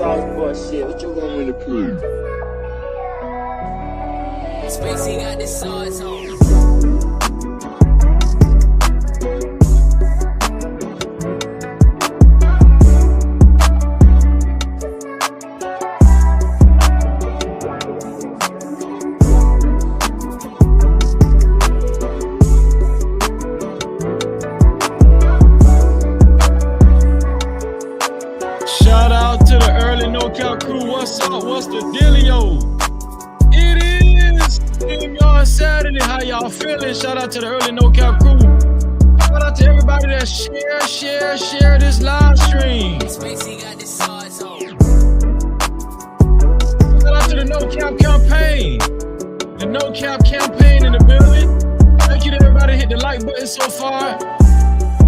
Sparkless shit, what you want me to prove? Spacey got the sauce on. Shout out to the early No-Cap crew. What's up? What's the dealio? It is Stream Yard Saturday. How y'all feeling? Shout out to the early No-Cap crew. Shout out to everybody that share this live stream. Spacey got the sauce on. Shout out to the No-Cap campaign. The No-Cap campaign in the building. Thank you to everybody that hit the like button so far.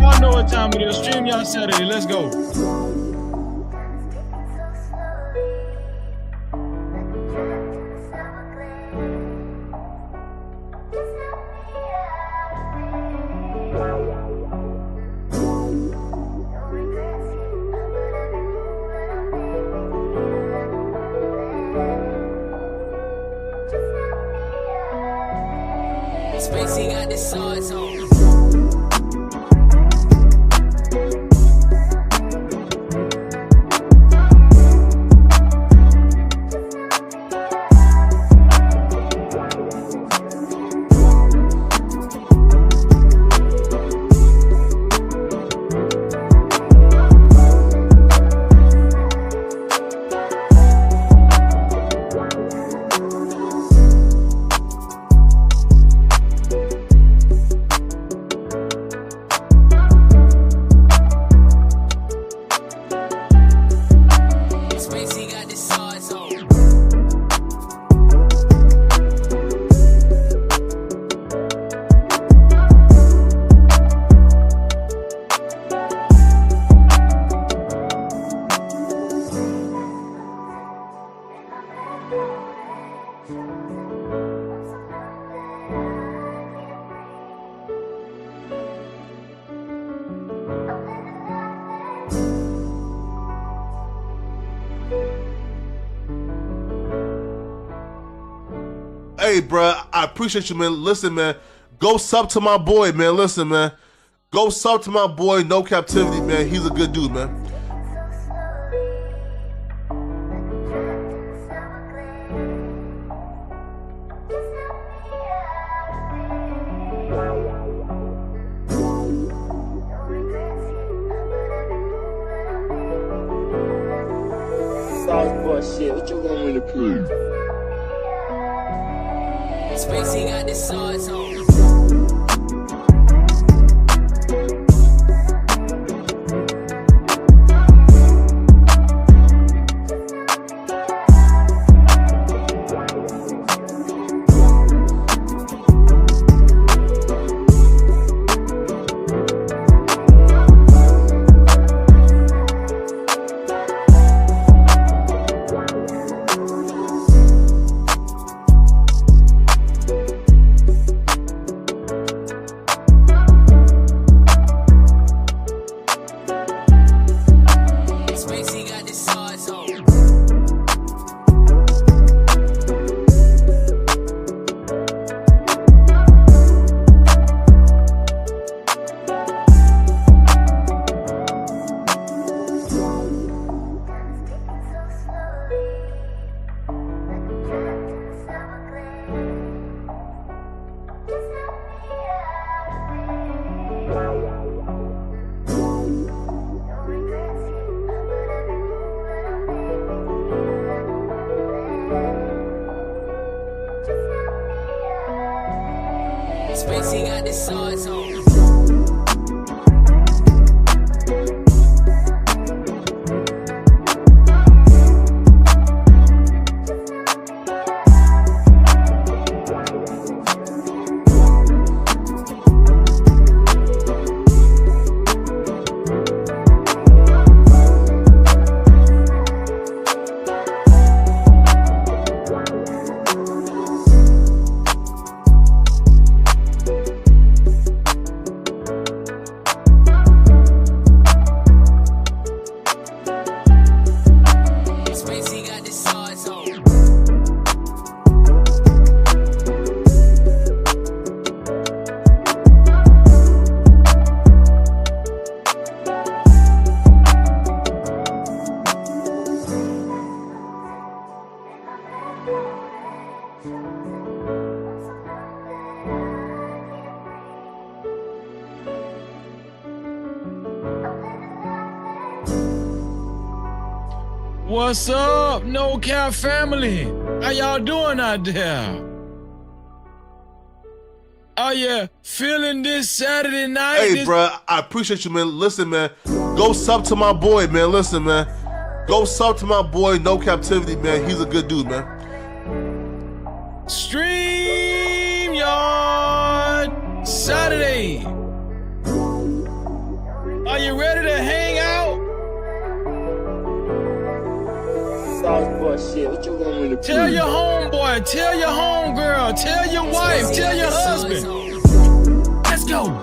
Y'all know what time it is. Stream Yard Saturday. Let's go. Spacey got the sauce on. Spacey got the sauce on. Hey, bro, I appreciate you, man. Listen, man, go sub to my boy, man. Listen, man, go sub to my boy, No Cap-tivity, man. He's a good dude, man. Sparkless shit, what you want me to prove? Spacey got the sauce on. Spacey got the sauce on. Spacey got the sauce on. What's up, No Cap family? How y'all doing out there? Are you feeling this Saturday night? Hey, bro, I appreciate you, man. Listen, man, go sub to my boy, man. Listen, man, go sub to my boy, No Cap-tivity, man. He's a good dude, man. StreamYard Saturday. Are you ready to hang out? Shit, what you want me to Tell your homeboy, tell your homegirl, tell your wife, tell your husband. Let's go.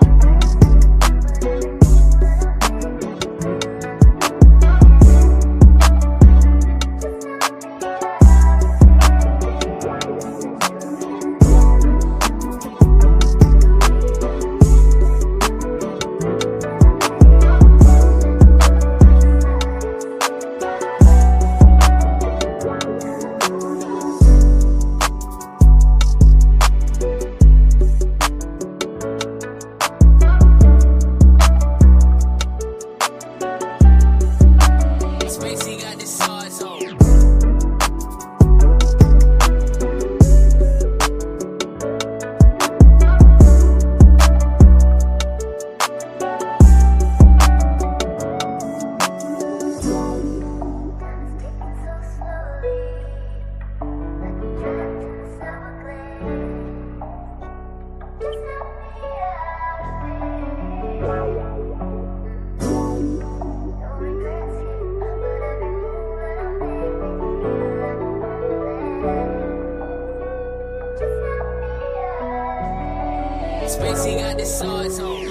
Spacey got the sauce on.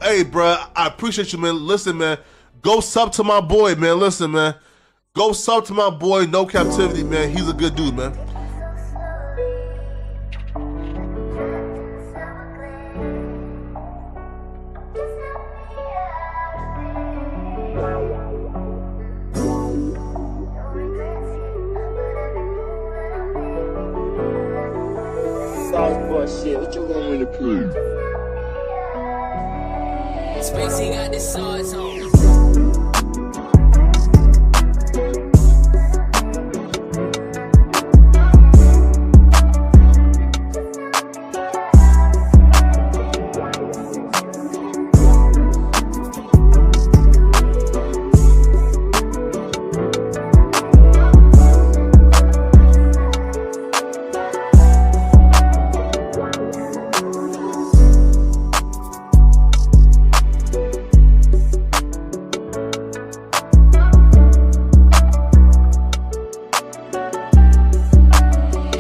Hey, bro, I appreciate you, man. Listen, man, go sub to my boy, man. Listen, man, go sub to my boy, No Cap-tivity, man. He's a good dude, man. Shit, what you want me to prove? Spacey got the sauce on.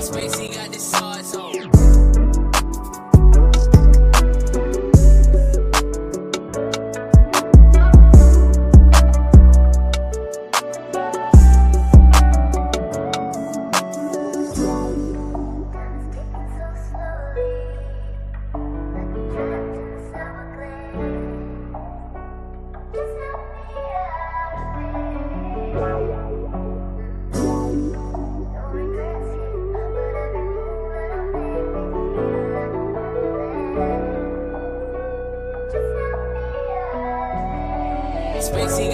Spacey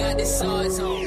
got the sauce on.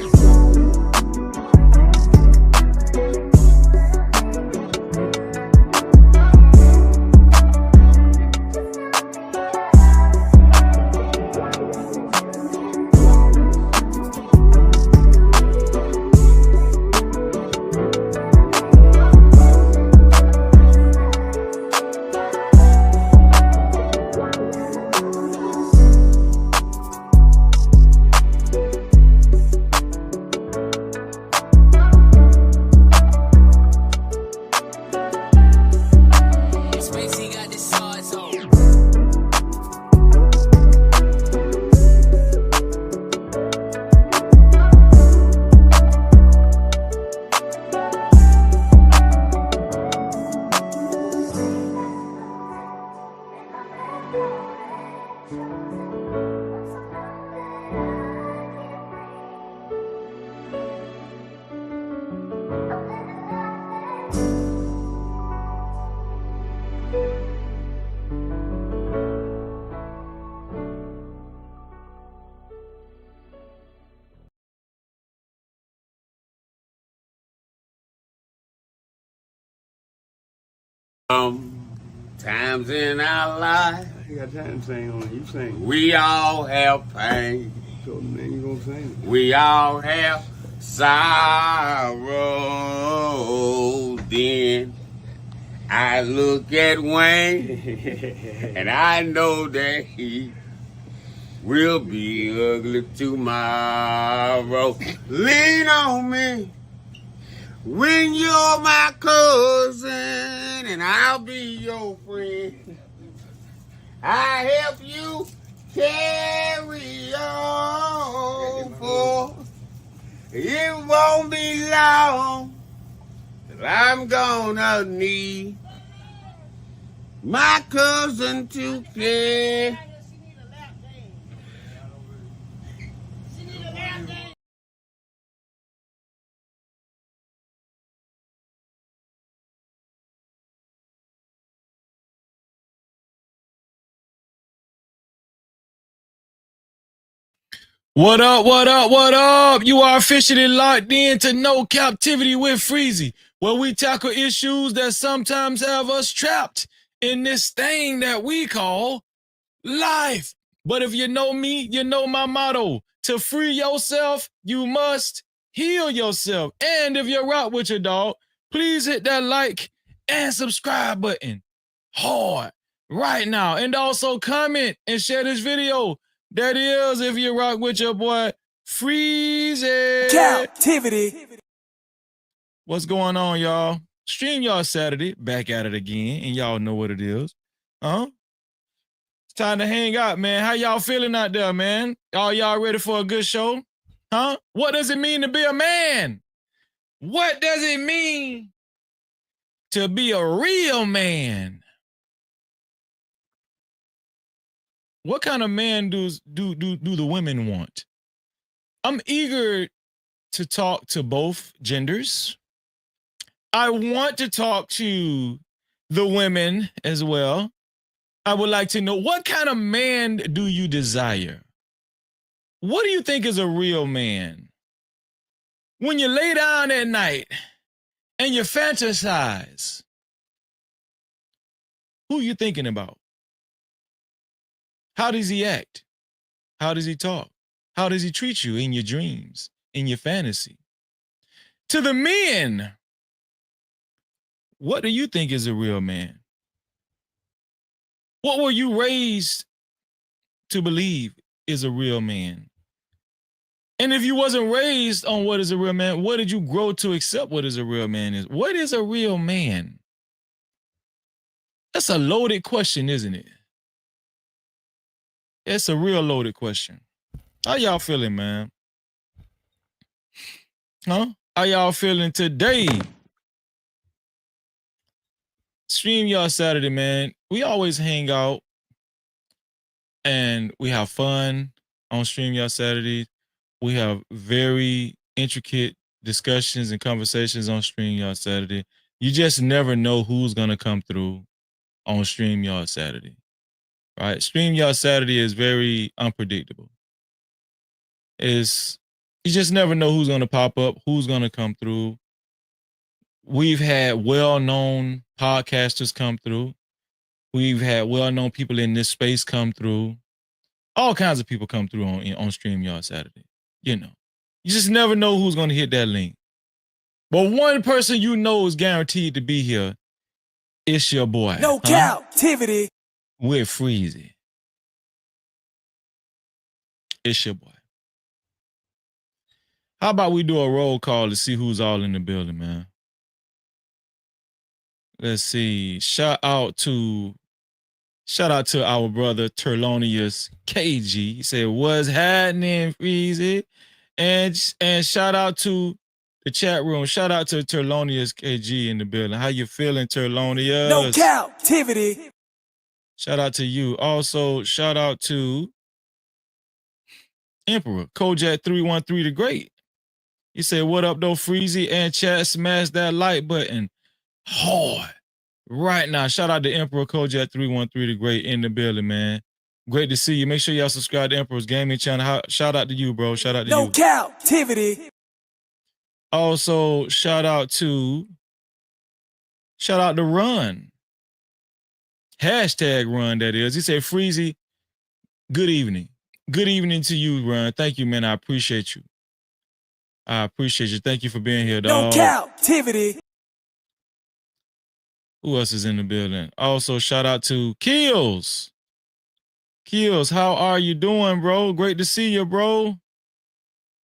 Times in our life, You got time to sing on it. You sing. we all have pain. So then you gonna sing. We all have sorrow. Then I look at Wayne and I know that he will be ugly tomorrow. Lean on me when you're my cousin and I'll be your friend. I help you carry on, for it won't be long till I'm gonna need my cousin to care. What up, what up, what up? You are officially locked in to No Captivity with Freezy, where we tackle issues that sometimes have us trapped in this thing that we call life. But if you know me, you know my motto. To free yourself, you must heal yourself. And if you're out with your dog, please hit that like and subscribe button hard right now. And also comment and share this video. That is, if you rock with your boy, Freezy. Cap-tivity. What's going on, y'all? Stream y'all Saturday, back at it again, and y'all know what it is. It's time to hang out, man. How y'all feeling out there, man? Are y'all ready for a good show? Huh? What does it mean to be a man? What does it mean to be a real man? What kind of man do the women want? I'm eager to talk to both genders. I want to talk to the women as well. I would like to know, what kind of man do you desire? What do you think is a real man? When you lay down at night and you fantasize, who you thinking about? How does he act? How does he talk? How does he treat you in your dreams, in your fantasy? To the men, what do you think is a real man? What were you raised to believe is a real man? And if you wasn't raised on what is a real man, what did you grow to accept what is a real man is? What is a real man? That's a loaded question, isn't it? It's a real loaded question. How y'all feeling, man? Huh? How y'all feeling today? Stream y'all Saturday, man. We always hang out and we have fun on Stream y'all Saturday. We have very intricate discussions and conversations on Stream y'all Saturday. You just never know who's gonna come through on Stream y'all Saturday. Right? Stream y'all Saturday is very unpredictable. You just never know who's going to pop up, who's going to come through. We've had well-known podcasters come through. We've had well-known people in this space come through. All kinds of people come through on Stream y'all Saturday. You know, you just never know who's going to hit that link. But one person you know is guaranteed to be here. It's your boy. No captivity. With Freezy. It's your boy. How about we do a roll call to see who's all in the building, man? Let's see. Shout out to our brother Terlonius KG. He said, "What's happening, Freezy?" And shout out to the chat room. Shout out to Terlonius KG in the building. How you feeling, Terlonius? No captivity. Shout out to you. Also, shout out to Emperor Kojak 313 the Great. He said, "What up, though, Freezy?" And chat, smash that like button hard right now. Shout out to Emperor Kojak 313 the Great in the building, man. Great to see you. Make sure y'all subscribe to Emperor's Gaming channel. Shout out to you, bro. Shout out to you. No captivity. Also, shout out to Run. Hashtag Run, that is. He said, Freezy, good evening. Good evening to you, Run. Thank you, man. I appreciate you. I appreciate you. Thank you for being here, dog. No Cap-tivity. Who else is in the building? Also, shout out to Kills. Kills, how are you doing, bro? Great to see you, bro.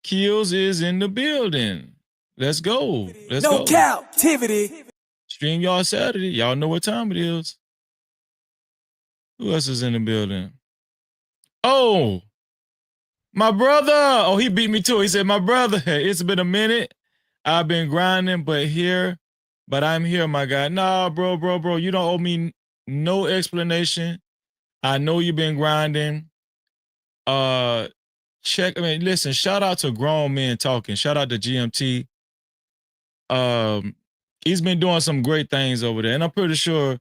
Kills is in the building. Let's go. Let's No go. Cap-tivity. Stream y'all Saturday. Y'all know what time it is. Who else is in the building? Oh, my brother. Oh, he beat me too. He said, my brother, it's been a minute. I've been grinding, but I'm here, my guy. Nah, bro. You don't owe me no explanation. I know you've been grinding. Listen, shout out to Grown Men Talking. Shout out to GMT. He's been doing some great things over there. And I'm pretty sure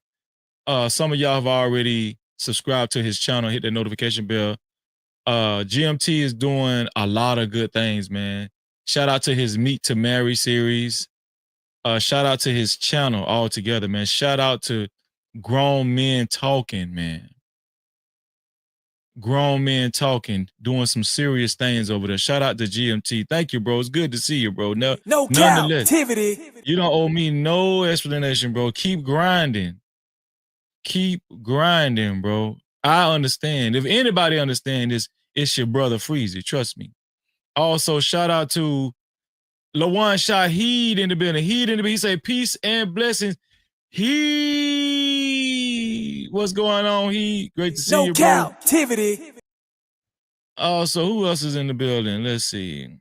some of y'all have already subscribed to his channel, hit the notification bell. GMT is doing a lot of good things, man. Shout out to his Meet to Marry series. Shout out to his channel altogether, man. Shout out to Grown Men Talking, man. Grown Men Talking, doing some serious things over there. Shout out to GMT. Thank you, bro. It's good to see you, bro. No Cap-tivity. You don't owe me no explanation, bro. Keep grinding. Keep grinding, bro. I understand. If anybody understands this, it's your brother Freezy. Trust me. Also, shout out to Lawan Shaheed in the building. He say peace and blessings. What's going on? Great to see you, bro. No Cap-tivity. So who else is in the building? Let's see.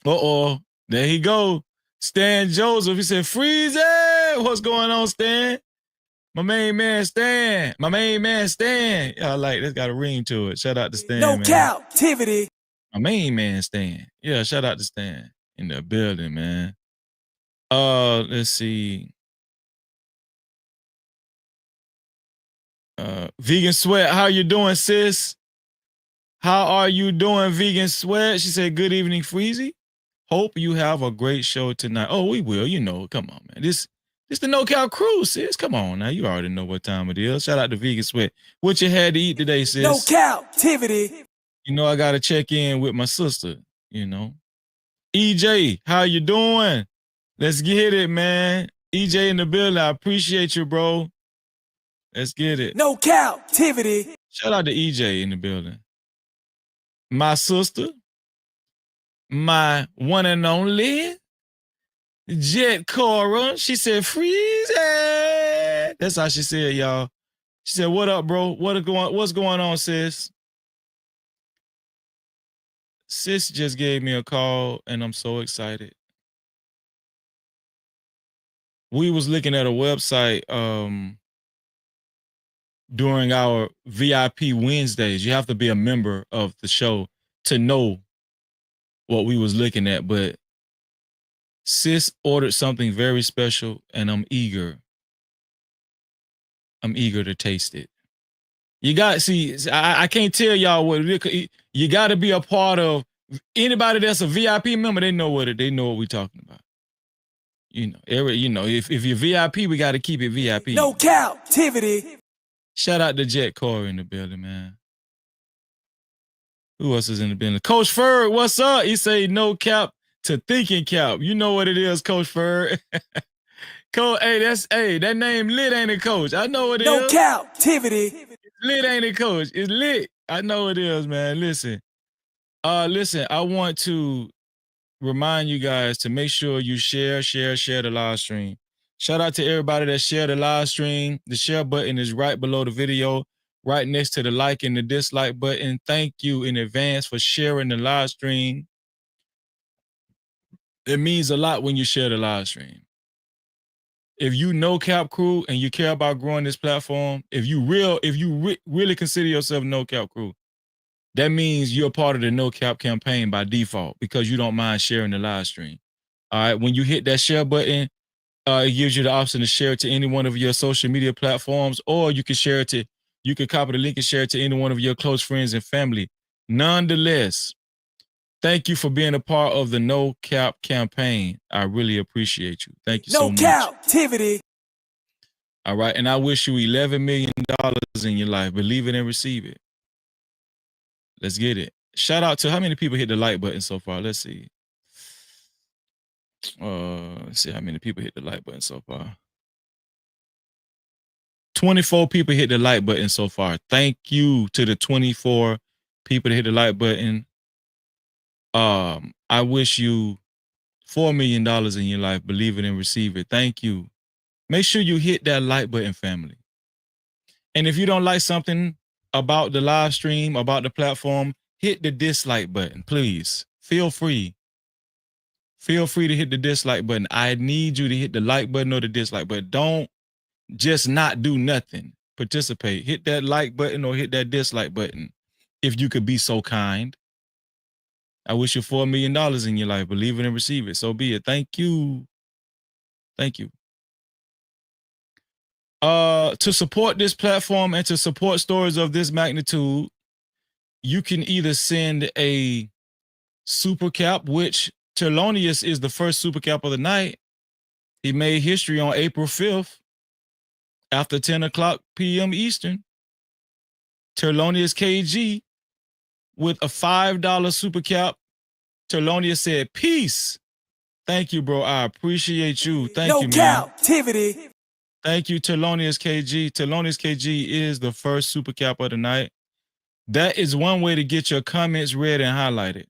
There he go. Stan Joseph. He said, Freezy. What's going on, Stan? My main man, Stan. Yeah, I like that's got a ring to it. Shout out to Stan. No man. Cap-tivity. My main man, Stan. Yeah, shout out to Stan in the building, man. Let's see. Vegan Sweat, how you doing, sis? How are you doing, Vegan Sweat? She said, good evening, Freezy. Hope you have a great show tonight. Oh, we will. You know, come on, man. This the No Cap crew, sis. Come on now. You already know what time it is. Shout out to Vegan Sweat. What you had to eat today, sis? No Cap-tivity. You know, I got to check in with my sister, you know. EJ, how you doing? Let's get it, man. EJ in the building. I appreciate you, bro. Let's get it. No Cap-tivity. Shout out to EJ in the building. My sister, my one and only, Jet Cora. She said, Freezy. That's how she said, y'all. She said, what up, bro? What's going on, sis? Sis just gave me a call, and I'm so excited. We was looking at a website during our VIP Wednesdays. You have to be a member of the show to know what we was looking at, but sis ordered something very special, and I'm eager to taste it. You got I can't tell y'all what it is. You got to be a part of. Anybody that's a VIP member, they know what we're talking about. You know, if you're VIP, we got to keep it VIP. No Cap-tivity. Shout out to Jet Corey in the building, man. Who else is in the building? Coach Ferg, what's up? He say no cap to thinking cap. You know what it is, Coach Ferg. Coach, that name lit, ain't it, Coach? I know it is. No Cap-tivity. It's lit, ain't it, Coach? It's lit. I know it is, man. Listen, I want to remind you guys to make sure you share the live stream. Shout out to everybody that shared the live stream. The share button is right below the video, right next to the like and the dislike button. Thank you in advance for sharing the live stream. It means a lot when you share the live stream. If you know Cap Crew and you care about growing this platform, if you really consider yourself No Cap Crew, that means you're part of the No Cap campaign by default because you don't mind sharing the live stream. All right, when you hit that share button, it gives you the option to share it to any one of your social media platforms, or you can copy the link and share it to any one of your close friends and family. Nonetheless, thank you for being a part of the No Cap campaign. I really appreciate you. Thank you so much. No Cap-tivity. All right. And I wish you $11 million in your life. Believe it and receive it. Let's get it. Shout out to how many people hit the like button so far. Let's see. Let's see how many people hit the like button so far. 24 people hit the like button so far. Thank you to the 24 people that hit the like button. I wish you $4 million in your life. Believe it and receive it. Thank you. Make sure you hit that like button, family. And if you don't like something about the live stream, about the platform, hit the dislike button, please. Feel free. Feel free to hit the dislike button. I need you to hit the like button or the dislike button. Don't just not do nothing. Participate. Hit that like button or hit that dislike button if you could be so kind. I wish you $4 million in your life. Believe it and receive it. So be it. Thank you. Thank you. To support this platform and to support stories of this magnitude, you can either send a super cap, which Terlonius is the first super cap of the night. He made history on April 5th after 10 o'clock p.m. Eastern. Terlonius KG with a $5 super cap. Terlonius said, peace. Thank you, bro. I appreciate you. Thank you, man. Cap-tivity. Thank you, Terlonius KG. Terlonius KG is the first super cap of the night. That is one way to get your comments read and highlighted.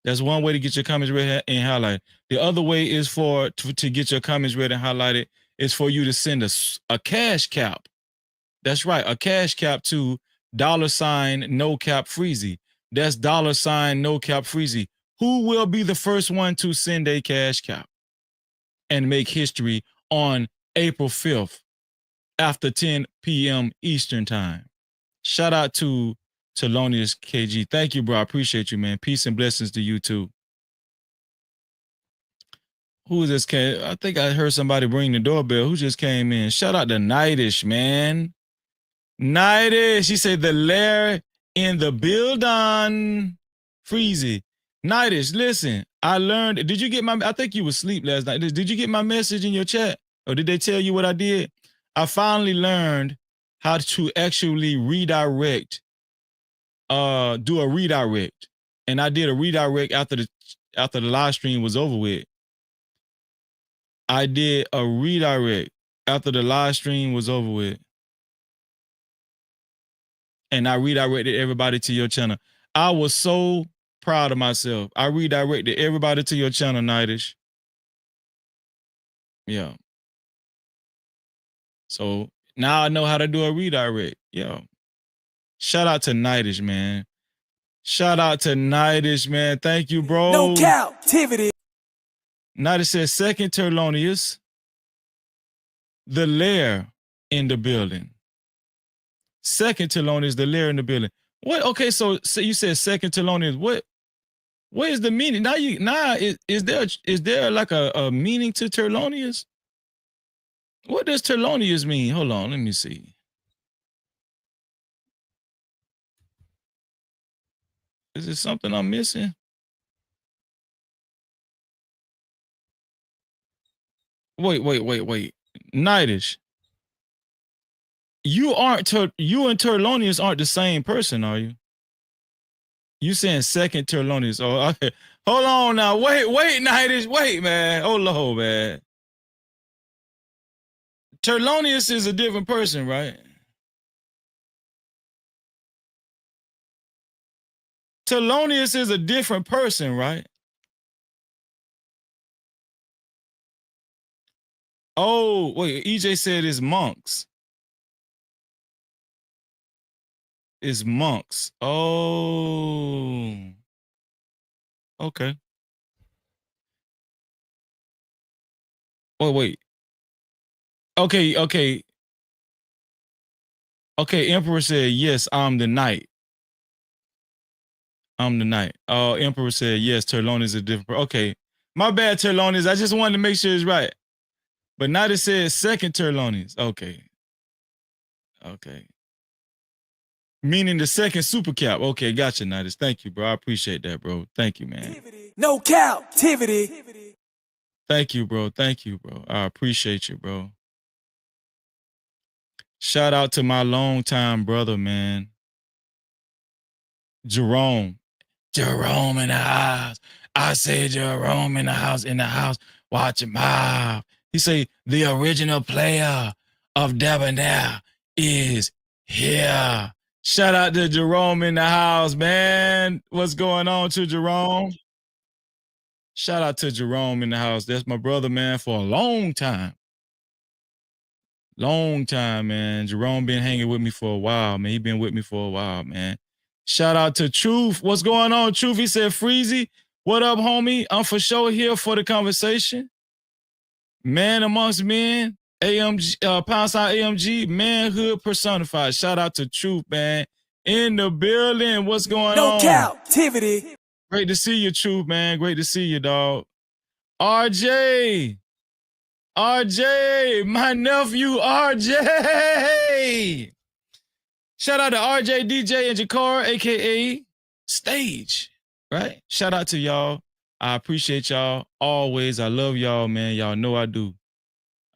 That's one way to get your comments read and highlighted. The other way is to get your comments read and highlighted is for you to send a cash cap. That's right, a cash cap to $NoCapFreezy. That's $NoCapFreezy. Who will be the first one to send a cash cap and make history on April 5th after 10 p.m. Eastern time? Shout out to Telonius KG. Thank you, bro. I appreciate you, man. Peace and blessings to you too. Who is this? I think I heard somebody ring the doorbell. Who just came in? Shout out to Nightish, man. Nightish. She said the lair in the building. Freezy. Nightish, listen. I learned. Did you get my? I think you were asleep last night. Did you get my message in your chat? Or did they tell you what I did? I finally learned how to actually redirect. Do a redirect. And I did a redirect after the live stream was over with. I did a redirect after the live stream was over with. And I redirected everybody to your channel. I was so proud of myself. I redirected everybody to your channel, Nightish. Yeah. So now I know how to do a redirect. Yeah. Shout out to Nightish, man. Shout out to Nightish, man. Thank you, bro. No Cap-tivity. Nightish says, second Terlonius, the lair in the building. Second Terlonius, the lair in the building. What? Okay, so you said second Terlonius. What is the meaning? Is there like a meaning to Terlonius? What does Terlonius mean? Hold on, let me see. Is it something I'm missing? Wait. Nightish. You and Terlonius aren't the same person, are you? You saying second Terlonius. Oh, okay. Hold on now. Wait, Nightish. Wait, man. Hold on, man. Terlonius is a different person, right? Terlonius is a different person, right? Oh, wait. EJ said it's monks. It's monks. Oh. Okay. Wait. Okay. Emperor said, yes, I'm the knight. Emperor said, yes, Terlonius is a different person. Okay. My bad, Terlonius. I just wanted to make sure it's right. But now it says second Terlonius. Okay. Meaning the second super cap. Okay, gotcha, Nightish. Thank you, bro. I appreciate that, bro. Thank you, man. No Cap-tivity. Thank you, bro. I appreciate you, bro. Shout out to my longtime brother, man. Jerome. Jerome in the house. I say Jerome in the house, watch him out. He say, the original player of Debonair is here. Shout out to Jerome in the house, man. What's going on to Jerome? Shout out to Jerome in the house. That's my brother, man, for a long time. Long time, man. Jerome been hanging with me for a while, man. He been with me for a while, man. Shout out to Truth. What's going on, Truth? He said, Freezy, what up, homie? I'm for sure here for the conversation. Man amongst men, AMG, pound sign AMG, manhood personified. Shout out to Truth, man. In the building. What's going on? No Cap-tivity. Great to see you, Truth, man. Great to see you, dog. RJ, my nephew, RJ. Shout out to RJ, DJ, and Jakar, a.k.a. Stage, right? Shout out to y'all. I appreciate y'all always. I love y'all, man. Y'all know I do.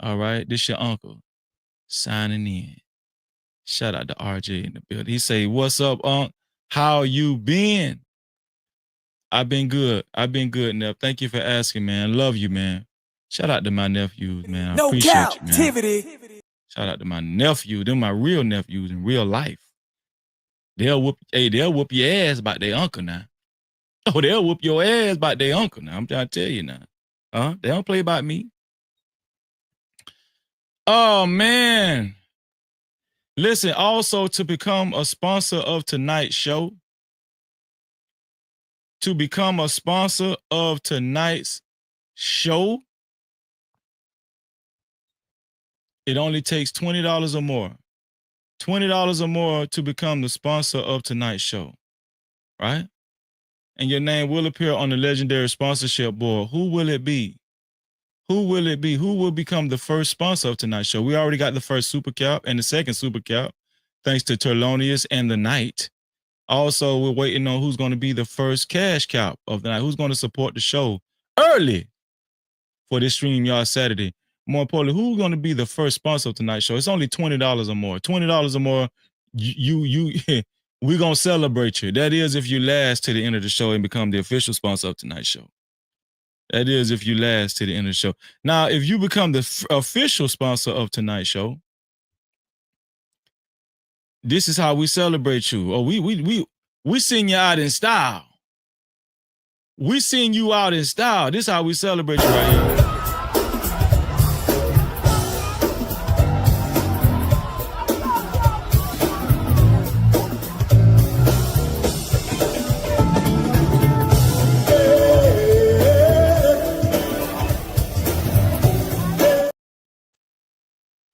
All right? This your uncle signing in. Shout out to RJ in the building. He say, what's up, Unc? How you been? I've been good. Nep. Thank you for asking, man. Love you, man. Shout out to my nephews, man. I No appreciate you, man. Cap-tivity. Shout out to my nephew. They're my real nephews in real life. They'll whoop your ass about their uncle now. Oh, they'll whoop your ass about their uncle now. I'm trying to tell you now. They don't play about me. Oh, man. Listen, also to become a sponsor of tonight's show, it only takes $20 or more. $20 or more to become the sponsor of tonight's show, right? And your name will appear on the legendary sponsorship board. Who will it be? Who will become the first sponsor of tonight's show? We already got the first super cap and the second super cap, thanks to Terlonius and the Night. Also, we're waiting on who's going to be the first cash cap of the night. Who's going to support the show early for this StreamYard Saturday. More importantly, who's going to be the first sponsor of tonight's show? It's only $20 or more. $20 or more, we're going to celebrate you. That is if you last to the end of the show and become the official sponsor of tonight's show. That is if you last to the end of the show. Now, if you become the official sponsor of tonight's show, this is how we celebrate you. Oh, we send you out in style. We send you out in style. This is how we celebrate you right here.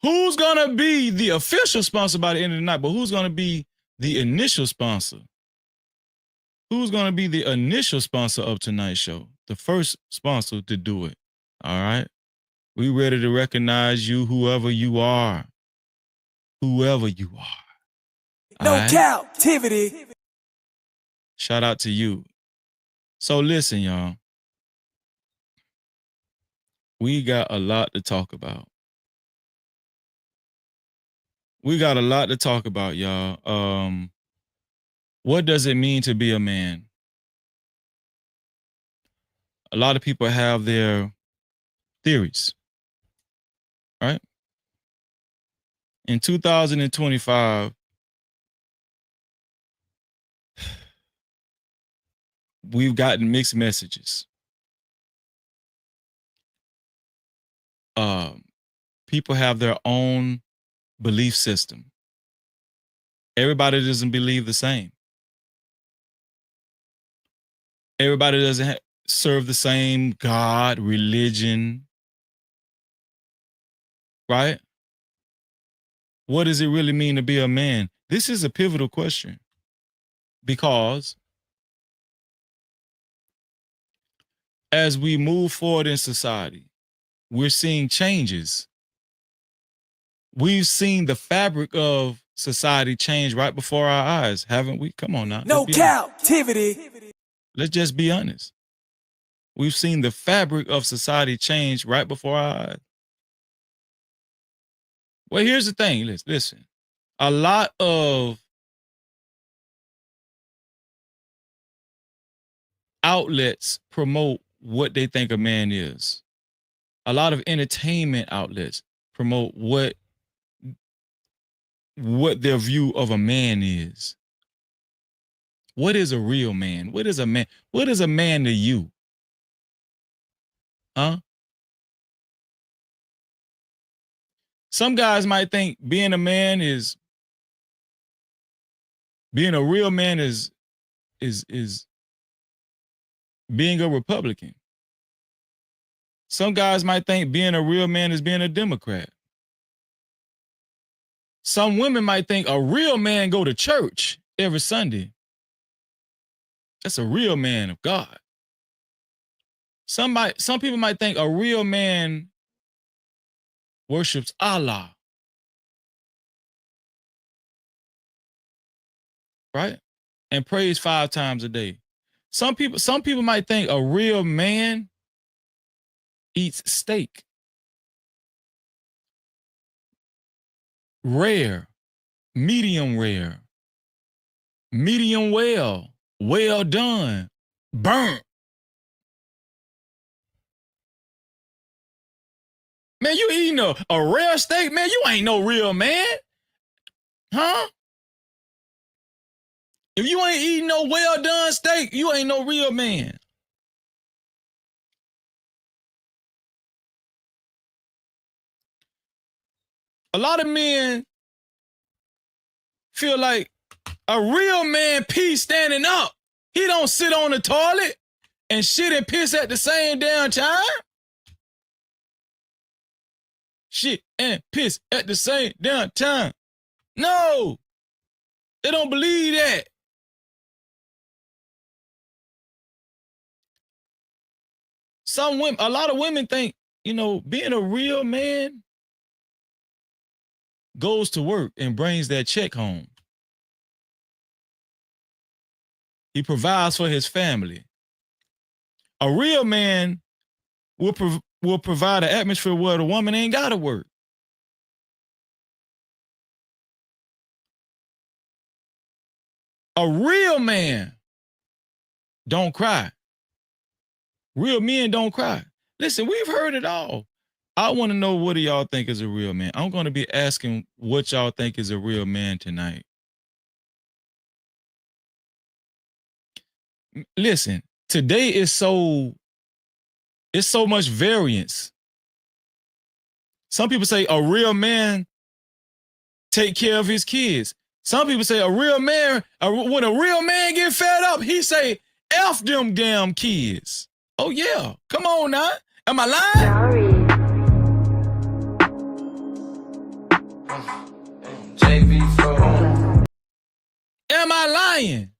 Who's going to be the official sponsor by the end of the night? But who's going to be the initial sponsor? Who's going to be the initial sponsor of tonight's show? The first sponsor to do it. All right? We ready to recognize you, whoever you are. Whoever you are. No Cap-tivity. Shout out to you. So listen, y'all. We got a lot to talk about. Y'all. What does it mean to be a man? A lot of people have their theories, right? In 2025, we've gotten mixed messages. People have their own belief system. Everybody doesn't believe the same. Everybody doesn't serve the same God, religion, right? What does it really mean to be a man? This is a pivotal question because as we move forward in society, we're seeing changes. We've seen the fabric of society change right before our eyes, haven't we? Come on now. No Cap-tivity. Let's just be honest. We've seen the fabric of society change right before our eyes. Well, here's the thing. Listen. A lot of outlets promote what they think a man is. A lot of entertainment outlets promote what their view of a man is. What is a real man? What is a man? What is a man to you? Huh? Some guys might think being a real man is being a Republican. Some guys might think being a real man is being a Democrat. Some women might think a real man go to church every Sunday. That's a real man of God. Some people might think a real man worships Allah. Right? And prays 5 times a day. Some people might think a real man eats steak. Rare, medium well, well done, burnt. Man, you eating a rare steak, man, you ain't no real man. Huh? If you ain't eating no well done steak, you ain't no real man. A lot of men feel like a real man pee standing up. He don't sit on the toilet and shit and piss at the same damn time. Shit and piss at the same damn time. No, they don't believe that. A lot of women think, being a real man goes to work and brings that check home. He provides for his family. A real man will provide an atmosphere where the woman ain't got to work. A real man don't cry. Real men don't cry. Listen, we've heard it all. I want to know, what do y'all think is a real man? I'm going to be asking what y'all think is a real man tonight. Listen, today it's so much variance. Some people say a real man take care of his kids. Some people say a real man, when a real man get fed up, he say, F them damn kids. Oh yeah, come on now. Am I lying? Am I lying?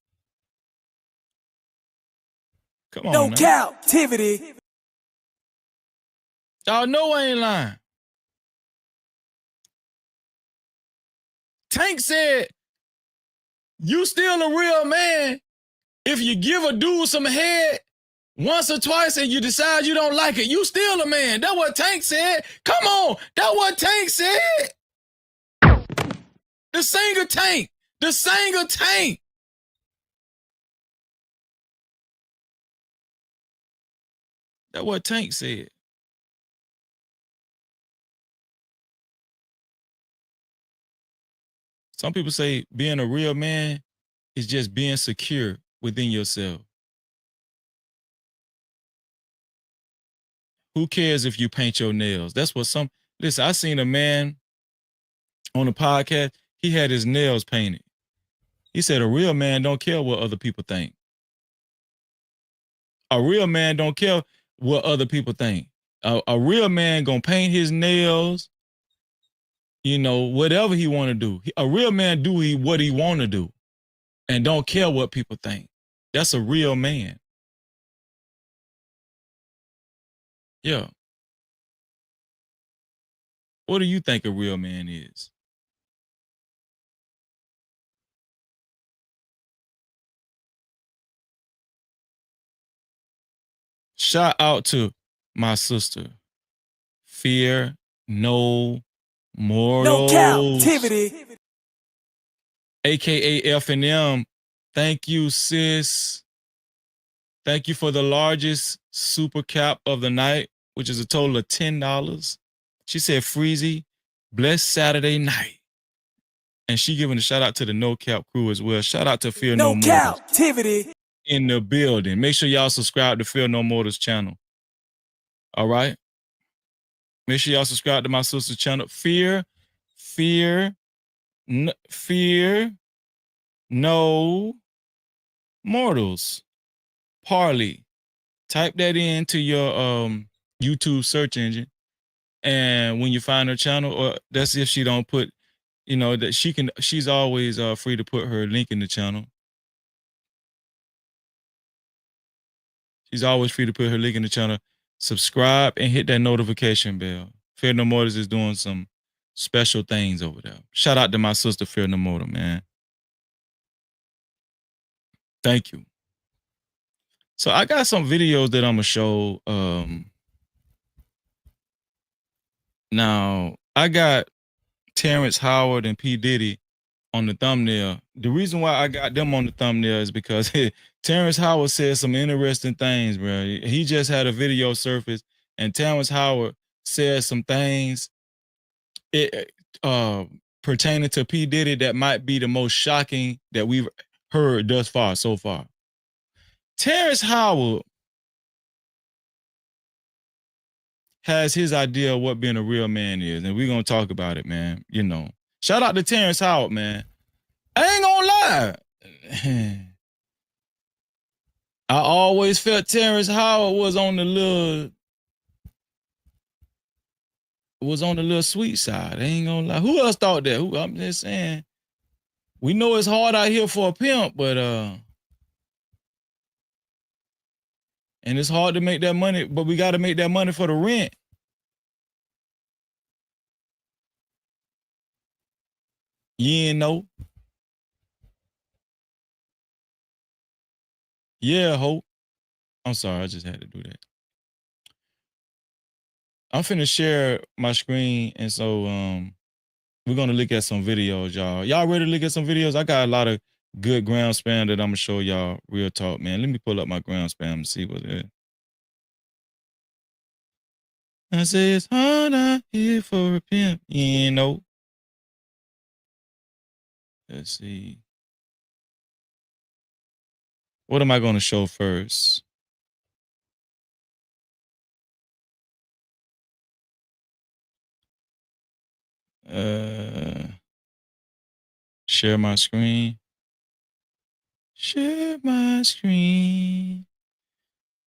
Come on. No now. Cap-tivity. Y'all know I ain't lying. Tank said, you still a real man if you give a dude some head once or twice and you decide you don't like it. You still a man. That's what Tank said. Come on. That's what Tank said. The singer Tank. The singer Tank. That's what Tank said. Some people say being a real man is just being secure within yourself. Who cares if you paint your nails? That's what listen, I seen a man on a podcast, he had his nails painted. He said a real man don't care what other people think. A real man don't care what other people think. A real man gonna paint his nails, whatever he want to do. A real man do what he want to do and don't care what people think. That's a real man. Yeah. What do you think a real man is? Shout out to my sister, Fear No No Mortals, captivity. aka F&M. Thank you, sis. Thank you for the largest super cap of the night, which is a total of $10. She said, Freezy, blessed Saturday night. And she giving a shout out to the No Cap crew as well. Shout out to Fear No No Mortals captivity. in the building. Make sure y'all subscribe to Fear No Mortals channel. All right? Make sure y'all subscribe to my sister's channel. Fear No Mortals. Parley. Type that into your YouTube search engine. And when you find her channel, or that's if she don't put, that she's always free to put her link in the channel. She's always free to put her link in the channel. Subscribe and hit that notification bell. Fear No Mortals is doing some special things over there. Shout out to my sister, Fear No Mortal, man. Thank you. So I got some videos that I'm gonna show. Now I got Terrence Howard and P. Diddy on the thumbnail. The reason why I got them on the thumbnail is because Terrence Howard said some interesting things, bro. He just had a video surface, and Terrence Howard said some things pertaining to P. Diddy that might be the most shocking that we've heard so far. Terrence Howard has his idea of what being a real man is, and we're gonna talk about it, man. Shout out to Terrence Howard, man. I ain't gonna lie. I always felt Terrence Howard was on the little sweet side. I ain't gonna lie. Who else thought that? I'm just saying. We know it's hard out here for a pimp, but and it's hard to make that money, but we got to make that money for the rent. You know. Yeah, Hope. I'm sorry, I just had to do that. I'm finna share my screen, and so we're gonna look at some videos, y'all. Y'all ready to look at some videos? I got a lot of good ground spam that I'm gonna show y'all. Real talk, man. Let me pull up my ground spam and see what it is. I say it's hard out here for a pimp, Let's see. What am I gonna show first? Share my screen. Share my screen.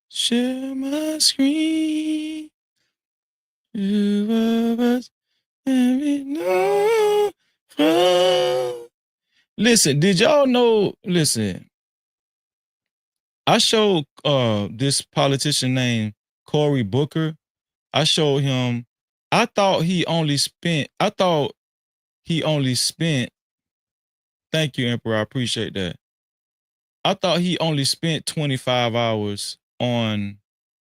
Share my screen. Two of us, and we know from. Listen, did y'all know? Listen, I showed this politician named Cory Booker. I showed him. I thought he only spent. Thank you, Emperor. I appreciate that. I thought he only spent 25 hours on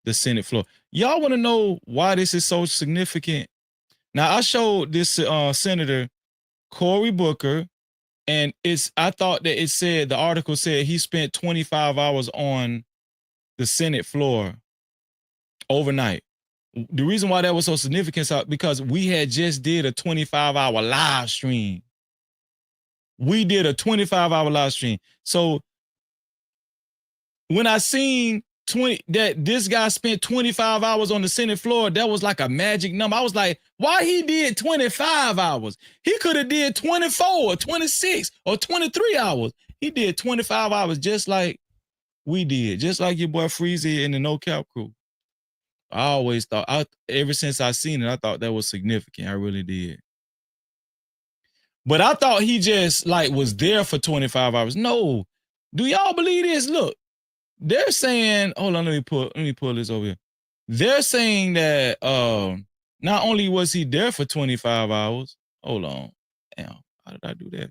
the Senate floor. Y'all want to know why this is so significant? Now, I showed this Senator Cory Booker, and I thought that the article said he spent 25 hours on the Senate floor overnight. The reason why that was so significant is because we had just did a 25-hour live stream. We did a 25-hour live stream. So when I seen that this guy spent 25 hours on the Senate floor, that was like a magic number. I was like, why he did 25 hours? He could have did 24 or 26 or 23 hours. He did 25 hours just like we did, just like your boy Freezy and the No Cap crew. I always thought, ever since I seen it, I thought that was significant. I really did. But I thought he just was there for 25 hours. No. Do y'all believe this? Look, they're saying, hold on, let me pull this over here. They're saying that not only was he there for 25 hours, hold on. Damn, how did I do that?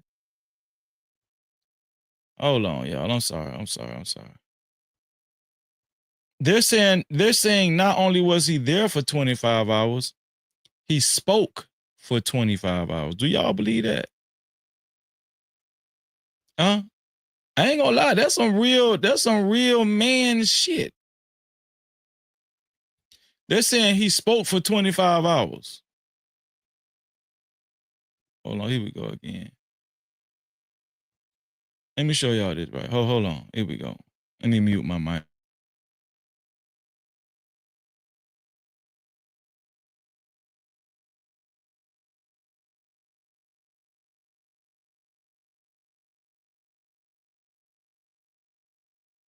Hold on, y'all. I'm sorry. They're saying not only was he there for 25 hours, he spoke for 25 hours. Do y'all believe that? Huh? I ain't gonna lie, that's some real man shit. They're saying he spoke for 25 hours. Hold on, here we go again. Let me show y'all this, right? Hold on, here we go. Let me mute my mic.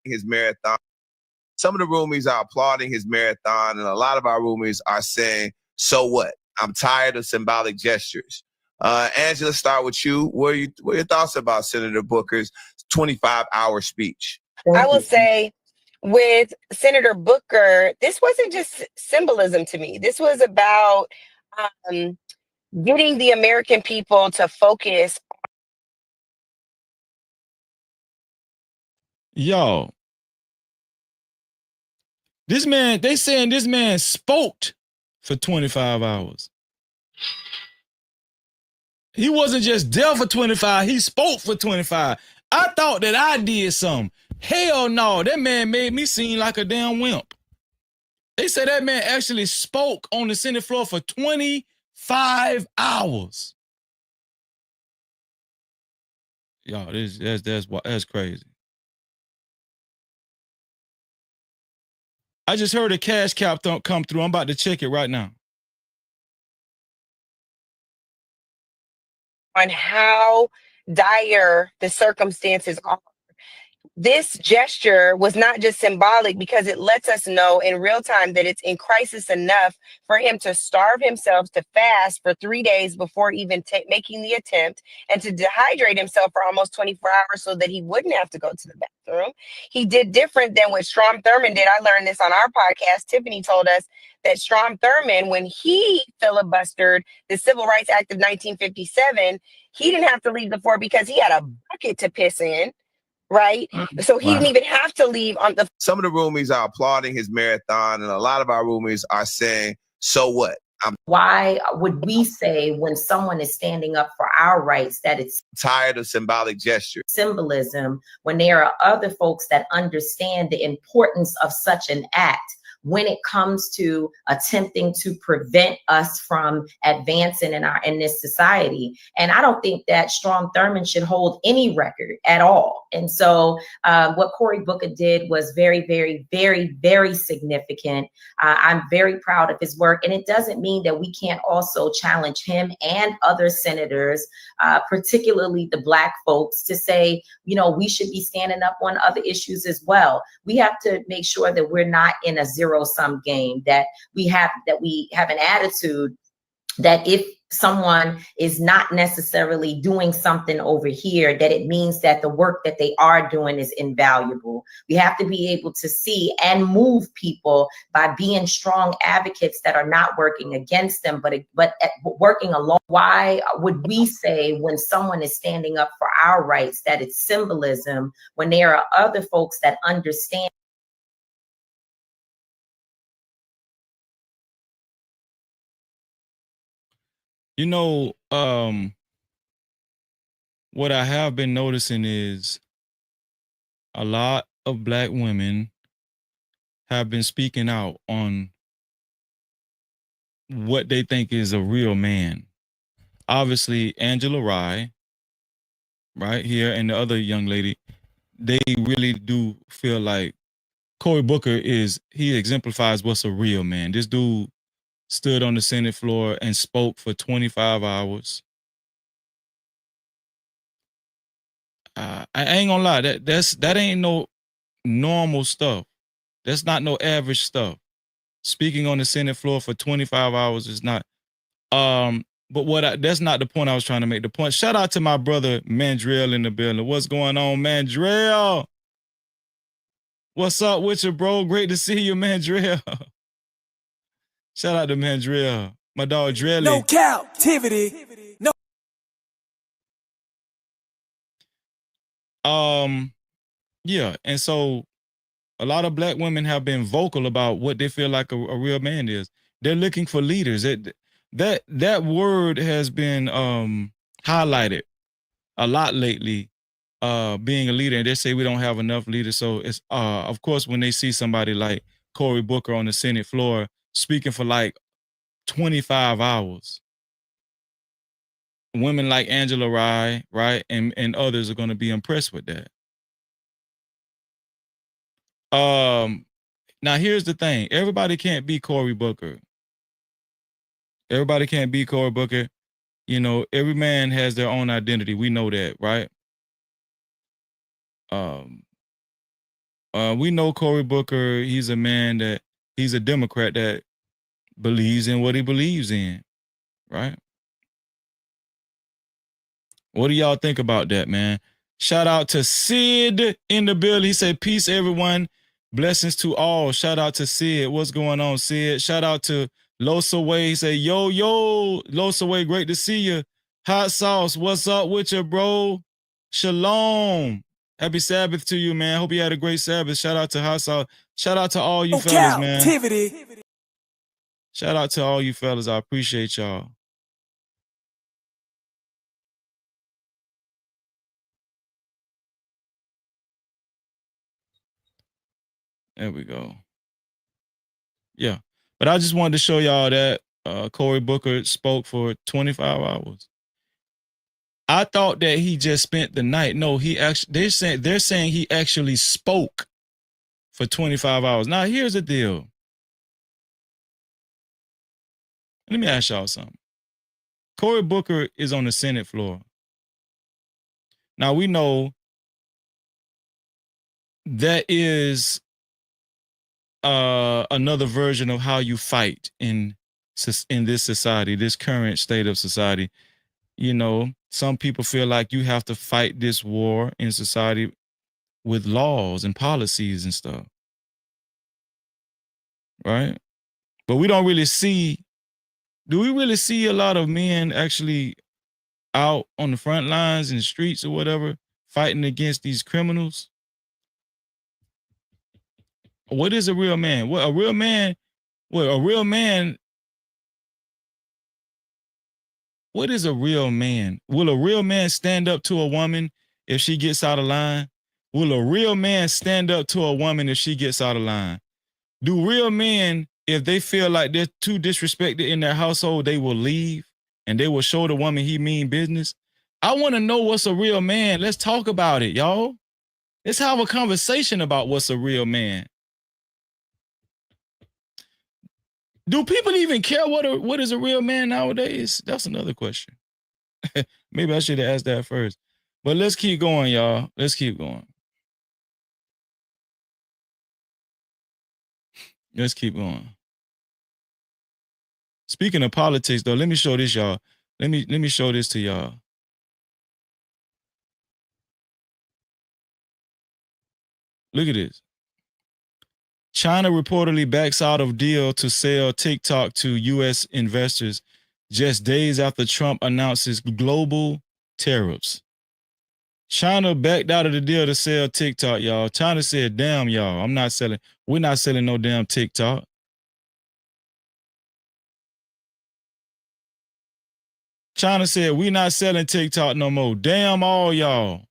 His marathon. Some of the roomies are applauding his marathon, and a lot of our roomies are saying, so what? I'm tired of symbolic gestures. Angela, start with you. What are your thoughts about Senator Booker's 25-hour speech? I will say with Senator Booker, this wasn't just symbolism to me. This was about getting the American people to focus. Y'all, this man, they saying this man spoke for 25 hours. He wasn't just there for 25, he spoke for 25. I thought that I did something. Hell no, that man made me seem like a damn wimp. They said that man actually spoke on the Senate floor for 25 hours. Y'all, that's crazy. I just heard a cash cap come through. I'm about to check it right now. On how dire the circumstances are. This gesture was not just symbolic because it lets us know in real time that it's in crisis enough for him to starve himself to fast for 3 days before even making the attempt, and to dehydrate himself for almost 24 hours so that he wouldn't have to go to the bathroom. He did different than what Strom Thurmond did. I learned this on our podcast. Tiffany told us that Strom Thurmond, when he filibustered the Civil Rights Act of 1957, he didn't have to leave the floor because he had a bucket to piss in. Right. So he didn't even have to leave on the. Some of the roomies are applauding his marathon, and a lot of our roomies are saying, so what? Why would we say when someone is standing up for our rights that it's tired of symbolic gestures? Symbolism when there are other folks that understand the importance of such an act when it comes to attempting to prevent us from advancing in this society. And I don't think that Strom Thurmond should hold any record at all. And so what Cory Booker did was very, very, very, very significant. I'm very proud of his work. And it doesn't mean that we can't also challenge him and other senators, particularly the Black folks, to say, you know, we should be standing up on other issues as well. We have to make sure that we're not in a zero-sum game, that we have an attitude that if someone is not necessarily doing something over here, that it means that the work that they are doing is invaluable. We have to be able to see and move people by being strong advocates that are not working against them, but working along. Why would we say when someone is standing up for our rights that it's symbolism when there are other folks that understand? You know, what I have been noticing is a lot of Black women have been speaking out on what they think is a real man. Obviously, Angela Rye, right here, and the other young lady, they really do feel like Cory Booker he exemplifies what's a real man. This dude stood on the Senate floor and spoke for 25 hours. I ain't gonna lie, that ain't no normal stuff. That's not no average stuff. Speaking on the Senate floor for 25 hours is not. But that's not the point I was trying to make. The point. Shout out to my brother Mandrell in the building. What's going on, Mandrell? What's up with you, bro? Great to see you, Mandrell. Shout out to Mandrell, my dog Drelly. No Cap-tivity. No. Yeah, and so a lot of Black women have been vocal about what they feel like a real man is. They're looking for leaders. that word has been highlighted a lot lately, being a leader, and they say we don't have enough leaders. So it's of course when they see somebody like Cory Booker on the Senate floor speaking for like 25 hours, women like Angela Rye, right, and others are going to be impressed with that. Now here's the thing: everybody can't be Cory Booker. Everybody can't be Cory Booker. You know, every man has their own identity. We know that, right? We know Cory Booker. He's a man that he's a Democrat that believes in what he believes in, right? What do y'all think about that, man? Shout out to Sid in the building. He said, peace, everyone. Blessings to all. Shout out to Sid. What's going on, Sid? Shout out to Losa Way. He said, yo, Losa Way, great to see you. Hot Sauce, what's up with you, bro? Shalom. Happy Sabbath to you, man. Hope you had a great Sabbath. Shout out to Hot Sauce. Shout out to all you fellas, man. Cap-tivity. Shout out to all you fellas. I appreciate y'all. There we go. Yeah. But I just wanted to show y'all that Cory Booker spoke for 25 hours. I thought that he just spent the night. No, he actually they're saying he actually spoke for 25 hours. Now here's the deal. Let me ask y'all something. Cory Booker is on the Senate floor. Now we know that is another version of how you fight in this society, this current state of society. You know, some people feel like you have to fight this war in society with laws and policies and stuff, right? But we don't really see, do we really see a lot of men actually out on the front lines in the streets or whatever, fighting against these criminals? What is a real man? What a real man What is a real man? Will a real man stand up to a woman if she gets out of line? Will a real man stand up to a woman if she gets out of line? Do real men, if they feel like they're too disrespected in their household, they will leave and they will show the woman he mean business? I want to know what's a real man. Let's talk about it, y'all. Let's have a conversation about what's a real man. Do people even care what is a real man nowadays? That's another question. Maybe I should have asked that first. But let's keep going, y'all. Let's keep going. Let's keep going. Speaking of politics, though, let me show this, y'all. Let me show this to y'all. Look at this. China reportedly backs out of deal to sell TikTok to U.S. investors just days after Trump announces global tariffs. China backed out of the deal to sell TikTok, y'all. China said, damn, y'all, we're not selling no damn TikTok. China said, we're not selling TikTok no more. Damn all y'all.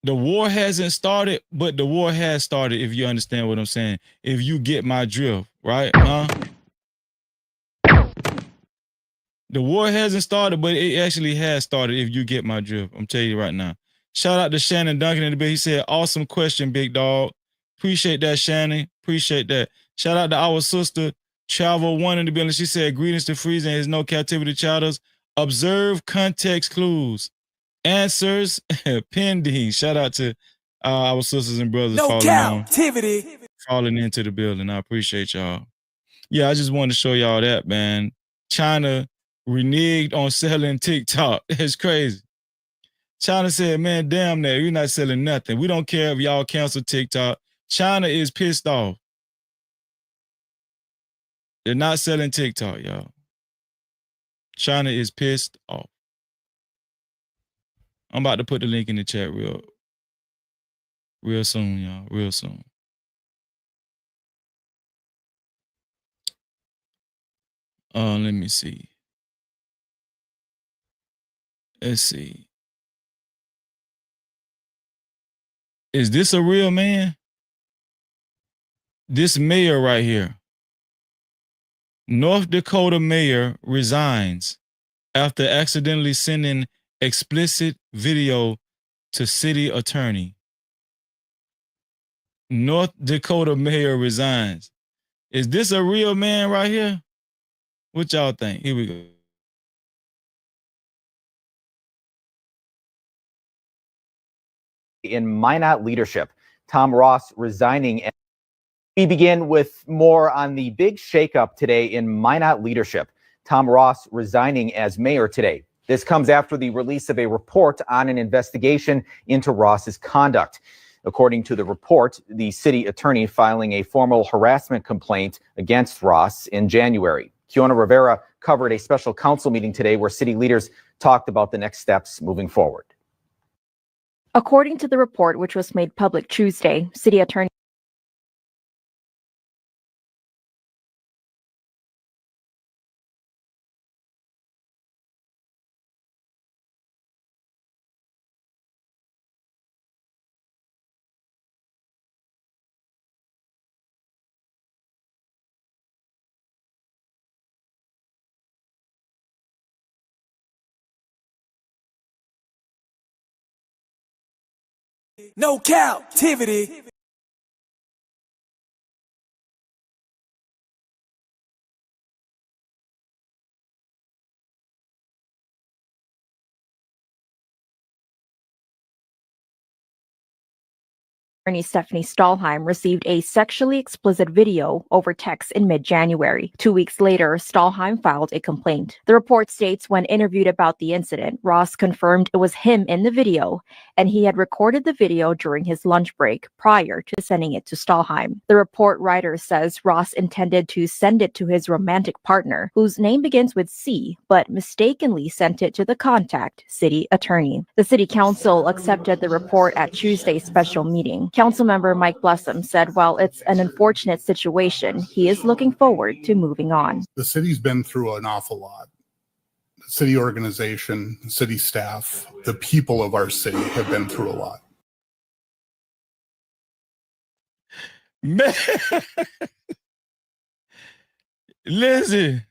The war hasn't started, but the war has started, if you understand what I'm saying. If you get my drift, right? Huh? The war hasn't started, but it actually has started, if you get my drift. I'm telling you right now. Shout out to Shannon Duncan in the bit. He said, awesome question, big dog. Appreciate that, Shannon. Appreciate that. Shout out to our sister, Travel One in the building. She said, greetings to Freeze and his no captivity chatters. Observe context clues. Answers pending. Shout out to our sisters and brothers falling into the building. I appreciate y'all. Yeah, I just wanted to show y'all that, man. China reneged on selling TikTok. It's crazy. China said, man, damn that. You're not selling nothing. We don't care if y'all cancel TikTok. China is pissed off. They're not selling TikTok, y'all. China is pissed off. I'm about to put the link in the chat real soon, y'all. Real soon. Let me see. Let's see. Is this a real man? This mayor right here. North Dakota mayor resigns after accidentally sending explicit video to city attorney. North Dakota mayor resigns. Is this a real man right here? What y'all think? Here we go. In Minot leadership, Tom Ross resigning. We begin with more on the big shakeup today in Minot leadership. Tom Ross resigning as mayor today. This comes after the release of a report on an investigation into Ross's conduct. According to the report, the city attorney filing a formal harassment complaint against Ross in January. Kiona Rivera covered a special council meeting today where city leaders talked about the next steps moving forward. According to the report, which was made public Tuesday, city attorney No captivity. Attorney Stephanie Stahlheim received a sexually explicit video over text in mid-January. 2 weeks later, Stahlheim filed a complaint. The report states when interviewed about the incident, Ross confirmed it was him in the video, and he had recorded the video during his lunch break prior to sending it to Stahlheim. The report writer says Ross intended to send it to his romantic partner, whose name begins with C, but mistakenly sent it to the contact city attorney. The city council accepted the report at Tuesday's special meeting. Councilmember Mike Blessum said while it's an unfortunate situation, he is looking forward to moving on. The city's been through an awful lot. The city organization, city staff, the people of our city have been through a lot. Man. Listen.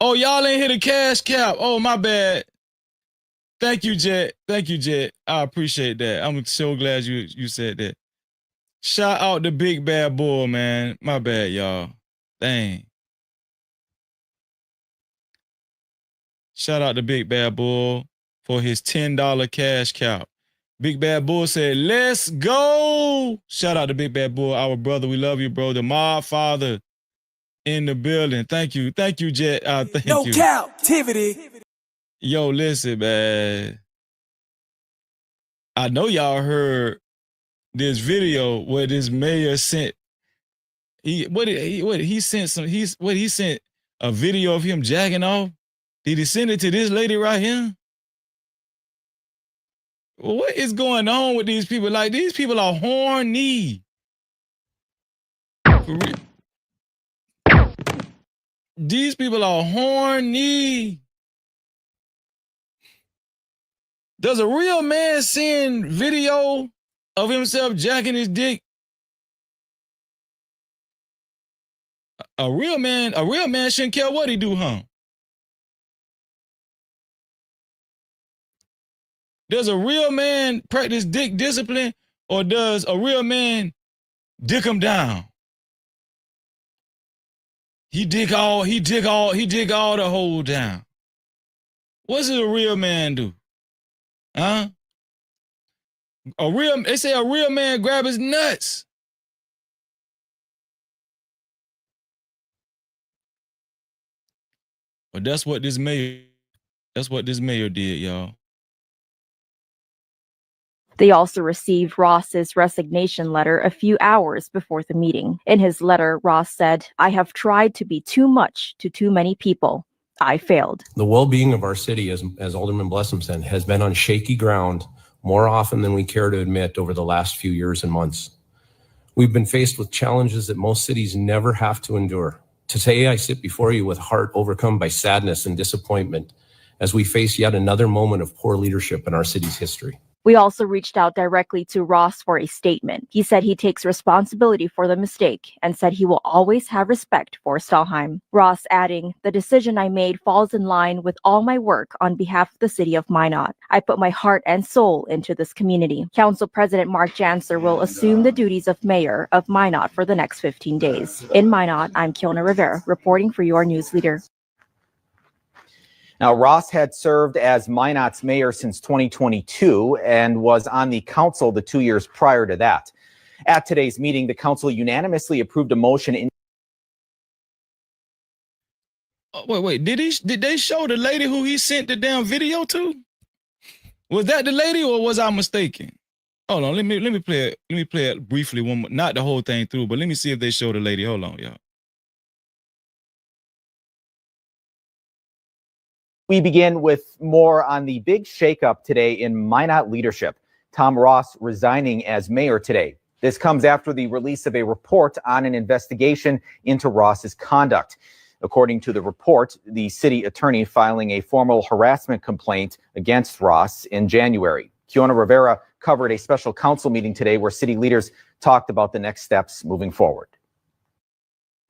Oh, y'all ain't hit a cash cap. Oh, my bad. Thank you, Jet. Thank you, Jet. I appreciate that. I'm so glad you said that. Shout out the big bad bull, man. My bad, y'all. Dang. Shout out the big bad bull for his $10 cash cow. Big bad bull said, let's go. Shout out to big bad bull, our brother. We love you, bro. The mob father in the building. Thank you. Thank you, Jet. Thank No you. captivity. Yo, listen, man. I know y'all heard this video where this mayor sent he sent a video of him jacking off. Did he send it to this lady right here? What is going on with these people? Like, these people are horny. For real. These people are horny. Does a real man send video of himself jacking his dick? A real man shouldn't care what he do, huh? Does a real man practice dick discipline, or does a real man dick him down? He dig all the hole down. What's a real man do? Huh? They say a real man grab his nuts. But that's what this mayor did, y'all. They also received Ross's resignation letter a few hours before the meeting. In his letter, Ross said, "I have tried to be too much to too many people. I failed." The well-being of our city, as Alderman Blessum said, has been on shaky ground more often than we care to admit over the last few years and months. We've been faced with challenges that most cities never have to endure. Today, I sit before you with heart overcome by sadness and disappointment as we face yet another moment of poor leadership in our city's history. We also reached out directly to Ross for a statement. He said he takes responsibility for the mistake and said he will always have respect for Stahlheim. Ross adding, "The decision I made falls in line with all my work on behalf of the city of Minot. I put my heart and soul into this community." Council President Mark Janser will assume the duties of mayor of Minot for the next 15 days. In Minot, I'm Kiona Rivera, reporting for your news leader. Now, Ross had served as Minot's mayor since 2022 and was on the council the 2 years prior to that. At today's meeting, the council unanimously approved a motion in. Wait, did they show the lady who he sent the damn video to? Was that the lady or was I mistaken? Hold on, let me play it briefly one more, not the whole thing through, but let me see if they show the lady. Hold on, y'all. We begin with more on the big shakeup today in Minot leadership. Tom Ross resigning as mayor today. This comes after the release of a report on an investigation into Ross's conduct. According to the report, the city attorney filing a formal harassment complaint against Ross in January. Kiona Rivera covered a special council meeting today where city leaders talked about the next steps moving forward.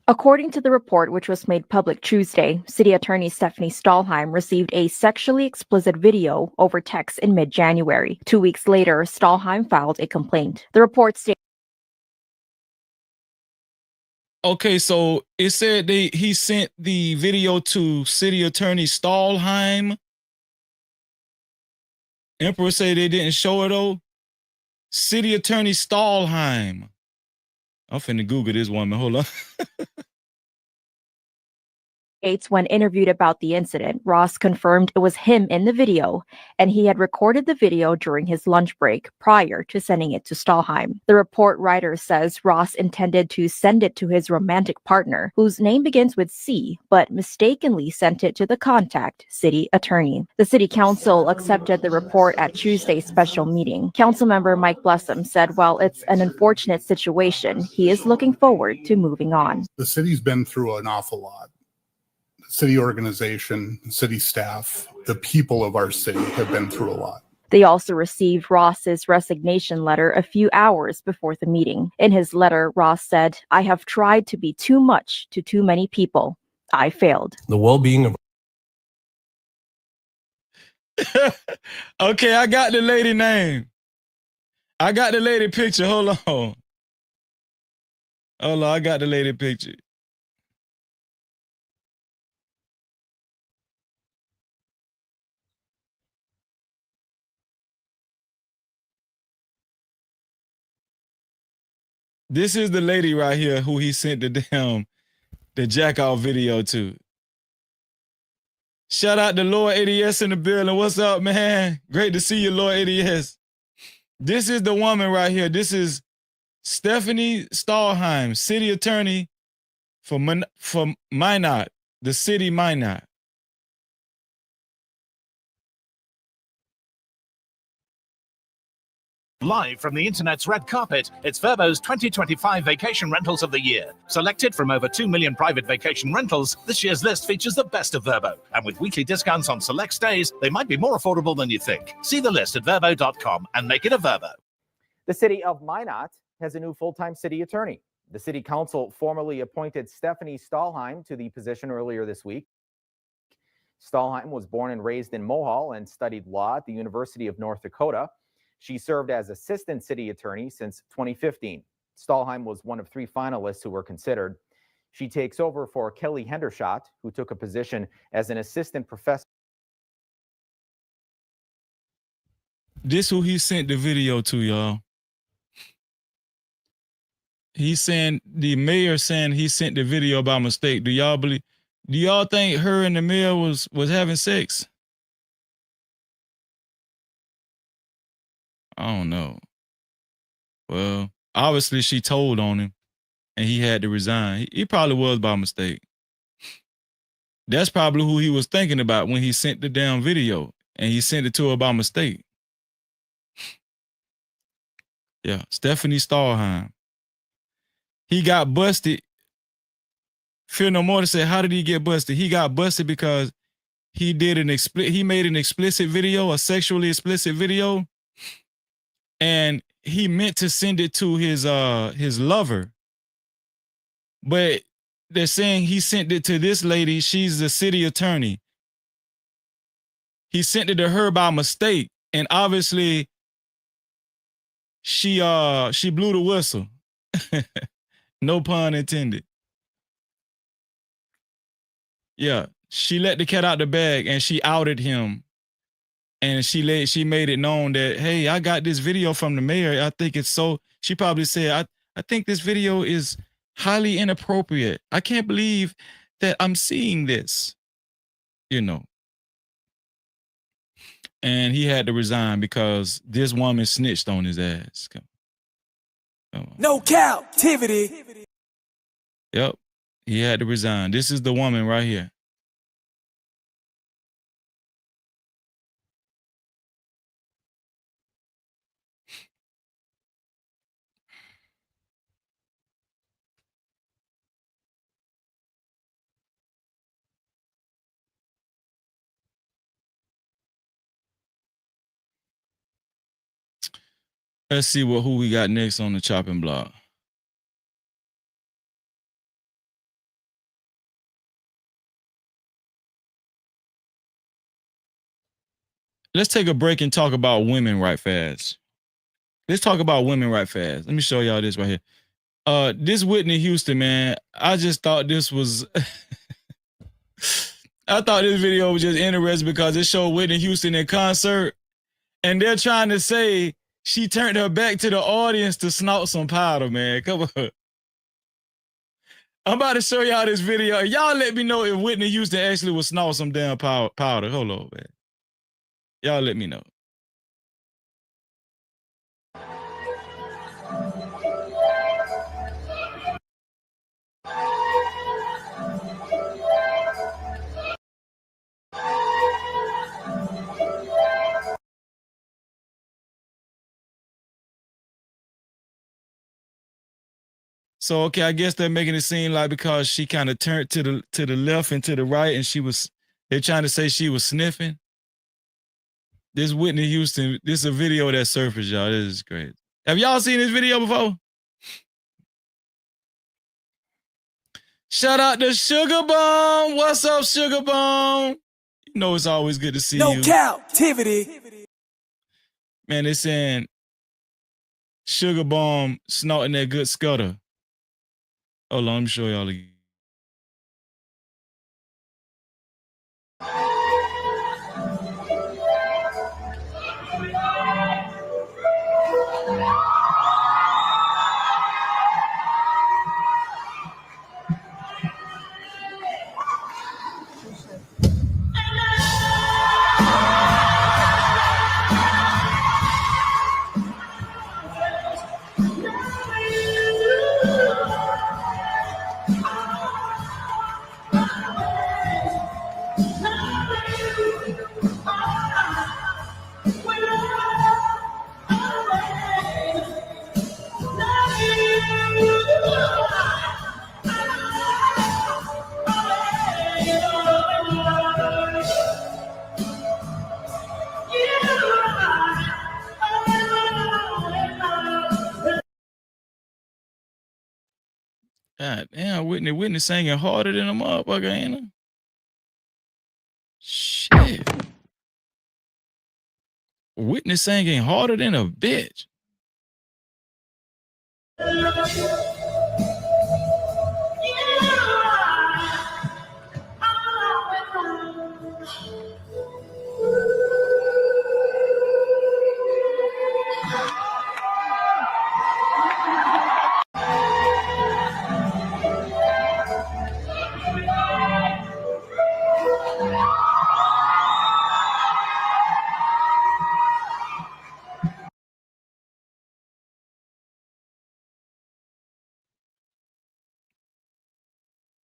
According to the report, which was made public Tuesday, City Attorney Stephanie Stahlheim received a sexually explicit video over text in mid-January. 2 weeks later, Stahlheim filed a complaint. The report states. Okay, so it said he sent the video to City Attorney Stahlheim. Emperor said they didn't show it though. City Attorney Stahlheim. I'm finna Google this woman. Hold on. When interviewed about the incident, Ross confirmed it was him in the video, and he had recorded the video during his lunch break prior to sending it to Stahlheim. The report writer says Ross intended to send it to his romantic partner, whose name begins with C, but mistakenly sent it to the contact city attorney. The city council accepted the report at Tuesday's special meeting. Councilmember Mike Blessum said while it's an unfortunate situation, he is looking forward to moving on. The city's been through an awful lot. City organization, city staff, the people of our city have been through a lot. They also received Ross's resignation letter a few hours before the meeting. In his letter, Ross said, "I have tried to be too much to too many people. I failed." The well-being of Okay, I got the lady name. I got the lady picture. Hold on, I got the lady picture. This is the lady right here who he sent the jack off video to. Shout out to Lord ADS in the building. What's up, man? Great to see you, Lord ADS. This is the woman right here. This is Stephanie Stahlheim, city attorney for Minot, the city Minot. Live from the internet's red carpet, it's Verbo's 2025 Vacation Rentals of the Year. Selected from over 2 million private vacation rentals, this year's list features the best of Verbo. And with weekly discounts on select stays, they might be more affordable than you think. See the list at verbo.com and make it a Verbo. The city of Minot has a new full-time city attorney. The city council formally appointed Stephanie Stahlheim to the position earlier this week. Stahlheim was born and raised in Mohall and studied law at the University of North Dakota. She served as assistant city attorney since 2015. Stahlheim was one of 3 finalists who were considered. She takes over for Kelly Hendershot, who took a position as an assistant professor. This who he sent the video to, y'all. He's saying, the mayor saying he sent the video by mistake. Do y'all think her and the mayor was having sex? I don't know. Well, obviously she told on him and he had to resign. He probably was by mistake. That's probably who he was thinking about when he sent the damn video, and he sent it to her by mistake. Yeah, Stephanie Stahlheim. he got busted. Fear No More said, how did he get busted? He got busted because he made an explicit video, a sexually explicit video, and he meant to send it to his lover. But they're saying he sent it to this lady. She's the city attorney. He sent it to her by mistake, and obviously she blew the whistle. No pun intended. Yeah, she let the cat out the bag and she outed him. And she made it known that, hey, I got this video from the mayor. I think it's so. She probably said, I think this video is highly inappropriate. I can't believe that I'm seeing this, you know. And he had to resign because this woman snitched on his ass. Come on. No captivity. Yep, he had to resign. This is the woman right here. Let's see who we got next on the chopping block. Let's take a break and talk about women right fast. Let's talk about women right fast. Let me show y'all this right here. This Whitney Houston, man, I just thought this was I thought this video was just interesting because it showed Whitney Houston in concert, and they're trying to say she turned her back to the audience to snort some powder, man. Come on. I'm about to show y'all this video. Y'all let me know if Whitney Houston actually was snort some damn powder. Hold on, man. Y'all let me know. So okay, I guess they're making it seem like because she kind of turned to the left and to the right, and they're trying to say she was sniffing. This Whitney Houston, this is a video that surfaced, y'all. This is great. Have y'all seen this video before? Shout out to Sugar Bomb. What's up, Sugar Bomb? You know it's always good to see you. No captivity. Man, they're saying Sugar Bomb snorting that good scudder. Hold on, let me show y'all again. God damn, Whitney singing harder than a motherfucker, ain't her? Shit. Whitney singing harder than a bitch.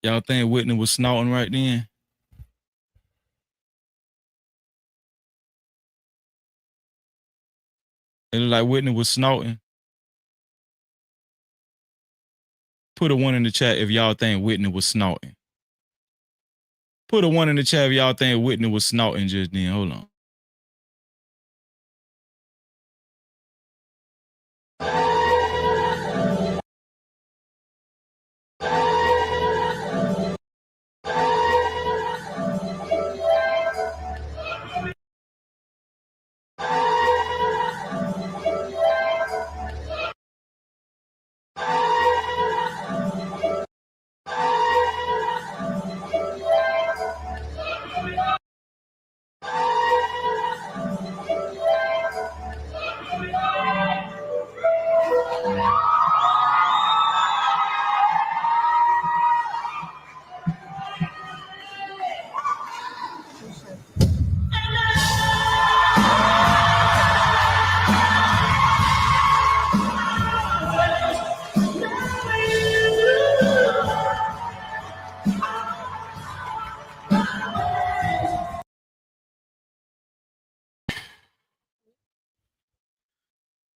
Y'all think Whitney was snorting right then? It looked like Whitney was snorting. Put a 1 in the chat if y'all think Whitney was snorting. Put a 1 in the chat if y'all think Whitney was snorting just then. Hold on.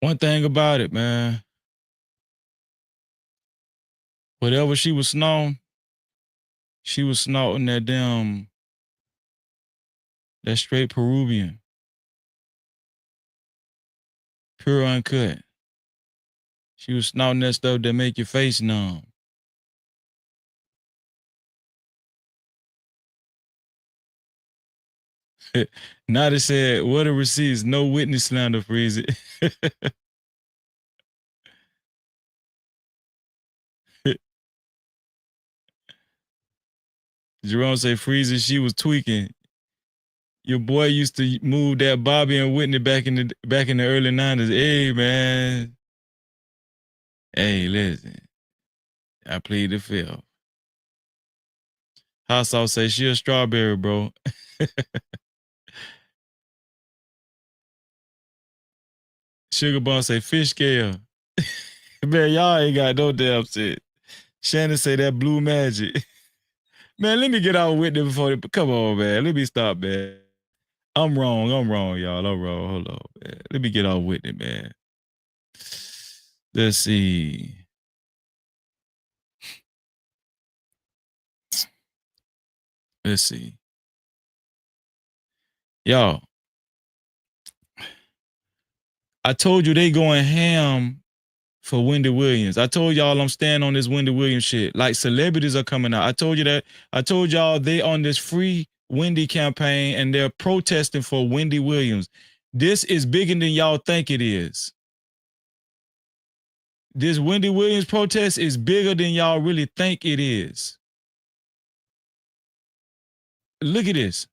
One thing about it, man. Whatever she was snorting that straight Peruvian. Pure uncut. She was snorting that stuff that make your face numb. Now they said, what are receipts? No witness slander, freeze it. Jerome say, freeze it, she was tweaking. Your boy used to move that Bobby and Whitney back in the early 90s. Hey, man. Hey, listen. I plead the fifth. Hot sauce say she a strawberry, bro. Sugar Bun say fish scale. Man, y'all ain't got no damn shit. Shannon say that blue magic. Man, let me get out with it before. Come on, man. Let me stop, man. I'm wrong, y'all. I'm wrong. Hold on, man. Let me get out with it, man. Let's see. Y'all, I told you they going ham for Wendy Williams. I told y'all I'm staying on this Wendy Williams shit. Like celebrities are coming out. I told you that. I told y'all they on this free Wendy campaign and they're protesting for Wendy Williams. This is bigger than y'all think it is. This Wendy Williams protest is bigger than y'all really think it is. Look at this.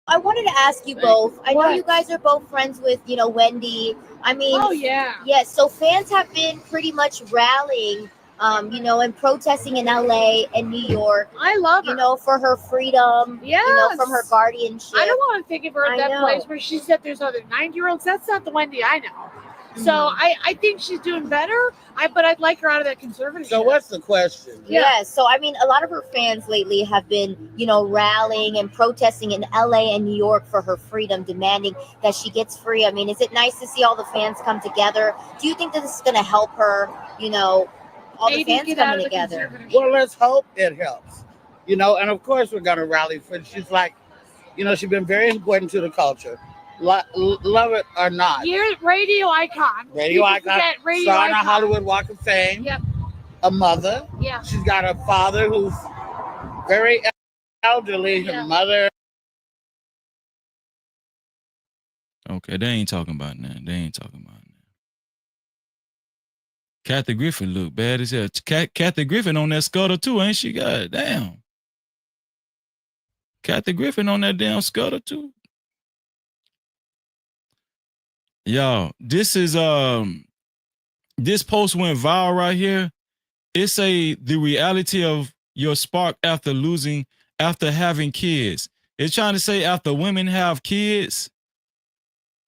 I wanted to ask you both. I know you guys are both friends with, Wendy. I mean, oh yeah. Yes. So fans have been pretty much rallying, and protesting in LA and New York. I love her. For her freedom. Yes. From her guardianship. I don't want to think of her at I that know. place where she said there's other 9-year-olds. That's not the Wendy I know. So I think she's doing better. But I'd like her out of that conservative. So what's the question? Yes. So, I mean, a lot of her fans lately have been, rallying and protesting in LA and New York for her freedom, demanding that she gets free. I mean, is it nice to see all the fans come together? Do you think that this is going to help her, all Maybe the fans get out coming of the together? conservative. Well, let's hope it helps. And of course we're going to rally for it. She's like, she's been very important to the culture. Love it or not. You're a radio icon. Radio People icon. forget radio Star on a icon. Hollywood Walk of Fame. Yep. A mother. Yeah. She's got a father who's very elderly. Her mother. Okay, they ain't talking about that. Kathy Griffin look bad as hell. Kathy Griffin on that scuttle too, ain't she? God damn. Kathy Griffin on that damn scuttle too. Y'all, this post went viral right here. It's the reality of your spark after having kids. It's trying to say after women have kids,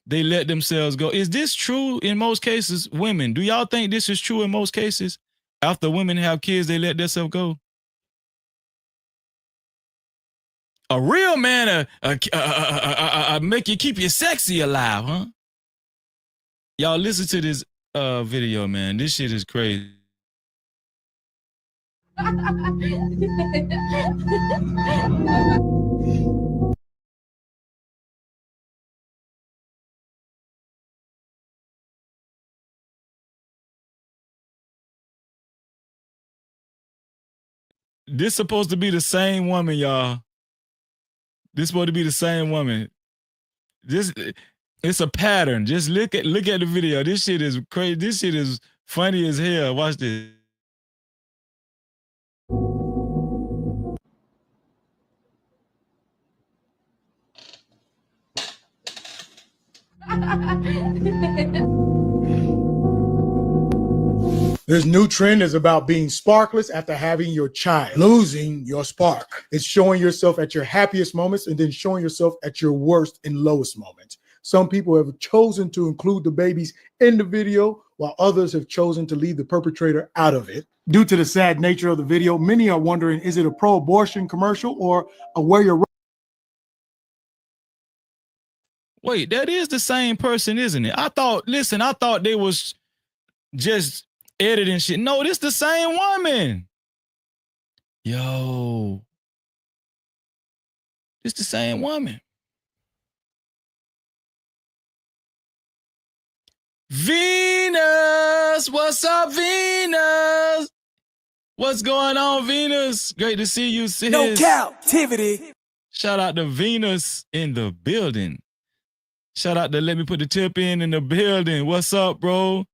they let themselves go. Is this true in most cases? Women, do y'all think this is true in most cases? After women have kids, they let themselves go? A real man make you keep you sexy alive, huh? Y'all listen to this video, man. This shit is crazy. This supposed to be the same woman, y'all. This supposed to be the same woman. This it's a pattern. Just look at the video. This shit is crazy. This shit is funny as hell. Watch this. This new trend is about being sparkless after having your child, losing your spark. It's showing yourself at your happiest moments and then showing yourself at your worst and lowest moments. Some people have chosen to include the babies in the video, while others have chosen to leave the perpetrator out of it. Due to the sad nature of the video, many are wondering, is it a pro-abortion commercial or a wear your... Wait, that is the same person, isn't it? I thought they was just editing shit. No, this the same woman. Yo. This the same woman. Venus, what's up, Venus? What's going on, Venus? Great to see you, sis. No Cap-tivity. Shout out to Venus in the building. Shout out to Let Me Put the Tip in the building. What's up, bro?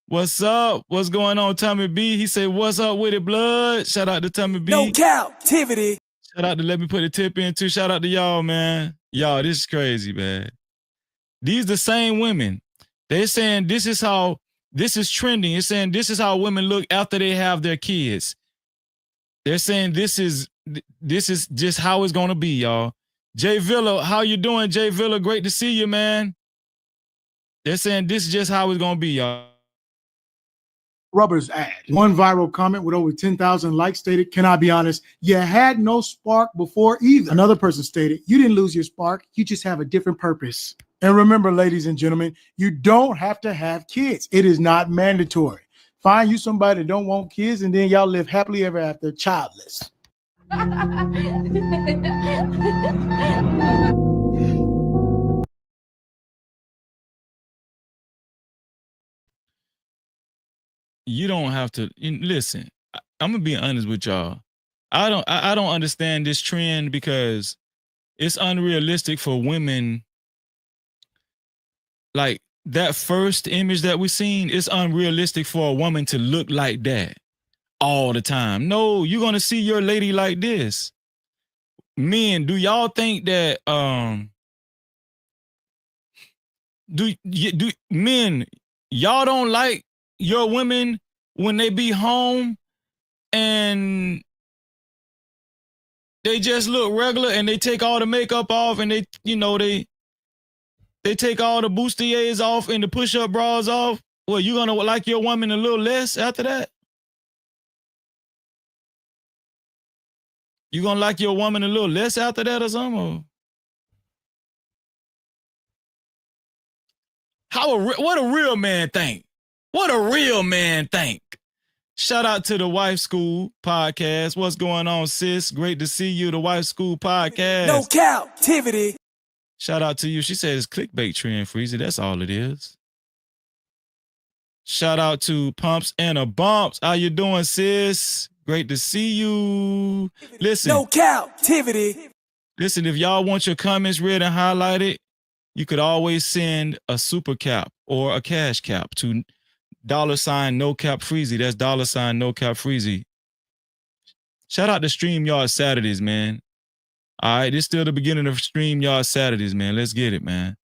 What's up? What's going on, Tommy B? He said, what's up with it, blood? Shout out to Tommy B. No Cap-tivity. Shout out to Let Me Put the Tip in too. Shout out to y'all, man. Y'all, this is crazy, man. These the same women. They're saying this is trending. It's saying this is how women look after they have their kids. They're saying this is just how it's gonna be, y'all. Jay Villa, how you doing, Jay Villa? Great to see you, man. They're saying this is just how it's gonna be, y'all. Rubber's ad. One viral comment with over 10,000 likes stated, can I be honest? You had no spark before either. Another person stated, you didn't lose your spark. You just have a different purpose. And remember, ladies and gentlemen, you don't have to have kids. It is not mandatory. Find you somebody that don't want kids and then y'all live happily ever after childless. You don't have to listen. I'm gonna be honest with y'all. I don't understand this trend because it's unrealistic for women. Like that first image that we seen, it's unrealistic for a woman to look like that all the time. No, you're gonna see your lady like this. Men, do y'all think that do men, y'all don't like your women when they be home and they just look regular and they take all the makeup off and they take all the bustiers off and the push-up bras off? Well, you gonna like your woman a little less after that? You gonna like your woman a little less after that or something? What a real man think? What a real man think? Shout out to the Wife School podcast. What's going on, sis? Great to see you, the Wife School podcast. No Cap-tivity. Shout out to you. She said it's clickbait trend, Freezy. That's all it is. Shout out to Pumps and a Bumps. How you doing, sis? Great to see you. Listen. No Cap-tivity. Listen, if y'all want your comments read and highlighted, you could always send a super cap or a cash cap to $ no cap freezy. That's $ no cap freezy. Shout out to StreamYard Saturdays, man. All right, this is still the beginning of StreamYard Saturdays, man. Let's get it, man.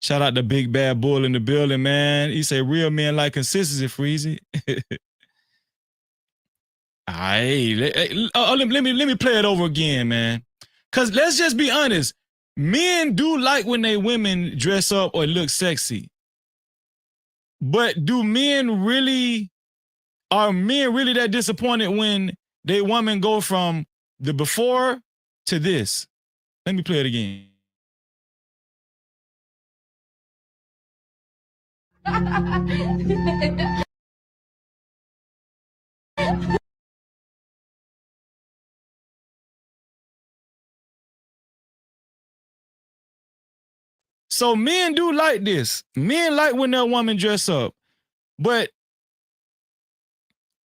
Shout out to Big Bad Bull in the building, man. He say real men like consistency, Freezy. All right, let me play it over again, man. Cause let's just be honest, men do like when they women dress up or look sexy. But are men really that disappointed when they woman go from the before to this? Let me play it again. So men do like this. Men like when their woman dress up. But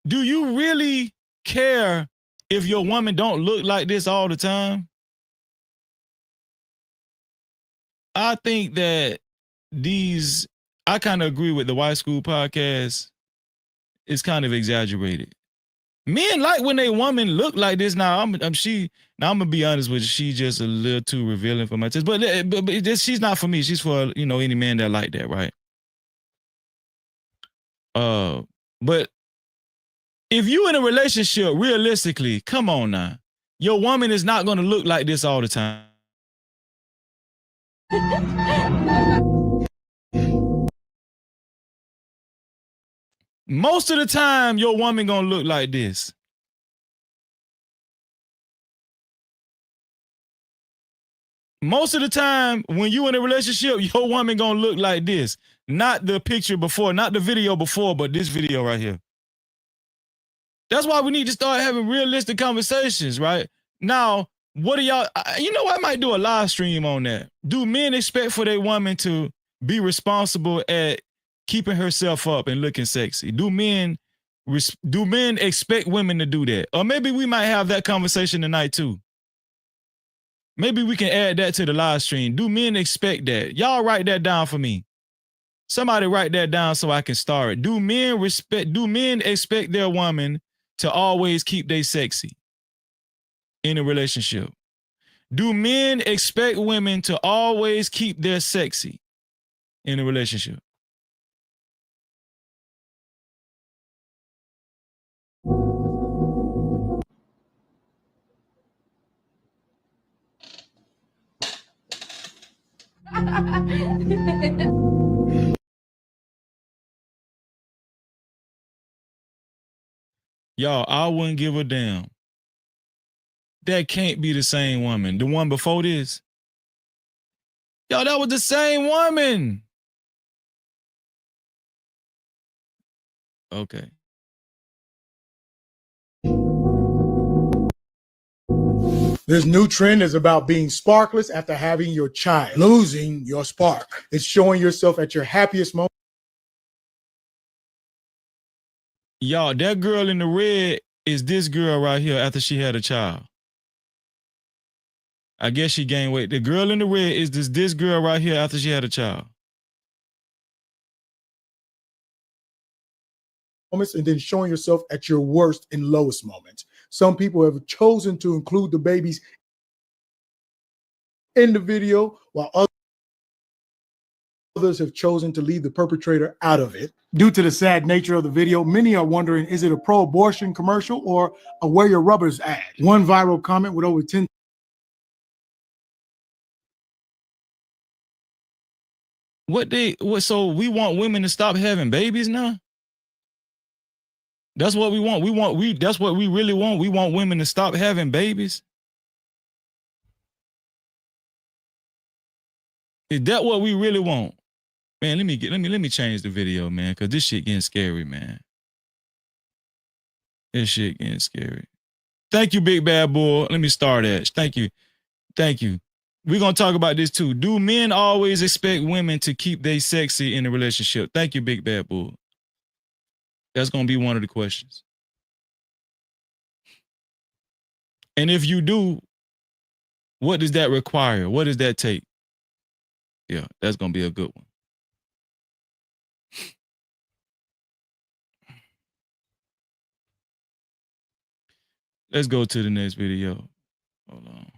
do you really care if your woman don't look like this all the time? I think that I kind of agree with the White School podcast. It's kind of exaggerated. Men like when they woman look like this. Now I'm gonna be honest with you. She's just a little too revealing for my taste. But she's not for me. She's for any man that like that, right? But if you in a relationship, realistically, come on now, your woman is not gonna look like this all the time. Most of the time, your woman gonna look like this. Most of the time, when you in a relationship, your woman gonna look like this. Not the picture before, not the video before, but this video right here. That's why we need to start having realistic conversations, right? Now, what do y'all, I might do a live stream on that. Do men expect for their woman to be responsible at keeping herself up and looking sexy? Do men expect women to do that? Or maybe we might have that conversation tonight too. Maybe we can add that to the live stream. Do men expect that? Y'all write that down for me. Somebody write that down so I can start it. Do men expect their woman to always keep they sexy in a relationship? Do men expect women to always keep their sexy in a relationship? Y'all, I wouldn't give a damn. That can't be the same woman. The one before this. Y'all, that was the same woman. Okay. This new trend is about being sparkless after having your child, losing your spark. It's showing yourself at your happiest moment. Y'all, that girl in the red is this girl right here after she had a child. I guess she gained weight. The girl in the red is this girl right here after she had a child. Moments and then showing yourself at your worst and lowest moments. Some people have chosen to include the babies in the video, while others have chosen to leave the perpetrator out of it. Due to the sad nature of the video, many are wondering, is it a pro-abortion commercial or a wear your rubbers ad? One viral comment with over 10. So we want women to stop having babies now? That's what we want. That's what we really want. We want women to stop having babies. Is that what we really want? Man, let me change the video, man, because this shit getting scary, man. This shit getting scary. Thank you, Big Bad Bull. Let me start that. Thank you. We're gonna talk about this too. Do men always expect women to keep they sexy in a relationship? Thank you, Big Bad Bull. That's gonna be one of the questions. And if you do, what does that require? What does that take? Yeah, that's gonna be a good one. Let's go to the next video. Hold on.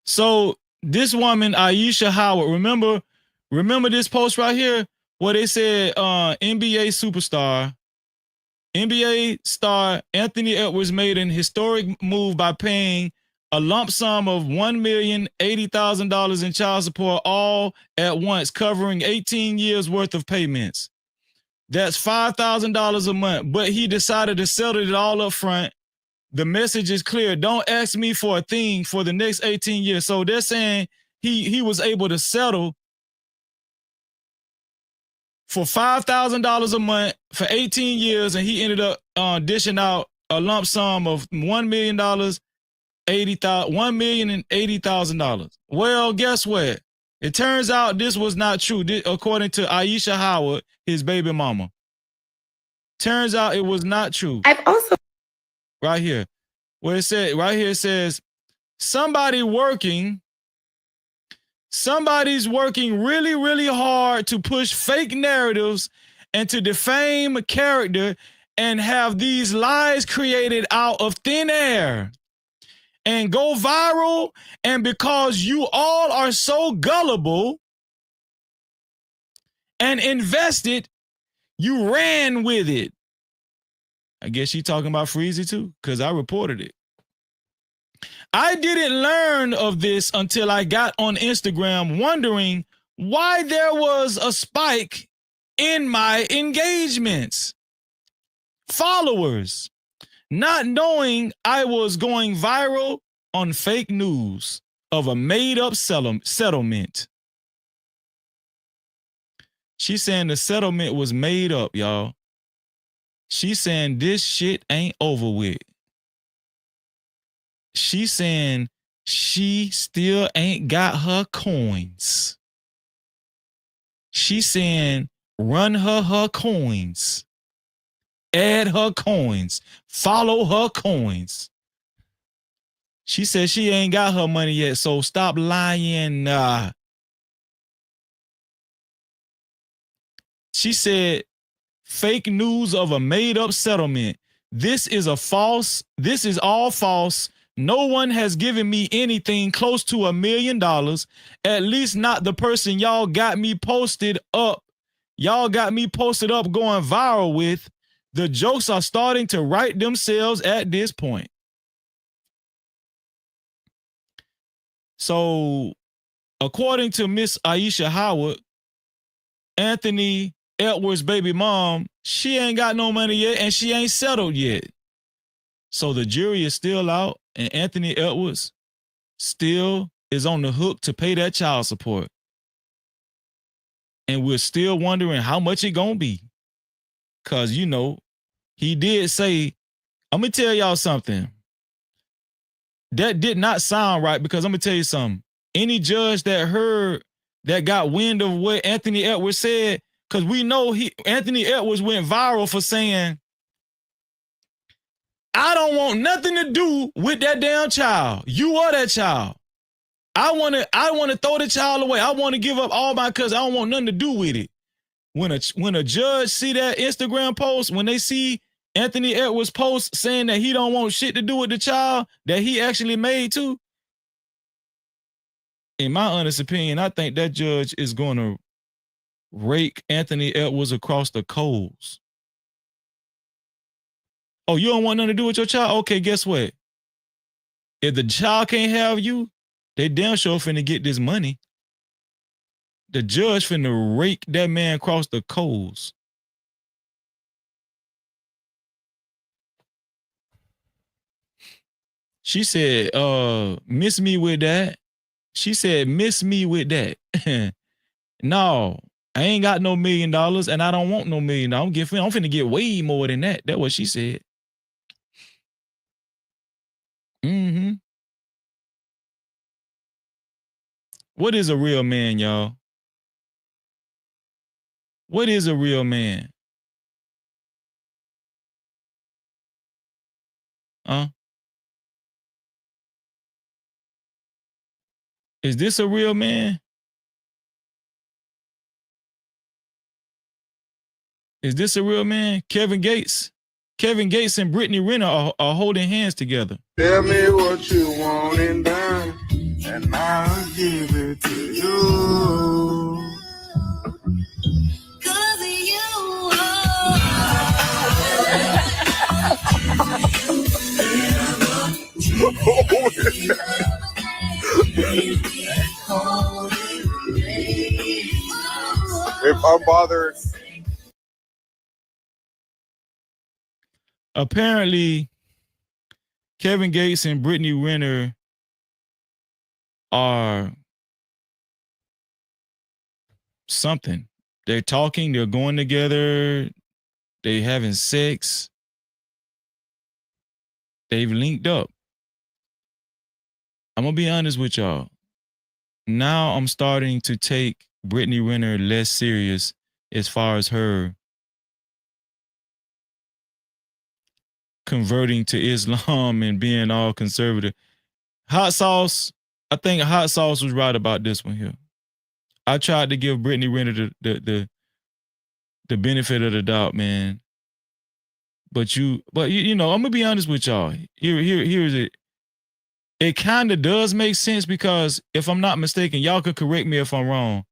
So this woman, Aisha Howard, remember this post right here where they said NBA star Anthony Edwards made an historic move by paying a lump sum of $1,080,000 in child support all at once, covering 18 years worth of payments. That's $5,000 a month, but he decided to settle it all up front. The message is clear. Don't ask me for a thing for the next 18 years. So they're saying he was able to settle for $5,000 a month for 18 years, and he ended up dishing out a lump sum of $1 million $1,080,000. Well, guess what? It turns out this was not true, according to Aisha Howard, his baby mama. Turns out it was not true. I've also right here, where it said, right here it says, somebody's working really, really hard to push fake narratives and to defame a character and have these lies created out of thin air and go viral. And because you all are so gullible and invested, you ran with it. I guess she talking about Freezy too, because I reported it. I didn't learn of this until I got on Instagram wondering why there was a spike in my engagements, followers, not knowing I was going viral on fake news of a made-up settlement. She's saying the settlement was made up, y'all. She's saying this shit ain't over with. She's saying she still ain't got her coins. She's saying run her coins. Add her coins. Follow her coins. She said she ain't got her money yet, so stop lying. She said, fake news of a made-up settlement. This is all false. No one has given me anything close to $1 million, at least not the person y'all got me posted up. Y'all got me posted up going viral with. The jokes are starting to write themselves at this point. So, according to Miss Aisha Howard, Anthony Edwards' baby mom, she ain't got no money yet and she ain't settled yet. So the jury is still out and Anthony Edwards still is on the hook to pay that child support. And we're still wondering how much it gonna be. Because, you know, he did say, I'm going to tell y'all something. That did not sound right, because I'm going to tell you something. Any judge that got wind of what Anthony Edwards said, because we know Anthony Edwards went viral for saying, I don't want nothing to do with that damn child. You are that child. I want to throw the child away. I want to give up all my cuz I don't want nothing to do with it. When a judge see that Instagram post, when they see Anthony Edwards post saying that he don't want shit to do with the child that he actually made too, in my honest opinion, I think that judge is going to rake Anthony Edwards across the coals. Oh, you don't want nothing to do with your child? Okay, guess what? If the child can't have you, they damn sure finna get this money. The judge finna rake that man across the coals. She said, miss me with that. She said, miss me with that. No, I ain't got no $1 million and I don't want no $1 million. I'm finna get way more than that. That's what she said. Mm-hmm. What is a real man, y'all? What is a real man? Is this a real man? Is this a real man? Kevin Gates and Britney Renner are holding hands together. Tell me what you want and done, and I'll give it to you. If I'm bothered. Apparently, Kevin Gates and Britney Renner are something. They're talking, they're going together, they're having sex. They've linked up. I'm gonna be honest with y'all. Now I'm starting to take Brittany Renner less serious as far as her converting to Islam and being all conservative. Hot Sauce, I think Hot Sauce was right about this one here. I tried to give Brittany Renner the benefit of the doubt, man. But you know, I'm gonna be honest with y'all. Here's it. It kind of does make sense because if I'm not mistaken, y'all could correct me if I'm wrong.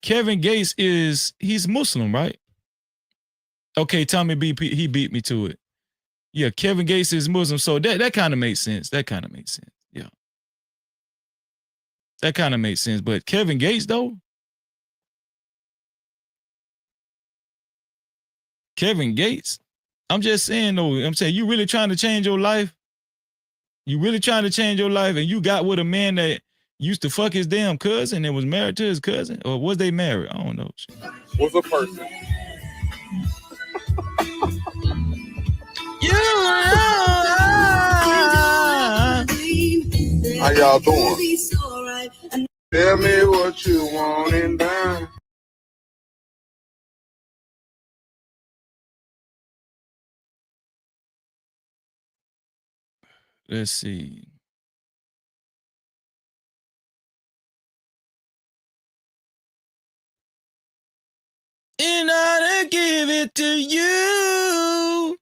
Kevin Gates he's Muslim, right? Okay, Tommy B, he beat me to it. Yeah, Kevin Gates is Muslim, so that kind of makes sense. That kind of makes sense. Yeah. That kind of makes sense. But Kevin Gates, though? Kevin Gates? I'm just saying, though, I'm saying, you really trying to change your life? You really trying to change your life and you got with a man that used to fuck his damn cousin and was married to his cousin? Or was they married? I don't know. Was a person. How y'all doing? Tell me what you want and done. Let's see. And I give it to you.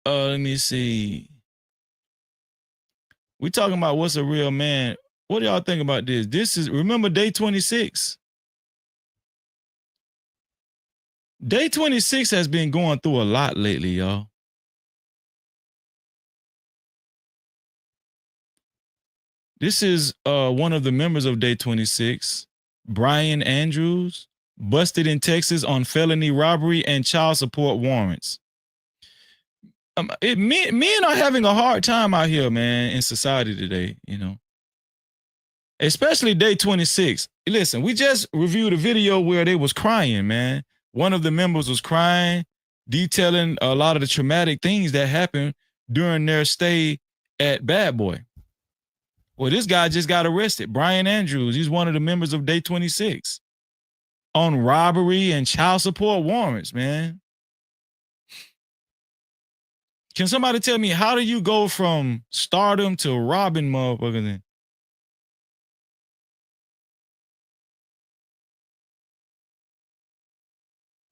Let me see. We talking about what's a real man. What do y'all think about this? This is, remember day 26? Day 26 has been going through a lot lately, y'all. This is one of the members of Day 26, Brian Andrews, busted in Texas on felony robbery and child support warrants. Men are having a hard time out here, man, in society today, you know. Especially Day 26. Listen, we just reviewed a video where they was crying, man. One of the members was crying, detailing a lot of the traumatic things that happened during their stay at Bad Boy. Well, this guy just got arrested. Brian Andrews, he's one of the members of Day 26 on robbery and child support warrants, man. Can somebody tell me, how do you go from stardom to robbing motherfuckers then?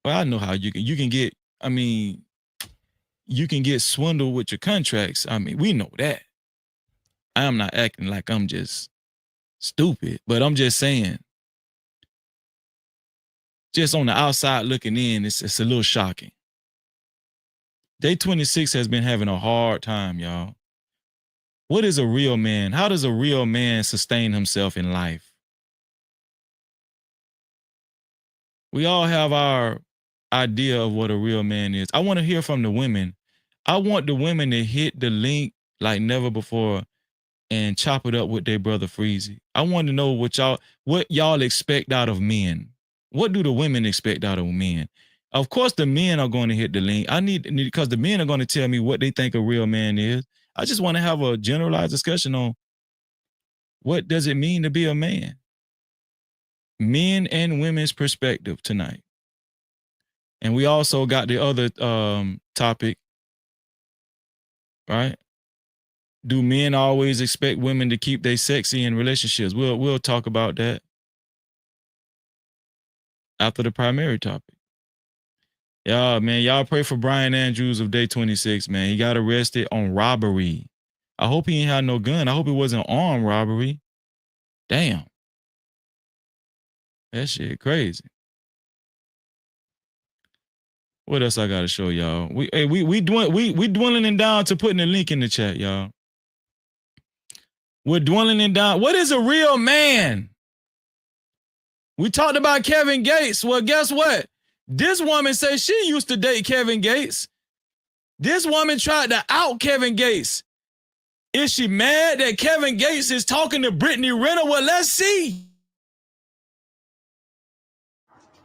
Well, I know how you can get, I mean, you can get swindled with your contracts. I mean, we know that. I'm not acting like I'm just stupid, but I'm just saying, just on the outside looking in, it's a little shocking. Day 26 has been having a hard time, y'all. What is a real man? How does a real man sustain himself in life? We all have our idea of what a real man is. I want to hear from the women. I want the women to hit the link like never before and chop it up with their brother Freezy. I want to know what y'all expect out of men. What do the women expect out of men? Of course, the men are going to hit the link. I need because the men are going to tell me what they think a real man is. I just want to have a generalized discussion on what does it mean to be a man? Men and women's perspective tonight. And we also got the other topic, right? Do men always expect women to keep they sexy in relationships? We'll talk about that after the primary topic. Yeah, man, y'all pray for Brian Andrews of Day 26, man. He got arrested on robbery. I hope he ain't had no gun. I hope it wasn't armed robbery. Damn. That shit crazy. What else I gotta show y'all? We dwindling down to putting a link in the chat, y'all. We're dwindling down. What is a real man? We talked about Kevin Gates. Well, guess what? This woman says she used to date Kevin Gates. This woman tried to out Kevin Gates. Is she mad that Kevin Gates is talking to Britney Renner? Well, let's see.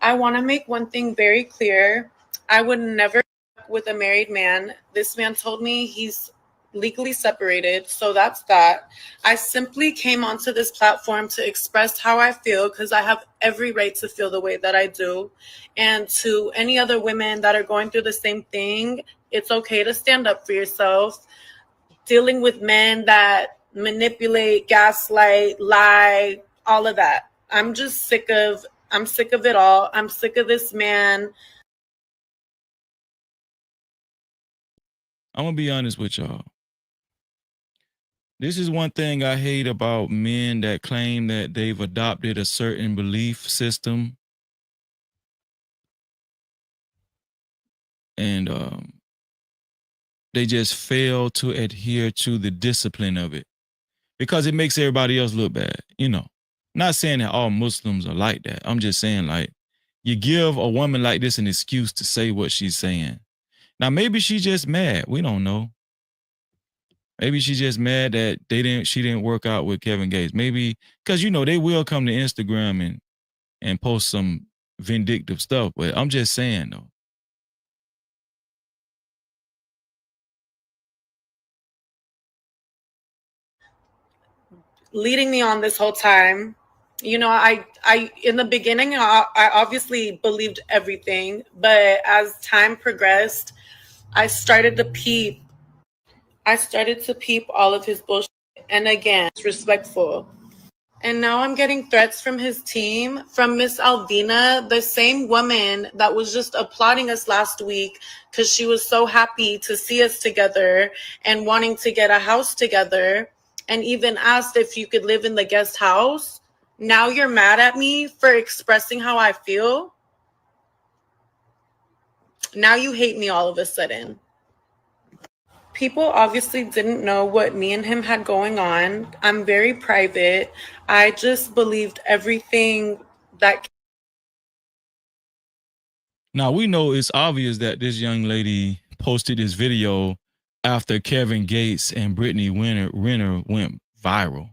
I want to make one thing very clear. I would never with a married man. This man told me he's legally separated, so that's that. I simply came onto this platform to express how I feel because I have every right to feel the way that I do. And to any other women that are going through the same thing, it's okay to stand up for yourself. Dealing with men that manipulate, gaslight, lie, all of that. I'm sick of it all. I'm sick of this man. I'm gonna be honest with y'all. This is one thing I hate about men that claim that they've adopted a certain belief system and they just fail to adhere to the discipline of it because it makes everybody else look bad. You know, not saying that all Muslims are like that. I'm just saying, like, you give a woman like this an excuse to say what she's saying. Now, maybe she's just mad. We don't know. Maybe she's just mad that she didn't work out with Kevin Gates. Maybe because, you know, they will come to Instagram and post some vindictive stuff. But I'm just saying, though. Leading me on this whole time. You know, I in the beginning, I obviously believed everything. But as time progressed, I started to peep all of his bullshit. And again, it's respectful. And now I'm getting threats from his team, from Miss Alvina, the same woman that was just applauding us last week because she was so happy to see us together and wanting to get a house together, and even asked if you could live in the guest house. Now you're mad at me for expressing how I feel. Now you hate me all of a sudden. People obviously didn't know what me and him had going on. I'm very private. I just believed everything that. Now, we know it's obvious that this young lady posted this video after Kevin Gates and Britney Renner went viral.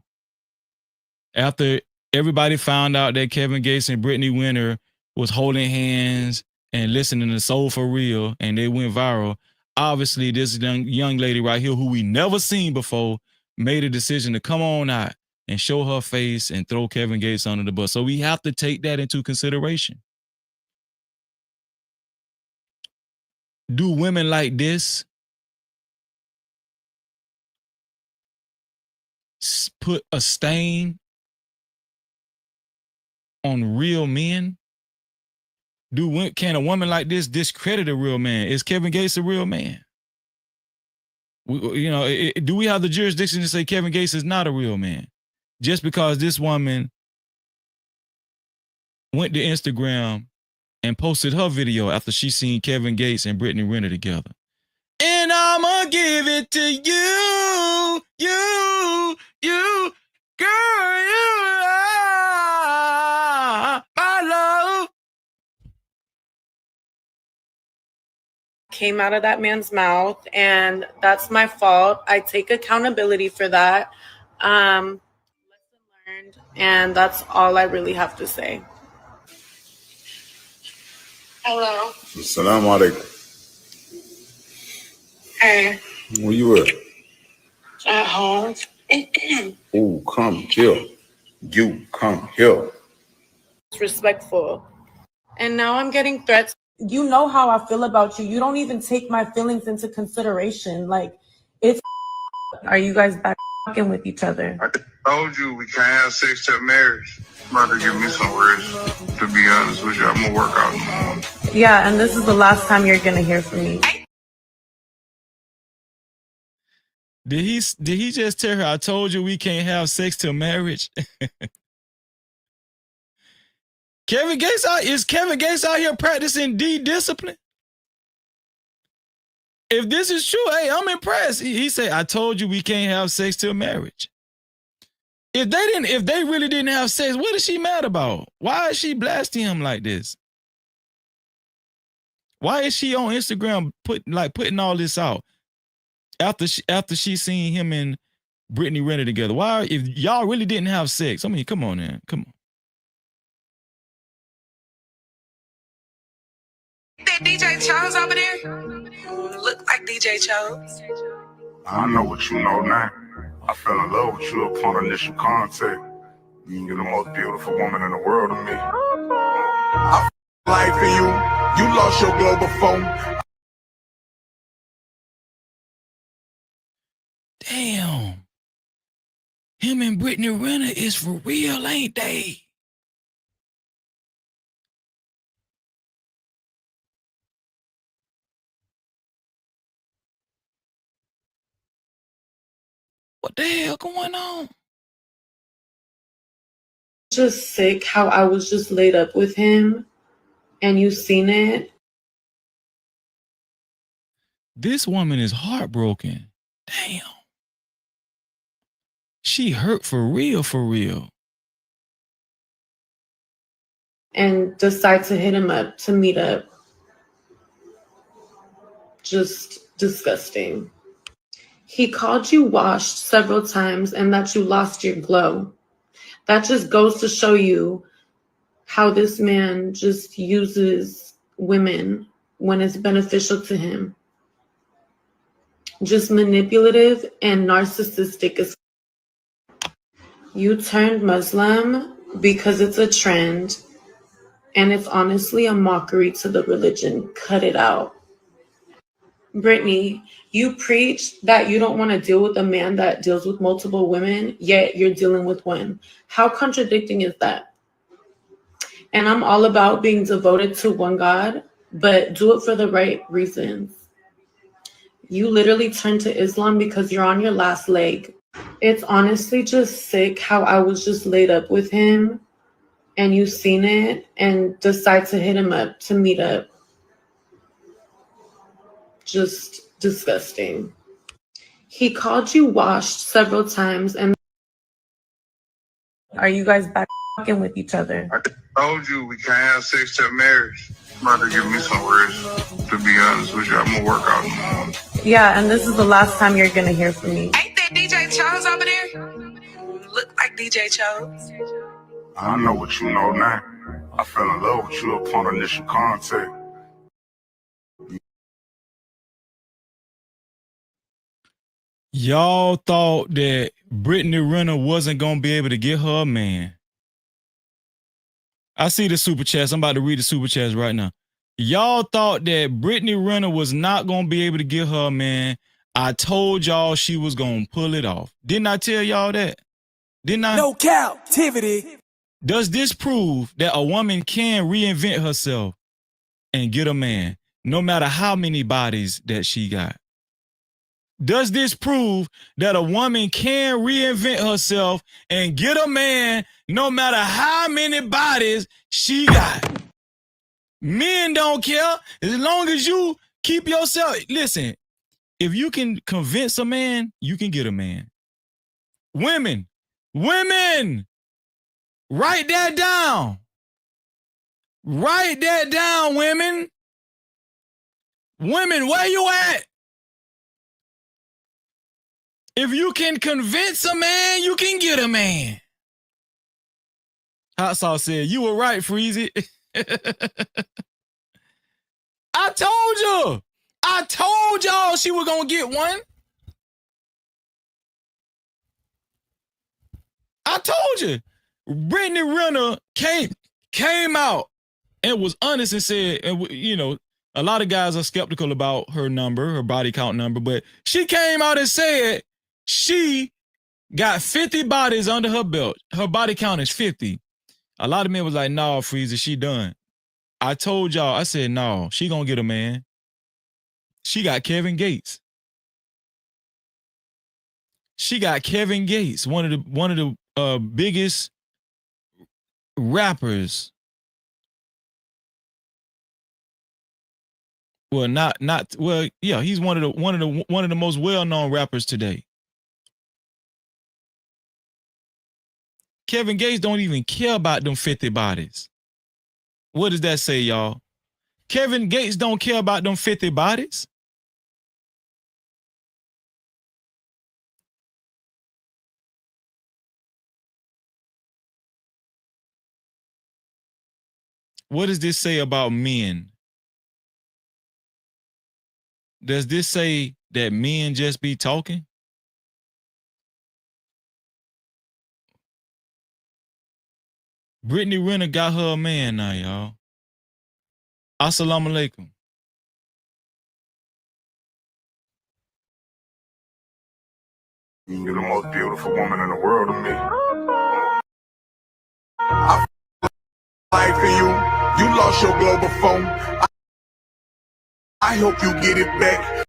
After everybody found out that Kevin Gates and Britney Renner was holding hands and listening to Soul for Real and they went viral, obviously this young lady right here who we never seen before made a decision to come on out and show her face and throw Kevin Gates under the bus. So we have to take that into consideration. Do women like this put a stain on real men? Can a woman like this discredit a real man? Is Kevin Gates a real man? Do we have the jurisdiction to say Kevin Gates is not a real man? Just because this woman went to Instagram and posted her video after she seen Kevin Gates and Britney Renner together. And I'ma give it to you, girl, you are my love. Came out of that man's mouth, and that's my fault. I take accountability for that. Lesson learned, and that's all I really have to say. Hello. Assalamu alaikum. Hey. Where you at? At home. Ooh, come here. You come here. It's respectful. And now I'm getting threats. You know how I feel about you. You don't even take my feelings into consideration. Like, it's are you guys back with each other? I told you we can't have sex till marriage. About to give me some rest, to be honest with you. I'm gonna work out in the morning. Yeah, and this is the last time you're gonna hear from me. Did he just tell her, I told you we can't have sex till marriage? Is Kevin Gates out here practicing discipline? If this is true, hey, I'm impressed. He said, I told you we can't have sex till marriage. If they really didn't have sex, what is she mad about? Why is she blasting him like this? Why is she on Instagram putting all this out after she seen him and Britney Renner together? Why, if y'all really didn't have sex? I mean, come on, man, come on. that DJ Chose over there? Look like DJ Chose. I know what you know now. I fell in love with you upon initial contact. You're the most beautiful woman in the world to me. I life for you. You lost your glow before. Damn. Him and Brittany Renner is for real, ain't they? What the hell going on? Just sick how I was just laid up with him and you seen it. This woman is heartbroken. Damn. She hurt for real, for real. And decide to hit him up to meet up. Just disgusting. He called you washed several times and that you lost your glow. That just goes to show you how this man just uses women when it's beneficial to him. Just manipulative and narcissistic. You turned Muslim because it's a trend and it's honestly a mockery to the religion. Cut it out. Britney, you preach that you don't want to deal with a man that deals with multiple women, yet you're dealing with one. How contradicting is that? And I'm all about being devoted to one God, but do it for the right reasons. You literally turned to Islam because you're on your last leg. It's honestly just sick how I was just laid up with him and you seen it and decide to hit him up to meet up. Just disgusting. He called you washed several times and are you guys back with each other? I told you we can't have sex till marriage. I'm about to give me some rest. To be honest with you, I'm gonna work out in the morning. Yeah, and this is the last time you're gonna hear from me. Ain't that DJ Chose over there? Look like DJ Chose. I know what you know now. I fell in love with you upon initial contact. Y'all thought that Brittany Renner wasn't going to be able to get her a man. I see the super chats. I'm about to read the super chats right now. Y'all thought that Brittany Renner was not going to be able to get her a man. I told y'all she was going to pull it off. Didn't I tell y'all that? Didn't I? No Cap-tivity. Does this prove that a woman can reinvent herself and get a man, no matter how many bodies that she got? Does this prove that a woman can reinvent herself and get a man no matter how many bodies she got? Men don't care. As long as you keep yourself. Listen, if you can convince a man, you can get a man. Women, write that down. Write that down, women. Women, where you at? If you can convince a man, you can get a man. Hot Sauce said, you were right, Freezy. I told you. I told y'all she was going to get one. I told you. Brittany Renner came out and was honest and said, and you know, a lot of guys are skeptical about her number, her body count number, but she came out and said she got 50 bodies under her belt. Her body count is 50. A lot of men was like, nah, Freezer, she done. I told y'all, I said, no, she gonna get a man. She got Kevin Gates. She got Kevin Gates, one of the biggest rappers. Well, yeah, he's one of the most well-known rappers today. Kevin Gates don't even care about them 50 bodies. What does that say, y'all? Kevin Gates don't care about them 50 bodies. What does this say about men? Does this say that men just be talking? Britney Renner got her a man now, y'all. Assalamu alaikum. You're the most beautiful woman in the world to me. I fight for you. You lost your global phone. I hope you get it back.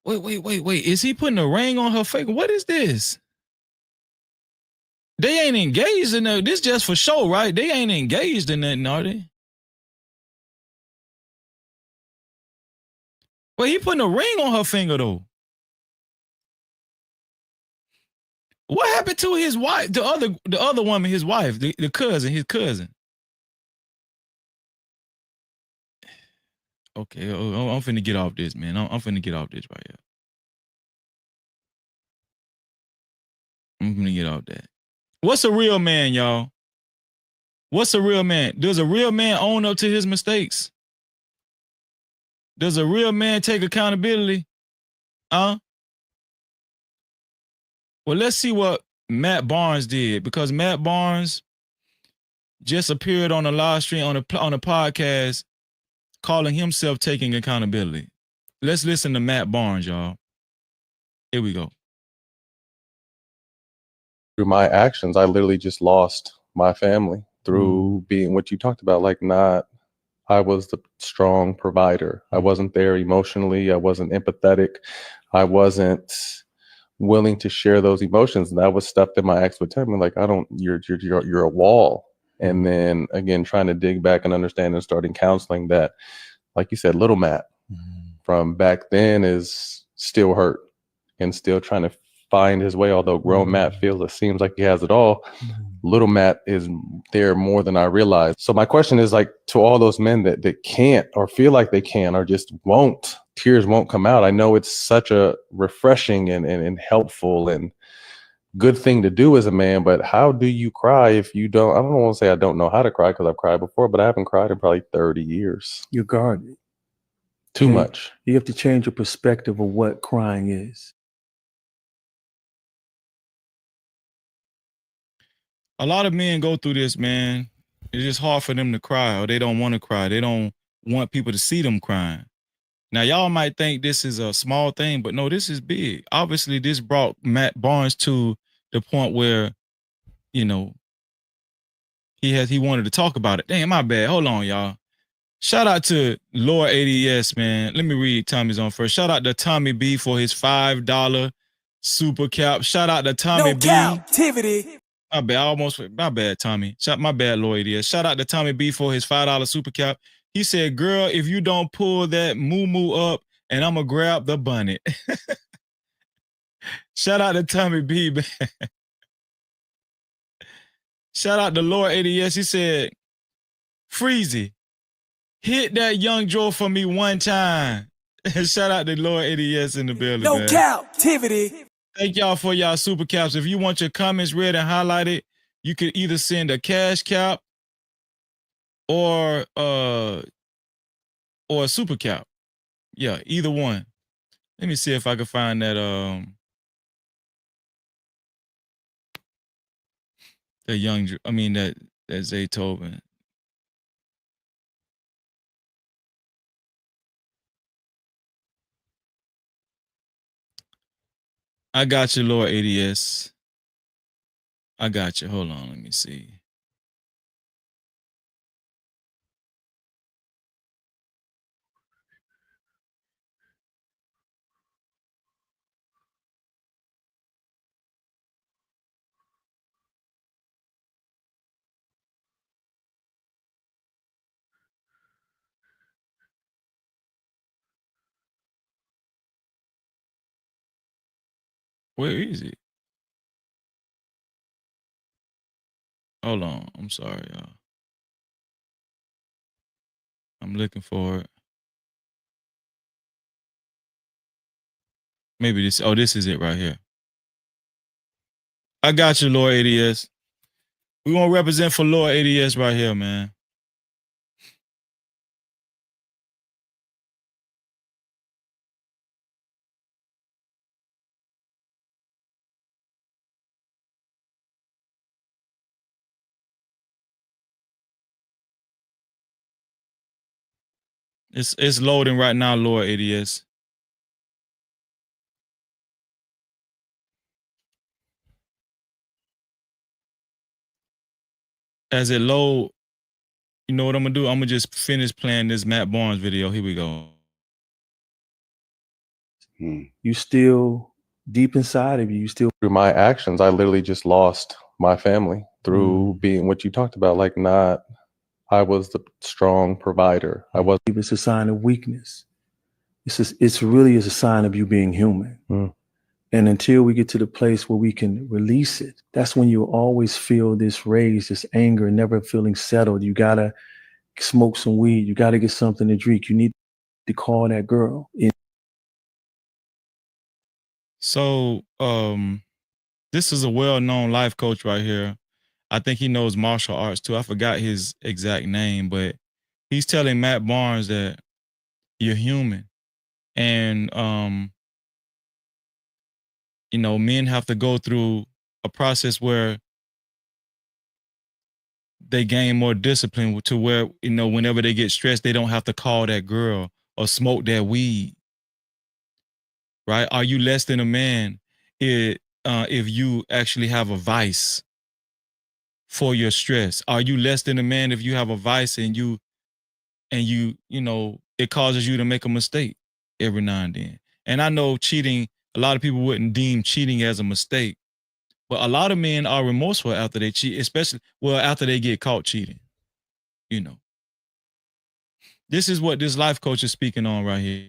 Wait. Is he putting a ring on her finger? What is this? They ain't engaged in that. This just for show, right? They ain't engaged in that, are they? Well, he putting a ring on her finger, though. What happened to his wife? The other woman, his wife, the cousin, his cousin. Okay, I'm finna get off this, man. I'm finna get off this right here. I'm finna get off that. What's a real man, y'all? What's a real man? Does a real man own up to his mistakes? Does a real man take accountability? Well, let's see what Matt Barnes did, because Matt Barnes just appeared on a live stream on a podcast calling himself taking accountability. Let's listen to Matt Barnes, y'all. Here we go. Through my actions, I literally just lost my family through being what you talked about, I was the strong provider. I wasn't there emotionally. I wasn't empathetic. I wasn't willing to share those emotions. And that was stuff that my ex would tell me, you're a wall. And then again, trying to dig back and understand and starting counseling that, like you said, little Matt from back then is still hurt and still trying to find his way. Although grown Matt seems like he has it all, little Matt is there more than I realized. So my question is to all those men that can't or feel like they can or just won't, tears won't come out. I know it's such a refreshing and helpful and good thing to do as a man, but how do you cry if you don't? I don't want to say I don't know how to cry because I've cried before, but I haven't cried in probably 30 years. You're guarded. Too much. You have to change your perspective of what crying is. A lot of men go through this, man. It's just hard for them to cry, or they don't want to cry. They don't want people to see them crying. Now, y'all might think this is a small thing, but no, this is big. Obviously, this brought Matt Barnes to the point where, he wanted to talk about it. Damn, my bad. Hold on, y'all. Shout out to Lord ADS, man. Let me read Tommy's on first. Shout out to Tommy B for his $5 super cap. Shout out to Tommy B. Cap-tivity. My bad, Tommy. My bad, Lord ADS. Shout out to Tommy B for his $5 super cap. He said, girl, if you don't pull that moo-moo up, and I'm going to grab the bunny. Shout out to Tommy B, man. Shout out to Lord ADS. He said, Freezy, hit that young Joe for me one time. Shout out to Lord ADS in the building, No man. Cap-tivity. Thank y'all for y'all super caps. If you want your comments read and highlighted, you could either send a cash cap or a super cap. Yeah, either one. Let me see if I can find that that Zaytoven. I got you, Lord ADS. I got you. Hold on, let me see. Where is it? Hold on. I'm sorry, y'all. I'm looking for it. Maybe this. Oh, this is it right here. I got you, Lord ADS. We want to represent for Lord ADS right here, man. It's loading right now, Lord ADS. As it load, you know what I'm gonna do? I'm gonna just finish playing this Matt Barnes video. Here we go. You still deep inside of you, you still Through my actions, I literally just lost my family through being what you talked about, like not, I was the strong provider. I was. It's a sign of weakness. It's really is a sign of you being human. And until we get to the place where we can release it, that's when you always feel this rage, this anger, never feeling settled. You gotta smoke some weed. You gotta get something to drink. You need to call that girl. So, this is a well-known life coach right here. I think he knows martial arts too. I forgot his exact name, but he's telling Matt Barnes that you're human. And, you know, men have to go through a process where they gain more discipline to where, you know, whenever they get stressed, they don't have to call that girl or smoke that weed. Right? Are you less than a man if you actually have a vice for your stress? Are you less than a man if you have a vice and you know, it causes you to make a mistake every now and then? And I know cheating, a lot of people wouldn't deem cheating as a mistake, but a lot of men are remorseful after they cheat, especially, well, after they get caught cheating, you know. This is what this life coach is speaking on right here.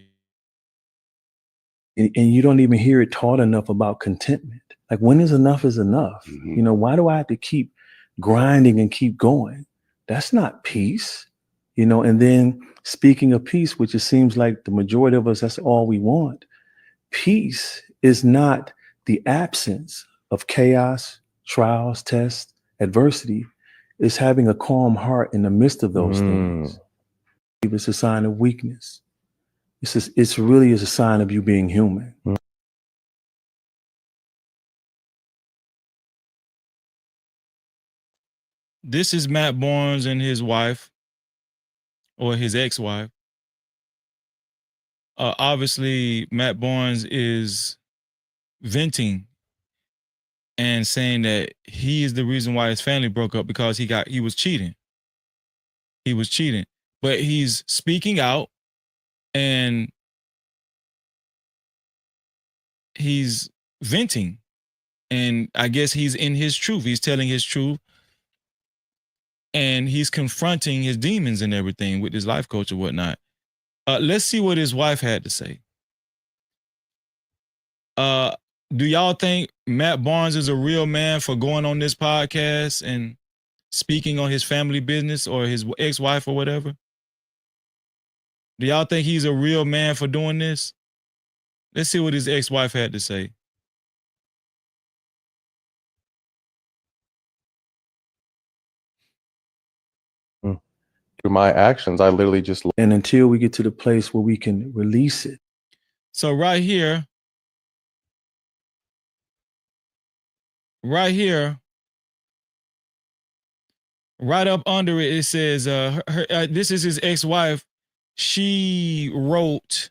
And you don't even hear it taught enough about contentment. Like, when is enough is enough? You know, why do I have to keep grinding and keep going? That's not peace, you know. And then speaking of peace, which it seems like the majority of us, that's all we want. Peace is not the absence of chaos, trials, tests, adversity. It's having a calm heart in the midst of those things. It's a sign of weakness. It's really is a sign of you being human. This is Matt Barnes and his wife, or his ex-wife. Obviously, Matt Barnes is venting and saying that he is the reason why his family broke up, because he was cheating. He was cheating. But he's speaking out and he's venting. And I guess he's in his truth. He's telling his truth. And he's confronting his demons and everything with his life coach or whatnot. Let's see what his wife had to say. Do y'all think Matt Barnes is a real man for going on this podcast and speaking on his family business, or his ex-wife or whatever? Do y'all think he's a real man for doing this? Let's see what his ex-wife had to say. Through my actions, I literally just. And until we get to the place where we can release it. So right here, right up under it, it says, this is his ex-wife. She wrote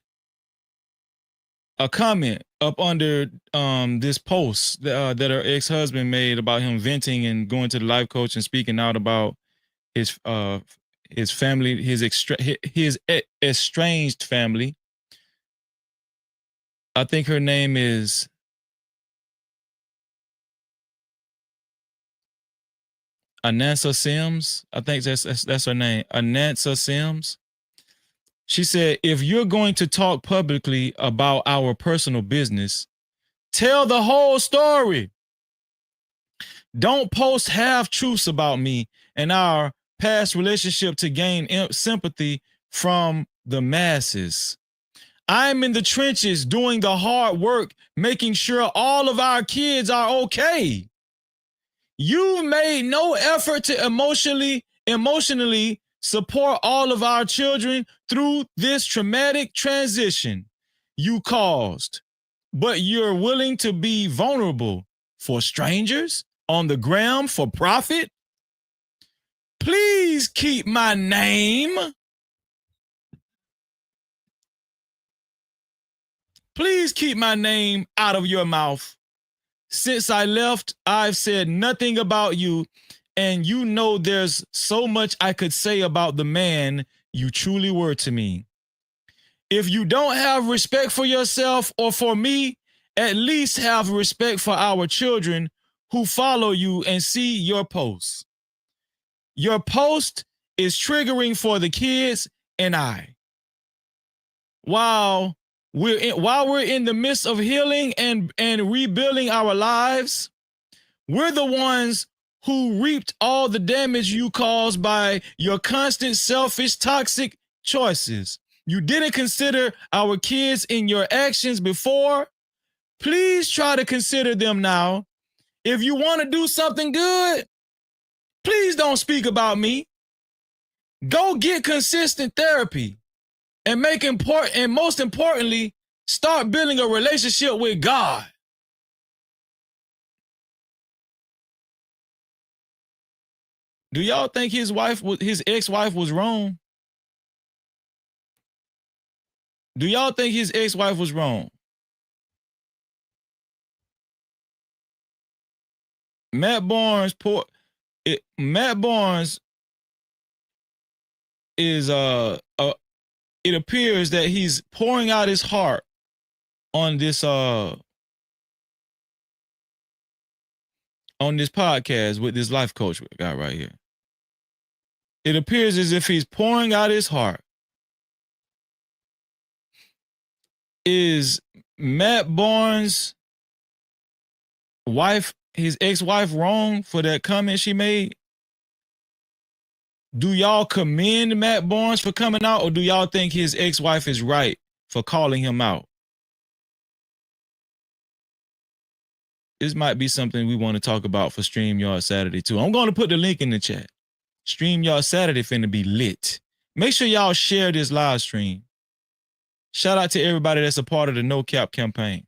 a comment up under this post that her ex-husband made about him venting and going to the life coach and speaking out about his family, his estranged family. I think her name is Anansa Sims. I think that's her name, Anansa Sims. She said, if you're going to talk publicly about our personal business, tell the whole story. Don't post half truths about me and our past relationship to gain sympathy from the masses. I'm in the trenches doing the hard work, making sure all of our kids are okay. You've made no effort to emotionally support all of our children through this traumatic transition you caused, but you're willing to be vulnerable for strangers on the gram for profit. Please keep my name Please keep my name out of your mouth. Since I left, I've said nothing about you, and you know there's so much I could say about the man you truly were to me. If you don't have respect for yourself or for me, at least have respect for our children who follow you and see your posts. Your post is triggering for the kids and I. While we're in the midst of healing and rebuilding our lives, we're the ones who reaped all the damage you caused by your constant selfish, toxic choices. You didn't consider our kids in your actions before. Please try to consider them now. If you want to do something good, please don't speak about me. Go get consistent therapy and most importantly, start building a relationship with God. Do y'all think his ex-wife was wrong? Do y'all think his ex-wife was wrong? Matt Barnes is it appears that he's pouring out his heart on this podcast with this life coach guy right here. It appears as if he's pouring out his heart. Is Matt Barnes' wife, his ex-wife, wrong for that comment she made? Do y'all commend Matt Barnes for coming out, or do y'all think his ex-wife is right for calling him out? This might be something we want to talk about for StreamYard Saturday too. I'm going to put the link in the chat. StreamYard Saturday finna be lit. Make sure y'all share this live stream. Shout out to everybody that's a part of the No Cap campaign.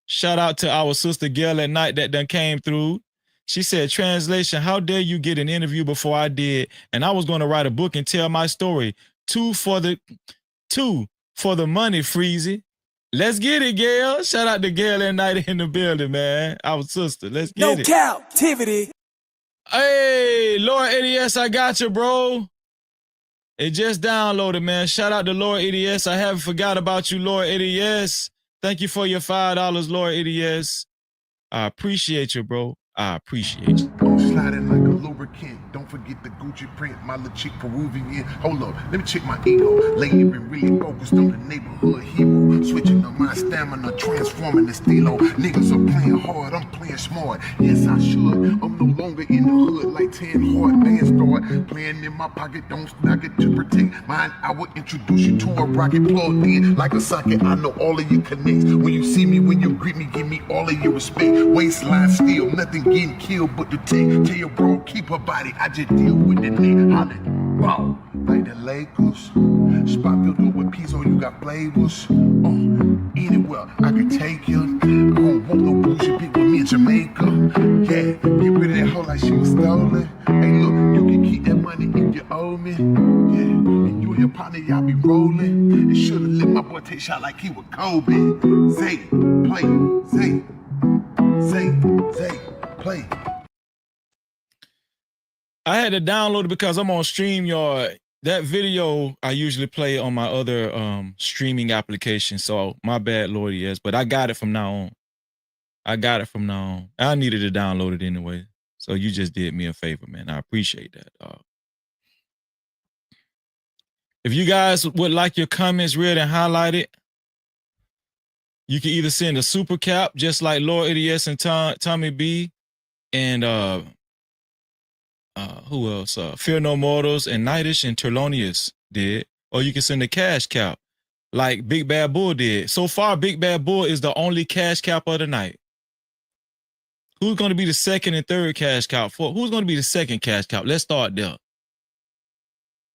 Shout out to our sister Gail at night that done came through. She said, translation, how dare you get an interview before I did? And I was going to write a book and tell my story. Two for the money, Freezy. Let's get it, Gail. Shout out to Gail at night in the building, man. Our sister. Let's get it. No Cap-tivity. Hey, Lord ADS, I got you, bro. It just downloaded, man. Shout out to Lord ADS. I haven't forgot about you, Lord ADS. Thank you for your $5, Lord ADS. I appreciate you, bro. I appreciate you. Sliding like a lubricant. Don't forget the Gucci print. My little chick Peruvian. Hold up, let me check my ego. Lately been really focused on the neighborhood hero. Switching up my stamina, transforming the stilo. Niggas are playing hard, I'm playing smart. Yes, I should. I'm no longer in the hood like 10 hard bands start. Playing in my pocket, don't knock it to protect mine. I will introduce you to a rocket plugged in like a socket. I know all of you connects. When you see me, when you greet me, give me all of your respect. Waistline still, nothing getting killed but the tech. Tell your bro, keep her body. I just deal with the neck. Holla, wow, like the Lakers. Spot filled up with peas, oh, you got flavors. Anywhere I can take you. I don't want no bullshit bitch with me in Jamaica. Yeah, get rid of that hoe like she was stolen. Hey, look, you can keep that money if you owe me. Yeah, and you and your partner, y'all be rolling. And should've let my boy take shot like he was Kobe. Zay, play, Zay, play. I had to download it because I'm on StreamYard. That video I usually play on my other streaming application. So my bad, Lord, yes. But I got it from now on. I needed to download it anyway. So you just did me a favor, man. I appreciate that. If you guys would like your comments read and highlighted, you can either send a super cap, just like Lord ADS and Tommy B, and who else? Fear No Mortals and Nightish and Terlonius did. Or you can send a cash cap, like Big Bad Bull did. So far, Big Bad Bull is the only cash cap of the night. Who's going to be the second and third cash cap? Who's going to be the second cash cap? Let's start there.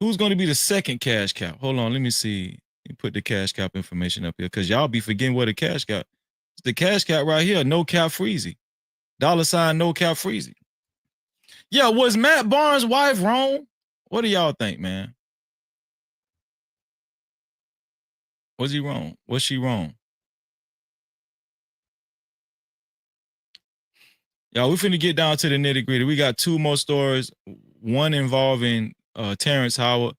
Who's going to be the second cash cap? Hold on, let me see. Let me put the cash cap information up here because y'all be forgetting what the cash cap. It's the cash cap right here, No Cap Freezy. $ No Cap Freezy. Yeah, was Matt Barnes' wife wrong? What do y'all think, man? Was he wrong? Was she wrong? Y'all, we finna get down to the nitty gritty. We got two more stories, one involving Terrence Howard,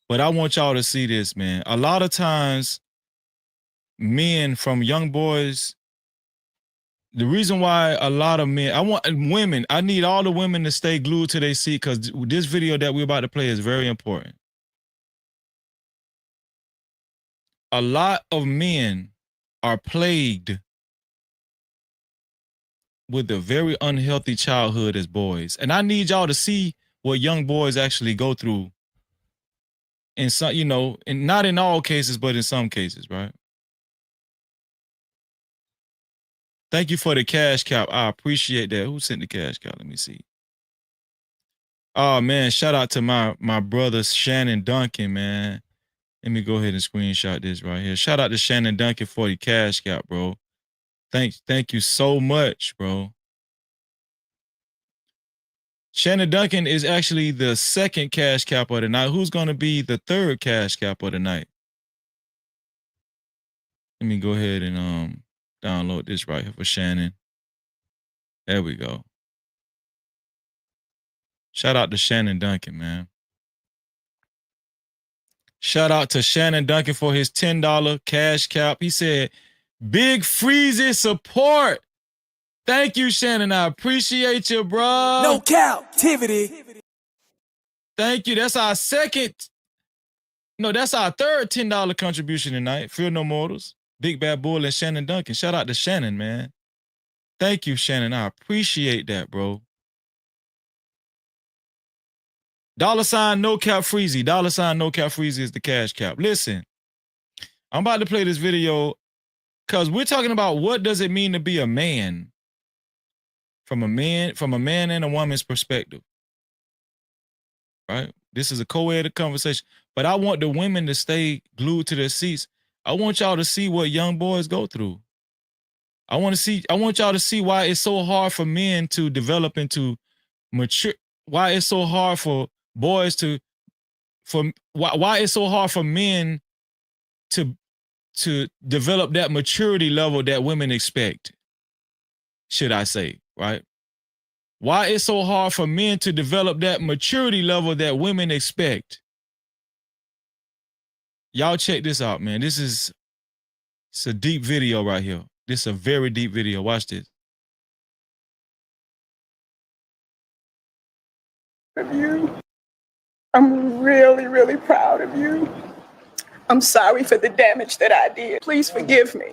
but I want y'all to see this, man. A lot of times, men from young boys, the reason why a lot of men, I need all the women to stay glued to their seat because this video that we're about to play is very important. A lot of men are plagued with a very unhealthy childhood as boys. And I need y'all to see what young boys actually go through in some, and not in all cases, but in some cases, right? Thank you for the cash cow. I appreciate that. Who sent the cash cow? Let me see. Oh man, shout out to my brother Shannon Duncan, man. Let me go ahead and screenshot this right here. Shout out to Shannon Duncan for the cash cow, bro. Thank you so much, bro. Shannon Duncan is actually the second cash cap of the night. Who's going to be the third cash cap of the night? Let me go ahead and download this right here for Shannon. There we go. Shout out to Shannon Duncan, man. Shout out to Shannon Duncan for his $10 cash cap. He said, Big Freezy support. Thank you, Shannon. I appreciate you, bro. No Cap-tivity. Thank you. That's our third $10 contribution tonight. Fear No Mortals, Big Bad Bull, and Shannon Duncan. Shout out to Shannon, man. Thank you, Shannon. I appreciate that, bro. $ no cap freezy. $ no cap freezy is the cash cap. Listen, I'm about to play this video because we're talking about what does it mean to be a man from a man and a woman's perspective. Right? This is a co-ed conversation, but I want the women to stay glued to their seats. I want y'all to see what young boys go through. I want y'all to see why it's so hard for men to develop into mature, why it's so hard for boys why it's so hard for men to develop that maturity level that women expect, should I say, right? Why it's so hard for men to develop that maturity level that women expect. Y'all check this out, man. It's a deep video right here. This is a very deep video. Watch this. Of you. I'm really, really proud of you. I'm sorry for the damage that I did. Please forgive me.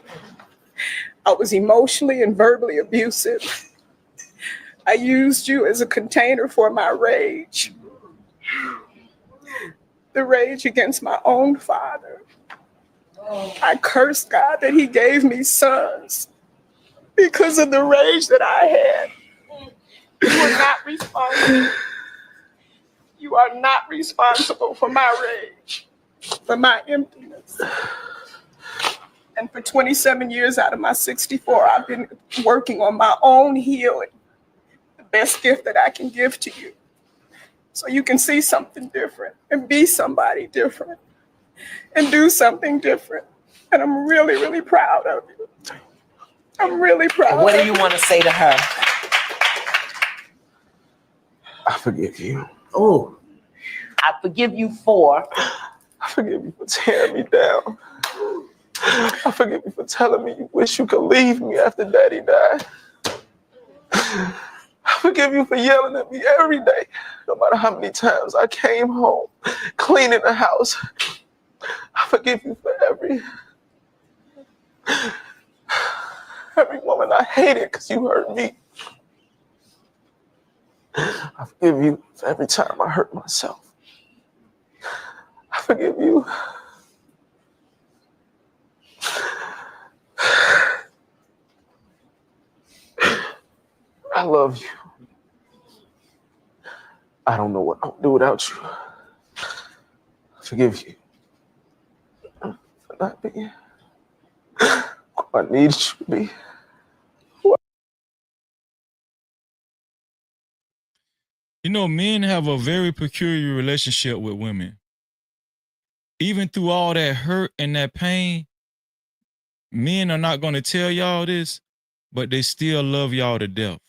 I was emotionally and verbally abusive. I used you as a container for my rage. The rage against my own father. I cursed God that he gave me sons because of the rage that I had. You are not responsible. You are not responsible for my rage, for my emptiness. And for 27 years out of my 64, I've been working on my own healing. The best gift that I can give to you. So you can see something different and be somebody different and do something different. And I'm really, really proud of you. I'm really proud. What do you want to say to her? I forgive you. Oh, I forgive you for. I forgive you for tearing me down. I forgive you for telling me you wish you could leave me after Daddy died. I forgive you for yelling at me every day, no matter how many times I came home, cleaning the house. I forgive you for every woman I hated because you hurt me. I forgive you for every time I hurt myself. I forgive you. I love you. I don't know what I'll do without you. I forgive you for not being who I needed you to be. You know, men have a very peculiar relationship with women. Even through all that hurt and that pain, men are not going to tell y'all this, but they still love y'all to death.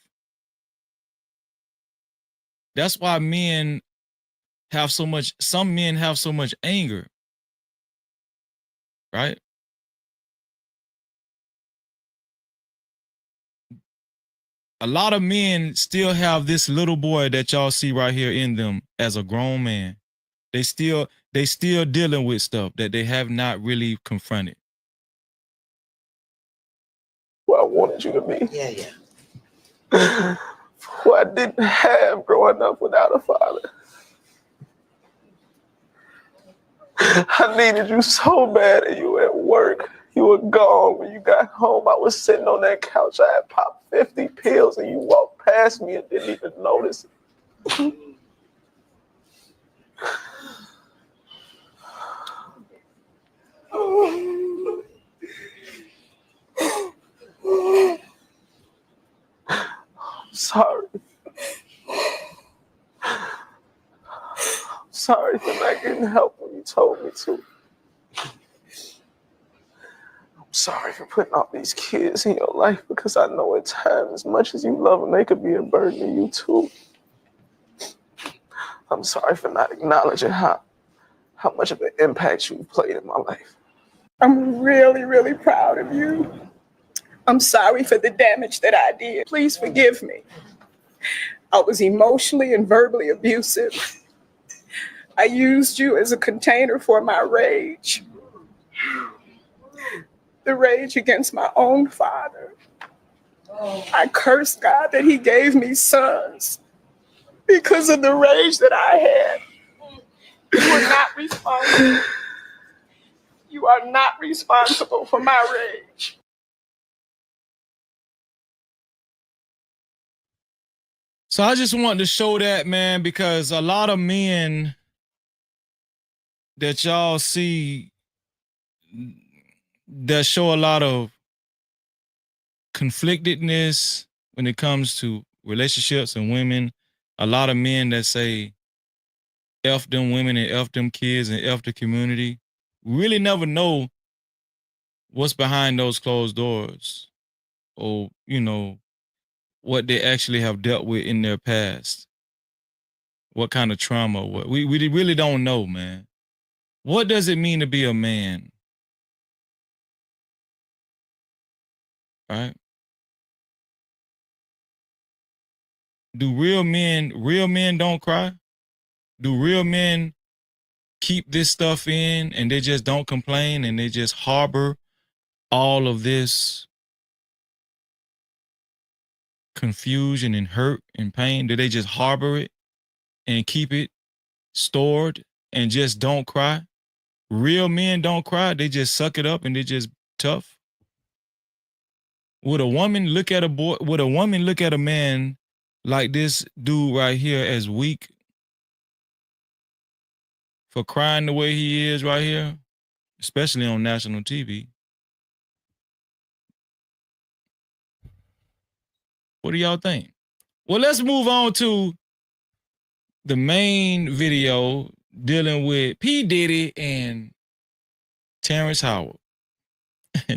That's why some men have so much anger, right? A lot of men still have this little boy that y'all see right here in them as a grown man. They still dealing with stuff that they have not really confronted. Who I wanted you to be. Yeah. Who I didn't have growing up without a father. I needed you so bad, and you were at work. You were gone. When you got home, I was sitting on that couch. I had popped 50 pills, and you walked past me and didn't even notice it. I'm sorry. I'm sorry for not getting help when you told me to. I'm sorry for putting all these kids in your life, because I know at times, as much as you love them, they could be a burden to you too. I'm sorry for not acknowledging how much of an impact you've played in my life. I'm really, really proud of you. I'm sorry for the damage that I did. Please forgive me. I was emotionally and verbally abusive. I used you as a container for my rage. The rage against my own father. I cursed God that he gave me sons because of the rage that I had. You are not responsible. You are not responsible for my rage. So I just wanted to show that, man, because a lot of men that y'all see that show a lot of conflictedness when it comes to relationships and women, a lot of men that say F them women and F them kids and F the community, really never know what's behind those closed doors, or, you know, what they actually have dealt with in their past. What kind of trauma, we really don't know, man. What does it mean to be a man? Right? Do real men don't cry? Do real men keep this stuff in and they just don't complain and they just harbor all of this confusion and hurt and pain? Do they just harbor it and keep it stored and just don't cry? Real men don't cry. They just suck it up and they just tough. Would a woman look at a man like this dude right here as weak for crying the way he is right here, especially on national TV? What do y'all think? Well, let's move on to the main video dealing with P. Diddy and Terrence Howard.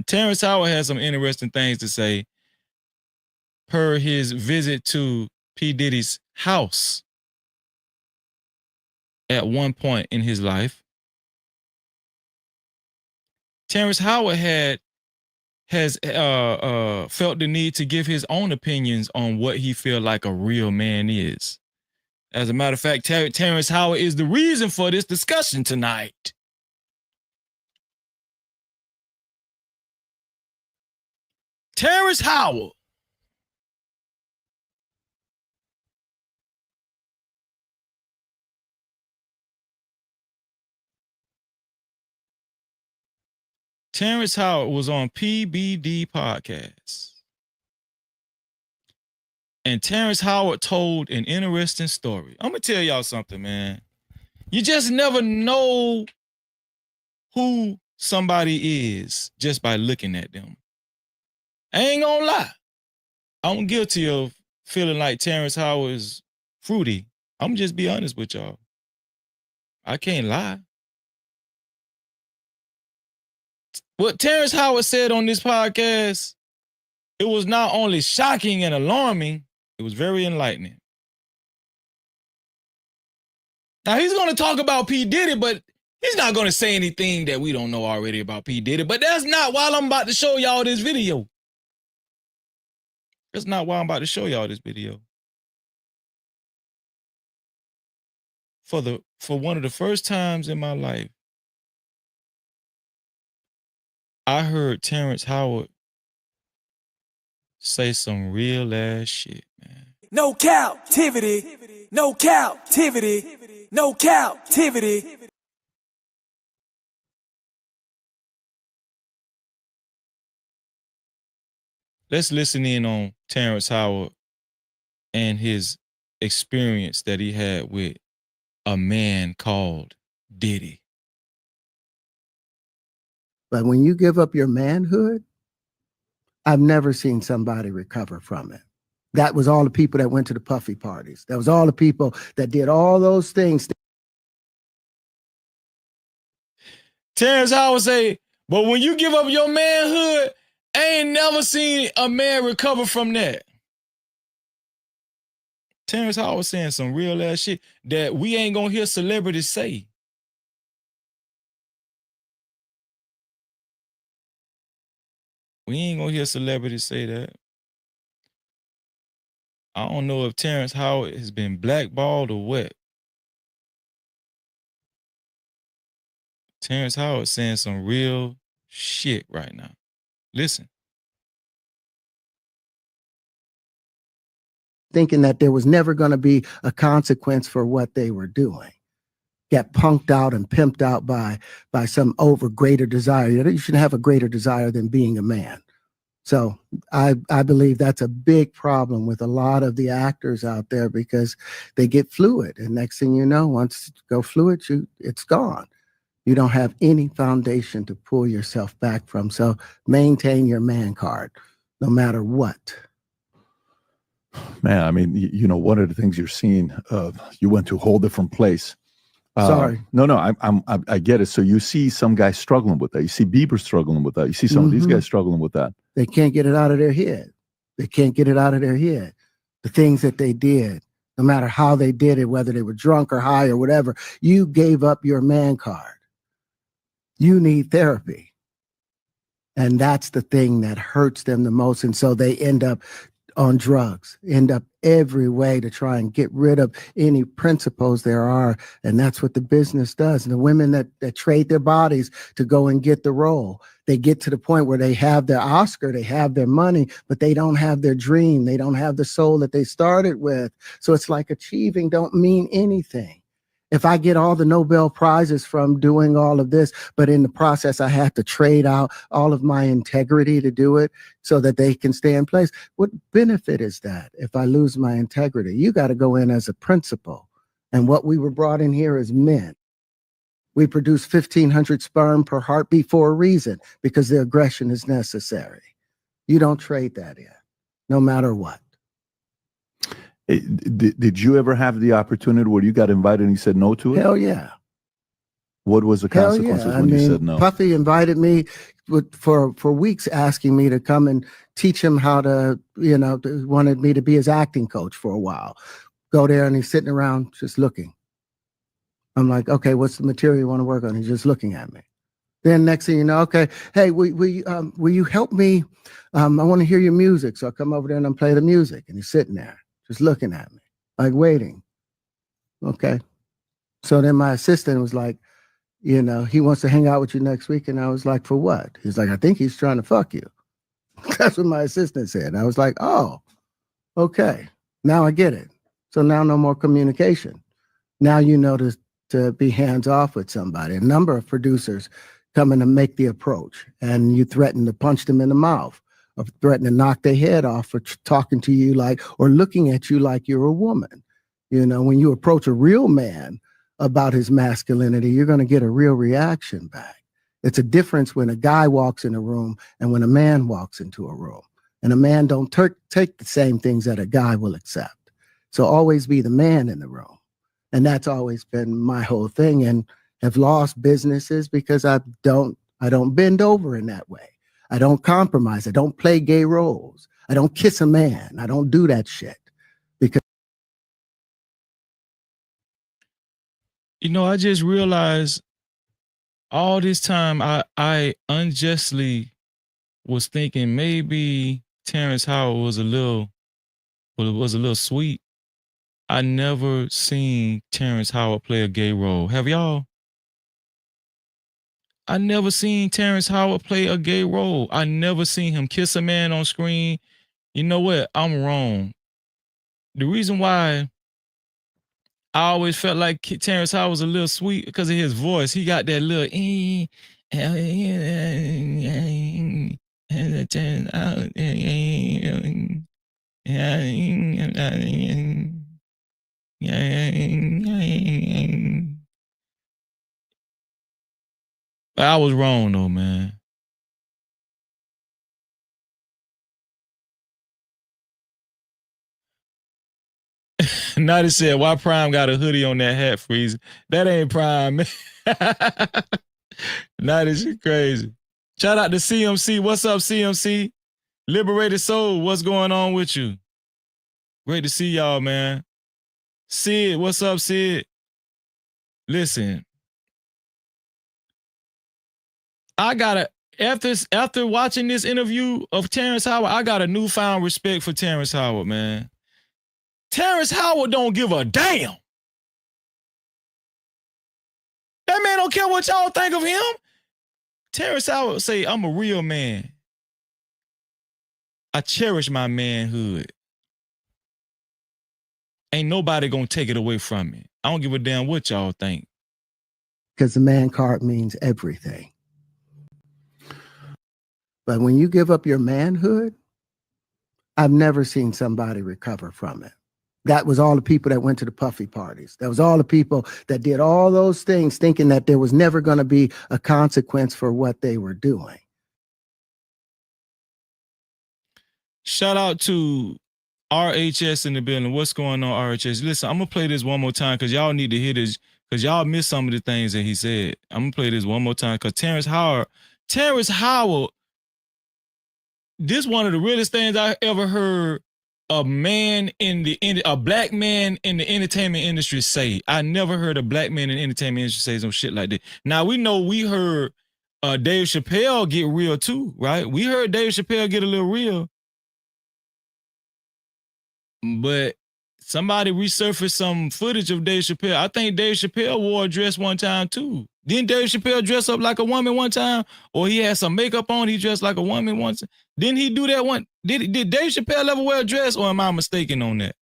Terrence Howard has some interesting things to say per his visit to P. Diddy's house at one point in his life. Terrence Howard has felt the need to give his own opinions on what he feel like a real man is. As a matter of fact, Terrence Howard is the reason for this discussion tonight. Terrence Howard. Terrence Howard was on PBD podcast. And Terrence Howard told an interesting story. I'm going to tell y'all something, man. You just never know who somebody is just by looking at them. I ain't gonna lie. I'm guilty of feeling like Terrence Howard is fruity. I'm just be honest with y'all. I can't lie. What Terrence Howard said on this podcast, it was not only shocking and alarming, it was very enlightening. Now, he's going to talk about P. Diddy, but he's not going to say anything that we don't know already about P. Diddy. But that's not why I'm about to show y'all this video. That's not why I'm about to show y'all this video. For one of the first times in my life, I heard Terrence Howard say some real ass shit, man. No captivity. No captivity. No captivity. Let's listen in on Terrence Howard and his experience that he had with a man called Diddy. But when you give up your manhood, I've never seen somebody recover from it. That was all the people that went to the puffy parties. That was all the people that did all those things. Terrence Howard say, but when you give up your manhood, I ain't never seen a man recover from that. Terrence Howard saying some real ass shit that we ain't gonna hear celebrities say. We ain't gonna hear celebrities say that. I don't know if Terrence Howard has been blackballed or what. Terrence Howard saying some real shit right now. Listen. Thinking that there was never going to be a consequence for what they were doing. Get punked out and pimped out by some over greater desire. You shouldn't have a greater desire than being a man. So I believe that's a big problem with a lot of the actors out there because they get fluid. And next thing you know, once you go fluid, it's gone. You don't have any foundation to pull yourself back from. So maintain your man card, no matter what. Man, I mean, you know, one of the things you're seeing, you went to a whole different place. Sorry. No, I get it. So you see some guys struggling with that. You see Bieber struggling with that. You see some of these guys struggling with that. They can't get it out of their head. They can't get it out of their head. The things that they did, no matter how they did it, whether they were drunk or high or whatever, you gave up your man card. You need therapy. And that's the thing that hurts them the most. And so they end up on drugs, end up every way to try and get rid of any principles there are. And that's what the business does. And the women that trade their bodies to go and get the role, they get to the point where they have their Oscar, they have their money, but they don't have their dream. They don't have the soul that they started with. So it's like achieving don't mean anything. If I get all the Nobel Prizes from doing all of this, but in the process, I have to trade out all of my integrity to do it so that they can stay in place, what benefit is that if I lose my integrity? You got to go in as a principal. And what we were brought in here as men. We produce 1,500 sperm per heartbeat for a reason, because the aggression is necessary. You don't trade that in, no matter what. Did you ever have the opportunity where you got invited and you said no to it? Hell yeah. What was the consequences when you said no? Puffy invited me for weeks, asking me to come and teach him how to, wanted me to be his acting coach for a while. Go there and he's sitting around just looking. I'm like, okay, what's the material you want to work on? He's just looking at me. Then next thing you know, okay, hey, will you help me? I want to hear your music. So I come over there and I play the music, and he's sitting there just looking at me, like waiting. Okay. So then my assistant was like, he wants to hang out with you next week. And I was like, for what? He's like, I think he's trying to fuck you. That's what my assistant said. And I was like, oh, okay. Now I get it. So now no more communication. Now you know to be hands off with somebody. A number of producers come in and make the approach, and you threaten to punch them in the mouth, or threaten to knock their head off for talking to you or looking at you like you're a woman. When you approach a real man about his masculinity, you're going to get a real reaction back. It's a difference when a guy walks in a room and when a man walks into a room. And a man don't take the same things that a guy will accept. So always be the man in the room. And that's always been my whole thing, and have lost businesses because I don't I don't bend over in that way. I don't compromise. I don't play gay roles. I don't kiss a man. I don't do that shit. Because You know, I just realized all this time I unjustly was thinking maybe Terrence Howard was a little sweet. I never seen Terrence Howard play a gay role. Have y'all? I never seen Terrence Howard play a gay role. I never seen him kiss a man on screen. You know what? I'm wrong. The reason why I always felt like Terrence Howard was a little sweet because of his voice. He got that little I was wrong though, man. Naughty said, why Prime got a hoodie on that hat, Freeze? That ain't Prime, man. Naughty shit crazy. Shout out to CMC. What's up, CMC? Liberated Soul, what's going on with you? Great to see y'all, man. Sid, what's up, Sid? Listen, I gotta, after watching this interview of Terrence Howard, I got a newfound respect for Terrence Howard, man. Terrence Howard don't give a damn. That man don't care what y'all think of him. Terrence Howard say, I'm a real man. I cherish my manhood. Ain't nobody gonna take it away from me. I don't give a damn what y'all think. because the man card means everything. But when you give up your manhood, I've never seen somebody recover from it. That was all the people that went to the puffy parties. That was all the people that did all those things thinking that there was never going to be a consequence for what they were doing. Shout out to RHS in the building. What's going on, RHS? Listen, I'm going to play this one more time because y'all need to hear this because y'all missed some of the things that he said. I'm going to play this one more time because Terrence Howard, this is one of the realest things I ever heard a black man in the entertainment industry say. I never heard a black man in the entertainment industry say some shit like that. Now we heard Dave Chappelle get real too, right? We heard Dave Chappelle get a little real, but somebody resurfaced some footage of Dave Chappelle. I think Dave Chappelle wore a dress one time too. Didn't Dave Chappelle dress up like a woman one time? Or he had some makeup on, he dressed like a woman once? Didn't he do that one? Did Dave Chappelle ever wear a dress, or am I mistaken on that?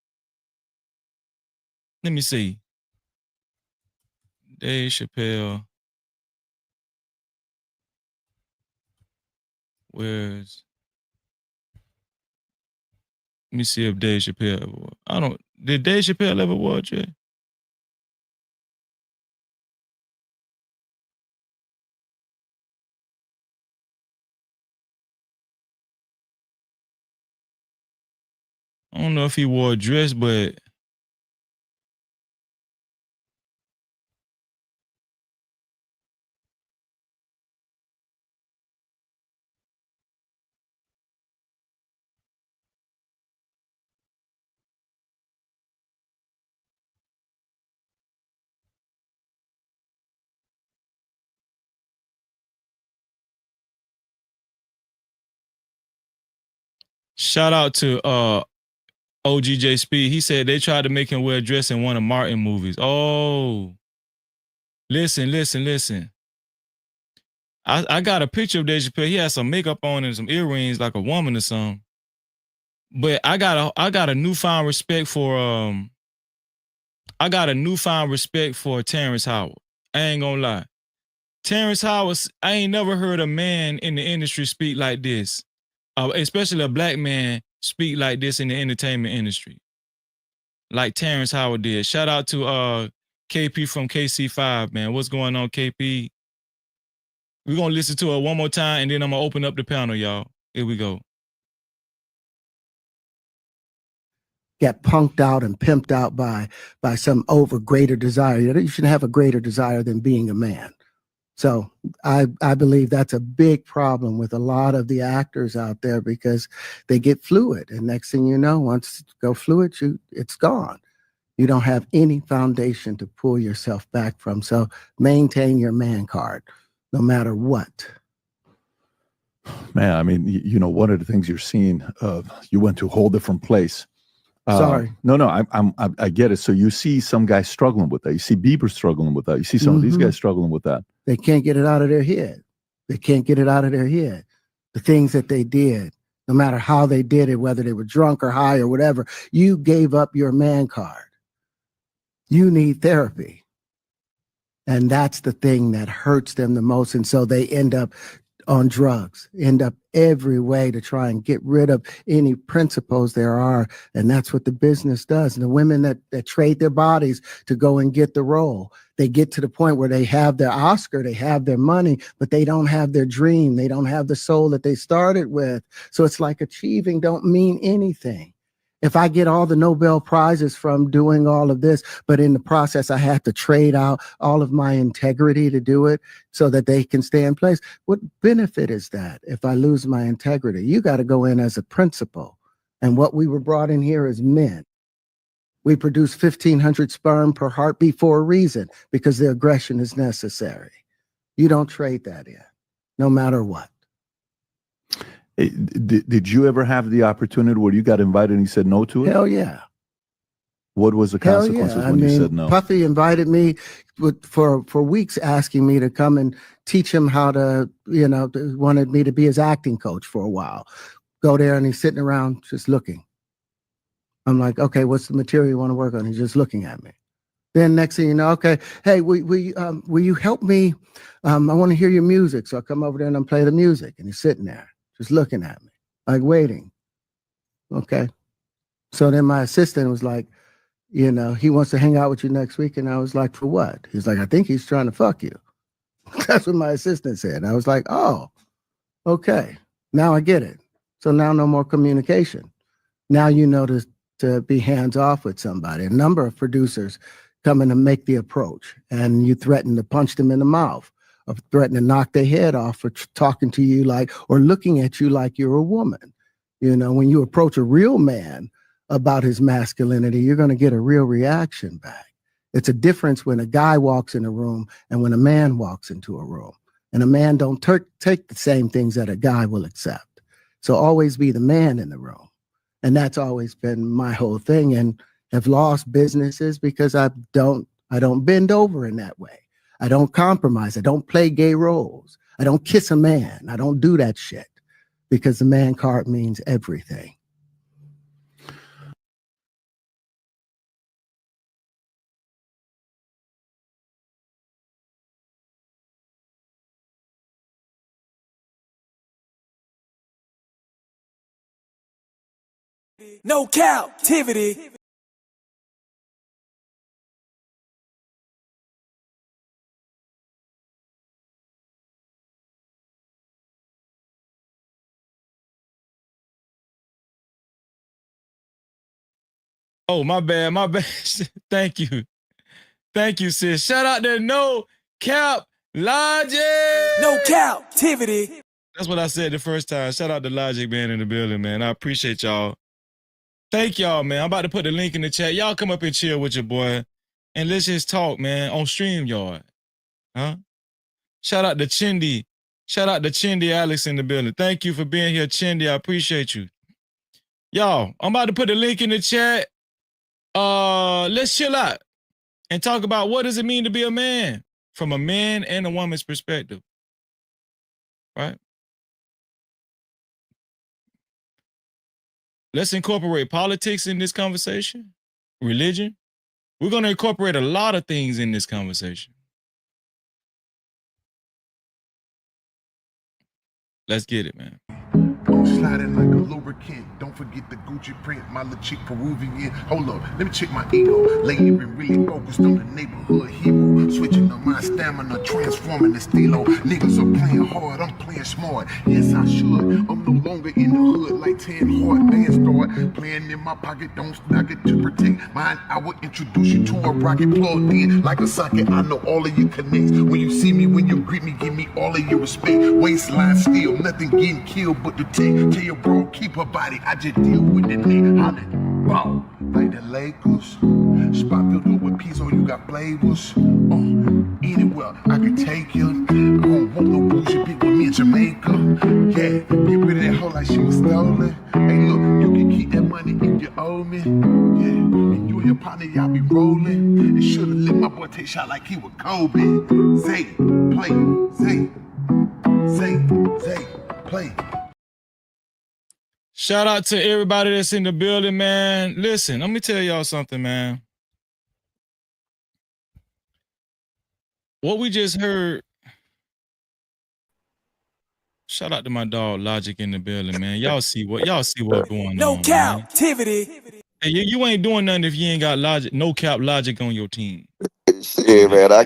Let me see. Dave Chappelle wears. Let me see if Dave Chappelle ever wore. Did Dave Chappelle ever wear a dress? I don't know if he wore a dress, but shout out to OGJ Speed. He said they tried to make him wear a dress in one of Martin movies. Oh, listen. I got a picture of Dave Chappelle. He had some makeup on and some earrings like a woman or something. But I got a newfound respect for Terrence Howard. I ain't gonna lie. Terrence Howard, I ain't never heard a man in the industry speak like this. Especially a black man speak like this in the entertainment industry. Like Terrence Howard did. Shout out to KP from KC5, man. What's going on, KP? We're going to listen to it one more time, and then I'm going to open up the panel, y'all. Here we go. Get punked out and pimped out by some greater desire. You shouldn't have a greater desire than being a man. So I believe that's a big problem with a lot of the actors out there because they get fluid. And next thing you know, once you go fluid, it's gone. You don't have any foundation to pull yourself back from. So maintain your man card, no matter what. Man, I mean, you know, one of the things you're seeing, you went to a whole different place. Sorry. No, I get it. So you see some guys struggling with that. You see Bieber struggling with that. You see some of these guys struggling with that. They can't get it out of their head. They can't get it out of their head. The things that they did, no matter how they did it, whether they were drunk or high or whatever, you gave up your man card. You need therapy. And that's the thing that hurts them the most. And so they end up on drugs, end up every way to try and get rid of any principles there are. And that's what the business does. And the women that trade their bodies to go and get the role, they get to the point where they have their Oscar, they have their money, but they don't have their dream. They don't have the soul that they started with. So it's like achieving don't mean anything. If I get all the Nobel Prizes from doing all of this, but in the process, I have to trade out all of my integrity to do it so that they can stay in place, what benefit is that if I lose my integrity? You got to go in as a principal. And what we were brought in here as men. We produce 1,500 sperm per heartbeat for a reason, because the aggression is necessary. You don't trade that in, no matter what. Did you ever have the opportunity where you got invited and you said no to it? Hell yeah. What was the consequences when you said no? Puffy invited me for weeks, asking me to come and teach him how to, wanted me to be his acting coach for a while. Go there and he's sitting around just looking. I'm like, okay, what's the material you want to work on? He's just looking at me. Then next thing you know, okay, hey, will you help me? I want to hear your music. So I come over there and I play the music, and he's sitting there just looking at me, like waiting. Okay. So then my assistant was like, he wants to hang out with you next week. And I was like, for what? He's like, I think he's trying to fuck you. That's what my assistant said. And I was like, oh, okay. Now I get it. So now no more communication. Now you know to be hands off with somebody. A number of producers come in and make the approach, and you threaten to punch them in the mouth, or threaten to knock their head off for talking to you or looking at you like you're a woman. When you approach a real man about his masculinity, you're going to get a real reaction back. It's a difference when a guy walks in a room and when a man walks into a room. And a man don't take the same things that a guy will accept. So always be the man in the room. And that's always been my whole thing, and have lost businesses because I don't bend over in that way. I don't compromise. I don't play gay roles. I don't kiss a man. I don't do that shit, because the man card means everything. No captivity. Oh, my bad. Thank you, sis. Shout out to No Cap Logic. No captivity. That's what I said the first time. Shout out to Logic, man, in the building, man. I appreciate y'all. Thank y'all, man. I'm about to put the link in the chat. Y'all come up and chill with your boy, and let's just talk, man, on StreamYard. Huh? Shout out to Chindy. Shout out to Chindy Alex in the building. Thank you for being here, Chindy. I appreciate you. Y'all, I'm about to put the link in the chat. Let's chill out and talk about what does it mean to be a man from a man and a woman's perspective. Right? Let's incorporate politics in this conversation, religion. We're going to incorporate a lot of things in this conversation. Let's get it, man. Sliding like a lubricant. Don't forget the Gucci print. My little chick Peruvian. Hold up, let me check my ego. Lately been really focused on the neighborhood hero. Switching up my stamina, transforming the stilo. Niggas are playing hard, I'm playing smart. Yes, I should. I'm no longer in the hood like 10 hard bands start. Playing in my pocket, don't knock it to protect mine. I will introduce you to a rocket plugged in like a socket. I know all of you connects. When you see me, when you greet me, give me all of your respect. Waistline still, nothing getting killed but the tech. Tell your bro, keep her body. I just deal with the neck. Hollin', ball, like the Lakers. Spot filled up with pizza, you got flavors. Anywhere I can take you. I don't want no bullshit bitch with me in Jamaica. Yeah, get rid of that hoe like she was stolen. Hey, look, you can keep that money if you owe me. Yeah, and you and your partner, y'all be rolling. And should've let my boy take shot like he was Kobe. Zay, play, Zay, play. Shout out to everybody that's in the building, man. Listen, let me tell y'all something, man. What we just heard. Shout out to my dog Logic in the building, man. Y'all see what's going on. No Cap-tivity. Hey, you ain't doing nothing if you ain't got Logic, no cap Logic on your team. Shit, man, I'm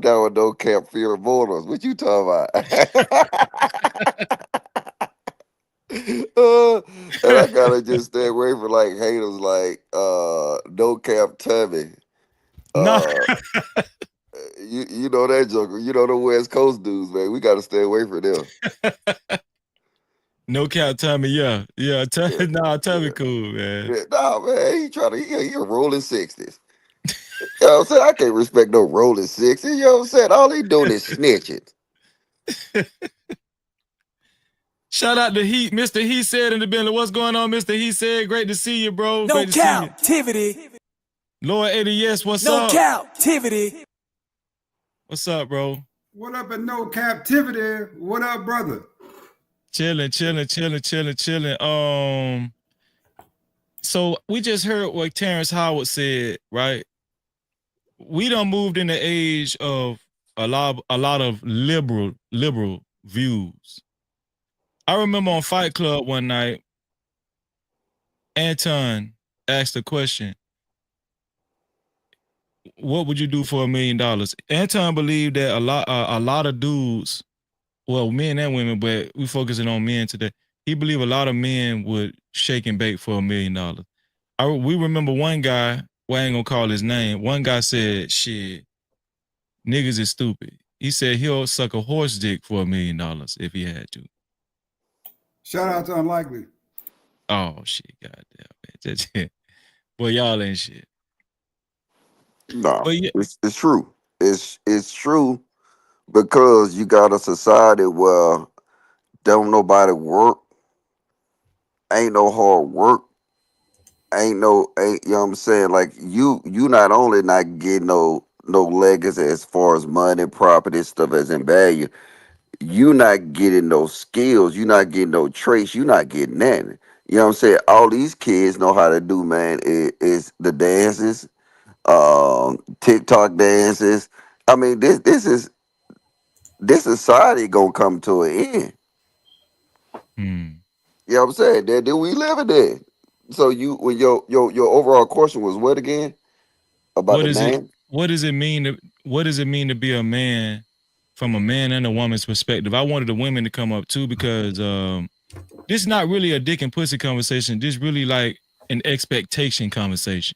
down with no cap fear mortals. What you talking about? And I gotta just stay away from like haters like no cap Tummy. You know that joker. You know the West Coast dudes, man. We gotta stay away from them. No cap Tommy, yeah. Tommy cool, man. Yeah, nah, man, he a rolling 60s. You know what I'm saying? I can't respect no rolling 60s. You know what I'm saying? All he doing is snitching. Shout out to Heat. Mr. He said in the building. What's going on, Mr. He said? Great to see you, bro. No Great to see you. Cap-tivity. Lord Eddie, yes, what's No up? Cap-tivity. What's up, bro? What up at No Cap-tivity? What up, brother? Chilling. So we just heard what Terrence Howard said, right? We done moved in the age of a lot of liberal views. I remember on Fight Club one night, Anton asked a question. What would you do for $1 million? Anton believed that a lot of dudes, well, men and women, but we focusing on men today. He believed a lot of men would shake and bake for $1 million. We remember one guy, well, I ain't gonna call his name. One guy said, shit, niggas is stupid. He said he'll suck a horse dick for $1 million if he had to. Shout out to Unlikely. Oh, shit, goddamn, man. Boy, y'all ain't shit. No, yeah. it's true. It's true because you got a society where don't nobody work, ain't no hard work, ain't you know what I'm saying? Like you not only not getting no legacy as far as money, property, stuff as in value, you not getting no skills, you not getting no traits, you not getting that. You know what I'm saying? All these kids know how to do, man, is the dances, TikTok dances. I mean, this society gonna come to an end. You know what I'm saying? That we live in there. So when your overall question was what again? About the man? What does it mean to be a man from a man and a woman's perspective? I wanted the women to come up too because this is not really a dick and pussy conversation. This is really like an expectation conversation.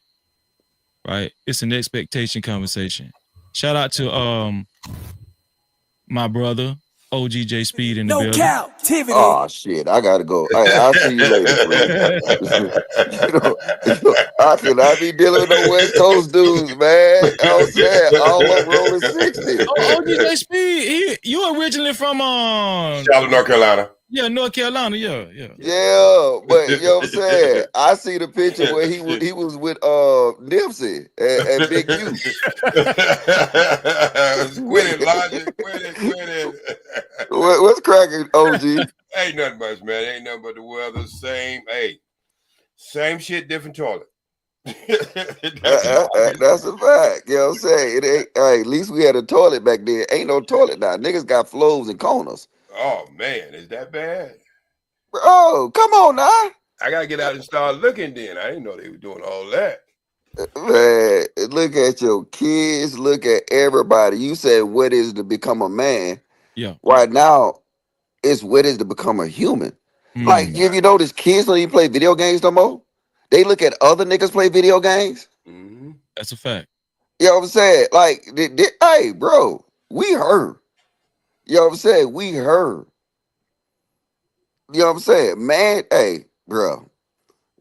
Right? It's an expectation conversation. Shout out to my brother, OGJ Speed in the building. No Cap-tivity. Oh shit, I gotta go. I'll see you later, bro. I cannot be dealing with no West Coast dudes, man. I'm saying all up rolling 60. OGJ Speed, you originally from Charlotte, North Carolina. Yeah, North Carolina, yeah. Yeah, but you know what I'm saying? I see the picture where he was with Nipsey and Big U. Quit it, Logic. Quit it. What's cracking, OG? Ain't nothing much, man. Ain't nothing but the weather. Same shit, different toilet. That's a fact. You know what I'm saying? It ain't, at least we had a toilet back then. Ain't no toilet now. Niggas got flows and corners. Oh man, is that bad? Oh, come on now. I gotta get out and start looking. Then I didn't know they were doing all that. Man, look at your kids. Look at everybody. You said what is to become a man. Yeah. Right now, it's what is to become a human. Like, Mm. if you notice, kids don't even play video games no more. They look at other niggas play video games. That's a fact. You know what I'm saying? Like, hey, bro, we heard. You know what I'm saying? We heard. You know what I'm saying? Man, hey, bro.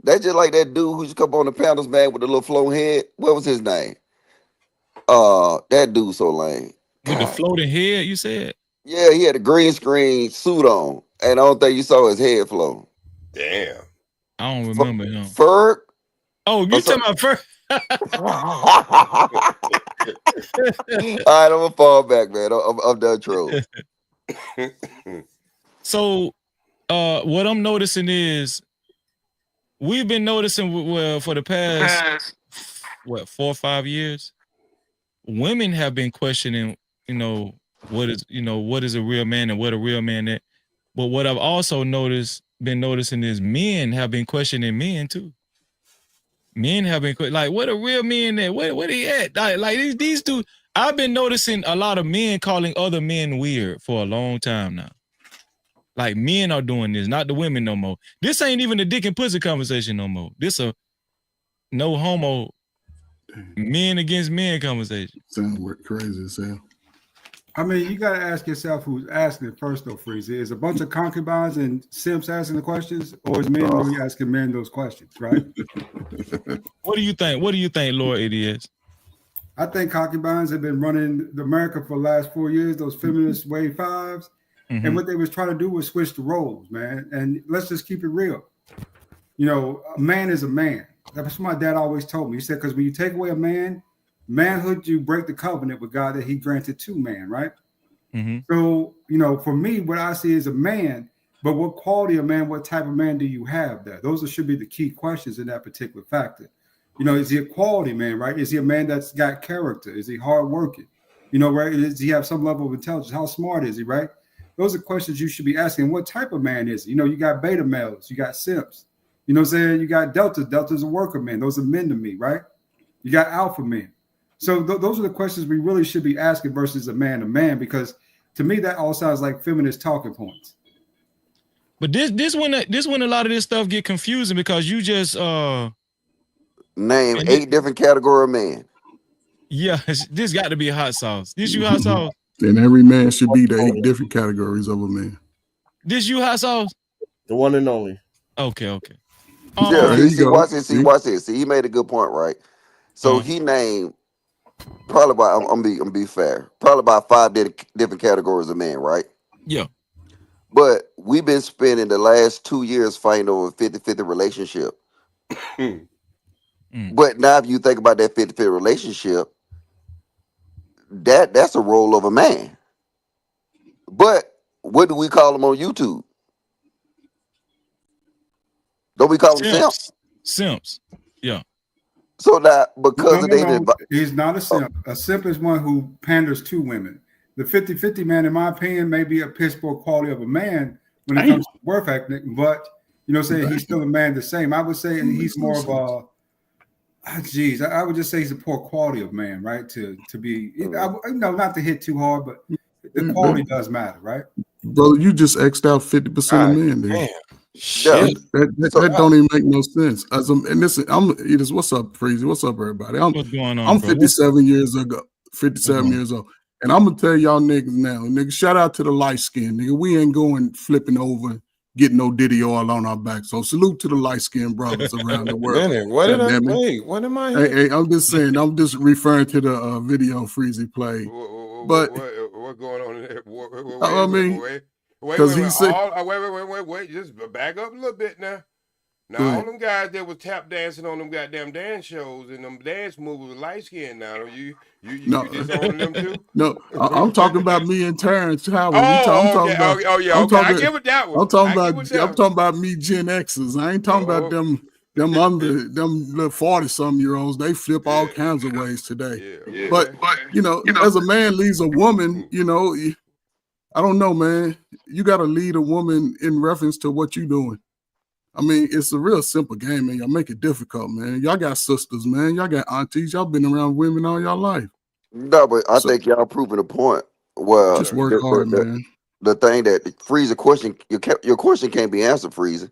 That's just like that dude who used to come on the panels, man, with the little flow head. What was his name? That dude so lame. With the floating head, you said? Yeah, he had a green screen suit on, and I don't think you saw his head flow. Damn. I don't remember him. Ferg? Oh, you talking about Ferg? All right, I'm gonna fall back, man. I'm done trolling. So, what I'm noticing is we've been noticing, well, for the past 4 or 5 years, women have been questioning, what is a real man and what a real man is. But what I've also been noticing is men have been questioning men too. Men have been like, what a real man at? What he at? Like these two. I've been noticing a lot of men calling other men weird for a long time now. Like, men are doing this, not the women no more. This ain't even a dick and pussy conversation no more. This a no homo men against men conversation. Sounds crazy as hell. I mean, you got to ask yourself who's asking it first, though, Freezy. Is a bunch of concubines and simps asking the questions, or is men really asking men those questions, right? What do you think? What do you think, Lord, it is? I think concubines have been running America for the last 4 years, those feminist wave fives. Mm-hmm. And what they was trying to do was switch the roles, man. And let's just keep it real. You know, a man is a man. That's what my dad always told me. He said, because when you take away a man, manhood, you break the covenant with God that he granted to man, right? Mm-hmm. So, you know, for me, what I see is a man, but what quality of man, what type of man do you have there? Those should be the key questions in that particular factor. You know, is he a quality man, right? Is he a man that's got character? Is he hardworking? You know, right? Does he have some level of intelligence? How smart is he, right? Those are questions you should be asking. What type of man is he? You know, you got beta males, you got simps. You know what I'm saying? You got deltas. Deltas are worker men. Those are men to me, right? You got alpha men. So those are the questions we really should be asking versus a man to man, because to me that all sounds like feminist talking points. But this when a lot of this stuff get confusing, because you just name 8 different category of men. Yeah, this got to be a hot sauce. This you hot sauce. And every man should be the 8 different categories of a man. This you hot sauce. The one and only. Okay. Yeah, see, watch this. See, he made a good point, right? So he named probably about, I'm be fair, probably about 5 different categories of men, right? Yeah. But we've been spending the last 2 years fighting over a 50-50 relationship. But now if you think about that 50-50 relationship, that's a role of a man. But what do we call them on YouTube? Don't we call them simps? Simps. Yeah. So that because he's not a simp. A simp is one who panders to women. The 50-50 man, in my opinion, may be a piss poor quality of a man when it comes to work ethic, but you know what I'm saying, he's still a man the same. I would say he's more of a I would just say he's a poor quality of man, right? To be, not to hit too hard, but the quality does matter, right? Brother, you just X'd out 50% of men, dude. Shit. That don't even make no sense. And listen, Edith, what's up, Freezy? What's up, everybody? What's going on? I'm bro? 57 years old. And I'm gonna tell y'all niggas now, nigga, shout out to the light skin, nigga. We ain't going flipping over, getting no Diddy oil on our back. So salute to the light skinned brothers around the world. What am I? Hey, I'm just saying, I'm just referring to the video Freezy played. But what's going on in there? I mean, because he said, wait, just back up a little bit now. Now, all them guys that was tap dancing on them goddamn dance shows and them dance moves with light skin now, you just on them too? No, I'm talking about me and Terrence. Howard. I give it that one. I'm talking about me Gen X's. I ain't talking about them little 40-some-year-olds. They flip all kinds of ways today. But you know, as a man leaves a woman, you know, I don't know, man. You got to lead a woman in reference to what you're doing. I mean, it's a real simple game, man. Y'all make it difficult, man. Y'all got sisters, man. Y'all got aunties. Y'all been around women all y'all life. No, but I think y'all proving a point. Well, Just work hard, man. The thing that Freezer question, your question can't be answered, Freezer.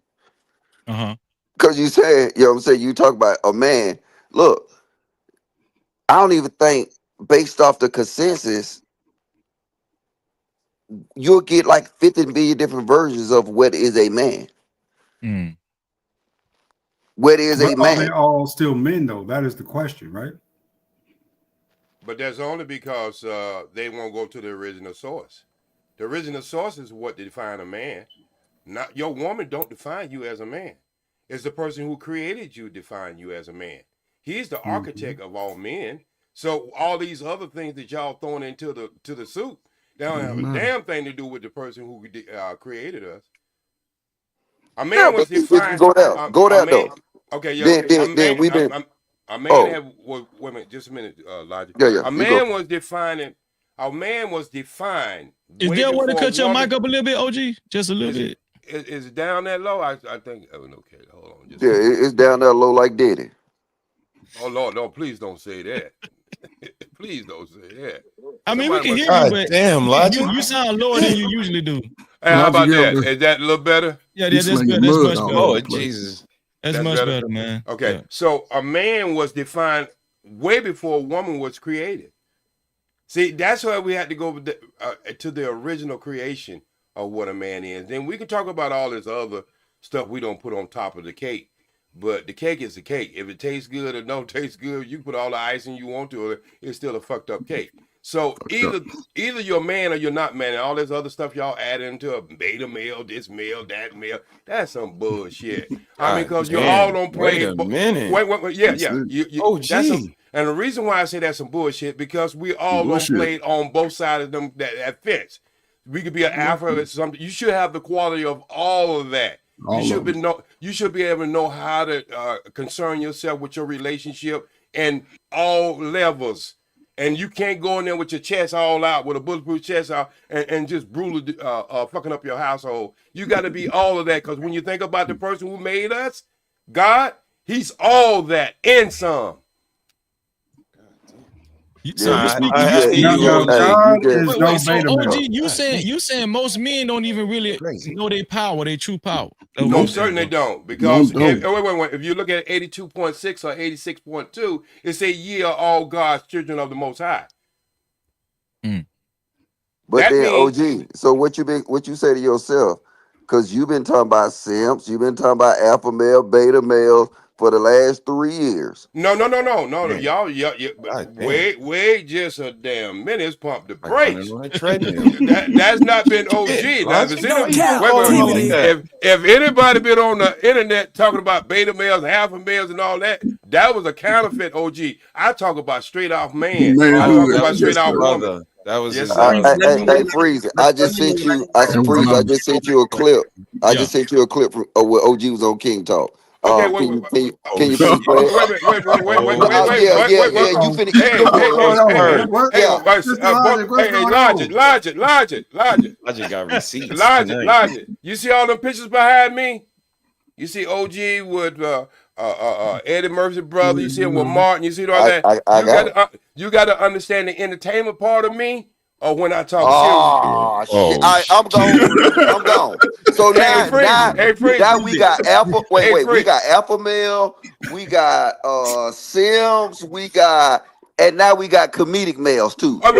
Because you said, you know what I'm saying, you talk about a man. Look, I don't even think, based off the consensus, you'll get like 50 million different versions of what is a man. What is But a are they man? all still men, though? That is the question, right? But that's only because they won't go to the original source. The original source is what define a man. Not your woman don't define you as a man. It's the person who created you define you as a man. He's the architect of all men. So all these other things that y'all throwing into the soup, they don't have a damn thing to do with the person who created us. A man No, was but if you defined. go there Man, though. okay, Then we've been. a man Oh, had. Wait a minute, just a minute, Logic. yeah, A you go. man was defining. A man was defined. Is way there a way to before cut your woman- mic up a little bit, OG? Just a little bit. Is it down that low? I think. Oh, okay, hold on. Just Yeah, it's down there low like Diddy. Oh Lord, no! Please don't say that. Please don't say that. I mean, we can hear God you, but damn, Logic. you sound lower than you usually do. Hey, how about Logic, that? yeah, Is that a little better? Yeah, that's better. That's much better. Lord Jesus. That's much better, man. Okay, Yeah. so a man was defined way before a woman was created. See, that's why we had to go to the original creation of what a man is. Then we can talk about all this other stuff we don't put on top of the cake. But the cake is the cake. If it tastes good or don't taste good, you can put all the icing you want to it. It's still a fucked up cake. So either you're a man or you're not man. And all this other stuff y'all add into a beta male, this male, that male. That's some bullshit. I mean, because you all don't play. Wait a minute. Wait. Yeah. OG. And the reason why I say that's some bullshit, because we all don't play on both sides of them that fence. We could be an alpha or something. You should have the quality of all of that. You should be able to know how to concern yourself with your relationship and all levels. And you can't go in there with your chest all out, with a bulletproof chest out, and just brutally fucking up your household. You got to be all of that, because when you think about the person who made us, God, he's all that and some. OG, you saying most men don't even really know their power, their true power. No, certainly don't. Because wait. If you look at 82.6 or 86.2, it say ye are all God's children of the Most High. But That then means- OG, so what you say to yourself? Because you've been talking about simps, you've been talking about alpha male, beta male for the last 3 years. No. Y'all, wait just a damn minute. It's pump the brakes. That's not been OG. Now, if anybody been on the internet talking about beta males, alpha males, and all that, that was a counterfeit OG. I talk about straight off man. I talk about straight off woman. That was yes, Hey, Freezer, I just sent you a clip. I just sent you a clip from where OG was on King Talk. Okay, Can you finish playing? Wait. You finna keep Logic. Logic got receipts. Logic. You see all them pictures behind me? You see OG with Eddie Murphy's brother. You see him with Martin. You see all that. You got to understand the entertainment part of me. Or when I talk shit. I'm gone. So now we got alpha. We got alpha male. We got Sims. And now we got comedic males too. Oh,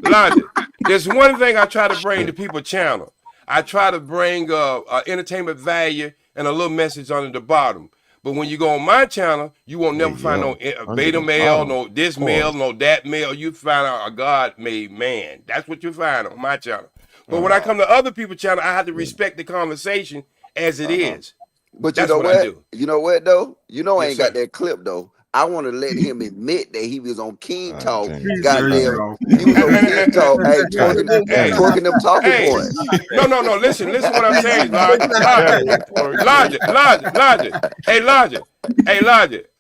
Logic. There's one thing I try to bring to people's channel. I try to bring entertainment value and a little message on the bottom. But when you go on my channel, you won't never find no beta male, no this male, no that male. You find out a God-made man. That's what you find on my channel. But when I come to other people's channel, I have to respect the conversation as it is. But that's you know what? I do. You know what though? I ain't got sir. that clip though. I want to let him admit that he was on King Talk. There Goddamn, you go. he was on King Talk. Hey, twerking them talking points. No. Listen what I'm saying. Logic.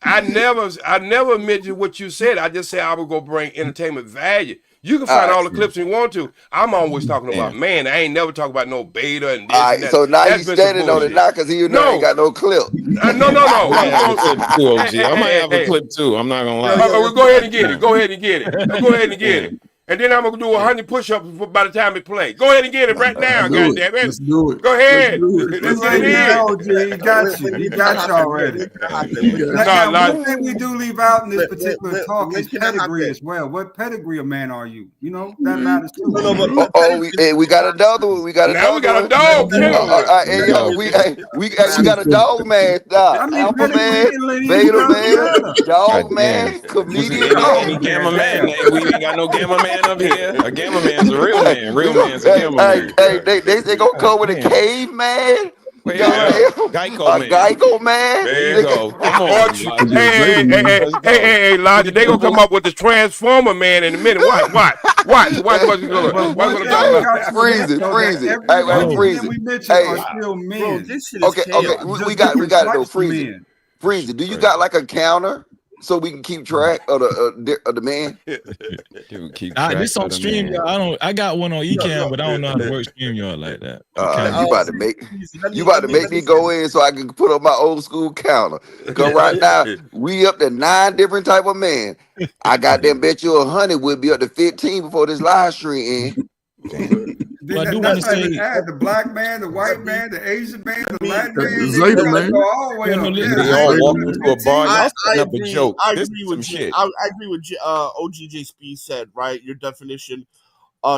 I never admitted what you said. I just said I would go bring entertainment value. You can find all the clips you want to. I'm always talking about man. I ain't never talking about no beta and this and that. So now That's you been some standing on it bullshit. now because you know ain't got no clip. No. I might have a clip too, OG. I might have a clip too. I'm not gonna lie. Well, go ahead and get it. Go ahead and get it. Go ahead and get it. And then I'm gonna do 100 push-ups by the time it plays. Go ahead and get it right now, goddamn it. Let's do it. Go ahead. Let's get it in. OG, he got you. He got you already. Now, one thing we do leave out in this particular talk is pedigree as well. What pedigree of man are you? You know, that matters too. We got another one. We got now we got a dog too. We got a dog man. Alpha man, beta man, dog man, comedian. Any gamma man? We ain't got no gamma man up here. A gamma man's a real man. Real man's a gamma man. Hey, they gonna come with a caveman. Geico man. There you go. Come on. Hey, Elijah, they gonna come up with the Transformer man in a minute. Watch what's gonna go. Freeze it. We mentioned are still men. Okay. We got to know freeze it. Freeze it. Do you got like a counter so we can keep track of the man? This on StreamYard. I got one on Ecamm, but I don't know how to work StreamYard like that. You about to make me go in so I can put up my old school counter. Because right now we up to 9 different type of men. I got them bet you 100 will be up to 15 before this live stream end. Well, I do want to say the black man, the white man, the Asian man, the Latin man, Zeta man. They all walk into a bar. Y'all setting up a joke. I This agree is with some shit. I agree with OGJ Speed said, right? Your definition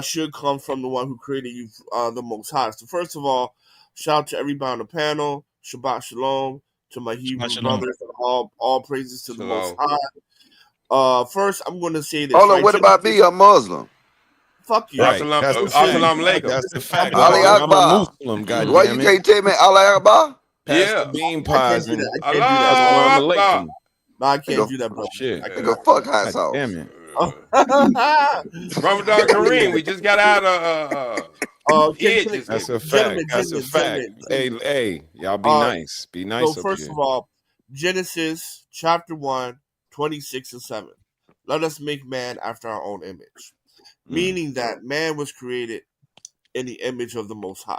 should come from the one who created you, the Most High. So first of all, shout out to everybody on the panel. Shabbat Shalom to my Hebrew brothers. All praises to the Most High. First, I'm going to say this. Hold on, what about me? I'm Muslim. Fuck you. Right. That's the fact. Ali I'm a Akbar. Muslim, goddamn Why you can't tell me Ali Akbar? Pass the bean pies and Allah Akbar. No, I can't do that, bro. Shit. I go fuck hot sauce. Damn it. Ramadan Kareem, we just got out of That's a fact. That's a fact. Hey, y'all be nice. Be nice. So first of all, Genesis chapter 1, 26 and 7. Let us make man after our own image. Meaning that man was created in the image of the Most High.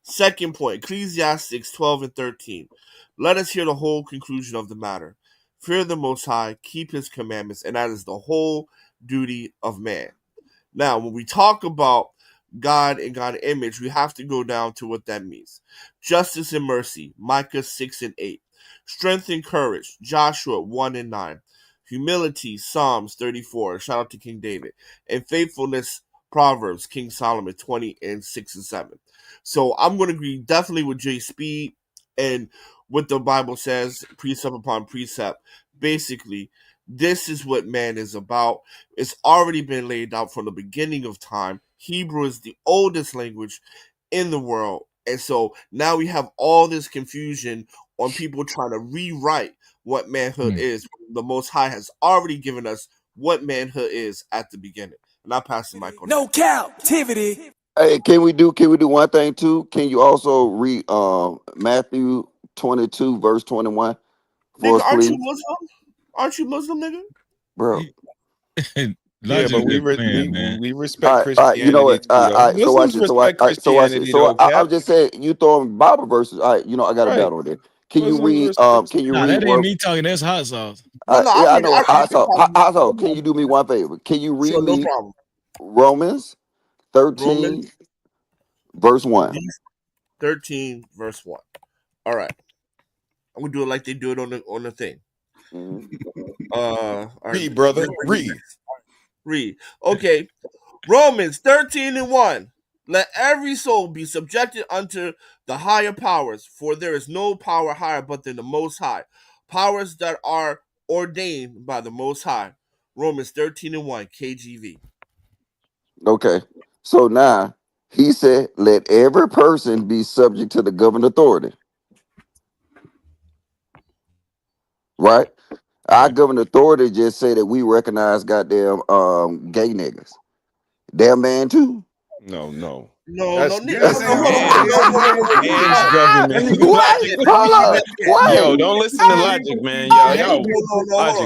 Second point, Ecclesiastes 12 and 13. Let us hear the whole conclusion of the matter. Fear the Most High, keep his commandments, and that is the whole duty of man. Now, when we talk about God and God's image, we have to go down to what that means. Justice and mercy, Micah 6 and 8. Strength and courage, Joshua 1 and 9. Humility, Psalms 34, shout out to King David. And faithfulness, Proverbs, King Solomon 20 and 6 and 7. So I'm going to agree definitely with J Speed and what the Bible says, precept upon precept. Basically, this is what man is about. It's already been laid out from the beginning of time. Hebrew is the oldest language in the world. And so now we have all this confusion on people trying to rewrite what manhood is. The Most High has already given us what manhood is at the beginning. And I pass the mic on. No captivity. Hey, can we do one thing too? Can you also read Matthew 22 verse 21 for Nigga, us, please? Aren't you Muslim, nigga? Bro. Yeah, but we respect Christianity. All right, you know what? So watch Muslims it. respect Christianity, though, I Cap. was just saying, you throwing Bible verses. All right, I got a battle with it. Can you read? Can you read? That ain't me talking. That's hot sauce. I know. Hot sauce. Can you do me one favor? Can you read me Romans 13, verse 1? 13, verse 1. All right. I'm gonna do it like they do it on the thing. Read, brother. Read. Okay. Romans 13 and 1. Let every soul be subjected unto the higher powers, for there is no power higher but than the Most High. Powers that are ordained by the Most High. Romans 13 and 1, KJV. Okay. So now he said, let every person be subject to the governing authority. Right? Our governing authority just say that we recognize goddamn gay niggas. They're man too. No. No. What? Hold on. What? Yo, don't listen to logic, man. Yo.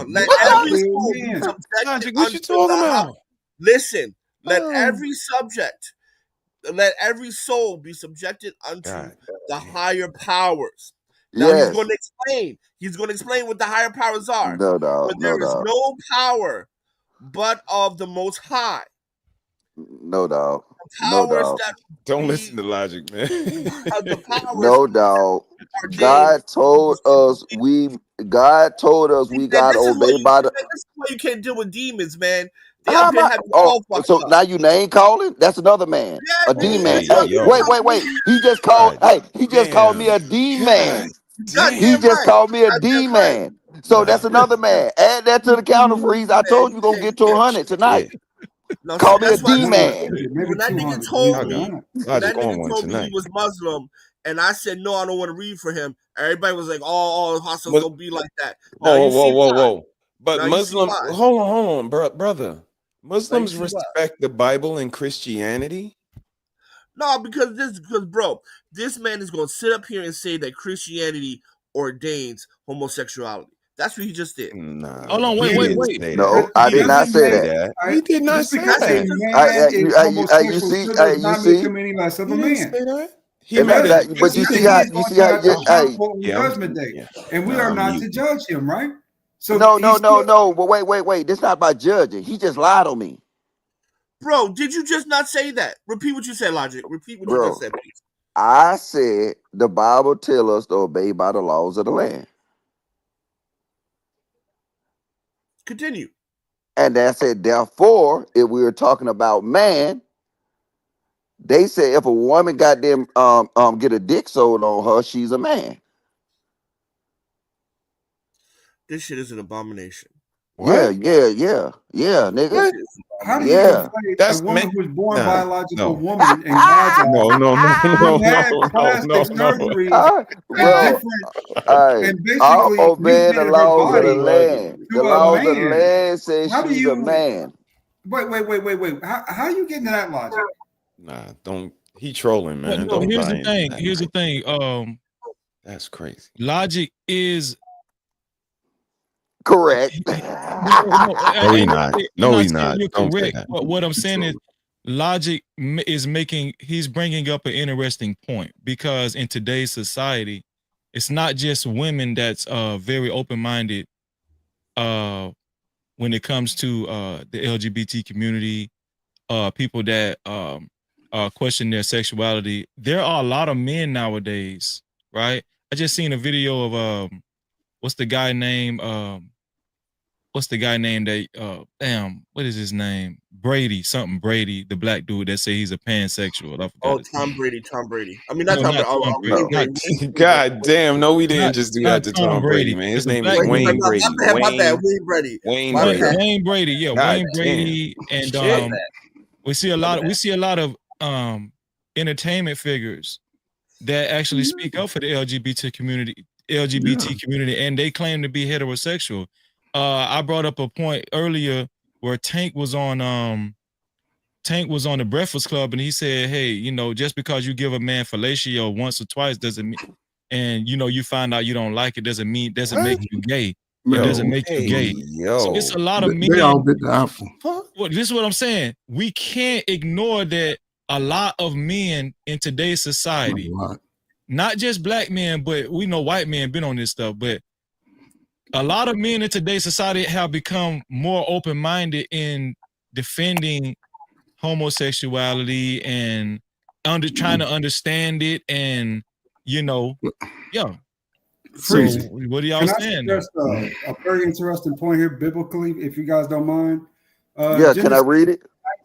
Let every soul be subjected Logic, what you talking about? Listen, let every soul be subjected unto the higher powers. Now he's going Yes. to explain. He's going to explain what the higher powers are. No doubt. For No there is doubt. no power but of the Most High. No doubt. The No powers doubt. that Don't listen to Logic, man. the powers No doubt. ordained. God told us we And gotta obey by the this is why you can't deal with demons, man. They how up am here I? having Oh, all fucked so up. now you name calling? That's another man. A Yeah, D you man. Hey, Hey, yo. wait. He just called me a D man. He goddamn just right. called me a Goddamn D right. man. So that's another man. Add that to the counter freeze. I told you gonna get to 100 tonight. No, see, Call me a that's why I D said man. Maybe when that nigga 200. told Maybe me, 100. when Logic that nigga on one told me he tonight. was Muslim, and I said no, I don't want to read for him. Everybody was like, "Oh, hostels don't be like that." Now Whoa, you see why. whoa. But Now you see Muslim, why. hold on, brother. Now you Muslims see why. respect the Bible and Christianity. No, because bro, this man is gonna sit up here and say that Christianity ordains homosexuality. That's what he just did. Nah, Hold on, he wait. didn't say that. No, I He did did not not say say that. that. He did not Just say because That's a what he that. just man is You homosexual see, still does you not make see, him any less of a He didn't man. say that. He and made Because it. but you see he how is going to have the high court on Yeah, judgment day. yeah. And we Nah, are I'm not to muting. judge him, right? So no. he's still, But wait. This not about judging. He just lied on me, Bro, did you just not say that? Repeat what you said, Logic. Repeat what you just bro. said, please. I said the Bible tell us to obey by the laws of the land, Continue. and that said therefore, if we were talking about man, they say if a woman got them get a dick sold on her, she's a man. This shit is an abomination. Yeah, What? This nigga. shit is an how do you abomination. Yeah. conflate a That's man. woman who was born Nah, biological no, woman in God's eyes, who had plastic no. surgeries and Bro, different, hey, and I'm basically obeying the mutilated her laws of the body land. The to a laws of the man? land says How do she's a you man. wait? How are you getting to that logic? Nah, don't. He trolling, Well, man. no, Don't here's buy the into thing. that. Here's the thing. That's crazy. Logic is Correct. no, No, he not. I'm No, not he saying not. you're Don't say correct. that. But what I'm saying is Logic is he's bringing up an interesting point because in today's society, it's not just women that's very open-minded when it comes to the LGBT community, people that question their sexuality. There are a lot of men nowadays, right? I just seen a video of what's the guy name? What's the guy named that what is his name? Brady, the black dude that say he's a pansexual. I forgot Oh, his Tom name. Brady. I mean, not No, Tom not Brady. Tom Brady. Wayne Brady. God damn, no, we didn't just do Not that to Tom Tom Brady, Brady. man. His It's a name is black Wayne, Wayne dude. Brady. my bad. Wayne Brady. Wayne My Brady. bad. Wayne Brady, yeah, God Wayne Brady, and Shit. we see a lot of entertainment figures that actually speak up for the LGBT community, and they claim to be heterosexual. I brought up a point earlier where Tank was on the Breakfast Club, and he said, "Hey, just because you give a man fellatio once or twice doesn't mean, and you find out you don't like it doesn't make you gay. It doesn't make you gay. So it's a lot of men. They all bit the apple. Well, this is what I'm saying. We can't ignore that a lot of men in today's society, not just black men, but we know white men been on this stuff, but a lot of men in today's society have become more open-minded in defending homosexuality and trying to understand it, and yeah. So Freeze. what are y'all Can I saying there? suggest a very interesting point here biblically, if you guys don't mind? Yeah, can I read it?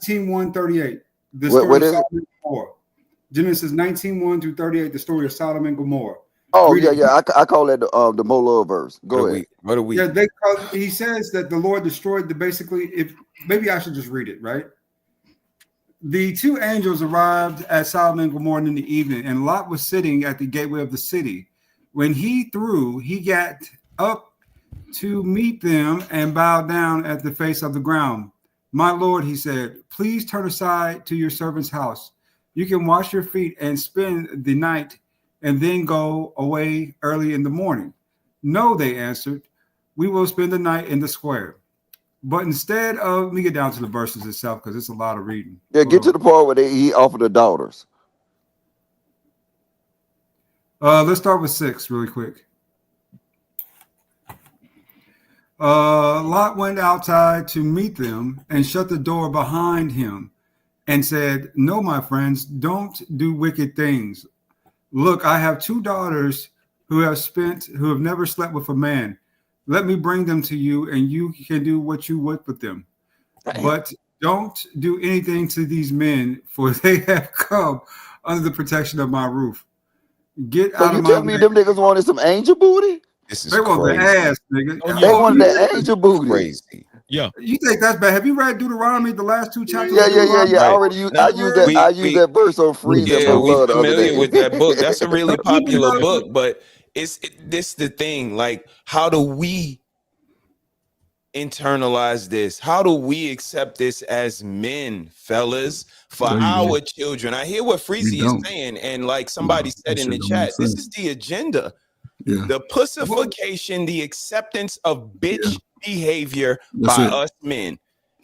19:1-38, the What story of is it? Sodom and Gomorrah. Genesis 19:1-38, the story of Sodom and Gomorrah. Oh, Read it. yeah. I call that the Molo verse. Go ahead. What are we? Yeah, he says that the Lord destroyed if maybe I should just read it, right? The two angels arrived at Sodom and Gomorrah in the evening, and Lot was sitting at the gateway of the city. When he got up to meet them and bowed down at the face of the ground. My Lord, he said, please turn aside to your servant's house. You can wash your feet and spend the night and then go away early in the morning. No, they answered, we will spend the night in the square. But instead of, let me get down to the verses itself because it's a lot of reading. Yeah, get to the part where he offered the daughters. Let's start with 6 really quick. Lot went outside to meet them and shut the door behind him and said, "No, my friends, don't do wicked things. Look, I have 2 daughters who have never slept with a man. Let me bring them to you and you can do what you would with them. But don't do anything to these men, for they have come under the protection of my roof. Get So out you of my tell me way." them niggas wanted some angel booty? This is They want the crazy. ass, nigga. They wanted the angel booty. Crazy. Yeah. You think that's bad? Have you read Deuteronomy, the last 2 chapters? Yeah, of yeah, yeah, Deuteronomy? yeah. I Right. already used. Now, I used that verse on Freeze and yeah, we Love the other familiar day. with that book. That's a really popular book, but this the thing. Like, how do we internalize this? How do we accept this as men, fellas, for No, you our don't. children? I hear what Freezy You is don't. saying, and like somebody said that in the shit don't make chat, this sense. is the agenda. Yeah. The pussification, the acceptance of bitch behavior That's by it. us men.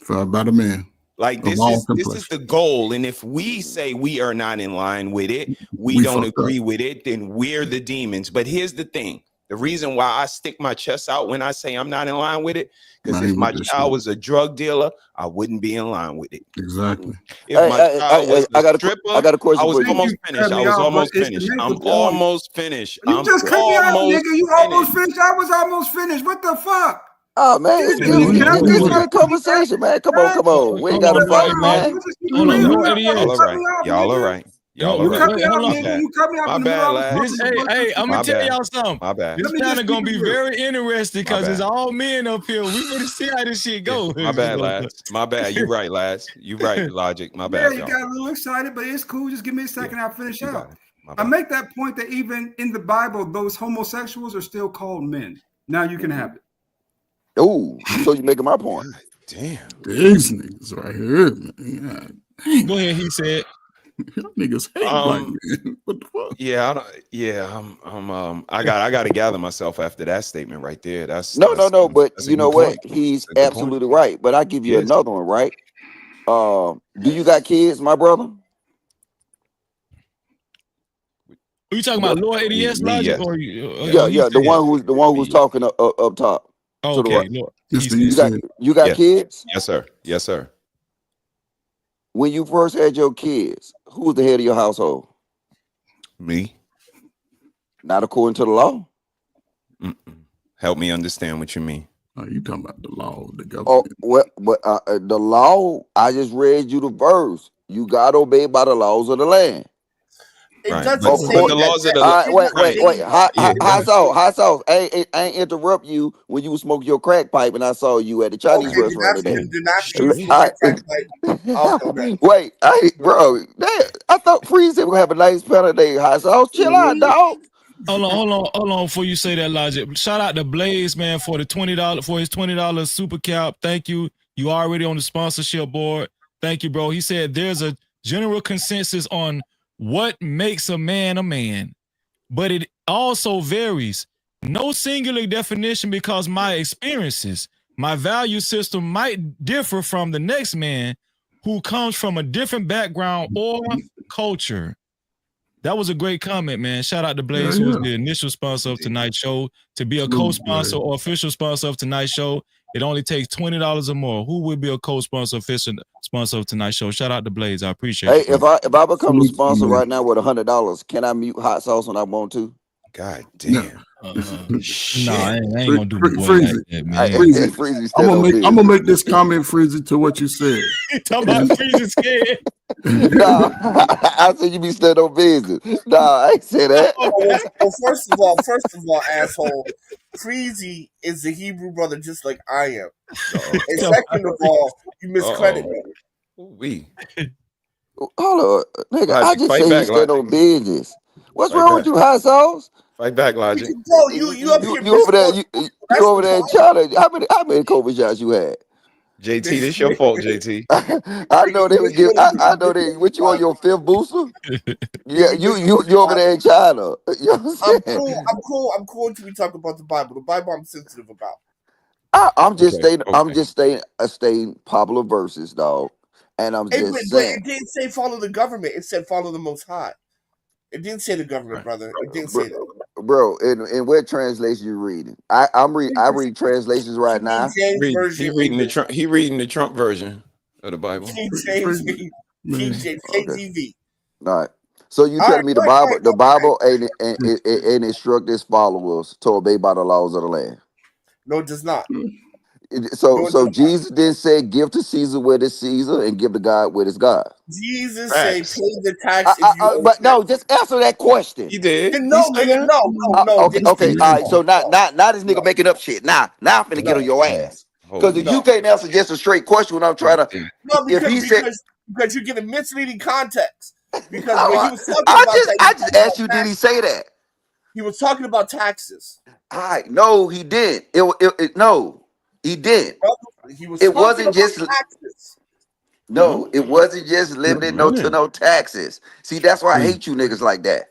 By the man. Like Of this all is complexions. the goal. And if we say we are not in line with it, we We don't fucked agree with it, then we're the demons. But here's the thing. The reason why I stick my chest out when I say I'm not in line with it, because if my child was a drug dealer, I wouldn't be in line with it. Exactly. If my child was a stripper, I got a question I was for you. almost finished. I was almost finished. I'm almost finished. You I'm just cut me off, almost nigga. You almost finished. I was almost finished. What the fuck? Oh man, it's good. It's a good conversation, man. Come on. We ain't got to fight, man. Hold on, Lord Y'all all right. Y'all all right. Y'all all You right. cut me off, My nigga. bad. You cut me off My in the middle bad, of lads. the Hey, I'm My gonna tell bad. y'all something. My bad. This Let me channel just gonna keep be it real. very interesting because bad. it's all men up here. We gonna see how this shit goes. My bad, lads. My bad. You right, lads. You right, Logic. My Yeah, bad, you y'all. got a little excited, but it's cool. Just give me a second. I'll finish You got out. it. My I bad. make that point that even in the Bible, those homosexuals are still called men. Now you can have it. Oh, so you making my point? Damn. These niggas right here, man. Yeah. Go ahead, he said. Y'all niggas hate black men. What the fuck? Yeah, I don't. Yeah, I got to gather myself after that statement right there. No. But that's a you know good what? point. He's That's a good point. absolutely right. But I give you Yes. another one, right? Do you got kids, my brother? Are you talking about Lord ADS Me, Logic yes. or Yeah. The one who's talking up top. Oh, To the okay, right. Lord. You got Yes. kids? Yes, sir. Yes, sir. When you first had your kids, who was the head of your household? Me. Not according to the law. Help me understand what you mean. Oh, you talking about the law of the government? Oh, well, but the law. I just read you the verse. You got to obey by the laws of the land. It Right. doesn't But say the laws of the Wait. Yeah, Hot sauce. I ain't interrupt you when you was smoking your crack pipe, and I saw you at the Chinese Okay, restaurant today. then after you smoke your crack pipe, okay. Wait, bro, I thought Freeze said we're gonna have a nice panel day. Hot sauce, chill out, dog. Hold on before you say that, Logic. Shout out to Blaze, man, for the $20 for his $20 super cap. Thank you. You already on the sponsorship board. Thank you, bro. He said there's a general consensus on what makes a man, but it also varies. No singular definition because my experiences, my value system might differ from the next man who comes from a different background or culture. That was a great comment, man. Shout out to Blaze, who was the initial sponsor of tonight's show. To be a co-sponsor or official sponsor of tonight's show, it only takes $20 or more. Who would be a co-sponsor, official sponsor of tonight's show? Shout out to Blaze. I appreciate Hey, it. if I become the sponsor right now with $100, can I mute hot sauce when I want to? God damn. Nah, I ain't gonna do the boy Freezy. like that, man. Freezy I'm gonna make this comment, Freezy, to what you said. Talking about Freezy scared. Nah, I said you be stuck on business. Nah, I ain't say that. Well, first of all, asshole, Freezy is the Hebrew brother just like I am. And second of all, you miscredit me. Hold on, nigga. I Logic, just fight say you back, stand Logic. on business. What's Fight wrong back. with you, hot sauce? Fight back, Logic. Bro, you up here You over there? You over there in China? How many COVID shots you had? JT, this your fault, JT. I know they was giving. I know they. What you on your 5th booster? Yeah, you over there in China. You know what I'm saying? I'm cool until we talk about the Bible. The Bible I'm sensitive about. I'm just Okay, stating. I'm just stating popular verses, dog. And I'm Hey, just but saying, it didn't say follow the government. It said follow the Most High. It didn't say the government, brother. It didn't say that. bro. In what translation you reading? I read translations right King now. James He version reading the English. Trump. He reading the Trump version of the Bible. King James, King James, Okay. KJV. All right. So you All right, telling me the right, Bible, right. the Bible ain't instruct its followers to obey by the laws of the land. No, it does not. So Jesus didn't say give to Caesar what is Caesar and give to God what is God. Jesus say pay the tax if you owe But no, tax. just answer that question. He did. No, nigga, no. Okay. All right. So now this nigga making up shit. Now I'm finna get on your ass. Because if you can't answer just a straight question when I'm trying to, No, if he said, because you're getting misleading context. Because when he was talking about that, I just asked you, did he say that? He was talking about taxes. All right. No, he didn't. No, he didn't. He was It talking wasn't about just. taxes. No, it wasn't just limited to no taxes. See, that's why I hate you niggas like that.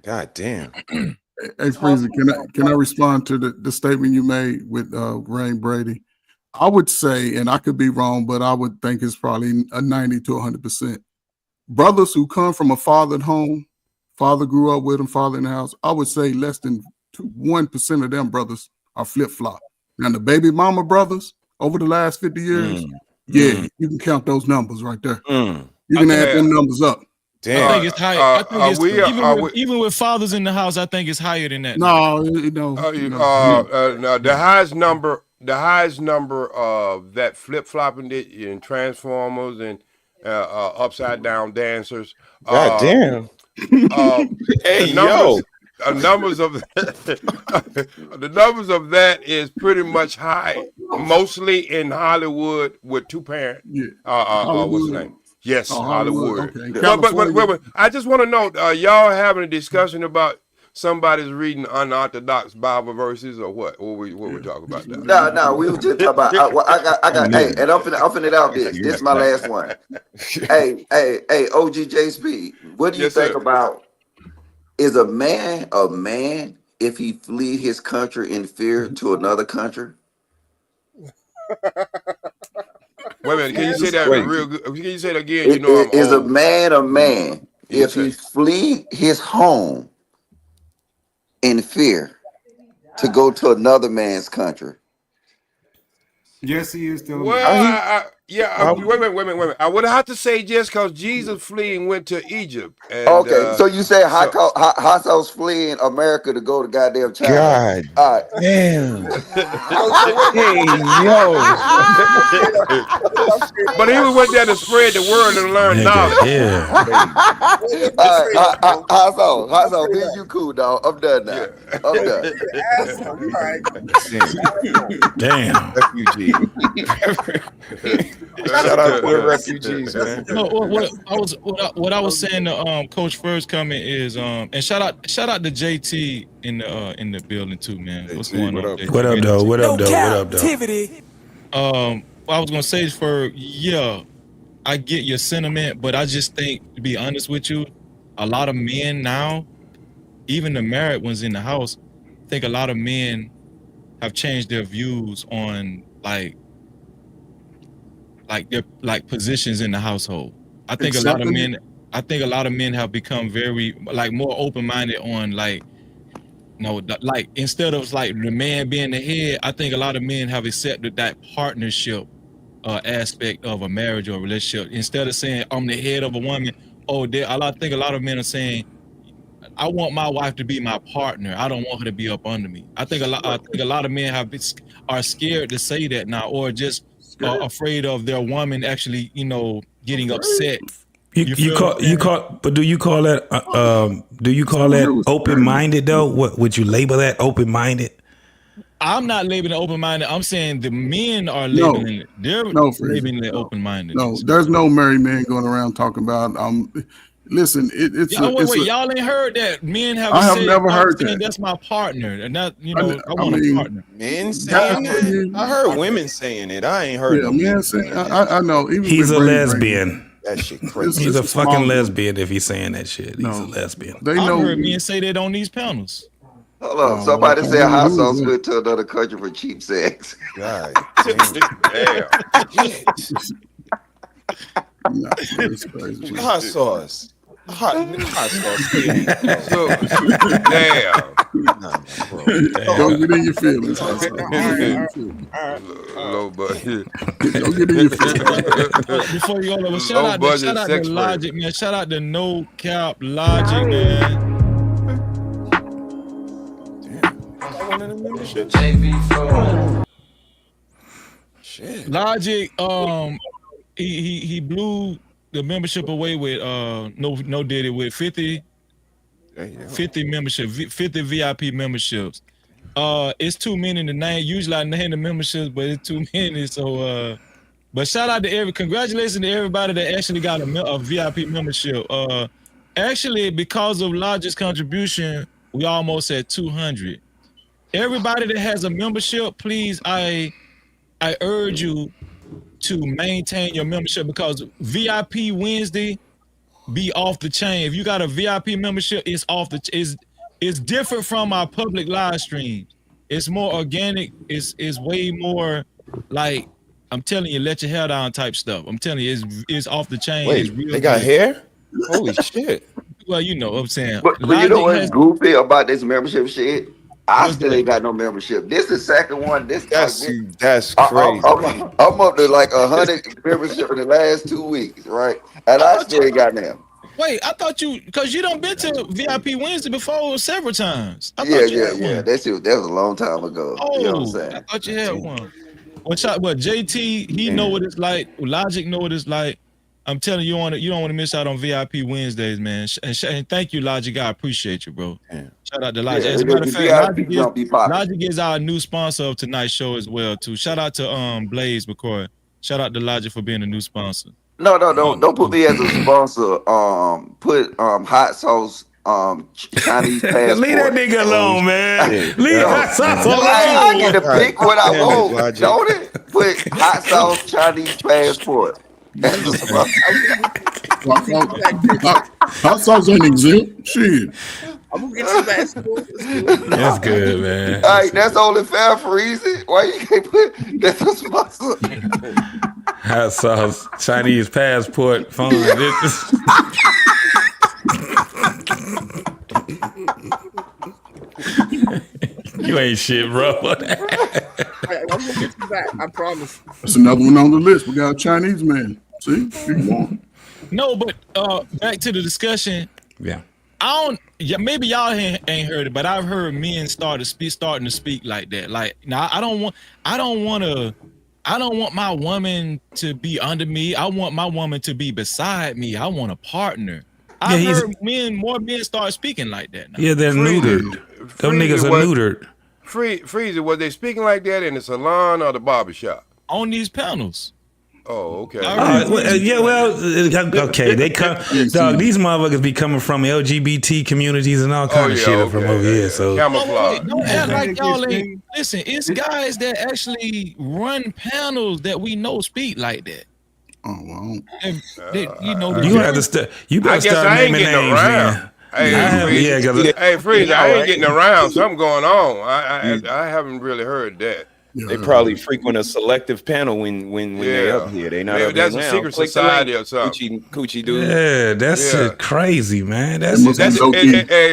God damn. Hey, Freezer, can I respond to the statement you made with Ray Brady? I would say, and I could be wrong, but I would think it's probably a 90 to 100%. Brothers who come from a fathered home, father grew up with them, father in the house, I would say less than 1% of them brothers are flip-flop. Now, the baby mama brothers over the last 50 years, you can count those numbers right there. You can add them numbers up. I think it's higher. I think it's even with fathers in the house. I think it's higher than that. No. No, the highest number of that flip flopping in Transformers and upside down dancers. God damn. Hey, the numbers of the numbers of that is pretty much high, mostly in Hollywood with two parents. What's the name? Yes, Hollywood. Okay. But I just want to know, y'all having a discussion about somebody's reading unorthodox Bible verses or what? What we talking about now? No, we were just talking about. I got. Hey, and I'm finna out this. This is my last one. hey, OGJ Speed. What do you think about? Is a man if he flee his country in fear to another country? Wait a minute, can you say that real good? Can you say it again? Is a man if he flee his home in fear to go to another man's country? Yes, he is still. Well, wait a minute. I would have to say just because Jesus fleeing went to Egypt. And, okay, so you say Hassan's fleeing America to go to goddamn China? God, all right. Damn. Hey, yo. But he went there to spread the word and learn knowledge. All right, Hassan, me and you cool, dog. I'm done now. I'm done. Damn. Refugee. Shout out to the refugees, man. No, what I was saying to Coach First comment is and shout out to JT in the building too, man. What's going on? JT? What up, though? What up, though? Cap-tivity. I was gonna say for I get your sentiment, but I just think, to be honest with you, a lot of men now, even the married ones in the house, I think a lot of men have changed their views on their positions in the household. I think a lot of men have become very more open-minded on instead of the man being the head, I think a lot of men have accepted that partnership aspect of a marriage or a relationship. Instead of saying I'm the head of a woman, I think a lot of men are saying I want my wife to be my partner. I don't want her to be up under me. I think a lot of men are scared to say that now, or just afraid of their woman actually, getting upset. But do you call that open-minded though? What would you label that, open-minded? I'm not labeling it open-minded. I'm saying the men are labeling it. They're labeling it open-minded. No, there's no married man going around talking about listen, y'all ain't heard that. Men have I have never heard that. That's my partner. And that, I want a partner. Men saying that? I heard women saying it. I ain't heard men saying I know. Even he's a lesbian. That shit crazy. He's a fucking lesbian if he's saying that shit. He's a lesbian. I've heard men say that on these panels. Hold up. Somebody said hot sauce went to another country for cheap sex. God damn. Hot sauce. Hot sauce. So, damn. Don't get in your feelings. Low budget. Don't get in your feelings. Before you go, shout out to Logic, man. Shout out to No Cap Logic, man. Shit. Logic, he blew the membership away with no Diddy with 50 membership, 50 VIP memberships. It's too many to name. Usually I name the memberships, but it's too many. So but shout out to congratulations to everybody that actually got a VIP membership. Actually, because of Logic's contribution, we almost at 200. Everybody that has a membership, please, I urge you to maintain your membership, because VIP Wednesday be off the chain. If you got a VIP membership, it's off the it's different from our public live streams. It's more organic. It's way more like, I'm telling you, let your hair down type stuff. I'm telling you, it's off the chain. Wait, it's real they got good. hair? Holy shit. Well, you know what I'm saying. But you know what's goofy about this membership shit? I still ain't got no membership. This is the second one. That's crazy. I'm up to like 100 membership in the last 2 weeks, right? And I still ain't got them. Wait, I thought because you done been to VIP Wednesday before several times. Yeah. That was a long time ago. Oh, you know what I'm saying? I thought you had one. What JT? He know what it's like. Logic know what it's like. I'm telling you, you don't want to miss out on VIP Wednesdays, man. And thank you, Logic. I appreciate you, bro. Yeah. Shout out to Logic. As a matter of fact, Logic is our new sponsor of tonight's show as well, too. Shout out to Blaze McCoy. Shout out to Logic for being a new sponsor. No, don't put me as a sponsor. Put hot sauce Chinese passport. Leave that nigga alone, man. Leave hot sauce alone. I get to pick what I want, don't it? Put hot sauce Chinese passport. Hot sauce ain't exempt. Shit. I'm gonna get you passport. That's good, man. All right, that's only fair for reason. Why you can't put that's a sponsor? Hot sauce, Chinese passport, phone. You ain't shit, bro. I'm gonna get you back. I promise. That's another one on the list. We got a Chinese man. See? No, but back to the discussion. Yeah. Maybe y'all ain't heard it, but I've heard men starting to speak like that. Like, now I don't want my woman to be under me. I want my woman to be beside me. I want a partner. I've heard more men start speaking like that now. Yeah, they're neutered. Them niggas are neutered. Freezer, was they speaking like that in the salon or the barbershop? On these panels. Oh, okay. Okay. They come, dog. These motherfuckers be coming from LGBT communities and all kind of shit from over here. So camouflage. Don't act like y'all ain't. Listen, it's guys that actually run panels that we know speak like that. Oh well. You have to you better start naming names, man. Hey, Freezer, I ain't getting around. Something going on. I haven't really heard that. They probably frequent a selective panel when they're up here. They not maybe up that's here a now. secret society or something. Coochie dude. Yeah, that's shit crazy, man. Hey,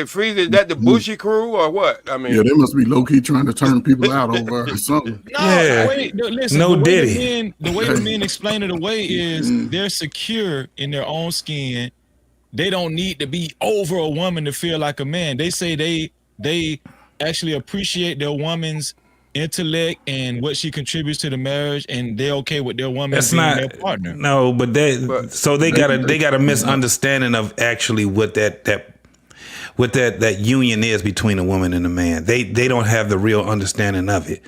Freezer, is that the Bushy crew or what? I mean, yeah, they must be low key trying to turn people out over or something. Listen, no the Diddy. The way the men explain it away is they're secure in their own skin. They don't need to be over a woman to feel like a man. They say they actually appreciate their woman's intellect and what she contributes to the marriage, and they're okay with their woman being their partner. No, but they got a misunderstanding of actually what that union is between a woman and a man. They don't have the real understanding of it.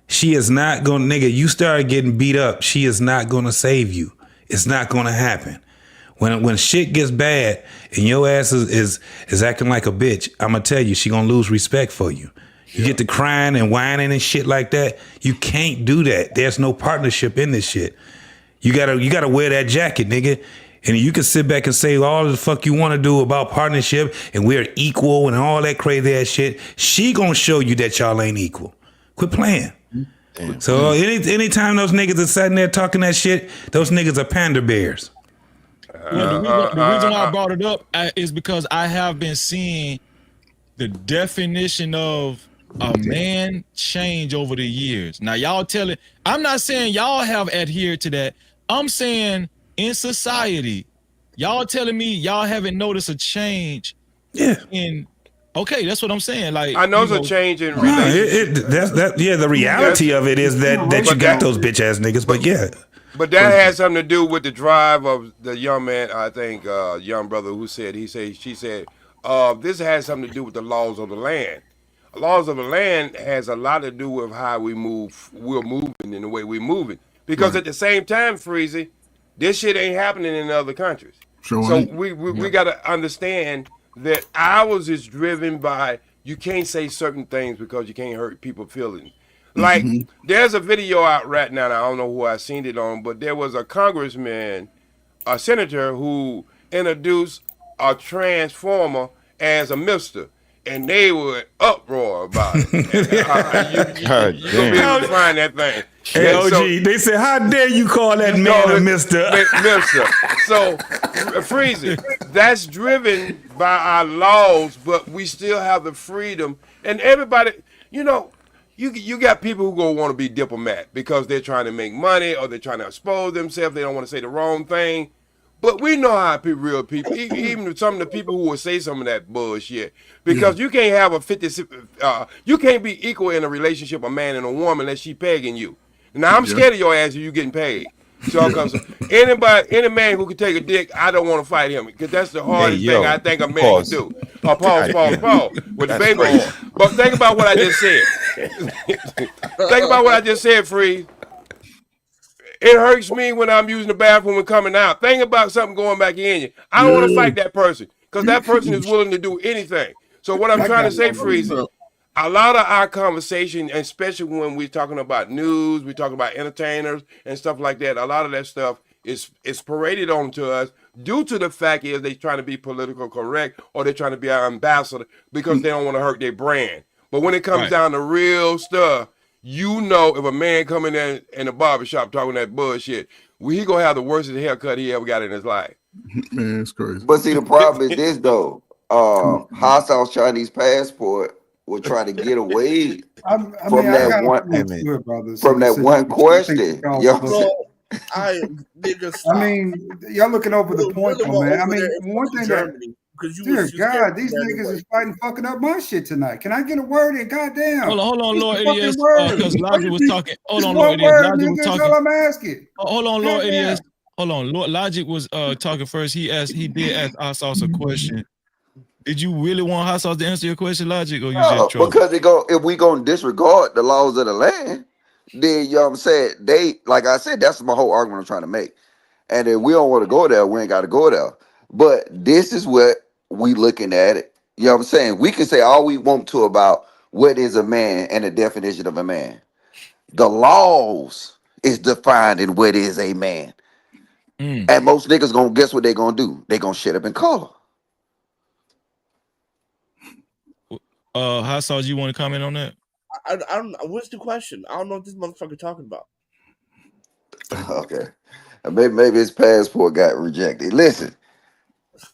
She is not gonna, nigga, you start getting beat up, she is not gonna save you. It's not gonna happen. When shit gets bad and your ass is acting like a bitch, I'm gonna tell you, she gonna lose respect for you. You get to crying and whining and shit like that. You can't do that. There's no partnership in this shit. You gotta wear that jacket, nigga. And you can sit back and say all the fuck you want to do about partnership and we're equal and all that crazy ass shit. She gonna show you that y'all ain't equal. Quit playing. Damn. So anytime those niggas are sitting there talking that shit, those niggas are panda bears. Well, the reason why I brought it up is because I have been seeing the definition of a man change over the years. Now, y'all tell it. I'm not saying y'all have adhered to that. I'm saying in society, y'all telling me y'all haven't noticed a change. Yeah. Okay, that's what I'm saying. Like I know it's a change in the reality of it is that you got those bitch ass niggas, but yeah. But that has something to do with the drive of the young man, I think, young brother who said, she said, this has something to do with the laws of the land. The laws of the land has a lot to do with how we're moving and the way we're moving. Because at the same time, Freezy, this shit ain't happening in other countries. So we got to understand that ours is driven by, you can't say certain things because you can't hurt people's feelings. Like, there's a video out right now, and I don't know who I seen it on, but there was a congressman, a senator, who introduced a transformer as a mister, and they were in uproar about it. You gonna be able to find that thing. Hey, OG, they said, how dare you call that man a mister? Mister. So, Freezy, that's driven by our laws, but we still have the freedom. And everybody, you got people who want to be diplomat because they're trying to make money or they're trying to expose themselves. They don't want to say the wrong thing. But we know how real people, even some of the people who will say some of that bullshit, because you can't have you can't be equal in a relationship, a man and a woman, unless she pegging you. Now I'm scared of your ass if you getting paid. So any man who can take a dick, I don't want to fight him because that's the hardest thing I think a man can do. Pause with the baby oil. But think about what I just said. Think about what I just said, Free. It hurts me when I'm using the bathroom and coming out. Think about something going back in you. I don't want to fight that person because that person is willing to do anything. So what I'm trying to say, Freezy, a lot of our conversation, especially when we're talking about news, we're talking about entertainers and stuff like that, a lot of that stuff is paraded on to us due to the fact is they're trying to be political correct or they're trying to be our ambassador because they don't want to hurt their brand. But when it comes down to real stuff, if a man coming in a barbershop talking that bullshit, he gonna have the worst haircut he ever got in his life. Man, it's crazy. But see, the problem is this though. Hostile Chinese passport will try to get away from that one question. Y'all looking over the point, though, man. I mean, one thing dear God, these niggas is fucking up my shit tonight. Can I get a word in? Goddamn. Hold on, Lord Idiot. Because Logic was talking. Hold on, Lord Idiot. Logic was talking. That's all I'm asking. Hold on, Lord Idiot. Hold on. Lord Logic was talking first. He did ask Hot Sauce a question. Did you really want Hot Sauce to answer your question, Logic, or you just trolling? Because if we gonna disregard the laws of the land, then you know what I'm saying, like I said, that's my whole argument I'm trying to make. And if we don't want to go there, we ain't got to go there. But this is what we looking at it. You know what I'm saying? We can say all we want to about what is a man and the definition of a man. The laws is defining what is a man. And most niggas gonna guess what they gonna do. They gonna shit up and call. Hot Sauce, you want to comment on that? I don't know. What's the question? I don't know what this motherfucker talking about. Okay. Maybe his passport got rejected. Listen,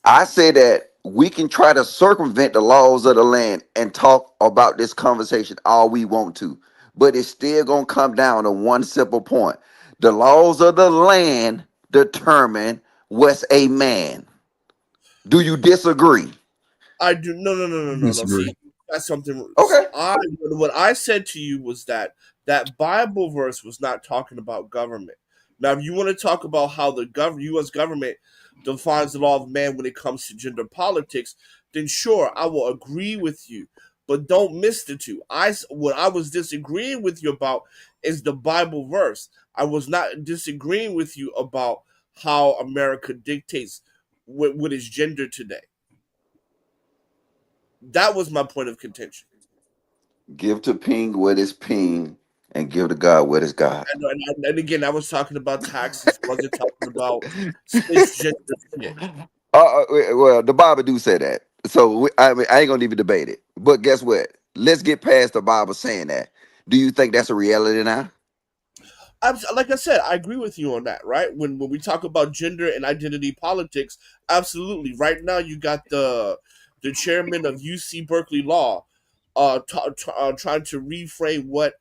I say that we can try to circumvent the laws of the land and talk about this conversation all we want to, but it's still going to come down to one simple point. The laws of the land determine what's a man. Do you disagree? I do. No. See, that's something. Okay. What I said to you was that Bible verse was not talking about government. Now, if you want to talk about how the U.S. government defines the law of man when it comes to gender politics, then sure, I will agree with you. But don't miss the two. What I was disagreeing with you about is the Bible verse. I was not disagreeing with you about how America dictates what is gender today. That was my point of contention. Give to Ping what is Ping and give to God what is God. And again, I was talking about taxes. Wasn't talking about cisgender shit. Well, the Bible do say that. So I mean, I ain't gonna even debate it. But guess what? Let's get past the Bible saying that. Do you think that's a reality now? Like I said, I agree with you on that, right? When we talk about gender and identity politics, absolutely. Right now, you got the chairman of UC Berkeley Law, trying to reframe what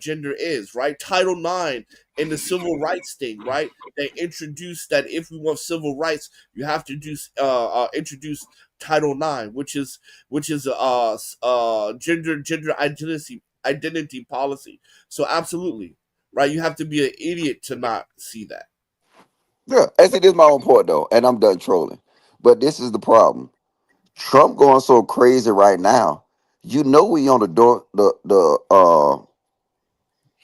gender is, right? Title IX in the civil rights thing, right? They introduced that if we want civil rights, you have to introduce Title IX, which is gender identity policy. So absolutely, right? You have to be an idiot to not see that. Yeah, and see, this is my own point though, and I'm done trolling. But this is the problem. Trump going so crazy right now. You know we on the door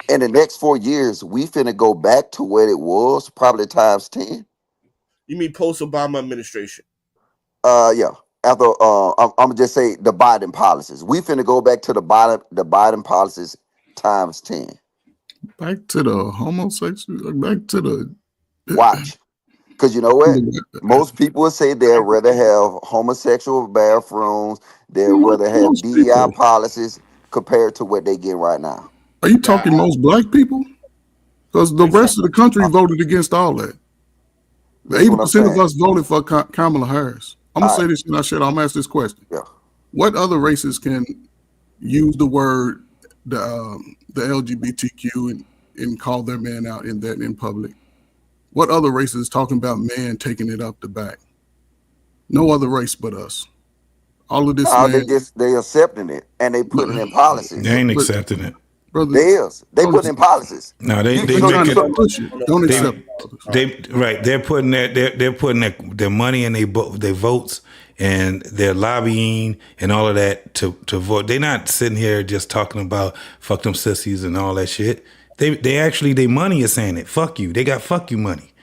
in the next 4 years, we finna go back to what it was, probably times 10. You mean post-Obama administration? Yeah. After I'm gonna just say the Biden policies. We finna go back to the Biden policies times 10. Back to the homosexual, back to the Watch. Because you know what? Most people would say they'd rather have homosexual bathrooms, they'd rather have Most DEI people. policies compared to what they get right now. Are you talking most black people? Because the rest of the country voted against all that. 80% of us voted for Kamala Harris. I'm gonna say this and I said I'm gonna ask this question. Yeah. What other races can use the word the LGBTQ and call their man out in public? What other races talking about man taking it up the back? No other race but us. All of this, man. They accepting it and they putting in policies. They ain't accepting it. Brother, they put in policies. No, they They're trying to push it. Don't accept it. Right. They're putting their money and their votes and their lobbying and all of that to vote. They're not sitting here just talking about fuck them sissies and all that shit. They actually, their money is saying it. Fuck you. They got fuck you money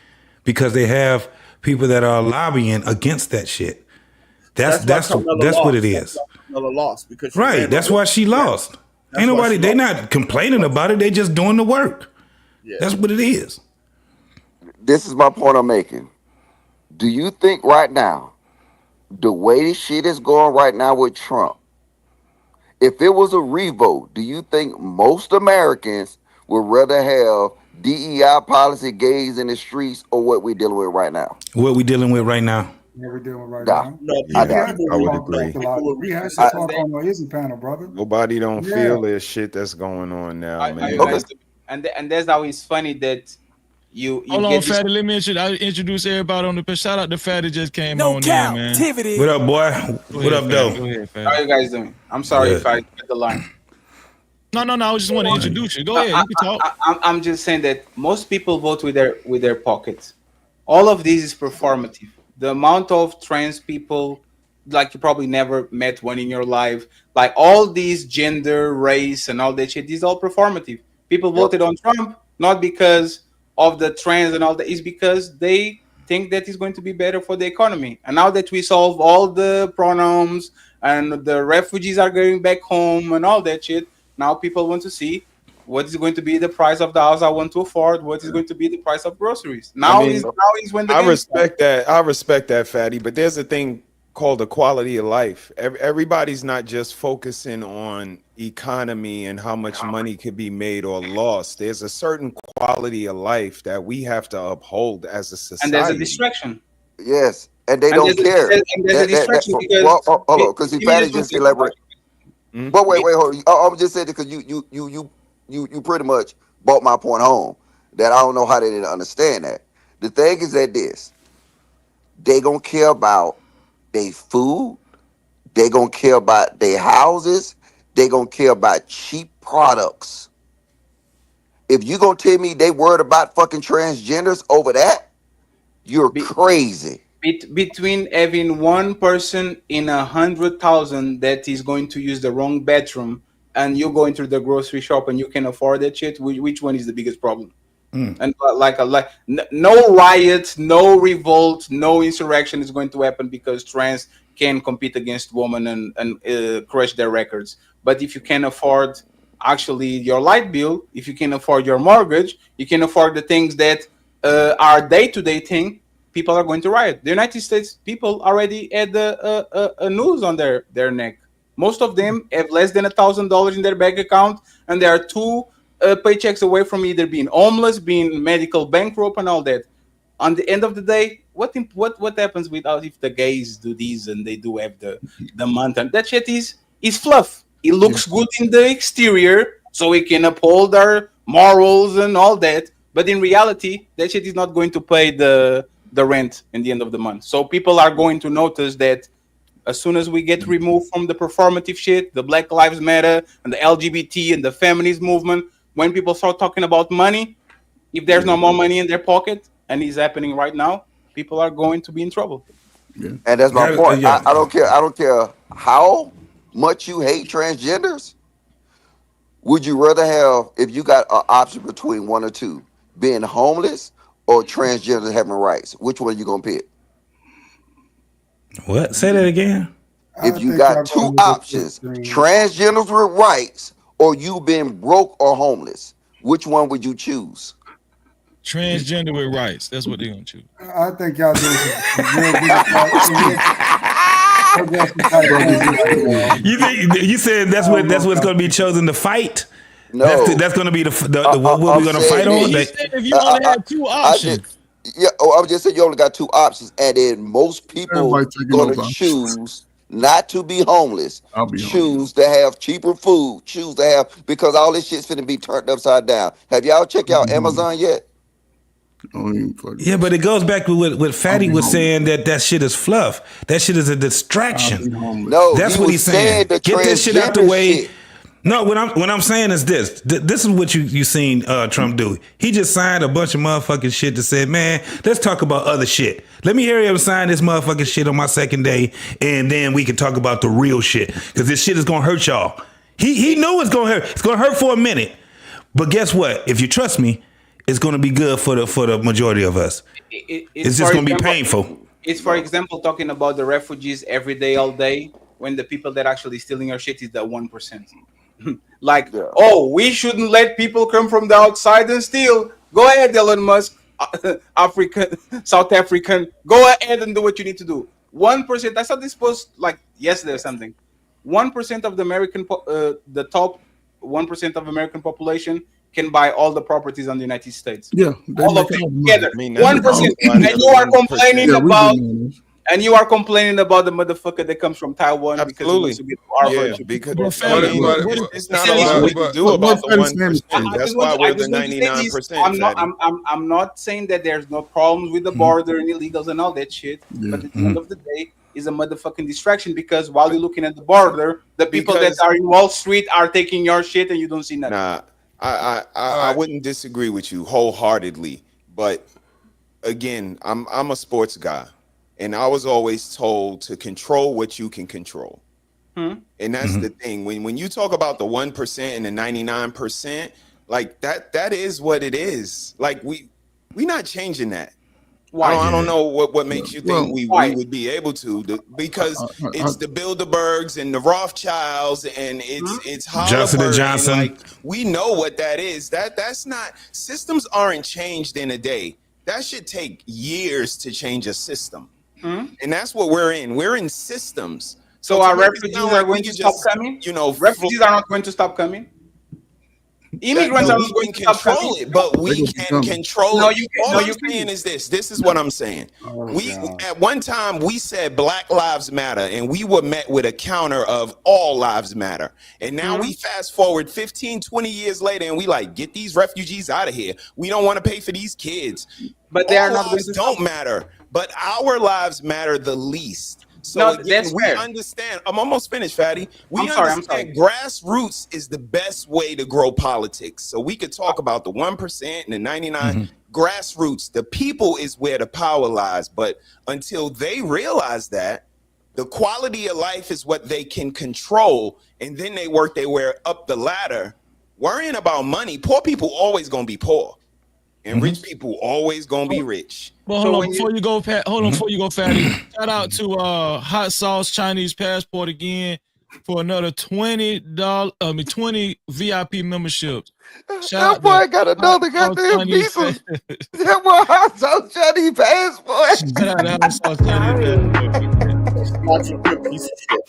because they have people that are lobbying against that shit. That's what it is. Lost because right. That's why she lost. Ain't nobody. They not complaining about it. They just doing the work. Yeah. That's what it is. This is my point I'm making. Do you think right now, the way this shit is going right now with Trump, if it was a revote, do you think most Americans would rather have DEI policy gays in the streets or what we're dealing with right now? What we dealing with right now? What we're doing right now. I would agree. We had to talk on the Izzy panel, brother. Nobody don't feel this shit that's going on now, man. And that's how it's funny that you hold get on, Fatty. Let me introduce everybody on the shout out to Fatty just came on in, man. Captivity. What up, boy? What up, though? How are you guys doing? I'm sorry if I get the line. No. I just want to introduce you. Go ahead. You can talk. I'm just saying that most people vote with their pockets. All of this is performative. The amount of trans people, like you probably never met one in your life, like all these gender, race, and all that shit, this is all performative. People voted on Trump not because of the trans and all that, it's because they think that it's going to be better for the economy. And now that we solve all the pronouns and the refugees are going back home and all that shit, now people want to see what is going to be the price of the house I want to afford, what is going to be the price of groceries. Now is when the I respect that, Fatty, but there's a thing called the quality of life. Everybody's not just focusing on economy and how much money could be made or lost. There's a certain quality of life that we have to uphold as a society. And there's a distraction. Yes, and they don't care. And there's a distraction because hold on, because if Fatty just elaborate. But wait, hold on. I'm just saying because you pretty much brought my point home that I don't know how they didn't understand that. The thing is that they gonna care about their food, they gonna care about their houses, they gonna care about cheap products. If you gonna tell me they worried about fucking transgenders over that, you're crazy. Between having one person in 100,000 that is going to use the wrong bathroom and you go into the grocery shop and you can afford that shit, which one is the biggest problem? And no riot, no revolt, no insurrection is going to happen because trans can compete against women and crush their records. But if you can afford actually your light bill, if you can afford your mortgage, you can afford the things that are day-to-day thing, people are going to riot. The United States people already had a noose on their neck. Most of them have less than $1,000 in their bank account, and they are two paychecks away from either being homeless, being medical bankrupt, and all that. On the end of the day, what happens without if the gays do this and they do have the month, and that shit is fluff. It looks good in the exterior, so we can uphold our morals and all that. But in reality, that shit is not going to pay the rent in the end of the month. So people are going to notice that as soon as we get removed from the performative shit, the Black Lives Matter and the LGBT and the feminist movement, when people start talking about money, if there's no more money in their pocket, and it's happening right now, people are going to be in trouble. And that's my point. I don't care. I don't care how much you hate transgenders. Would you rather have, if you got an option between one or two, being homeless or transgender having rights? Which one are you gonna pick? What? Say that again. If you got two options, transgenders with rights or you being broke or homeless, which one would you choose? Transgender with rights. That's what they're gonna choose. I think y'all doing You think you said that's what's going to be chosen to fight? No, that's going to be the what we're going to fight on. If you only have two options. I was just saying you only got two options, and then most people going to choose not to be homeless, choose to have cheaper food, choose to have, because all this shit's finna be turned upside down. Have y'all checked out Amazon yet? Yeah, but it goes back to what Fatty was saying, that shit is fluff. That shit is a distraction. No, that's what he's saying. Get this shit out the way. Shit. No, what I'm saying is this. This is what you seen Trump do. He just signed a bunch of motherfucking shit that said, man, let's talk about other shit. Let me hear him sign this motherfucking shit on my second day, and then we can talk about the real shit. Because this shit is gonna hurt y'all. He knew it's gonna hurt. It's gonna hurt for a minute. But guess what? If you trust me, it's going to be good for the majority of us. It's just going to be painful. It's, for example, talking about the refugees every day, all day, when the people that actually stealing our shit is the 1%. Oh, we shouldn't let people come from the outside and steal. Go ahead, Elon Musk, African, South African. Go ahead and do what you need to do. 1%. I saw this post like yesterday or something. 1% of the American, the top 1% of American population can buy all the properties on the United States. Yeah, all of them together. 1%. And you are complaining about, the motherfucker that comes from Taiwan because he wants to get Harvard. Because it's not a lot we can do about the 1%. That's why we're the 99%. I'm not saying that there's no problems with the border and illegals and all that shit, but at the end of the day, is a motherfucking distraction, because while you're looking at the border, the people that are in Wall Street are taking your shit and you don't see nothing. Nah, I wouldn't disagree with you wholeheartedly, but again, I'm a sports guy, and I was always told to control what you can control. And that's the thing. When you talk about the 1% and the 99%, like that is what it is. Like we're not changing that. Why? I don't know what makes you think we would be able to, because it's the Bilderbergs and the Rothschilds and it's Johnson and Johnson. Like, we know what that is. That's not, systems aren't changed in a day. That should take years to change a system. And that's what we're in. We're in systems. So our refugees are going to stop coming? Refugees are not going to stop coming? Immigrants are not going to control it, but we can control it. All I'm saying is this. This is what I'm saying. At one time we said Black Lives Matter, and we were met with a counter of all lives matter. And now we fast forward 15, 20 years later, and we like, get these refugees out of here. We don't want to pay for these kids. But they are not lives don't matter. But our lives matter the least. So again, we understand. I'm almost finished, Fatty. We understand grassroots is the best way to grow politics. So we could talk about the 1% and the 99. Grassroots, the people is where the power lies. But until they realize that, the quality of life is what they can control, and then they work their way up the ladder. Worrying about money, poor people always gonna be poor. And rich people always gonna be rich. Well, hold on before you go, Fatty. Shout out to Hot Sauce Chinese Passport again. for another $20 20 VIP memberships. That boy got another goddamn visa. That boy has a Chinese passport. Shout out to Hot Sauce Chinese passport. Not your good piece of shit.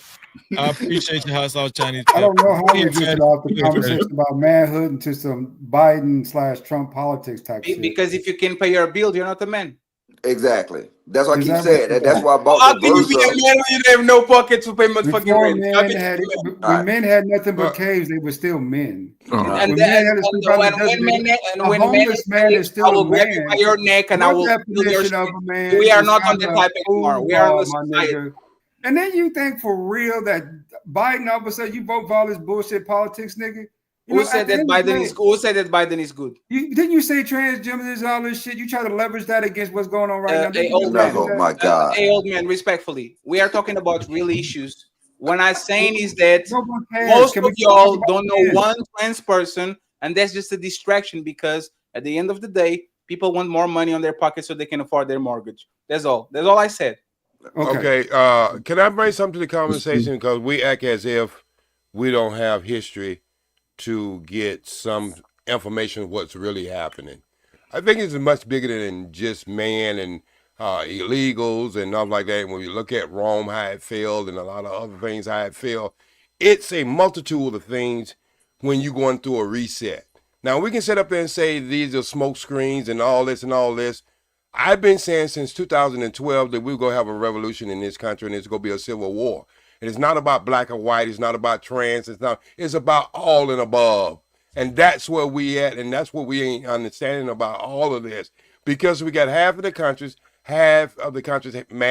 I appreciate your Hot Sauce Chinese I don't know how we passport. drifted off the conversation about manhood into some Biden/Trump politics type shit. Because if you can pay your bill, you're not a man. Exactly. That's what I Is keep that saying. what- That's why I bought How the can you be a verse man when you don't have no pocket to pay motherfucking Before rent? How men can had, you be a man? when men had nothing but caves, they were still men. And, When then, men had to sleep out in the desert, a homeless man is I still will a grab you man. by your neck and I Your will feel your definition of shit. a man We are is not on kinda that type anymore. We are in the my society. nigga. And then you think for real that Biden all of a sudden you vote for all this bullshit politics, nigga? You Who know, said at the that end of the Biden day, is? Who said that Biden is good? didn't you say transgender is all this shit? You try to leverage that against what's going on right now. Didn't Hey, you old just man. leverage Oh that? my God. Hey, old man. Respectfully, we are talking about real issues. What I'm saying is that No one cares. most Can we of talk y'all about don't know men? one trans person, and that's just a distraction because at the end of the day, people want more money on their pocket so they can afford their mortgage. That's all. That's all I said. Okay. Can I bring something to the conversation? Because we act as if we don't have history to get some information of what's really happening. I think it's much bigger than just man and illegals and stuff like that. When you look at Rome, how it failed, and a lot of other things, how it failed, it's a multitude of things when you're going through a reset. Now, we can sit up there and say these are smoke screens and all this and all this. I've been saying since 2012 that we're going to have a revolution in this country and it's going to be a civil war. And it's not about black or white. It's not about trans. It's about all and above. And that's where we at. And that's what we ain't understanding about all of this. Because we got half of the countries mad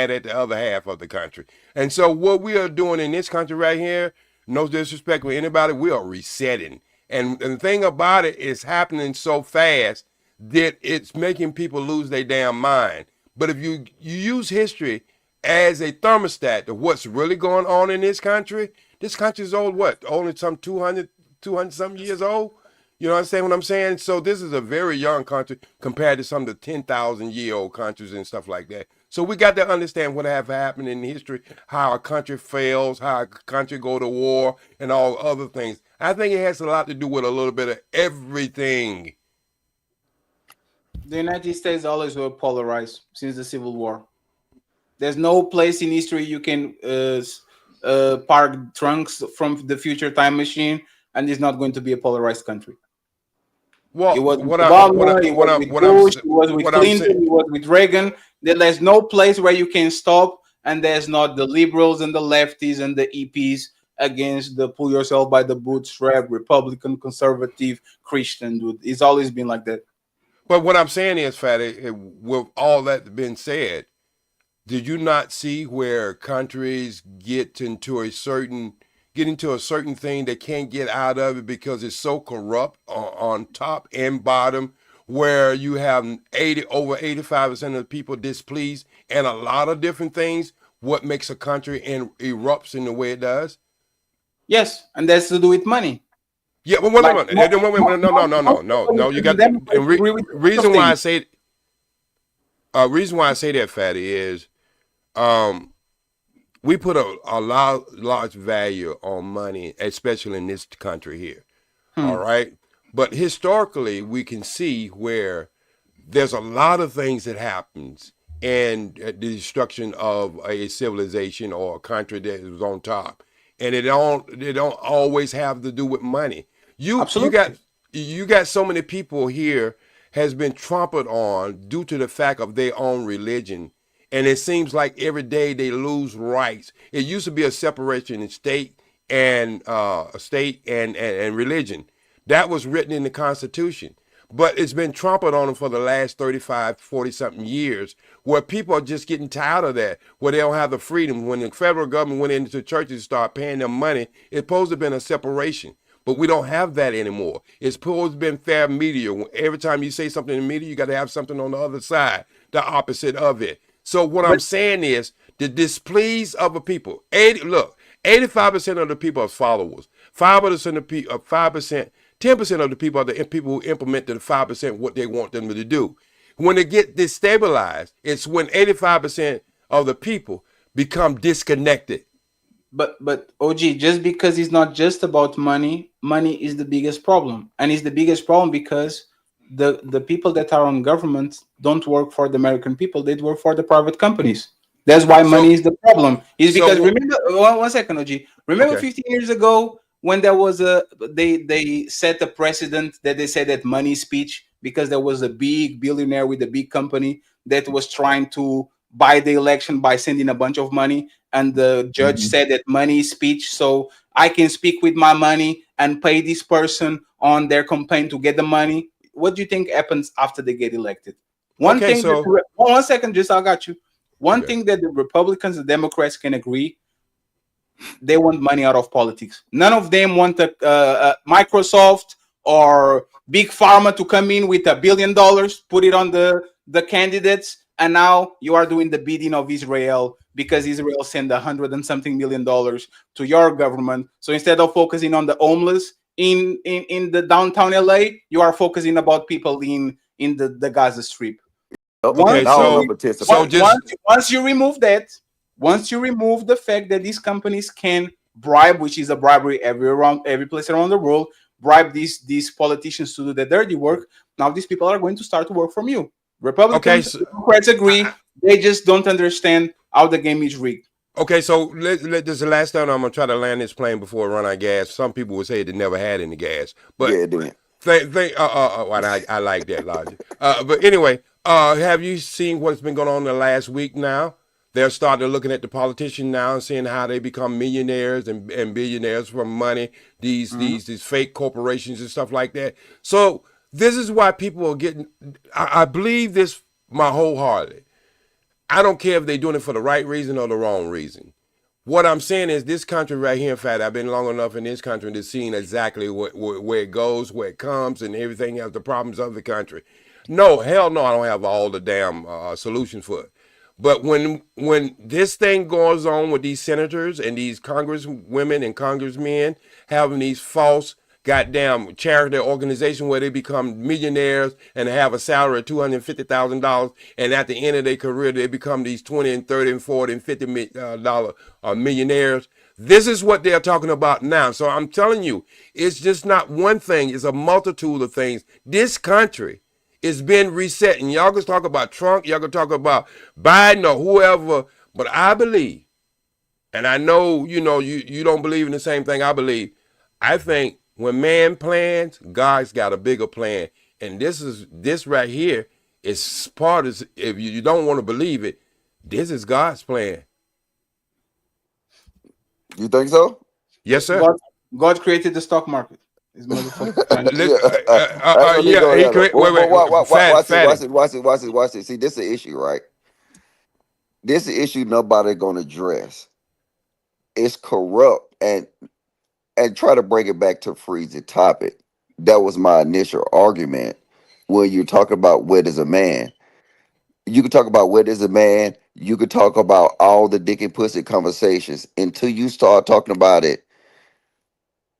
at the other half of the country. And so what we are doing in this country right here, no disrespect with anybody, we are resetting. And the thing about it is happening so fast that it's making people lose their damn mind. But if you use history as a thermostat of what's really going on in this country is old, what? Only some 200 something years old? You know what I'm saying? So this is a very young country compared to some of the 10,000-year-old countries and stuff like that. So we got to understand what have happened in history, how a country fails, how a country go to war, and all other things. I think it has a lot to do with a little bit of everything. The United States always were polarized since the Civil War. There's no place in history you can park trunks from the future time machine, and it's not going to be a polarized country. Well, it was with Obama, it was with Bush, it was with Clinton, it was with Reagan. There's no place where you can stop, and there's not the liberals and the lefties and the EPs against the pull yourself by the bootstrap, Republican, conservative, Christian dude. It's always been like that. But what I'm saying is, Fatty, with all that being said, did you not see where countries get into a certain thing they can't get out of it because it's so corrupt on top and bottom, where you have over 85% of the people displeased and a lot of different things, what makes a country erupts in the way it does? Yes, and that's to do with money. Yeah, but no. You got the reason why I say that, Fatty, is we put a large value on money, especially in this country here. All right, but historically, we can see where there's a lot of things that happens in the destruction of a civilization or a country that is on top, and they don't always have to do with money. You got so many people here has been trampled on due to the fact of their own religion. And it seems like every day they lose rights. It used to be a separation in state and religion. That was written in the Constitution. But it's been trampled on them for the last 35, 40-something years, where people are just getting tired of that, where they don't have the freedom. When the federal government went into churches and started paying them money, it's supposed to have been a separation. But we don't have that anymore. It's supposed to be fair media. Every time you say something in the media, you got to have something on the other side, the opposite of it. So what I'm saying is the displease of the people. 85% of the people are followers. 5% of people, 5%, 10% of the people are the people who implement the 5% what they want them to do. When they get destabilized, it's when 85% of the people become disconnected. But OG, just because it's not just about money, money is the biggest problem, and it's the biggest problem because the people that are on government don't work for the American people; they work for the private companies. That's why money is the problem. Is because remember one second, OG. Remember Okay. 15 years ago when there was a they set a precedent that they said that money is speech because there was a big billionaire with a big company that was trying to buy the election by sending a bunch of money, and the judge said that money is speech, so I can speak with my money and pay this person on their campaign to get the money. What do you think happens after they get elected? One Okay, thing that so one second, just I got you. One thing that the Republicans and Democrats can agree, they want money out of politics. None of them want Microsoft or big pharma to come in with $1 billion, put it on the candidates, and now you are doing the bidding of Israel because Israel sent $100 and something million to your government. So instead of focusing on the homeless in the downtown LA, you are focusing about people in the Gaza Strip. Okay, Once you remove that, once you remove the fact that these companies can bribe, which is a bribery every place around the world, bribe these politicians to do the dirty work, now these people are going to start to work from you. Republicans, Democrats agree. They just don't understand how the game is rigged. Okay, so let this is the last time I'm gonna try to land this plane before I run out of gas. Some people would say they never had any gas, but I like that logic. But anyway, have you seen what's been going on in the last week now? They're starting looking at the politicians now and seeing how they become millionaires and billionaires from money, these fake corporations and stuff like that. So this is why people are getting, I believe this my wholeheartedly. I don't care if they're doing it for the right reason or the wrong reason. What I'm saying is this country right here, in fact, I've been long enough in this country to see exactly where it goes, where it comes, and everything else, the problems of the country. No, hell no, I don't have all the damn solutions for it. But when this thing goes on with these senators and these congresswomen and congressmen having these false goddamn charity organization where they become millionaires and have a salary of $250,000, and at the end of their career they become these 20 and 30 and 40 and $50 millionaires. This is what they're talking about now. So I'm telling you, it's just not one thing, it's a multitude of things. This country is being reset, and y'all can talk about Trump, y'all can talk about Biden or whoever, but I believe, and I know you don't believe in the same thing I believe. I think when man plans, God's got a bigger plan. And this right here is part of, if you don't want to believe it, this is God's plan. You think so? Yes, sir. God created the stock market. Watch it. See, this is an issue, right? This is an issue nobody gonna address. It's corrupt, and try to bring it back to freeze the topic. That was my initial argument. When you talk about what is a man, you can talk about what is a man. You could talk about all the dick and pussy conversations until you start talking about it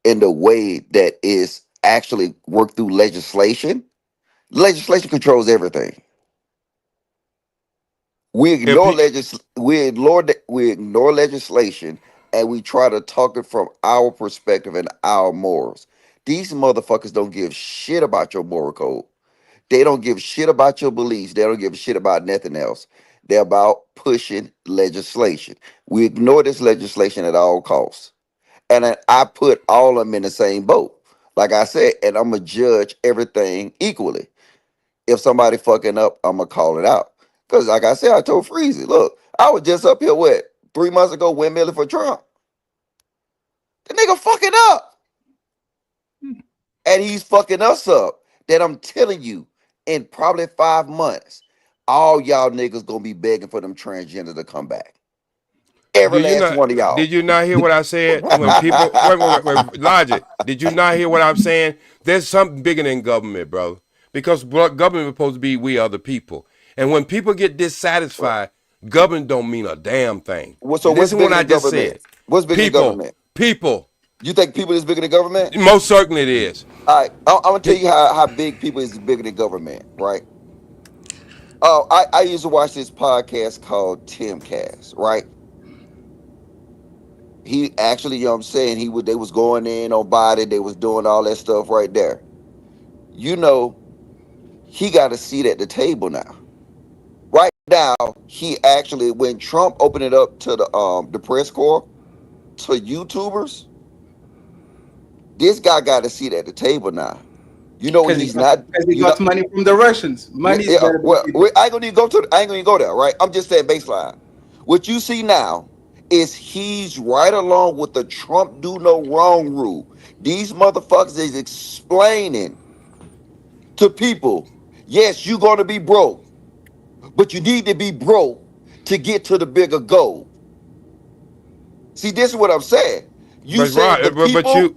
in the way that is actually worked through legislation. Legislation controls everything. We ignore legislation, and we try to talk it from our perspective and our morals. These motherfuckers don't give shit about your moral code. They don't give shit about your beliefs. They don't give a shit about nothing else. They're about pushing legislation. We ignore this legislation at all costs. And I put all of them in the same boat. Like I said, and I'm going to judge everything equally. If somebody fucking up, I'm going to call it out. Because like I said, I told Freezy, look, I was just up here, 3 months ago, windmilling for Trump. The nigga fucking up. And he's fucking us up. That I'm telling you, in probably 5 months, all y'all niggas going to be begging for them transgender to come back. Every last one of y'all. Did you not hear what I said? When people wait, Logic, did you not hear what I'm saying? There's something bigger than government, bro. Because government is supposed to be we are the people. And when people get dissatisfied, government don't mean a damn thing. So listen what I just said. What's bigger than government? People. You think people is bigger than government? Most certainly it is. All right, I'm gonna tell you how big people is bigger than government, right? I used to watch this podcast called Timcast, right? He actually, you know what I'm saying, they was going in on body, they was doing all that stuff right there. You know, he got a seat at the table now. Right now, he actually, when Trump opened it up to the press corps, to YouTubers, this guy got a seat at the table now. You know, he's not, because he got money from the Russians. Money is better. Well, I ain't gonna even go there, right? I'm just saying baseline. What you see now is he's right along with the Trump do no wrong rule. These motherfuckers is explaining to people, yes, you're gonna be broke, but you need to be broke to get to the bigger goal. See, this is what I'm saying. You say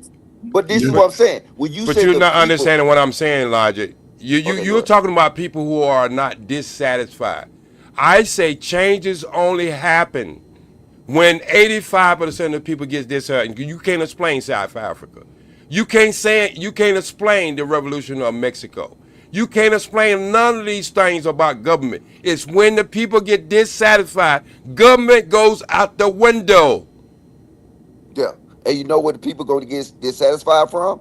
but this is what I'm saying. When you but say you're not people, understanding what I'm saying, Logic. You're talking about people who are not dissatisfied. I say changes only happen when 85% of people get disheartened. You can't explain South Africa. You can't explain the revolution of Mexico. You can't explain none of these things about government. It's when the people get dissatisfied, government goes out the window. Yeah. And you know what the people going to get dissatisfied from?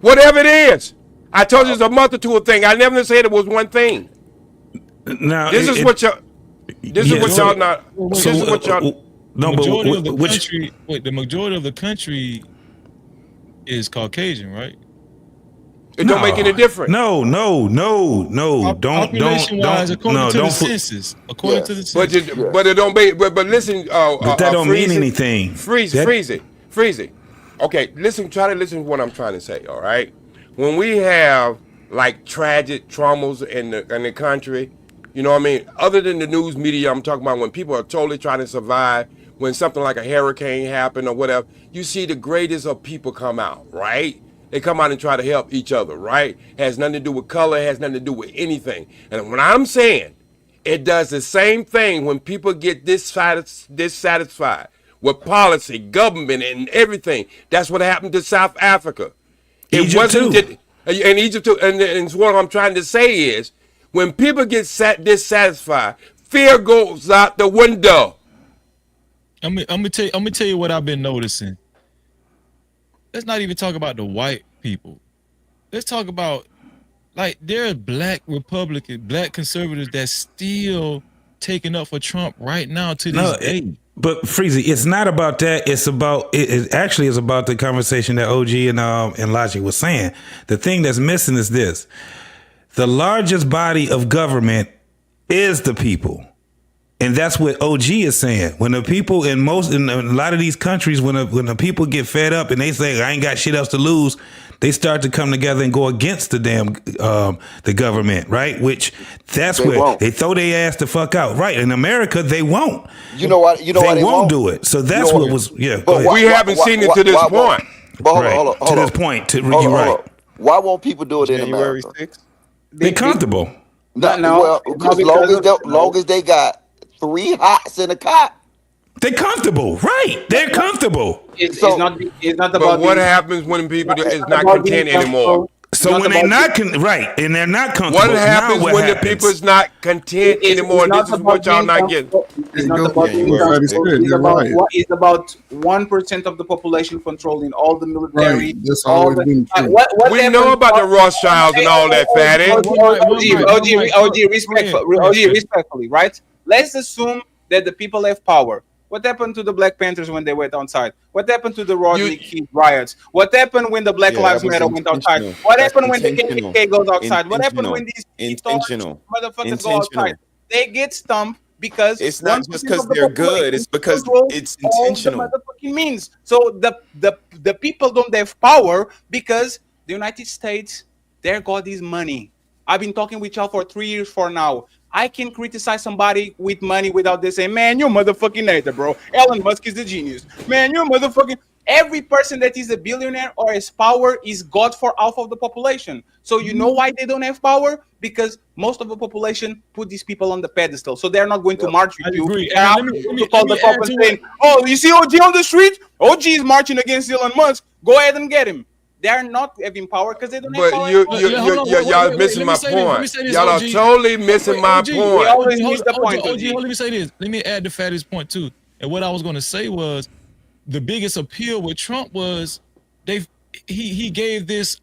Whatever it is. I told you it's a multitude of things. I never said it was one thing. Now, this is what y'all not. This is what y'all. No, majority of the country. Wait, the majority of the country is Caucasian, right? It don't make any difference. No. Population-wise, according to the census. According to the census. But it don't make. But listen. But that don't mean anything. Freeze it. Okay, listen. Try to listen to what I'm trying to say. All right. When we have like tragic traumas in the country, you know what I mean? Other than the news media, I'm talking about when people are totally trying to survive, when something like a hurricane happened or whatever, you see the greatest of people come out, right? They come out and try to help each other, right? Has nothing to do with color, has nothing to do with anything. And when I'm saying it does the same thing when people get dissatisfied with policy, government, and everything. That's what happened to South Africa. Egypt too. And Egypt too. And what I'm trying to say is, when people get dissatisfied, fear goes out the window. I'm gonna tell you what I've been noticing. Let's not even talk about the white people. Let's talk about, like, there are black Republicans, black conservatives that's still taking up for Trump right now to this day. But Freezy, it's not about that. It's about it actually is about the conversation that OG and Logic was saying. The thing that's missing is this: the largest body of government is the people. And that's what OG is saying. When the people in a lot of these countries, when the people get fed up and they say, I ain't got shit else to lose, they start to come together and go against the damn the government, right? Which that's where they throw their ass the fuck out. Right. In America, they won't. You know what? They won't do it. So that's what was But we haven't seen it to this point. Hold on. To this point, you're right. Why won't people do it in America? They're comfortable. Well, because long as they got 3 hots in a cot. They're comfortable, right? They're comfortable. It's not about. But what happens when people is not content anymore? So when they're not and they're not comfortable. What happens when the people is not content anymore? This is what y'all not getting. It's not about being it's about 1% of the population controlling all the military. Right. That's always been true. We know about the Rothschilds and all that, fatty. OG, respectfully, right? Let's assume that the people have power. What happened to the Black Panthers when they went outside? What happened to the Rodney King riots? What happened when the Black Lives Matter went outside? What happened when the KKK goes outside? What happened when these motherfuckers go outside? They get stumped because it's not just because they're good; it's because it's intentional. All the motherfucking means. So the people don't have power because the United States, their God is money. I've been talking with y'all for 3 years for now. I can criticize somebody with money without they say, man, you're motherfucking hater, bro. Elon Musk is a genius. Man, you're motherfucking. Every person that is a billionaire or has power is God for half of the population. So you know why they don't have power? Because most of the population put these people on the pedestal. So they're not going to march with you. They're to call the cop and saying, oh, you see OG on the street? OG is marching against Elon Musk. Go ahead and get him. They're not having power because they don't have power. But y'all missing my point. Y'all are totally missing my point. OG, let me say this. Let me add the fattest point too. And what I was going to say was, the biggest appeal with Trump was he gave this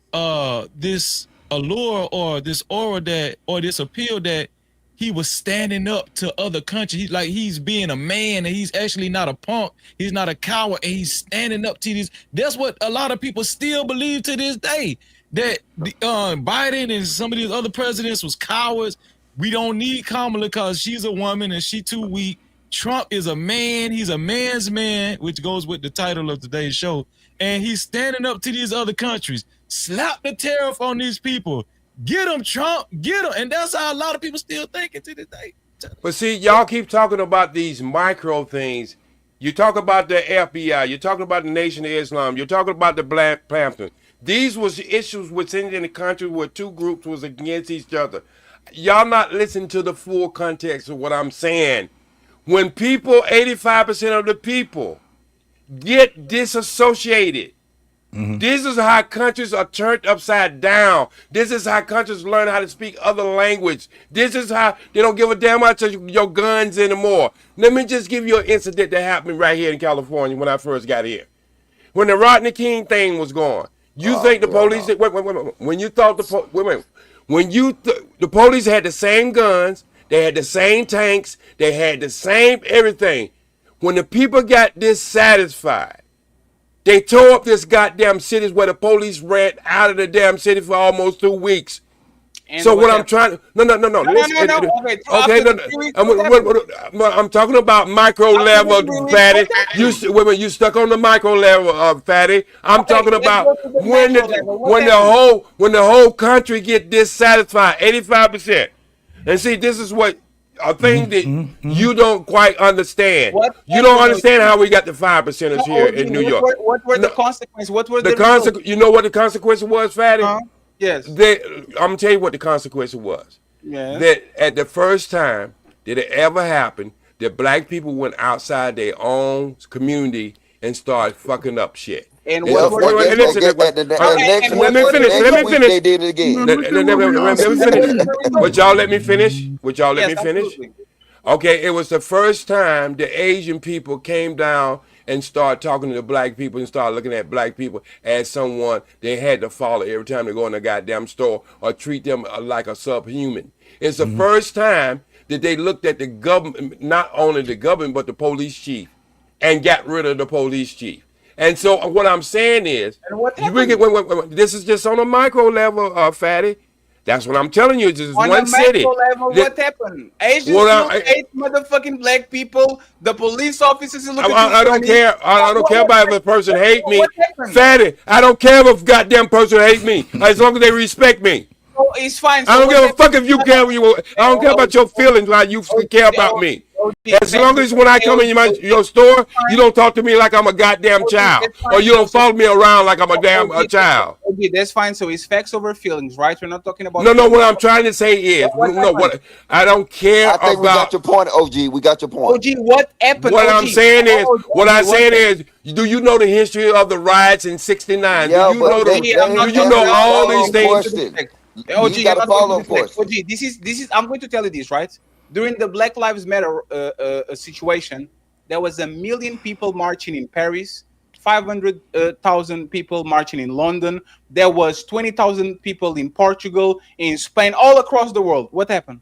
allure or this aura that or this appeal that he was standing up to other countries. He's being a man, and he's actually not a punk. He's not a coward, and he's standing up to these. That's what a lot of people still believe to this day. That Biden and some of these other presidents was cowards. We don't need Kamala because she's a woman and she too weak. Trump is a man. He's a man's man, which goes with the title of today's show. And he's standing up to these other countries. Slap the tariff on these people. Get them, Trump. Get them. And that's how a lot of people still thinking to this day. But see, y'all keep talking about these micro things. You talk about the FBI. You're talking about the Nation of Islam. You're talking about the Black Panthers. These was issues within the country where two groups was against each other. Y'all not listening to the full context of what I'm saying. When people, 85% of the people, get disassociated, this is how countries are turned upside down. This is how countries learn how to speak other language. This is how they don't give a damn about your guns anymore. Let me just give you an incident that happened right here in California when I first got here. When the Rodney King thing was going, you think the police? Wait. When you thought the police had the same guns, they had the same tanks, they had the same everything. When the people got dissatisfied, they tore up this goddamn cities where the police ran out of the damn city for almost 2 weeks. And so what I'm happened? trying no. Listen, No. I'm talking about micro level, fatty. You stuck on the micro level, fatty. I'm talking about when the whole country get dissatisfied, 85%. And see, this is what a thing that you don't quite understand. You don't understand how we got the 5%ers here in New York. What were the consequences? What were the consequences? You know what the consequence was, fatty? Yes. I'm gonna tell you what the consequence was. Yeah. That at the first time that it ever happened, that black people went outside their own community and started fucking up shit. And let me finish. They did it again. Let me finish. Would y'all let me finish? Absolutely. Okay, it was the first time the Asian people came down and started talking to the black people and started looking at black people as someone they had to follow every time they go in the goddamn store or treat them like a subhuman. It's the first time that they looked at the government, not only the government, but the police chief, and got rid of the police chief. And so what I'm saying is, this is just on a micro level, fatty. That's what I'm telling you. Just on one city. Level, what happened? Asians hate motherfucking black people. The police officers are looking. I don't care. I don't care about if a person hate me, fatty. I don't care if a goddamn person hate me, as long as they respect me. Oh, it's fine. So I don't give a fuck if you care. I don't care about your feelings like you care about me. As long as when I come in your store, you don't talk to me like I'm a goddamn child, or you don't follow me around like I'm a damn child. Okay, that's fine. So it's facts over feelings, right? We're not talking about. No. What I'm trying to say is, I don't care I think we got your point, OG. We got your point. OG, what happened? What I'm saying is, do you know the history of the riots in '69? Yeah, do you know all these things? OG, OG, this is. I'm going to tell you this, right? During the Black Lives Matter situation, there was 1 million people marching in Paris, 500,000 people marching in London. There was 20,000 people in Portugal, in Spain, all across the world. What happened?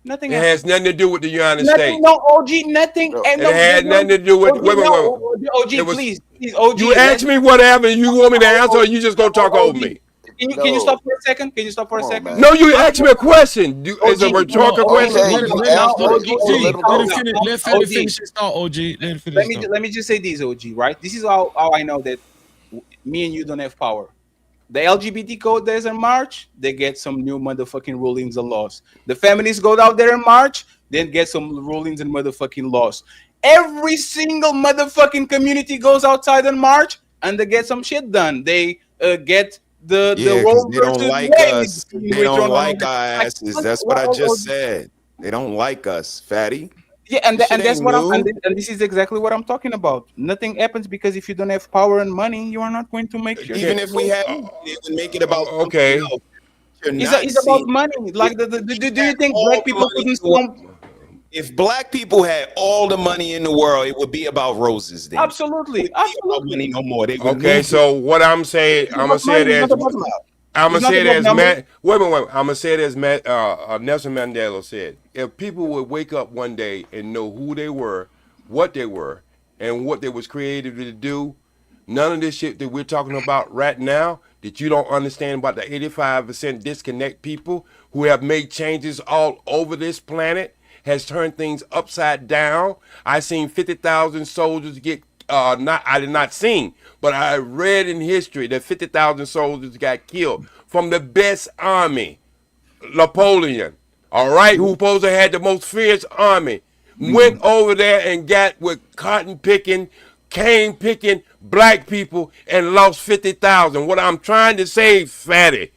Nothing. It has nothing to do with the United States. No, OG, nothing. It had nothing to do with. Wait. OG, please, OG. You ask me whatever. You want me to answer, or you just gonna talk over me? Can you stop for a second? No, you asked me a question. It's a rhetorical question. Let finish his thought, OG. Let me just say this, OG, right? This is how I know that me and you don't have power. The LGBT code there's in March, they get some new motherfucking rulings and laws. The feminists go out there in March, then get some rulings and motherfucking laws. Every single motherfucking community goes outside in March and they get some shit done. They get they don't like us. They don't like our asses. That's what I just said. They don't like us, fatty. Yeah, and that's what and this is exactly what I'm talking about. Nothing happens because if you don't have power and money, you are not going to make sure. Even if we have, it would make it about okay. It's about money. Like, do you think black people couldn't slump? If black people had all the money in the world, it would be about roses then. Absolutely. Absolutely. Money no more. They would Okay, lose so what I'm saying, I'm gonna say it as I'm gonna say it as Matt. Wait. I'm gonna say it as Matt. Nelson Mandela said, if people would wake up one day and know who they were, what they were, and what they was created to do, none of this shit that we're talking about right now, that you don't understand about the 85% disconnect people who have made changes all over this planet, has turned things upside down. I seen 50,000 soldiers get I did not sing, but I read in history that 50,000 soldiers got killed from the best army, Napoleon, all right, who supposed to had the most fierce army, went over there and got with cotton picking, cane picking black people and lost 50,000. What I'm trying to say, Fatty,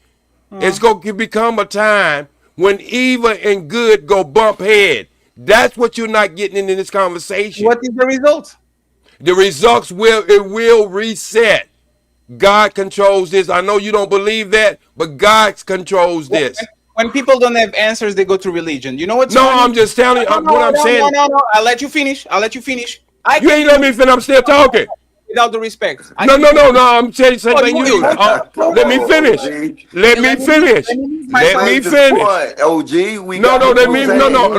it's going to become a time when evil and good go bump head. That's what you're not getting into this conversation. What is the result? The results will reset. God controls this. I know you don't believe that, but God controls this. When people don't have answers, they go to religion. You know what's No, funny? I'm just telling you what I'm saying. No. I'll let you finish. You ain't let me finish. I'm still talking. Without the respect. No. I'm saying something you do. Let me finish. Let me finish. OG, No.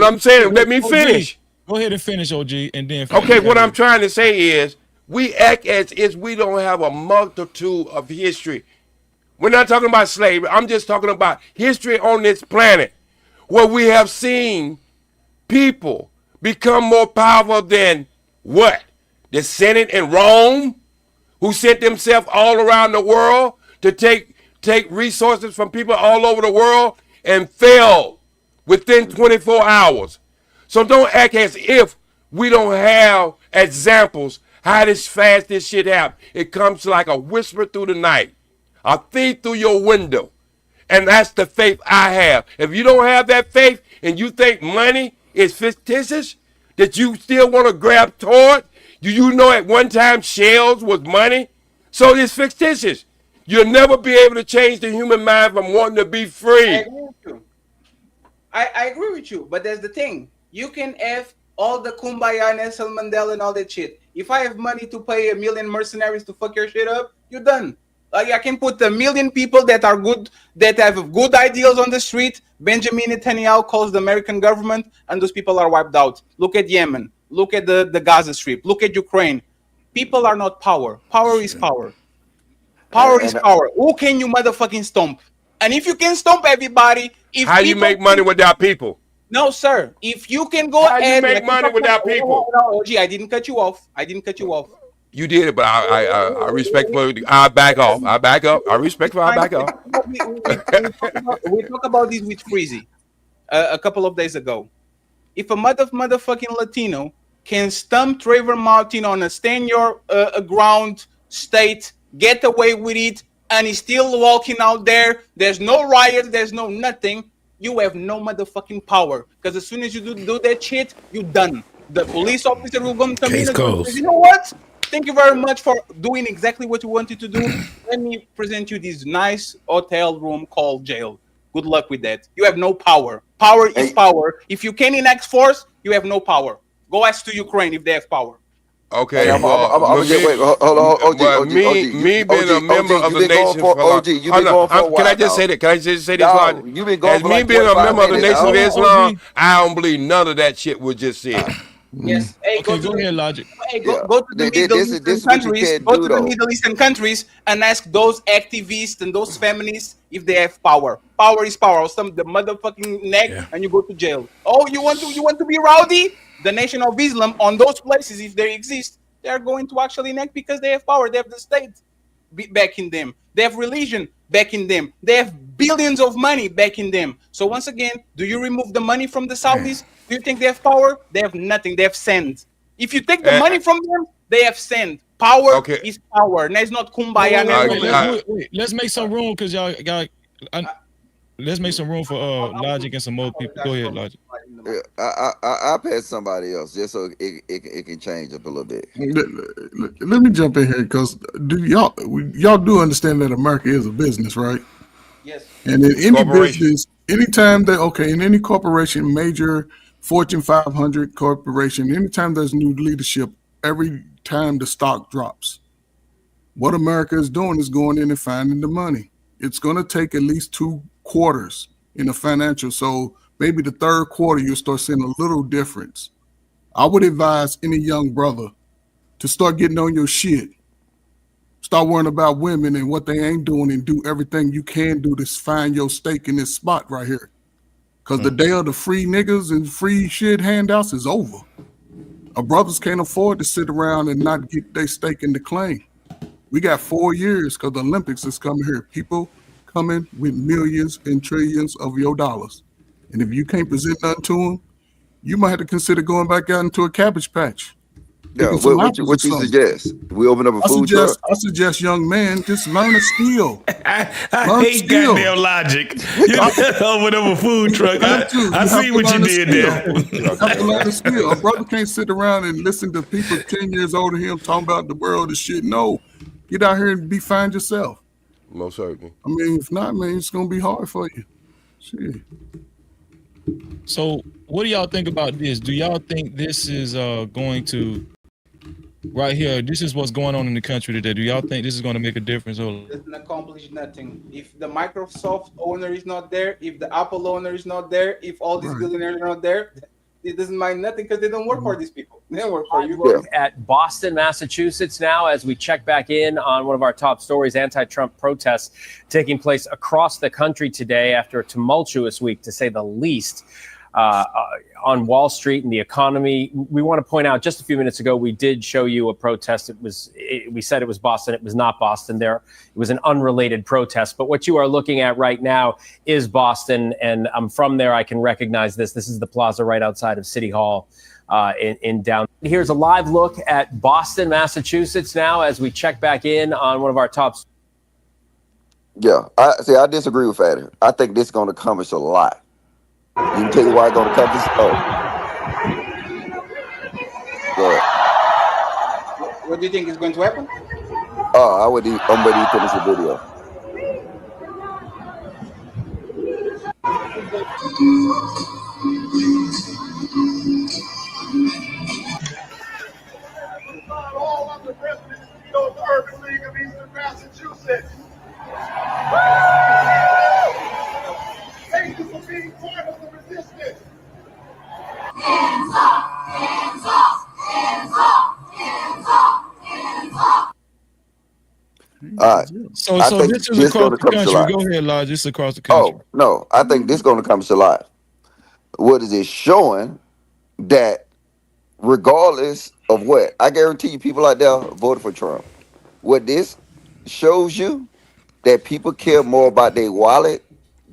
I'm saying let me finish. Go ahead and finish, OG, and then. Okay, what I'm trying to say is we act as if we don't have a multitude of history. We're not talking about slavery. I'm just talking about history on this planet where we have seen people become more powerful than what? The Senate in Rome, who sent themselves all around the world to take resources from people all over the world and failed within 24 hours. So don't act as if we don't have examples how fast this shit happens. It comes like a whisper through the night, a thief through your window. And that's the faith I have. If you don't have that faith and you think money is fictitious, that you still want to grab toward, do you know at one time shells was money? So it's fictitious. You'll never be able to change the human mind from wanting to be free. I agree with you. I agree with you, but there's the thing. You can have all the kumbaya, Nelson Mandela, and all that shit. If I have money to pay 1 million mercenaries to fuck your shit up, you're done. Like I can put 1 million people that are good, that have good ideals on the street. Benjamin Netanyahu calls the American government, and those people are wiped out. Look at Yemen. Look at the Gaza Strip. Look at Ukraine. People are not power. Power is power. Power is power. Who can you motherfucking stomp? And if you can stomp everybody, how you make money without people? No, sir. If you can go ahead, how you make money without people? No, OG, I didn't cut you off. You did it, but I respectfully, I back off. I back up. I respectfully, I back up. We talk about this with Freezy a couple of days ago. If a motherfucking Latino can stump Trayvon Martin on a stand your ground state, get away with it, and he's still walking out there, there's no riots, there's no nothing, you have no motherfucking power. Because as soon as you do that shit, you're done. The police officer will come in and go, you know what? Thank you very much for doing exactly what you wanted to do. Let me present you this nice hotel room called jail. Good luck with that. You have no power. Power is power. If you can enact force, you have no power. Go ask to Ukraine if they have power. Okay, hey, hold on. Me being a member of the nation for OG, you've been going for a while. Can I just say that? Can I just say this? You've been going as for me like being a member of the Nation of minutes, Islam, I don't believe none of that shit was just said. Yes. Hey, go ahead, Logic. Hey, go to the Middle Eastern countries. Go to the Middle Eastern countries and ask those activists and those feminists if they have power. Power is power. Or some the motherfucking neck, and you go to jail. Oh, you want to be rowdy? The Nation of Islam on those places, if they exist, they are going to actually enact because they have power. They have the state backing them. They have religion backing them. They have billions of money backing them. So once again, do you remove the money from the Saudis? Do you think they have power? They have nothing. They have sand. If you take the money from them, they have sand. Power is power. And it's not kumbaya. Wait, let's make some room because y'all got. Let's make some room for Logic and some more people. Go ahead, Logic. I'll pass somebody else just so it can change up a little bit. Let me jump in here because y'all do understand that America is a business, right? Yes. And in any business, anytime in any corporation, major Fortune 500 corporation. Anytime there's new leadership, every time the stock drops, what America is doing is going in and finding the money. It's going to take at least 2 quarters in the financial. So maybe the third quarter, you'll start seeing a little difference. I would advise any young brother to start getting on your shit. Start worrying about women and what they ain't doing and do everything you can do to find your stake in this spot right here. Because the day of the free niggas and free shit handouts is over. Our brothers can't afford to sit around and not get their stake in the claim. We got 4 years because the Olympics is coming here. People coming with millions and trillions of your dollars. And if you can't present nothing to them, you might have to consider going back out into a cabbage patch. Yeah, what you suggest? We open up a food truck? I suggest, young man, just learn a skill. I hate goddamn logic. You open up a food truck. I see what you did there. You have to learn a skill. A brother can't sit around and listen to people 10 years older than him talking about the world and shit. No, get out here and find yourself. Most certainly. I mean, if not, man, it's going to be hard for you. Shit. So what do y'all think about this? Do y'all think this is going to, right here, this is what's going on in the country today? Do y'all think this is going to make a difference? Or It doesn't accomplish nothing. If the Microsoft owner is not there, if the Apple owner is not there, if all these billionaires are not there, it doesn't mind nothing because they don't work for these people. They don't work for you. Look at Boston, Massachusetts now as we check back in on one of our top stories, anti-Trump protests taking place across the country today after a tumultuous week, to say the least, on Wall Street and the economy. We want to point out, just a few minutes ago, we did show you a protest. We said it was Boston. It was not Boston. It was an unrelated protest. But what you are looking at right now is Boston, and I'm from there. I can recognize this. This is the plaza right outside of City Hall in downtown. Here's a live look at Boston, Massachusetts now as we check back in on one of our top. Yeah, I disagree with Fatty. I think this is going to accomplish a lot. You can tell you why it's going to accomplish. What do you think is going to happen? I'm ready to finish the video. All of the residents of the Urban League of Eastern Massachusetts. Thank you for being part of the resistance. Hands up, hands up, hands up, hands up, hands up. All right. So this is across the country. Go ahead, Lodge. This is across the country. Oh, no. I think this is going to come to life. What is it showing? That regardless of what, I guarantee you people out there voted for Trump. What this shows you, that people care more about their wallet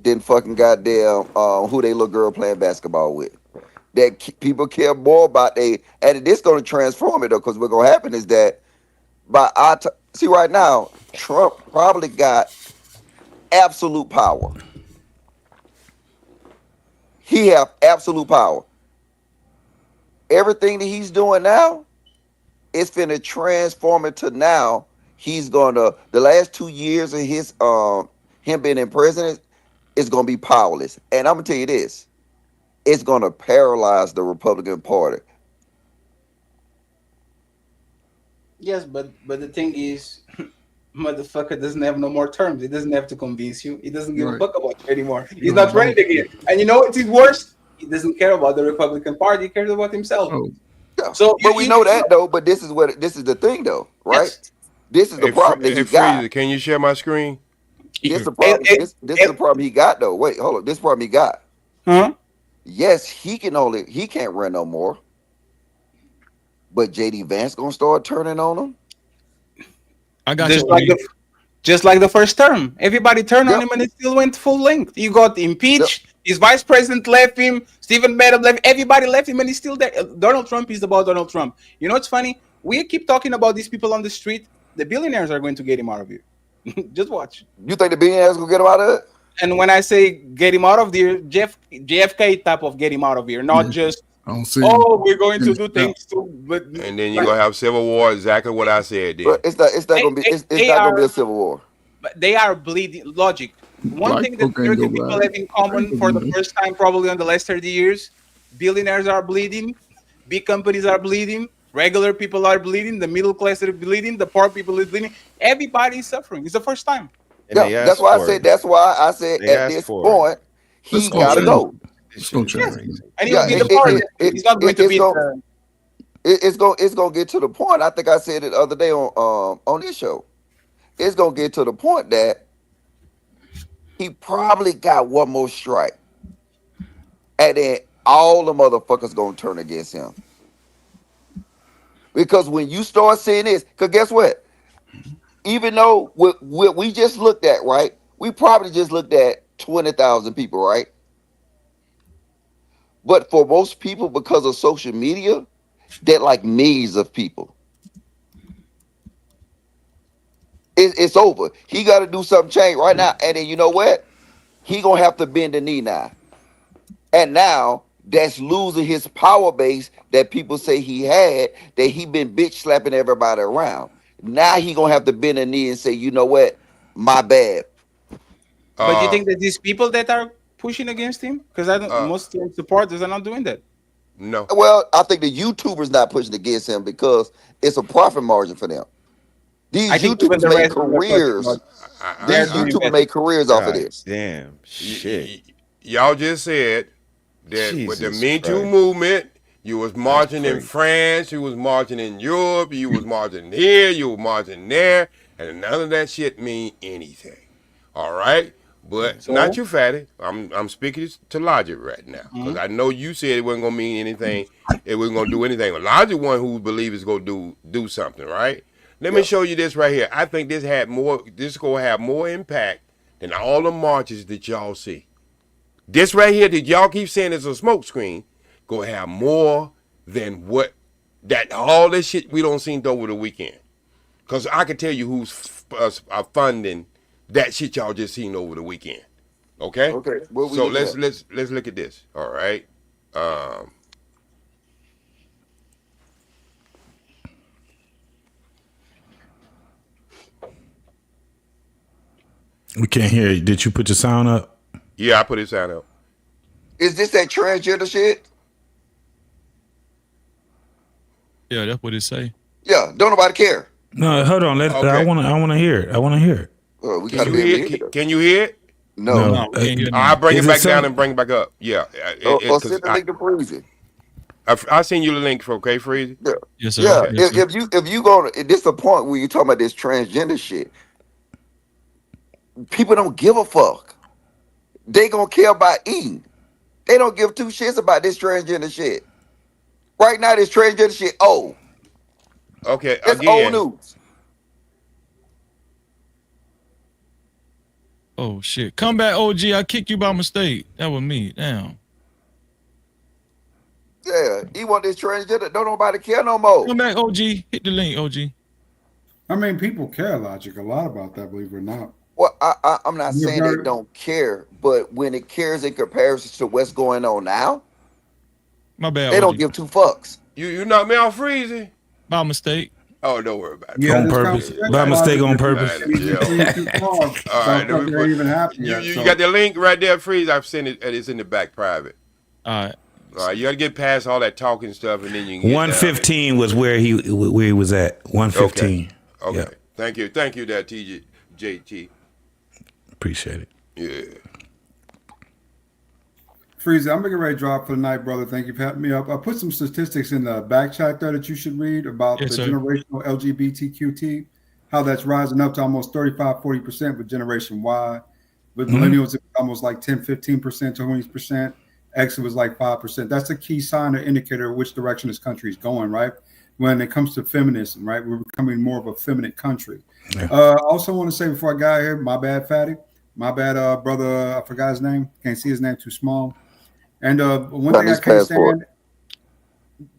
than fucking goddamn who they little girl playing basketball with. That people care more about and this going to transform it though, because what's going to happen is that see right now, Trump probably got absolute power. He have absolute power. Everything that he's doing now, it's finna transform it to now. He's gonna, the last 2 years of his him being in president is gonna be powerless. And I'm gonna tell you this, it's gonna paralyze the Republican Party. Yes, but the thing is, motherfucker doesn't have no more terms. He doesn't have to convince you. He doesn't give a fuck about you anymore. He's not ready again. And you know what's worse? He doesn't care about the Republican Party. He cares about himself. Yeah. So, but we know that though. But this is the thing though, right? Yes. This is the problem that he got. Can you share my screen? This is the problem. This is the problem he got though. Wait, hold on. This problem he got. Huh? Yes, he can't run no more. But JD Vance gonna start turning on him. I got just like the first term. Everybody turned on him and it still went full length. He got impeached. His vice president left him. Stephen Bannon left. Everybody left him and he's still there. Donald Trump is about Donald Trump. You know what's funny? We keep talking about these people on the street. The billionaires are going to get him out of here. Just watch. You think the billionaires will get him out of it? And when I say get him out of here, JFK type of get him out of here, not just we're going to do things too. But and then you're gonna have civil war. Exactly what I said. Then. It's not gonna be a civil war. But they are bleeding logic. One thing that American people have in common for the first time probably in the last 30 years, billionaires are bleeding, big companies are bleeding, regular people are bleeding, the middle class are bleeding, the poor people is bleeding. Everybody is suffering. It's the first time. And they That's asked why I for said. it. That's why I said They at asked this for it. point he Let's go gotta change. go. Let's go change. And he will be the party. He's not going to be the. It's gonna get to the point. I think I said it the other day on this show. It's gonna get to the point that he probably got one more strike, and then all the motherfuckers gonna turn against him. Because when you start seeing this, because guess what? Even though what we just looked at, right? We probably just looked at 20,000 people, right? But for most people, because of social media, they're like millions of people. It's over. He got to do something change right now. And then you know what? He gonna have to bend the knee now. And now that's losing his power base that people say he had, that he been bitch slapping everybody around. Now he gonna have to bend a knee and say, you know what? My bad. But you think that these people that are pushing against him, because I don't, most supporters are not doing that. No. Well, I think the YouTubers not pushing against him because it's a profit margin for them. These YouTubers make careers. These YouTubers make careers off of this. Damn shit. Y'all just said that with the Me Too movement, you was marching in France, you was marching in Europe, you was marching here, you was marching there, and none of that shit mean anything. All right? But not you, Fatty. I'm speaking to Logic right now. Because I know you said it wasn't gonna mean anything, it wasn't gonna do anything. Well, Logic one who believes it's gonna do something, right? Let me show you this right here. I think this is gonna have more impact than all the marches that y'all see. This right here that y'all keep saying is a smoke screen, gonna have more than what that all this shit we don't see over the weekend. Cause I can tell you who's funding that shit y'all just seen over the weekend. Okay. Okay. So let's look at this. All right. We can't hear you. Did you put your sound up? Yeah, I put his sound up. Is this that transgender shit? Yeah, that's what it say. Yeah, don't nobody care. No, hold on. I want to hear it. I want to hear it. We Can you hear it? Can you hear it? No. I'll bring it back down and bring it back up. Yeah. Or send the link to Freezy. I'll send you the link for Freezy. Yeah. Yes, sir. Yeah. Yes, sir. If you gonna, this the point where you talking about this transgender shit. People don't give a fuck. They gonna care about eating. They don't give two shits about this transgender shit. Right now, this transgender shit old. Okay, it's old news. Oh shit! Come back, OG. I kicked you by mistake. That was me. Damn. Yeah, he want this transgender. Don't nobody care no more. Come back, OG. Hit the link, OG. I mean, people care, Logic, a lot about that, believe it or not. Well, I'm not saying they don't care, but when it cares in comparison to what's going on now, my bad. They don't give two fucks. You knocked me out, Freezy. By mistake. Oh, don't worry about it. Yeah, on purpose. By mistake on purpose. All right. You got the link right there, Freeze. I've sent it. It's in the back private. All right. You got to get past all that talking stuff, and then you can get 115 was where he was at. 115. Okay. Yep. Thank you, there, JT. Appreciate it. Yeah. Freezy, I'm getting ready to drop for the night, brother. Thank you for having me up. I put some statistics in the back chat there that you should read about the generational LGBTQT, how that's rising up to almost 35-40% with Generation Y. With millennials, it's almost like 10-15%, 20%. X was like 5%. That's a key sign or indicator of which direction this country is going, right? When it comes to feminism, right? We're becoming more of a feminine country. Yeah. Also want to say before I got here, my bad, Fatty. My bad, brother. I forgot his name. Can't see his name, too small. And one thing I can't stand.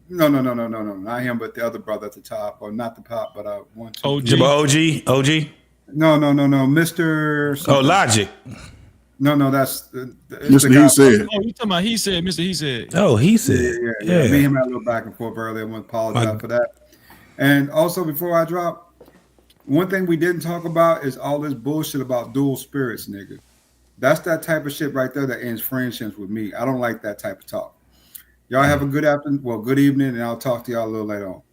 No, not him, but the other brother at the top, or not the top, but one. OG. No, Mr. Oh, Logic. No, that's Mr. He said. Oh, you talking about He Said, Mr. He Said. Oh, He Said. Yeah. Me and him had a little back and forth earlier. I want to apologize for that. And also, before I drop, one thing we didn't talk about is all this bullshit about dual spirits, nigga. That's that type of shit right there that ends friendships with me. I don't like that type of talk. Y'all have a good afternoon. Well, good evening, and I'll talk to y'all a little later on.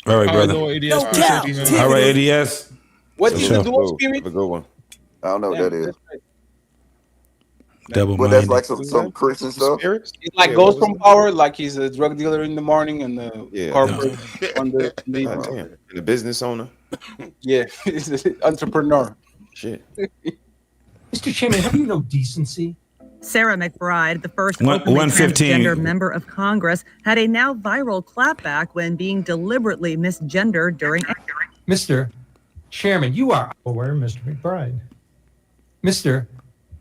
All right, brother. Lord, ADS, appreciate you, man. All right, ADS. What For is sure. the dual spirit? Have a good one. I don't know what that is. Double But that's minded. like some Christian stuff. Spirits? It's like Yeah, goes what was from that? power, like he's a drug dealer in the morning and the Yeah. corporate on the God damn. And the business owner. yeah, he's an entrepreneur. Shit. Mr. Chairman, have you no decency? Sarah McBride, the first One- openly 115. transgender member of Congress, had a now viral clapback when being deliberately misgendered during. Mr. Chairman, you are aware, Mr. McBride. Mr.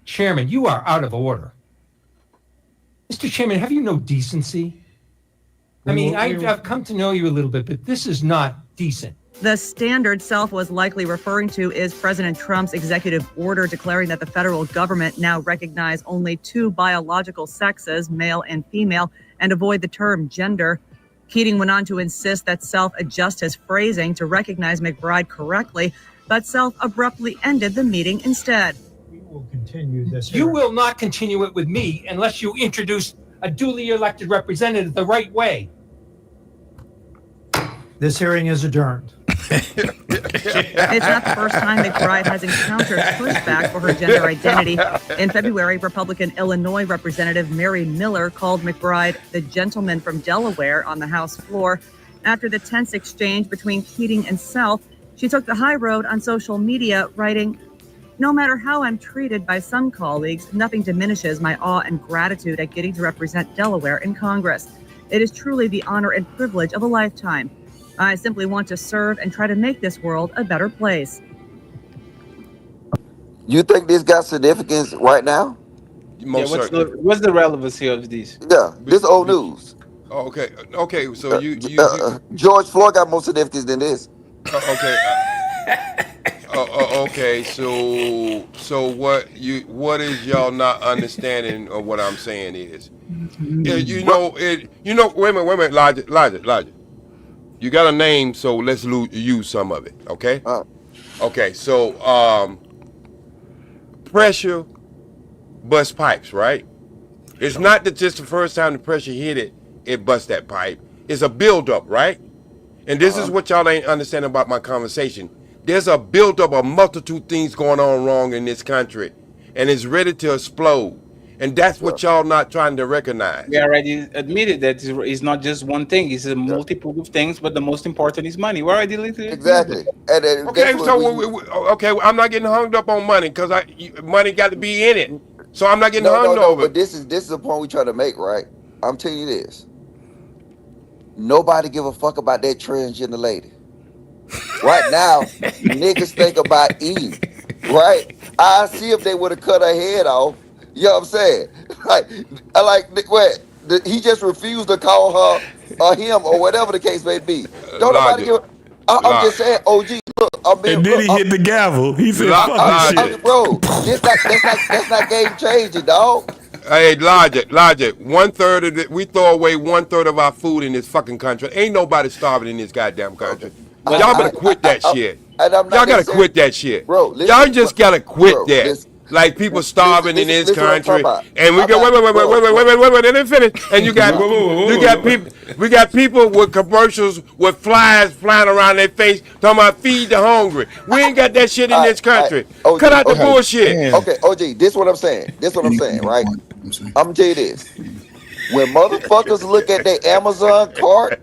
Chairman, you are out of order. Mr. Chairman, have you no decency? I mean, I've come to know you a little bit, but this is not decent. The standard Self was likely referring to is President Trump's executive order declaring that the federal government now recognize only two biological sexes, male and female, and avoid the term gender. Keating went on to insist that Self adjust his phrasing to recognize McBride correctly, but Self abruptly ended the meeting instead. We'll continue this. You will not continue it with me unless you introduce a duly elected representative the right way. This hearing is adjourned. It's not the first time McBride has encountered pushback for her gender identity. In February, Republican Illinois Representative Mary Miller called McBride the gentleman from Delaware on the House floor. After the tense exchange between Keating and Self, she took the high road on social media, writing, "No matter how I'm treated by some colleagues, nothing diminishes my awe and gratitude at getting to represent Delaware in Congress. It is truly the honor and privilege of a lifetime. I simply want to serve and try to make this world a better place." You think this got significance right now? Yeah, what's the relevancy of this? Yeah, this old news. Okay, so you George Floyd got more significance than this. okay. Okay, so what is y'all not understanding of what I'm saying is, wait a minute, Logic. You got a name, so let's use some of it, okay? Okay, so pressure busts pipes, right? It's not that just the first time the pressure hit it busts that pipe. It's a buildup, right? And this is what y'all ain't understanding about my conversation. There's a buildup of multitude things going on wrong in this country, and it's ready to explode. And that's what y'all not trying to recognize. We already admitted that it's not just one thing; it's a multiple of things. But the most important is money. We already exactly. And okay, so I'm not getting hung up on money because money got to be in it. So I'm not getting hung over. But this is the point we try to make, right? I'm telling you this. Nobody give a fuck about that transgender lady. Right now, niggas think about Eve, right? I see if they would have cut her head off. You know what I'm saying? He just refused to call her or him or whatever the case may be. Don't nobody give. I'm just saying, OG. Look, And then he hit the gavel. He said, "Fuck this shit." Bro, that's not game changing, dog. Hey, Logic. 1/3 of we throw away 1/3 of our food in this fucking country. Ain't nobody starving in this goddamn country. Y'all better quit that shit. Y'all gotta quit that shit. Bro, y'all just gotta quit that. Like people starving in this country, and we got wait, let me finish. And you got we got people with commercials with flies flying around their face talking about feed the hungry. We ain't got that shit in this country. Cut out the bullshit. Okay, OG, this what I'm saying. Right? I'm gonna tell you this. When motherfuckers look at their Amazon cart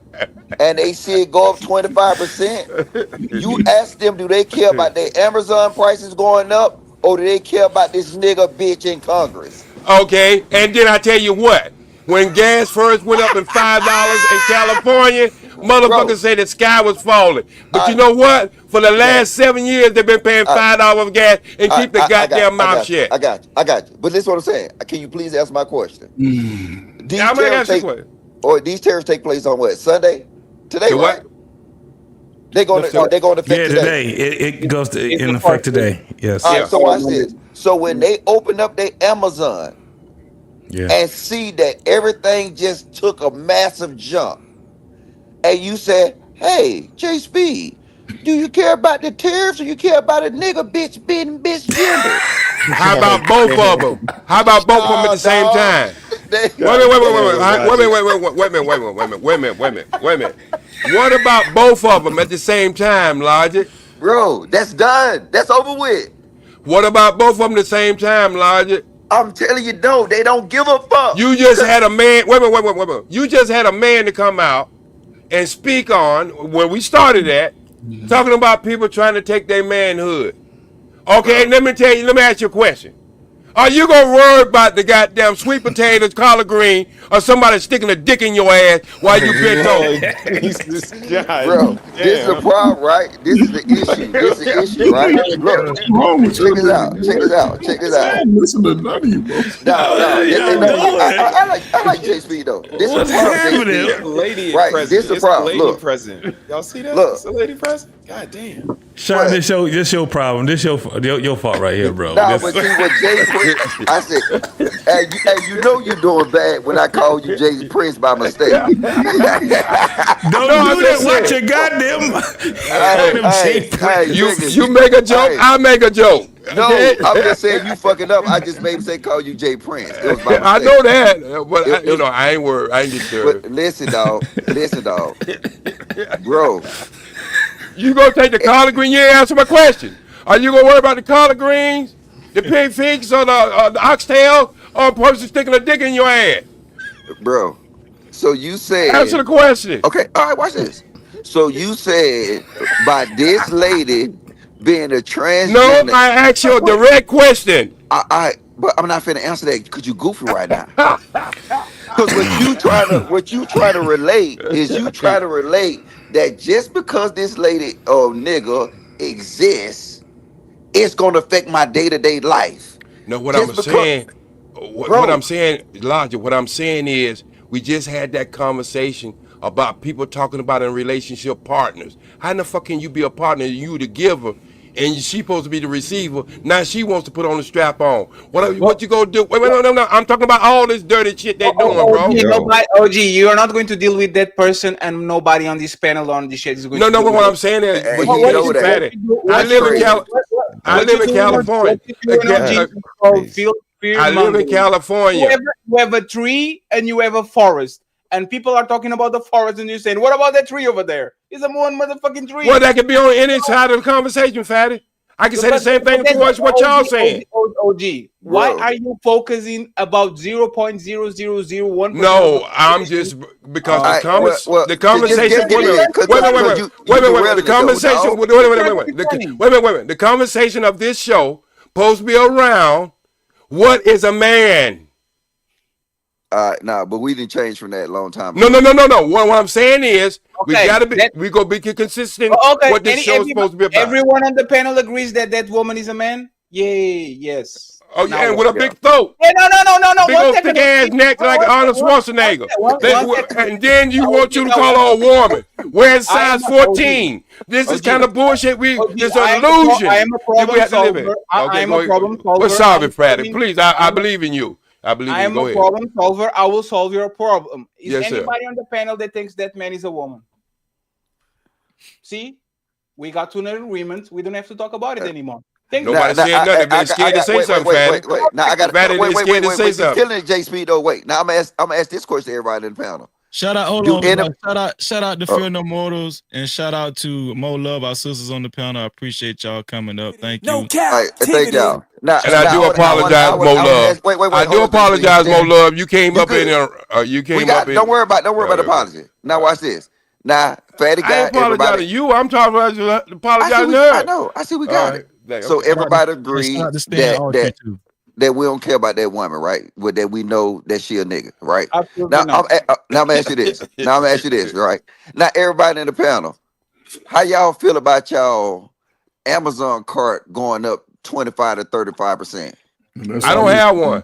and they see it go up 25%, you ask them, do they care about their Amazon prices going up, or do they care about this nigga bitch in Congress? Okay, and then I tell you what, when gas first went up in $5 in California, motherfuckers say the sky was falling. But you know what? For the last 7 years, they've been paying $5 of gas and keep the goddamn mouth shut. I got you. But this is what I'm saying. Can you please answer my question? These tariffs take place on what? Sunday? Today, right? They're going to affect today. It goes in effect today. Yes. All right, so watch this. So when they open up their Amazon and see that everything just took a massive jump, and you said, "Hey, J Speed, do you care about the tariffs or you care about a nigga bitch being misgendered?" How about both of them? How about both of them at the same time? minute. What about both of them at the same time, Logic? Bro, that's done. That's over with. What about both of them at the same time, Logic? I'm telling you, no, they don't give a fuck. You just had a man. Wait a minute. You just had a man to come out and speak on where we started at, talking about people trying to take their manhood. Okay, let me ask you a question. Are you gonna worry about the goddamn sweet potatoes, collard green, or somebody sticking a dick in your ass while you bent over? Bro, this is the problem, right? This is the issue. This is the issue, right? Look, check this out. Listen to none of you, bro. I like J Speed though. This is the problem. This is the problem. Look, president. Y'all see that? Look, it's a lady president. God damn. Sean, this your problem. This your fault right here, bro. Nah, but see what Jay Prince, I said, hey, you know you're doing bad when I call you Jay Prince by mistake. Don't do that. Watch your goddamn. You make a joke, I make a joke. No, I'm just saying you fucking up. I just made say call you Jay Prince. It was my mistake. I know that, but I ain't worried. I ain't disturbed. But listen, dog. Bro. You gonna take the collard green? You ain't answer my question. Are you gonna worry about the collard greens, the pig figs, or the oxtail, or a person sticking a dick in your ass? Bro, so you said... Answer the question. Okay, all right, watch this. So you said by this lady being a transgender... No, I asked you a direct question. But I'm not finna answer that because you goofy right now. Because what you trying to relate is that just because this lady or nigga exists, it's gonna affect my day-to-day life. No, what I'm saying, Logic, what I'm saying is we just had that conversation about people talking about in relationship partners. How in the fuck can you be a partner, you the giver, and she supposed to be the receiver? Now she wants to put on the strap on. What you gonna do? Wait, no. I'm talking about all this dirty shit they doing, bro. OG, you're not going to deal with that person, and nobody on this panel on this shit is going to. No. What I'm saying is, I live in California. I live in California. You have a tree and you have a forest. And people are talking about the forest, and you're saying, "What about that tree over there? It's a one motherfucking tree." Well, that could be on any side of the conversation, fatty. I can say the same thing towards what y'all saying. OG, why are you focusing about 0.0001%? No, I'm just because the conversation. The conversation of this show supposed to be around what is a man. Nah, but we didn't change from that a long time ago. No. What I'm saying is we gotta be consistent. What this show is supposed to be about. Everyone on the panel agrees that woman is a man. Yay! Yes. Oh yeah, and with a big throat. Yeah, no. Big old thick ass neck like Arnold Schwarzenegger. And then you want you to call her a woman. Wearing size 14. This is kind of bullshit. It's an illusion. I am a problem solver. I am a problem solver. Well, solve it, Freddy. Please, I believe in you. I am a problem solver. I will solve your problem. Is yes, anybody on the panel that thinks that man is a woman? See, we got to an agreement. We don't have to talk about it anymore. Nobody said nothing. They're scared to say something, Fatty. Now I got Fatty, they're scared to say something. Killing J Speed though. Wait, now I'm gonna ask this question to everybody in the panel. Shout out to Fear No Mortals, and shout out to Mo Love, our sisters on the panel. I appreciate y'all coming up. Thank you. Thank y'all. I do apologize, Mo Love. I do apologize, Mo Love. You came up in there. Don't worry about the apology. Now watch this. Now, Fatty guy. I ain't apologizing to you. I'm talking about apologizing to her. I know. I see we got it. So everybody agrees that we don't care about that woman, right? That we know that she a nigga, right? Now I'm gonna ask you this. Right? Now everybody in the panel, how y'all feel about y'all Amazon cart going up 25 to 35%? I don't have one.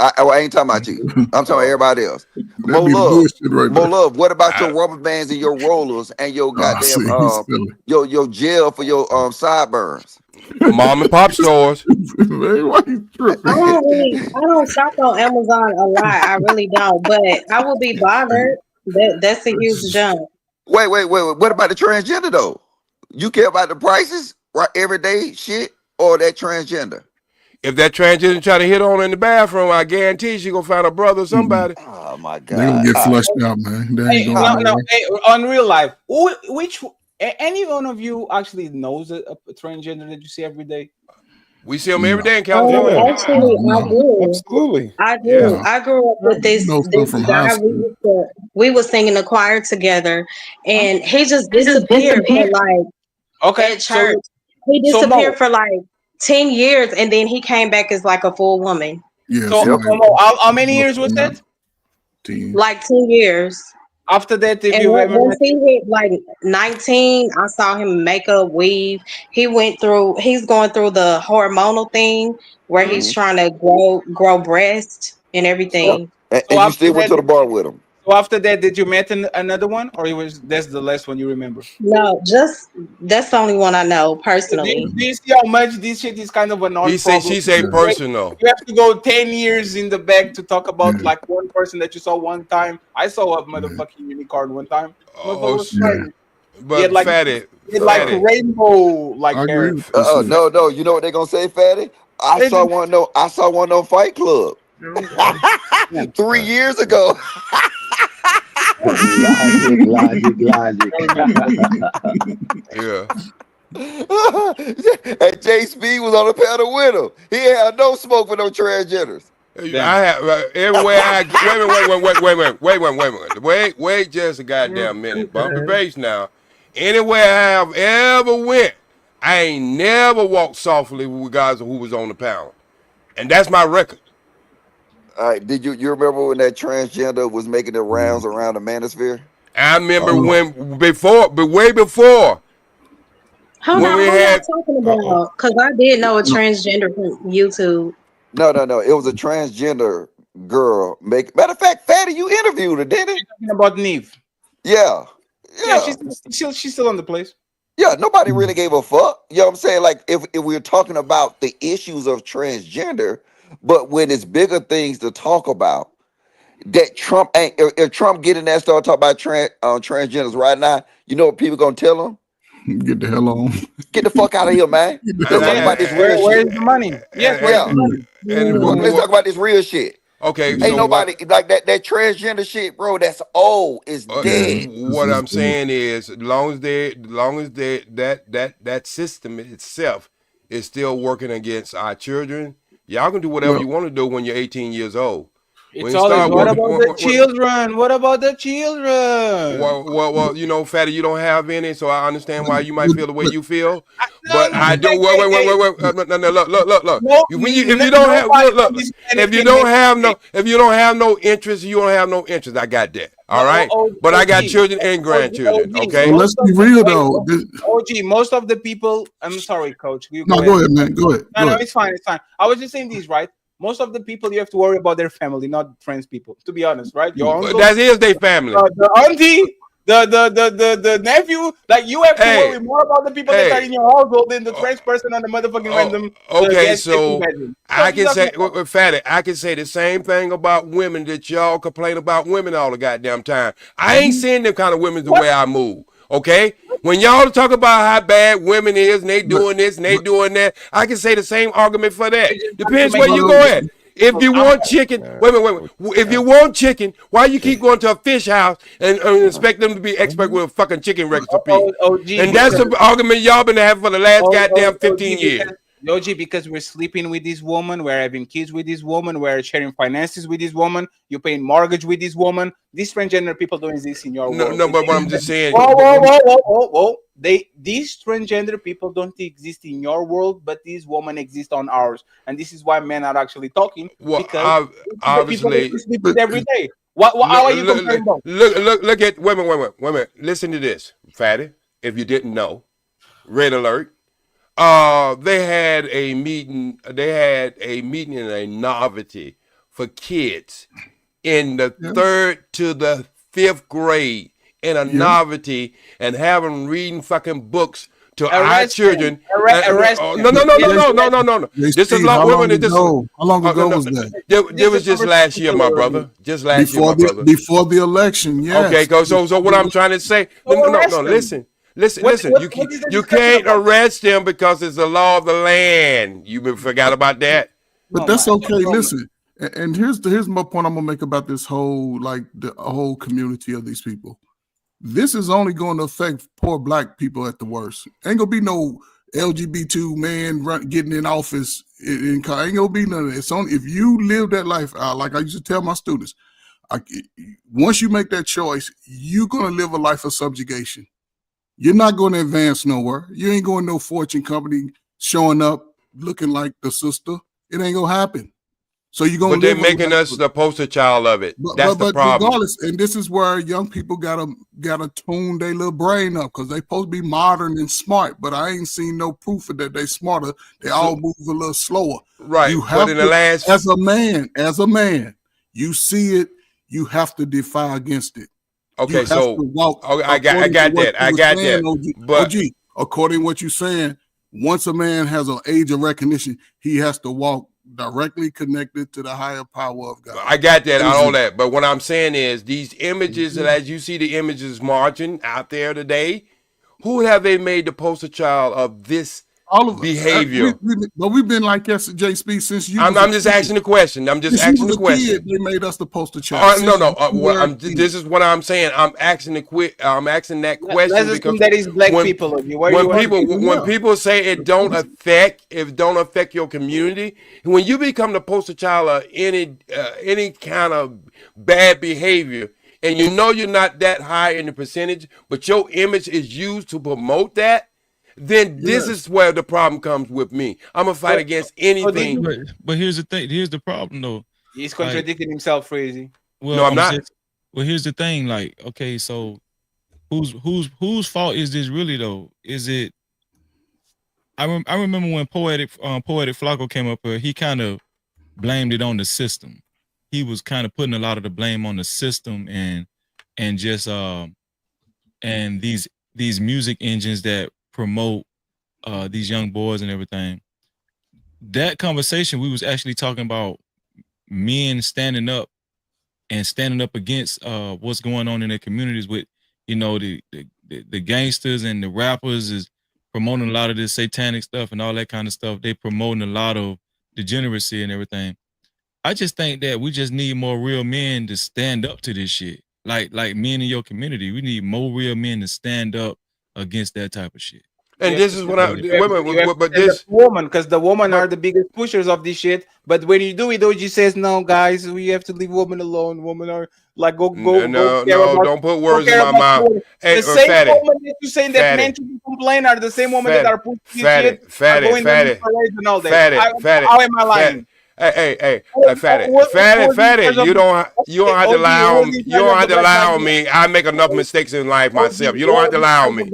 I ain't talking about you. I'm talking about everybody else. Mo Love, what about your rubber bands and your rollers and your goddamn your gel for your sideburns? Mom and pop stores. I don't shop on Amazon a lot. I really don't, but I will be bothered. That's a huge jump. Wait. What about the transgender though? You care about the prices, right? Everyday shit, or that transgender? If that transgender try to hit on her in the bathroom, I guarantee she gonna find a brother or somebody. Oh my They're gonna get flushed out, man. They ain't going No, nowhere. hey, on real life, any one of you actually knows a transgender that you see every day? We see them every day in California. Actually, I do. Absolutely. I do. Yeah. I grew up with this know some from high guy. school. We was singing the choir together, and he just disappeared for like at church. He disappeared for like 10 years, and then he came back as like a full woman. Yeah. So how many years was that? Like 10 years. After that, if And you ever once he hit like 19, I saw him makeup, weave. He's going through the hormonal thing where he's trying to grow breast and everything. And you still went to the bar with him. So after that, did you meet another one, or that's the last one you remember? No, that's the only one I know personally. Do you see how much this shit is kind of a non? She say personal. You have to go 10 years in the back to talk about like one person that you saw one time. I saw a motherfucking unicorn one time. Oh shit! He But had like, Fatty, he had like rainbow like hair. No. You know what they gonna say, Fatty? I saw one on Fight Club 3 years ago. Logic. Yeah. And Jay Speed was on the panel with him. He had no smoke for no transgenders. I have everywhere I wait just a goddamn minute. Bump the bass now. Anywhere I have ever went, I ain't never walked softly with guys who was on the panel, and that's my record. All right, did you remember when that transgender was making the rounds around the manosphere? I remember way before. Hold when on, we who had y'all talking about? Because I did know a transgender from YouTube. No. It was a transgender girl. Matter of fact, Fatty, you interviewed her, didn't you? Talking about Neve. Yeah. She's still on the place. Yeah, nobody really gave a fuck. You know what I'm saying? Like if we're talking about the issues of transgender, but when it's bigger things to talk about, that Trump ain't. If Trump get in there and start talking about transgenders right now, you know what people gonna tell him? Get the hell on. Get the fuck out of here, man. Let's talk about this real shit. Where's the money? Yes, where's the money? Let's talk about this real shit. Okay, Ain't so nobody like that transgender shit, bro. That's old. It's dead. What I'm saying is, as long as that system itself is still working against our children, y'all can do whatever you want to do when you're 18 years old. It's always, what about the children? What about the children? Well, you know, Fatty, you don't have any, so I understand why you might feel the way you feel. But I do. Wait. No, look. If you don't have no interest, you don't have no interest. I got that. All right. But I got children and grandchildren. Okay. Well, let's be real though. OG, most of the people. I'm sorry, Coach. No, go ahead, man. Go ahead. No, it's fine. It's fine. I was just saying this, right? Most of the people you have to worry about their family, not trans people. To be honest, right? Your uncle, that is their family. The auntie, the nephew. Like you have to worry more about the people that are in your household than the trans person on the motherfucking random. Okay, so I can say, Fatty, I can say the same thing about women that y'all complain about women all the goddamn time. I ain't seeing them kind of women the way I move. Okay, when y'all talk about how bad women is and they doing this and they doing that, I can say the same argument for that. Depends where you go at. If you want chicken, wait. If you want chicken, why you keep going to a fish house and expect them to be expert with a fucking chicken recipe? And that's the argument y'all been having for the last goddamn 15 years. OG, because we're sleeping with this woman, we're having kids with this woman, we're sharing finances with this woman, you're paying mortgage with this woman. These transgender people don't exist in your world. No, but what I'm just saying. Whoa. These transgender people don't exist in your world, but these women exist on ours, and this is why men are actually talking. Well, because obviously, people sleep with every day. How are you comparing both? Look at wait a minute. Listen to this, Fatty. If you didn't know, red alert. They had a meeting. They had a meeting and a novelty for kids in the 3rd to the 5th grade in a novelty and have them reading fucking books to our children. No. This is how long ago was that? It was just last year, my brother. Just last year, my brother. Before the election, yes. Okay, so what I'm trying to say. No. Listen. Listen. What is the You discussion can't about? arrest him because it's the law of the land. You forgot about that. But that's okay. Listen, and here's my point I'm gonna make about this whole the whole community of these people. This is only going to affect poor black people at the worst. Ain't gonna be no LGBT man getting in office. Ain't gonna be none of that. It's only if you live that life out, like I used to tell my students. Once you make that choice, you're gonna live a life of subjugation. You're not going to advance nowhere. You ain't going to no fortune company showing up looking like the sister. It ain't gonna happen. So you're gonna. But they're making us the poster child of it. That's the problem. Regardless, and this is where young people gotta tune their little brain up because they supposed to be modern and smart. But I ain't seen no proof of that they smarter. They all move a little slower. Right. You have but in to, the last, as a man, you see it. You have to defy against it. Okay, so I got that. But OG, according to what you're saying, once a man has an age of recognition, he has to walk directly connected to the higher power of God. I got that, all that. But what I'm saying is these images, as you see the images marching out there today, who have they made the poster child of this behavior? But we've been like SJSP since you. I'm just asking the question. I'm just asking the question. They made us the poster child. This is what I'm saying. I'm asking that question because that is black people. When people say it don't affect your community, when you become the poster child of any kind of bad behavior, and you know you're not that high in the percentage, but your image is used to promote that. Then this is where the problem comes with me. I'm gonna fight against anything. But here's the thing. Here's the problem, though. He's contradicting himself, Crazy. Well, no, I'm not. Well, here's the thing. Like, okay, so whose fault is this really, though? Is it? I remember when Poetic Flacco came up here. He kind of blamed it on the system. He was kind of putting a lot of the blame on the system and just and these music engines that promote these young boys and everything. That conversation, we was actually talking about men standing up against what's going on in their communities with, the gangsters and the rappers is promoting a lot of this satanic stuff and all that kind of stuff. They promoting a lot of degeneracy and everything. I just think that we just need more real men to stand up to this shit. Like men in your community, we need more real men to stand up against that type of shit. And this is what the woman, because the women are the biggest pushers of this shit. But when you do it, OG says, "No, guys, we have to leave women alone. Women are like go. No, don't put words in my mouth." Hey, the same women that you saying that men should complain are the same women that are pushing this shit. Fatty. How am I lying? Hey, fatty. You don't have to lie on me. You don't have to lie on me. I make enough mistakes in life myself. You don't have to lie on me.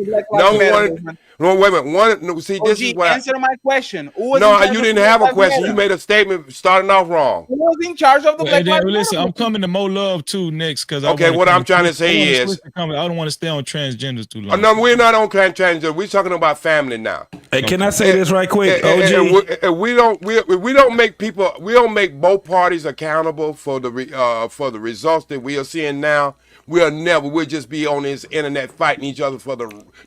No, wait a minute. See, this is what answer my question. No, you didn't have a question. You made a statement starting off wrong. Who was in charge of the Black Lives Matter? Listen, I'm coming to Mo Love too next because what I'm trying to say is I don't want to stay on transgenders too long. No, we're not on transgender. We're talking about family now. Hey, can I say this right quick, OG? We don't make both parties accountable for the results that we are seeing now. We'll just be on this internet fighting each other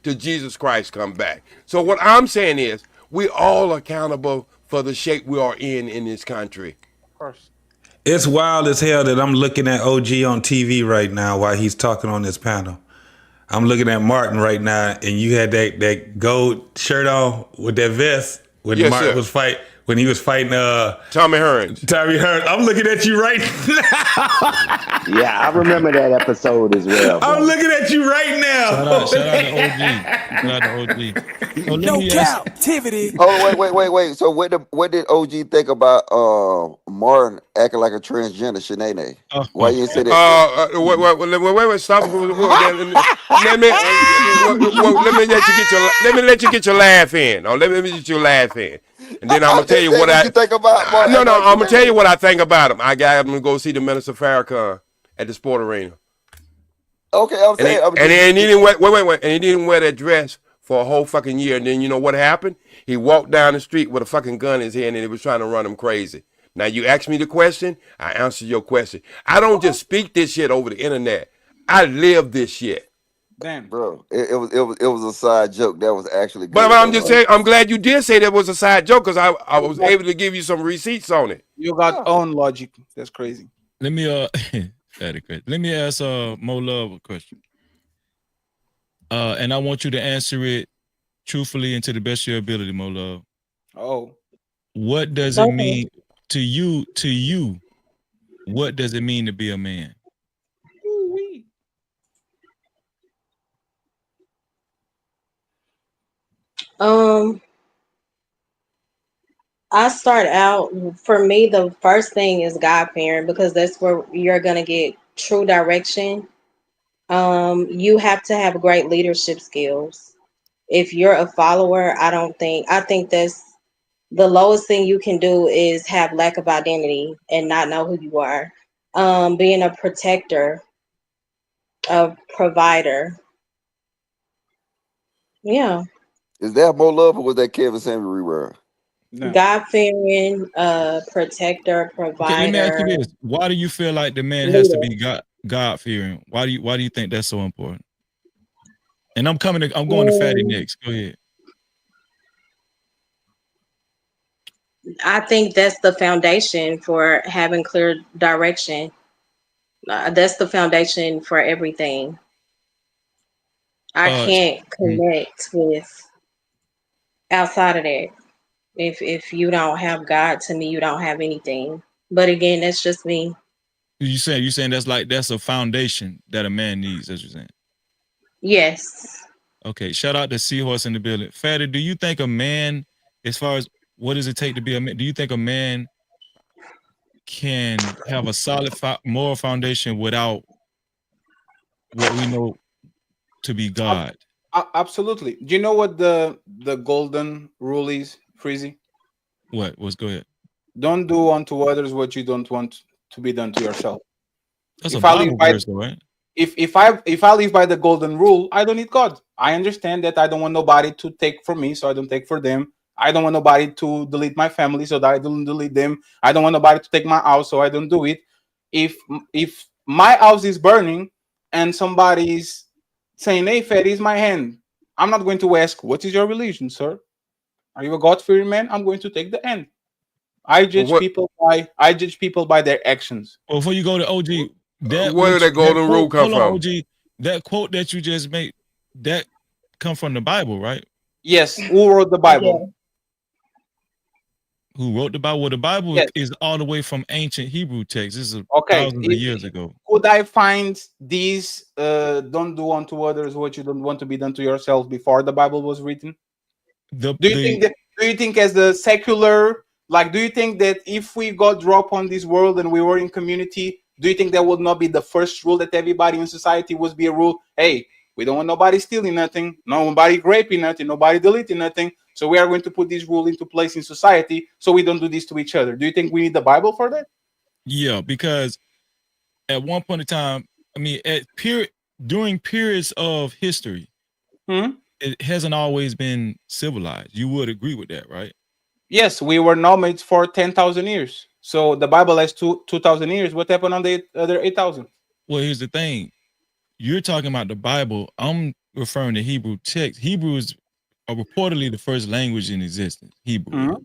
till Jesus Christ come back. So what I'm saying is we all accountable for the shape we are in this country. Of course. It's wild as hell that I'm looking at OG on TV right now while he's talking on this panel. I'm looking at Martin right now, and you had that gold shirt on with that vest when Martin was fighting. When he was fighting Tommy Hearns. I'm looking at you right now. Yeah, I remember that episode as well. I'm looking at you right now. Shout out to OG. No Cap-tivity. Oh, wait. So what did OG think about Martin acting like a transgender Shanae? Why you say that? Wait, stop. Let me let you get your laugh in. Let me get your laugh in. And then I'm gonna tell you what I think about Martin. No, I'm gonna tell you what I think about him. I got him to go see the Minister Farrakhan at the sport arena. Okay, I'm saying. And he didn't wait. And he didn't wear that dress for a whole fucking year. And then you know what happened? He walked down the street with a fucking gun in his hand, and he was trying to run him crazy. Now you asked me the question, I answered your question. I don't just speak this shit over the internet. I live this shit. Damn, bro. It was a side joke that was actually But good I'm though. just saying, I'm glad you did say that was a side joke because I was able to give you some receipts on it. you got own logic. That's crazy. Let me let me ask Mo Love a question. And I want you to answer it truthfully and to the best of your ability, Mo Love. Oh. What does it mean to you? What does it mean to be a man? I start out, for me, the first thing is God fearing, because that's where you're gonna get true direction. You have to have great leadership skills. If you're a follower, I think that's the lowest thing you can do is have lack of identity and not know who you are. Being a protector, a provider. Yeah. Is that more love or was that Kevin Samuel rewind? God fearing, protector, Okay, let me ask you provider, this: why do you feel like the man has to leader. be God fearing? Why do you think that's so important? And I'm going to Fatty next. Go ahead. I think that's the foundation for having clear direction. That's the foundation for everything. I can't connect with outside of that. If you don't have God, to me, you don't have anything. But again, that's just me. You saying that's a foundation that a man needs, as you're saying. Yes. Okay, shout out to Seahorse in the building. Fatty, do you think a man, as far as what does it take to be a man, do you think a man can have a solid moral foundation without what we know to be God? Absolutely. Do you know what the golden rule is, Freezy? What? Go ahead. Don't do unto others what you don't want to be done to yourself. That's If a I live Bible by verse, though, right? if I live by the golden rule, I don't need God. I understand that I don't want nobody to take from me, so I don't take for them. I don't want nobody to delete my family, so that I don't delete them. I don't want nobody to take my house, so I don't do it. If my house is burning and somebody's saying, "Hey, Fed, is my hand," I'm not going to ask, "What is your religion, sir? Are you a God-fearing man?" I'm going to take the hand. I judge people by their actions. Well, before you go to OG, Where did that golden rule come hold on, from? OG, that quote that you just made, that come from the Bible, right? Yes. Who wrote the Bible? Who wrote the Bible? Well, the Bible is all the way from ancient Hebrew texts. This is Okay. thousands of years ago. Could I find these don't do unto others what you don't want to be done to yourself before the Bible was written? Do you think as the secular, like, do you think that if we got dropped on this world and we were in community, do you think that would not be the first rule that everybody in society would be a rule? Hey, we don't want nobody stealing nothing, nobody raping nothing, nobody deleting nothing. So we are going to put this rule into place in society so we don't do this to each other. Do you think we need the Bible for that? Yeah, because at one point in time, I mean, during periods of history, it hasn't always been civilized. You would agree with that, right? Yes, we were nomads for 10,000 years. So the Bible has 2,000 years. What happened on the other 8,000? Well, here's the thing. You're talking about the Bible. I'm referring to Hebrew text. Hebrew is reportedly the first language in existence. Hebrew.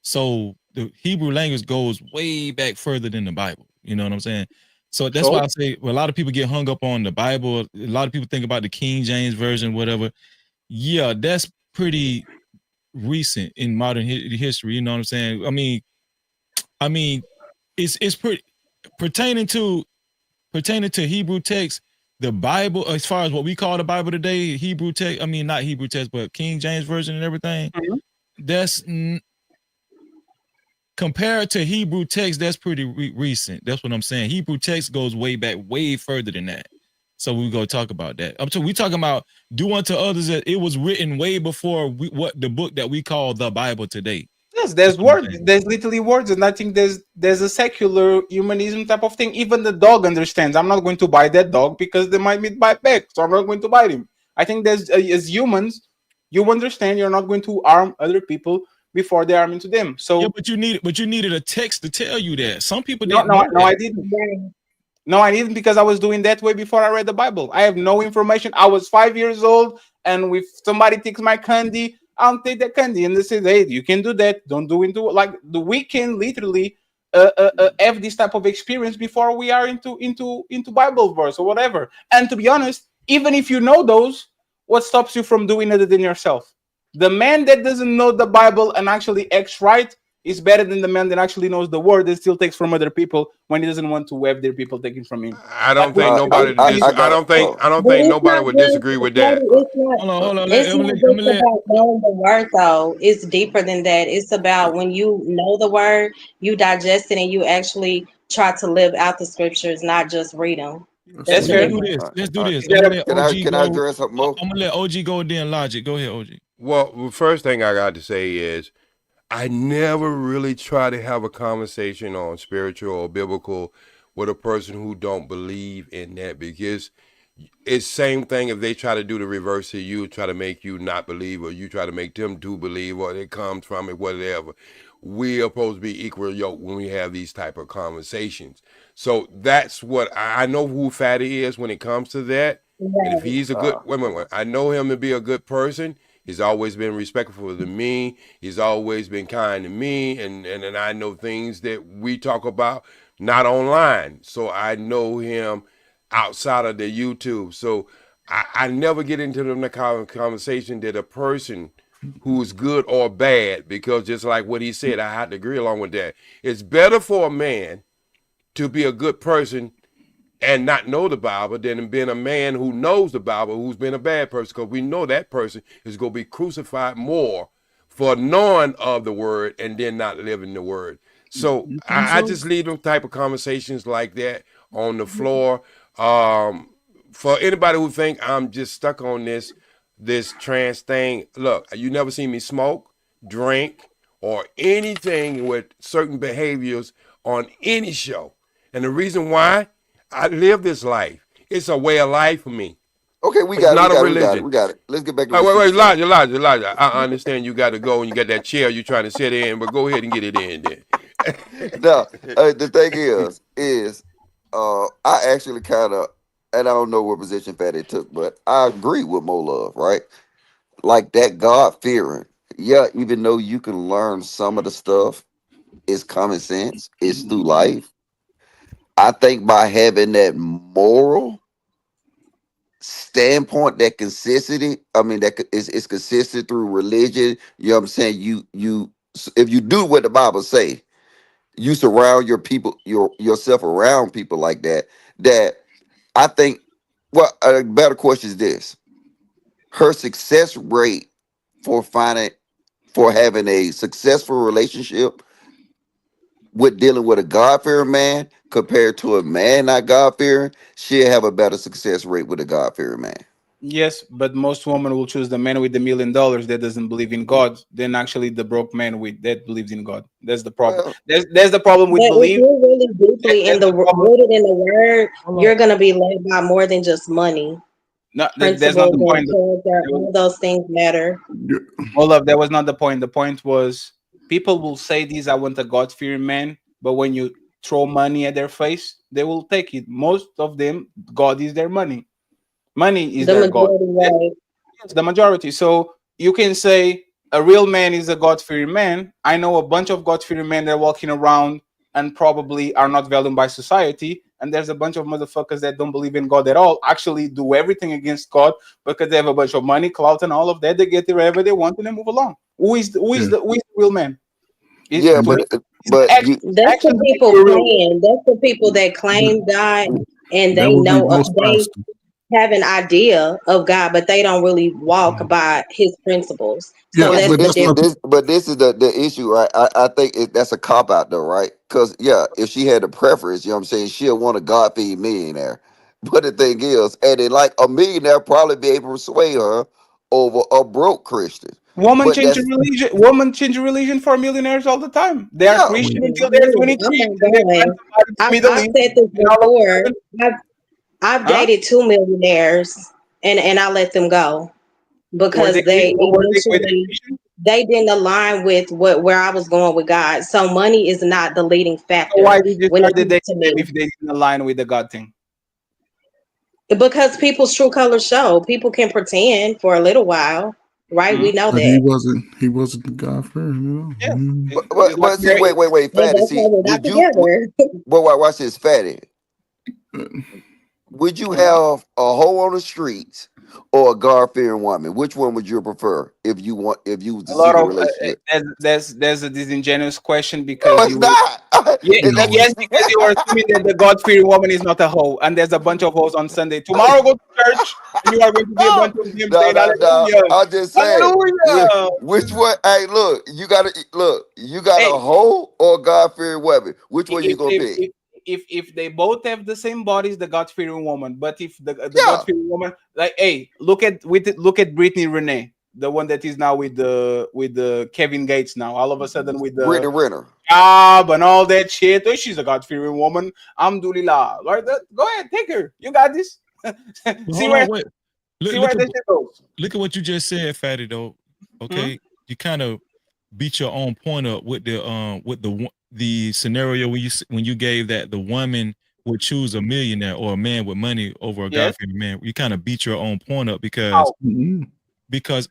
So the Hebrew language goes way back further than the Bible. You know what I'm saying? So that's why I say, well, a lot of people get hung up on the Bible. A lot of people think about the King James version, whatever. Yeah, that's pretty recent in modern history. You know what I'm saying? I mean, it's pretty pertaining to Hebrew text. The Bible, as far as what we call the Bible today, Hebrew text. I mean, not Hebrew text, but King James version and everything. That's compared to Hebrew text, that's pretty recent. That's what I'm saying. Hebrew text goes way back, way further than that. So we go talk about that. We talking about do unto others that it was written way before what the book that we call the Bible today. Yes, there's words. There's literally words, and I think there's a secular humanism type of thing. Even the dog understands. I'm not going to buy that dog because they might bite back, so I'm not going to bite him. I think there's as humans, you understand you're not going to harm other people before they harm into them. So yeah, but you needed a text to tell you that. Some people no, didn't. I didn't. No, I didn't, because I was doing that way before I read the Bible. I have no information. I was 5 years old, and if somebody takes my candy, I'll take that candy. And they say, hey, you can do that. Don't do into like we can literally have this type of experience before we are into Bible verse or whatever. And to be honest, even if you know those, what stops you from doing other than yourself? The man that doesn't know the Bible and actually acts right is better than the man that actually knows the word and still takes from other people when he doesn't want to have their people taking from him. I don't think nobody. I don't think nobody would disagree with that. Hold on. It's not just about knowing the word, though. It's deeper than that. It's about when you know the word, you digest it, and you actually try to live out the scriptures, not just read them. That's fair. Let's do this. Can I address something more? I'm gonna let OG go, then Logic. Go ahead, OG. Well, the first thing I got to say is I never really try to have a conversation on spiritual or biblical with a person who don't believe in that, because it's same thing if they try to do the reverse to you, try to make you not believe, or you try to make them to believe, or it comes from it, whatever. We are supposed to be equal yoke when we have these type of conversations. So that's what I know who Fatty is when it comes to that. And if he's a good, wait, I know him to be a good person. He's always been respectful to me. He's always been kind to me. And I know things that we talk about, not online. So I know him outside of the YouTube. So I never get into the conversation that a person who's good or bad, because just like what he said, I have to agree along with that. It's better for a man to be a good person and not know the Bible than being a man who knows the Bible who's been a bad person, because we know that person is going to be crucified more for knowing of the word and then not living the word. So I just leave them type of conversations like that on the floor. For anybody who think I'm just stuck on this trans thing, look, you never seen me smoke, drink, or anything with certain behaviors on any show. And the reason why, I live this life. It's a way of life for me. Okay, We got it. We got it. Let's get back to wait, Elijah. I understand you got to go and you got that chair you're trying to sit in, but go ahead and get it in then. No, the thing is, I actually kind of, and I don't know what position Fatty took, but I agree with Mo Love, right? Like that God fearing. Yeah, even though you can learn some of the stuff, it's common sense. It's through life. I think by having that moral standpoint, that consistency, I mean, that is consistent through religion. You know what I'm saying? You if you do what the Bible say, you surround your people, yourself around people like that. That I think. Well, a better question is this: her success rate for having a successful relationship with dealing with a God-fearing man compared to a man not God-fearing, she'll have a better success rate with a God-fearing man. Yes, but most women will choose the man with $1 million that doesn't believe in God than actually the broke man that believes in God. That's the problem. There's the problem with belief. If you're really deeply rooted in the word, you're gonna be led by more than just money. No, that's not the point. All those things matter. Hold up, that was not the point. The point was people will say this, I want a God-fearing man, but when you throw money at their face, they will take it. Most of them, God is their money. Money is their God. Right? It's the majority. So you can say a real man is a God-fearing man. I know a bunch of God-fearing men that are walking around and probably are not valued by society. And there's a bunch of motherfuckers that don't believe in God at all, actually do everything against God because they have a bunch of money, clout, and all of that. They get wherever they want and they move along. Who is the real man? But that's the people playing. That's the people that claim God and they know they have an idea of God, but they don't really walk by His principles. So this is the issue, right? I think that's a cop out though, right? Because if she had a preference, you know what I'm saying, she'll want a God-fearing millionaire. But the thing is, and then like a millionaire probably be able to sway her over a broke Christian. Women change religion. Women change religion for millionaires all the time. They are Christian until they're 23. I've said this before. I've dated 2 millionaires and I let them go because they eventually they didn't align with where I was going with God. So money is not the leading So factor why did you when it start the comes day to me. if they didn't align with the God thing? Because people's true colors show. People can pretend for a little while, right? We know But he that. wasn't the guy for him, you know. Mhm. But see, wait, But Fatty. that's See, why we're not would you? together. Watch this, Fatty. Would you have a hoe on the streets or a God-fearing woman? Which one would you prefer if you was to A seek lot a of relationship? there's a disingenuous question No, because it's not. That's yes, just because you are assuming that the God fearing woman is not a hoe, and there's a bunch of hoes on Sunday. Tomorrow go to church, and you are going to be a bunch of them no, saying no. hallelujah, I'm just saying. hallelujah. Which one? Hey, look, you got Hey, a hoe or a God-fearing woman. Which one you if gonna they pick? if they both have the same bodies, the God fearing woman. But if the God Yeah, fearing woman, like, hey, look at Britney Renner, the one that is now with the Kevin Gates now. All of a sudden with the Brittany Renner. job and all that shit. Oh, she's a God fearing woman. Alhamdulillah. Right? Go ahead, take her. You got this. see Hold where on, wait. see Look where at this shit goes. look at what you just said, Fatty. Though, Hmm? okay, you kind of beat your own point up with the scenario when you gave that the woman would choose a millionaire or a man with money over a Yes. God-fearing man. You kind of beat your own point up How? because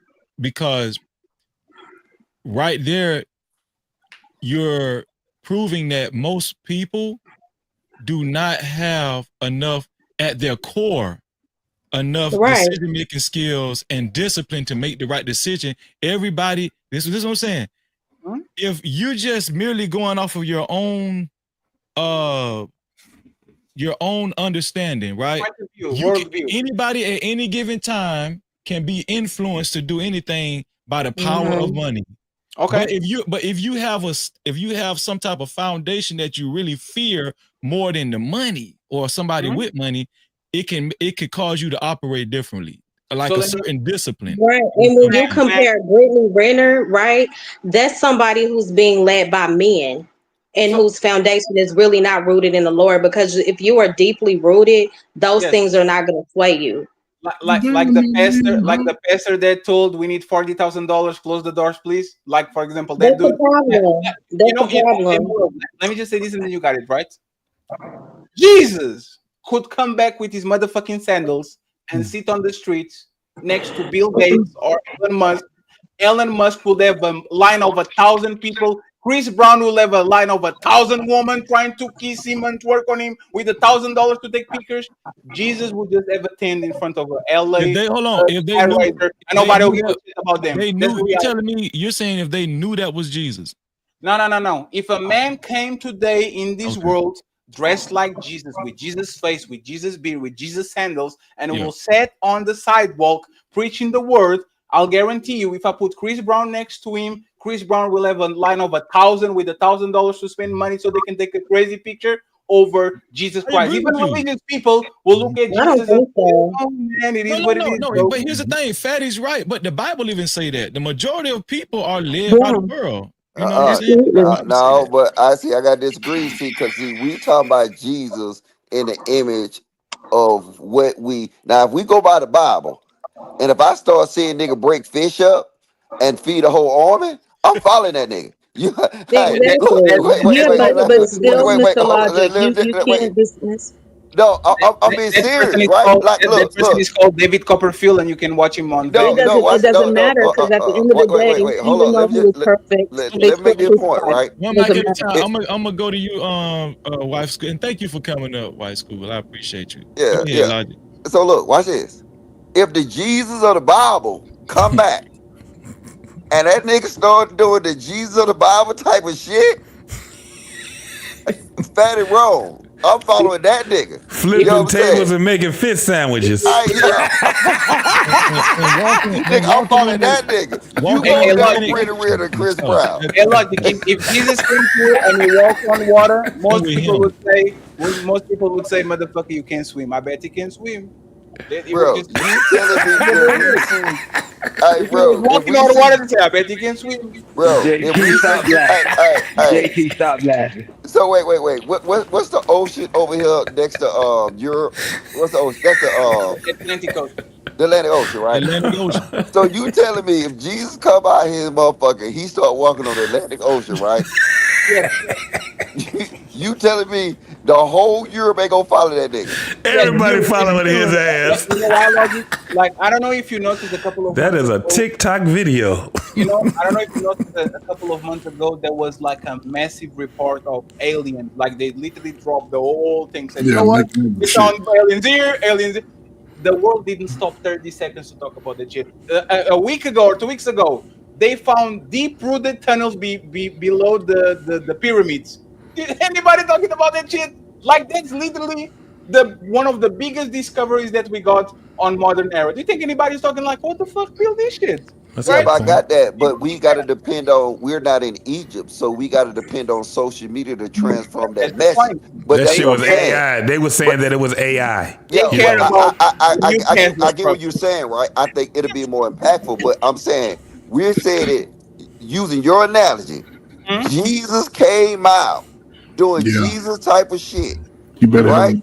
right there you're proving that most people do not have enough at their core enough Right. decision making skills and discipline to make the right decision. Everybody, this is what I'm saying. Hmm? If you're just merely going off of your own understanding, right? Point of view, You can, worldview. anybody at any given time can be influenced to do anything by the power of Mhm. money. Okay. But if you have some type of foundation that you really fear more than the money or somebody Mhm. with money, it could cause you to operate differently, like So a let me certain discipline. Right. When it And when comes you to compare Brittany Renner, right, that's somebody who's being led by men and so whose foundation is really not rooted in the Lord. Because if you are deeply rooted, those yes. things are not going to sway you. Like the pastor that told we need $40,000, close the doors, please. Like, for example, that That's the dude. problem. That's the problem. Let me just say this and then you got it, right? Jesus could come back with his motherfucking sandals and sit on the streets next to Bill Gates or Elon Musk. Elon Musk will have a line of 1,000 people. Chris Brown will have a line of 1,000 women trying to kiss him and twerk on him with $1,000 to take pictures. Jesus would just have a tent in front of a if LA they hold on, if they knew skywriter, and nobody will give a that shit about them. they That's knew, the you reality. telling me you're saying if they knew that was Jesus. No. If a man came today in this Okay. world dressed like Jesus, with Jesus' face, with Jesus' beard, with Jesus' sandals, and Yeah. will sit on the sidewalk preaching the word, I'll guarantee you, if I put Chris Brown next to him, Chris Brown will have a line of 1,000 with $1,000 to spend money so they can take a crazy picture over Jesus I Christ. agree Even with you. religious people will look at I don't Jesus and think say, so. "Oh man, it No, is no, what it no, is, no. bro." But here's the thing: Fatty's right, but the Bible even say that the majority of people are led by Yeah, the world. You know what I'm saying? The absolutely. Bible say No, that. but I got to disagree. See, because we talking about Jesus in the image of what we now. If we go by the Bible, and if I start seeing nigga break fish up and feed a whole army, I'm following that nigga. You, hey, That, look, Exactly. that, Yeah, that, but still, wait, Mr. hold on, Logic, you wait. can't dismiss. No, I'm being that person serious, is right? called Like, that person look. is called David Copperfield, and you can watch him on No, Vegas. no, It watch, doesn't matter because at the end of the day, wait. Hold even on. though he was perfect, they Let me still make this his point, body. right? One It mic doesn't at a matter. time. I'm gonna go to you, wife school, and thank you for coming up, wife school. I appreciate you. Go ahead, Yeah. Logic. So look, watch this. If the Jesus of the Bible come back and that nigga start doing the Jesus of the Bible type of shit, fatty wrong. I'm following that nigga. You know Flipping what I'm saying? tables and making fish sandwiches. Yeah. And walking Nigga, I'm following that nigga. You walking go in over the there with Vatican. Brittany Renner and Chris Oh, Brown. Hey, logic. If Jesus came here and he walked on water, with him. most people would say, "Motherfucker, you can't swim." I bet he can swim. Bro, you telling me that hey, bro, walking on the water to tap, and you can swim. bro, if we stop see, hey, JT, stop laughing. so wait. What's the ocean over here next to Europe? What's the ocean? That's Atlantic Ocean. the Atlantic Ocean, right? Atlantic Ocean. So you telling me if Jesus come out here, motherfucker, he start walking on the Atlantic Ocean, right? Yeah. You telling me the whole Europe ain't gonna follow that nigga? Everybody following his ass. You know why, Logic? Like, I don't know if you noticed a couple of That months is a ago, TikTok video. You know, I don't know if you noticed a couple of months ago there was like a massive report of aliens. Like they literally dropped the whole thing. Said, you know what? We found aliens here, aliens. The world didn't stop 30 seconds to talk about the shit. A week ago or 2 weeks ago, they found deep-rooted tunnels below the pyramids. Anybody talking about that shit? Like that's literally one of the biggest discoveries that we got on modern era. Do you think anybody's talking like, what the fuck built this shit? Yeah, but I got that. But we got to depend on. We're not in Egypt, so we got to depend on social media to transform that message. But That that's shit what was I'm saying. AI. They were saying that it was AI. Yeah, care but about I get what you're saying, right? I think it'll be more impactful. But I'm saying we're saying it using your analogy. Jesus came out doing Jesus type of shit, You better have. right?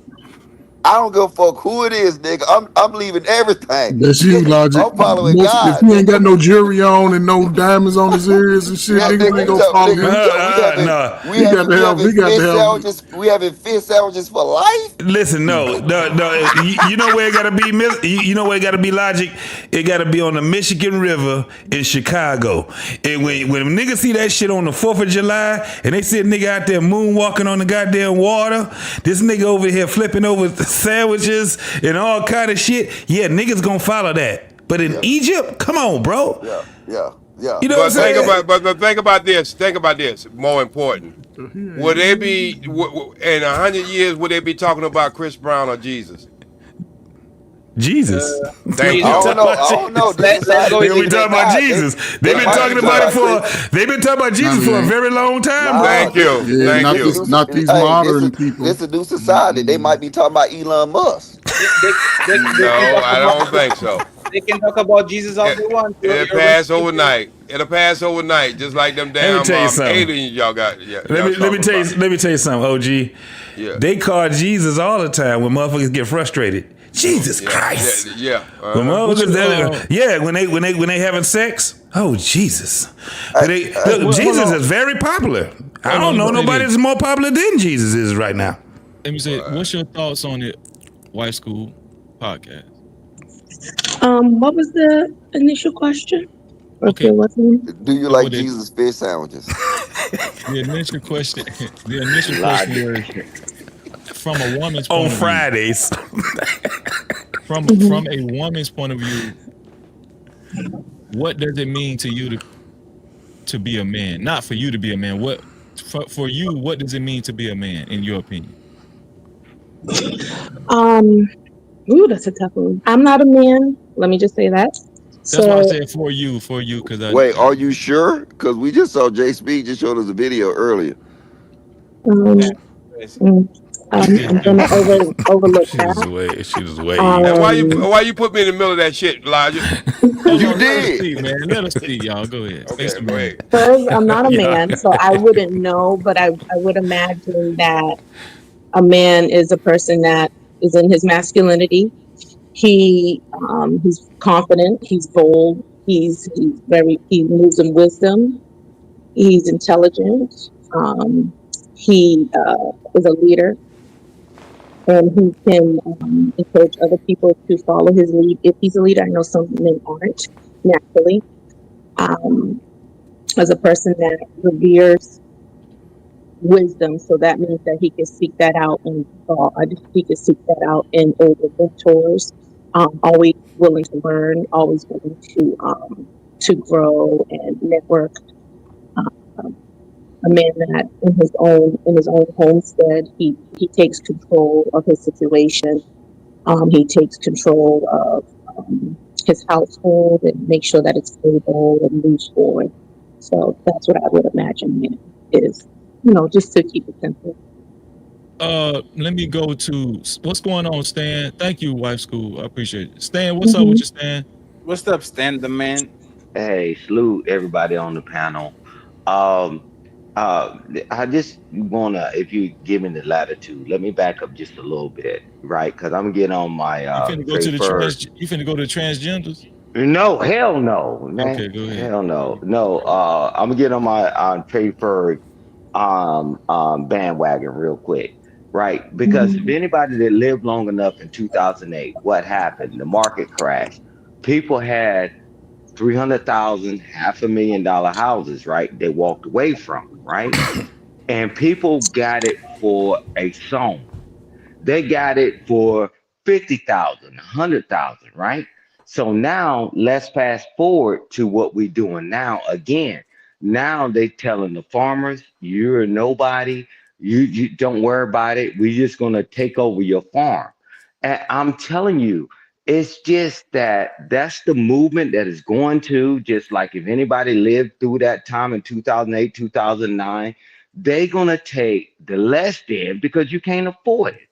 I don't give a fuck who it is, nigga. I'm leaving everything. That's you, Logic. I'm following If God. he ain't got no jewelry on and no diamonds on his ears and shit, Yeah, nigga ain't gonna follow him. We having fish sandwiches for life. Listen, no. You know where it gotta be? You know where it gotta be, Logic? It gotta be on the Michigan River in Chicago. And when niggas see that shit on the 4th of July and they see a nigga out there moonwalking on the goddamn water, this nigga over here flipping over sandwiches and all kind of shit, yeah, niggas gonna follow that. But in Egypt, come on, bro. Yeah. You know what I'm saying? But think about this. Think about this. More important, would they be in 100 years? Would they be talking about Chris Brown or Jesus? Jesus. Thank you. I don't know. They been talking about Jesus. They've been talking about it for. They've been talking about Jesus for a very long time. Thank you. Yeah, Thank not you. These, not these modern people. It's a new society. They might be talking about Elon Musk. No, I don't think so. They can talk about Jesus all they want. It'll pass overnight. It'll pass overnight, just like them damn aliens y'all got. Let me tell you something, OG. Yeah. They call Jesus all the time when motherfuckers get frustrated. Jesus Christ. When motherfuckers, when they having sex. Oh Jesus. Jesus is very popular. I don't know nobody that's more popular than Jesus is right now. Let me say, what's your thoughts on it, White School podcast? What was the initial question? Okay. Do you like Jesus fish sandwiches? The initial question was from a woman's point on of Fridays. From a woman's point of view, what does it mean to you to be a man? Not for you to be a man. What for you? What does it mean to be a man, in your opinion? Ooh, that's a tough one. I'm not a man. Let me just say that. That's why I said for you, because Wait, are you sure? Because we just saw Jay Speed just showed us a video earlier. I'm gonna overlook that. She was way. Why you put me in the middle of that shit, Elijah? You did, man. Let us see, y'all. Go ahead. Okay, go ahead. First, I'm not a man, so I wouldn't know, but I would imagine that a man is a person that is in his masculinity. He's confident, he's bold, he moves in wisdom, he's intelligent, he is a leader, and he can encourage other people to follow his lead if he's a leader. I know some men aren't naturally. As a person that reveres wisdom, so that means that he can seek that out in God. He can seek that out in older mentors. Always willing to learn, always willing to grow and network. A man that in his own homestead, he takes control of his situation. He takes control of his household and makes sure that it's stable and moves forward. So that's what I would imagine is, just to keep it simple. let me go to what's going on, Stan. Thank you, Wife School. I appreciate it. Stan, what's up with you, Stan? What's up, Stan the man? Hey, salute everybody on the panel. Um, I just wanna, if you give me the latitude, let me back up just a little bit, right? Because I'm getting on my You finna go Trey to the Fur. you finna go to transgenders? No, hell no, man. Okay, go ahead. Hell no. No, I'm gonna get on my Trey Fur bandwagon real quick, right? Because if anybody that lived long enough in 2008, what happened? The market crashed. People had 300,000, $500,000 houses, right? They walked away from, right? And people got it for a song. They got it for 50,000, 100,000, right? So now let's fast forward to what we're doing now again. Now they telling the farmers, you're nobody, you don't worry about it. We're just gonna take over your farm. And I'm telling you, it's just that's the movement that is going to, just like if anybody lived through that time in 2008, 2009, they're gonna take the less than because you can't afford it.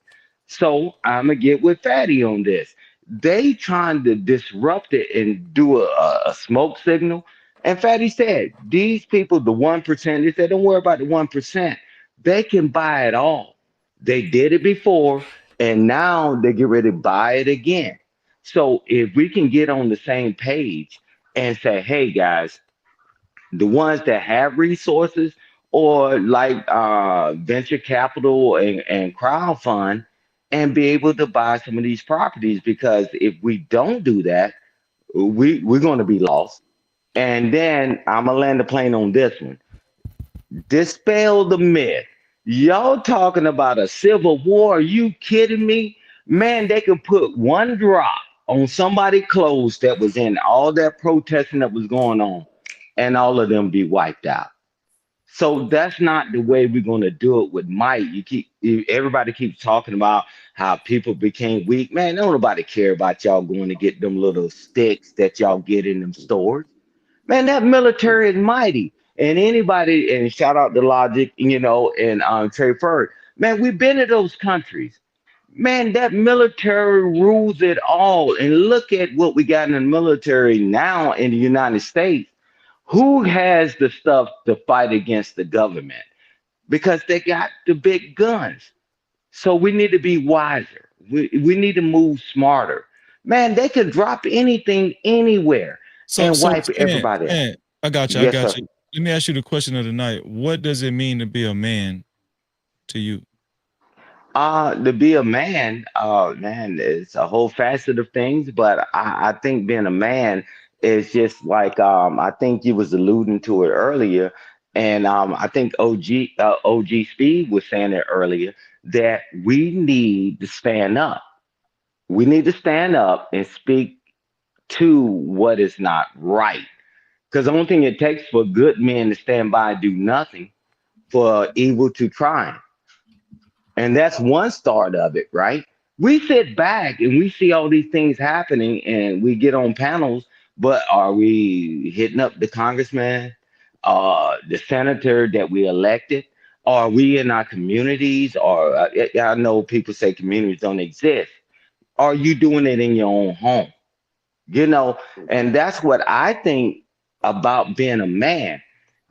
So I'm gonna get with Fatty on this. They trying to disrupt it and do a smoke signal. And Fatty said, these people, the 1%, he said, don't worry about the 1%. They can buy it all. They did it before, and now they get ready to buy it again. So if we can get on the same page and say, hey guys, the ones that have resources or like venture capital and crowdfund and be able to buy some of these properties, because if we don't do that, we're going to be lost. And then I'm gonna land the plane on this one. Dispel the myth. Y'all talking about a civil war? Are you kidding me? Man, they could put one drop on somebody's clothes that was in all that protesting that was going on, and all of them be wiped out. So that's not the way we're going to do it with might. Everybody keeps talking about how people became weak. Man, don't nobody care about y'all going to get them little sticks that y'all get in them stores. Man, that military is mighty. And anybody, and shout out to Logic, and Trey Fur. Man, we've been to those countries. Man, that military rules it all. And look at what we got in the military now in the United States. Who has the stuff to fight against the government? Because they got the big guns. So we need to be wiser. We need to move smarter. Man, they can drop anything anywhere So and so wipe everybody out. Stan, I got you. I Yes, got sir. you. Let me ask you the question of the night. What does it mean to be a man to you? To be a man, man, it's a whole facet of things, but I think being a man is just like I think you was alluding to it earlier, and I think OG Speed was saying it earlier that we need to stand up. We need to stand up and speak to what is not right. Because the only thing it takes for good men to stand by and do nothing for evil to triumph. And that's one start of it, right? We sit back and we see all these things happening and we get on panels, but are we hitting up the congressman, the senator that we elected? Are we in our communities? Or I know people say communities don't exist. Are you doing it in your own home? And that's what I think about being a man,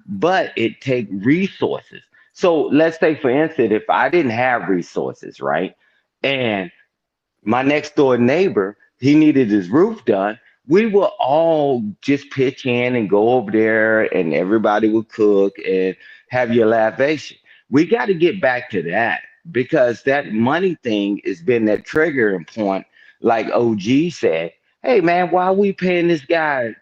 but it take resources. So let's say, for instance, if I didn't have resources, right, and my next door neighbor, he needed his roof done, we will all just pitch in and go over there, and everybody will cook and have your lavation. We got to get back to that, because that money thing has been that triggering point. Like OG said, hey man, why are we paying this guy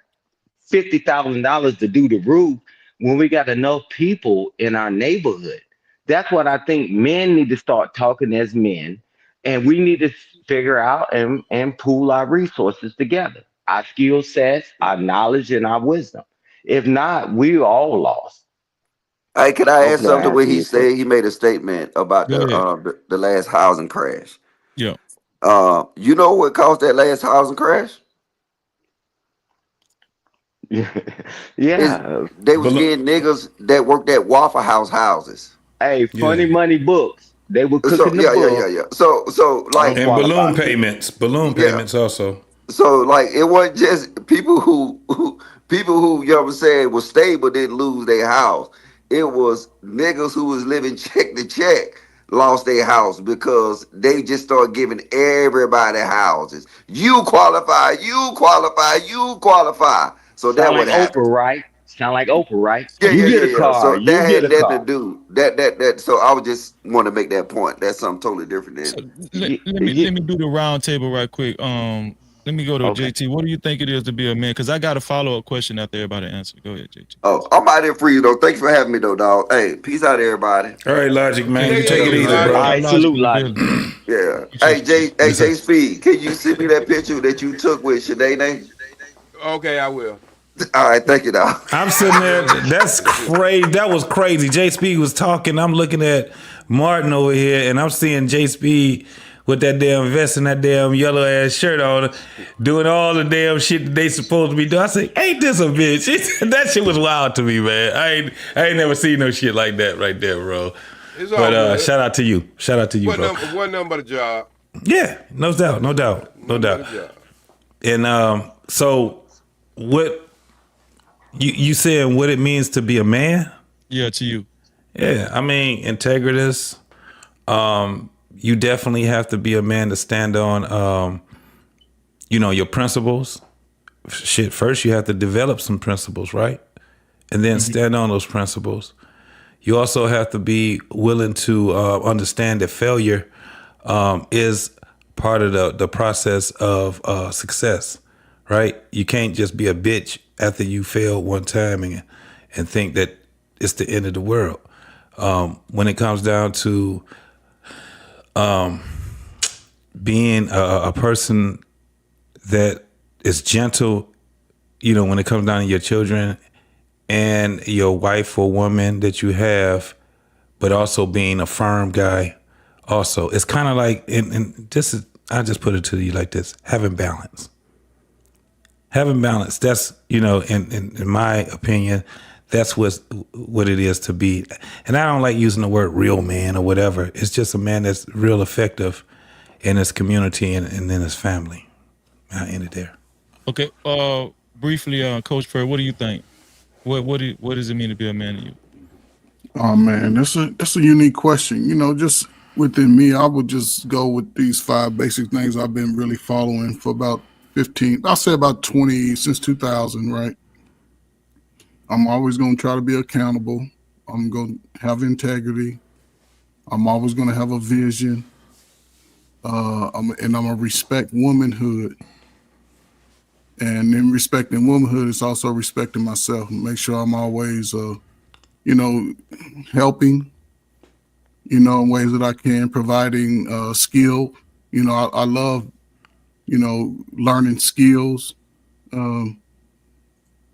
$50,000 to do the roof when we got enough people in our neighborhood? That's what I think men need to start talking as men, and we need to figure out and pool our resources together, our skill sets, our knowledge, and our wisdom. If not, we all lost. Hey, can I add Hopefully, I something where answered he your said question. he made a statement about Go ahead. the last housing crash? Yeah. You know what caused that last housing crash? Is Yeah. they was getting niggas that worked at Waffle House houses. Hey, Yeah. funny money books. They were So cooking the book. yeah. So like And balloon Unqualified. payments also. So like it wasn't just people who you know what I'm saying was stable didn't lose their house. It was niggas who was living check to check lost their house because they just started giving everybody houses. You qualify, you qualify, you qualify. So that Sound like what happened. Oprah, right? Sound like Oprah, right? Yeah, You yeah, get yeah, a yeah. car. So You that get had a nothing to car. do. That. So I would just want to make that point. That's something totally different So than. let me do the round table right quick. Let me go to Okay. JT. What do you think it is to be a man? Because I got a follow up question after everybody answer. Go ahead, JT. Oh, I'm out there for you though. Thanks for having me though, dog. Hey, peace out, everybody. All right, Logic, man. You Take take it easy, bro. All right, salute, Logic. Yeah. Hey, J Speed, can you send me that picture that you took with Shanae? Okay, I will. All right, thank you, dog. I'm sitting there. That's crazy. That was crazy. J Speed was talking. I'm looking at Martin over here, and I'm seeing J Speed with that damn vest and that damn yellow ass shirt on, doing all the damn shit that they supposed to be doing. I say, ain't this a bitch? That shit was wild to me, man. I ain't never seen no shit like that right there, bro. It's all But good. shout out to you. Shout out to you, bro. One number but a job. Yeah, no doubt. And so what you saying what it means to be a man? Yeah, to you. Yeah, I mean, integritous. You definitely have to be a man to stand on, your principles. Shit, first you have to develop some principles, right? And then stand on those principles. You also have to be willing to understand that failure is part of the process of success, right? You can't just be a bitch after you failed one time and think that it's the end of the world. When it comes down to being a person that is gentle, when it comes down to your children and your wife or woman that you have, but also being a firm guy. Also, it's kind of like, and this is, I just put it to you like this: having balance. Having balance. That's in my opinion, that's what it is to be. And I don't like using the word real man or whatever. It's just a man that's real effective in his community and in his family. I end it there. Okay. Briefly, Coach Perry, what do you think? What does it mean to be a man to you? Oh man, that's a unique question. Just within me, I would just go with these 5 basic things I've been really following for about 15, I'll say about 20, since 2000, right? I'm always going to try to be accountable. I'm going to have integrity. I'm always going to have a vision. I'm going to respect womanhood. And in respecting womanhood, it's also respecting myself. Make sure I'm always, helping, in ways that I can, providing skill. I love, learning skills.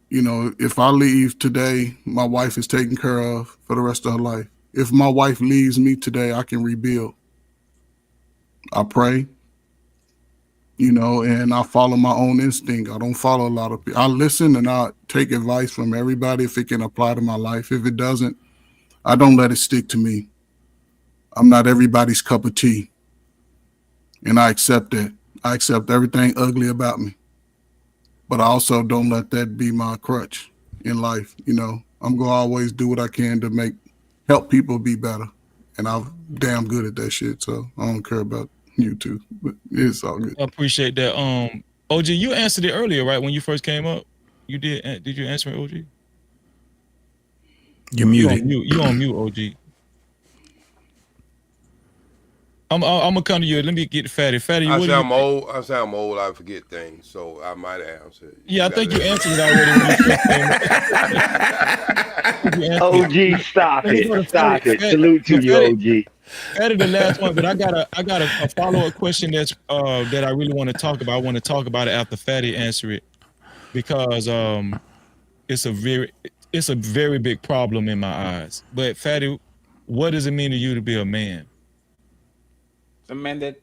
If I leave today, my wife is taken care of for the rest of her life. If my wife leaves me today, I can rebuild. I pray, and I follow my own instinct. I don't follow a lot of people. I listen and I take advice from everybody if it can apply to my life. If it doesn't, I don't let it stick to me. I'm not everybody's cup of tea. And I accept that. I accept everything ugly about me. But I also don't let that be my crutch in life. I'm going to always do what I can to help people be better. And I'm damn good at that shit. So I don't care about you two, but it's all good. I appreciate that. OG, you answered it earlier, right? When you first came up, you did. Did you answer it, OG? You're muted. You on mute, OG. I'm gonna come to you. Let me get Fatty. Fatty, I what say do you I'm think? old. I say I'm old. I forget things, so I might answer. Yeah, I think you answered it already when you first came up. OG, stop it. Stop it. Salute to you, OG. Fatty, the last one, but I got a follow-up question that I really want to talk about. I want to talk about it after Fatty answer it, because it's a very big problem in my eyes. But Fatty, what does it mean to you to be a man? A man that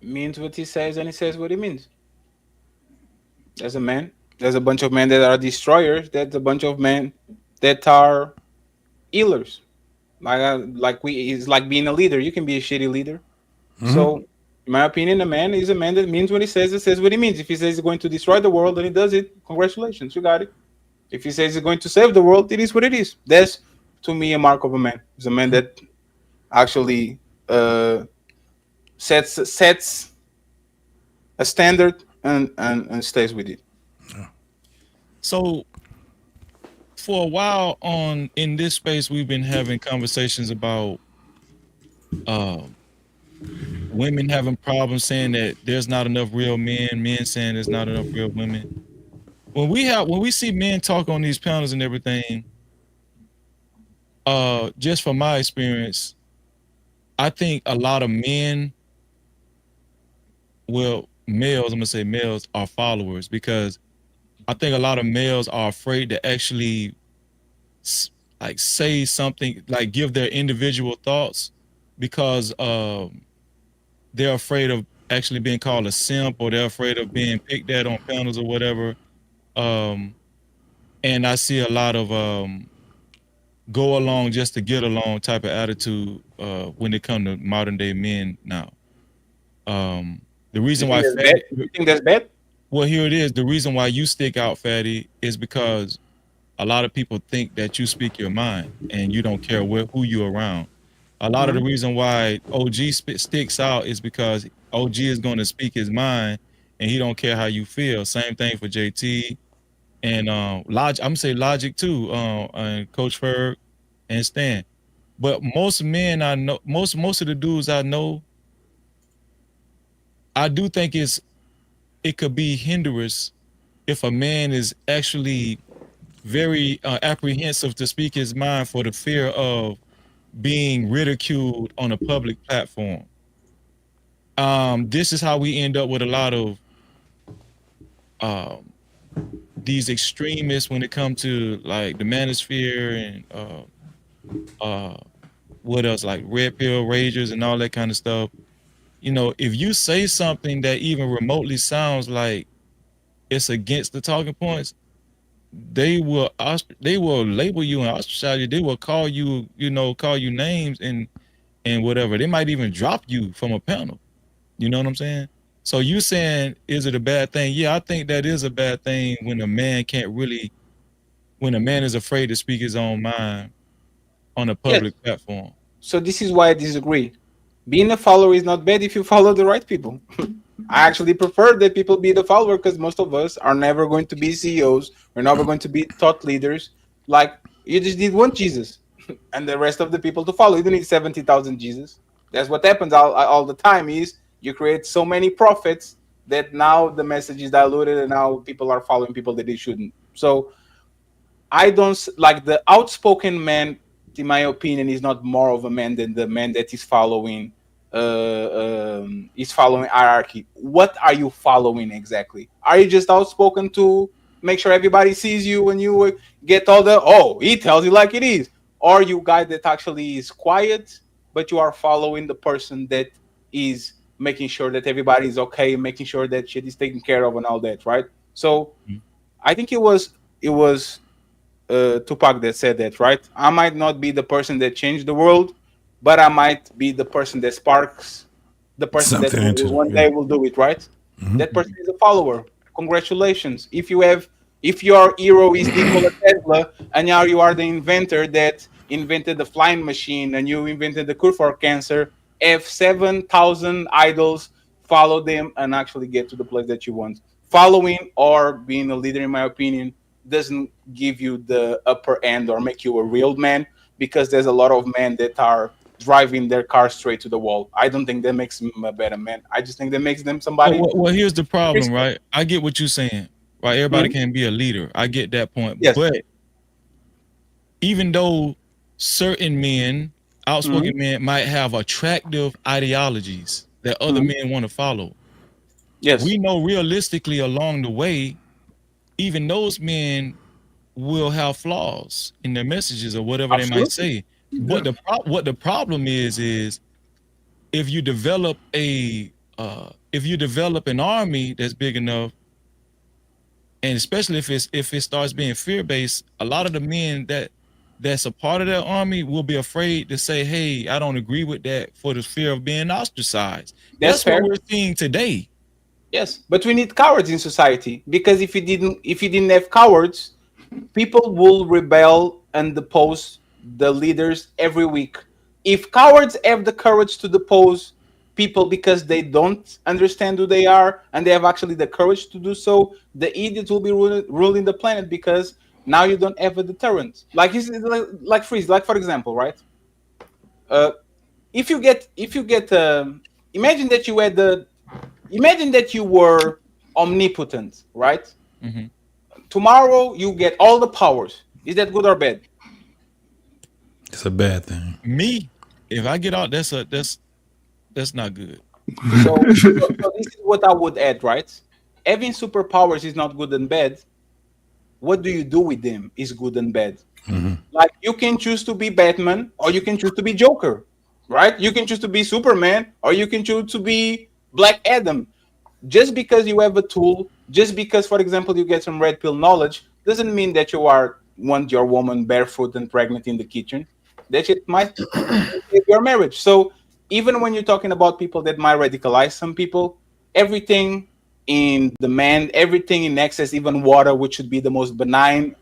means what he says and he says what he means. There's a man. There's a bunch of men that are destroyers. There's a bunch of men that are healers. It's like being a leader. You can be a shitty leader. So, in my opinion, a man is a man that means what he says. It says what he means. If he says he's going to destroy the world and he does it, congratulations, you got it. If he says he's going to save the world, it is what it is. That's to me a mark of a man. He's a man that actually sets a standard and stays with it. So for a while in this space, we've been having conversations about women having problems saying that there's not enough real men saying there's not enough real women. When we see men talk on these panels and everything, just from my experience, I think a lot of men, well, males, I'm gonna say males, are followers, because I think a lot of males are afraid to actually like say something, like give their individual thoughts, because they're afraid of actually being called a simp, or they're afraid of being picked at on panels or whatever. And I see a lot of go along just to get along type of attitude when it comes to modern day men now. The reason why You think that's bad? Well, here it is. The reason why you stick out, Fatty, is because a lot of people think that you speak your mind and you don't care who you're around. A lot of the reason why OG sticks out is because OG is going to speak his mind and he don't care how you feel. Same thing for JT and Logic. I'm gonna say Logic too, and Coach Ferg and Stan. But most men I know, most of the dudes I know, I do think it could be hindrance if a man is actually very apprehensive to speak his mind for the fear of being ridiculed on a public platform. This is how we end up with a lot of these extremists when it comes to like the manosphere and what else, like red pill ragers and all that kind of stuff. You know, if you say something that even remotely sounds like it's against the talking points, they will label you and ostracize you. They will call you, call you names and whatever. They might even drop you from a panel. You know what I'm saying? So you saying, is it a bad thing? Yeah, I think that is a bad thing when a man when a man is afraid to speak his own mind on a public platform. So this is why I disagree. Being a follower is not bad if you follow the right people. I actually prefer that people be the follower, because most of us are never going to be CEOs. We're never going to be thought leaders. Like, you just need one Jesus and the rest of the people to follow. You don't need 70,000 Jesus. That's what happens all the time, is you create so many prophets that now the message is diluted and now people are following people that they shouldn't. So I don't like the outspoken man. In my opinion, is not more of a man than the man that is following hierarchy. What are you following exactly? Are you just outspoken to make sure everybody sees you and you get all he tells you like it is? Or you guy that actually is quiet, but you are following the person that is making sure that everybody is okay, making sure that shit is taken care of and all that, right? So I think it was Tupac that said that, right? I might not be the person that changed the world, but I might be the person that sparks the person that one day will do it, right? That person is a follower. Congratulations. If your hero is Nikola Tesla and now you are the inventor that invented the flying machine and you invented the cure for cancer, have 7,000 idols, follow them and actually get to the place that you want. Following or being a leader, in my opinion, doesn't give you the upper end or make you a real man, because there's a lot of men that are driving their car straight to the wall. I don't think that makes them a better man. I just think that makes them somebody. Well, here's the problem, right? I get what you're saying, right? Everybody can be a leader. I get that point. Yes. But even though certain men, outspoken men, might have attractive ideologies that other men want to follow, yes, we know realistically along the way, even those men will have flaws in their messages or whatever they might say. But what the problem is if you develop an army that's big enough, and especially if it starts being fear-based, a lot of the men that that's a part of that army will be afraid to say, hey, I don't agree with that for the fear of being ostracized. That's fair. what we're seeing today. Yes, but we need cowards in society, because if you didn't have cowards, people will rebel and depose the leaders every week. If cowards have the courage to depose people because they don't understand who they are, and they have actually the courage to do so, the idiots will be ruling the planet, because now you don't have a deterrent. Like freeze. Like, for example, right? If you get imagine that you had imagine that you were omnipotent, right? Mm-hmm. Tomorrow you get all the powers. Is that good or bad? It's a bad thing. Me, if I get out, that's not good. So this is what I would add, right? Having superpowers is not good and bad. What do you do with them is good and bad. Mm-hmm. Like, you can choose to be Batman, or you can choose to be Joker, right? You can choose to be Superman, or you can choose to be Black Adam. Just because you have a tool, just because, for example, you get some red pill knowledge, doesn't mean that you want your woman barefoot and pregnant in the kitchen. That shit might save your marriage. So even when you're talking about people that might radicalize some people, everything in demand, everything in excess, even water, which should be the most benign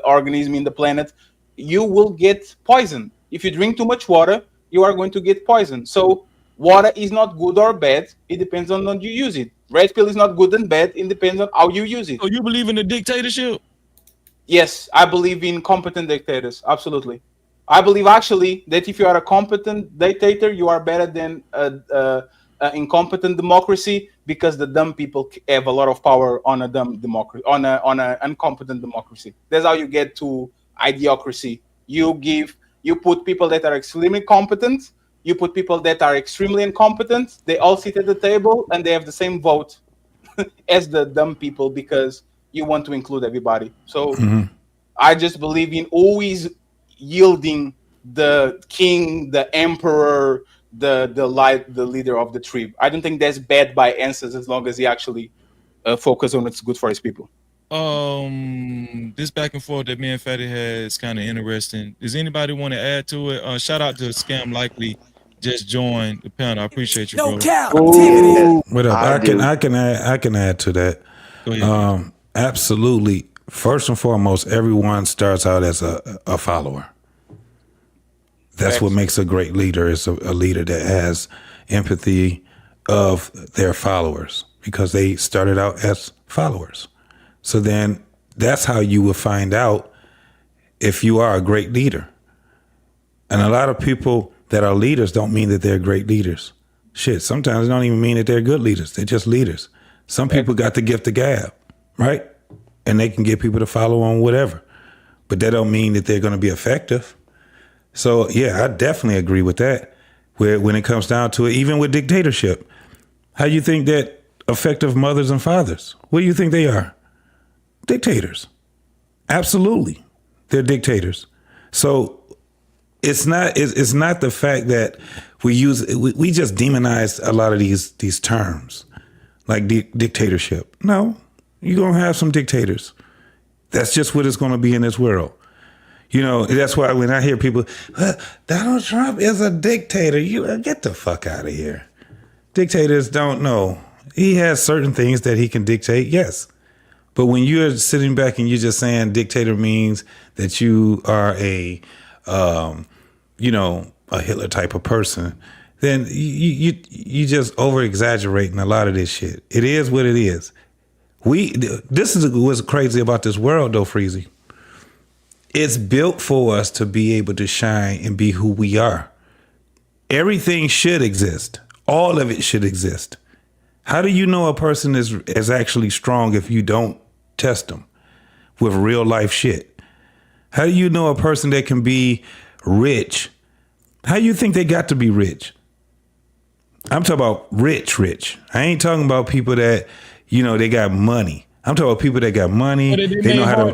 organism in the planet, you will get poison. If you drink too much water, you are going to get poison. So water is not good or bad. It depends on how you use it. Red pill is not good and bad. It depends on how you use it. So you believe in a dictatorship? Yes, I believe in competent dictators. Absolutely. I believe actually that if you are a competent dictator, you are better than an incompetent democracy, because the dumb people have a lot of power on a dumb democracy, on an incompetent democracy. That's how you get to idiocracy. You put people that are extremely competent, you put people that are extremely incompetent, they all sit at the table and they have the same vote as the dumb people, because you want to include everybody. So I just believe in always yielding the king, the emperor, the leader of the tribe. I don't think that's bad by answers, as long as he actually focus on what's good for his people. This back and forth that me and Fatty had is kind of interesting. Does anybody want to add to it? Shout out to Scam Likely, just joined the panel. I appreciate you, bro. Cap-tivity. What up? I can add to that. Go ahead. Absolutely. First and foremost, everyone starts out as a follower. That's what makes a great leader, is a leader that has empathy of their followers, because they started out as followers. So then that's how you will find out if you are a great leader. And a lot of people that are leaders don't mean that they're great leaders. Shit, sometimes they don't even mean that they're good leaders. They're just leaders. Some people got the gift of gab, right? And they can get people to follow on whatever. But that don't mean that they're going to be effective. So, yeah, I definitely agree with that. When it comes down to it, even with dictatorship, how you think that effective mothers and fathers, what do you think they are? Dictators. Absolutely. They're dictators. So it's not the fact that we just demonize a lot of these terms, like dictatorship. No, you're going to have some dictators. That's just what it's going to be in this world. You know, that's why when I hear people, Donald Trump is a dictator, you get the fuck out of here. Dictators don't know. He has certain things that he can dictate, yes. But when you're sitting back and you're just saying dictator means that you are a Hitler type of person, then you just over exaggerating a lot of this shit. It is what it is. This is what's crazy about this world, though, Freezy. It's built for us to be able to shine and be who we are. Everything should exist. All of it should exist. How do you know a person is actually strong if you don't test them with real life shit? How do you know a person that can be rich? How do you think they got to be rich? I'm talking about rich. I ain't talking about people that, they got money. I'm talking about people that got money. They know how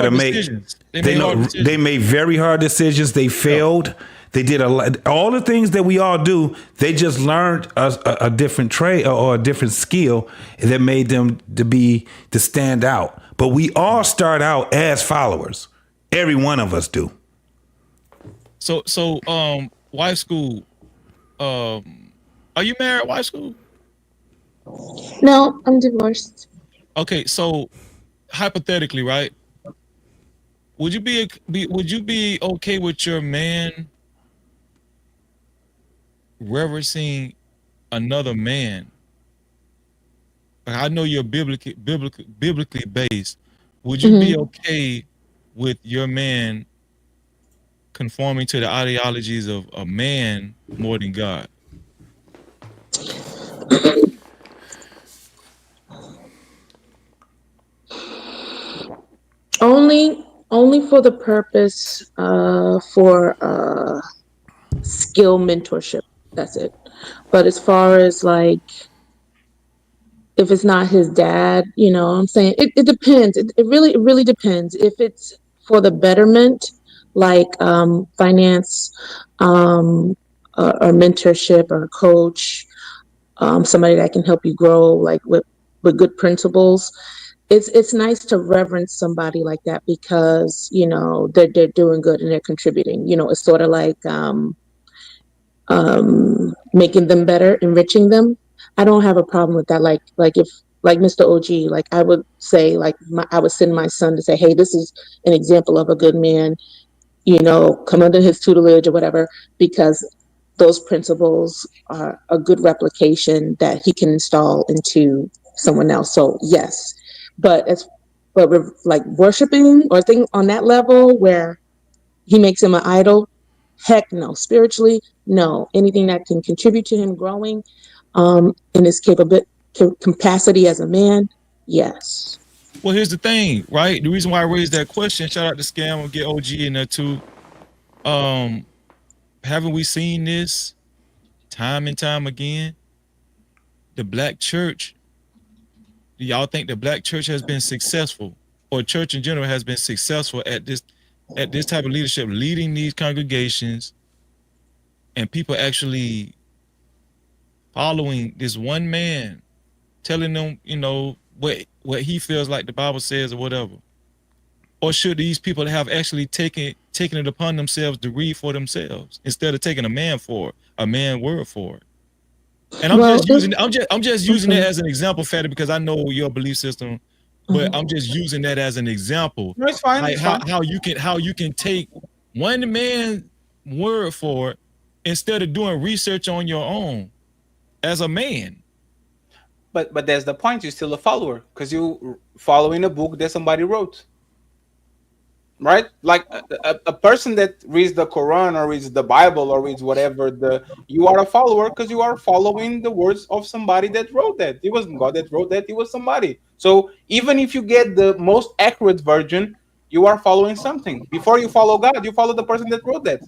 to make decisions. They made very hard decisions. They failed. They did all the things that we all do. They just learned a different trade or a different skill that made them to stand out. But we all start out as followers. Every one of us do. Wife school. Are you married? Wife school. No, I'm divorced. Okay, so hypothetically, right? Would you be okay with your man reverencing another man? I know you're biblically based. Would you be okay with your man conforming to the ideologies of a man more than God? Only for the purpose for skill mentorship. That's it. But as far as like, if it's not his dad, I'm saying it depends. It really depends. If it's for the betterment, like finance, or mentorship or coach, somebody that can help you grow, like with good principles. It's nice to reverence somebody like that because they're doing good and they're contributing. It's sort of like making them better, enriching them. I don't have a problem with that. Like if like Mr. OG, like I would say, like I would send my son to say, hey, this is an example of a good man. Come under his tutelage or whatever, because those principles are a good replication that he can install into someone else. So yes, but with like worshiping or thing on that level where he makes him an idol, heck no. Spiritually, no. Anything that can contribute to him growing in his capacity as a man, yes. Well, here's the thing, right? The reason why I raised that question, shout out to Scam, we'll get OG in there too. Haven't we seen this time and time again? The black church, do y'all think the black church has been successful, or church in general has been successful at this type of leadership, leading these congregations, and people actually following this one man, telling them, what he feels like the Bible says or whatever? Or should these people have actually taken it upon themselves to read for themselves instead of taking a man word for it? And I'm just using it as an example, Fatty, because I know your belief system, but I'm just using that as an example. No, it's fine. Like It's fine. how you can take one man word for it instead of doing research on your own as a man. But that's the point. You're still a follower because you following a book that somebody wrote. Right? Like a person that reads the Quran or reads the Bible or reads whatever, you are a follower because you are following the words of somebody that wrote that. It wasn't God that wrote that, it was somebody. So even if you get the most accurate version, you are following something. Before you follow God, you follow the person that wrote that.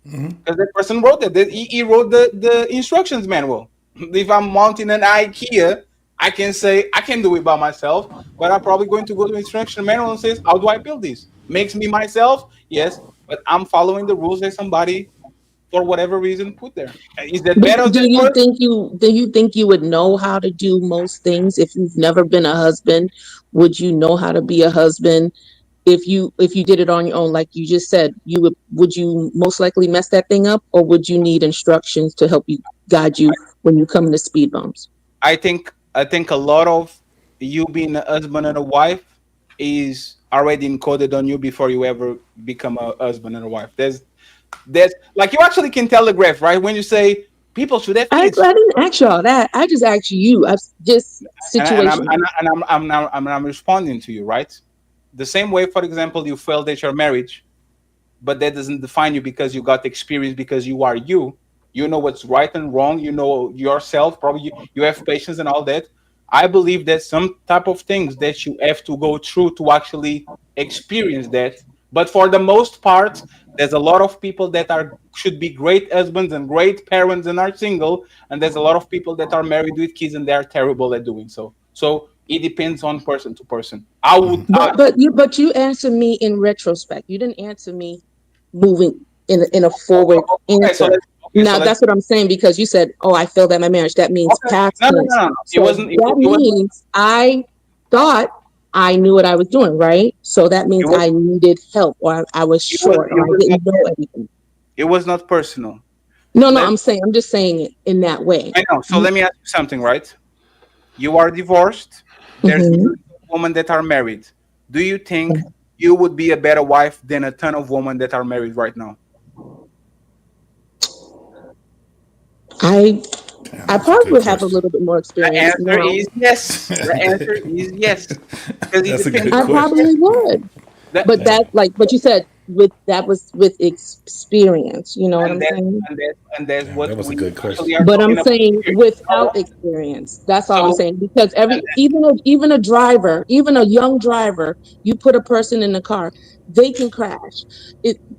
Because that person wrote that. He wrote the instructions manual. If I'm mounting an IKEA, I can say I can do it by myself, but I'm probably going to go to instruction manual and says, how do I build this? Makes me myself, yes, but I'm following the rules that somebody, for whatever reason, put there. Is that better? Do you think you would know how to do most things if you've never been a husband? Would you know how to be a husband if you did it on your own? Like you just said, would you most likely mess that thing up, or would you need instructions to help you guide you when you come to speed bumps? I think a lot of you being a husband and a wife is already encoded on you before you ever become a husband and a wife. There's like you actually can telegraph, right? When you say people should have kids. I didn't ask you all that. I just asked you. I've just situation. I'm responding to you, right? The same way, for example, you failed at your marriage, but that doesn't define you because you got experience, because you are you. You know what's right and wrong. You know yourself. Probably you have patience and all that. I believe that some type of things that you have to go through to actually experience that. But for the most part, there's a lot of people that should be great husbands and great parents and are single, and there's a lot of people that are married with kids and they are terrible at doing so. So it depends on person to person. I would, but you answered me in retrospect. You didn't answer me moving in a forward answer. Now that's what I'm saying, because you said, "Oh, I failed at my marriage." That means past tense. No. That means I thought I knew what I was doing, right? So that means I needed help, or I was short, or I didn't know everything. It was not personal. No, I'm just saying it in that way. I know. So let me ask you something, right? You are divorced. There's millions of women that are married. Do you think you would be a better wife than a ton of women that are married right now? I probably would have a little bit more experience. The answer is yes. The answer is yes. That's a good question. I probably would. But you said that was with experience. You know what I'm saying? And that's what that was a good question. But I'm saying without experience. That's all I'm saying. Because even a driver, even a young driver, you put a person in the car, they can crash.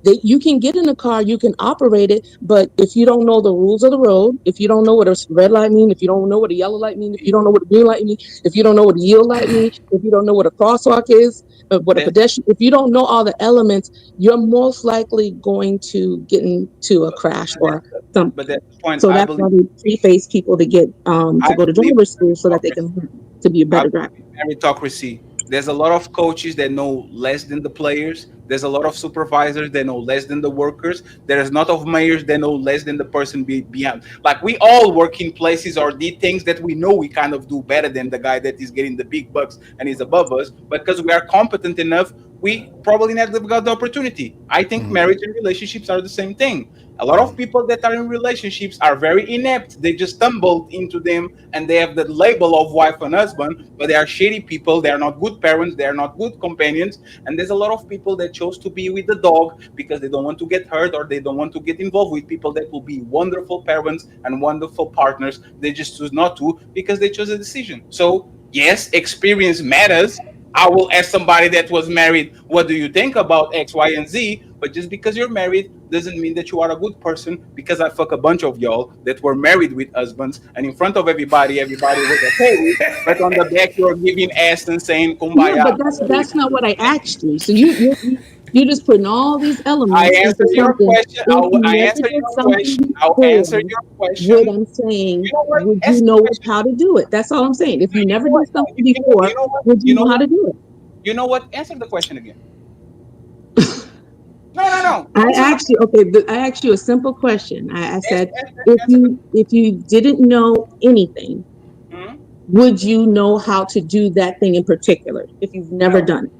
You can get in the car, you can operate it, but if you don't know the rules of the road, if you don't know what a red light means, if you don't know what a yellow light means, if you don't know what a green light means, if you don't know what a yield light means, if you don't know what a crosswalk is, what a pedestrian, if you don't know all the elements, you're most likely going to get into a crash or something. But that's the point. So that's why we preface people to get to go to driver's school so that they can learn to be a better driver. Meritocracy. There's a lot of coaches that know less than the players. There's a lot of supervisors that know less than the workers. There's not of mayors that know less than the person behind. Like, we all work in places or did things that we know we kind of do better than the guy that is getting the big bucks and is above us. But because we are competent enough, we probably never got the opportunity. I think marriage and relationships are the same thing. A lot of people that are in relationships are very inept. They just stumbled into them and they have the label of wife and husband, but they are shitty people. They are not good parents. They are not good companions. And there's a lot of people that chose to be with the dog because they don't want to get hurt or they don't want to get involved with people that will be wonderful parents and wonderful partners. They just choose not to because they chose a decision. So yes, experience matters. I will ask somebody that was married, what do you think about X, Y, and Z? But just because you're married doesn't mean that you are a good person, because I fuck a bunch of y'all that were married with husbands, and in front of everybody was okay, but on the back you're giving ass and saying kumbaya. Yeah, but that's not what I asked you. So you're just putting all these elements. I answered your question. I'll answer your question. What I'm saying, would you know how to do it? That's all I'm saying. If you never did something before, would you know how to do it? You know what? Answer the question again. No. I asked you a simple question. I said, if you didn't know anything, would you know how to do that thing in particular if you've never done it?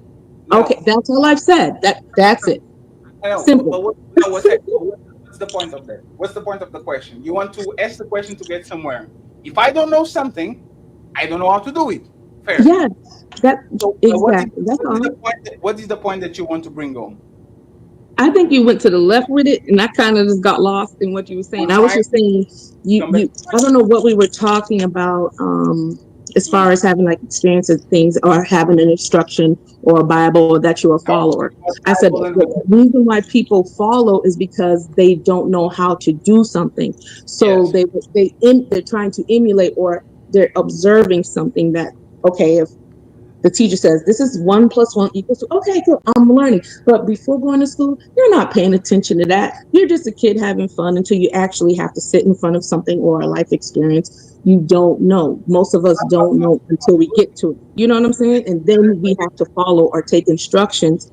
No. Okay, that's all I've said. That's it. I know, simple. But what's the point of that? What's the point of the question? You want to ask the question to get somewhere. If I don't know something, I don't know how to do it. Fair. Yeah, exactly. What is the point that you want to bring home? I think you went to the left with it, and I kind of just got lost in what you were saying. I was just saying, I don't know what we were talking about as far as having like experiences, things, or having an instruction or a Bible that you're a follower. I said the reason why people follow is because they don't know how to do something. So they're trying to emulate, or they're observing something that, okay, if the teacher says, this is 1 + 1 = okay, cool, I'm learning. But before going to school, you're not paying attention to that. You're just a kid having fun until you actually have to sit in front of something or a life experience. You don't know. Most of us don't know until we get to it. You know what I'm saying? And then we have to follow or take instructions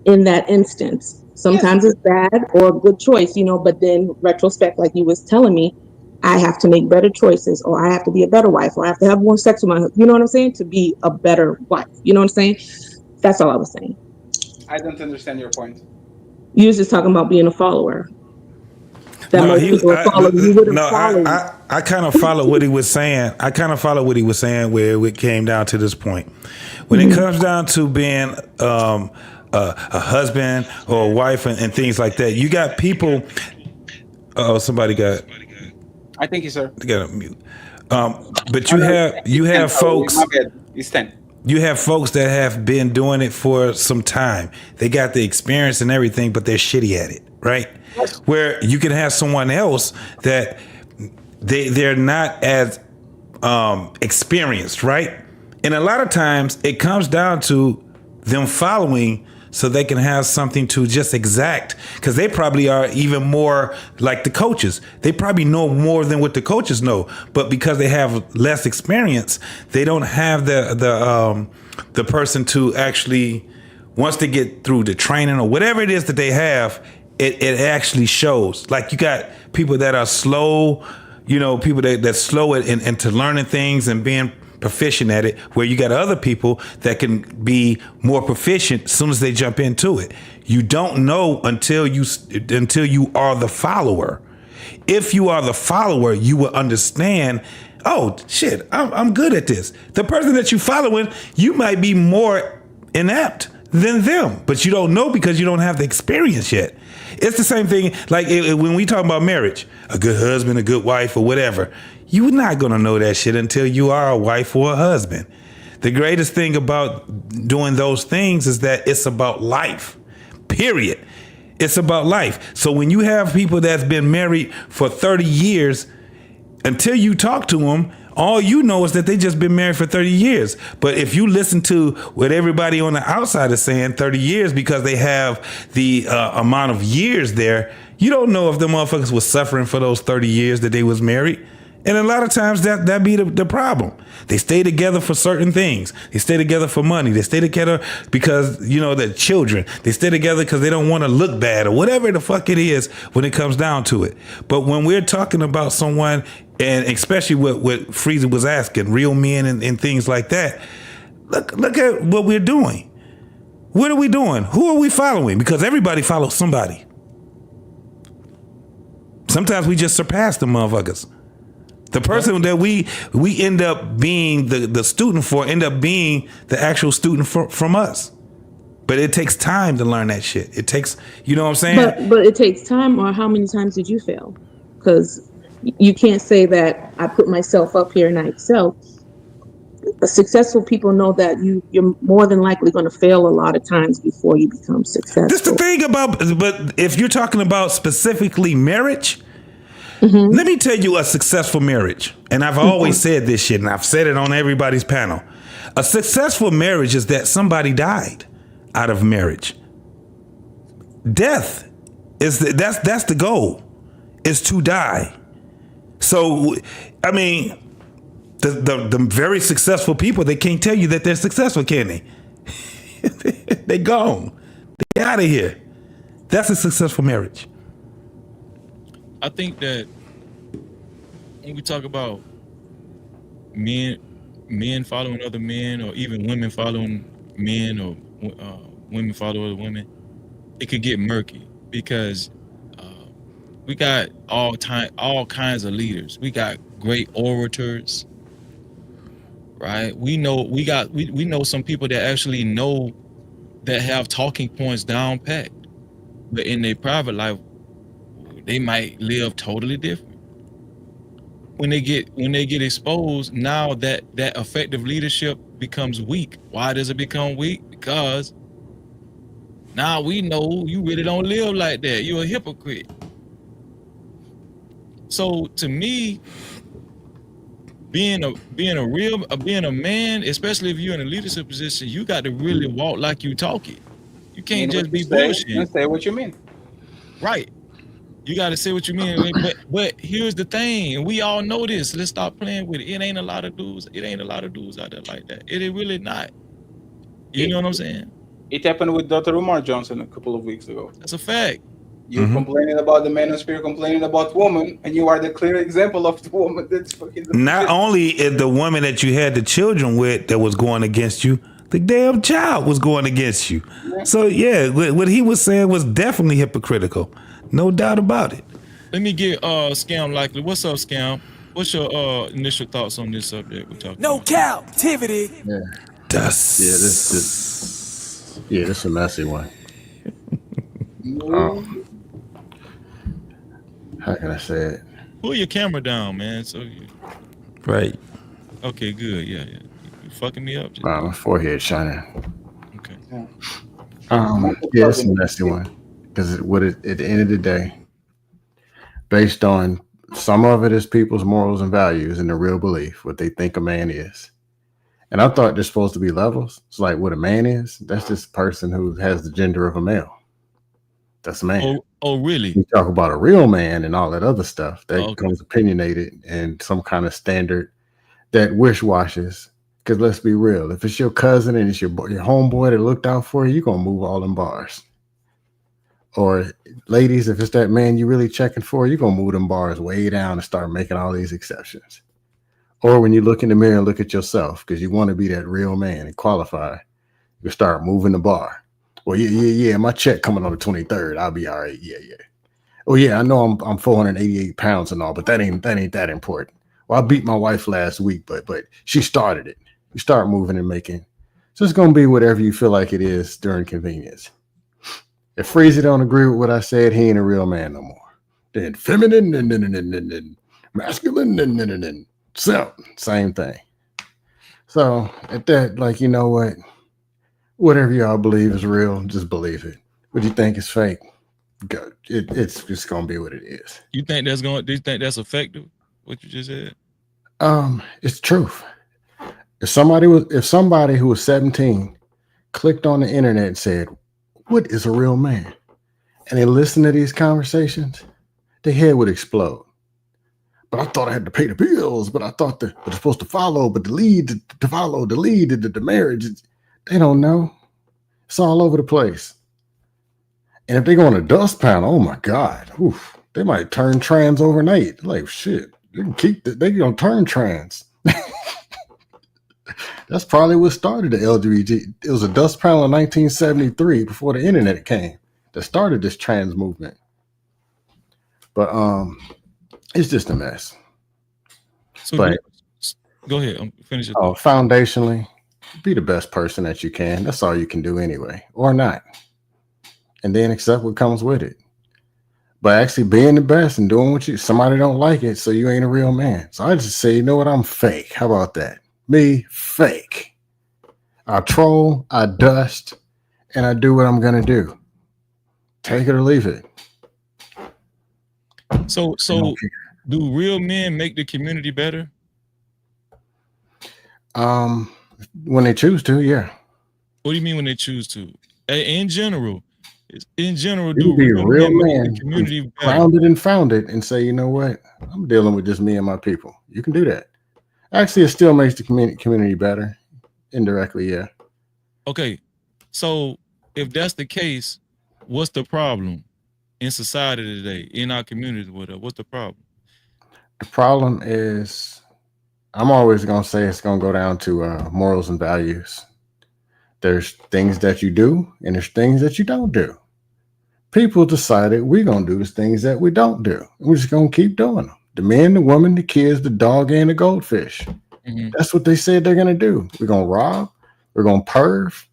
in that instance. Sometimes it's bad or a good choice, but then retrospect, like you was telling me, I have to make better choices, or I have to be a better wife, or I have to have more sex with my husband. You know what I'm saying? To be a better wife. You know what I'm saying? That's all I was saying. I don't understand your point. You was just talking about being a follower. I kind of follow what he was saying. Where it came down to this point. When it comes down to being a husband or a wife and things like that, you got people. Oh, somebody got. I think he's sir. Got to mute. But you have folks. My bad. He's 10. You have folks that have been doing it for some time. They got the experience and everything, but they're shitty at it, right? Where you can have someone else that they're not as experienced, right? And a lot of times it comes down to them following so they can have something to just exact, because they probably are even more like the coaches. They probably know more than what the coaches know, but because they have less experience, they don't have the person to actually, once they get through the training or whatever it is that they have, it actually shows. Like, you got people that are slow, people that's slow into learning things and being proficient at it, where you got other people that can be more proficient as soon as they jump into it. You don't know until you are the follower. If you are the follower, you will understand, oh shit, I'm good at this. The person that you're following, you might be more inept than them, but you don't know because you don't have the experience yet. It's the same thing like when we talk about marriage, a good husband, a good wife, or whatever. You're not going to know that shit until you are a wife or a husband. The greatest thing about doing those things is that it's about life, period. It's about life. So when you have people that's been married for 30 years, until you talk to them, all you know is that they just been married for 30 years. But if you listen to what everybody on the outside is saying, 30 years, because they have the amount of years there, you don't know if the motherfuckers was suffering for those 30 years that they was married. And a lot of times that be the problem. They stay together for certain things. They stay together for money. They stay together because, they're children. They stay together because they don't want to look bad or whatever the fuck it is when it comes down to it. But when we're talking about someone, and especially what Frieza was asking, real men and things like that, look at what we're doing. What are we doing? Who are we following? Because everybody follows somebody. Sometimes we just surpass the motherfuckers. The person that we end up being the student for end up being the actual student from us. But it takes time to learn that shit. It takes, you know what I'm saying? But it takes time. Or how many times did you fail? Because you can't say that I put myself up here and I excel. Successful people know that you're more than likely going to fail a lot of times before you become successful. That's the thing but if you're talking about specifically marriage, let me tell you a successful marriage. And I've always said this shit, and I've said it on everybody's panel. A successful marriage is that somebody died out of marriage. Death is that's the goal, is to die. So, I mean, the very successful people, they can't tell you that they're successful, can they? They gone. They out of here. That's a successful marriage. I think that when we talk about men following other men, or even women following men, or women follow other women, it could get murky because we got all kinds of leaders. We got great orators, right? We know we know some people that actually know, that have talking points down pat, but in their private life, they might live totally different. When they get exposed, now that effective leadership becomes weak. Why does it become weak? Because now we know you really don't live like that. You're a hypocrite. So to me, being a man, especially if you're in a leadership position, you got to really walk like you talk it. You can't just be bullshit. Say what you mean. Right. You got to say what you mean. But here's the thing, and we all know this. Let's stop playing with it. It ain't a lot of dudes out there like that. It is really not. You know what I'm saying? It happened with Dr. Umar Johnson a couple of weeks ago. That's a fact. You're complaining about the manosphere, complaining about woman, and you are the clear example of the woman that's fucking. Not only is the woman that you had the children with that was going against you, the damn child was going against you. Yeah. So yeah, what he was saying was definitely hypocritical. No doubt about it. Let me get Scam Likely. What's up, Scam? What's your initial thoughts on this subject we're talking No about? Cap-tivity. Yeah. This is a messy one. How can I say it? Pull your camera down, man. Right. Okay, good. Yeah. You fucking me up. My forehead shining. Okay. Yeah, it's a messy one. Because at the end of the day, based on some of it is people's morals and values and the real belief, what they think a man is. And I thought there's supposed to be levels. It's like what a man is, that's just a person who has the gender of a male. That's a man. Oh, really? You talk about a real man and all that other stuff that comes opinionated and some kind of standard that wish-washes. Because let's be real, if it's your cousin and it's your homeboy that looked out for you, you're going to move all them bars. Or ladies, if it's that man you really checking for, you're gonna move them bars way down and start making all these exceptions. Or when you look in the mirror and look at yourself, because you want to be that real man and qualify, you start moving the bar. Well, yeah. My check coming on the 23rd. I'll be all right. Yeah. Oh yeah, I know I'm 488 pounds and all, but that ain't that important. Well, I beat my wife last week, but she started it. You start moving and making. So it's gonna be whatever you feel like it is during convenience. If Freezy don't agree with what I said, he ain't a real man no more. Then feminine and masculine and same thing. So at that, like, you know what? Whatever y'all believe is real, just believe it. What you think is fake, go. It's just gonna be what it is. Do you think that's effective? What you just said? It's truth. If somebody who was 17 clicked on the internet and said, "What is a real man?" and they listened to these conversations, their head would explode. But I thought I had to pay the bills, but I thought that they're supposed to follow, but the lead to follow, the lead to the marriage, they don't know. It's all over the place. And if they go on a dust panel, oh my God, they might turn trans overnight. Like, shit, they gonna turn trans. That's probably what started the LGBT. It was a dust panel in 1973 before the internet came that started this trans movement. But it's just a mess. So but go ahead. I'm finishing. Foundationally, be the best person that you can. That's all you can do anyway, or not. And then accept what comes with it. But actually being the best and doing what somebody don't like it, so you ain't a real man. So I just say, you know what? I'm fake. How about that? Me, fake. I troll, I dust, and I do what I'm gonna do. Take it or leave it. So do real men make the community better? When they choose to, yeah. What do you mean when they choose to? In general, you can be a real man, make the community better? grounded and founded, and say, you know what? I'm dealing with just me and my people. You can do that. Actually, it still makes the community better. Indirectly, yeah. Okay, so if that's the case, what's the problem in society today, in our communities? What's the problem? The problem is, I'm always going to say it's going to go down to morals and values. There's things that you do, and there's things that you don't do. People decided we're going to do the things that we don't do. We're just going to keep doing them. The men, the woman, the kids, the dog, and the goldfish. Mm-hmm. That's what they said they're going to do. We're going to rob. We're going to perv.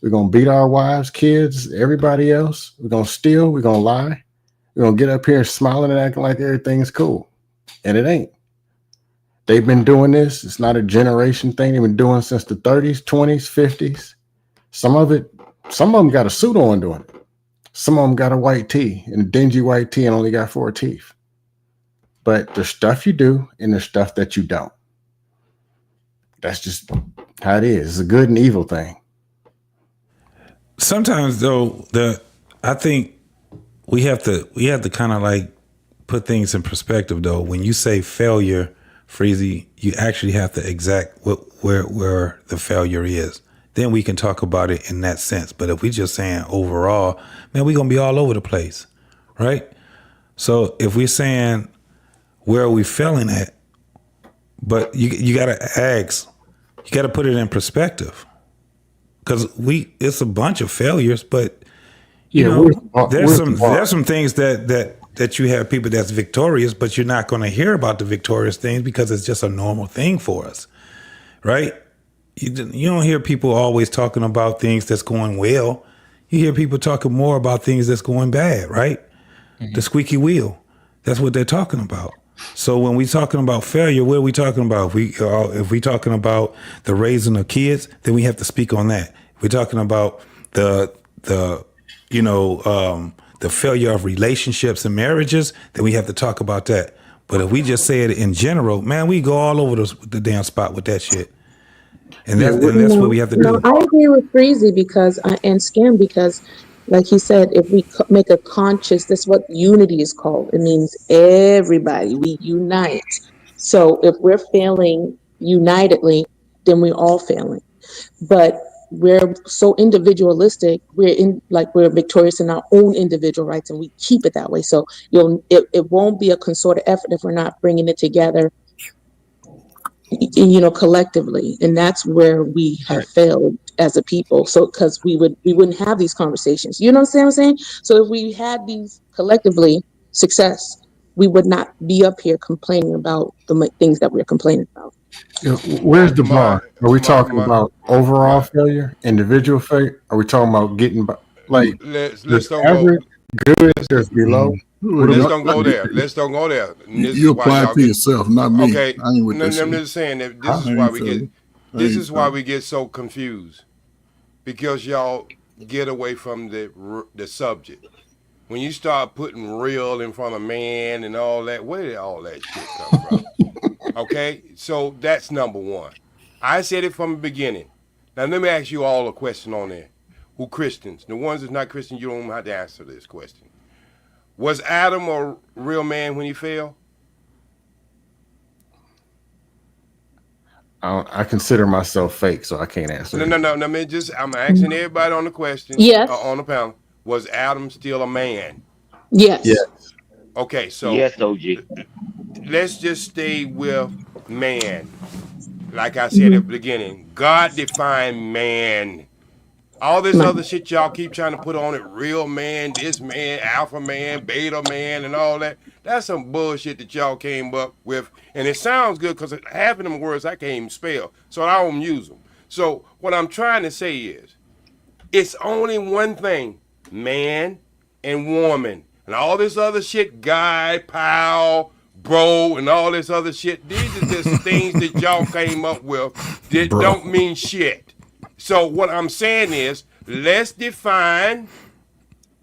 We're going to beat our wives, kids, everybody else. We're going to steal. We're going to lie. We're going to get up here smiling and acting like everything's cool. And it ain't. They've been doing this. It's not a generation thing. They've been doing it since the 30s, 20s, 50s. Some of them got a suit on doing it. Some of them got a white tee and a dingy white tee and only got 4 teeth. But there's stuff you do and there's stuff that you don't. That's just how it is. It's a good and evil thing. Sometimes though, I think we have to kind of like put things in perspective though. When you say failure, Freezy, you actually have to exact where the failure is. Then we can talk about it in that sense. But if we just saying overall, man, we're gonna be all over the place, right? So if we're saying where are we failing at, but you gotta ask, you gotta put it in perspective. Because it's a bunch of failures, but there's some things that you have people that's victorious, but you're not going to hear about the victorious things because it's just a normal thing for us, right? You don't hear people always talking about things that's going well. You hear people talking more about things that's going bad, right? Mm-hmm. The squeaky wheel. That's what they're talking about. So when we're talking about failure, what are we talking about? If we're talking about the raising of kids, then we have to speak on that. If we're talking about the failure of relationships and marriages, then we have to talk about that. But if we just say it in general, man, we go all over the damn spot with that shit. And that's what we have to do. I agree with Freezy and Scam because, like he said, if we make a conscious, that's what unity is called. It means everybody, we unite. So if we're failing unitedly, then we're all failing. But we're so individualistic. We're victorious in our own individual rights, and we keep it that way. So it won't be a concerted effort if we're not bringing it together, collectively. And that's where we have failed as a people. So because we wouldn't have these conversations. You know what I'm saying? So if we had these collectively success, we would not be up here complaining about the things that we're complaining about. Where's the bar? Are we talking about overall failure, individual failure? Are we talking about getting by? Like, let's there's don't average, go. good, there's below. Let's don't go there. Let's don't go there. You apply it to yourself, not me. Okay, I ain't with this I'm shit. just saying that I ain't why we get so confused, because y'all get away from the subject. When you start putting real in front of man and all that, where did all that shit come from? Okay, so that's number one. I said it from the beginning. Now let me ask you all a question on there. Who Christians? The ones that's not Christian, you don't have to answer this question. Was Adam a real man when he fell? I consider myself fake, so I can't answer. No. I'm asking everybody on the question. Yes. On the panel. Was Adam still a man? Yes. Yes. Okay, so yes, OG. Let's just stay with man. Like I said at the beginning, God defined man. All this other shit y'all keep trying to put on it, real man, this man, alpha man, beta man, and all that. That's some bullshit that y'all came up with. And it sounds good because half of them words I can't even spell, so I don't use them. So what I'm trying to say is, it's only one thing, man and woman. And all this other shit, guy, pal, bro, and all this other shit, these are just things that y'all came up with that don't mean shit. So what I'm saying is, let's define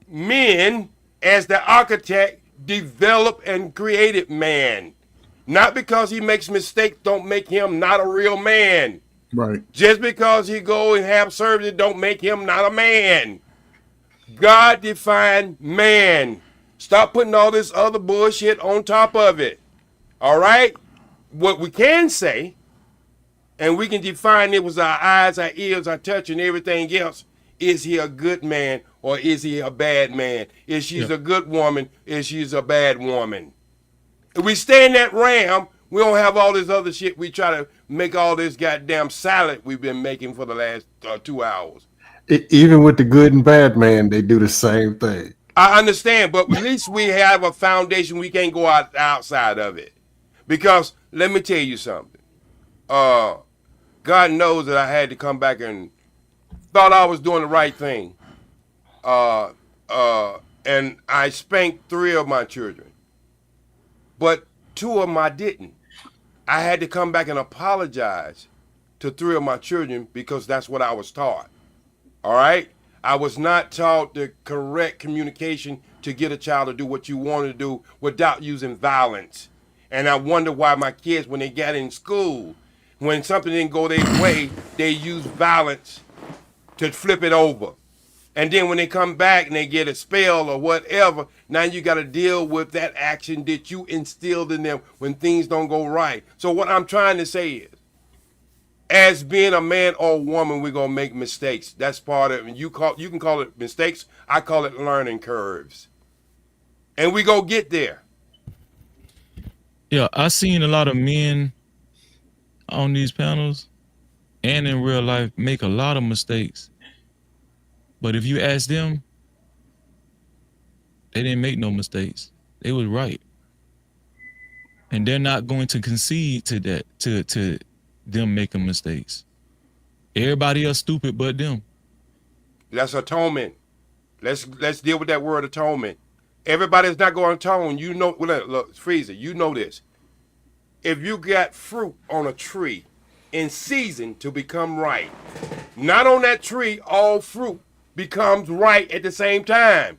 men as the architect developed and created man. Not because he makes mistakes don't make him not a real man. Right. Just because he go and have surgery don't make him not a man. God defined man. Stop putting all this other bullshit on top of it. All right? What we can say, and we can define it with our eyes, our ears, our touch, and everything else. Is he a good man or is he a bad man? Is she a good woman? Is she a bad woman? If we stay in that realm, we don't have all this other shit. We try to make all this goddamn salad we've been making for the last 2 hours. Even with the good and bad man, they do the same thing. I understand, but at least we have a foundation. We can't go outside of it. Because let me tell you something. God knows that I had to come back and thought I was doing the right thing. And I spanked 3 of my children. But 2 of them I didn't. I had to come back and apologize to 3 of my children because that's what I was taught. All right? I was not taught the correct communication to get a child to do what you want to do without using violence. And I wonder why my kids, when they got in school, when something didn't go their way, they use violence to flip it over. And then when they come back and they get a spell or whatever, now you got to deal with that action that you instilled in them when things don't go right. So what I'm trying to say is, as being a man or woman, we're going to make mistakes. That's part of it. You can call it mistakes. I call it learning curves. And we go get there. Yeah, I seen a lot of men on these panels and in real life make a lot of mistakes. But if you ask them, they didn't make no mistakes. They was right. And they're not going to concede to that, to them making mistakes. Everybody else stupid but them. That's atonement. Let's deal with that word atonement. Everybody's not going to atone. You know, look, Freezer, you know this. If you got fruit on a tree in season to become ripe, not on that tree, all fruit becomes right at the same time.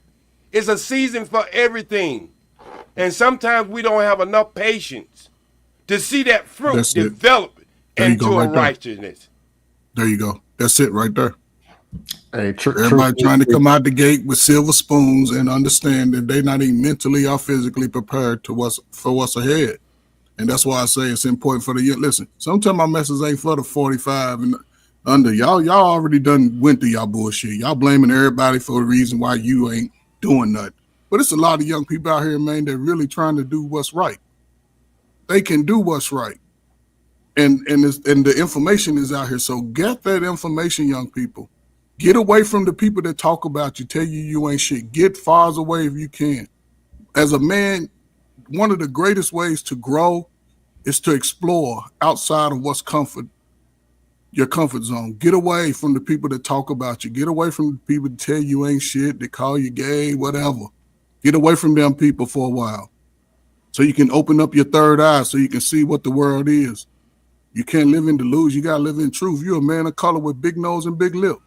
It's a season for everything. And sometimes we don't have enough patience to see that fruit develop into a righteousness. There you go. That's it right there. Hey, everybody trying to come out the gate with silver spoons and understand that they're not even mentally or physically prepared for what's ahead. And that's why I say it's important for the youth. Listen, sometimes my message ain't for the 45 Y'all already done went through y'all bullshit. Y'all blaming everybody for the reason why you ain't doing nothing. But it's a lot of young people out here, man, that really trying to do what's right. They can do what's right. And the information is out here. So get that information, young people. Get away from the people that talk about you, tell you ain't shit. Get far away if you can. As a man, one of the greatest ways to grow is to explore outside of your comfort zone. Get away from the people that talk about you. Get away from the people that tell you ain't shit, that call you gay, whatever. Get away from them people for a while so you can open up your third eye so you can see what the world is. You can't live in delusion. You got to live in truth. You're a man of color with big nose and big lip.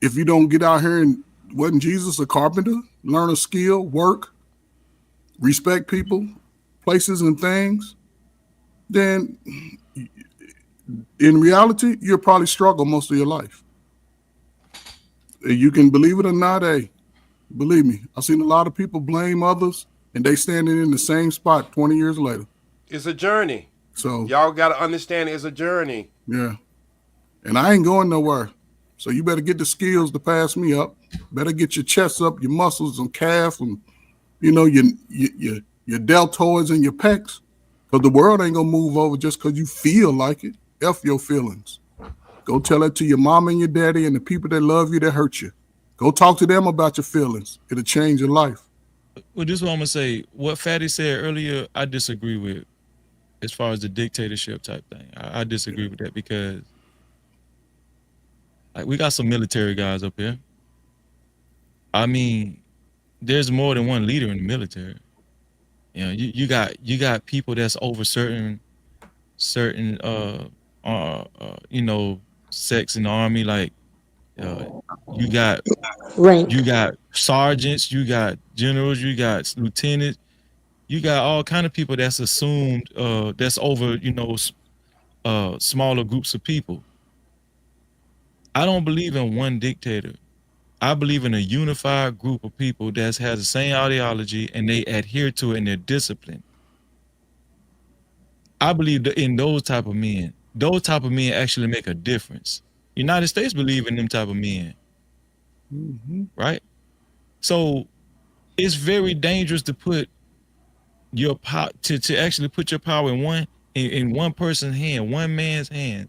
If you don't get out here and wasn't Jesus a carpenter, learn a skill, work, respect people, places and things, then in reality, you'll probably struggle most of your life. You can believe it or not, believe me, I've seen a lot of people blame others and they standing in the same spot 20 years later. It's a journey. So y'all got to understand it's a journey. Yeah. And I ain't going nowhere. So you better get the skills to pass me up. Better get your chest up, your muscles and calf and, your deltoids and your pecs. Because the world ain't going to move over just because you feel like it. F your feelings. Go tell that to your mom and your daddy and the people that love you that hurt you. Go talk to them about your feelings. It'll change your life. Well, this is what I'm going to say. What Fatty said earlier, I disagree with as far as the dictatorship type thing. I disagree with that because we got some military guys up here. I mean, there's more than one leader in the military. You got people that's over certain sex in the army, like you got sergeants, you got generals, you got lieutenants, you got all kind of people that's assumed that's over smaller groups of people. I don't believe in one dictator. I believe in a unified group of people that has the same ideology and they adhere to it and they're disciplined. I believe in those type of men. Those type of men actually make a difference. United States believe in them type of men, right? So it's very dangerous to put your power to actually put your power in one person's hand, one man's hand.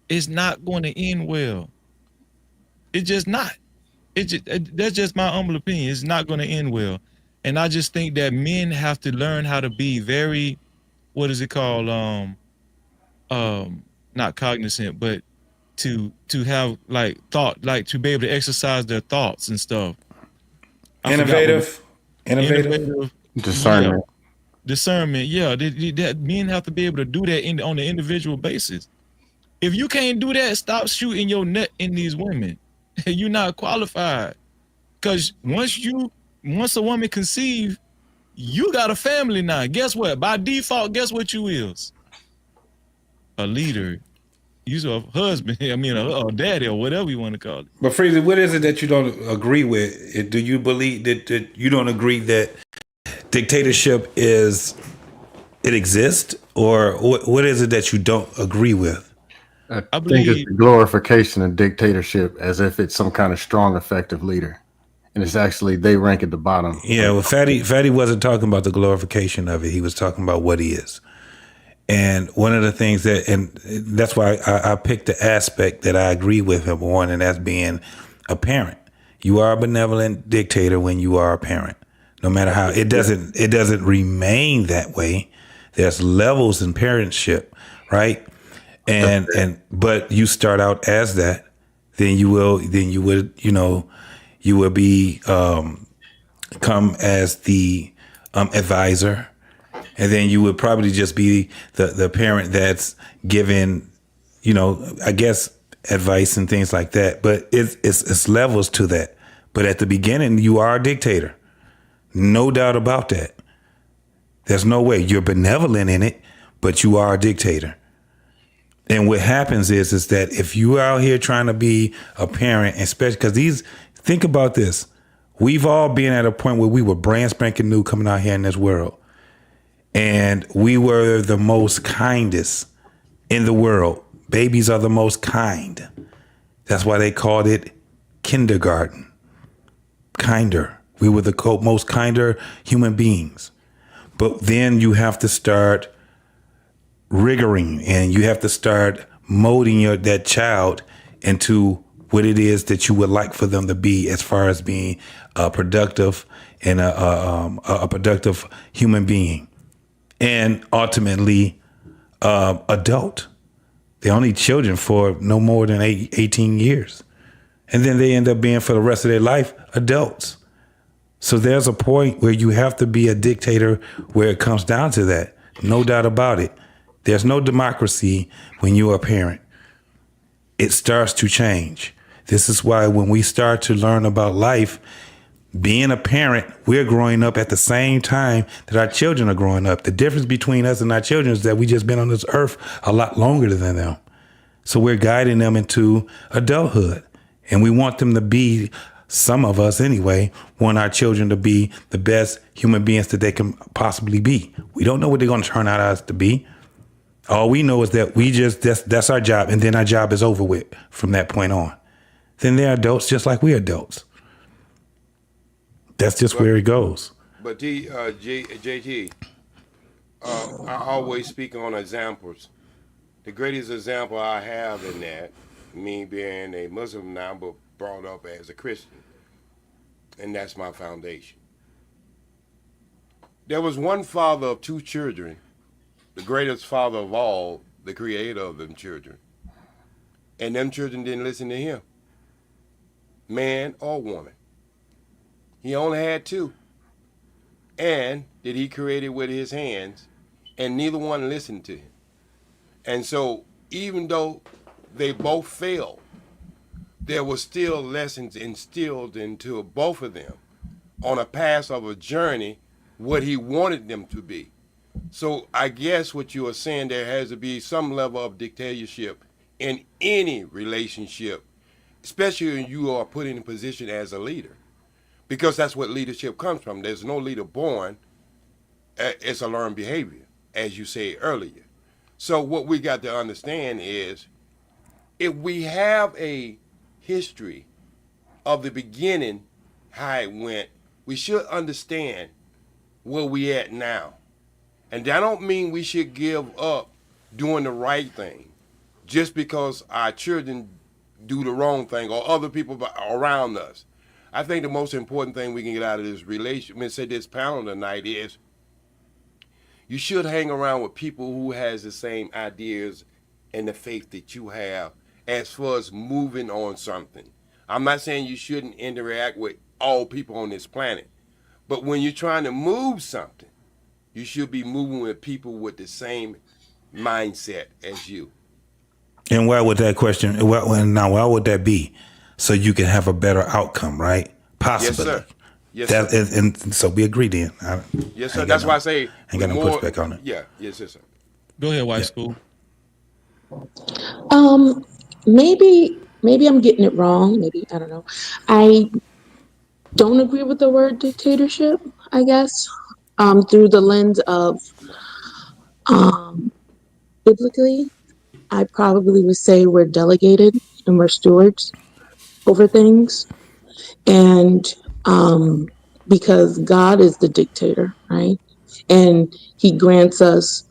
It's not going to end well. It's just not. That's just my humble opinion. It's not going to end well. And I just think that men have to learn how to be very, what is it called? Not cognizant, but to have thought, to be able to exercise their thoughts and stuff. Innovative. Discernment. Discernment, yeah. That men have to be able to do that on an individual basis. If you can't do that, stop shooting your nut in these women. You're not qualified. Because once a woman conceives, you got a family now. Guess what? By default, guess what you is? A leader. You're a husband. I mean, a daddy or whatever you want to call it. But Freezy, what is it that you don't agree with? Do you believe that you don't agree that dictatorship exists? Or what is it that you don't agree with? I think it's the glorification of dictatorship as if it's some kind of strong, effective leader. And it's actually, they rank at the bottom. Yeah, well, Fatty wasn't talking about the glorification of it. He was talking about what he is. And one of the things and that's why I picked the aspect that I agree with him on, and that's being a parent. You are a benevolent dictator when you are a parent. No matter how, it doesn't remain that way. There's levels in parentship, right? But you start out as that, then you would be come as the advisor, and then you would probably just be the parent that's giving, I guess, advice and things like that. But it's levels to that. But at the beginning, you are a dictator, no doubt about that. There's no way you're benevolent in it, but you are a dictator. And what happens is that if you are out here trying to be a parent, especially because think about this, we've all been at a point where we were brand spanking new coming out here in this world. And we were the most kindest in the world Babies are the most kind. That's why they called it kindergarten. Kinder. We were the most kinder human beings. But then you have to start rigoring, and you have to start molding that child into what it is that you would like for them to be, as far as being productive and a productive human being, and ultimately adult. They're only children for no more than 18 years. And then they end up being, for the rest of their life, adults. So there's a point where you have to be a dictator where it comes down to that. No doubt about it. There's no democracy when you're a parent. It starts to change. This is why when we start to learn about life, being a parent, we're growing up at the same time that our children are growing up. The difference between us and our children is that we just been on this earth a lot longer than them. So we're guiding them into adulthood. And we want them to be, some of us anyway, want our children to be the best human beings that they can possibly be. We don't know what they're going to turn out us to be. All we know is that that's our job. And then our job is over with from that point on. Then they're adults just like we're adults. That's just where it goes. But JT, I always speak on examples. The greatest example I have in that, me being a Muslim now, but brought up as a Christian, and that's my foundation. There was one father of two children, the greatest father of all, the creator of them children, and them children didn't listen to him, man or woman. He only had two, and that he created with his hands, and neither one listened to him. And so even though they both failed, there were still lessons instilled into both of them on a path of a journey, what he wanted them to be. So I guess what you are saying, there has to be some level of dictatorship in any relationship, especially when you are put in a position as a leader, because that's what leadership comes from. There's no leader born. It's a learned behavior, as you said earlier. So what we got to understand is, if we have a history of the beginning, how it went, we should understand where we at now. And that don't mean we should give up doing the right thing just because our children do the wrong thing or other people around us. I think the most important thing we can get out of this this panel tonight is, you should hang around with people who has the same ideas and the faith that you have as far as moving on something. I'm not saying you shouldn't interact with all people on this planet, but when you're trying to move something, you should be moving with people with the same mindset as you. And why would that question, why would that be? So you can have a better outcome, right? Possibly. Yes, sir. Yes, sir. And so we agree then. Yes, sir. That's why I say. Ain't got no pushback on it. Yeah. Yes, sir. Go ahead, White School. Maybe I'm getting it wrong. Maybe, I don't know. I don't agree with the word dictatorship, I guess, through the lens of biblically, I probably would say we're delegated and we're stewards over things. And because God is the dictator, right? And he grants us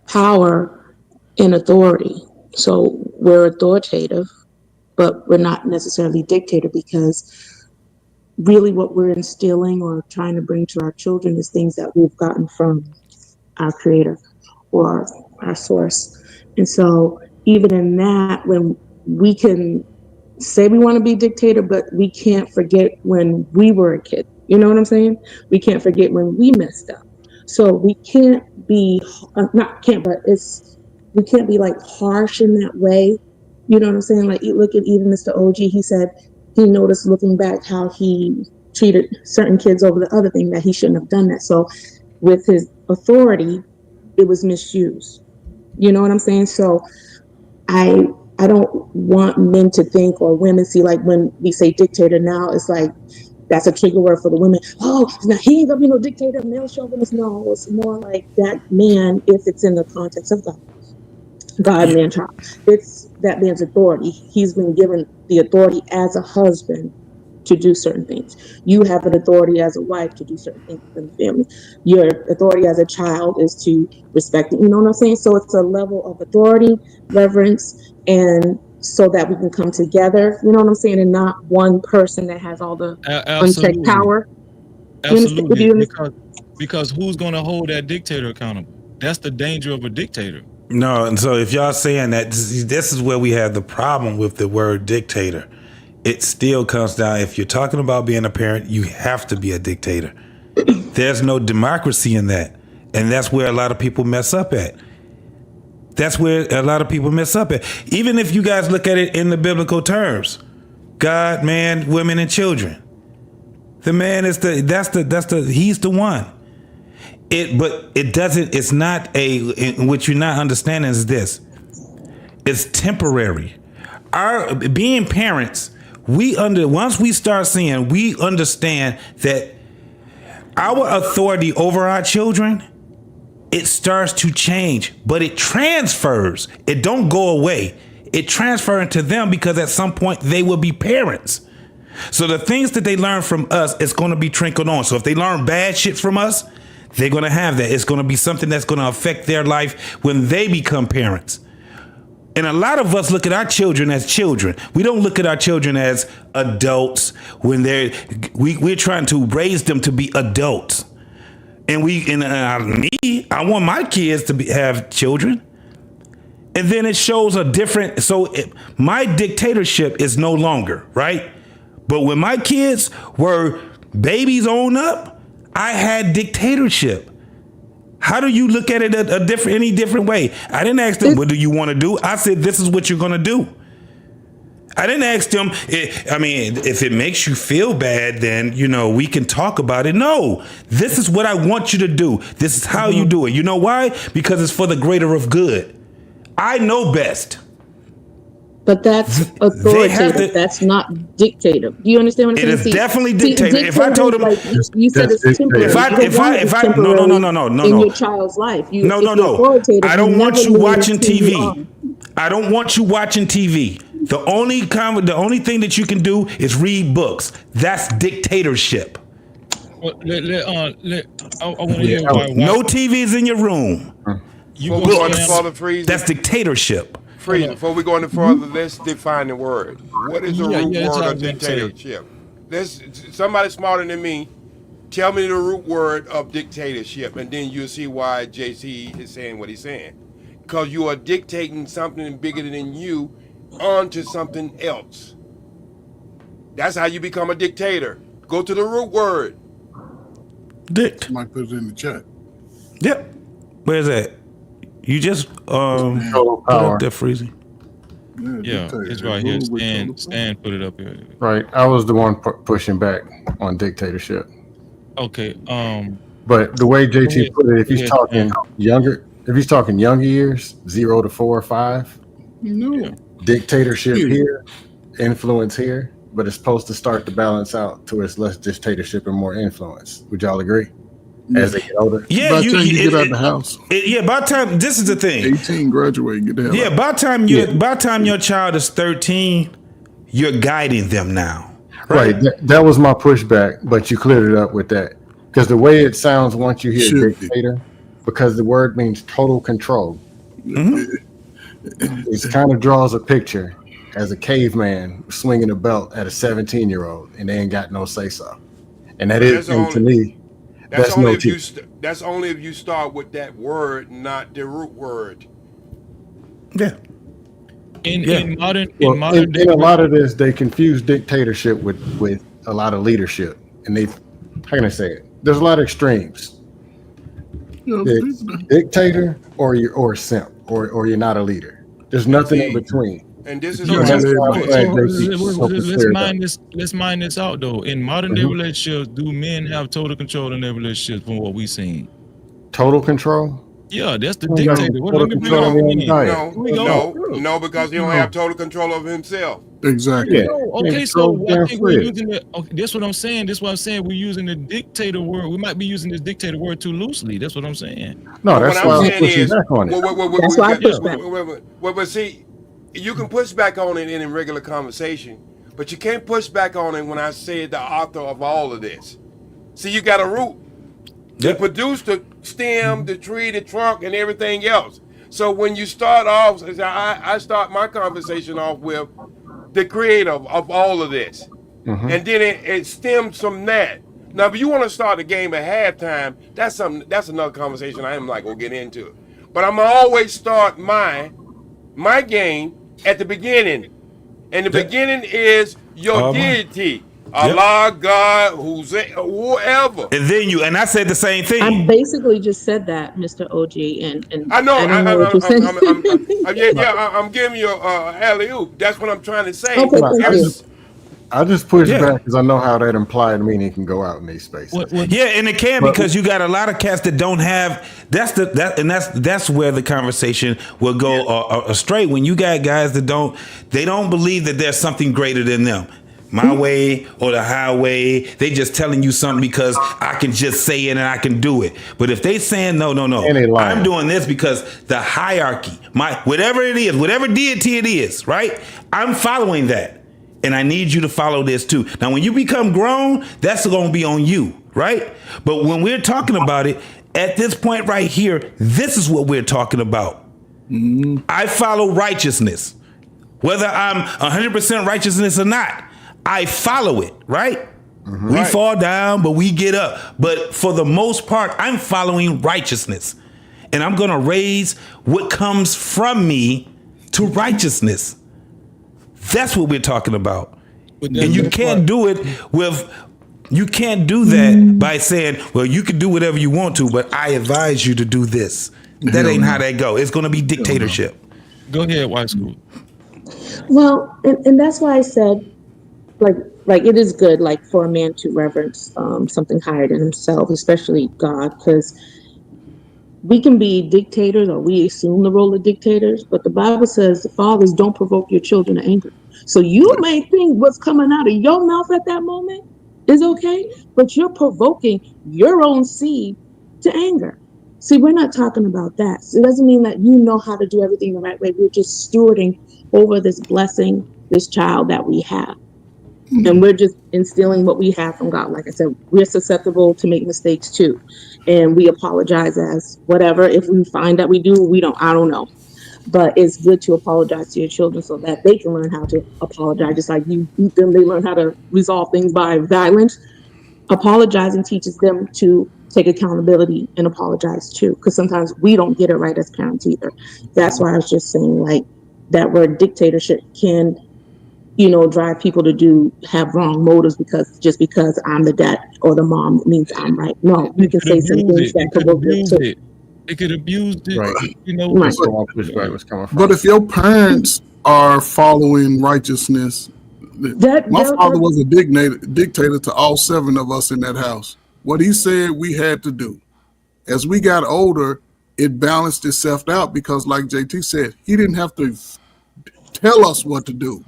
power and authority. So we're authoritative, but we're not necessarily dictator, because really what we're instilling or trying to bring to our children is things that we've gotten from our creator or our source. And so even in that, when we can say we want to be dictator, but we can't forget when we were a kid. You know what I'm saying? We can't forget when we messed up. So we can't be, we can't be like harsh in that way. You know what I'm saying? Like, look at even Mr. OG, he said he noticed looking back how he treated certain kids over the other thing, that he shouldn't have done that. So with his authority, it was misused. You know what I'm saying? So I don't want men to think, or women see, like when we say dictator now, it's like that's a trigger word for the women. Oh, now he ain't gonna be no dictator, male chauvinist. No, it's more like that man, if it's in the context of God, God, man, child. It's that man's authority. He's been given the authority as a husband to do certain things. You have an authority as a wife to do certain things in the family. Your authority as a child is to respect it. You know what I'm saying? So it's a level of authority, reverence, and so that we can come together. You know what I'm saying? And not one person that has all the unchecked Absolutely. power. Absolutely. You understand? Because who's going to hold that dictator accountable? That's the danger of a dictator. No, and so if y'all saying that, this is where we have the problem with the word dictator. It still comes down, if you're talking about being a parent, you have to be a dictator. There's no democracy in that. And that's where a lot of people mess up at. That's where a lot of people mess up at. Even if you guys look at it in the biblical terms, God, man, women, and children. The man is he's the one. But it doesn't, it's not what you're not understanding is this. It's temporary. Our being parents, once we start seeing, we understand that our authority over our children, it starts to change, but it transfers. It don't go away. It transfers into them because at some point they will be parents. So the things that they learn from us, it's going to be trickled on. So if they learn bad shit from us, they're going to have that. It's going to be something that's going to affect their life when they become parents. And a lot of us look at our children as children. We don't look at our children as adults when we're trying to raise them to be adults. And I want my kids to have children. And then it shows a different, my dictatorship is no longer, right? But when my kids were babies on up, I had dictatorship. How do you look at it any different way? I didn't ask them, what do you want to do? I said, this is what you're going to do. I didn't ask them, if it makes you feel bad, then, we can talk about it. No, this is what I want you to do. This is how you do it. You know why? Because it's for the greater of good. I know best. But that's authoritative. That's not dictative. Do you understand what I'm saying? It is definitely dictative. If I told him, you said it's temporary. If I no. In your child's life, no. I don't want you watching TV. I don't want you watching TV. The only thing that you can do is read books. That's dictatorship. Well, I want to hear why. No TVs in your room. That's dictatorship. Freeze, before we go any further, let's define the word. What is the root word of dictatorship? Somebody smarter than me, tell me the root word of dictatorship, and then you'll see why JC is saying what he's saying. Because you are dictating something bigger than you onto something else. That's how you become a dictator. Go to the root word. Dict. Somebody put it in the chat. Yep. Where's that? You just put up there, Freezy. Yeah, it's right here. Stan put it up here. Right, I was the one pushing back on dictatorship. Okay. But the way JT put it, if he's talking younger years, 0 to 4 or 5, dictatorship here, influence here, but it's supposed to start to balance out to it's less dictatorship and more influence. Would y'all agree? As they get older, yeah, by the time you get out of the house. By the time, this is the thing. 18, graduate, get the hell out. By the time your child is 13, you're guiding them now. Right. That was my pushback, but you cleared it up with that. Because the way it sounds once you hear dictator, because the word means total control. It kind of draws a picture as a caveman swinging a belt at a 17-year-old and they ain't got no say-so. And that is, to me, that's only if you start with that word, not the root word. Yeah. In modern in a lot of this, they confuse dictatorship with a lot of leadership, and how can I say it? There's a lot of extremes. It's dictator or simp or you're not a leader. There's nothing in between. And this is let's mine this out though. In modern day relationships, do men have total control in their relationships from what we've seen? Total control? Yeah, that's the You got dictator. Well, total let me bring control it of your own in. diet. Because he don't have total control over himself. Exactly. Yeah. Okay, so I think we're using the. Okay, that's what I'm saying. That's what I'm saying. We're using the dictator word. We might be using this dictator word too loosely. That's what I'm saying. No, But that's what I'm why I'm saying pushing is, back on it. That's why I push back. But see, you can push back on it in regular conversation, but you can't push back on it when I said the author of all of this. See, you got a root. It produced the stem, the tree, the trunk, and everything else. So when you start off, I start my conversation off with the creator of all of this. And then it stems from that. Now, if you want to start the game at halftime, that's another conversation I am not gonna get into. But I'm gonna always start my game at the beginning, and the beginning is your deity, Allah, God, whoever. And then and I said the same thing. I basically just said that, Mr. OG, and I know. I don't know what you're saying. I'm giving you a alley oop. That's what I'm trying to say. Okay, thank you. I just push back because I know how that implied meaning can go out in these spaces. Yeah, and it can because you got a lot of cats that don't have. That's where the conversation will go astray. When you got guys that don't believe that there's something greater than them. My way or the highway. They just telling you something because I can just say it and I can do it. But if they saying no, I'm doing this because the hierarchy, whatever it is, whatever deity it is, right? I'm following that. And I need you to follow this too. Now, when you become grown, that's going to be on you, right? But when we're talking about it, at this point right here, this is what we're talking about. I follow righteousness. Whether I'm 100% righteousness or not, I follow it, right? We fall down, but we get up. But for the most part, I'm following righteousness. And I'm going to raise what comes from me to righteousness. That's what we're talking about. And you can't do it you can't do that by saying, well, you can do whatever you want to, but I advise you to do this. That ain't how that go. It's going to be dictatorship. Go ahead, White School. Well, and that's why I said, like it is good, like for a man to reverence something higher than himself, especially God, because we can be dictators or we assume the role of dictators, but the Bible says, fathers, don't provoke your children to anger. So you may think what's coming out of your mouth at that moment is okay, but you're provoking your own seed to anger. See, we're not talking about that. So it doesn't mean that you know how to do everything the right way. We're just stewarding over this blessing, this child that we have. And we're just instilling what we have from God. Like I said, we're susceptible to make mistakes too. And we apologize as whatever. If we find that we do, I don't know. But it's good to apologize to your children so that they can learn how to apologize. Just like you beat them, they learn how to resolve things by violence. Apologizing teaches them to take accountability and apologize too. Because sometimes we don't get it right as parents either. That's why I was just saying, like, that word dictatorship can, drive people to have wrong motives because I'm the dad or the mom means I'm right. No, you can say some things that provoke it. It could abuse it. Right. Right. So I'll push back what's coming from. But if your parents are following righteousness, my father was a dictator to all 7 of us in that house. What he said we had to do. As we got older, it balanced itself out because, like JT said, he didn't have to tell us what to do.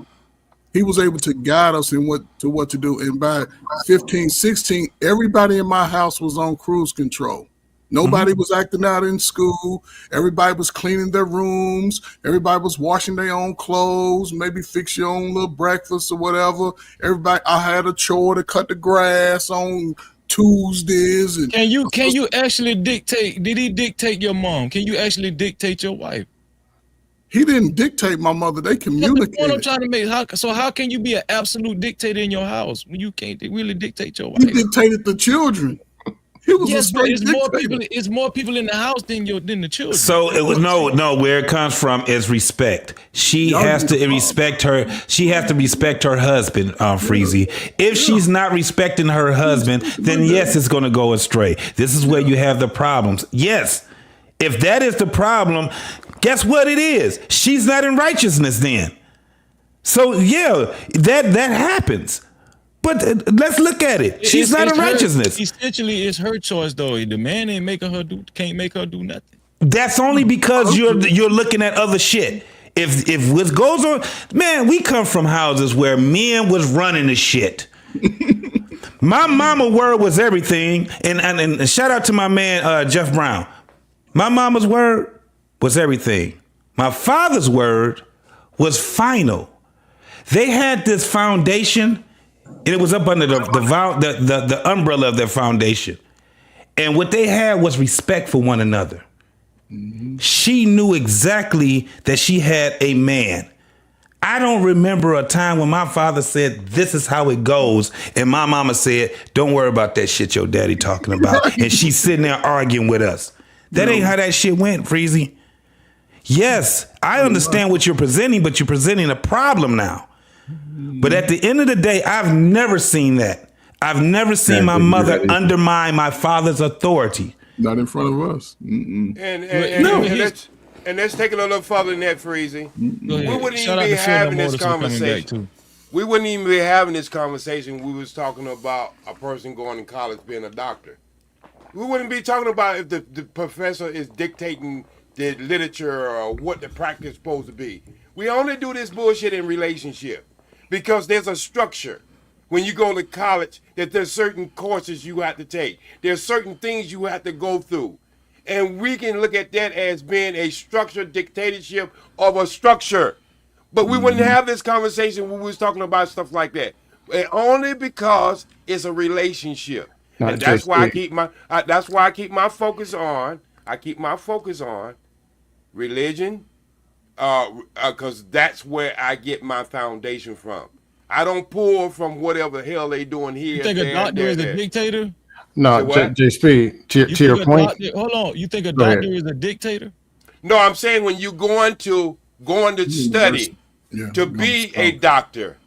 He was able to guide us in what to do. And by 15, 16, everybody in my house was on cruise control. Nobody was acting out in school. Everybody was cleaning their rooms. Everybody was washing their own clothes, maybe fix your own little breakfast or whatever. I had a chore to cut the grass on Tuesdays. And can you actually dictate? Did he dictate your mom? Can you actually dictate your wife? He didn't dictate my mother. They communicated. That's the point I'm trying to make. How can you be an absolute dictator in your house when you can't really dictate your wife? He dictated the children. He was a straight dictator. It's more people in the house than the children. So it was no. Where it comes from is respect. She has to respect her. She has to respect her husband, Freezy. If she's not respecting her husband, then yes, it's going to go astray. This is where you have the problems. Yes, if that is the problem, guess what it is? She's not in righteousness then. So yeah, that happens. But let's look at it. She's not in righteousness. Essentially, it's her choice, though. The man ain't can't make her do nothing. That's only because you're looking at other shit. If what goes on, man, we come from houses where men was running the shit. My mama word was everything, and shout out to my man Jeff Brown. My mama's word was everything. My father's word was final. They had this foundation, and it was up under the umbrella of their foundation. And what they had was respect for one another. She knew exactly that she had a man. I don't remember a time when my father said, "This is how it goes," and my mama said, "Don't worry about that shit your daddy talking about." And she's sitting there arguing with us. That ain't how that shit went, Freezy. Yes, I understand what you're presenting, but you're presenting a problem now. But at the end of the day, I've never seen that. I've never seen my mother undermine my father's authority. Not in front of us. And let's take it a little further than that, Freezy. We wouldn't Shout even be out to Phil having Morris this for coming back, conversation. too. We wouldn't even be having this conversation. We was talking about a person going to college being a doctor. We wouldn't be talking about if the professor is dictating the literature or what the practice is supposed to be. We only do this bullshit in relationship because there's a structure. When you go to college, that there's certain courses you have to take. There's certain things you have to go through. And we can look at that as being a structured dictatorship of a structure. But we wouldn't have this conversation when we was talking about stuff like that. And only because it's a relationship. And that's why I keep my focus on. I keep my focus on religion, because that's where I get my foundation from. I don't pull from whatever the hell they doing here. You think a doctor is a dictator? No, JSP, to your point. Hold on. You think a doctor is a dictator? No, I'm saying when you going to study to be a doctor,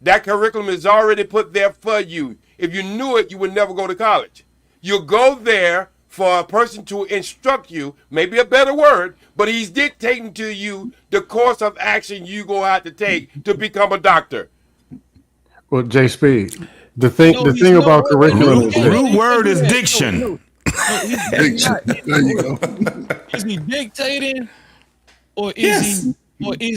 that curriculum is already put there for you. If you knew it, you would never go to college. You go there for a person to instruct you, maybe a better word, but he's dictating to you the course of action you go out to take to become a doctor. Well, JSP, the thing about curriculum is the root word is diction. There you go. Is he dictating, or is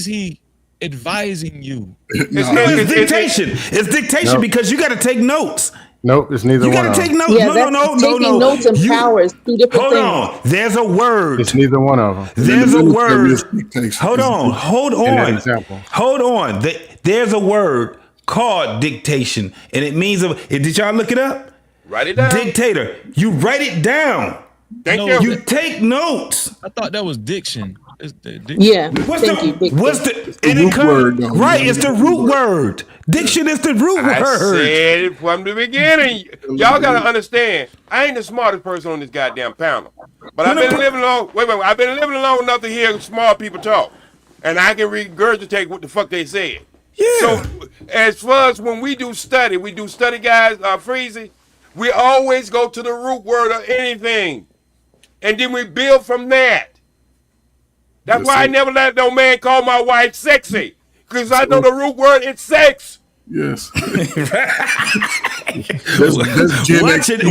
he advising you? It's dictation. It's dictation because you got to take notes. Nope, it's neither one. You got to take notes. Yeah, No. taking notes and power is two different Hold things. on. There's a word. It's neither one of them. There's a word. Hold on. There's a word called dictation, and it means. Did y'all look it up? Write it down. Dictator. You write it down. Thank you. You take notes. I thought that was diction. Yeah. What's the root word? Right, it's the root word. Diction is the root word. I said it from the beginning. Y'all gotta understand. I ain't the smartest person on this goddamn panel, but I've been living long. I've been living long enough to hear smart people talk, and I can regurgitate what the fuck they said. Yeah. So as far as when we do study guys, Freezy, we always go to the root word of anything, and then we build from that. That's why I never let no man call my wife sexy, because I know the root word is sex. Yes.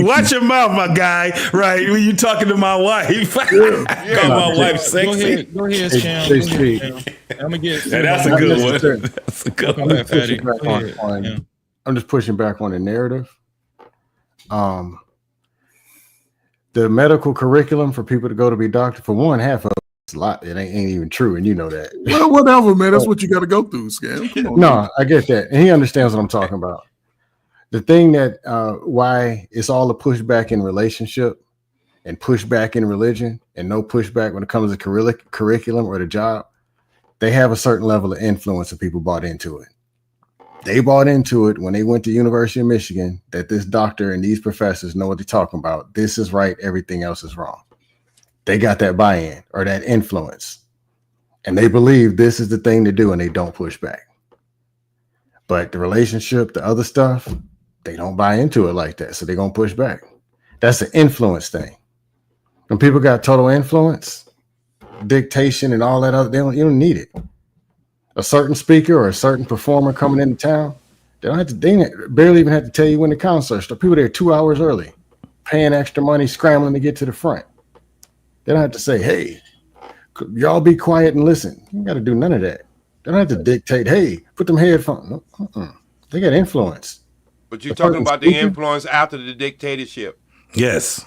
Watch your mouth, my guy. Right when you talking to my wife, call my wife sexy. Go ahead, Cam. I'm gonna get. That's a good one. That's a good one. I'm just pushing back on the narrative. The medical curriculum for people to go to be doctor, for one, half of it's a lot. It ain't even true, and you know that. Well, whatever, man. That's what you got to go through, Scam. Come on, no, man. I get that, and he understands what I'm talking about. The thing that why it's all a pushback in relationship and pushback in religion and no pushback when it comes to curriculum or the job, they have a certain level of influence and people bought into it. They bought into it when they went to University of Michigan that this doctor and these professors know what they're talking about. This is right. Everything else is wrong. They got that buy-in or that influence, and they believe this is the thing to do, and they don't push back. But the relationship, the other stuff, they don't buy into it like that, so they're going to push back. That's an influence thing. When people got total influence, dictation, and all that other, you don't need it. A certain speaker or a certain performer coming into town, they barely even have to tell you when the concert starts. People there 2 hours early, paying extra money, scrambling to get to the front. They don't have to say, "Hey, y'all be quiet and listen." You got to do none of that. They don't have to dictate, "Hey, put them headphones." No, they got influence. But you're The talking person about the speaking, influence after the dictatorship. Yes.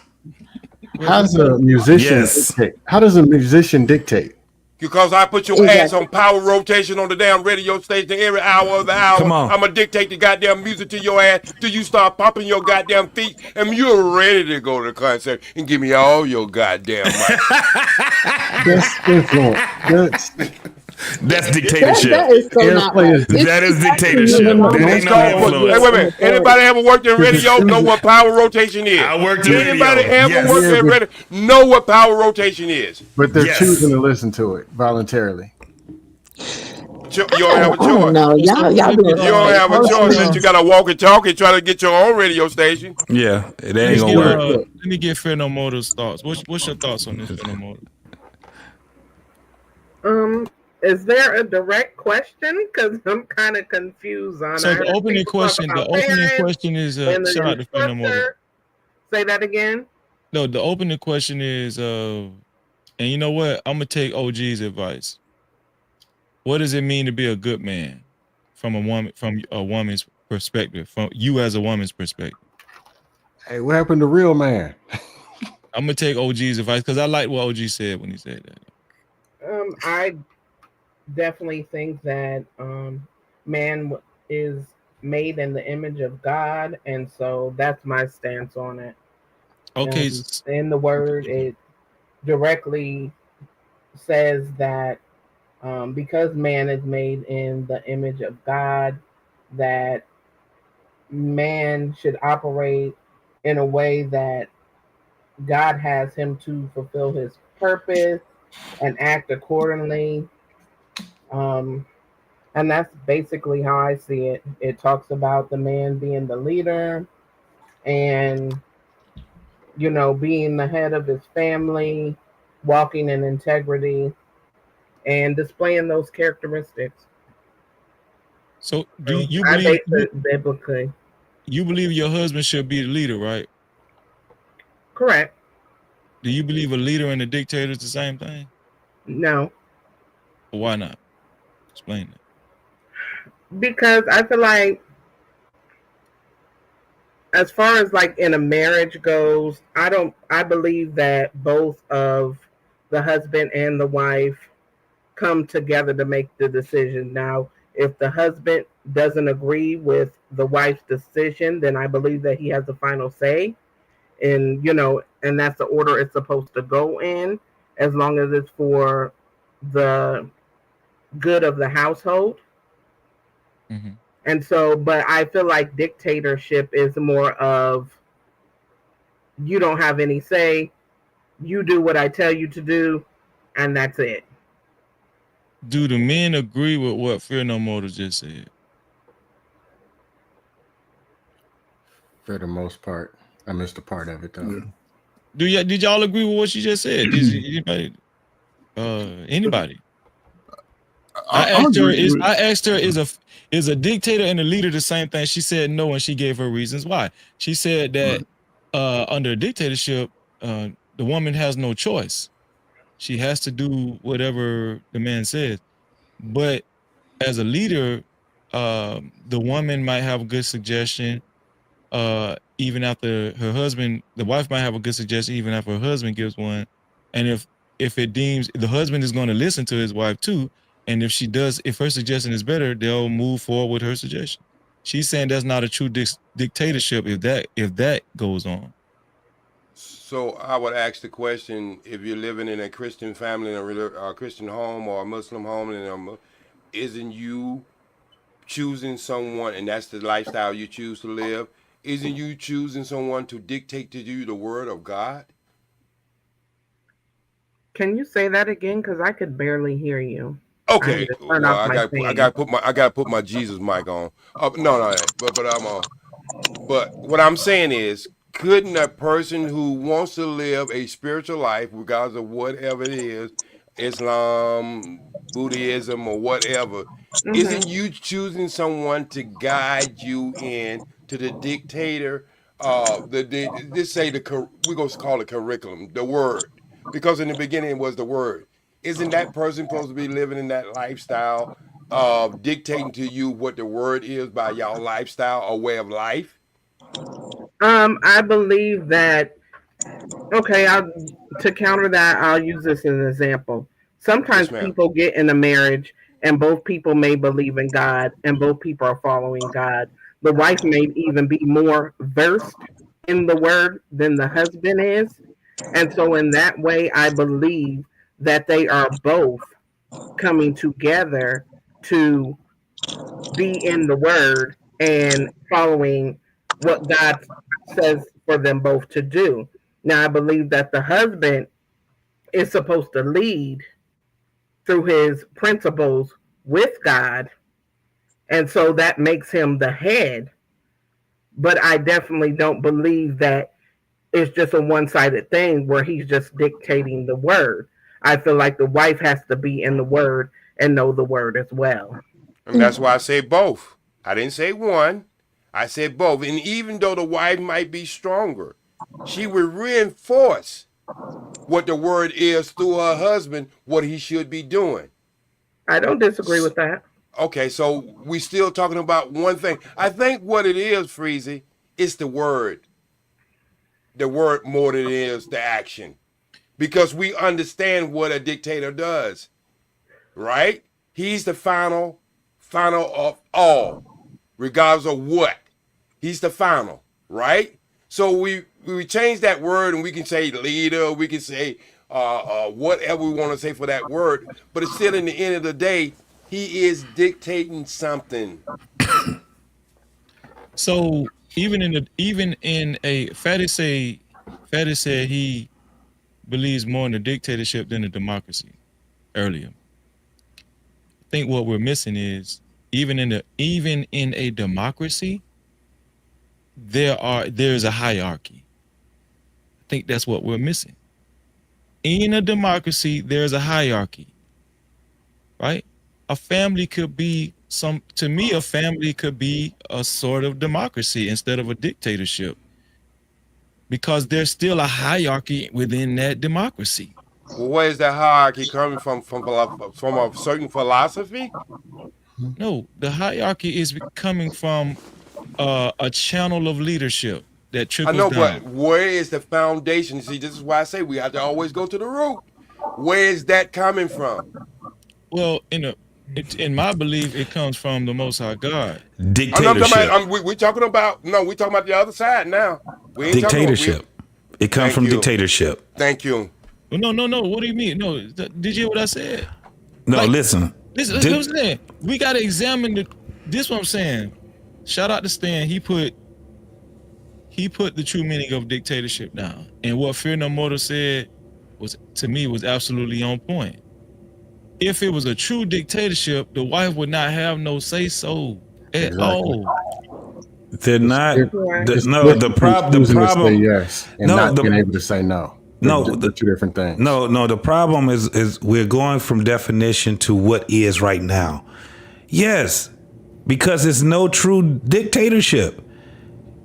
how does a musician Yes. dictate? How does a musician dictate? Because I put your ass on power rotation on the damn radio station every hour of the hour. Come on. I'm going to dictate the goddamn music to your ass till you start popping your goddamn feet and you're ready to go to the concert and give me all your goddamn money. That's influence. That's dictatorship. That is so not right. That is It's actually dictatorship. not That ain't no influence. Hey, wait a minute. Anybody ever worked in radio know what power rotation is? I worked in radio. Anybody ever Yes. worked in radio know what power rotation is? But they're Yes. choosing to listen to it voluntarily. You don't have a choice. Oh no, y'all You don't have a choice unless you got to walk and talk and try to get your own radio station. Yeah, it ain't gonna work. Let me get Fair No Motor's thoughts. What's your thoughts on this, Fair No Motor? Is there a direct question? Because I'm kind of confused on So it. the opening question is shout out to Fair No Motor. Say that again. No, the opening question is and you know what? I'm gonna take OG's advice. What does it mean to be a good man from a woman's perspective, from you as a woman's perspective? Hey, what happened to real man? I'm gonna take OG's advice because I like what OG said when he said that. I definitely think that man is made in the image of God, and so that's my stance on it. Okay. In the word, it directly says that because man is made in the image of God, that man should operate in a way that God has him to fulfill his purpose and act accordingly. And that's basically how I see it. It talks about the man being the leader and, you know, being the head of his family, walking in integrity, and displaying those characteristics. So do you I believe base it biblically? You believe your husband should be the leader, right? Correct. Do you believe a leader and a dictator is the same thing? No. Why not? Explain that. Because I feel like, as far as like in a marriage goes, I believe that both of the husband and the wife come together to make the decision. Now, if the husband doesn't agree with the wife's decision, then I believe that he has the final say. And, you know, and that's the order it's supposed to go in, as long as it's for the good of the household. Mm-hmm. And so, but I feel like dictatorship is more of, you don't have any say, you do what I tell you to do, and that's it. Do the men agree with what Fear No Motor just said? For the most part, I missed a part of it though. Did y'all agree with what she just said? Anybody? I asked her, is a dictator and a leader the same thing? She said no, and she gave her reasons why. She said that under a dictatorship, the woman has no choice. She has to do whatever the man says. But as a leader, the woman might have a good suggestion, even after her husband. The wife might have a good suggestion even after her husband gives one. And if it deems the husband is going to listen to his wife too, and if her suggestion is better, they'll move forward with her suggestion. She's saying that's not a true dictatorship if that goes on. So I would ask the question: if you're living in a Christian family, in a Christian home or a Muslim home, and isn't you choosing someone, and that's the lifestyle you choose to live? Isn't you choosing someone to dictate to you the word of God? Can you say that again? Because I could barely hear you. Okay, well, I gotta put my Jesus mic on. No, but what I'm saying is, couldn't a person who wants to live a spiritual life, regardless of whatever it is, Islam, Buddhism, or whatever, isn't you choosing someone to guide you in to the dictator? We're gonna call it curriculum, the word. because in the beginning was the word. Isn't that person supposed to be living in that lifestyle of dictating to you what the word is by y'all lifestyle or way of life? I believe that. Okay, to counter that, I'll use this as an example. Sometimes Yes, ma'am. people get in a marriage and both people may believe in God and both people are following God. The wife may even be more versed in the word than the husband is. And so, in that way, I believe that they are both coming together to be in the word and following what God says for them both to do. Now, I believe that the husband is supposed to lead through his principles with God, and so that makes him the head. But I definitely don't believe that it's just a one sided thing where he's just dictating the word. I feel like the wife has to be in the word and know the word as well. And that's why I say both. I didn't say one. I said both. And even though the wife might be stronger, she would reinforce what the word is through her husband, what he should be doing. I don't disagree with that. Okay, so we still talking about one thing. I think what it is, Freezy, is the word. The word more than it is the action. Because we understand what a dictator does. Right? He's the final of all, regardless of what. He's the final, right? So we change that word and we can say leader, we can say whatever we want to say for that word, but it's still in the end of the day, he is dictating something. So even in a Fatty said he believes more in a dictatorship than a democracy earlier. I think what we're missing is even in a democracy, there's a hierarchy. I think that's what we're missing. In a democracy, there's a hierarchy, right? A family could be a family could be a sort of democracy instead of a dictatorship, because there's still a hierarchy within that democracy. Well, where is that hierarchy coming from a certain philosophy? No, the hierarchy is coming from a channel of leadership that trickles down. I know, but where is the foundation? See, this is why I say we have to always go to the root. Where is that coming from? Well, in my belief, it comes from the Most High God. Dictatorship. We're talking about the other side now. We ain't dictatorship. It comes from dictatorship. Thank you. No. What do you mean? No, did you hear what I said? No, listen. Listen. We got to examine this. What I'm saying. Shout out to Stan. He put the true meaning of dictatorship down, and what Fear No Mortal said was absolutely on point. If it was a true dictatorship, the wife would not have no say so at all. They're not. The problem. Say yes and not being able to say no. They're two different things. No. The problem is we're going from definition to what is right now. Yes, because it's no true dictatorship.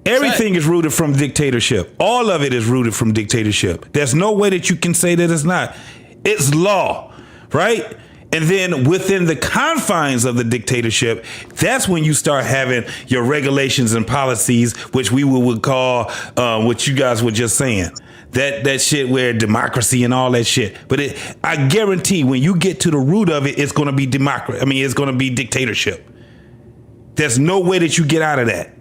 Everything is rooted from dictatorship. All of it is rooted from dictatorship. There's no way that you can say that it's not. It's law, right? And then within the confines of the dictatorship, that's when you start having your regulations and policies, which we would call what you guys were just saying. That shit where democracy and all that shit. But I guarantee when you get to the root of it, it's going to be democracy. I mean, it's going to be dictatorship. There's no way that you get out of that.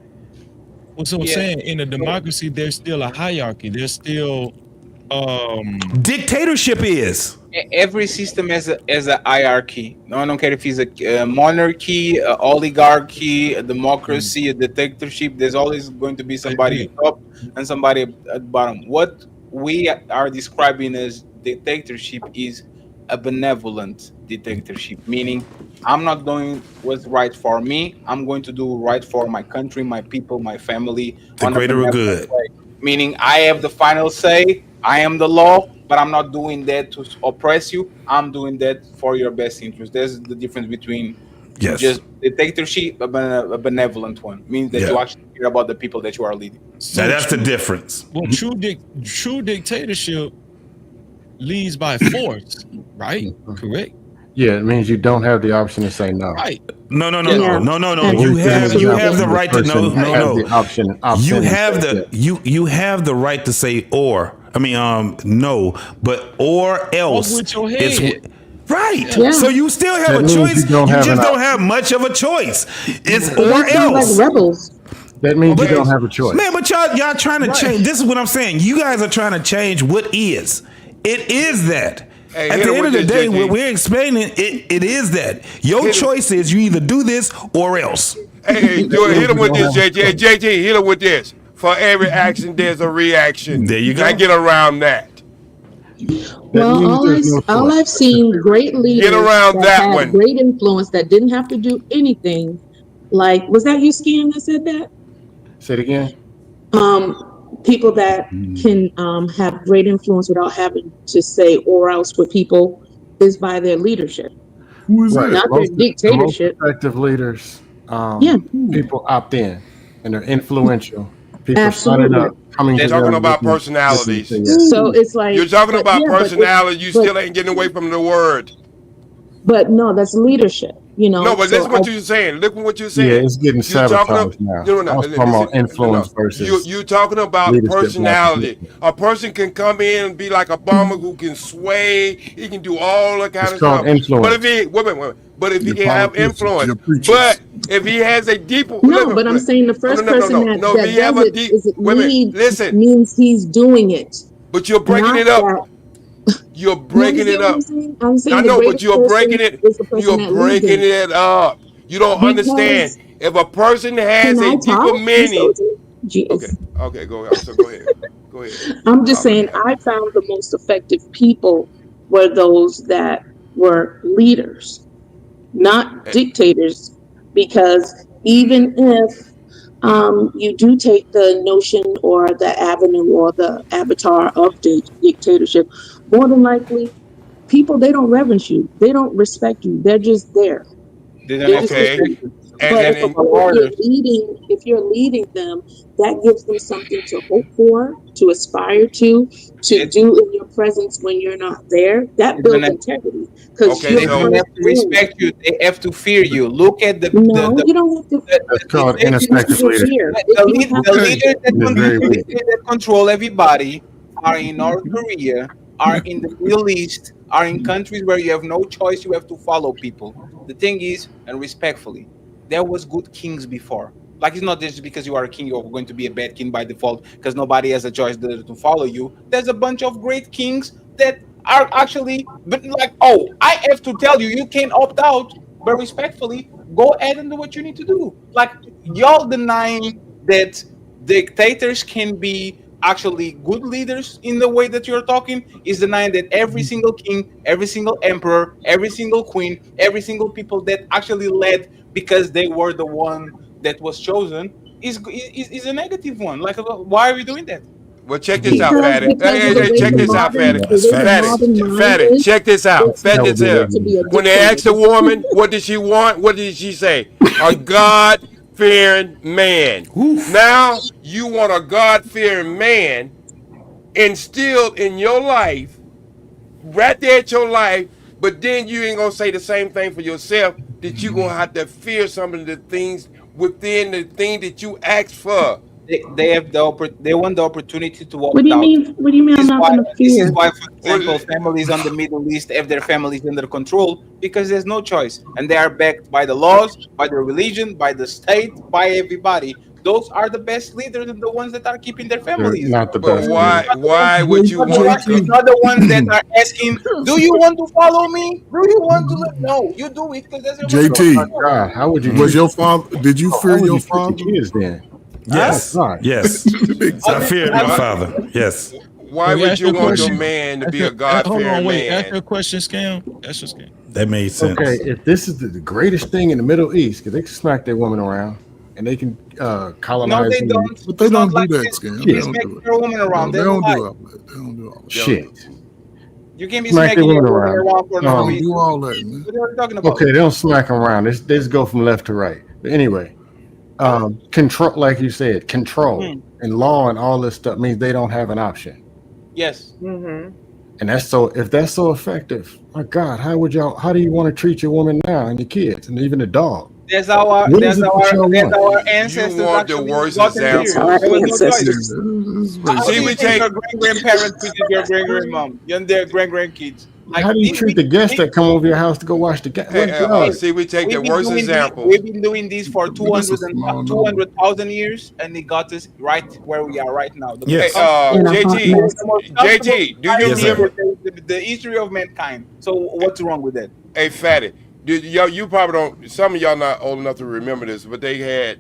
Well, so I'm saying in a democracy, there's still a hierarchy. There's still dictatorship is. Every system has a hierarchy. No, I don't care if it's a monarchy, a oligarchy, a democracy, a dictatorship. There's always going to be somebody at the top and somebody at the bottom. What we are describing as dictatorship is a benevolent dictatorship, meaning I'm not doing what's right for me. I'm going to do right for my country, my people, my family. The greater good. Way. Meaning I have the final say. I am the law, but I'm not doing that to oppress you. I'm doing that for your best interest. There's the difference between just dictatorship, a benevolent one. Means that you actually care about the people that you are leading. So that's the difference. Well, true dictatorship leads by force, right? Correct. Yeah, it means you don't have the option to say no. Right. No. Yeah. You have Absolutely. the right to no. The option. You have you have the right to say no, but or else. Walk with your head. It's right. Yeah. So you still have That a means choice. you don't You have just an don't option. have much of a choice. It's But or they sound like else. rebels. That means you don't have a choice. Man, but y'all trying to change. This is what I'm saying. You guys are trying to change what is. It is that. Hey, At hit the him end of with the this, day, JT. what we're explaining, it is that. Your Hit him. choice is you either do this or else. Hey, hit him with this, JT. Hey, JT, hit him with this. For every action, there's a reaction. There you go. I get around that. Well, all I've seen great leaders around that had one. great influence that didn't have to do anything. Like, was that you, Skin, that said that? Say it again. People that can have great influence without having to say or else with people is by their leadership. Who is Right. Not their dictatorship. The most effective leaders, Yeah. people opt in and they're influential. People Absolutely. signing up, coming They're together. talking about listen- personalities. listen to you. So it's like You're talking but about yeah, but personality. You but- still ain't getting away from the word. But no, that's leadership. You know. No, but so listen what you're saying. Look at what you're saying. Yeah, it's getting You're talking sabotaged now. I was talking about influence versus You're talking about leadership personality. A person can come in and be like a bomber who can sway. He can do all that kind It's of called stuff. influence. But if he wait. But if he Your can have politicians, influence, your preachers. but if he has a deeper No, but I'm saying the first person that if he have does a it deep is it wait a minute, lead listen. means he's doing it. But you're breaking Not it up. that- You're breaking You it understand up. what I'm saying? I The know, but greatest you're person breaking it. is the person You're that leads breaking it. it up. You don't Because- understand. If a person has Can I a deeper talk, meaning. Mr. Jeez. Okay, go ahead. So go ahead. Go ahead. I'm just saying, I found the most effective people were those that were leaders, not dictators, because even if you do take the notion or the avenue or the avatar of dictatorship, more than likely, people, they don't reverence you. They don't respect you. They're just there. They're just Okay. there. And But then if you're leading them, that gives them something to hope for, to aspire to do in your presence when you're not there. That builds integrity. Because They don't have to respect you; they have to fear you. Look at the you don't have to. That's called ineffective leadership. The leaders that control everybody are in North Korea, are in the Middle East, are in countries where you have no choice; you have to follow people. The thing is, and respectfully, there was good kings before. Like, it's not just because you are a king you're going to be a bad king by default because nobody has a choice to follow you. There's a bunch of great kings that are actually, but like, oh, I have to tell you, you can't opt out, but respectfully, go ahead and do what you need to do. Like, y'all denying that dictators can be actually good leaders in the way that you're talking is denying that every single king, every single emperor, every single queen, every single people that actually led because they were the one that was chosen is a negative one. Like, why are we doing that? Well, check this out, Fatty. Hey, check this out, Fatty. Fatty, check this out. Fatty, when they asked the woman, what did she want? What did she say? A God-fearing man. Now you want a God-fearing man instilled in your life, right there at your life, but then you ain't gonna say the same thing for yourself, that you gonna have to fear some of the things within the thing that you asked for. They want the opportunity to opt What do you out. mean? What do you mean? I'm not going to This fear. is why, for example, families on the Middle East have their families under control because there's no choice, and they are backed by the laws, by the religion, by the state, by everybody. Those are the best leaders and the ones that are keeping their families. Not the But best. why would you want to? Not the ones that are asking, "Do you want to follow me? Do you want to live?" No, you do it because that's your JT, God, how would you? Was your father? Did you fear your father? Kids then. Yes. Yes. I feared my father. Yes. Why would you want your man to be a God-fearing Hold on, wait. man? Ask your question, Scam. That's your scam. That made sense. Okay, if this is the greatest thing in the Middle East, because they can smack their women around and they can colonize. No, they them. don't. But they don't do like that, this. Scam. You They don't smack do it. your woman around. They They don't lie. do all that. They don't do all that. Shit. You can't be Smack smacking their your women woman around. around for no No. reason. Do all that, man. What are you talking about? Okay, they don't smack them around. They just go from left to right. But anyway, control, like you said, control and law and all this stuff means they don't have an option. Yes. And that's so. If that's so effective, my God, how do you want to treat your woman now and your kids and even the dog? That's our What is it that y'all want? ancestors You want the actually worst got in example. here. There was no choice. How See, do you we think take your great-grandparents treated your great-grandmom and their great-grandkids? How do you treat the guests that come over your house to go watch the game? see, we take the worst examples. We've been doing this for That's a small number. 200,000 years, and it got us right where we are right now. The Hey, most JT, do you remember the history of mankind? So what's wrong with that? Hey, Fatty, you probably don't. Some of y'all not old enough to remember this, but they had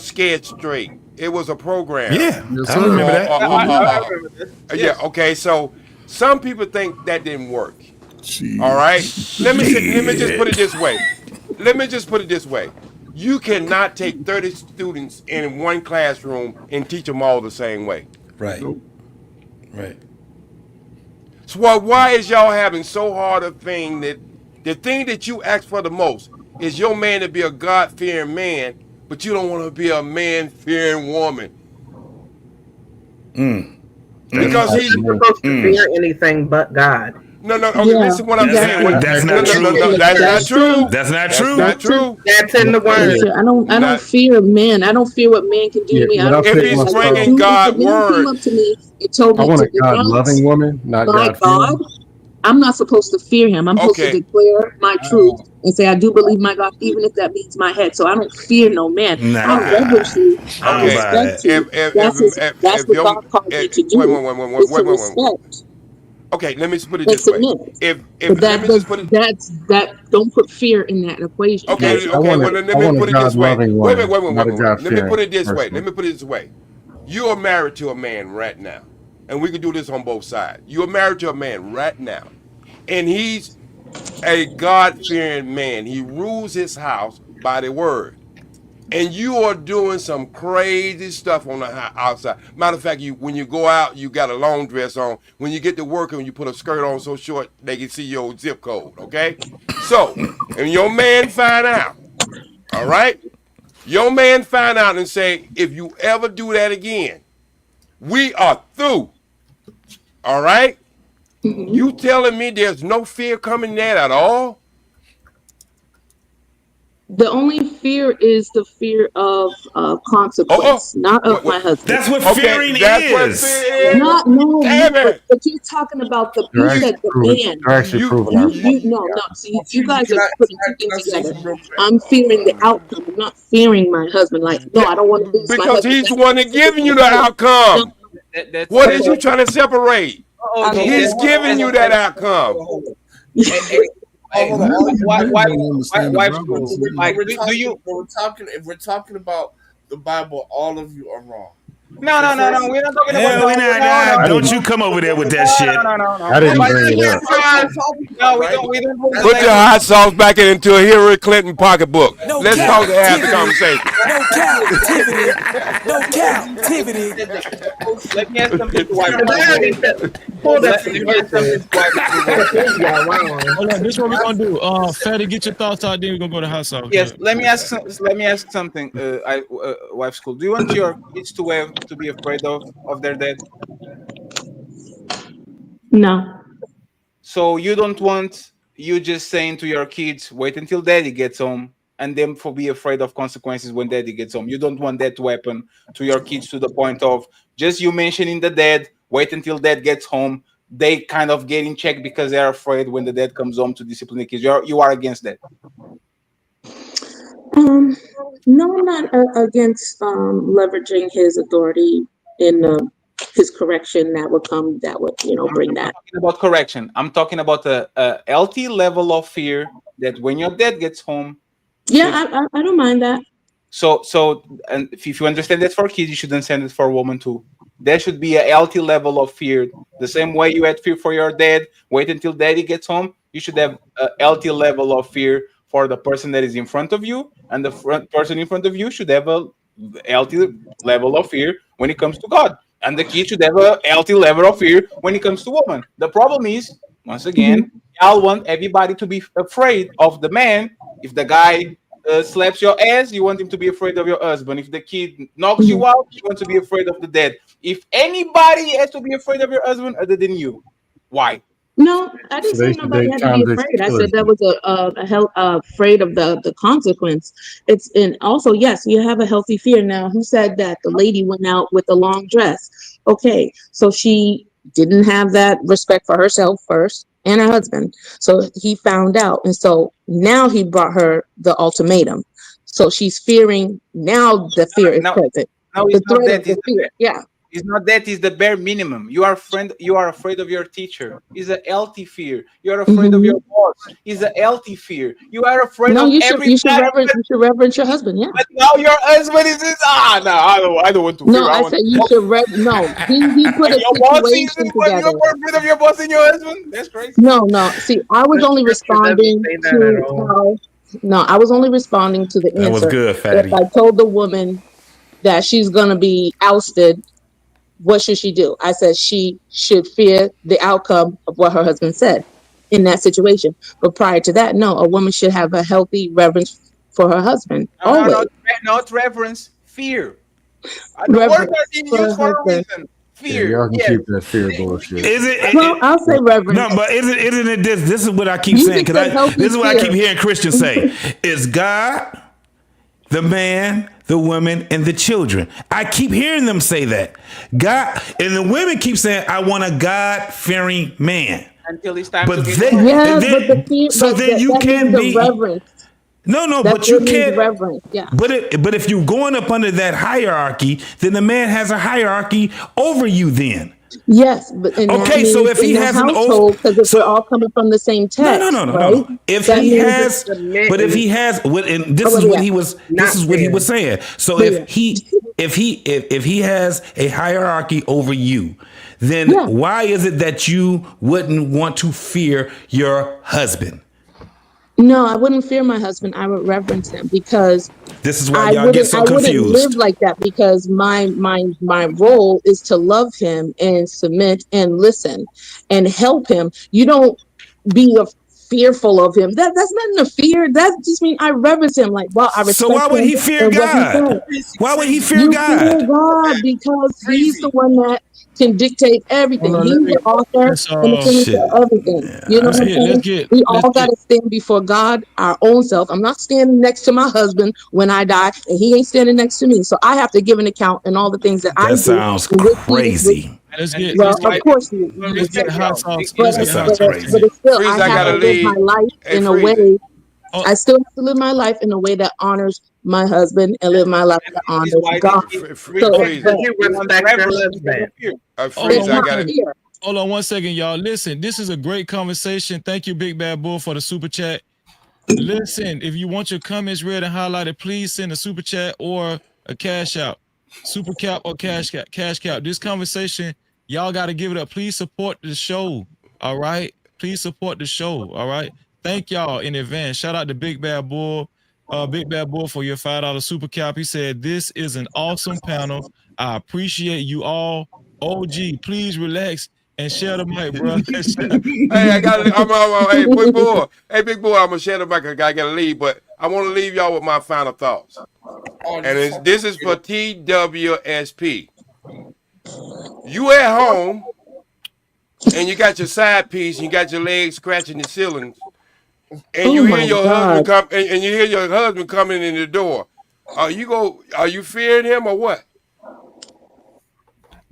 Scared Straight. It was a program. Yeah, I remember that. I remember that. Yeah. Okay. So some people think that didn't work. All right. Let me just put it this way. You cannot take 30 students in one classroom and teach them all the same way. Right. Right. So why is y'all having so hard a thing that the thing that you ask for the most is your man to be a God-fearing man, but you don't want to be a man-fearing woman? Because he's supposed to fear anything but God. No. Okay, listen what I'm saying. That's not true. No, that's not true. That's not true. That's not true. That's in the word. I don't fear men. I don't fear what man can do to me. I don't If fear he's what bringing God's if a man came word, up to me and told I me want to a God-loving woman, not my God-fearing. God, I'm not supposed to fear him. I'm supposed to declare my truth and say I do believe my God, even if that means my head. So I don't fear no man. I reverence you. I respect you. That's what God called me to do. Is to respect. Okay, let me just put it And this way. submit. If But let me just put it. that don't put fear in that equation. Okay, I want well, let me put it this way. Wait. Let me put it this way. Let me put it this way. You are married to a man right now, and we can do this on both sides. You are married to a man right now, and he's a God-fearing man. He rules his house by the word. And you are doing some crazy stuff on the outside. Matter of fact, when you go out, you got a long dress on. When you get to work and you put a skirt on so short they can see your zip code, okay? So, and your man find out, all right? Your man find out and say, if you ever do that again, we are through, all right? You telling me there's no fear coming there at all? The only fear is the fear of consequence, not of my husband. That's what fearing is. Not but you're talking about the you said the man. See, you guys are putting two things together. I'm fearing the outcome. I'm not fearing my husband. Like, no, I don't want to lose my husband. Because he's the one that giving you the outcome. What is you trying to separate? He's giving you that outcome. If we're talking about the Bible, all of you are wrong. No. We're not talking about. Don't you come over there with that shit. I didn't bring it up. No, we don't. Put your hot sauce back into a Hillary Clinton pocketbook. Let's talk to have the conversation. No captivity. Let me ask something to wife. Hold on, this is what we're gonna do. Fatty, get your thoughts out. Then we're gonna go to hot sauce. Yes, let me ask something. Wife school. Do you want your kids to be afraid of their dad? No. So you don't want you just saying to your kids, wait until daddy gets home, and them for be afraid of consequences when daddy gets home. You don't want that to happen to your kids to the point of just you mentioning the dad, wait until dad gets home. They kind of get in check because they're afraid when the dad comes home to discipline the kids. You are against that. No, I'm not against leveraging his authority in his correction that would bring that. I'm talking about correction. I'm talking about a healthy level of fear that when your dad gets home. Yeah, I don't mind that. So, and if you understand that for kids, you should understand it for women too. There should be a healthy level of fear. The same way you had fear for your dad, wait until daddy gets home. You should have a healthy level of fear for the person that is in front of you, and the person in front of you should have a healthy level of fear when it comes to God. And the kid should have a healthy level of fear when it comes to women. The problem is, once again, y'all want everybody to be afraid of the man. If the guy slaps your ass, you want him to be afraid of your husband. If the kid knocks you out, you want to be afraid of the dad. If anybody has to be afraid of your husband other than you. Why? No, I didn't So say they should nobody date had to be times they afraid. I kill said that it. was afraid of the consequence. It's and also yes, you have a healthy fear. Now, who said that the lady went out with the long dress? Okay, so she didn't have that respect for herself first and her husband. So he found out, and so now he brought her the ultimatum. So she's fearing now. The fear is No, present. no, The it's not threat of that. the fear. Yeah. It's not that. It's the bare minimum. You are friend. You are afraid of your teacher. It's a healthy fear. You are afraid of Hmm. your boss. It's a healthy fear. You are afraid No, of you should everybody. reverence your husband. Yeah. But now your husband is this. No, I don't want to No, fear. I I want said to you boss. should no. He put And a your boss sees it situation when you're together. more afraid of your boss and your husband. That's crazy. No. See, I was The only scripture doesn't responding say that at to all. how no, I was only responding to the That was answer. good, If Fatty. I told the woman that she's gonna be ousted, what should she do? I said she should fear the outcome of what her husband said in that situation. But prior to that, no, a woman should have a healthy reverence for her husband. No, Always. not reverence. Fear. The words Reverence are being for used her for a husband. reason. Yeah, Fear. y'all can Yes. keep that fear bullshit. Is Well, it? I'll say reverence. No, but isn't it this? This is what I keep You saying just said healthy this is what I keep fear. hearing Christians say: is God, the man, the woman, and the children. I keep hearing them say that God, and the women keep saying, "I want a God-fearing man." Until it's time But to get then, married. Yes, but the fear, so then you that means can't the be. reverence. No, That but it you means can't. reverence. Yeah. But if you're going up under that hierarchy, then the man has a hierarchy over you. Then Yes, but and that okay, so means if in he the has an over, household, because if we're so all coming from the same text, right? no. If That he means it's has, but if submitting. he has, what, and Oh, this is well, what yeah, he was, this not is what he was fearing. saying. So But yeah, if he has a hierarchy over you, then yeah. why is it that you wouldn't want to fear your husband? No, I wouldn't fear my husband. I would reverence him because This is why y'all get I so wouldn't live confused. like that because my role is to love him and submit and listen and help him. You don't be fearful of him. That's nothing to fear. That just means I reverence him. Like, wow, I So respect why would him he fear and what he said. God? Why would he fear You fear God? God because he's the one that can dictate everything. Hold on, He's let me the author let's and the finisher Shit. of everything. You know let's what I'm get let's saying? get We let's all got get to stand before God, our own self. I'm not standing next to my husband when I die, and he ain't standing next to me. So I have to give an account in all the things that I That do. sounds And crazy. let's And get this well, is let's of why get course you let's get would. the hot sauce. But Let's That get hot sounds sauce. but crazy. it's still Freeze, I I have gotta to live my leave. life Hey, in a Freeze. way. Oh, I still have to live my life in a way that honors my husband and live my life that this is honors why God. So, Freeze. but Because you you want respect your reverence. You got no husband. fear. hold Freeze, it's on I one not gotta. fear. hold on 1 second, y'all. Listen, this is a great conversation. Thank you, Big Bad Bull, for the super chat. Listen, if you want your comments read and highlighted, please send a super chat or a cash out. Super cap or cash cap. Cash cap. This conversation, y'all got to give it up. Please support the show. All right. Please support the show. All right. Thank y'all in advance. Shout out to Big Bad Bull. Big Bad Bull for your $5 super cap. He said, "This is an awesome panel. I appreciate you all. OG, please relax and share the mic, bro." Hey, I gotta. Hey, big boy. Hey, big boy. I'm gonna share the mic. I gotta leave, but I want to leave y'all with my final thoughts. And this is for TWSP. You at home and you got your side piece, and you got your legs scratching the ceilings, and Oh you hear my your husband God. come, and you hear your husband coming in the door. Are you fearing him or what?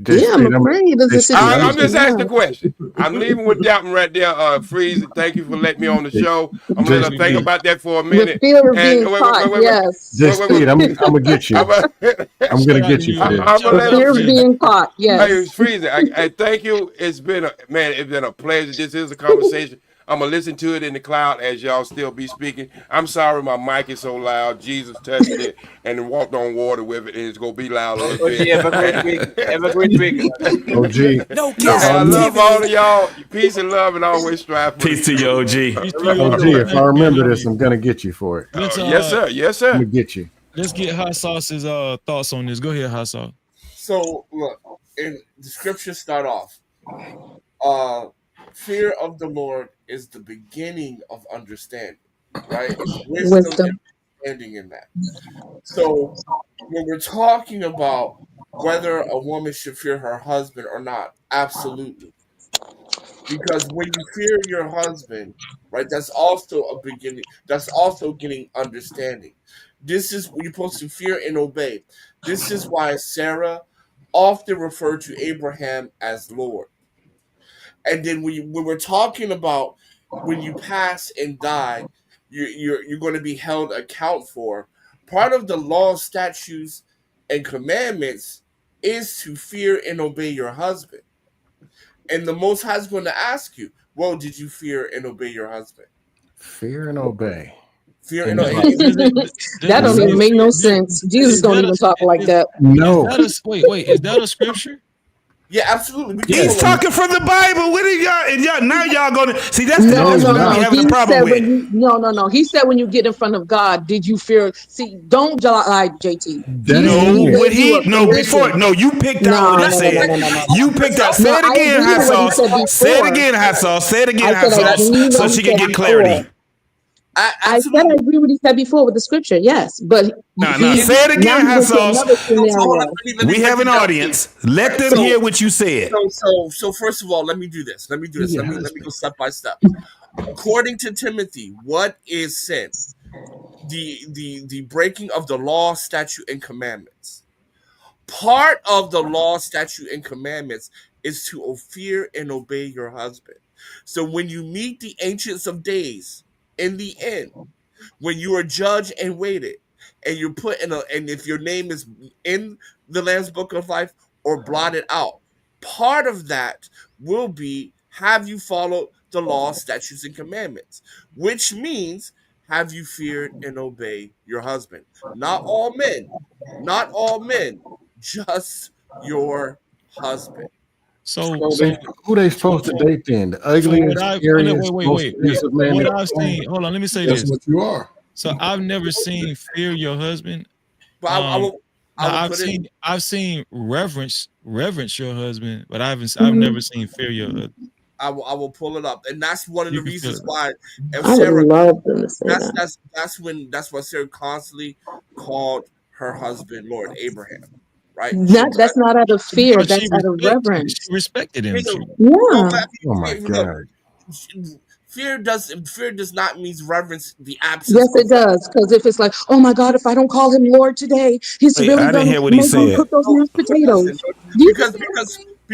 Yeah, I'm afraid of the I'm situation. just asking Yeah. the question. I'm leaving with Dalton right there. Freeze. Thank you for letting me on the show. I'm gonna let her think about that for a With minute. fear of And being caught. Yes. wait, wait, wait. I'm gonna get you. I'm gonna get you for this. I'm gonna With let fear her. of being caught. Hey, Yes. Freeze. I thank you. It's been a pleasure. This is a conversation. I'm gonna listen to it in the cloud as y'all still be speaking. I'm sorry my mic is so loud. Jesus touched it and walked on water with it, and it's gonna be loud a little bit. Have a great week. Have a great week. OG. No Hey, I love all of captivity. y'all. Peace and love, and always strive for the Peace to you, truth. OG. Peace to you, OG, OG. if I remember this, I'm gonna get you for it. Let's Yes, sir. Yes, I'm sir. gonna get you. let's get Hot Sauce's thoughts on this. Go ahead, Hot Sauce. So look, in the scriptures start off, fear of the Lord is the beginning of understanding, right? It's wisdom and Wisdom. understanding in that. So when we're talking about whether a woman should fear her husband or not, absolutely. Because when you fear your husband, right, that's also a beginning. That's also getting understanding. This is what you're supposed to fear and obey. This is why Sarah often referred to Abraham as Lord. And then when we're talking about when you pass and die, you're going to be held account for. Part of the law, statutes, and commandments is to fear and obey your husband. And the Most High is going to ask you, well, did you fear and obey your husband? Fear and obey. Fear and Anybody? That don't even make no sense. Jesus don't even talk like that. No. Wait, is that a scripture? Yeah, absolutely. We can He's pull it. talking from the Bible. What are y'all? And y'all now y'all gonna see that's No, the no, we no. having He a problem said with. when you no. He said when you get in front of God, did you fear? See, don't lie, JT. No, Jesus what gave you he a no condition. before no you picked out No, what he no, no, said. no, no, no, You no. picked out. No, Say it I again, agree hot with what he sauce. said Say it before. again, hot sauce. Say it again, I hot said I sauce. agree So what he she can said get before. clarity. I said I agree with what he said before with the scripture, yes, but Nah, he say it now again, he hot went to sauce. another scenario. We have an audience. Let them hear what you said. So first of all, let me do this. Let me Yeah, let me go step by step. According to Timothy, what is sin? The breaking of the law, statute, and commandments. Part of the law, statute, and commandments is to fear and obey your husband. So when you meet the ancients of days in the end, when you are judged and weighted, and you're put in and if your name is in the Lamb's Book of Life or blotted out, part of that will be have you followed the law, statutes, and commandments, which means have you feared and obeyed your husband. Not all men, just your husband. So Who they supposed to date then? The ugliest, scariest, most wait. abusive man. What ever I've born? seen, hold on, let me say That's this. what you are. So I've never seen fear your husband. But I will Now put it. I've seen reverence your husband, but I've Mm-hmm. never seen fear your husband. I will pull it up, and that's one of You the can feel reasons it. why. If I would Sarah, love them to say that. that's why Sarah constantly called her husband Lord Abraham, right? That's not out of fear. Because That's out of reverence. she respected him. Yeah. Oh my God. Fear does not mean reverence. The absence Yes, of it does. Because if it's like, oh my God, if I don't call him Lord today, he's Wait, really I didn't gonna hear what he make me said. cook those no, mashed it doesn't. potatoes. You it don't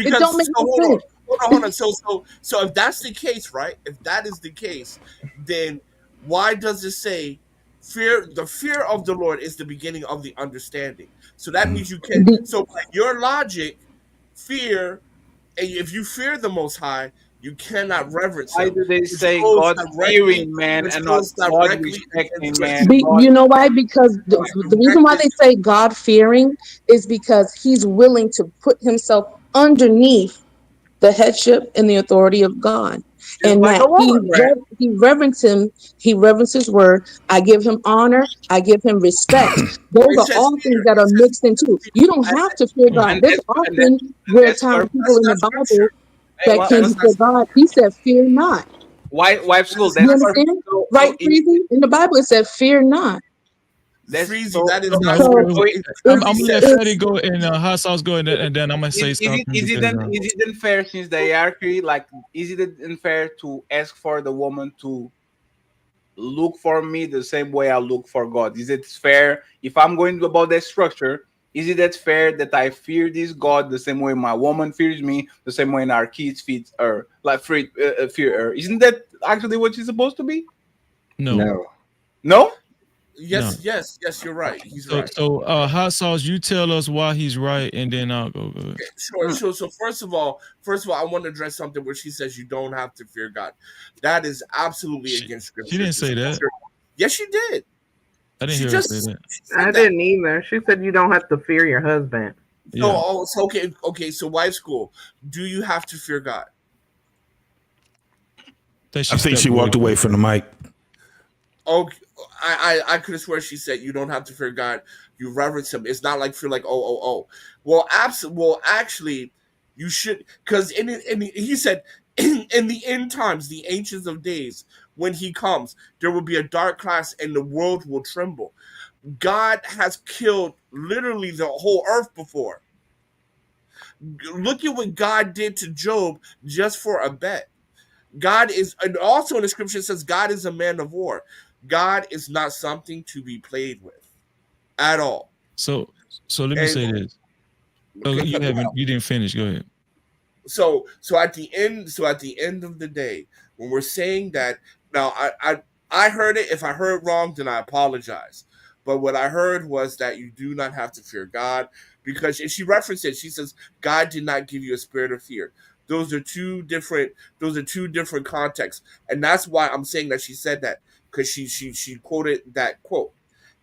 Because make so no hold sense. on. So if that's the case, right? If that is the case, then why does it say fear? The fear of the Lord is the beginning of the understanding. So that means you can. So by your logic, fear, and if you fear the Most High, you cannot reverence Why Him, do they which say goes God directly, fearing man which and not goes God directly respecting against man? God You know why? Because the reason why directly. they say God fearing is because he's willing to put himself underneath the headship and the authority of God, just and like that a woman, right? he reverence him. He reverence his word. I give him honor. I give him respect. Those It are says all things fear. that It are says mixed into. You don't fear. have to fear God. And There's that's often where perfect. people in the That's not Bible scripture. Hey, that came That's not before God. He said, "Fear not." wife school. that's You That's not perfect. understand? So Right, Freezy? In the Bible, it said, "Fear not." that's Freezy. so That is so not No, So scripture. wait. It I'm clearly gonna let says Fatty it's go and Hot Sauce go, and then I'm gonna say something because is it unfair since the hierarchy? Like, is it unfair to ask for the woman to look for me the same way I look for God? Is it fair if I'm going about that structure? Is it that fair that I fear this God the same way my woman fears me, the same way our kids fear her, like fear her? Isn't that actually what she's supposed to be? no. No. No. No. yes. You're right. He's So right. Hot Sauce, you tell us why he's right, and then I'll go. Go ahead. Sure. So first of all, I want to address something where she says you don't have to fear God. That is absolutely against She scripture. didn't say that. Yes, she did. I didn't She hear her say just that. she I said that. didn't either. She said you don't have to fear your husband. Yeah. So okay. So wife school. Do you have to fear God? I think she walked away from the mic. Okay, I could have swear she said you don't have to fear God. You reverence Him. It's not like feel like oh. Well, actually, you should because he said in the end times, the ancients of days, when He comes, there will be a dark class and the world will tremble. God has killed literally the whole earth before. Look at what God did to Job just for a bet. God is, and also in the scripture it says God is a man of war. God is not something to be played with at all. So let me say this. You didn't finish. Go ahead. So at the end of the day, when we're saying that, now I heard it. If I heard wrong, then I apologize. But what I heard was that you do not have to fear God, because if she referenced it, she says God did not give you a spirit of fear. Those are two different contexts, and that's why I'm saying that she said that, because she quoted that quote.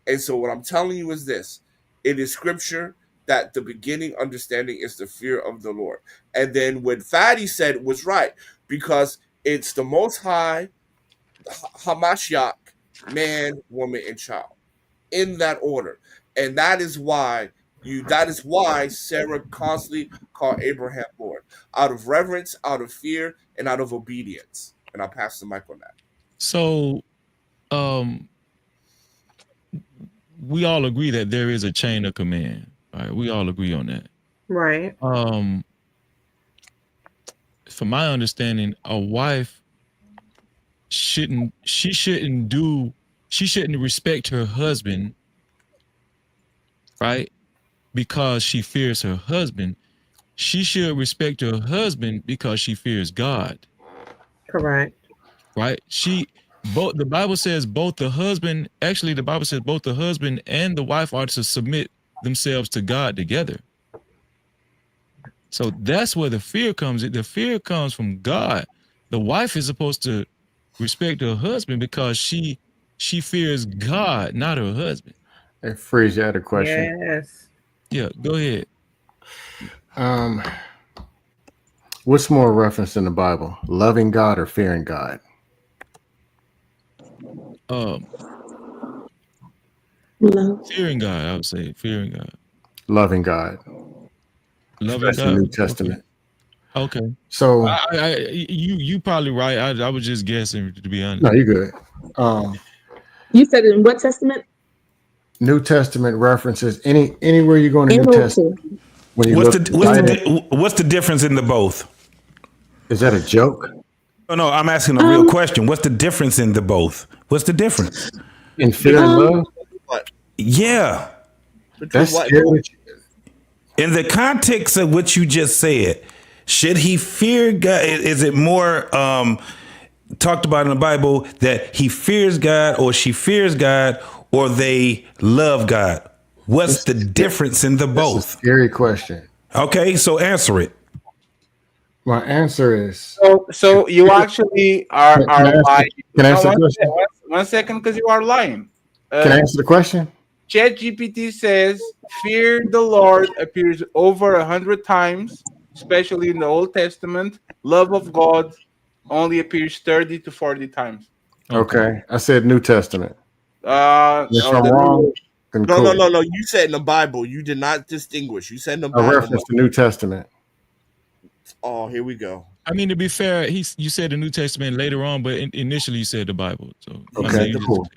And so what I'm telling you is this: it is scripture that the beginning understanding is the fear of the Lord. And then what Fatty said was right, because it's the Most High, Hamashiach, man, woman, and child, in that order. And that is why Sarah constantly called Abraham Lord, out of reverence, out of fear, and out of obedience. And I'll pass the mic on that. So we all agree that there is a chain of command. Right, we all agree on that. Right. From my understanding, a wife shouldn't respect her husband, right? Because she fears her husband. She should respect her husband because she fears God. Correct. Right? The Bible says both the husband and the wife are to submit themselves to God together. So that's where the fear comes in. The fear comes from God. The wife is supposed to respect her husband because she fears God, not her husband. Hey, Freeze, you had a question. Yes. Yeah, go ahead. What's more referenced in the Bible? Loving God or fearing God? Fearing God, I would say. Fearing God. Loving God. Loving That's God. the New Testament. Okay. So you probably right. I was just guessing, to be honest. No, you're good. You said in what testament? New Testament references anywhere you go in the New Testament. When you What's the difference in the both? Is that a joke? No, I'm asking a real question. What's the difference in the both? What's the difference? In fear and love? Yeah. That's scary. In the context of what you just said, should he fear God? Is it more talked about in the Bible that he fears God or she fears God or they love God? What's the difference in the both? Scary question. Okay, so answer it. My answer is so you actually are lying. Can I answer the question? One second, because you are lying. Can I answer the question? ChatGPT says fear the Lord appears over 100 times, especially in the Old Testament. Love of God only appears 30 to 40 times. Okay. I said New Testament. If I'm wrong, then No, cool. no. You said in the Bible. You did not distinguish. You said in the I Bible. referenced the New Testament. Oh, here we go. I mean, to be fair, you said the New Testament later on, but initially you said the Bible. So okay, cool.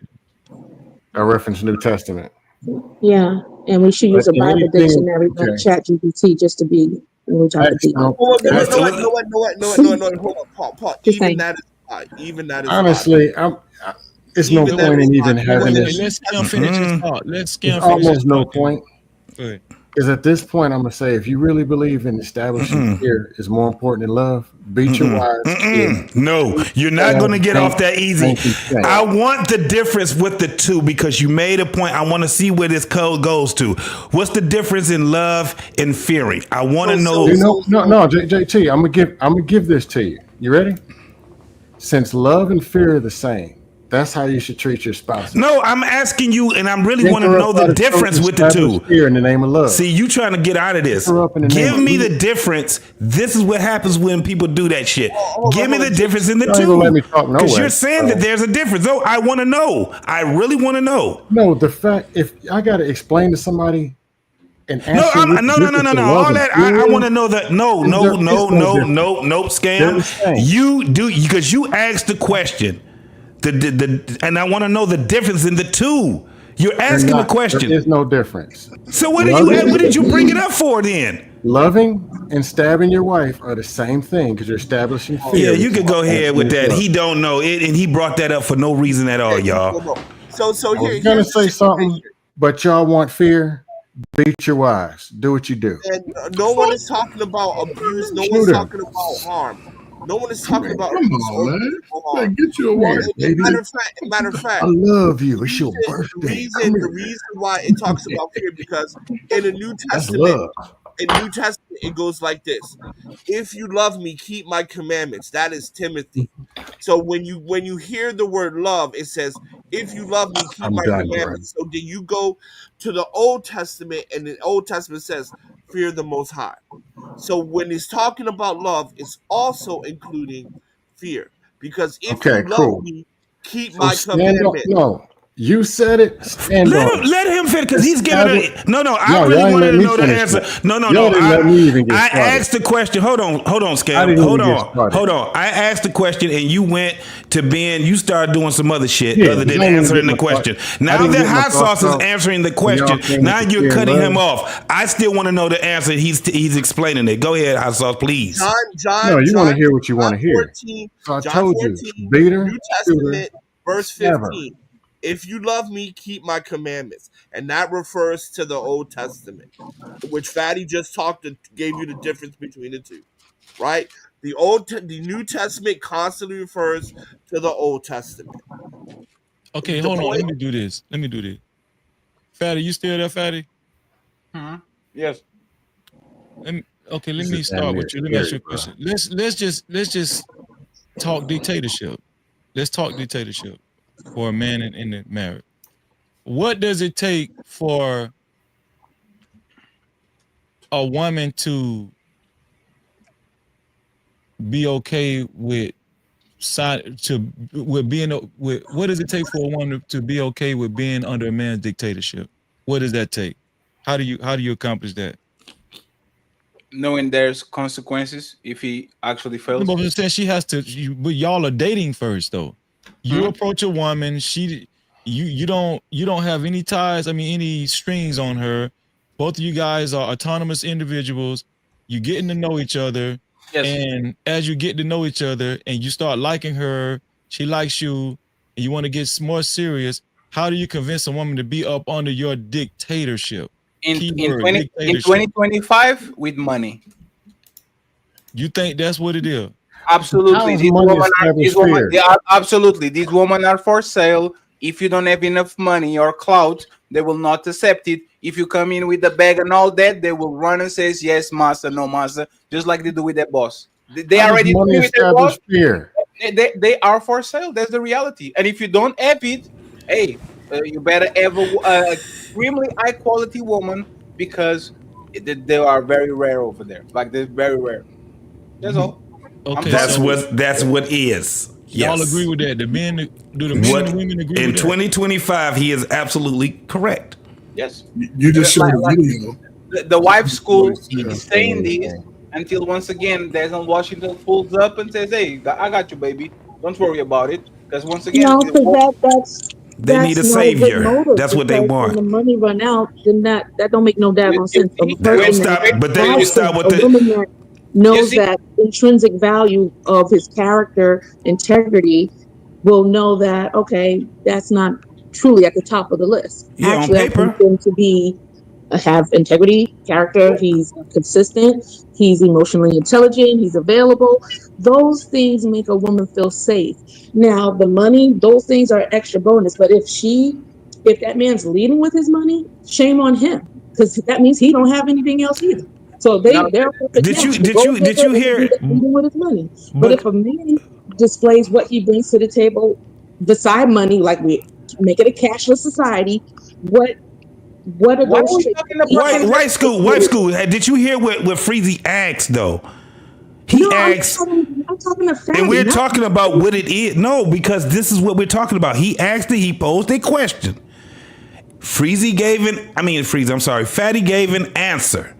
I referenced New Testament. Yeah, and we should use a Bible dictionary like ChatGPT just to be. No, Hold on, Paul. Even that is why. Even that is honestly, it's no point in even having this. Let's finish this thought. There's almost no point. Because at this point, I'm gonna say, if you really believe in establishing fear is more important than love, beat your wives. No, you're not going to get off that easy. I want the difference with the two because you made a point. I want to see where this code goes to. What's the difference in love and fearing? I want to know. No, JT, I'm gonna give this to you. You ready? Since love and fear are the same, that's how you should treat your spouse. No, I'm asking you, and I really want to know the difference with the two. Fear in the name of love. See, you trying to get out of this. Give me the difference. This is what happens when people do that shit. Give me the difference in the two. Because you're saying that there's a difference. No, I want to know. I really want to know. No, the fact, if I got to explain to somebody and answer no. All that I want to know that. No, scam. You do because you asked the question. And I want to know the difference in the two. You're asking a question. There is no difference. So what did you bring it up for then? Loving and stabbing your wife are the same thing because you're establishing fear. Yeah, you could go ahead with that. He don't know it, and he brought that up for no reason at all, y'all. So I was here's gonna the say something, situation. but y'all want fear. Beat your wives. Do what you do. And no one is talking about abuse. No Shoot one's him. talking about harm. No one is talking about Come abuse on, or man. physical harm. Man, get you a wife, baby. Matter of fact, I love you. It's your the birthday. the reason why it talks about fear, because in the New That's Testament, love. it goes like this: if you love me, keep my commandments. That is Timothy. So when you hear the word love, it says, if you love me, keep I'm my done, commandments. So then you go to the Old Testament, and the Old Testament says, fear the Most High. So when it's talking about love, it's also including fear. Because if you Okay, love cool. me, keep So my stand on. commandments. No, you said it. Stand on it. Let him finish, because he's giving it. No, I y'all really ain't wanted let to me know the finish answer. that. No. Y'all didn't let me even get I started. asked the question. Hold on, I Scam. didn't Hold even get on. started. I asked the question, and you went to Ben. You started doing some other shit Yeah, other than y'all didn't answering get the my thought- question. I Now didn't that get my Hot thoughts Sauce is out answering the when y'all question, came with now the you're fear and cutting him love. off. I still want to know the answer. He's explaining it. Go ahead, Hot Sauce, please. No, you want to hear what you want to hear. 14, So I John told you, 14, beater, New shooter, Testament, verse stabber. 15. If you love me, keep my commandments. And that refers to the Old Testament, which Fatty just gave you the difference between the two, right? The New Testament constantly refers to the Old Testament. Okay, The hold on. point- Let me do this. Fatty, you still there, Fatty? Yes. Let This me is damn start near with you. Let me ask you scary, a bro. question. Let's just talk dictatorship. Let's talk dictatorship for a man in the marriage. What does it take for a woman to be okay with what does it take for a woman to be okay with being under a man's dictatorship? What does that take? How do you accomplish that? Knowing there's consequences if he actually fails. But I'm saying she has to. But y'all are dating first, though. You approach a woman. You don't have any ties. I mean, any strings on her. Both of you guys are autonomous individuals. You getting to know each other, Yes. and as you get to know each other, and you start liking her, she likes you, and you want to get more serious. How do you convince a woman to be up under your dictatorship? In Keyword, dictatorship. 2025 with money. You think that's what it is? Absolutely. How is money established fear? Absolutely. These women are for sale. If you don't have enough money or clout, they will not accept it. If you come in with the bag and all that, they will run and say, yes, master, no master, just like they do with their boss. They How does already money do with their boss. establish fear? They are for sale. That's the reality. And if you don't have it, hey, you better have a extremely high quality woman, because they are very rare over there. Like, they're very rare. That's all. Okay, That's what is. Y'all Yes. agree with that? Do the men and the women agree in with that? 2025 he is absolutely correct. Yes. You just showed a video. The wife school is saying this until once again Desmond Washington pulls up and says, "Hey, I got you, baby. Don't worry about it." Because once again, No, because They need a not a good savior. motive. That's what they Because when want. the money run out, then that don't make no daggone sense. Of a They don't person that stop, but they don't has stop sense, with a the. woman that knows that intrinsic value of his character, integrity, will know that okay, that's not truly at the top of the list. Yeah, on Actually, I paper. want him to be have integrity, character. He's consistent. He's emotionally intelligent. He's available. Those things make a woman feel safe. Now, the money, those things are extra bonus. But if that man's leading with his money, shame on him, because that means he don't have anything else either. So they're a perfect Did match. you The gold digger and the hear? dude that's leading with his money. But But if a man displays what he brings to the table beside money, like we make it a cashless society, what are Why are those we traits talking that he about brings? Wife school. Did you hear what Freezy asked though? He No, asked, I'm talking to Fatty. and we're not- talking about what it is. No, because this is what we're talking about. He asked it. He posed a question. Fatty gave an answer.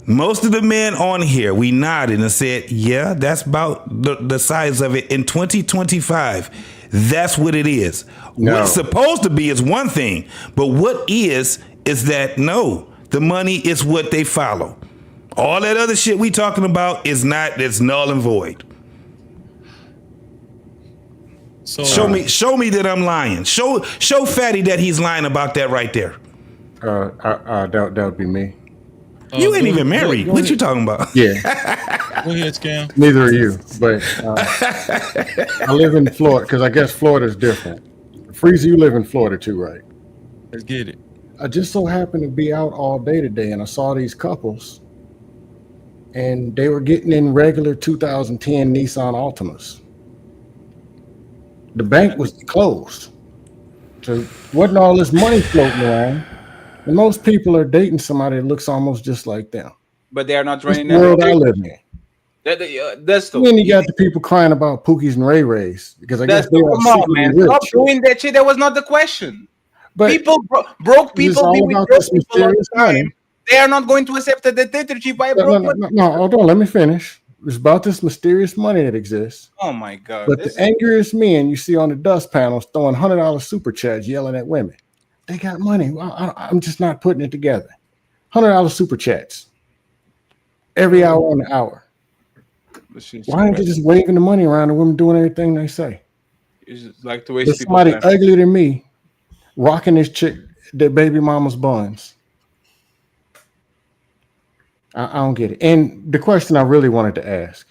Most of the men on here, we nodded and said, yeah, that's about the size of it in 2025. That's what it is. No. What's supposed to be is one thing, but what is that no, the money is what they follow. All that other shit we talking about is not. It's null and void. So show me that I'm lying. Show Fatty that he's lying about that right there. That would be me. You ain't even married. What you talking about? Yeah. Go ahead, Scam. Neither are you, but I live in Florida because I guess Florida's different. Freezy, you live in Florida too, right? Let's get it. I just so happened to be out all day today, and I saw these couples, and they were getting in regular 2010 Nissan Altimas. The bank was closed, so wasn't all this money floating around. And most people are dating somebody that looks almost just like them. But they are not That's running the world I live in. That's the. Then you got the people crying about Pookies and Ray Rays because I guess they are come on, secretly man. rich. Stop doing that shit. That was not the question. But people, broke it's people, all be with about broke this people all mysterious the time. money. They are not going to accept a dictatorship by a No, broke. hold on. Let me finish. It's about this mysterious money that exists. Oh my God! But the angriest men you see on the dust panels throwing $100 super chats, yelling at women. They got money. Well, I'm just not putting it together. $100 super chats every hour on the hour. Why aren't you just waving the money around and women doing everything they say? It's like to waste There's people's somebody time. uglier than me rocking this chick, their baby mama's buns. I don't get it. And the question I really wanted to ask,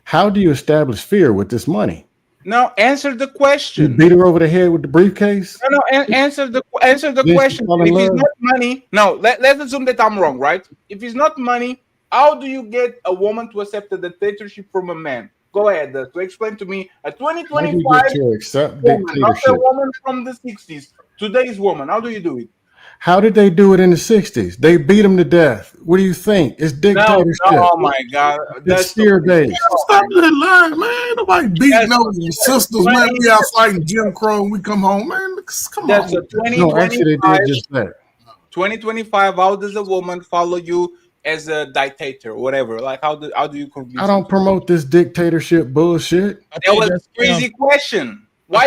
how do you establish fear with this money? No, answer the You question. beat her over the head with the briefcase? No, answer the Then she question. fall in If it's love? not money, no. Let's assume that I'm wrong, right? If it's not money, how do you get a woman to accept a dictatorship from a man? Go ahead, to explain to me a How do you 2025 get to accept woman, not a dictatorship? woman from the 60s. Today's woman, how do you do it? How did they do it in the 60s? They beat them to death. What do you think? It's dictatorship. No, oh my God, It's fear-based. Stop that lying, man. Nobody beating no sisters, man. We out fighting Jim Crow and we come home, man. Come That's on. a 2025. No, actually, they did just that. 2025. How does a woman follow you as a dictator or whatever? Like how do you convince? I don't promote this dictatorship bullshit. That was a crazy question. Why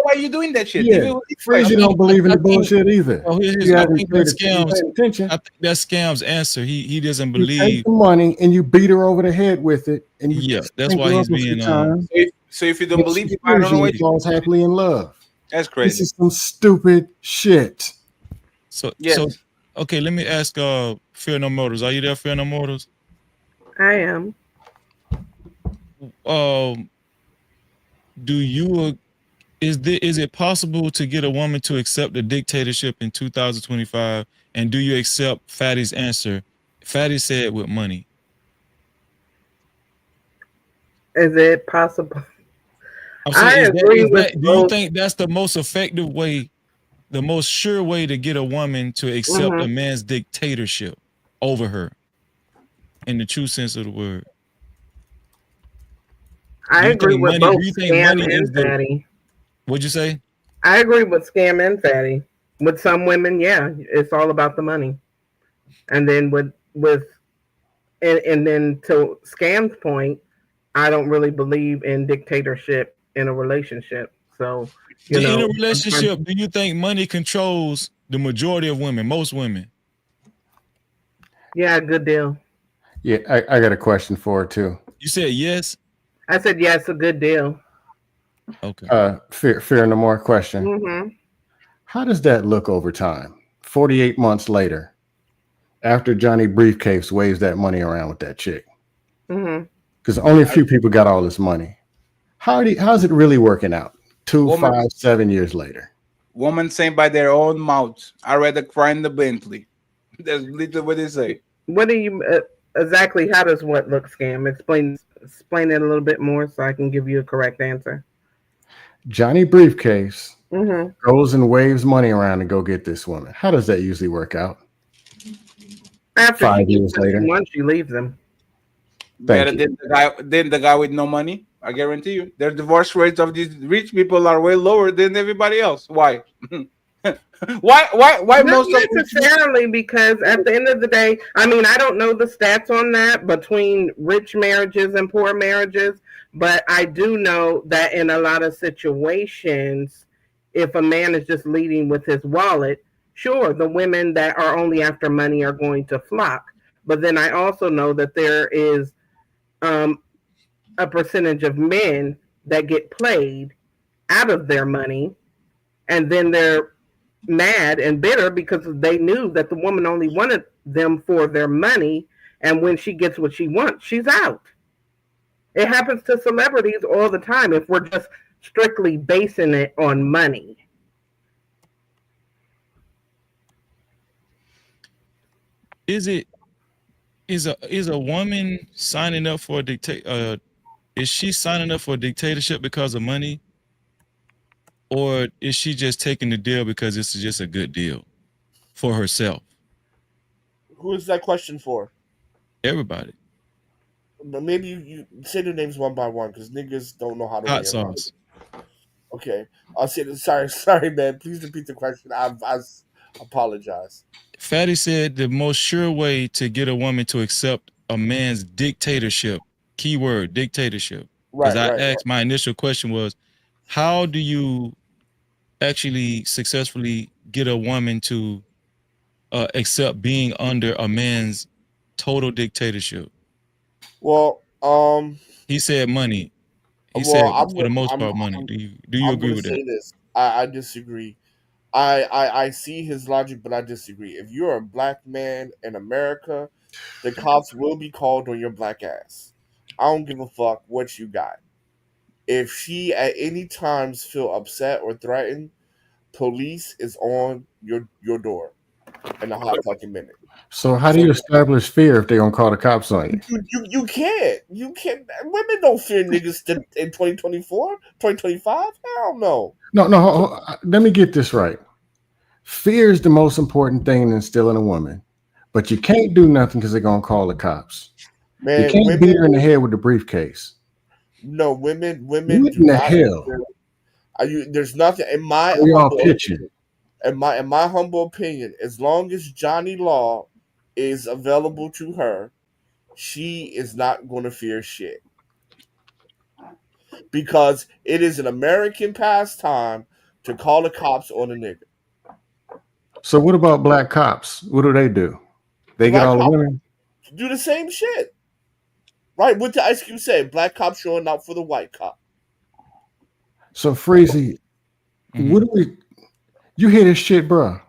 are you doing that shit? Yeah, Freezy don't believe in the bullshit either. Oh, here's You I haven't think paid that's Scam's. attention. I think that's Scam's answer. He doesn't You take believe. the money and you beat her over the head with it, and you Yeah, that's spank why her he's up a few being times. So if you don't and believe she it, I don't know what usually falls happily in love. That's This crazy. is some stupid shit. So Yes. so okay, let me ask Fear No Motors. Are you there, Fear No Motors? I am. Do you is it possible to get a woman to accept the dictatorship in 2025? And do you accept Fatty's answer? Fatty said with money. Is it possible? I'm saying, do you both. think that's the most effective way, the most sure way to get a woman to accept a man's dictatorship over her, in the true sense of the word? I agree with both Do you think Scam money is and the? Fatty. What'd you say? I agree with Scam and Fatty. With some women, yeah, it's all about the money. And then and then to Scam's point, I don't really believe in dictatorship in a relationship. So In a relationship, do you think money controls the majority of women, most women? Yeah, good deal. Yeah, I got a question for her too. You said yes? I said yes, a good deal. Okay. Fear No More question. Mm-hmm. How does that look over time? 48 months later, after Johnny Briefcase waves that money around with that chick. Mm-hmm. Because only a few people got all this money. How's it really working out? 2, 5, 7 years later. Women saying by their own mouth, "I rather cry in the Bentley." That's literally what they say. What do you exactly? How does what look, Scam? Explain it a little bit more so I can give you a correct answer. Johnny Briefcase Mm-hmm. goes and waves money around to go get this woman. How does that usually work out? After 5 she years gets later. once she leaves him. Better Thank than the guy with no money. I guarantee you, their divorce rates of these rich people are way lower than everybody else. Why? Why Not most of necessarily, because at the end of the day, I mean, I don't know the stats on that between rich marriages and poor marriages, but I do know that in a lot of situations, if a man is just leading with his wallet, sure, the women that are only after money are going to flock. But then I also know that there is a percentage of men that get played out of their money, and then they're mad and bitter because they knew that the woman only wanted them for their money, and when she gets what she wants, she's out. It happens to celebrities all the time if we're just strictly basing it on money. Is a woman signing up for a is she signing up for a dictatorship because of money, or is she just taking the deal because it's just a good deal for herself? Who is that question for? Everybody. But maybe you say the names one by one because niggas don't know how to Hot weigh them out. sauce. Okay, I'll say this. Sorry, man. Please repeat the question. I apologize. Fatty said the most sure way to get a woman to accept a man's dictatorship, keyword dictatorship. Because Right. My initial question was, how do you actually successfully get a woman to accept being under a man's total dictatorship? Well, he said money. He well, said for the most part money. Do you I'm agree gonna with say that? this. I disagree. I see his logic, but I disagree. If you're a black man in America, the cops will be called on your black ass. I don't give a fuck what you got. If she at any times feel upset or threatened, police is on your door in a hot fucking minute. So how do you establish fear if they're gonna call the cops on you? You can't. Women don't fear niggas in 2024, 2025. Hell no. No. Let me get this right. Fear is the most important thing in instilling a woman, but you can't do nothing because they're gonna call the cops. Man, you can't beat her in the head with the briefcase. No, women What do in the not. hell? There's nothing in my Are y'all humble pitching? in my humble opinion. As long as Johnny Law is available to her, she is not going to fear shit because it is an American pastime to call the cops on a nigga. So what about black cops? What do? They get Black all the cops women? do the same shit, right? What the Ice Cube say? Black cops showing out for the white cop. So Freezy, what do we? You hear this shit, bro?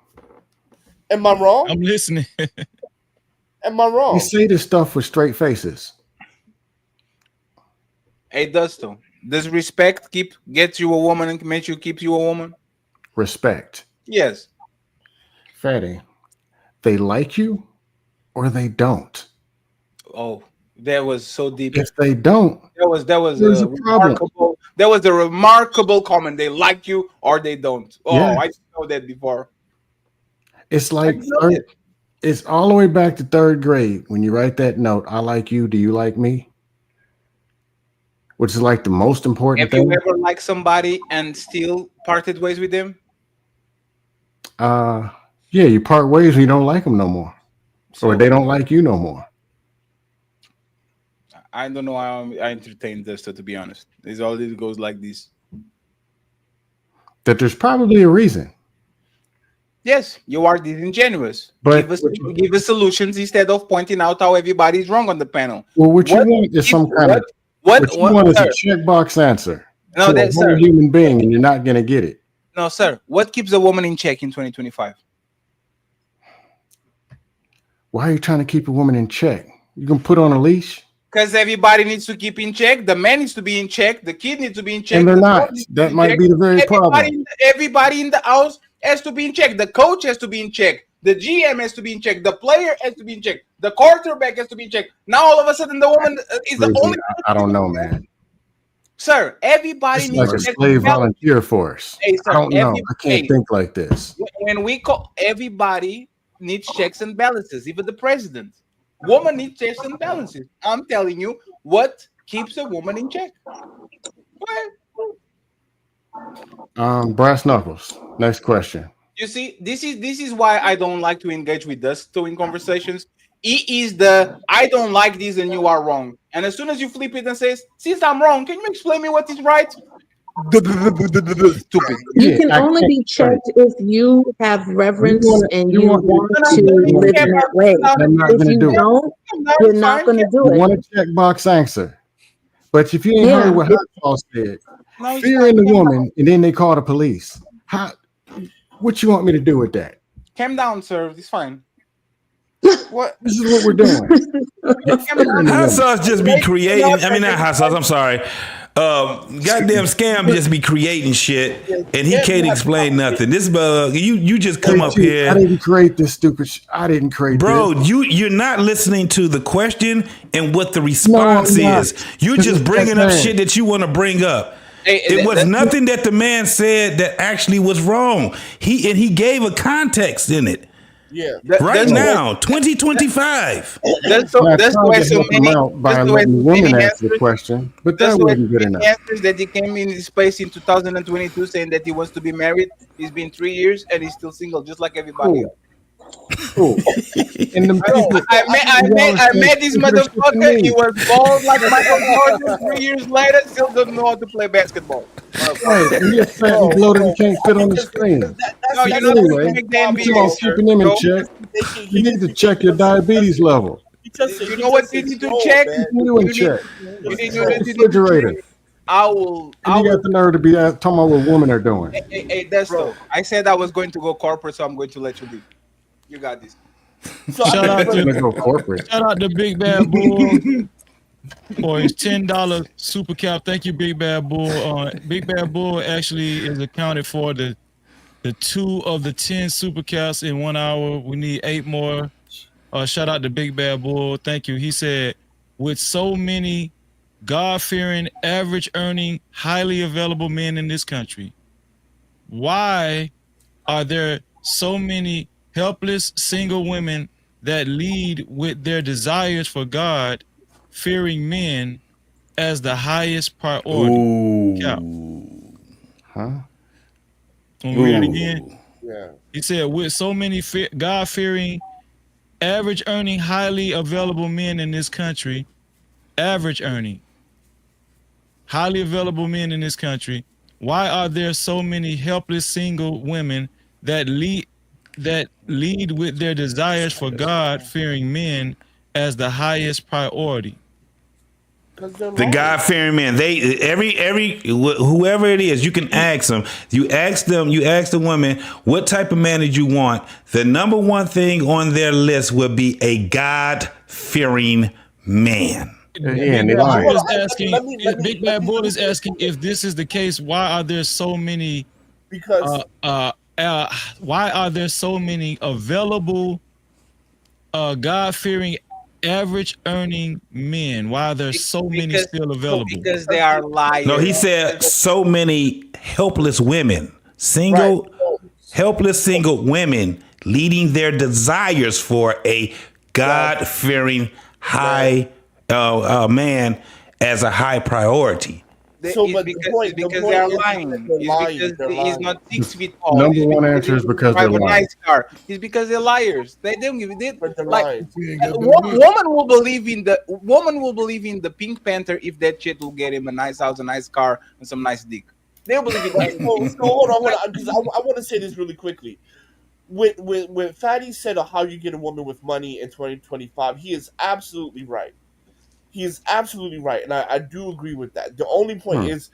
Am I wrong? I'm listening. Am I wrong? You say this stuff with straight faces. It does though. Does respect gets you a woman and makes you keep you a woman? Respect. Yes. Fatty, they like you or they don't. Oh, that was so deep. If they don't, that was there's a problem. remarkable. That was a remarkable comment. They like you or they don't. Oh, Yeah. I didn't know that before. It's like it's all the way back to third grade when you write that note. I like you. Do you like me? Which is like the most important Have you thing. ever liked somebody and still parted ways with them? Yeah, you part ways when you don't like them no more, or they don't like you no more. I don't know how I entertain this, to be honest. It's all it goes like this. That there's probably a reason. Yes, you are disingenuous. But give us solutions instead of pointing out how everybody's wrong on the panel. Well, what you want is some kind of what you want is a checkbox answer No, to a sir. whole human being, and you're not going to get it. No, sir. What keeps a woman in check in 2025? Why are you trying to keep a woman in check? You can put on a leash? Because everybody needs to keep in check. The man needs to be in check. The kid needs to be in check. And they're the not. dog needs to That in might check. be the very problem. Everybody in the house has to be in check. The coach has to be in check. The GM has to be in check. The player has to be in check. The quarterback has to be in check. Now all of a sudden the woman is the only. I don't know, man. Sir, everybody It's needs like a to check slave the balance. volunteer force. Hey, sir, I don't know. I can't think like this. When we call, everybody needs checks and balances, even the president. Woman needs checks and balances. I'm telling you, what keeps a woman in check? Brass knuckles. Next question. You see, this is why I don't like to engage with us two in conversations. It is the I don't like this and you are wrong. And as soon as you flip it and says, since I'm wrong, can you explain me what is right? stupid. You can only be checked if you have reverence and you want to live in that way. I'm not If going to you do it. don't, you're not going to do You it. want a checkbox answer. But if you ain't Yeah. heard what Hot Sauce said, fearing the woman, and then they call the police. What you want me to do with that? Calm down, sir. It's fine. What? This is what we're doing. Hot sauce just be creating. I mean, not hot sauce. I'm sorry. Goddamn scam just be creating shit, and he can't explain nothing. This bug, you just come up here. I didn't create this stupid. I didn't create Bro, this. you're not listening to the question and what the response is. You're just bringing up shit that you want to bring up. It was nothing that the man said that actually was wrong. He gave a context in it. Yeah. Right now, 2025. That's why so many. By letting the woman answer the question, but that wasn't good enough. Answers that he came in this place in 2022 saying that he wants to be married. He's been 3 years and he's still single, just like everybody else. Cool. And the people, I met this motherfucker. He was bald like Michael Jordan. 3 years later, still doesn't know how to play basketball. Right, and you're fat and bloated and can't fit on the screen. No, you know Anyway, damn come on, keeping them in check. You need to check your diabetes level. You know what you need to check? You in check. You need to Refrigerator. I will. You got the nerve to be talking about what women are doing. Hey, Desto, I said I was going to go corporate, so I'm going to let you be. You got this. Shout out to go corporate. Shout out to Big Bad Bull for his $10 super cap. Thank you, Big Bad Bull. Big Bad Bull actually is accounted for the 2 of the 10 super caps in 1 hour. We need 8 more. Shout out to Big Bad Bull. Thank you. He said, with so many God-fearing, average-earning, highly available men in this country, why are there so many helpless single women that lead with their desires for God, fearing men as the highest priority? Cap. Huh? Can we read it again? Yeah. He said, with so many God-fearing, average-earning, highly available men in this country, average-earning, highly available men in this country, why are there so many helpless single women that lead with their desires for God-fearing men as the highest priority? The God-fearing men, whoever it is, you can ask them. You ask the women, what type of man did you want? The number one thing on their list would be a God-fearing man. Big Bad Bull is asking if this is the case. Why are there so many? Because why are there so many available God-fearing, average-earning men? Why are there so many still available? Because they are liars. No, he said so many helpless women, helpless single women leading their desires for a God-fearing high man as a high priority. Because they are lying. It's because he's not 6 feet tall. Number one answer is because they're lying. Nice car. It's because they're liars. They don't give it. Like woman will believe in the Pink Panther if that shit will get him a nice house, a nice car, and some nice dick. They'll believe it. So hold on, because I want to say this really quickly. When Fatty said how you get a woman with money in 2025, he is absolutely right. He is absolutely right, and I do agree with that. The only point is,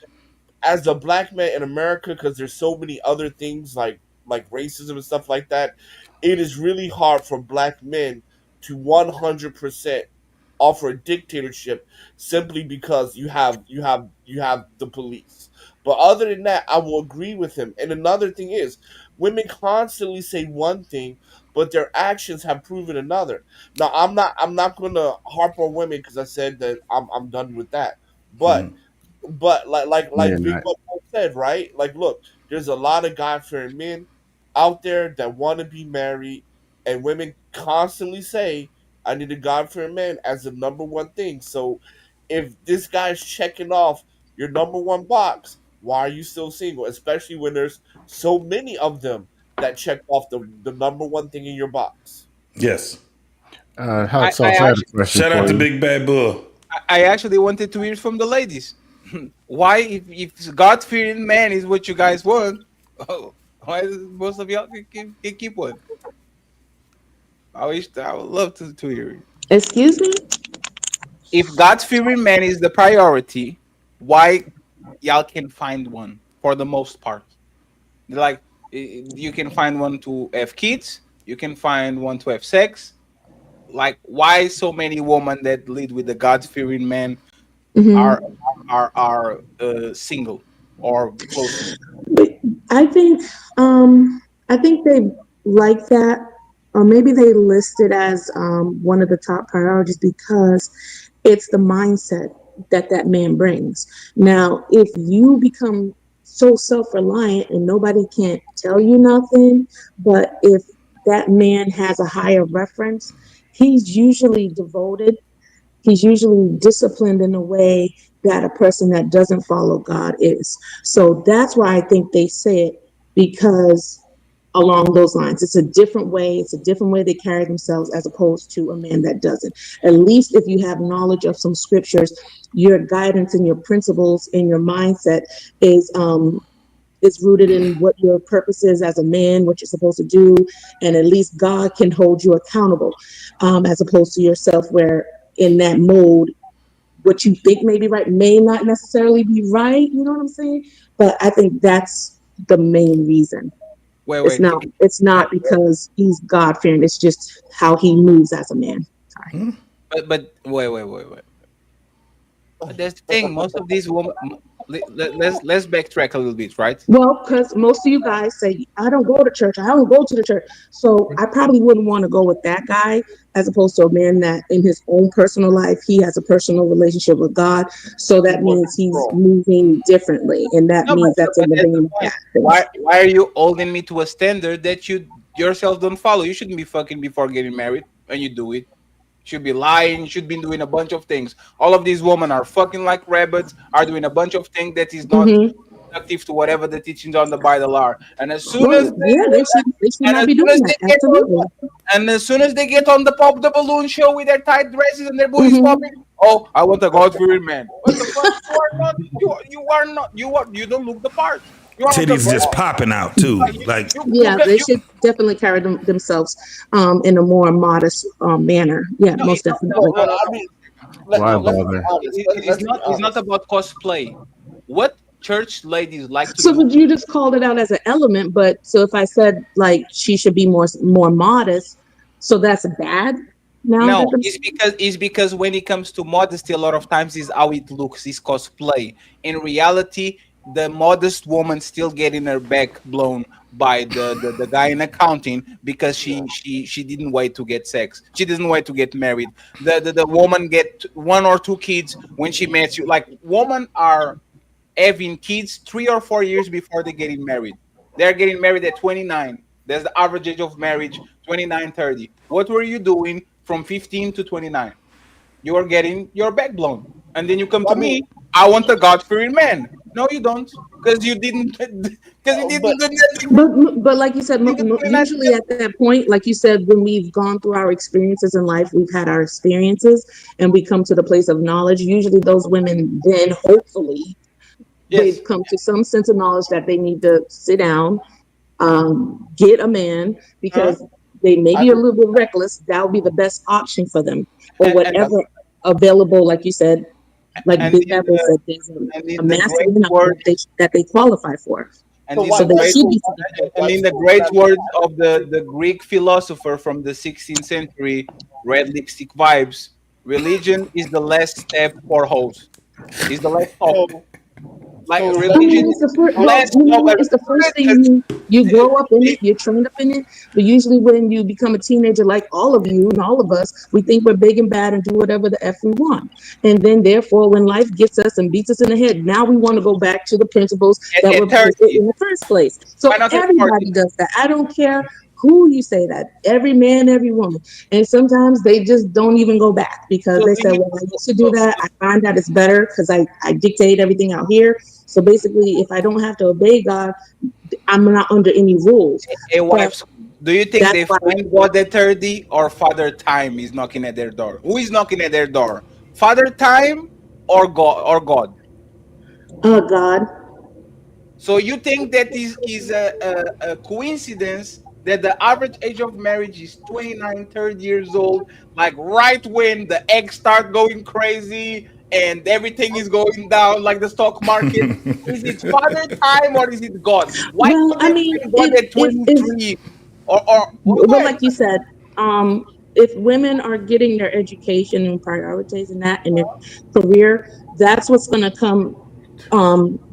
as a black man in America, because there's so many other things like racism and stuff like that, it is really hard for black men to 100% offer a dictatorship simply because you have the police. But other than that, I will agree with him. And another thing is, women constantly say one thing, but their actions have proven another. Now, I'm not going to harp on women because I said that I'm done with that. But like Big Buck said, right? Like, look, there's a lot of God-fearing men out there that want to be married, and women constantly say, "I need a God-fearing man" as the number one thing. So, if this guy's checking off your number one box, why are you still single? Especially when there's so many of them that check off the number one thing in your box. Yes. Hot Sauce had a question. Shout out to Big Bad Bull. I actually wanted to hear from the ladies. why, if God-fearing man is what you guys want, why is most of y'all can keep one? I would love to hear it. Excuse me? If God-fearing man is the priority, why y'all can find one for the most part? Like, you can find one to have kids, you can find one to have sex. Like, why so many women that lead with the God-fearing man Hmm. are single or close to? I think I think they like that, or maybe they list it as one of the top priorities because it's the mindset that that man brings. Now, if you become so self-reliant and nobody can't tell you nothing, but if that man has a higher reference, he's usually devoted, he's usually disciplined in a way that a person that doesn't follow God is. So that's why I think they say it, because along those lines, it's a different way, it's a different way they carry themselves as opposed to a man that doesn't. At least if you have knowledge of some scriptures, your guidance and your principles and your mindset is rooted in what your purpose is as a man, what you're supposed to do, and at least God can hold you accountable, as opposed to yourself, where in that mode, what you think may be right may not necessarily be right. You know what I'm saying? But I think that's the main reason. It's Wait. not. It's not because he's God fearing. It's just how he moves as a man. Sorry. But wait. But that's the thing. Most of these women. Let's backtrack a little bit, right? Well, because most of you guys say, I don't go to church. I don't go to the church. So I probably wouldn't want to go with that guy as opposed to a man that in his own personal life, he has a personal relationship with God. So that means he's moving differently. And that No, means that's in the that's the vein of point. that. Why are you holding me to a standard that you yourself don't follow? You shouldn't be fucking before getting married, and you do it. Should be lying, should be doing a bunch of things. All of these women are fucking like rabbits, are doing a bunch of things that is not Mm-hmm. productive to whatever the teachings on the Bible are. And as soon as Well, yeah, they should and not as be soon doing as that. they get on Absolutely. and as soon as they get on the Pop the Balloon show with their tight dresses and their booties Mm-hmm. popping, oh, I want a God-fearing man. What the fuck? You don't look the part. You are not the Titties bro. just popping out too. Like Yeah, they should definitely carry themselves in a more modest manner. Yeah, most definitely. I mean, Why let's be bother? honest. It's not about cosplay. What church ladies like to So, do? but you just called it out as an element. But so if I said like she should be more modest, so that's bad. Now No, that the it's because when it comes to modesty, a lot of times is how it looks, is cosplay. In reality, the modest woman still getting her back blown by the guy in accounting because she didn't wait to get sex. She didn't wait to get married. The woman get one or two kids when she met you. Like, women are having kids 3 or 4 years before they getting married. They're getting married at 29. That's the average age of marriage, 29, 30. What were you doing from 15 to 29? You are getting your back blown. And then you come to me, I want a God-fearing man. No, you don't. Because you didn't because you didn't do nothing. but like you said, usually at that point, like you said, when we've gone through our experiences in life, we've had our experiences, and we come to the place of knowledge. Usually, those women then hopefully Yes. they've come to some sense of knowledge that they need to sit down, get a man, because they may be a little bit reckless. That would be the best option for them, or And whatever available. Like you said, like and Big in Apple the said, there's and a in the massive great amount word that they qualify for. and in So the they great should be together. and in the great words of the Greek philosopher from the 16th century, red lipstick vibes, religion is the last step for hoes. Is the last stop. Like, I religion mean, it's is the first. the Well, last you know stop. what? It's the first thing you grow up in it. You're trained up in it. But usually, when you become a teenager, like all of you and all of us, we think we're big and bad and do whatever the f we want. And then, therefore, when life gets us and beats us in the head, now we want to go back to the principles that were At posted 30. in the first place. Why So not at 40? everybody does that. I don't care who you say that. Every man, every woman. And sometimes they just don't even go back because So they do say, you "Well, I used to do that. I find that it's better because I dictate everything out here." So basically, if I don't have to obey God, I'm not under any rules. a But wife? Do you think that's they why, find God at 30, or Father Time is knocking at their door? Who is knocking at their door? Father Time or God? God. So you think that is a coincidence that the average age of marriage is 29, 30 years old, like right when the eggs start going crazy and everything is going down like the stock market? Is it father time or is it God? Why Well, I couldn't mean, God at if 23? Or go well, ahead. like you said, if women are getting their education and prioritizing that in their career, that's what's going to come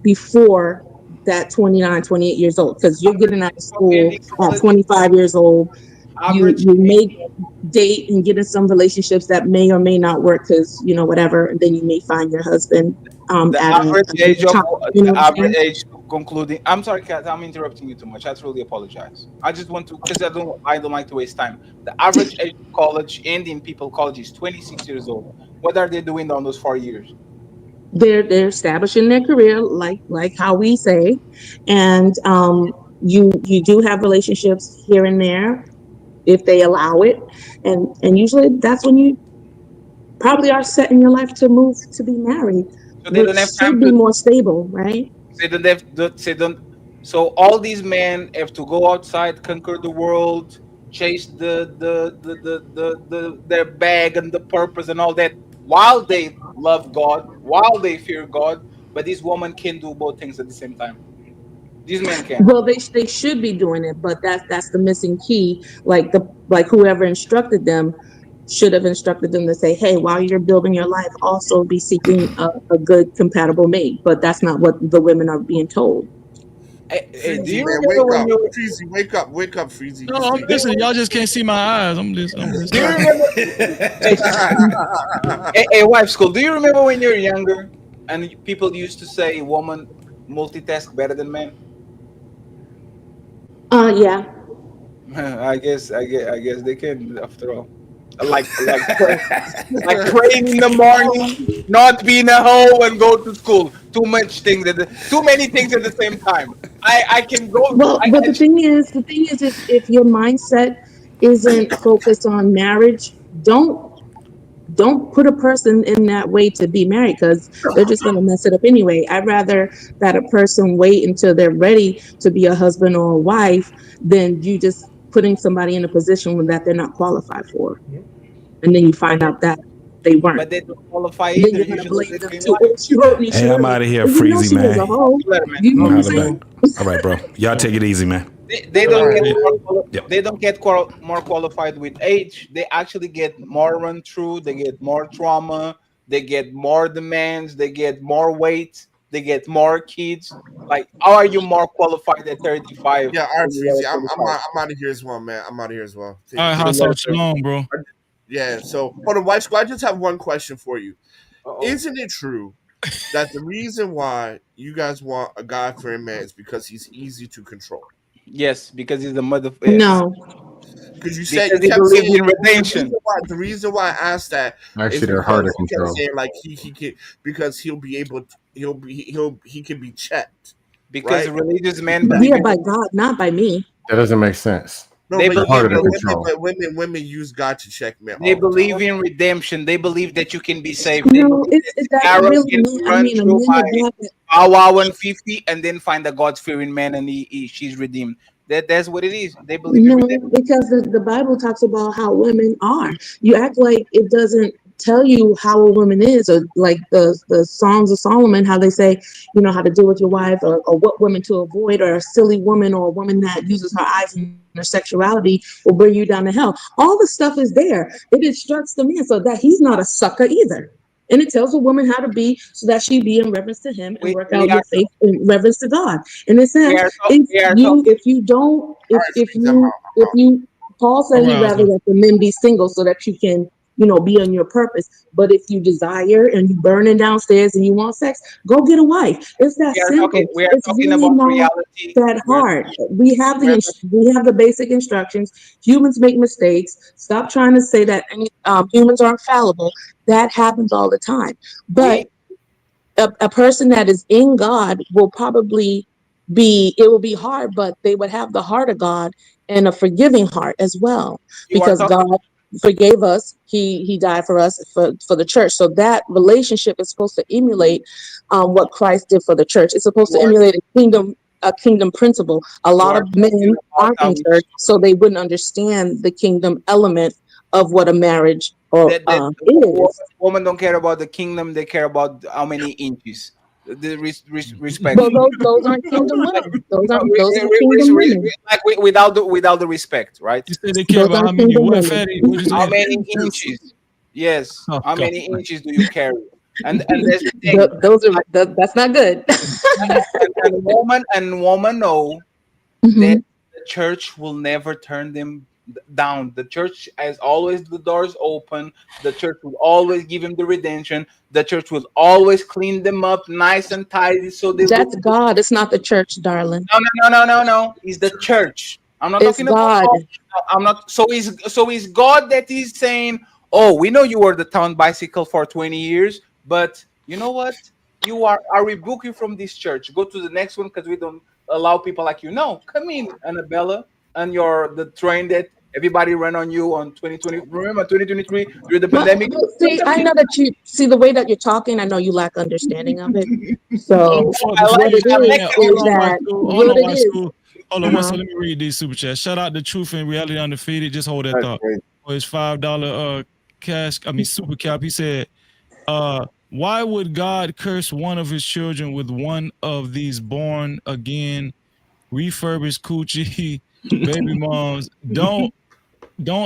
before that 29, 28 years old, because you're getting out of school Ending at college, 25 years old. average You may date and get in some relationships that may or may not work because, you know, whatever, and then you may find your husband the at average a age good of time. You know the what I'm average saying? age concluding. I'm sorry, Kat, I'm interrupting you too much. I truly apologize. I just want to because I don't like to waste time. The average age of college ending people college is 26 years old. What are they doing on those 4 years? They're establishing their career, like how we say, and you do have relationships here and there if they allow it, and usually that's when you probably are setting your life to move to be married, So they which don't have time should be to more stable, right? say don't have say don't. So all these men have to go outside, conquer the world, chase their bag and the purpose and all that while they love God, while they fear God. But this woman can do both things at the same time. These men can. Well, they should be doing it, but that's the missing key. Like whoever instructed them should have instructed them to say, hey, while you're building your life, also be seeking a good compatible mate. But that's not what the women are being told. Hey, do Freezy, you man, remember wake when up. you Freezy, wake up, Freezy. No, You I'm sleeping. listening. Y'all just can't see my eyes. I'm listening. do you remember hey, hey, wife school, do you remember when you're younger and people used to say woman multitask better than men? Yeah. I guess they can after all. Like praying in the morning, not being a hoe and go to school. Too many things at the same time. I can go. Well, but the thing is, if your mindset isn't focused on marriage, don't put a person in that way to be married because they're just going to mess it up anyway. I'd rather that a person wait until they're ready to be a husband or a wife than you just putting somebody in a position that they're not qualified for. And then you but find they, out that they weren't. but they don't qualify Then either. you're going to Usually blame they've them been too. Oh, lying. she wrote me, she Hey, wrote I'm me. out of here, Well, you know Freezy, she was a man. hoe. You know I'm what I'm holla back. saying? All right, bro. Y'all take it easy, man. They don't get Yep. they don't get more qualified with age. They actually get more run through. They get more trauma. They get more demands. They get more weight. They get more kids. Like, how are you more qualified at 35 Yeah, all right, when you Freezy. were at I'm 35? out, I'm out of here as well, man. I'm out of here as well. All Take it right, easy. house out shalom, bro. Yeah. So, hold on, wife. Squad. I just have one question for you. Uh-oh. Isn't it true that the reason why you guys want a God fearing man is because he's easy to control? Yes, because he's the mother. Yes, No. Because because you he kept believes saying in redemption. the reason why I asked that is Actually, they're harder because to you kept control. saying like he can because he'll be able to, he can be checked, Because right? religious men believe Yeah, in. by God, not by me. That doesn't make sense. No, They but They're believe harder in. to control. women use God to check men They all the time. believe in redemption. They believe that you can be saved. They No, believe it's that it, that Sarah really can mean. be I run mean, a through man by of God. Bow Wow and 50 and then find a God fearing man and she's redeemed. That's what it is. They believe in redemption. No, because the Bible talks about how women are. You act like it doesn't tell you how a woman is, or like the Songs of Solomon, how they say, you know, how to deal with your wife, or what women to avoid, or a silly woman or a woman that uses her eyes and her sexuality will bring you down to hell. All the stuff is there. It instructs the man so that he's not a sucker either. And it tells a woman how to be so that she be in reverence to him and We work we out your are faith in reverence to God. In a we sense, are we are talking. if you don't All right, if Freeze, I'm you out. if you Paul All said right, he'd house rather out. that the men be single so that you can, you know, be on your purpose. But if you desire and you burning downstairs and you want sex, go get a wife. It's that simple. We are It's talking really about not reality. that We are hard. we are We have the basic instructions. Humans make mistakes. Stop trying to say that humans are infallible. That happens all the time. But we a person that is in God will probably it will be hard, but they would have the heart of God and a forgiving heart as well. you are Because talking God, forgave us. He died for us for the church. So that relationship is supposed to emulate what Christ did for the church. It's supposed to emulate a kingdom principle. A lot of men aren't in church, so they wouldn't understand the kingdom element of what a marriage or is. Women don't care about the kingdom; they care about how many inches. The respect. Well, those aren't kingdom women. Those are kingdom women. Like without the respect, right? You said they care about how many what, Fatty? What you How say? many inches? Yes. Oh, How God. many inches do you carry? And there's the thing. Those are that's not good. and woman know that the church will never turn them down. The church has always the doors open. The church will always give them the redemption. The church will always clean them up nice and tidy. So they That's look. God. It's not the church, darling. No. It's the church. I'm not It's talking God. about. I'm not. So is God that is saying, "Oh, we know you were the town bicycle for 20 years, but you know what? You are. I rebuke you from this church. Go to the next one because we don't allow people like you. No, come in, Annabella, and you're the train that everybody ran on you on 2020. Remember 2023 during the pandemic. See, I know that you see the way that you're talking. I know you lack understanding of it. So what it is that Hold on, what it White is. School. Hold on, one second. Let me read these super chats. Shout out to Truth and Reality Undefeated. Just hold that That's thought. great. For his $5 super cap, he said, why would God curse one of his children with one of these born again, refurbished coochie baby moms? Don't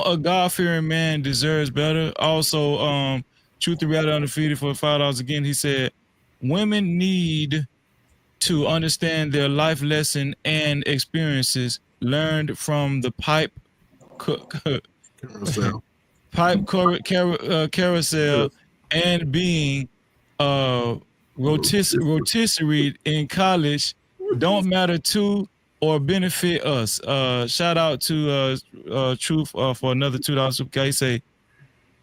a God-fearing man deserves better? Also, Truth and Reality Undefeated for $5 again. He said, women need to understand their life lesson and experiences learned from the carousel and being rotisserie in college don't matter to or benefit us. Shout out to Truth for another $2 super. He say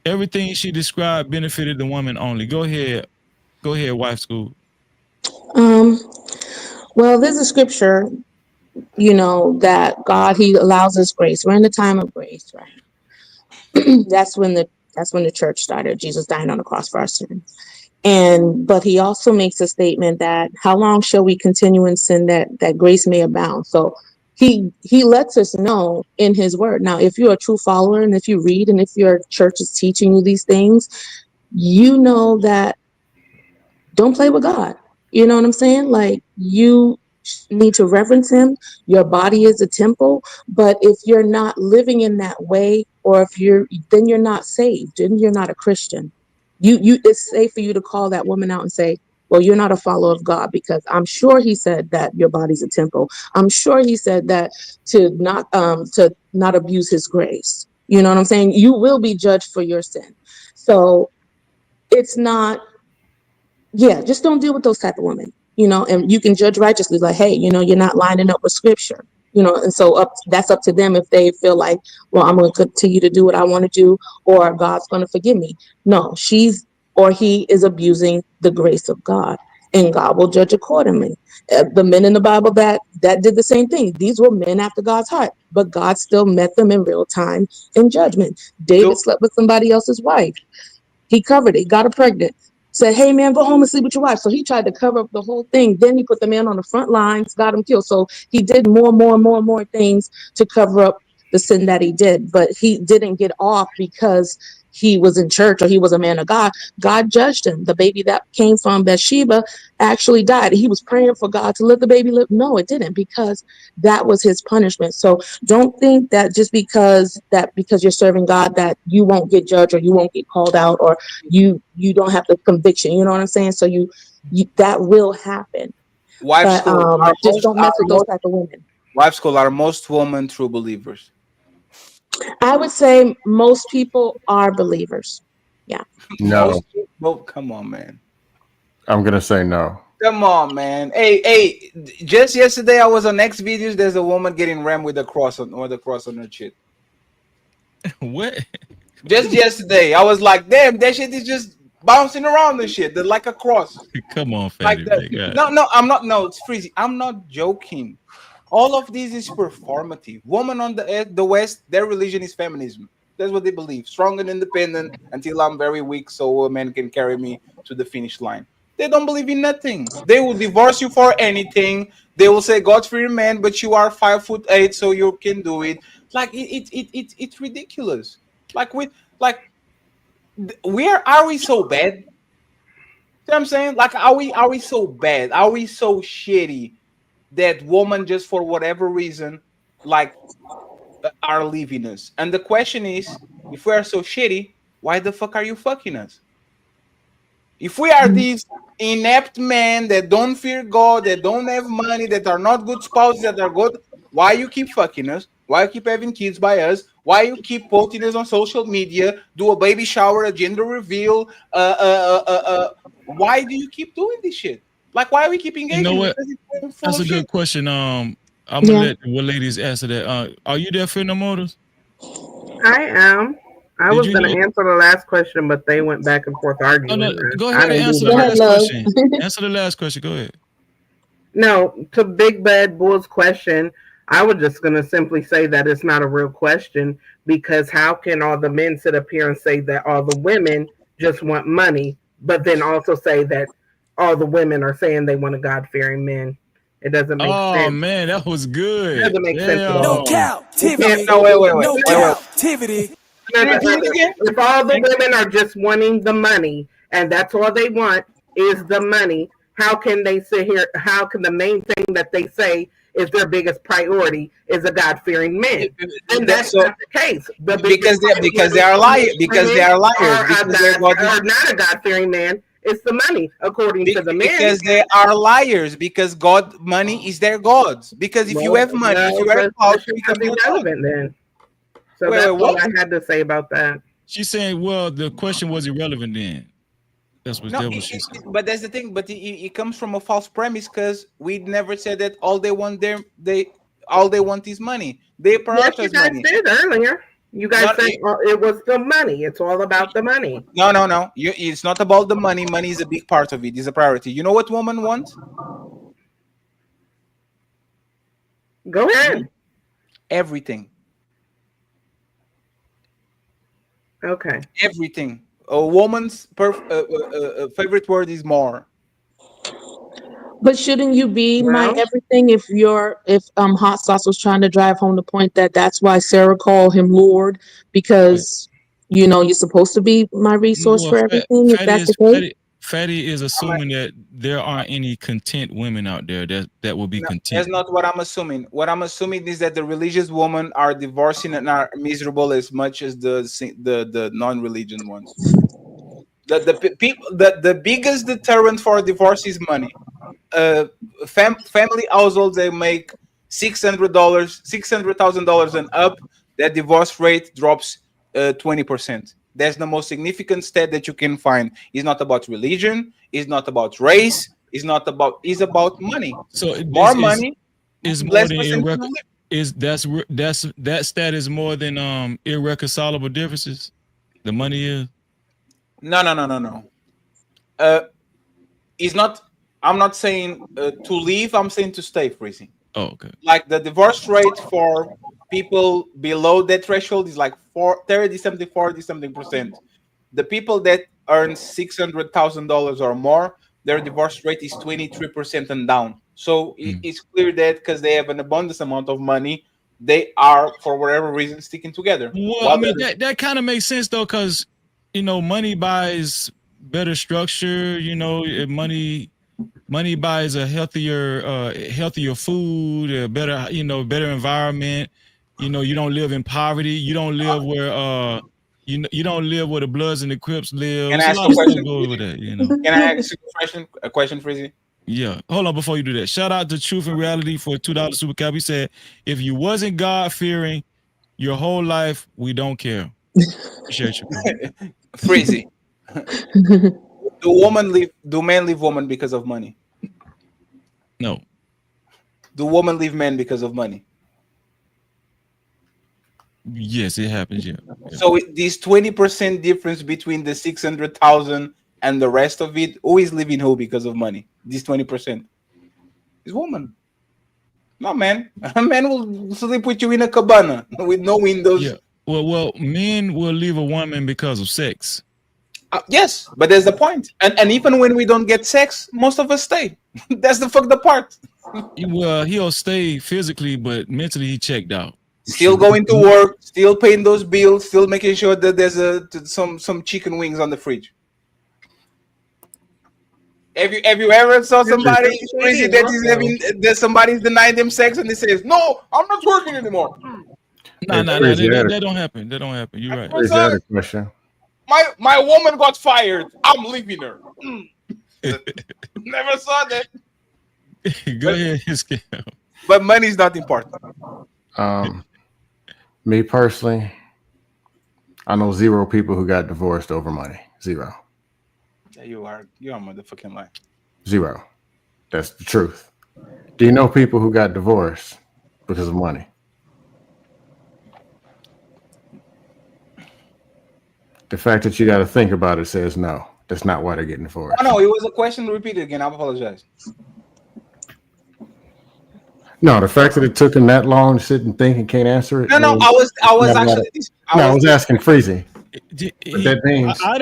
everything she described benefited the woman only. Go ahead, Wife School. Well, there's a scripture, that God, he allows us grace. We're in the time of grace, right? that's when the church started. Jesus dying on the cross for our sins. But he also makes a statement that how long shall we continue in sin that grace may abound? So he lets us know in his word. Now, if you're a true follower and if you read and if your church is teaching you these things, you know that don't play with God. You know what I'm saying? Like, you need to reverence him. Your body is a temple. But if you're not living in that way, or then you're not saved, then you're not a Christian. It's safe for you to call that woman out and say, well, you're not a follower of God, because I'm sure he said that your body's a temple. I'm sure he said that to not abuse his grace. You know what I'm saying? You will be judged for your sin. So it's not, just don't deal with those type of women, and you can judge righteously, like, hey, you're not lining up with scripture, and so that's up to them if they feel like, well, I'm going to continue to do what I want to do, or God's going to forgive me. No, she's or he is abusing the grace of God, and God will judge accordingly. The men in the Bible that did the same thing. These were men after God's heart, but God still met them in real time in judgment. David slept with somebody else's wife. He covered it, got her pregnant, said, hey, man, go home and sleep with your wife. So he tried to cover up the whole thing. Then he put the man on the front lines, got him killed. So he did more things to cover up the sin that he did. But he didn't get off because he was in church or he was a man of God. God judged him. The baby that came from Bathsheba actually died. He was praying for God to let the baby live. No, it didn't, because that was his punishment. So don't think that just because you're serving God that you won't get judged or you won't get called out or you don't have the conviction. You know what I'm saying? So you that will happen. Wife But just don't mess with those type of women. Wife School, are most women true believers? I would say most people are believers. Yeah. No. Come on, man. I'm gonna say no. Come on, man. Hey, just yesterday I was on X videos. There's a woman getting rammed with the cross on her shit. What? Just yesterday, I was like, damn, that shit is just bouncing around and shit. They're like a cross. Come on, Like Fatty. that. No, I'm not. No, it's freezing. I'm not joking. All of this is performative. Women on the West, their religion is feminism. That's what they believe. Strong and independent until I'm very weak, so a man can carry me to the finish line. They don't believe in nothing. They will divorce you for anything. They will say, God-fearing man, but you are 5'8", so you can do it. Like it's ridiculous. Like are we so bad? You know what I'm saying? Like, are we so bad? Are we so shitty that women just for whatever reason, like, are leaving us? And the question is, if we are so shitty, why the fuck are you fucking us? If we are these inept men that don't fear God, that don't have money, that are not good spouses, that are good, why you keep fucking us? Why you keep having kids by us? Why you keep posting us on social media? Do a baby shower, a gender reveal? Why do you keep doing this shit? Like, why are we keep You know engaging? what? Because it's full That's of a shit. good question. I'm gonna Yeah. let the ladies answer that. Are you there for no motors? I am. I Did was you going know? to answer the last question, but they went back and forth Oh, arguing. no, go I ahead and didn't do answer the the Go ahead, last love. question. Answer the last question. Go ahead. No, to Big Bad Bull's question, I was just going to simply say that it's not a real question because how can all the men sit up here and say that all the women just want money, but then also say that all the women are saying they want a God fearing man? It doesn't make Oh sense. man, that was It good. doesn't make sense at No all. Damn. You can't. captivity. No, wait. No captivity. Can you repeat it again? If all the women are just wanting the money and that's all they want is the money, how can they sit here? How can the main thing that they say is their biggest priority is a God fearing man? And that's So not the case. The because they are liars. Because they are liars. Because they're are not a God fearing man. It's the money, according to the men. because they are liars. Because money is their gods. Because if you have money, if you have the clout, question you become is your god. irrelevant then. So Wait, that's all what? I had to say about that. She's saying, well, the question was irrelevant then. That's what No, she said. but that's the thing. But it comes from a false premise because we never said that all they want all they want is money. They Yes, you prioritize guys money. did earlier. You guys Not, said it was the money. It's all about the money. no. It's not about the money. Money is a big part of it. It's a priority. You know what women want? Go ahead. Everything. Okay. Everything. A woman's favorite word is more. But shouldn't you be my Well, everything if Hot Sauce was trying to drive home the point that that's why Sarah called him Lord because you're supposed to be my resource Well, for everything if that's the case? Fatty is assuming that there aren't any content women out there that will be No, content. that's not what I'm assuming. What I'm assuming is that the religious women are divorcing and are miserable as much as the non-religion ones. The biggest deterrent for divorce is money. Family households, they make $600,000 and up, that divorce rate drops 20%. That's the most significant stat that you can find. It's not about religion, it's not about race, it's about money. So More money, is more less than percentage of that stat is more than irreconcilable differences. The money is no. It's not. I'm not saying to leave. I'm saying to stay, freezing. Oh, okay. Like the divorce rate for people below that threshold is like 30 something, 40 something percent. The people that earn $600,000 or more, their divorce rate is 23% and down. So it's clear that because they have an abundance amount of money, they are, for whatever reason, sticking together. Well, I mean that kind of makes sense though, because money buys better structure. Money buys a healthier food, a better environment. You don't live in poverty. You don't live where you don't live where the Bloods and the Crips live. Can I There's a ask lot you a of stuff question? goes with that. Can I ask you a question, Freezy? Yeah. Hold on before you do that. Shout out to Truth and Reality for a $2 super cap. He said, if you wasn't God fearing your whole life, we don't care. Appreciate you, bro. Freezy. Do men leave women because of money? No. Do women leave men because of money? Yes, it happens. Yeah. So this 20% difference between the 600,000 and the rest of it, who is leaving who because of money? This 20% is woman. No, man. A man will sleep with you in a cabana with no windows, Well, men will leave a woman because of sex. Yes, but there's the point. And even when we don't get sex, most of us stay. That's the fucked up part. Well, he'll stay physically, but mentally he checked out. Still going to work, still paying those bills, still making sure that there's some chicken wings on the fridge. Have you ever saw somebody crazy that is having that somebody's denying them sex and they says, "No, I'm not working anymore." No, that don't happen. That don't happen. You're right. Is that a question? My woman got fired. I'm leaving her. Never saw that. Go ahead, Scam. But money is not important. Me personally, I know 0 people who got divorced over money. 0. Yeah, you're a motherfucking lie. 0. That's the truth. Do you know people who got divorced because of money? The fact that you got to think about it says no. That's not why they're getting divorced. Oh, no, it was a question. Repeat it again. I apologize. No, the fact that it took him that long to sit and think and can't answer it. No, I was actually. I was asking Freezy. But that means I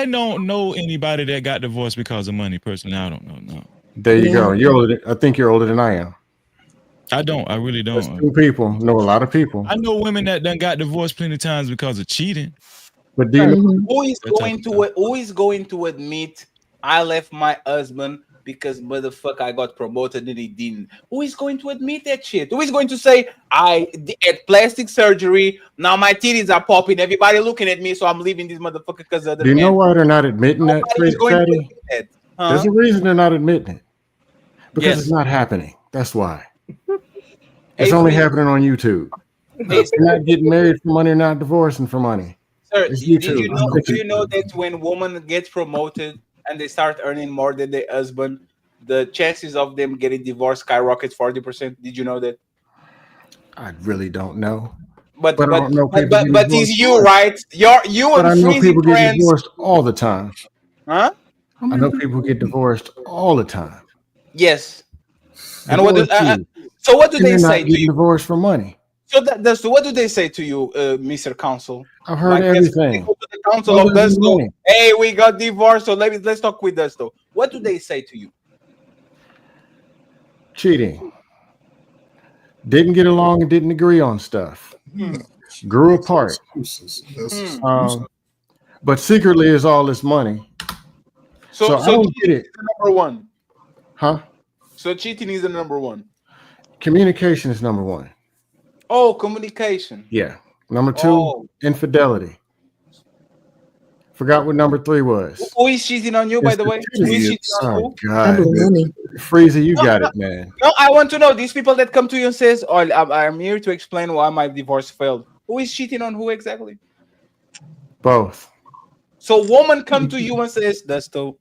don't know anybody that got divorced because of money. Personally, I don't know. No. There you go. You're older. I think you're older than I am. I don't. I really don't. There's 2 people. Know a lot of people. I know women that done got divorced plenty of times because of cheating. But do you know who is going to admit I left my husband because motherfucker I got promoted and he didn't? Who is going to admit that shit? Who is going to say I had plastic surgery, now my titties are popping, everybody looking at me, so I'm leaving this motherfucker because of the Do you know why they're not admitting that, Fatty? There's a reason they're not admitting it. Because it's not happening. That's why. It's only happening on YouTube. They're not getting married for money or not divorcing for money. Sir, do you know that when woman gets promoted and they start earning more than their husband, the chances of them getting divorced skyrocket 40%? Did you know that? I really don't know. But it's you, right? You and I know people get friends. divorced all the time. Huh? I know people get divorced all the time. Yes. And what do they say to you? Divorced for money. So what do they say to you, Mr. Counsel? I've heard everything. Go to the council of Dusto. Hey, we got divorced, so let's talk with Dusto. What do they say to you? Cheating. Didn't get along and didn't agree on stuff. Grew apart. But secretly is all this money. So I don't get it. Is the number one. Huh? So cheating is the number one. Communication is number one. Oh, communication. Yeah. Number 2, infidelity. Forgot what number 3 was. Who is cheating on you, by the way? Who is cheating on you? God. Freezy, you got it, man. No, I want to know these people that come to you and says, "Oh, I'm here to explain why my divorce failed." Who is cheating on who exactly? Both. So woman come to you and says, "Dusto,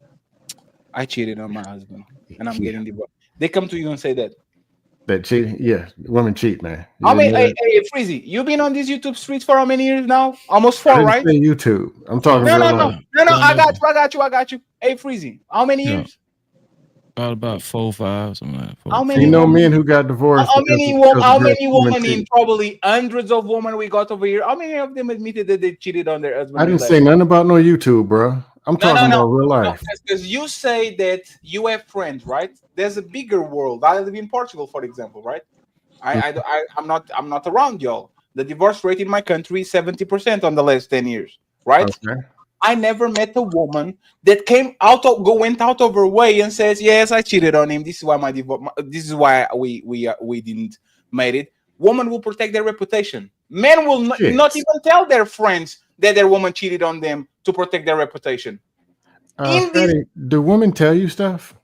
I cheated on my husband and I'm getting divorced." They come to you and say that. That cheat, yeah, women cheat, man. I mean, hey, Freezy, you've been on these YouTube streets for how many years now? Almost 4, right? Say YouTube. I'm talking. No. I got you. Hey, Freezy, how many years? About 4 or 5, something like that. How many? You know, men who got divorced. How many women in probably hundreds of women we got over here? How many of them admitted that they cheated on their husband? I didn't say nothing about no YouTube, bro. I'm talking about real life. Because you say that you have friends, right? There's a bigger world. I live in Portugal, for example, right? I'm not around y'all. The divorce rate in my country is 70% on the last 10 years, right? Okay. I never met a woman that went out of her way and says, "Yes, I cheated on him. This is why my divorce. This is why we didn't make it." Women will protect their reputation. Men will not even tell their friends that their woman cheated on them to protect their reputation. Freddie, do women tell you stuff?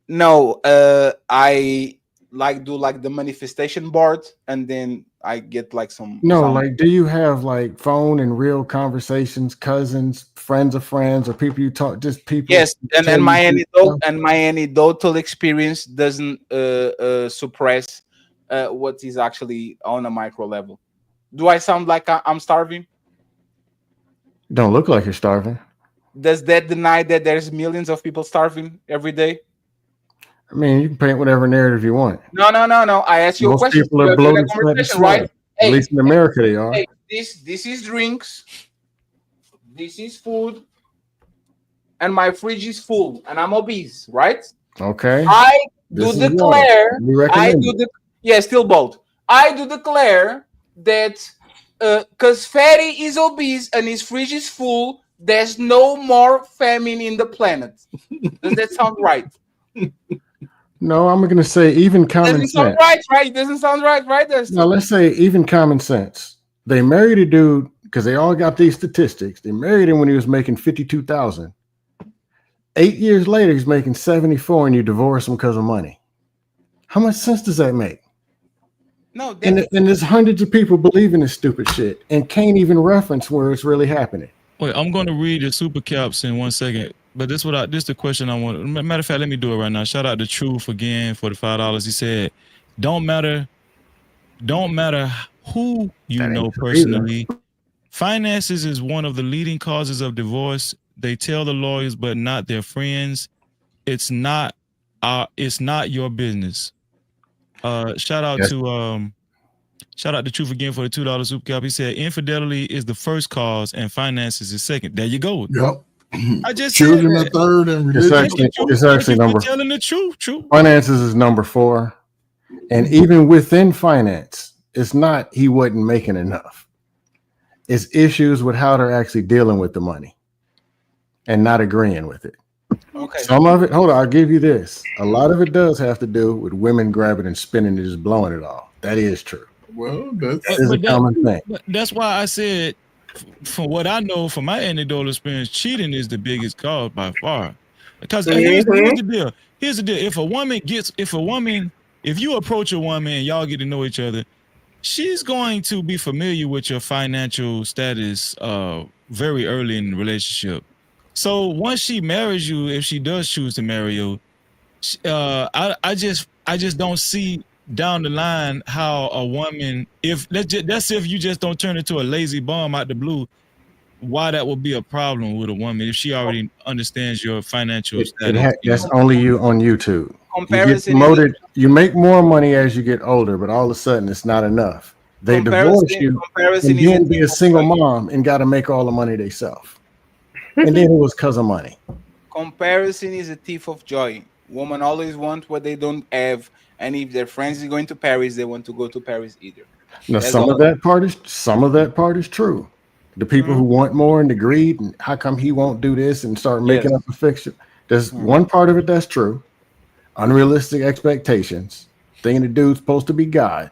No, I do the manifestation board, and then I get like some. No, like, do you have like phone and real conversations, cousins, friends of friends, or people you talk, just people? Yes, and my anecdotal experience doesn't suppress what is actually on a micro level. Do I sound like I'm starving? Don't look like you're starving. Does that deny that there's millions of people starving every day? I mean, you can paint whatever narrative you want. No. I asked you a question. Most people are bloated, right? At least in America, they are. Hey, this is drinks. This is food. And my fridge is full, and I'm obese, right? Okay. I This do is declare. water. You recommend it. Yeah, still bold. I do declare that because Fatty is obese and his fridge is full, there's no more famine in the planet. Does that sound right? No, I'm going to say even common Doesn't sound sense. right, right? Doesn't sound right, right? There's Now, let's say even common sense. They married a dude because they all got these statistics. They married him when he was making 52,000. 8 years later, he's making 74, and you divorce him because of money. How much sense does that make? No, and there's hundreds of people believing this stupid shit and can't even reference where it's really happening. Wait, I'm going to read the super caps in 1 second. But this is the question I want. Matter of fact, let me do it right now. Shout out to Truth again for the $5. He said, "Don't matter who you know personally. Finances is one of the leading causes of divorce. They tell the lawyers, but not their friends. It's not your business." Shout out to Truth again for the $2 super cap. He said infidelity is the first cause and finances is second. There you go. Yep. I just Children said are third and It's religion. actually number. telling the truth. Finances is number 4, and even within finance, it's not he wasn't making enough. It's issues with how they're actually dealing with the money and not agreeing with it. Okay. Some of it, hold on, I'll give you this. A lot of it does have to do with women grabbing and spinning and just blowing it all. That is true. Well, that is a common thing. That's why I said, from what I know, from my anecdotal experience, cheating is the biggest cause by far. Because here's the deal. Here's the deal. If you approach a woman and y'all get to know each other, she's going to be familiar with your financial status very early in the relationship. So once she marries you, if she does choose to marry you, I just don't see down the line how a woman, that's if you just don't turn into a lazy bum out the blue, why that would be a problem with a woman if she already understands your financial status. That's only you on YouTube. You get Comparison promoted, you make more money as you get older, but all of a sudden it's not enough. They divorce you and then be a single mom and got to make all the money themselves. And then it was because of money. Comparison is a thief of joy. Women always want what they don't have, and if their friends is going to Paris, they want to go to Paris either. Now, That's some all. of that part is true. The people who want more and the greed, and how come he won't do this and start making up a fiction? There's one part of it that's true. Unrealistic expectations, thinking the dude's supposed to be God.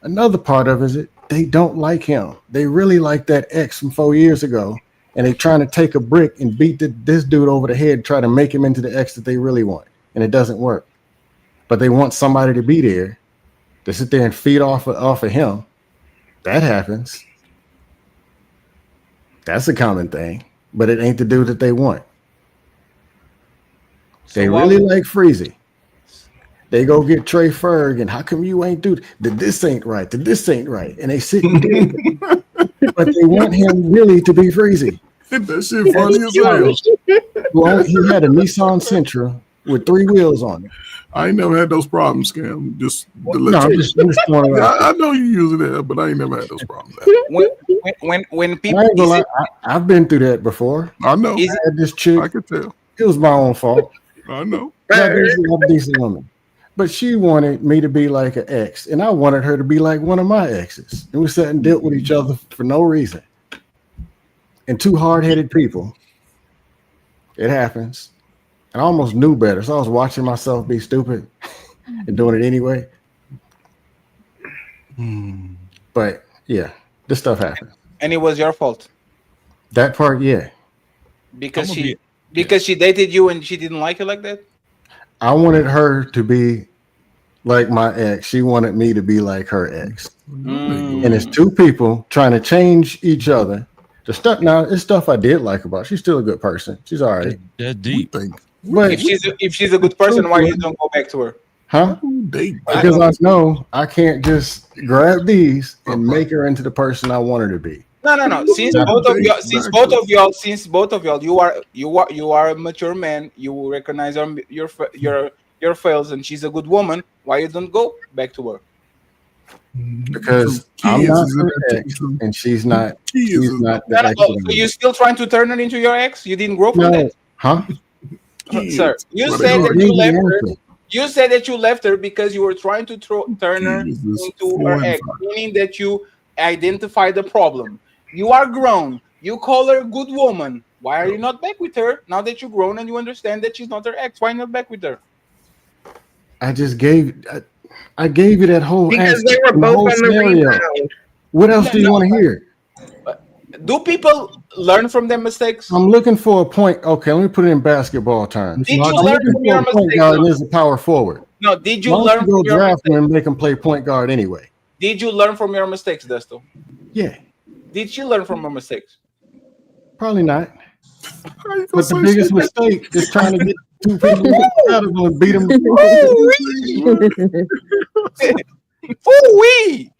Another part of it is they don't like him. They really like that ex from 4 years ago, and they're trying to take a brick and beat this dude over the head, try to make him into the ex that they really want, and it doesn't work. But they want somebody to be there to sit there and feed off of him. That happens. That's a common thing, but it ain't the dude that they want. They really like Freezy. They go get Trey Ferg, and how come you ain't do this ain't right, this ain't right, and they sit and do it. But they want him really to be Freezy. That shit funny as hell. Well, he had a Nissan Sentra with 3 wheels on it. I ain't never had those problems, Cam. Just to let No, you I'm just throwing it out. I know you using that, but I ain't never had those problems. When people, I've been through that before. I know. I had this chick. I could tell. It was my own fault. I know. Not a decent woman. But she wanted me to be like an ex, and I wanted her to be like one of my exes. And we sat and dealt with each other for no reason. And 2 hard-headed people. It happens. And I almost knew better, so I was watching myself be stupid and doing it anyway. But yeah, this stuff happened. And it was your fault That part, yeah. because she dated you and she didn't like you like that. I wanted her to be like my ex. She wanted me to be like her ex. And it's 2 people trying to change each other. The stuff now, it's stuff I did like about her. She's still a good person. She's all right. That's deep. But If she's a good person, why you don't go back to her? Huh? Because I know I can't just grab these and make her into the person I want her to be. No. Since both of y'all, you are a mature man. You recognize your fails, and she's a good woman. Why you don't go back to her? Because I'm not her ex, and she's not the ex. So you're still trying to turn her into your ex? You didn't grow from that? Huh? Sir, you said that you left her. You said that you left her because you were trying to turn her into her ex, meaning that you identify the problem. You are grown. You call her a good woman. Why are you not back with her now that you're grown and you understand that she's not her ex? Why not back with her? I just gave you that whole because answer, they were both on the rebound. What else do you want to hear? Do people learn from their mistakes? I'm looking for a point. Okay, let me put it in basketball terms. Did you learn from your point mistakes? guard is a power forward. No, did you Why don't learn you go from your draft mistakes? him and make him play point guard anyway? Did you learn from your mistakes, Desto? Yeah. Did she learn from her mistakes? Probably not. But the biggest mistake is trying to get two people together and beat them. Ooh-wee!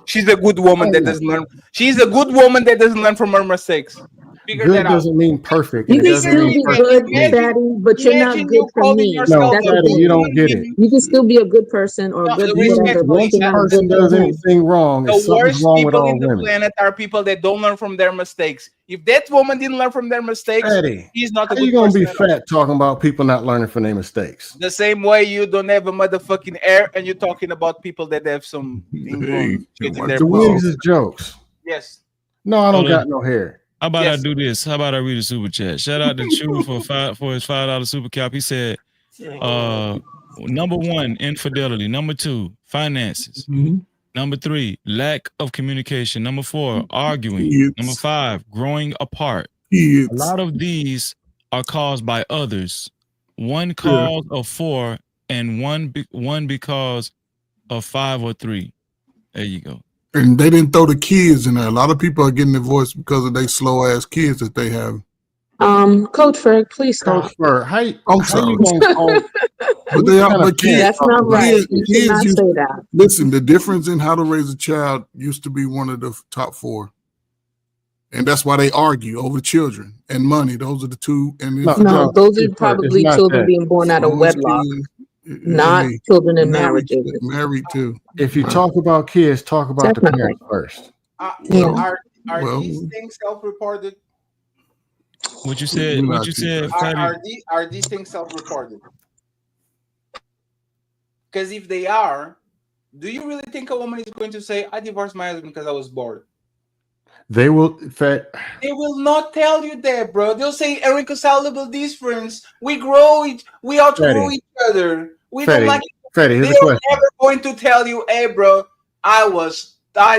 She's a good woman that doesn't learn. She's a good woman that doesn't learn from her mistakes. Figure Good that out. doesn't mean perfect. You and it can doesn't still mean be perfect. good, Fatty, but you're not Imagine good you for calling me. yourself That's a the Fatty, thing. you don't get it. You can still be a good person or a good whatever, but Once you're a not a person good does person. anything wrong, The something's worst wrong with people all in the women. planet are people that don't learn from their mistakes. If that woman didn't learn from their mistakes, Fatty, he's not a how you good gonna person be at all. fat talking about people not learning from their mistakes? The same way you don't have a motherfucking air and you're talking about people that have some ingrown shit in their The pussy. wigs is jokes. Yes. No, I don't Hold on. got no hair. How about Yes. I do this? How about I read a super chat? Shout out to Chew for his $5 super cap. He said, number 1, infidelity. Number 2, finances. Number 3, lack of communication. Number 4, arguing. Kids. Number 5, growing apart. Kids. A lot of these are caused by others. One cause of 4 and one because of 5 or 3. There you go. And they didn't throw the kids in there. A lot of people are getting divorced because of they slow ass kids that they have. Coach Ferg, please stop. Coach Ferg, how you sorry. gonna call? But they are, but kids, That's not right. You should not used, say that. Listen, the difference in how to raise a child used to be one of the top 4. And that's why they argue over children and money. Those are the two. And No, those are probably children being born out of wedlock, not children in marriages. Married too. If you talk about kids, talk about the parents first. Are these things self-reported? What you said? What you said? Are these things self-reported? Because if they are, do you really think a woman is going to say, "I divorced my husband because I was bored"? They will. They will not tell you that, bro. They'll say irreconcilable difference. We outgrow each other. We don't like it. Here's They're a question. never going to tell you, "Hey, bro, I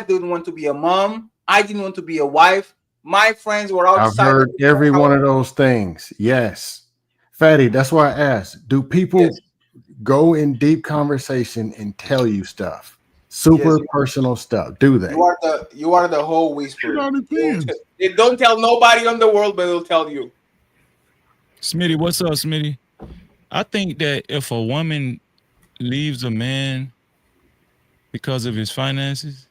didn't want to be a mom. I didn't want to be a wife. My friends were outside." I've heard every one of those things. Yes, Fatty. That's why I asked. Do people go in deep conversation and tell you stuff? Super personal stuff. Do they? You are the whole whisperer. They don't tell nobody on the world, but they'll tell you. Smitty, what's up, Smitty? I think that if a woman leaves a man because of his finances,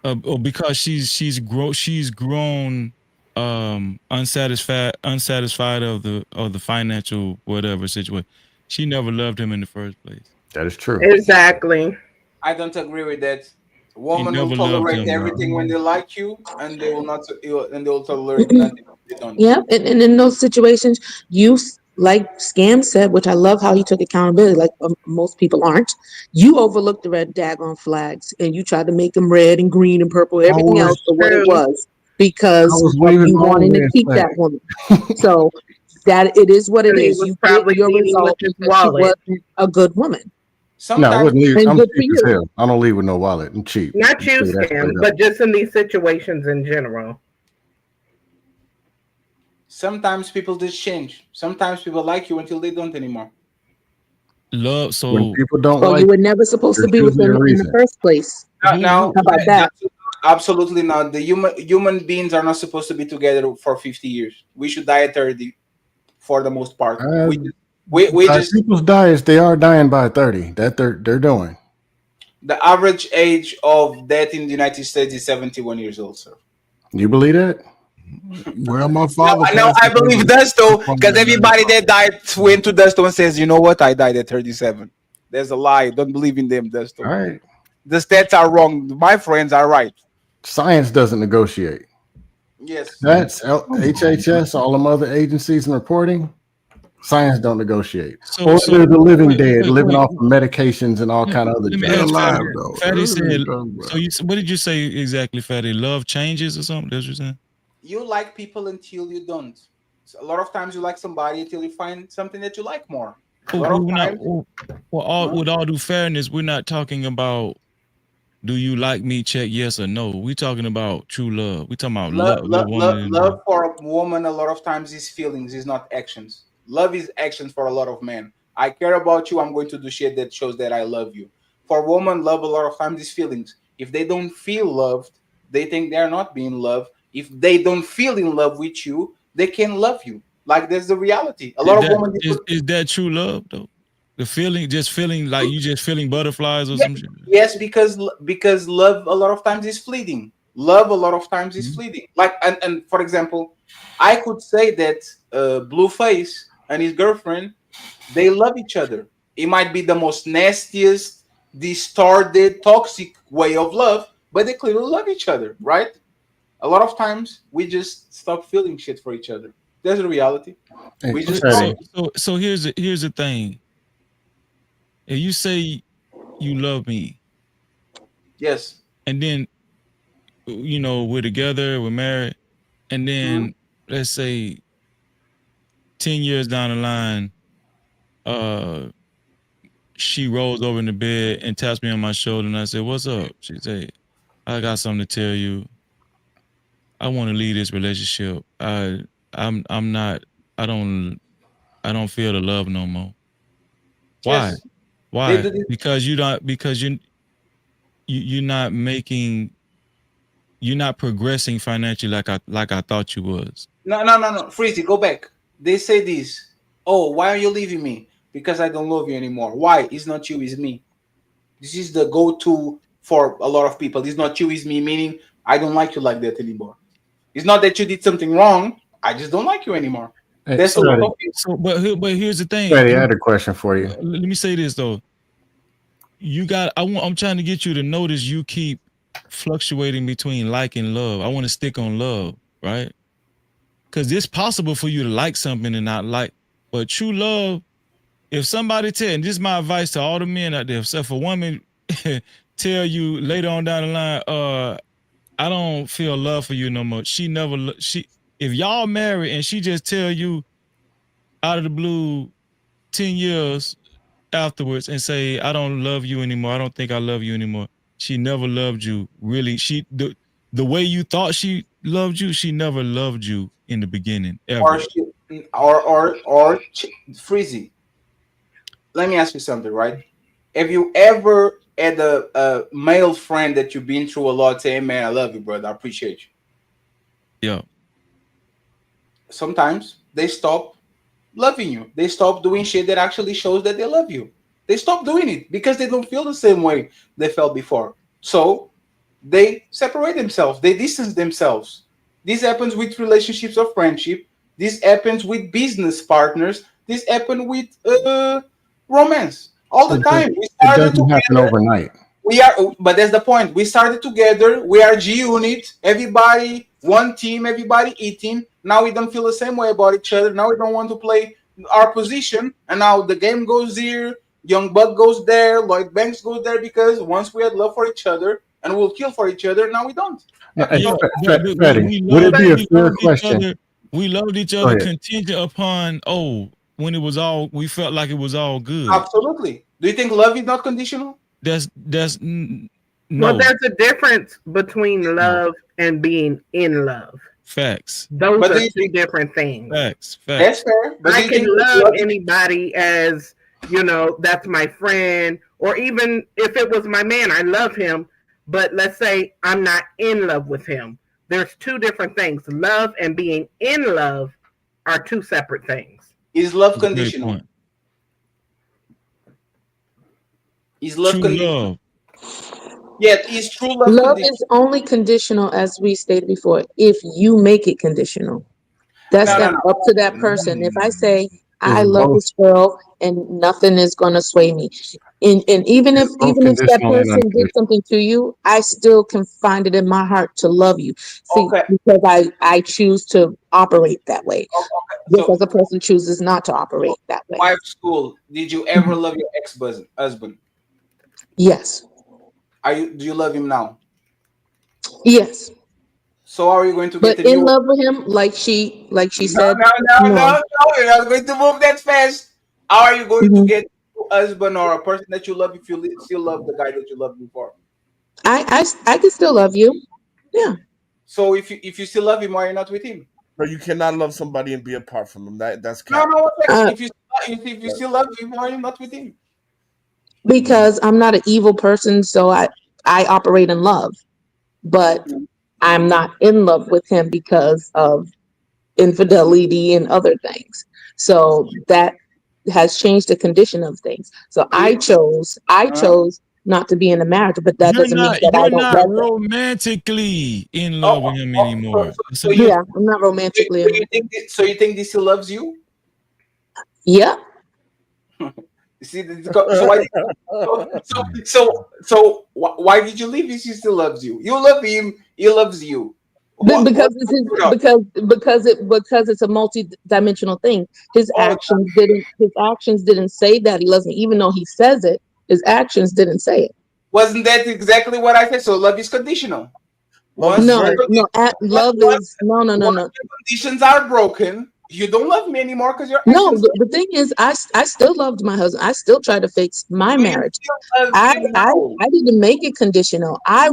or because she's grown unsatisfied of the financial whatever situation, she never loved him in the first place. That is true. Exactly. I don't agree with that. Women will never tolerate loved him, everything when they like you, and they will not. And they will tolerate nothing when they don't. Yeah, and in those situations, like Scam said, which I love how he took accountability, like most people aren't. You overlooked the red daggone flags, and you tried to make them red and green and purple, everything else for what it was, because you wanted to keep that woman. So that it is what it is. You probably your result because she wasn't a good woman. No, I wouldn't leave. And I'm good cheap for as you. hell. I don't leave with no wallet. I'm cheap. Not you, I'll say that Scam, straight but up. just in these situations in general. Sometimes people just change. Sometimes people like you until they don't anymore. Love. So when people don't you were never supposed to be with them in the first place. No, How about that? Absolutely not. The human beings are not supposed to be together for 50 years. We should die at 30, for the most part. We just people's diets, they are dying by 30. That they're doing. the average age of death in the United States is 71 years old, sir. You believe that? Well, my father. No, I believe Dusto, because everybody that died went to Dusto and says, "You know what? I died at 37." There's a lie. Don't believe in them. That's All right. the stats are wrong. My friends are right. Science doesn't negotiate. Yes. That's HHS, all them other agencies and reporting. Science don't negotiate. Or they're the living dead, living off of medications and all kind of other Let me drugs. ask Fatty said, so what did you say exactly, Fatty? Love changes or something? That's what you're saying? You like people until you don't. So a lot of times you like somebody until you find something that you like more. A lot of times. With all due fairness, we're not talking about do you like me? Check yes or no. We're talking about true love. We're talking about Love for a woman a lot of times is feelings, is not actions. Love is actions for a lot of men. I care about you. I'm going to do shit that shows that I love you. For a woman, love a lot of times is feelings. If they don't feel loved, they think they're not being loved. If they don't feel in love with you, they can't love you. Like there's the reality. A lot of women. Is that true love though? The feeling, just feeling like you just feeling butterflies or some shit. Yes, because love a lot of times is fleeting. Love a lot of times is fleeting. Like and for example, I could say that Blueface and his girlfriend, they love each other. It might be the most nastiest, distorted, toxic way of love, but they clearly love each other, right? A lot of times we just stop feeling shit for each other. There's a reality. We just so here's the thing. If you say you love me, yes, and then we're together, we're married, and then let's say 10 years down the line, she rolls over in the bed and taps me on my shoulder, and I say, "What's up?" She say, "I got something to tell you. I want to leave this relationship. I don't feel the love no more." Why? Yes. Why? Because you're not progressing financially like I thought you was. No. Freezy, go back. They say this. Oh, why are you leaving me? Because I don't love you anymore. Why? It's not you, it's me. This is the go-to for a lot of people. It's not you, it's me, meaning I don't like you like that anymore. It's not that you did something wrong. I just don't like you anymore. Hey, That's a lot of people. So, but here's the thing. Freddie, I had a question for you. Let me say this though. I'm trying to get you to notice you keep fluctuating between like and love. I want to stick on love, right? Because it's possible for you to like something and not like, but true love, if somebody and this is my advice to all the men out there, if a woman tell you later on down the line, I don't feel love for you no more. If y'all married and she just tell you out of the blue 10 years afterwards and say, I don't love you anymore. I don't think I love you anymore. She never loved you. Really, the way you thought she loved you, she never loved you in the beginning, ever. Or Freezy. Let me ask you something, right? Have you ever had a male friend that you've been through a lot say, hey, man, I love you, brother. I appreciate you. Yeah. Sometimes they stop loving you. They stop doing shit that actually shows that they love you. They stop doing it because they don't feel the same way they felt before. So they separate themselves. They distance themselves. This happens with relationships or friendship. This happens with business partners. This happens with romance all the time. It doesn't happen overnight. But that's the point. We started together. We are G unit. Everybody, one team. Everybody eating. Now we don't feel the same way about each other. Now we don't want to play our position. And now the game goes here. Young Buck goes there. Lloyd Banks goes there because once we had love for each other and we'll kill for each other. Now we don't. Freddie, would it be a fair question? We loved each other contingent upon when it was all, we felt like it was all good. Absolutely. Do you think love is not conditional? That's no. Well, there's a difference between love and being in love. Facts. Those are two different things. Facts. That's fair. But I can love anybody as, that's my friend, or even if it was my man, I love him. But let's say I'm not in love with him. There's two different things. Love and being in love are two separate things. Is love conditional? Is love conditional? Yeah, is true love Love conditional? is only conditional, as we stated before, if you make it conditional. That's up to that person. If I say, I love this girl and nothing is going to sway me, And even if It's both that conditional and person did unconditional. something to you, I still can find it in my heart to love you. See, Okay. because I choose to operate that way. Okay. Just So as a person chooses not to operate that way. wife school. Did you ever love your ex-husband? Yes. Do you love him now? Yes. So are you going to But get a in new? love with him, like she No, said, no, no, no, no. no. You're not going to move that fast. How are you going to Mhm. get a husband or a person that you love if you still love the guy that you loved before? I can still love you. Yeah. So if you still love him, why are you not with him? But you cannot love somebody and be apart from them. That's No, cap. no. One second. Uh, If you still love him, why are you not with him? because I'm not an evil person, so I operate in love. But I'm not in love with him because of infidelity and other things. So that has changed the condition of things. So I chose not to be in a marriage, but that doesn't mean that I You're don't not love him. romantically in love with Oh, him oh, so, anymore. so, That's so a you Yeah, I'm not romantically in love. so you think this he loves you? Yeah. You see, so why? Why did you leave if he still loves you? You love him. He loves you. Because it's his, because it's a multi-dimensional thing. His Oh, actions didn't say that he loves me, even though he says it. His actions didn't say it. wasn't that exactly what I said? So love is conditional. Love is Once No, very no. Love is no, no, no, once no. your conditions are broken, you don't love me anymore because your No, actions. the thing is, I still loved my husband. I still tried to fix my Do you marriage. still love I, him I, now? I didn't make it conditional. I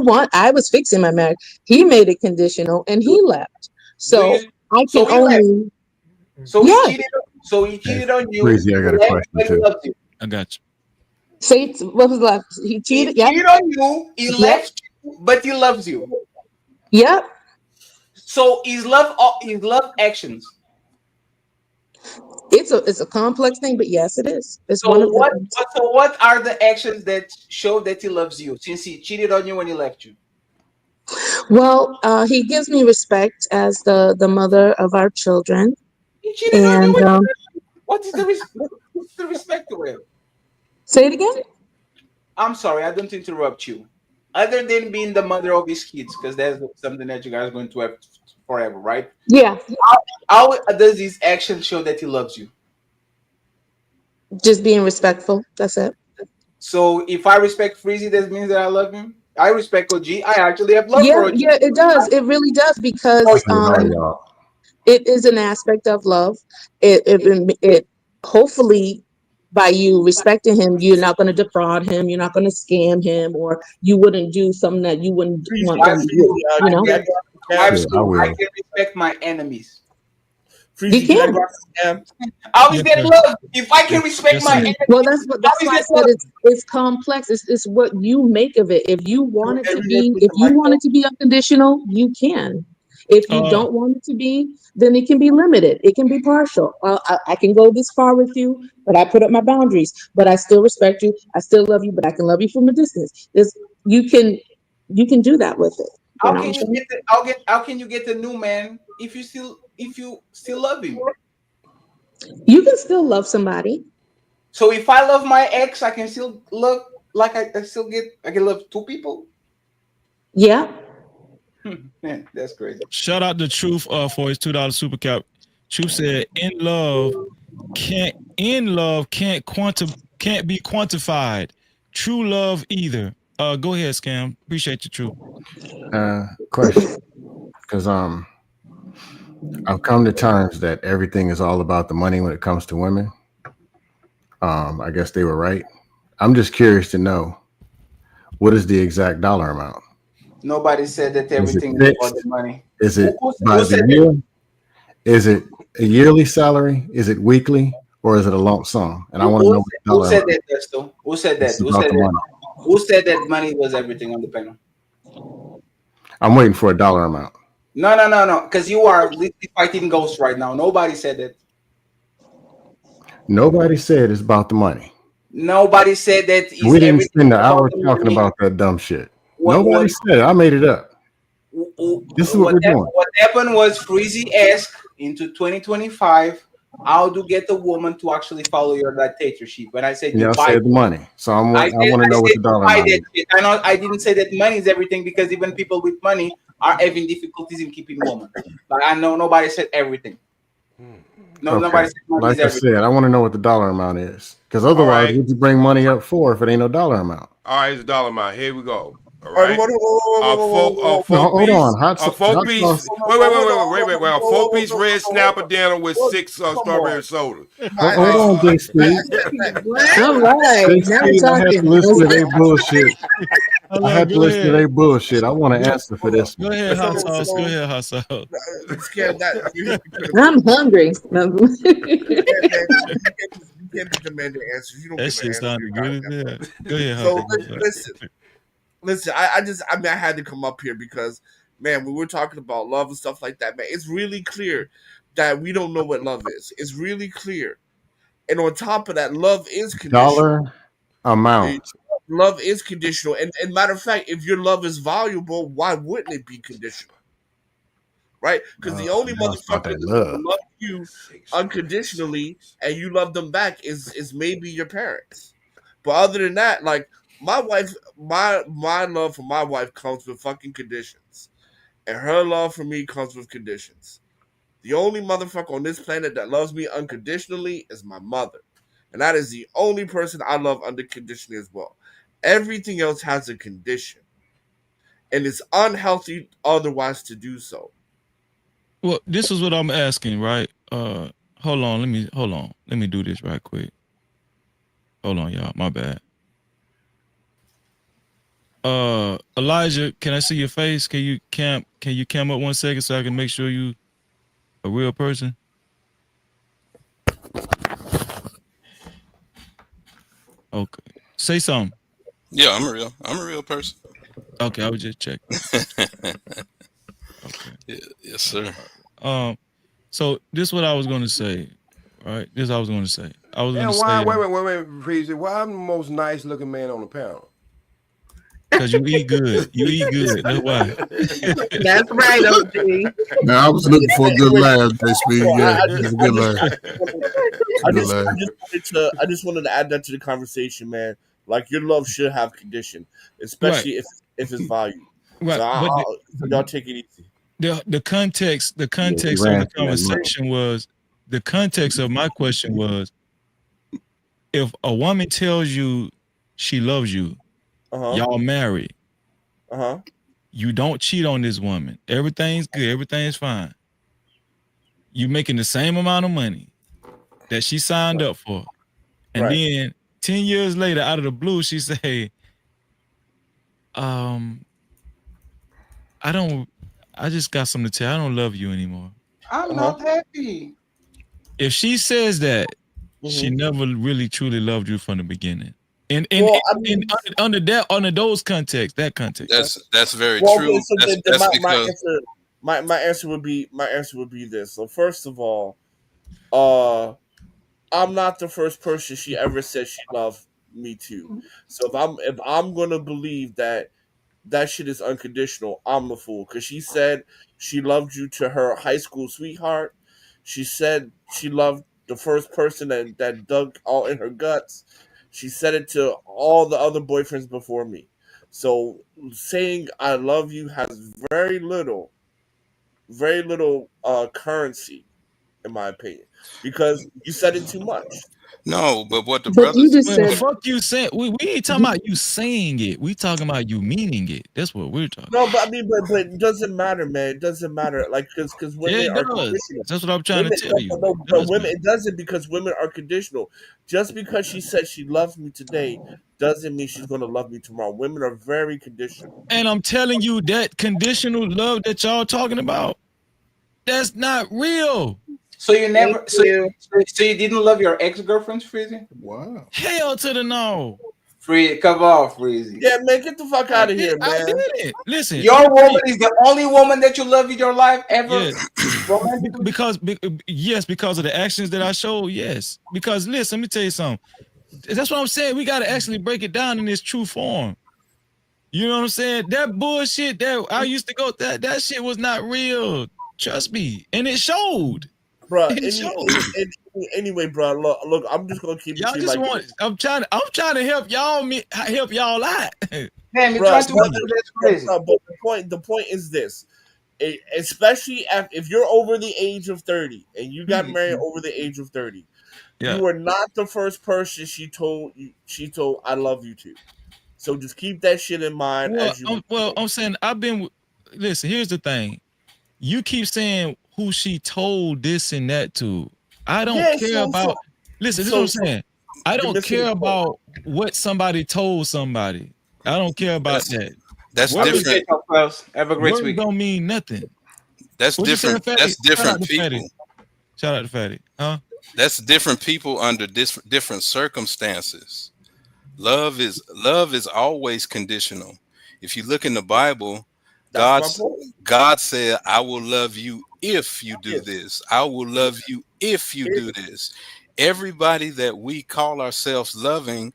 was fixing my marriage. He made it conditional and he left. Do So you? I So can he left. only, So he yes. cheated. So he Hey, cheated on you. Breezy, I He got a left, question but he too. loves you. I got you. Say what was left? He He cheated. Yep. cheated on you. He Yep. left you, but he loves you. Yep. So his love actions. It's a complex thing, but yes, it is. It's one So of the things. what are the actions that show that he loves you since he cheated on you when he left you? Well, he gives me respect as the mother of our children, He cheated on you and when he left you. What's the respect to him? say it again. I'm sorry, I don't interrupt you. Other than being the mother of his kids, because that's something that you guys are going to have forever, right? Yeah, How does his action show that he loves you? just being respectful. That's it. So if I respect Freezy, that means that I love him. I respect OG. I actually have love Yeah, for OG. yeah, it does. It really does Oh, because That's with all y'all. it is an aspect of love. It hopefully by you respecting him, you're not going to defraud him, you're not going to scam him, or you wouldn't do something that you wouldn't want Wife them to do. school. You know, Wife I school. I will. can respect my enemies. you Freezy, can I can. go after Cam? How is Yes, that sir. love? If I can respect Yes, my sir. enemies, Well, how that's is why I that said love? it's complex. It's what you make of it. If you want it to Everyone be, put if the you mic want on. it to be unconditional, you can. If you Uh, don't want it to be, then it can be limited. It can be partial. I can go this far with you, but I put up my boundaries. But I still respect you. I still love you, but I can love you from a distance. This you can do that with it. You How know what can I'm you saying? how can you get a new man if you still love him? You can still love somebody. So if I love my ex, I can still love like I can love two people. Yeah. Man, that's crazy. shout out to Truth for his $2 super cap. Truth said, in love can't be quantified. True love either. Go ahead, Scam. Appreciate you, Truth. Question, because I've come to terms that everything is all about the money when it comes to women. I guess they were right. I'm just curious to know, what is the exact dollar amount? Nobody said that Is it everything is about the fixed? money. Is it Who by the said that? year? Is it a yearly salary? Is it weekly? Or is it a lump sum? And I want to know what the Who dollar said amount. that, Desto? Who said This that? is about the money. Who said that money was everything on the panel? I'm waiting for a dollar amount. No. Because you are literally fighting ghosts right now. Nobody said that. Nobody said it's about the money. Nobody said that is We didn't everything spend an about hour the talking money. about that dumb shit. What Nobody said it. I made it up. This is what we're doing. what happened was Freezy asked into 2025 how to get a woman to actually follow your dictatorship. When I said you Y'all buy, said the money, so I want to know what said the you dollar buy amount that is. shit. I didn't say that money is everything, because even people with money are having difficulties in keeping women. But I know nobody said everything. No, Okay, nobody said money is like I everything. said, I want to know what the dollar amount is, because All otherwise, right. what you bring money up for if it ain't no dollar amount? All right, it's a dollar amount. Here we go. All All right, right. A No, four hold piece. on. Hot A four hot piece. sauce. Wait. A 4-piece red snapper dinner with 6 strawberry sodas. Hold on, Big Speed. All right, Big now we're Speed, I have to talking. listen to their bullshit. I have to Go listen to ahead. their bullshit. I want to Go, answer for this go one. ahead, hot So, sauce. Go so ahead, hot sauce. Scan that you're hypocritical. I'm hungry. Man, you can't be demanding answers. You don't That give an shit answer. sounded good as hell. Go ahead, hot So sauce. listen. I mean, I had to come up here because, man, when we're talking about love and stuff like that, man, it's really clear that we don't know what love is. It's really clear, and on top of that, love is conditional. Dollar amount. Love is conditional, and matter of fact, if your love is valuable, why wouldn't it be conditional? Right? Because the only Now it's about motherfucker that that's gonna love. love you unconditionally and you love them back is maybe your parents. But other than that, like my wife, my love for my wife comes with fucking conditions, and her love for me comes with conditions. The only motherfucker on this planet that loves me unconditionally is my mother, and that is the only person I love unconditionally as well. Everything else has a condition, and it's unhealthy otherwise to do so. Well, this is what I'm asking, right? Hold on. Let me do this right quick. Hold on, y'all. My bad. Elijah, can I see your face? Can you cam up 1 second so I can make sure you a real person? Okay. Say something. Yeah, I'm a real person. Okay, I was just checking. Okay. Yeah, yes, sir. So this is what I was gonna say. Right? This is what I was gonna say. I was gonna And why? say Wait, Freezy. Why I'm the most nice looking man on the panel? because you eat good. You eat good. That's why. That's right, OG. Now I was looking for a good laugh, Big Speed. Yeah, it's a good laugh. I just wanted to add that to the conversation, man. Like your love should have condition, especially if it's valued. Right. So y'all take it easy. The context of the conversation was the context of my question was if a woman tells you she loves you, y'all married. You don't cheat on this woman. Everything's good. Everything's fine. You making the same amount of money that she signed up for. And then 10 years later, out of the blue, she say, I just got something to tell you. I don't love you anymore. I'm not happy. If she says that, she never really truly loved you from the beginning. And under those contexts, that context. That's very Well, true. okay, so That's then because my answer would be this. So first of all, I'm not the first person she ever said she loved me to. So if I'm gonna believe that shit is unconditional, I'm a fool. Because she said she loved you to her high school sweetheart. She said she loved the first person that dug all in her guts. She said it to all the other boyfriends before me. So saying I love you has very little currency, in my opinion, because you said it too much. no, but what the But you brothers just said Fuck you saying we ain't talking about you saying it. We talking about you meaning it. That's what we're talking. No, but I mean, but it doesn't matter, man. It doesn't matter, like because women Yeah, it are does. conditional. That's what I'm trying to tell you. But women, it doesn't because women are conditional. Just because she said she loves me today doesn't mean she's going to love me tomorrow. Women are very conditional. And I'm telling you that conditional love that y'all talking about, that's not real. So you never, so you didn't love your ex-girlfriends, Freezy? Wow. Hell to the no. Come on, Freezy. Yeah, man, get the fuck out of here, man. I didn't. Listen, Your woman is the only woman that you love in your life ever. Yeah. because of the actions that I showed. Yes, because listen, let me tell you something. That's what I'm saying. We got to actually break it down in its true form. You know what I'm saying? That bullshit that I used to go, that shit was not real. Trust me, and it showed. bro. It shows. Anyway, bro. Look, I'm just gonna keep Y'all it just like want. this. I'm trying to help y'all out. Man, you Bro, trying to that's crazy. but the point is this. Especially if you're over the age of 30 and you got married over the age of 30, Yeah. you are not the first person she told I love you to. So just keep that shit in mind as you. I'm saying listen, here's the thing. You keep saying who she told this and that to. I don't care about. Listen, this is what I'm saying. I don't care about what somebody told somebody. I don't care about that. That's Words, different. Have a great words week. don't mean nothing. That's What you saying, different. Fatty? That's different Shout out to people. Fatty. Shout out to Fatty. Huh? That's different people under different circumstances. Love is always conditional. If you look in the Bible, God said, "I will love you if you do this. I will love you if you do this." Everybody that we call ourselves loving,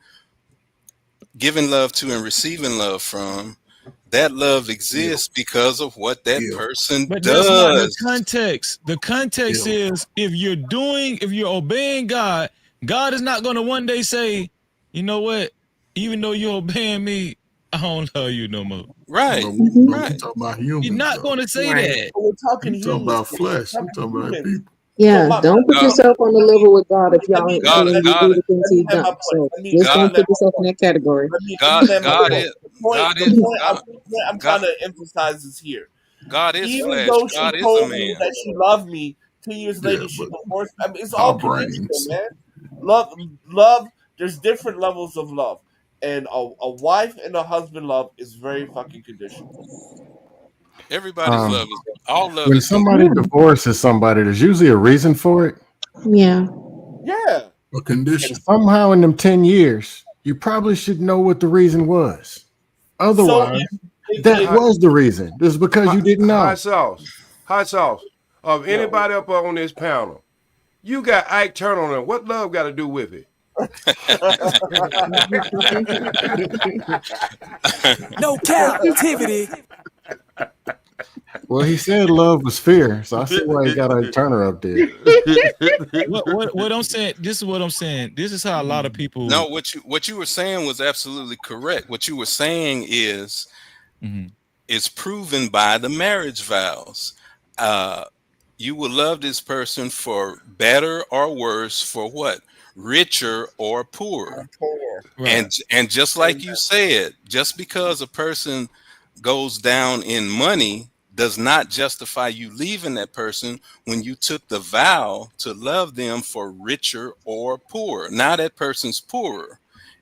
giving love to and receiving love from, that love exists because of what that person But does. that's not the context. The context is if you're obeying God, God is not going to one day say, you know what? Even though you're obeying me, I don't love you no more. Right. But we talking about humans. He's not going to say that. We're talking We talking humans. about flesh. We talking about people. Yeah, don't put yourself on the level with God if y'all ain't God- willing to God- do the things He's done. So just don't put yourself in that category. God The point I'm God- trying to emphasize is here. God is Even flesh. though she God is a told me man. that she loved me, 10 years later she divorced. I mean, it's all Our conditional, brains. man. Love. There's different levels of love, and a wife and a husband love is very fucking conditional. Everybody's love is all love When is somebody divorces somebody, there's usually a reason for it. Yeah. Yeah. A condition. And somehow in them 10 years, you probably should know what the reason was. Otherwise, that was the reason. This is because you didn't know. Hot sauce. Of anybody up on this panel, you got Ike Turner there. What love got to do with it? No captivity. Well, he said love was fear, so I see why he got a Turner up there. What I'm saying, this is what I'm saying. This is how a lot of people. No, what you were saying was absolutely correct. What you were saying is it's proven by the marriage vows. You will love this person for better or worse, for what? Richer or poorer. Right. And just like you said, just because a person goes down in money does not justify you leaving that person when you took the vow to love them for richer or poorer. Now that person's poorer.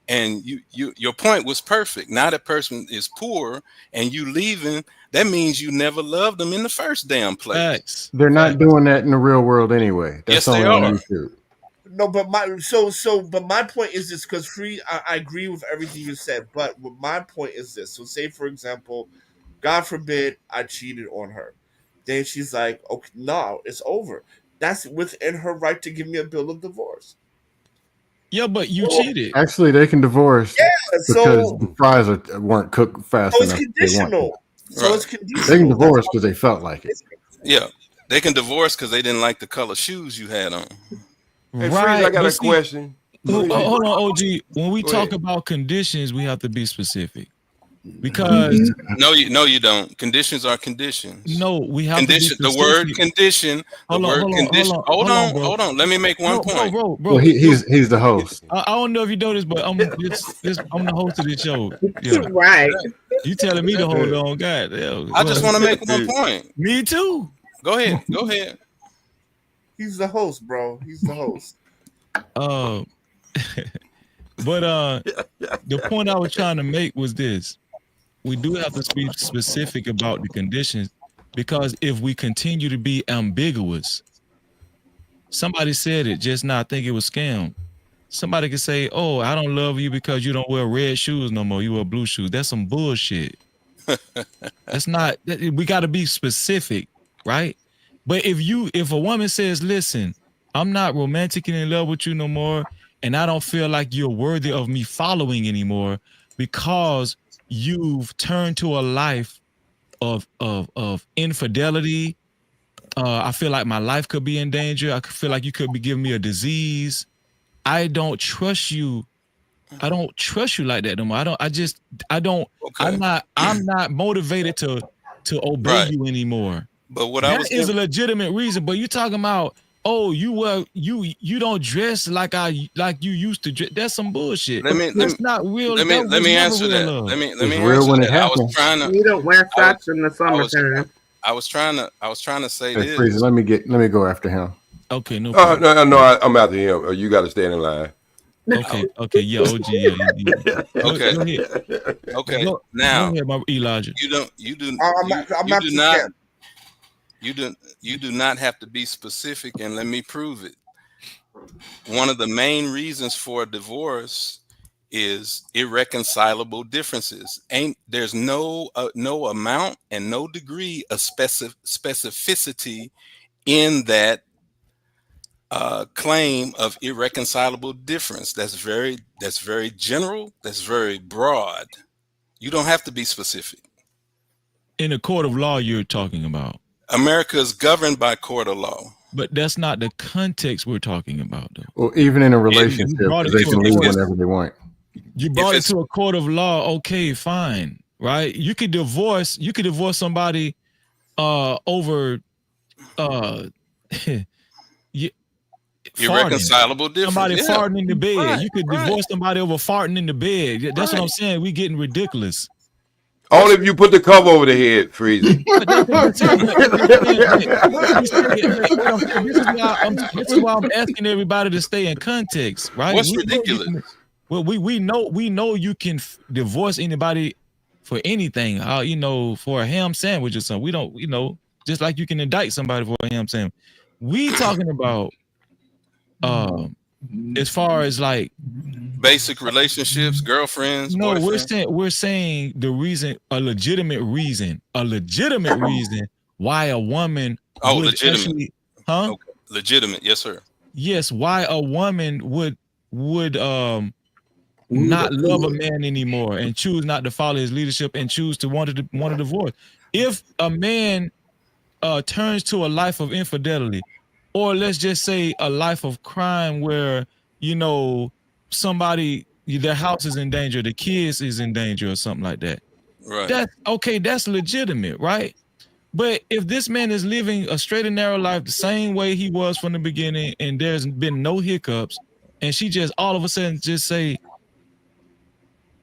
And your point was perfect. Now that person is poor and you leaving, that means you never loved them in the first damn place. They're not doing that in the real world anyway. That's Yes, they only on are. YouTube. No, but my point is this, because I agree with everything you said, but my point is this. So say, for example, God forbid I cheated on her. Then she's like, okay, no, it's over. That's within her right to give me a bill of divorce. Yeah, but you cheated. Actually, they can divorce because so- the fries weren't cooked fast So it's enough. conditional. So it's conditional. They can divorce because they felt like it. Yeah. They can divorce because they didn't like the color shoes you had on. Hey, Freeze, I got a question. Hold on, OG. When we Go talk ahead. about conditions, we have to be specific. Because No, you don't. Conditions are conditions. No, we have condition. to be The word specific. condition. Hold on, Hold on, bro. hold on. Let me make one point. Bro. Well, he's the host. I don't know if you know this, but I'm the host of this show. Yeah. Right. You telling me to hold on, God damn. I just want to make one point. Me too. Go ahead. Go ahead. He's the host, bro. He's the host. But the point I was trying to make was this: we do have to be specific about the conditions, because if we continue to be ambiguous, somebody said it just now. I think it was scam. Somebody could say, "Oh, I don't love you because you don't wear red shoes no more. You wear blue shoes." That's some bullshit. That's not. We got to be specific, right? But if a woman says, "Listen, I'm not romantically in love with you no more, and I don't feel like you're worthy of me following anymore because you've turned to a life of infidelity, I feel like my life could be in danger. I feel like you could be giving me a disease. I don't trust you. I don't trust you like that no more. Okay. I'm not motivated to obey Right. you anymore. But what I That was is a getting, legitimate reason. But you talking about, oh, you don't dress like you used to dress. That's some bullshit. That's not real. let That me was never answer real that. love. Let It's me real answer when it that. happens. You don't wear socks in the I was summertime. I was trying to say Hey, Freezer, this. let me go after him. Okay, no problem. No, I'm after him. You got to stand in line. Okay, yeah, OG, yeah. Okay. Go ahead. Okay. Go Now ahead, my Elijah. you don't you do I'm you, you not do too not scared. you do not have to be specific, and let me prove it. One of the main reasons for a divorce is irreconcilable differences. There's no amount and no degree of specificity in that claim of irreconcilable difference. That's very general. That's very broad. You don't have to be specific. In the court of law, you're talking about. America is governed by court of law. But that's not the context we're talking about, though. Well, even in a You relationship, brought it they to can a leave court. whenever they want. You brought it to a court of law. Okay, fine, right? You could divorce somebody over irreconcilable farting. difference. Somebody Yeah. farting in the bed. Right, You could right. divorce somebody over farting in the bed. That's what I'm Right. saying. We getting ridiculous. Only if you put the cover over the head, Freezer. This is why I'm asking everybody to stay in context, right? What's ridiculous? We know you can divorce anybody for anything. For a ham sandwich or something. We don't, just like you can indict somebody for a ham sandwich. We talking about as far as like basic relationships, girlfriends, no, boyfriends. we're saying the reason, a legitimate reason why a woman would legitimate. actually, huh? Okay. Legitimate, yes, sir. Yes, why a woman would not love a man anymore and choose not to follow his leadership and choose to want a divorce. If a man turns to a life of infidelity, or let's just say a life of crime where somebody, their house is in danger, the kids is in danger or something like that. Right. That's okay, that's legitimate, right? But if this man is living a straight and narrow life the same way he was from the beginning and there's been no hiccups, and she just all of a sudden just say,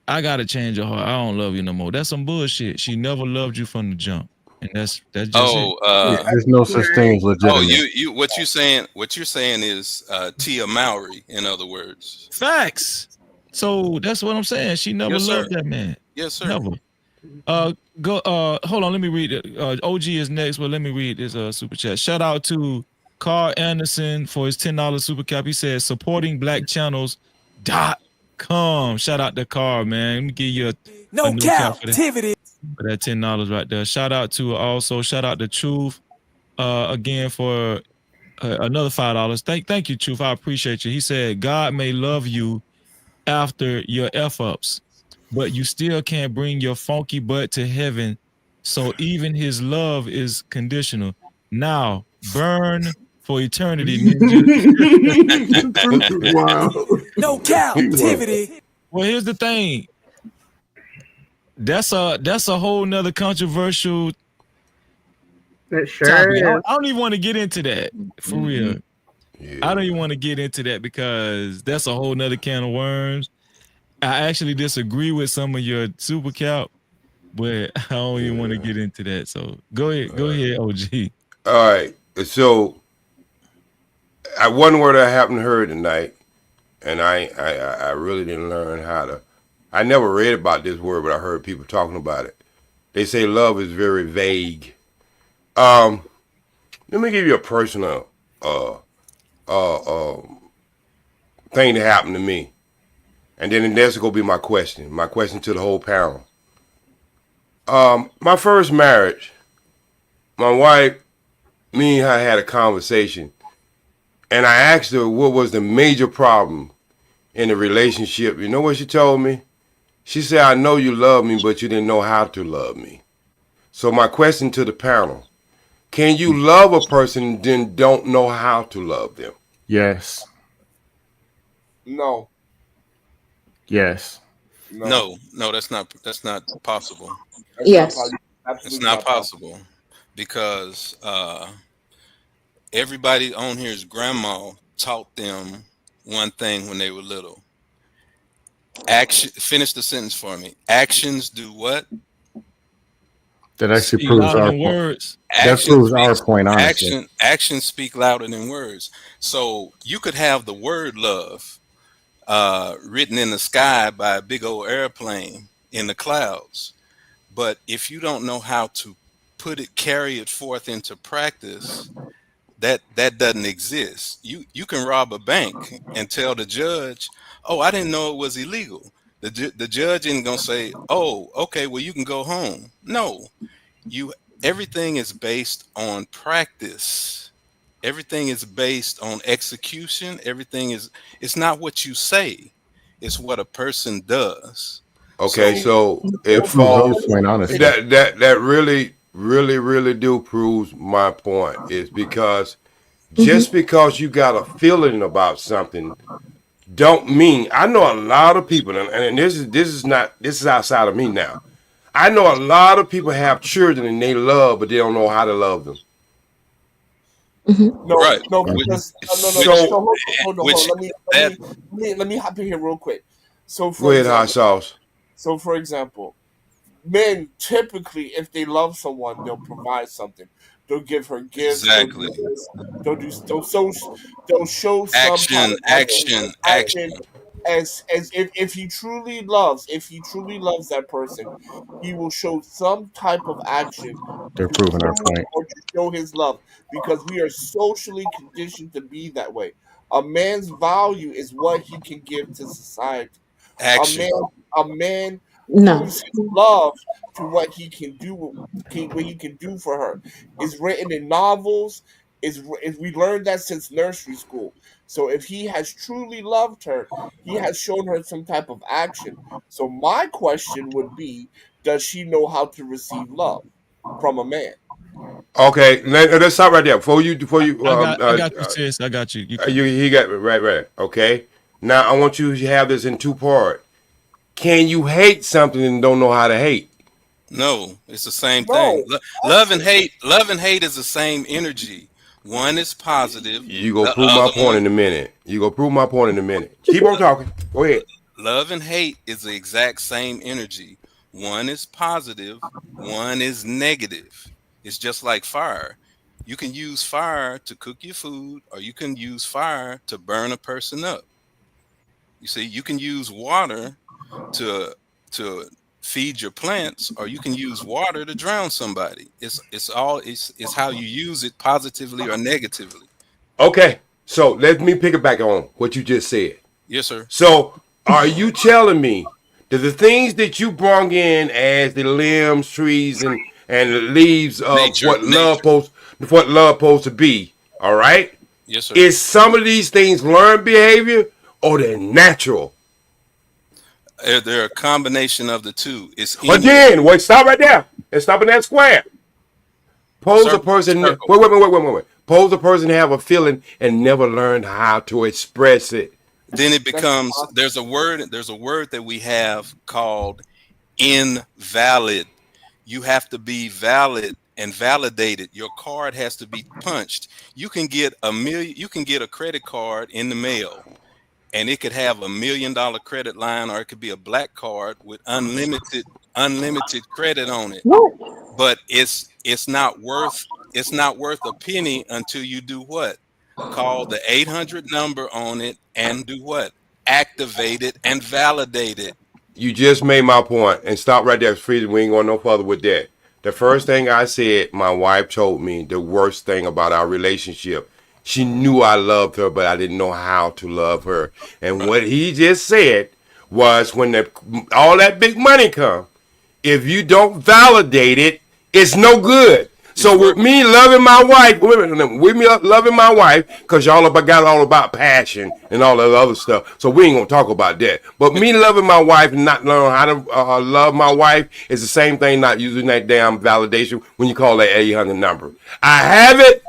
I gotta change your heart, I don't love you no more. That's some bullshit. She never loved you from the jump. And that's just it. There's no such thing as legitimate. You what you're saying is Tia Mowry, in other words. Facts. So that's what I'm saying. She never loved that man. Yes, sir. Never. Hold on, let me read it. OG is next, but let me read this super chat. Shout out to Carl Anderson for his $10 super cap. He says supporting black channels.com. Shout out to Carl, man. Let me give you a new Cap-tivity for that $10 right there. Shout out to Truth again for another $5. Thank you, Truth. I appreciate you. He said God may love you after your F-ups, but you still can't bring your funky butt to heaven. So even his love is conditional. Now burn for eternity. Wow. No Cap-tivity. Well, here's the thing. That's a whole nother controversial It sure topic. is. I don't even want to get into that for real. Yeah. I don't even want to get into that because that's a whole nother can of worms. I actually disagree with some of your super cap, but I don't even want to get into that. So go ahead, OG. All right. So one word I haven't heard tonight, and I really didn't learn how to. I never read about this word, but I heard people talking about it. They say love is very vague. Let me give you a personal thing that happened to me. And then that's going to be my question to the whole panel. My first marriage, my wife, me and her had a conversation. And I asked her what was the major problem in the relationship. You know what she told me? She said, I know you love me, but you didn't know how to love me. So my question to the panel, Can you love a person and then don't know how to love them? Yes. No. Yes. No, that's not possible. That's not Yes. possible. It's Absolutely not not possible. possible because everybody on here's grandma taught them one thing when they were little. Action. Finish the sentence for me. Actions do what? That actually Speak proves louder our than point. words. That Action proves our speaks. point, honestly. Actions speak louder than words. So you could have the word love written in the sky by a big old airplane in the clouds, but if you don't know how to carry it forth into practice, that doesn't exist. You can rob a bank and tell the judge, "Oh, I didn't know it was illegal." The judge isn't gonna say, "Oh, okay, well you can go home." No, you everything is based on practice. Everything is based on execution. It's not what you say, it's what a person does. Okay, So so That it proves our falls. point, honestly. That really do proves my point. Is because Mm-hmm. just because you got a feeling about something, don't mean. I know a lot of people, and this is outside of me now. I know a lot of people have children and they love, but they don't know how to love them. Mm-hmm. No, right, no, which, because no. which, So Hold on. which that Let me hop in here real quick. So, go for ahead, hot example, sauce. men typically, if they love someone, they'll provide something. They'll give her gifts. They'll do exactly this. They'll show some kind of action as if he truly loves that person, he will show some type of action They're to proving our prove point. or to show his love because we are socially conditioned to be that way. A man's value is what he can give to society. A action. man, a man No. proves his love to what he can do, what he can do for her. Is written in novels. Is we learned that since nursery school. So if he has truly loved her, he has shown her some type of action. So my question would be, does she know how to receive love from a man? Okay, let's stop right there before you I got you, sis. I got you. You could. he got right. Okay, now I want you to have this in two parts. Can you hate something and don't know how to hate? No, it's the same thing. No, Love and hate is the same energy. One is positive, You go the prove my other point one. in a minute. Keep on talking. Go ahead. Love and hate is the exact same energy. One is positive, one is negative. It's just like fire. You can use fire to cook your food, or you can use fire to burn a person up. You see, you can use water to to feed your plants, or you can use water to drown somebody. It's how you use it, positively or negatively. Okay, so let me pick it back on what you just said. Yes, sir. So, are you telling me that the things that you brought in as the limbs, trees, and the leaves of Nature. what love supposed to be, all right? Yes, sir. Is some of these things learned behavior or they're natural? They're a combination of the two. It's in you. Again, wait, stop right there. And stop in that square. Pose a person. Circle. Wait. Pose a person have a feeling and never learned how to express it. Then it becomes there's a word that we have called invalid. You have to be valid and validated. Your card has to be punched. You can get a credit card in the mail, and it could have $1 million credit line, or it could be a black card with unlimited credit on it. What? But it's not worth a penny until you do what? Call the 800 number on it and do what? Activate it and validate it. You just made my point, and stop right there, Freedom. We ain't going no further with that. The first thing I said, my wife told me the worst thing about our relationship. She knew I loved her, but I didn't know how to love her. And what he just said was, when all that big money come, if you don't validate it, it's no good. So with me loving my wife, loving my wife, because y'all got all about passion and all that other stuff. So we ain't gonna talk about that. But me loving my wife and not knowing how to love my wife is the same thing. Not using that damn validation when you call that 800 number. I have it,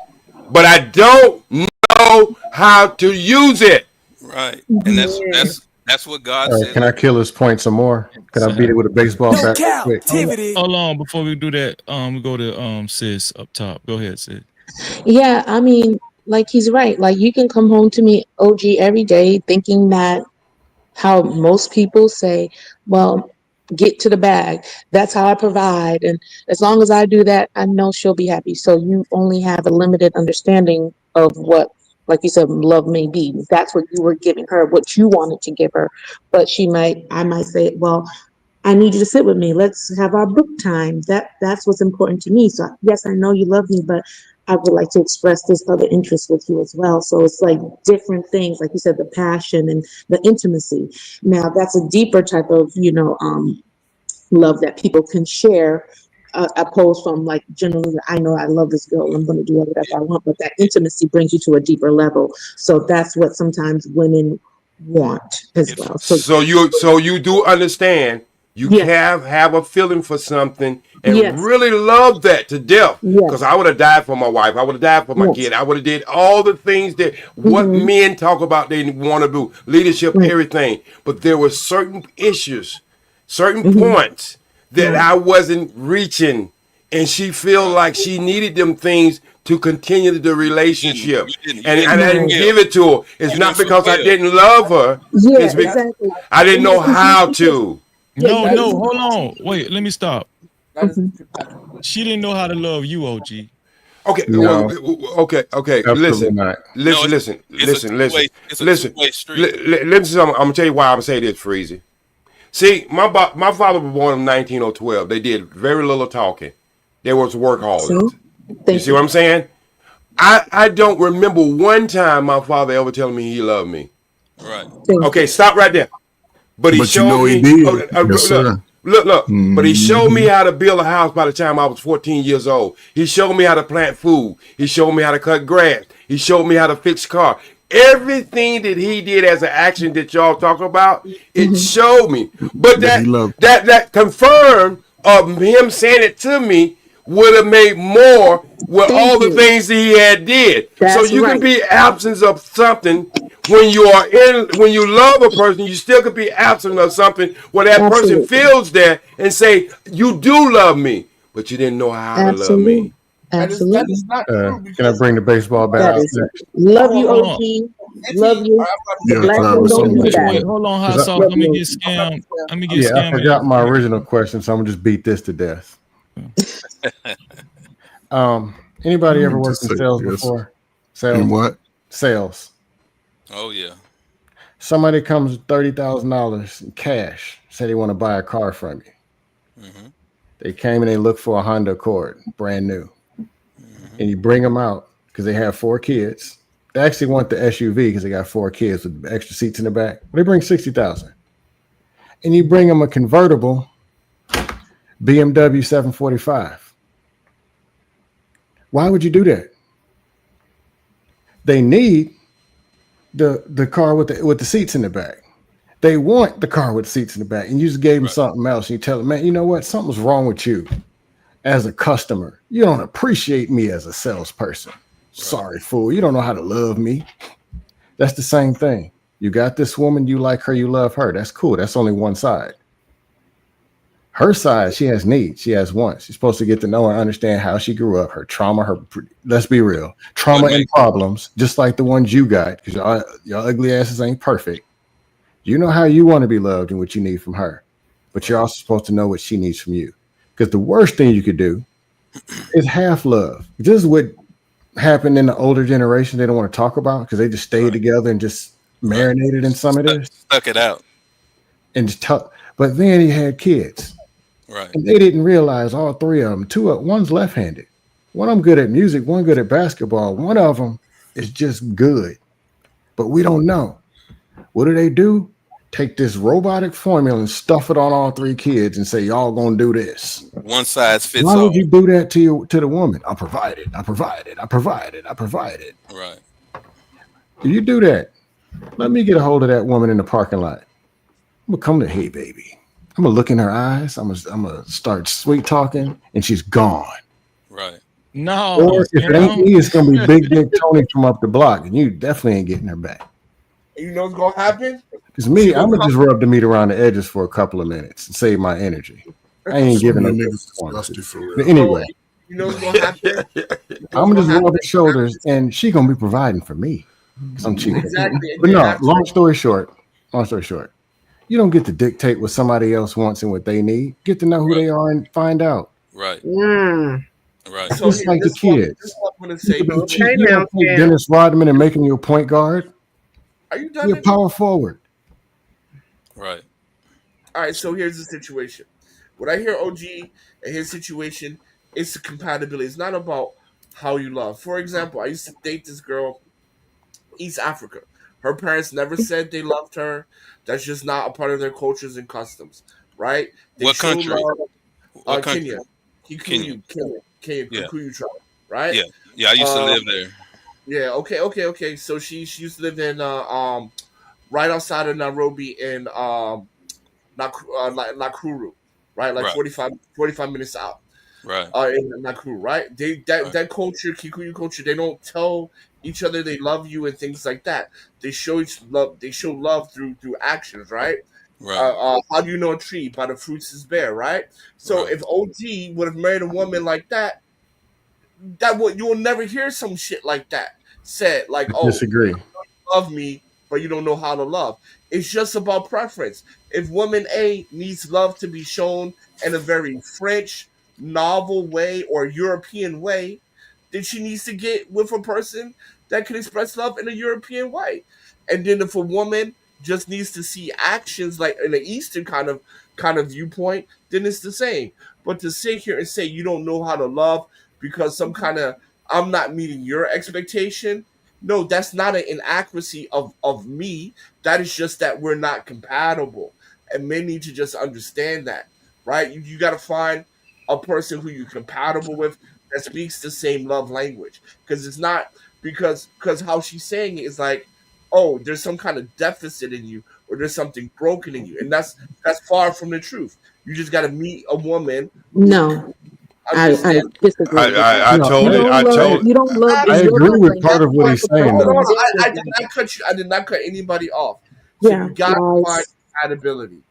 but I don't know how to use it. Right, and that's what God All right, said. can I kill his point some more? Can I beat it with a baseball bat real quick? Hold on, before we do that, we go to sis up top. Go ahead, sis. Yeah, I mean, like he's right. Like you can come home to me, OG, every day thinking that how most people say, well, get to the bag. That's how I provide. And as long as I do that, I know she'll be happy. So you only have a limited understanding of what, like you said, love may be. That's what you were giving her, what you wanted to give her. But I might say, well, I need you to sit with me. Let's have our book time. That's what's important to me. So yes, I know you love me, but I would like to express this other interest with you as well. So it's like different things, like you said, the passion and the intimacy. Now that's a deeper type of, love that people can share, opposed from like generally, I know I love this girl, I'm going to do whatever I want, but that intimacy brings you to a deeper level. So that's what sometimes women want as well. So you do understand you can have a feeling for something and really love that to death. Because I would have died for my wife. I would have died for my kid. I would have did all the things that what men talk about they want to do, leadership, everything. But there were certain issues, certain points that I wasn't reaching, and she feel like she needed them things to continue the relationship. And I didn't give it to her. It's not because I didn't love her. It's because I didn't know how to. No, hold on. Wait, let me stop. She didn't know how to love you, OG. Okay, No. okay. Absolutely Listen, not. listen. It's a two-way street. Listen, I'm gonna tell you why I'm gonna say this, Freezy. See, my father was born in 1912. They did very little talking. They was workaholics. You see what I'm saying? I don't remember one time my father ever telling me he loved me. Right. Okay, stop right there. But he showed me. He did. Yes, sir. Look. But he showed me how to build a house by the time I was 14 years old. He showed me how to plant food. He showed me how to cut grass. He showed me how to fix car. Everything that he did as an action that y'all talk about, it showed me. But that confirmed of him saying it to me would have made more with all the things that he had did. So you can be absent of something when you love a person, you still could be absent of something where that person feels that and say, you do love me, but you didn't know how to love me. Absolutely. That is not true. Can I bring the baseball bat out there? Love you, OG. Love you. Yeah, Black men Travis, don't do Wait, that. hold on, hot sauce. Let me get scammed. I forgot my original question, so I'm gonna just beat this to death. Anybody ever worked in sales before? Sales. In what? Sales. Oh yeah. Somebody comes with $30,000 in cash, say they want to buy a car from you. They came and they looked for a Honda Accord, brand new. And you bring them out because they have 4 kids. They actually want the SUV because they got 4 kids with extra seats in the back. They bring $60,000. And you bring them a convertible BMW 745. Why would you do that? They need the car with the seats in the back. They want the car with seats in the back, and you just gave them something else. And you tell them, man, you know what? Something's wrong with you as a customer. You don't appreciate me as a salesperson. Sorry, fool. You don't know how to love me. That's the same thing. You got this woman, you like her, you love her. That's cool. That's only one side. Her side, she has needs. She has wants. She's supposed to get to know and understand how she grew up, her trauma, let's be real, trauma and problems, just like the ones you got, because y'all ugly asses ain't perfect. You know how you want to be loved and what you need from her, but you're also supposed to know what she needs from you. Because the worst thing you could do is half love. This is what happened in the older generation. They don't want to talk about because they just stayed together and just marinated in some of this. Stuck it out. And just talk. But then he had kids. Right. And they didn't realize all 3 of them. One's left-handed. One of them good at music, one good at basketball. One of them is just good. But we don't know. What do? take this robotic formula and stuff it on all 3 kids and say, y'all gonna do this. One size fits Why all. would you do that to the woman? I provide it. I provide it. I provide it. I provide it. Right. If you do that, let me get a hold of that woman in the parking lot. I'm gonna come to, hey baby. I'm gonna look in her eyes. I'm gonna start sweet talking, and she's gone. Right. No. Or if it ain't me, it's gonna be Big Dick Tony from up the block, and you definitely ain't getting her back. You know what's gonna happen? Because me, I'm gonna just rub the meat around the edges for a couple of minutes and save my energy. I ain't giving no niggas. But anyway, You know what's gonna happen? I'm gonna just rub her shoulders, and she gonna be providing for me because I'm cheap. Exactly. But no, long story short, you don't get to dictate what somebody else wants and what they need. Get to know who they are and find out. Right. Right. So Just like the kids. This is what I'm gonna say. You don't take Dennis Rodman and make him your point guard. Are you done? You're a power forward. Right. All right. So here's the situation. When I hear OG and his situation, it's the compatibility. It's not about how you love. For example, I used to date this girl, East Africa. Her parents never said they loved her. That's just not a part of their cultures and customs, right? They What show country? love- What country? Kenya, Yeah. Kikuyu tribe, right? Yeah. Yeah. I used to live there. Yeah. Okay. So she used to live in right outside of Nairobi in Nakuru, right? Like Right. 45 minutes out. Right. In Nakuru, right? That culture, Kikuyu culture, they don't tell each other they love you and things like that. They show love. They show love through actions, right? Right. How do you know a tree? By the fruits is bare, right? So if OG would have married a woman like that, you will never hear some shit like that said. Like, oh, Disagree. you love me, but you don't know how to love. It's just about preference. If woman A needs love to be shown in a very French, novel way or European way, then she needs to get with a person that can express love in a European way. And then if a woman just needs to see actions like in the Eastern kind of viewpoint, then it's the same. But to sit here and say you don't know how to love because some kind of I'm not meeting your expectation, no, that's not an inaccuracy of me. That is just that we're not compatible. And men need to just understand that, right? You got to find a person who you're compatible with that speaks the same love language. Because it's not because how she's saying it is like, oh, there's some kind of deficit in you or there's something broken in you. And that's far from the truth. You just got to meet a woman. No, I disagree. I told it. You don't love. I agree with part of what he's saying. Hold Though. on, I did not cut you. I did not cut anybody off. So Yeah, you got to lies. find compatibility.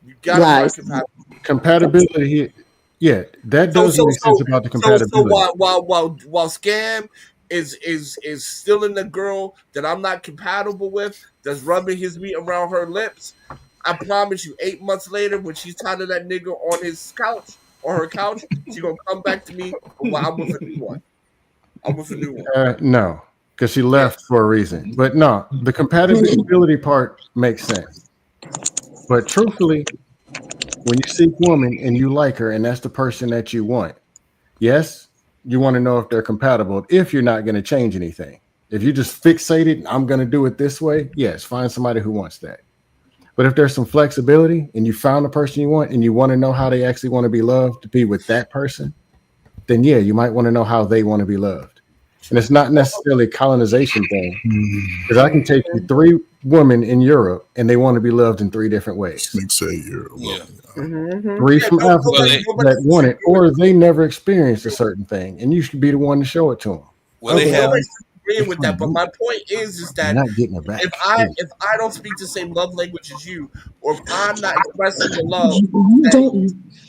You got to find compatibility. Compatibility. Yeah, that does make sense about the compatibility. So while Scam is stealing the girl that I'm not compatible with, that's rubbing his meat around her lips, I promise you, 8 months later, when she's tired of that nigga on his couch or her couch, she's gonna come back to me. Well, I'm with a new one. No, because she left for a reason. But no, the compatibility part makes sense. But truthfully, when you seek woman and you like her and that's the person that you want, yes, you want to know if they're compatible. If you're not going to change anything, if you just fixated, I'm going to do it this way. Yes, find somebody who wants that. But if there's some flexibility and you found the person you want and you want to know how they actually want to be loved, to be with that person, then yeah, you might want to know how they want to be loved. And it's not necessarily a colonization thing, because I can take you 3 women in Europe and they want to be loved in 3 different ways. Say Europe. Yeah. 3 from Africa that want it, or they never experienced a certain thing, and you should be the one to show it to them. Well, they have. Agreeing with that, but my point is that You're not getting it back. if I don't speak the same love language as you, or if I'm not expressing the love,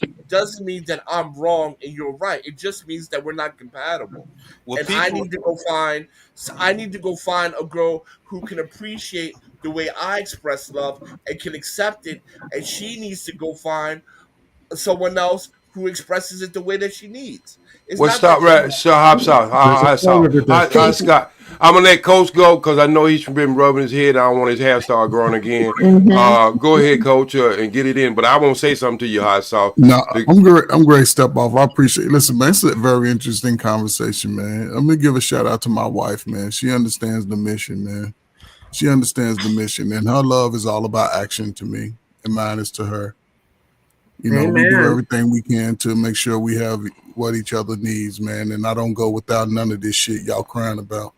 it doesn't mean that I'm wrong and you're right. It just means that we're not compatible. Well, and I need to go find a girl who can appreciate the way I express love and can accept it, and she needs to go find someone else who expresses it the way that she needs. It's Well, not stop that- right. So hops out. Scott. I'm gonna let Coach go because I know he's been rubbing his head. I don't want his hair start growing again. Go ahead, Coach, and get it in. But I won't say something to you, Hot Sauce. No, I'm great. I'm great. Step off. I appreciate it. Listen, man, it's a very interesting conversation, man. I'm gonna give a shout out to my wife, man. She understands the mission, man. She understands the mission, and her love is all about action to me, and mine is to her. You know, we do everything we can to make sure we have what each other needs, man. And I don't go without none of this shit y'all crying about.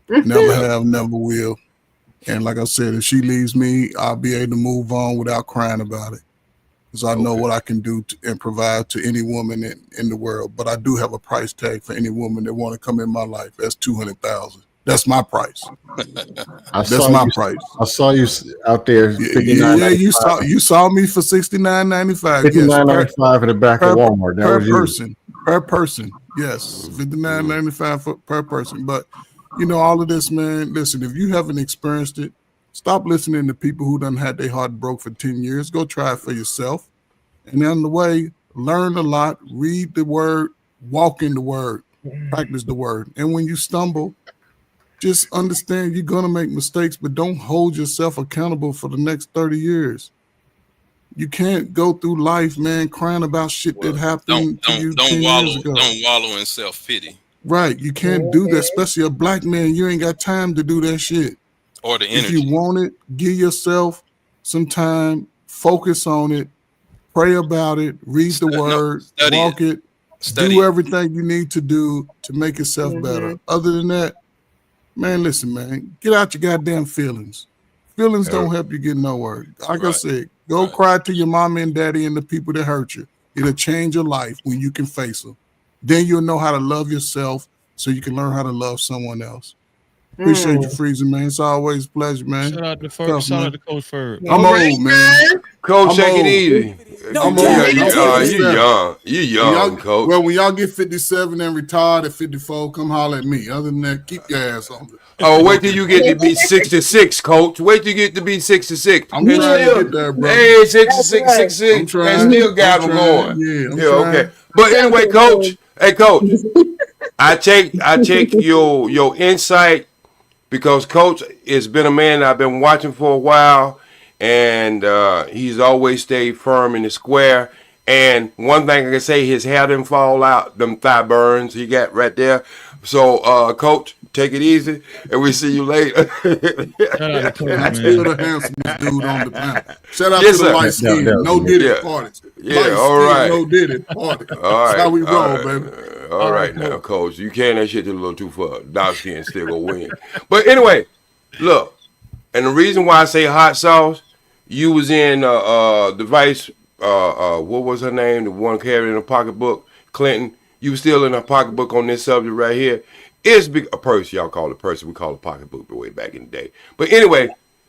Never have, never will. And like I said, if she leaves me, I'll be able to move on without crying about it. Because I know what I can do and provide to any woman in the world. But I do have a price tag for any woman that want to come in my life. That's $200,000. That's my price. That's my price. I saw you out there. Yeah, you saw me for $69.95. $59.95 in the back of Walmart. Per person. Yes, $59.95 per person. But you know, all of this, man. Listen, if you haven't experienced it, stop listening to people who done had their heart broke for 10 years. Go try it for yourself. And on the way, learn a lot, read the word, walk in the word, practice the word. And when you stumble, just understand you're going to make mistakes, but don't hold yourself accountable for the next 30 years. You can't go through life, man, crying about shit that happened to you 10 years ago. Don't wallow in self-pity. Right. You can't do that, especially a black man. You ain't got time to do that shit. Or the energy. If you want it, give yourself some time, focus on it, pray about it, read the word, walk it, do everything you need to do to make yourself better. Other than that, man, listen, man, get out your goddamn feelings. Feelings don't help you get nowhere. Like I said, go cry to your mama and daddy and the people that hurt you. It'll change your life when you can face them. Then you'll know how to love yourself so you can learn how to love someone else. Appreciate you, Freezer, man. It's always a pleasure, man. Shout out to Coach Ferg. I'm old, man. Coach, I'm take old. it easy. You young, Coach. Well, when y'all get 57 and retired at 54, come holler at me. Other than that, keep your ass on. Oh, wait till you get to be 66, Coach. Wait till you get to be 66. I'm trying to get there, bro. Hey, 66, 66, and still got them going. Yeah, okay. But anyway, Coach. Hey, Coach. I take your insight because Coach has been a man that I've been watching for a while, and he's always stayed firm in the square. And one thing I can say, his hair didn't fall out, them thigh burns he got right there. So, Coach, take it easy, and we see you later. Shout out to Coach, man. Still the handsomest dude on the planet. Shout out to the light skin, no Diddy parties. Yeah, all right. No Diddy party. All right. That's how we roll, baby. All right now, Coach. You carrying that shit a little too far. Dark skin still gonna win. But anyway, look, and the reason why I say hot sauce, you was in the vice, what was her name? The one carrying a pocketbook, Clinton. You was still in a pocketbook on this subject right here. It's big a purse, y'all call it purse. We call it pocketbook way back in the day. But anyway,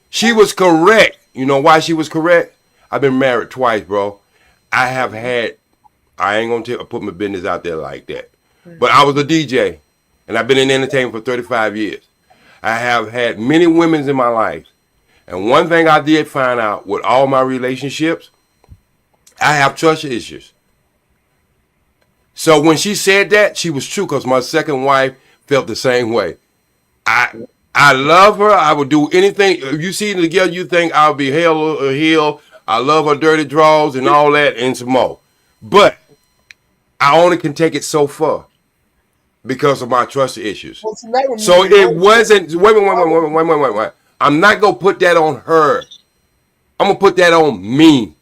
she was correct. You know why she was correct? I've been married twice, bro. I ain't gonna put my business out there like that. But I was a DJ, and I've been in entertainment for 35 years. I have had many women in my life. And one thing I did find out with all my relationships, I have trust issues. So when she said that, she was true because my second wife felt the same way. I love her. I would do anything. If you see together, you think I'll be hell or heel. I love her dirty draws and all that and some more. But I only can take it so far because of my trust issues. So it wasn't. Wait. I'm not gonna put that on her. I'm gonna put that on me.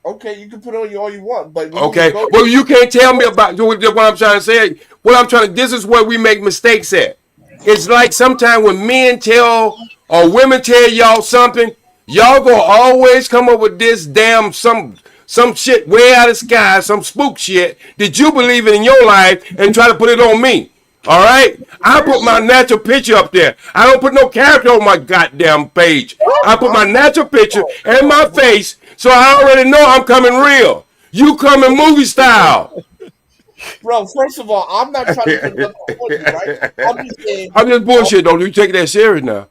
Okay, you can put it on you all you want, but okay. Well, you can't tell me about what I'm trying to say. This is where we make mistakes at. It's like sometimes when men tell or women tell y'all something, y'all gonna always come up with this damn some shit way out of the sky, some spook shit that you believe in your life and try to put it on me. All right? I put my natural picture up there. I don't put no character on my goddamn page. I put my natural picture and my face, so I already know I'm coming real. You coming movie style. Bro, first of all, I'm not trying to look on you, right? I'm just bullshit, though. You take that serious now.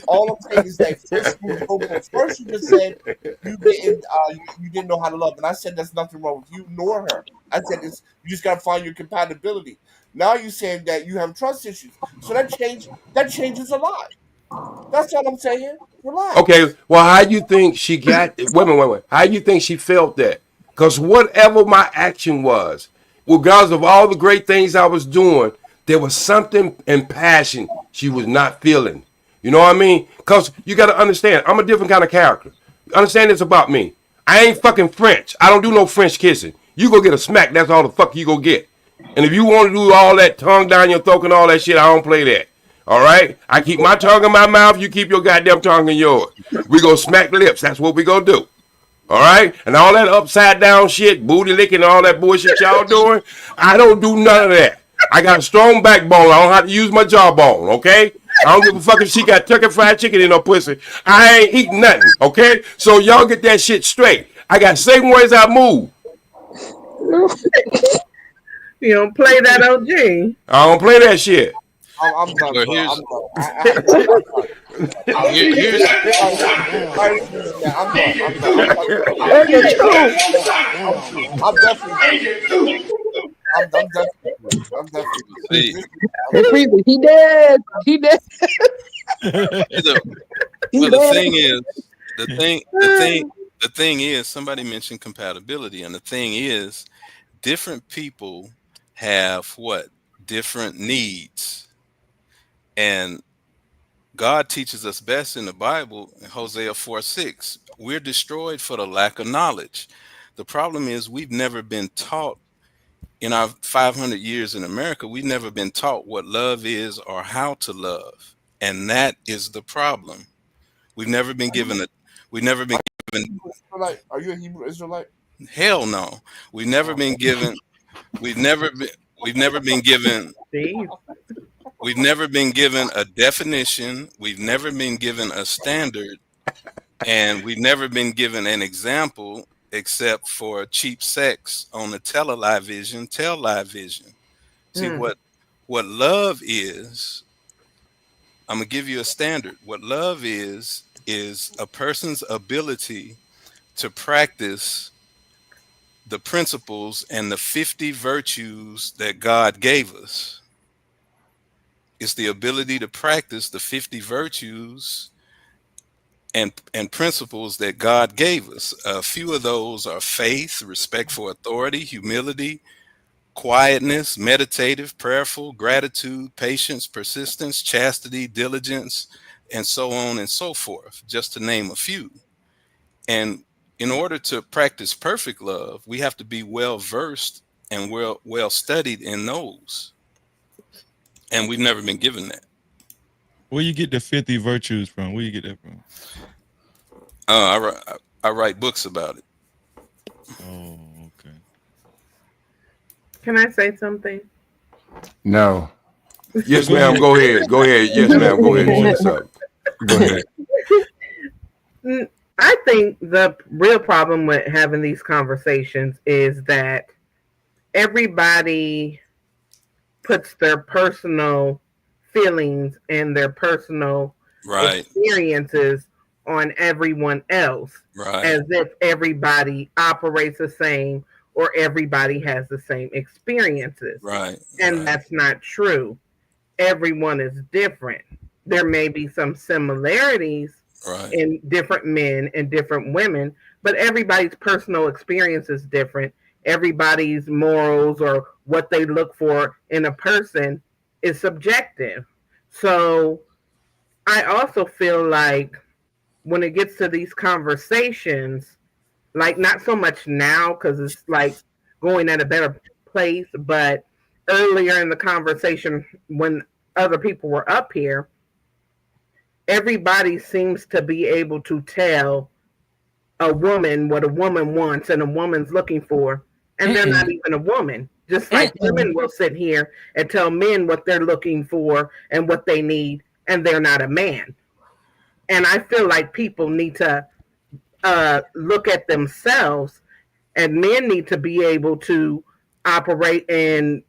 All I'm saying is that first you just said you didn't know how to love, and I said there's nothing wrong with you nor her. I said you just gotta find your compatibility. Now you're saying that you have trust issues, so that changes a lot. That's all I'm saying. Relax. Okay, well, how you think she got? Wait. How you think she felt that? Because whatever my action was, regardless of all the great things I was doing, there was something in passion she was not feeling. You know what I mean? Because you got to understand, I'm a different kind of character. Understand this about me. I ain't fucking French. I don't do no French kissing. You go get a smack, that's all the fuck you go get. And if you want to do all that tongue down your throat and all that shit, I don't play that. All right? I keep my tongue in my mouth, you keep your goddamn tongue in yours. We go smack lips, that's what we gonna do. All right? And all that upside down shit, booty licking, all that bullshit y'all doing, I don't do none of that. I got a strong backbone. I don't have to use my jawbone, okay? I don't give a fuck if she got turkey fried chicken in her pussy. I ain't eating nothing, okay? So y'all get that shit straight. I got same ways I move. You don't play that, OG. I don't play that shit. I'm done. Well, Bro. here's- I'm definitely. Hey, Freezy, he dead. He dead. The thing is, somebody mentioned compatibility, and the thing is, different people have what? Different needs. And God teaches us best in the Bible, in Hosea 4:6. We're destroyed for the lack of knowledge. The problem is we've never been taught in our 500 years in America, we've never been taught what love is or how to love. And that is the problem. We've never been given a, we've never been given. Are you a Hebrew Israelite? Hell no. We've never been given, we've never been given a definition. We've never been given a standard, and we've never been given an example except for cheap sex on the tell live vision. See what love is. I'm gonna give you a standard. What love is a person's ability to practice the principles and the 50 virtues that God gave us. It's the ability to practice the 50 virtues and principles that God gave us. A few of those are faith, respect for authority, humility, quietness, meditative, prayerful, gratitude, patience, persistence, chastity, diligence, and so on and so forth, just to name a few. And in order to practice perfect love, we have to be well versed and well studied in those. And we've never been given that. Where you get the 50 virtues from? Where you get that from? I write books about it. Oh, okay. Can I say something? No. Yes, ma'am. Go ahead. Go ahead. Yes, ma'am. Go ahead. What's up? Go ahead. I think the real problem with having these conversations is that everybody puts their personal feelings and their personal experiences on everyone else, as if everybody operates the same or everybody has the same experiences. And that's not true. Everyone is different. There may be some similarities in different men and different women, but everybody's personal experience is different. Everybody's morals or what they look for in a person is subjective. So I also feel like when it gets to these conversations, like not so much now because it's like going at a better place, but earlier in the conversation when other people were up here, everybody seems to be able to tell a woman what a woman wants and a woman's looking for, and they're not even a woman. Just like women will sit here and tell men what they're looking for and what they need, and they're not a man. And I feel like people need to look at themselves, and men need to be able to operate in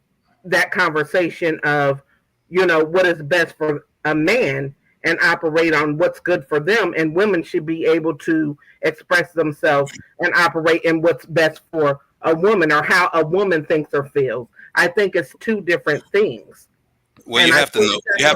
that conversation of, you know, what is best for a man and operate on what's good for them. And women should be able to express themselves and operate in what's best for a woman or how a woman thinks or feels. I think it's two different things. Well, and you have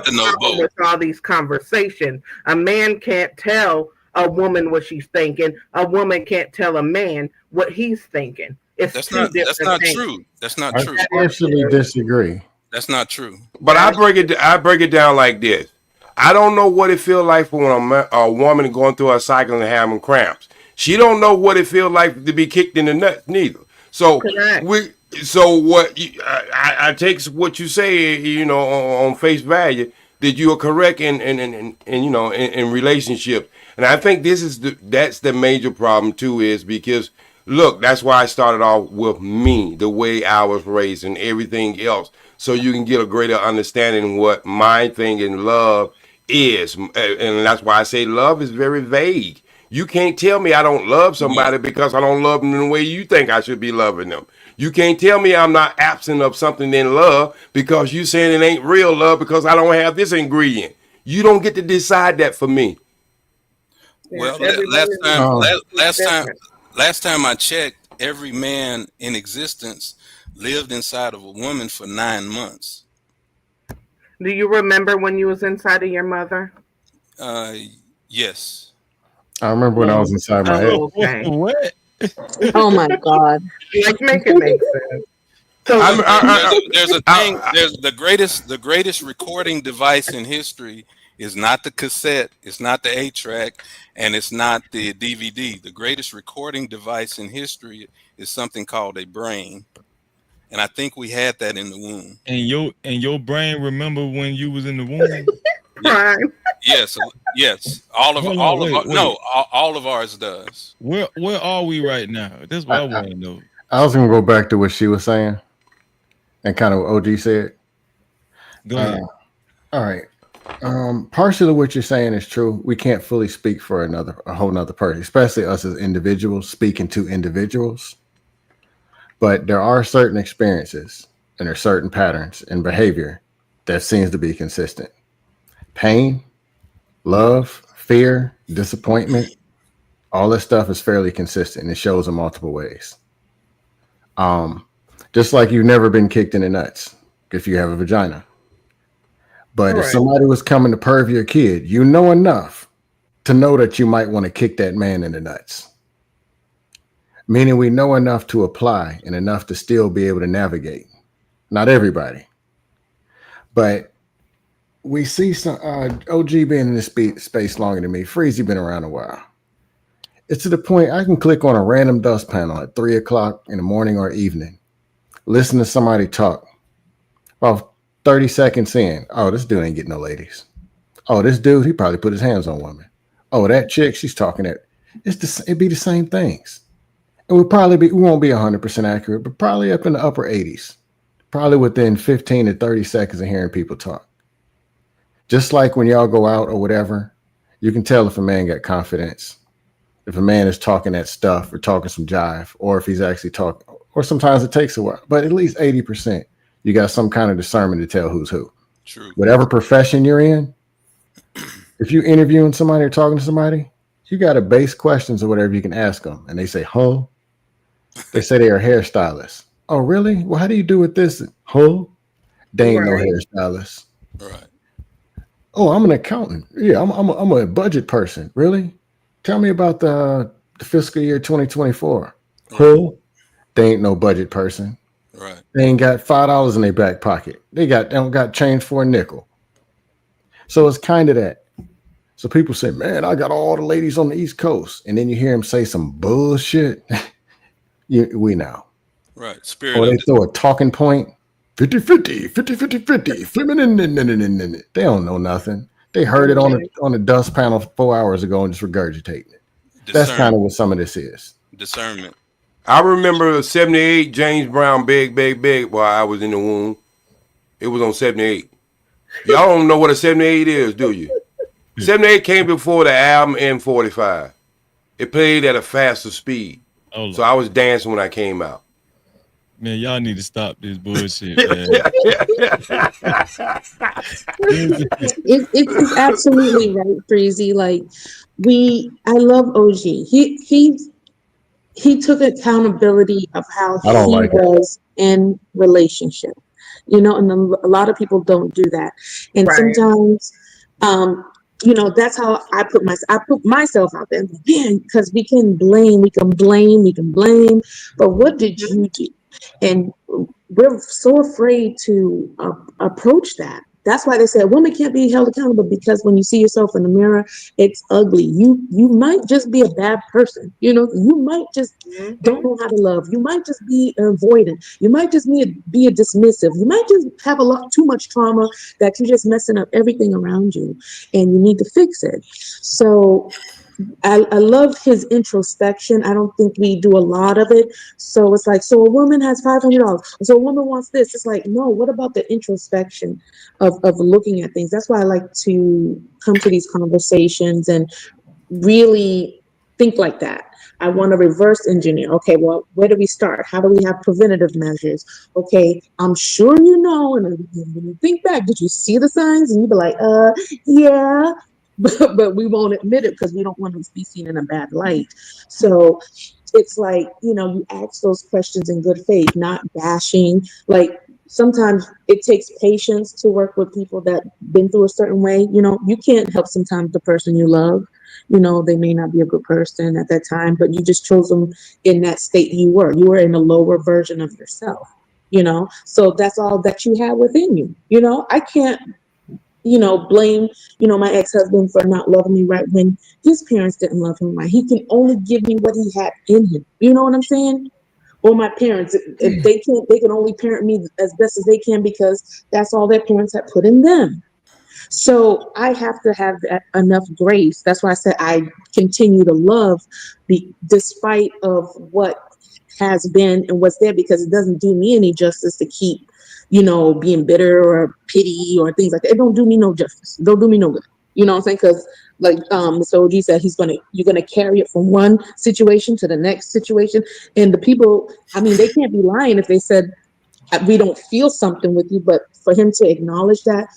to know both. With all these conversations, a man can't tell a woman what she's thinking. A woman can't tell a man what he's thinking. That's not things. True. That's not true. I actually disagree. That's not true. But I break it down like this. I don't know what it feels like for when a woman going through a cycle and having cramps. She don't know what it feels like to be kicked in the nuts neither. So Correct. I take what you say, on face value, that you are correct in relationships. And I think that's the major problem too, is because look, that's why I started off with me, the way I was raised and everything else. So you can get a greater understanding of what my thing in love is. And that's why I say love is very vague. You can't tell me I don't love somebody because I don't love them in the way you think I should be loving them. You can't tell me I'm not absent of something in love because you saying it ain't real love because I don't have this ingredient. You don't get to decide that for me. Well, Everybody last time I checked, every man in existence lived inside of a woman for 9 months. Do you remember when you was inside of your mother? Yes. I remember when I was inside my head. Okay. What? Oh my God. Like, make it make sense. So There's a thing. There's the greatest recording device in history is not the cassette, it's not the 8-track, and it's not the DVD. The greatest recording device in history is something called a brain, and I think we had that in the womb. And your brain remember when you was in the womb? Yes. All of ours does. Where are we right now? That's what I want to know. I was gonna go back to what she was saying, and kind of what OG said. Go ahead. All right. Partially what you're saying is true. We can't fully speak for a whole nother person, especially us as individuals speaking to individuals. But there are certain experiences and there are certain patterns in behavior that seems to be consistent. Pain, love, fear, disappointment, all this stuff is fairly consistent and it shows in multiple ways. Just like you've never been kicked in the nuts if you have a vagina. But if somebody was coming to perv your kid, you know enough to know that you might want to kick that man in the nuts. Meaning we know enough to apply and enough to still be able to navigate. Not everybody. But we see some OG being in this space longer than me. Freezy been around a while. It's to the point I can click on a random dust panel at 3 o'clock in the morning or evening. Listen to somebody talk. About 30 seconds in, oh, this dude ain't getting no ladies. Oh, this dude, he probably put his hands on women. Oh, that chick, she's talking at. It'd be the same things. It would probably be, we won't be 100% accurate, but probably up in the upper 80s. Probably within 15 to 30 seconds of hearing people talk. Just like when y'all go out or whatever, you can tell if a man got confidence. If a man is talking that stuff or talking some jive, or if he's actually talking, or sometimes it takes a while, but at least 80%, you got some kind of discernment to tell who's who. True. Whatever profession you're in, if you're interviewing somebody or talking to somebody, you got to base questions or whatever you can ask them. And they say, huh? They say they are hairstylists. Oh, really? Well, how do you do with this? Huh? They ain't no hairstylist. Right. Oh, I'm an accountant. Yeah, I'm a budget person. Really? Tell me about the fiscal year 2024. Huh? They ain't no budget person. Right. They ain't got $5 in their back pocket. They don't got change for a nickel. So it's kind of that. So people say, man, I got all the ladies on the East Coast. And then you hear them say some bullshit. We know. Right. Spirit. Or they throw a talking point. 50-50, 50-50, feminine. They don't know nothing. They heard it on the dust panel 4 hours ago and just regurgitating it. That's kind of what some of this is. Discernment. I remember 78 James Brown, Big while I was in the womb. It was on 78. Y'all don't know what a 78 is, do you? 78 came before the album N45. It played at a faster speed. Oh, so I was dancing when I came out. Man, y'all need to stop this bullshit, man. It's absolutely right, Freezy. Like I love OG. He took accountability of how he was in relationship, and a lot of people don't do that. And sometimes, that's how I put myself out there. Again, because we can blame. But what did you do? And we're so afraid to approach that That's why they said women can't be held accountable, because when you see yourself in the mirror, it's ugly. You might just be a bad person. You might just don't know how to love. You might just be avoidant. You might just be a dismissive. You might just have too much trauma that you're just messing up everything around you, and you need to fix it. So I love his introspection. I don't think we do a lot of it. So it's like, so a woman has $500. So a woman wants this. It's like, no, what about the introspection of looking at things? That's why I like to come to these conversations and really think like that. I want to reverse engineer. Okay, well, where do we start? How do we have preventative measures? Okay, I'm sure you know, and when you think back, did you see the signs? And you'd be like, yeah, but we won't admit it because we don't want to be seen in a bad light. So it's like, you ask those questions in good faith, not bashing. Like, sometimes it takes patience to work with people that been through a certain way. You can't help sometimes the person you love. They may not be a good person at that time, but you just chose them in that state you were. You were in a lower version of yourself, so that's all that you have within you. I can't, blame, my ex-husband for not loving me right when his parents didn't love him right. He can only give me what he had in him. You know what I'm saying? Or my parents, if they can only parent me as best as they can because that's all their parents had put in them. So I have to have enough grace. That's why I said I continue to love despite of what has been and what's there, because it doesn't do me any justice to keep, being bitter or pity or things like that. It don't do me no justice. It don't do me no good. You know what I'm saying? Because like Mr. OG said, you're gonna carry it from one situation to the next situation. And the people, they can't be lying if they said we don't feel something with you, but for him to acknowledge that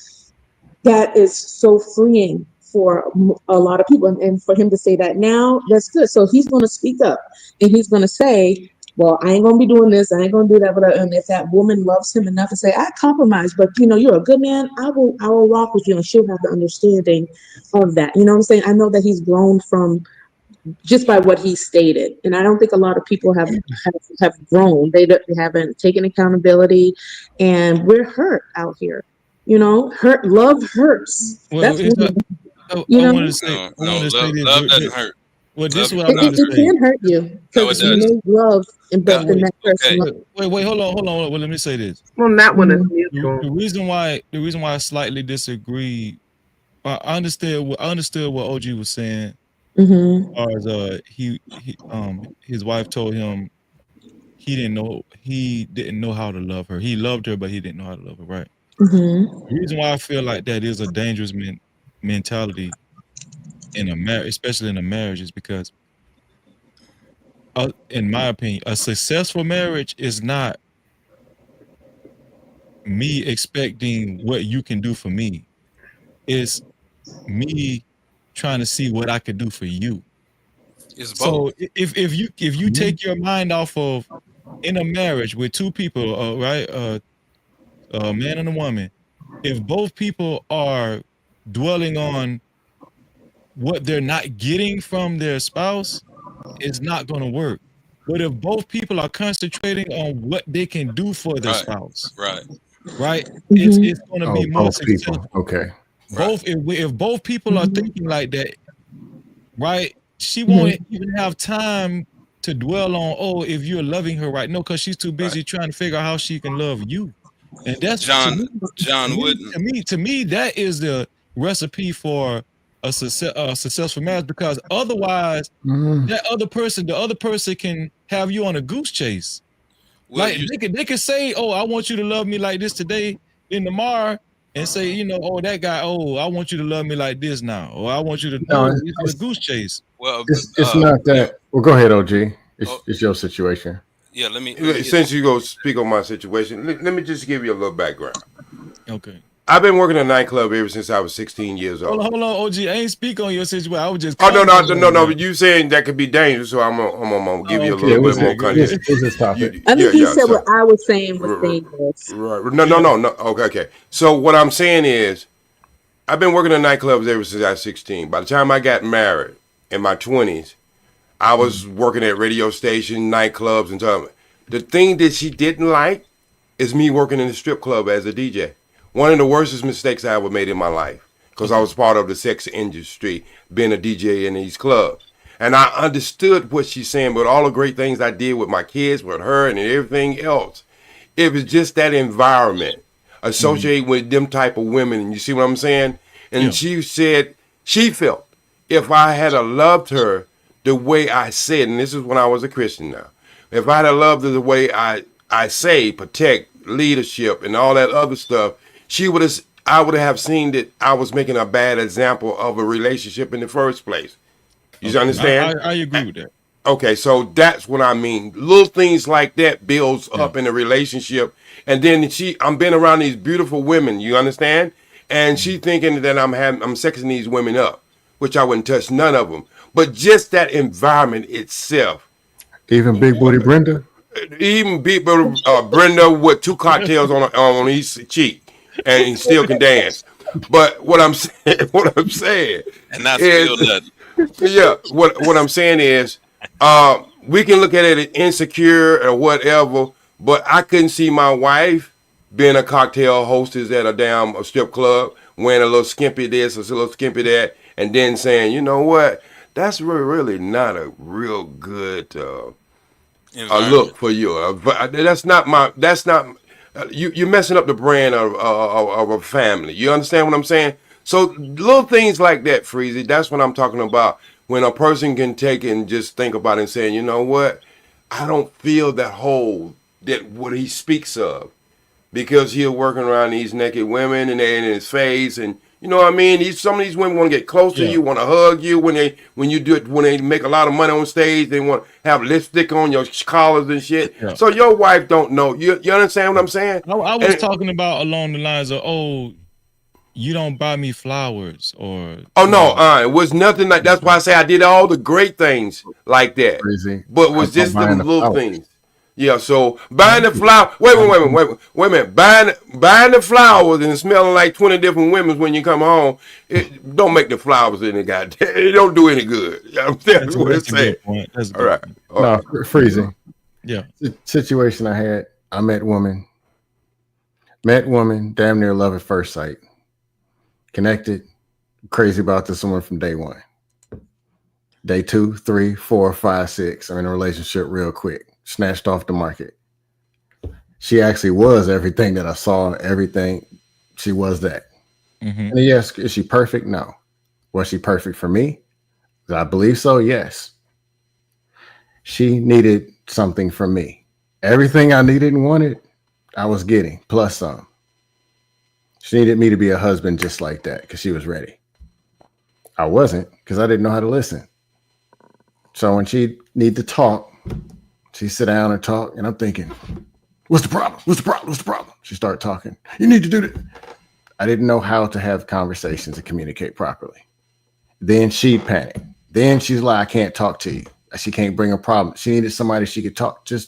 is so freeing for a lot of people. And for him to say that now, that's good. So he's going to speak up and he's going to say, well, I ain't going to be doing this. I ain't going to do that. But and if that woman loves him enough to say, I compromise, but you're a good man. I will walk with you, and she'll have the understanding of that. You know what I'm saying? I know that he's grown from just by what he stated. And I don't think a lot of people have grown. They haven't taken accountability, and we're hurt out here. Love hurts. Well, That's I wanted to say, love doesn't hurt. Well, this is what I it want to say. can hurt you because you make love invest in that person. Wait, hold on. Well, let me say this. Well, not when it's mutual. The reason why I slightly disagree, I understood what OG was saying. As far as his wife told him he didn't know how to love her. He loved her, but he didn't know how to love her, right? The reason why I feel like that is a dangerous mentality in a marriage, especially in a marriage, is because, in my opinion, a successful marriage is not me expecting what you can do for me. It's me trying to see what I could do for you. It's so both. if you take your mind off of, in a marriage with two people, right, a man and a woman, if both people are dwelling on what they're not getting from their spouse, it's not going to work. But if both people are concentrating on what they can do for their spouse, right, it's going to be more both successful. people. Okay. If both people are thinking like that, right, she won't even have time to dwell on, if you're loving her right. No, because she's too busy trying to figure out how she can love you. And that's John Wooden. To me, that is the recipe for a successful marriage, because otherwise, the other person can have you on a goose chase. Well, like they could say, I want you to love me like this today, then tomorrow, and say, that guy, I want you to love me like this now, or I want you to it's a goose chase. Well, it's not that. Well, go ahead, OG. It's your situation. Yeah, let me since you go speak on my situation, let me just give you a little background. Okay. I've been working in a nightclub ever since I was 16 years old. Hold on, OG. I ain't speak on your situation. I was just. No. You saying that could be dangerous, so I'm gonna give you a little bit more context. I think he said what I was saying was dangerous. Right. No. Okay. So what I'm saying is, I've been working in nightclubs ever since I was 16. By the time I got married in my 20s, I was working at radio stations, nightclubs, and stuff. The thing that she didn't like is me working in the strip club as a DJ. One of the worstest mistakes I ever made in my life, because I was part of the sex industry, being a DJ in these clubs. And I understood what she's saying, but all the great things I did with my kids, with her, and everything else. It was just that environment associated with them type of women. And you see what I'm saying? And she said she felt if I had a loved her the way I said, and this is when I was a Christian now, if I had a loved her the way I say, protect, leadership, and all that other stuff, I would have seen that I was making a bad example of a relationship in the first place. You understand? I agree with that. Okay, so that's what I mean. Little things like that builds up in a relationship, and then I'm been around these beautiful women. You understand? And she thinking that I'm sexing these women up, which I wouldn't touch none of them. But just that environment itself. Even Big Booty Brenda. Even Big Booty Brenda with 2 cocktails on each cheek, and he still can dance. But what I'm saying, and not is, spill nothing. Yeah, what I'm saying is, we can look at it as insecure or whatever, but I couldn't see my wife being a cocktail hostess at a strip club, wearing a little skimpy this or a little skimpy that, and then saying, you know what, that's really not a real good look for you. You're messing up the brand of a family. You understand what I'm saying? So little things like that, Freezy, that's what I'm talking about. When a person can take it and just think about it and saying, you know what, I don't feel that hole that what he speaks of, because he'll working around these naked women and they're in his face, and you know what I mean. Some of these women want to get close to you, want to hug you when they make a lot of money on stage. They want to have lipstick on your collars and shit. Yeah. So your wife don't know. You understand what I'm saying? I was talking about along the lines of, you don't buy me flowers or. Oh no, it was nothing like. That's why I say I did all the great things like that. Crazy. But it was just them little things. Yeah, so buying the flower. Wait a minute. Buying the flowers and smelling like 20 different women when you come home. It don't make the flowers any goddamn. It don't do any good. That's what it's saying. All right. No, freezing. Yeah. Situation I had. I met woman, damn near love at first sight. Connected, crazy about this woman from day 1. Day 2, 3, 4, 5, 6. I'm in a relationship real quick. Snatched off the market. She actually was everything that I saw, everything. She was that. Mm-hmm. And yes, is she perfect? No. Was she perfect for me? Did I believe so? Yes. She needed something from me. Everything I needed and wanted, I was getting, plus some. She needed me to be a husband just like that because she was ready. I wasn't, because I didn't know how to listen. So when she needed to talk, she sit down and talk, and I'm thinking, what's the problem? What's the problem? What's the problem? She started talking. You need to do that. I didn't know how to have conversations and communicate properly. Then she panicked. Then she's like, I can't talk to you. She can't bring a problem. She needed somebody she could talk to.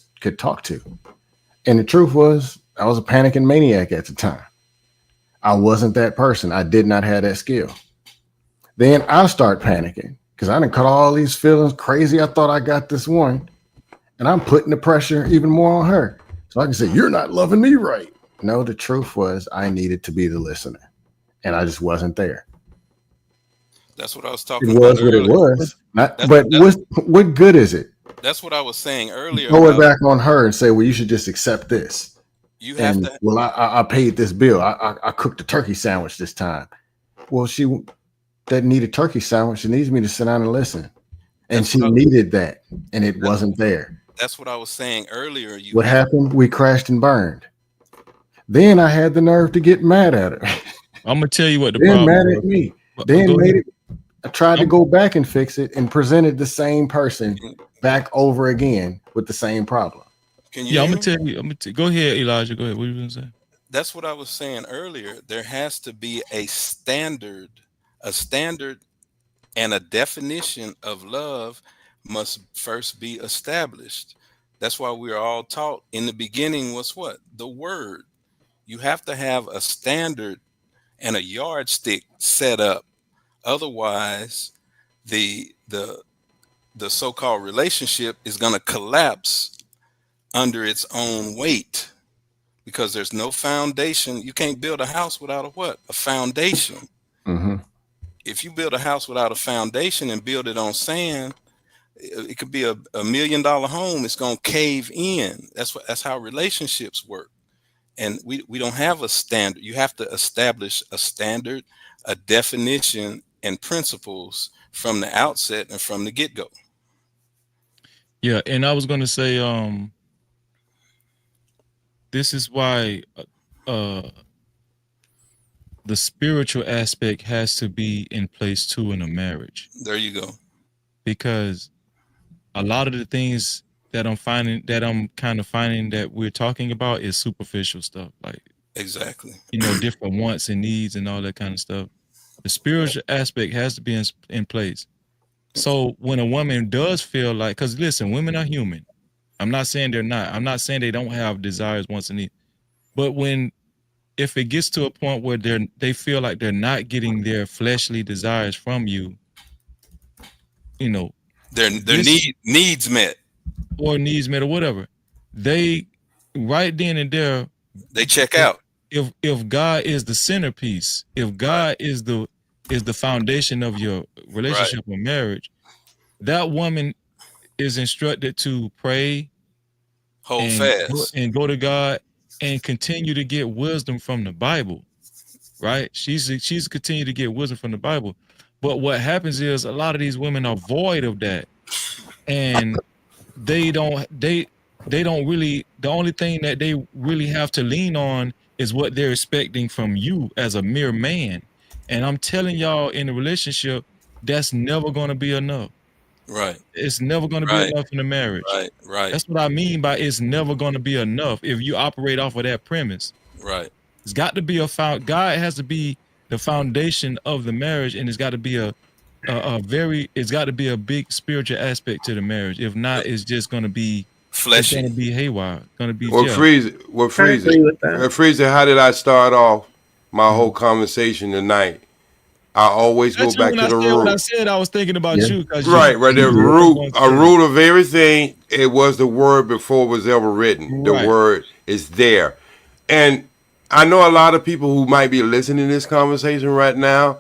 And the truth was, I was a panicking maniac at the time. I wasn't that person. I did not have that skill. Then I start panicking because I done cut all these feelings crazy. I thought I got this one, and I'm putting the pressure even more on her. So I can say, you're not loving me right. No, the truth was I needed to be the listener, and I just wasn't there. That's what I was talking about. It was what it was. What good is it? That's what I was saying earlier. Throw it back on her and say, well, you should just accept this. You have to. Well, I paid this bill. I cooked a turkey sandwich this time. Well, she doesn't need a turkey sandwich. She needs me to sit down and listen. And she needed that, and it wasn't there. That's what I was saying earlier. What happened? We crashed and burned. Then I had the nerve to get mad at her. I'm gonna tell you what the problem was. Mad at me. Then made it. I tried to go back and fix it, and presented the same person back over again with the same problem. Can you? Yeah, I'm gonna tell you. Go ahead, Elijah. Go ahead. What are you gonna say? That's what I was saying earlier. There has to be a standard, and a definition of love must first be established. That's why we are all taught in the beginning was what? The word. You have to have a standard and a yardstick set up. Otherwise, the so-called relationship is going to collapse under its own weight, because there's no foundation. You can't build a house without a what? A foundation. Mm-hmm. If you build a house without a foundation and build it on sand, it could be a $1 million home. It's gonna cave in. That's how relationships work. And we don't have a standard. You have to establish a standard, a definition, and principles from the outset and from the get-go. Yeah, and I was gonna say, this is why the spiritual aspect has to be in place too in a marriage. There you go. Because a lot of the things that I'm kind of finding that we're talking about is superficial stuff, like exactly, different wants and needs and all that kind of stuff. The spiritual aspect has to be in place. So when a woman does feel like, because listen, women are human. I'm not saying they're not. I'm not saying they don't have desires, wants, and needs. But if it gets to a point where they feel like they're not getting their fleshly desires from you, their needs met or whatever, they right then and there they check out. If God is the centerpiece, if God is the foundation of your relationship or marriage, that woman is instructed to pray, hold fast, and go to God and continue to get wisdom from the Bible. Right? She's continue to get wisdom from the Bible. But what happens is a lot of these women are void of that, and they don't really. The only thing that they really have to lean on is what they're expecting from you as a mere man. And I'm telling y'all, in a relationship, that's never going to be enough. Right. It's never going to be enough in a marriage. Right. That's what I mean by it's never going to be enough if you operate off of that premise. Right. It's got to be God has to be the foundation of the marriage, and it's got to be it's got to be a big spiritual aspect to the marriage. If not, it's just going to be fleshy. It's going to be haywire. It's going to be Freezer, how did I start off my whole conversation tonight? I always go back to the root. When I said I was thinking about you. Right. The root of everything, it was the word before it was ever written. The word is there. And I know a lot of people who might be listening to this conversation right now,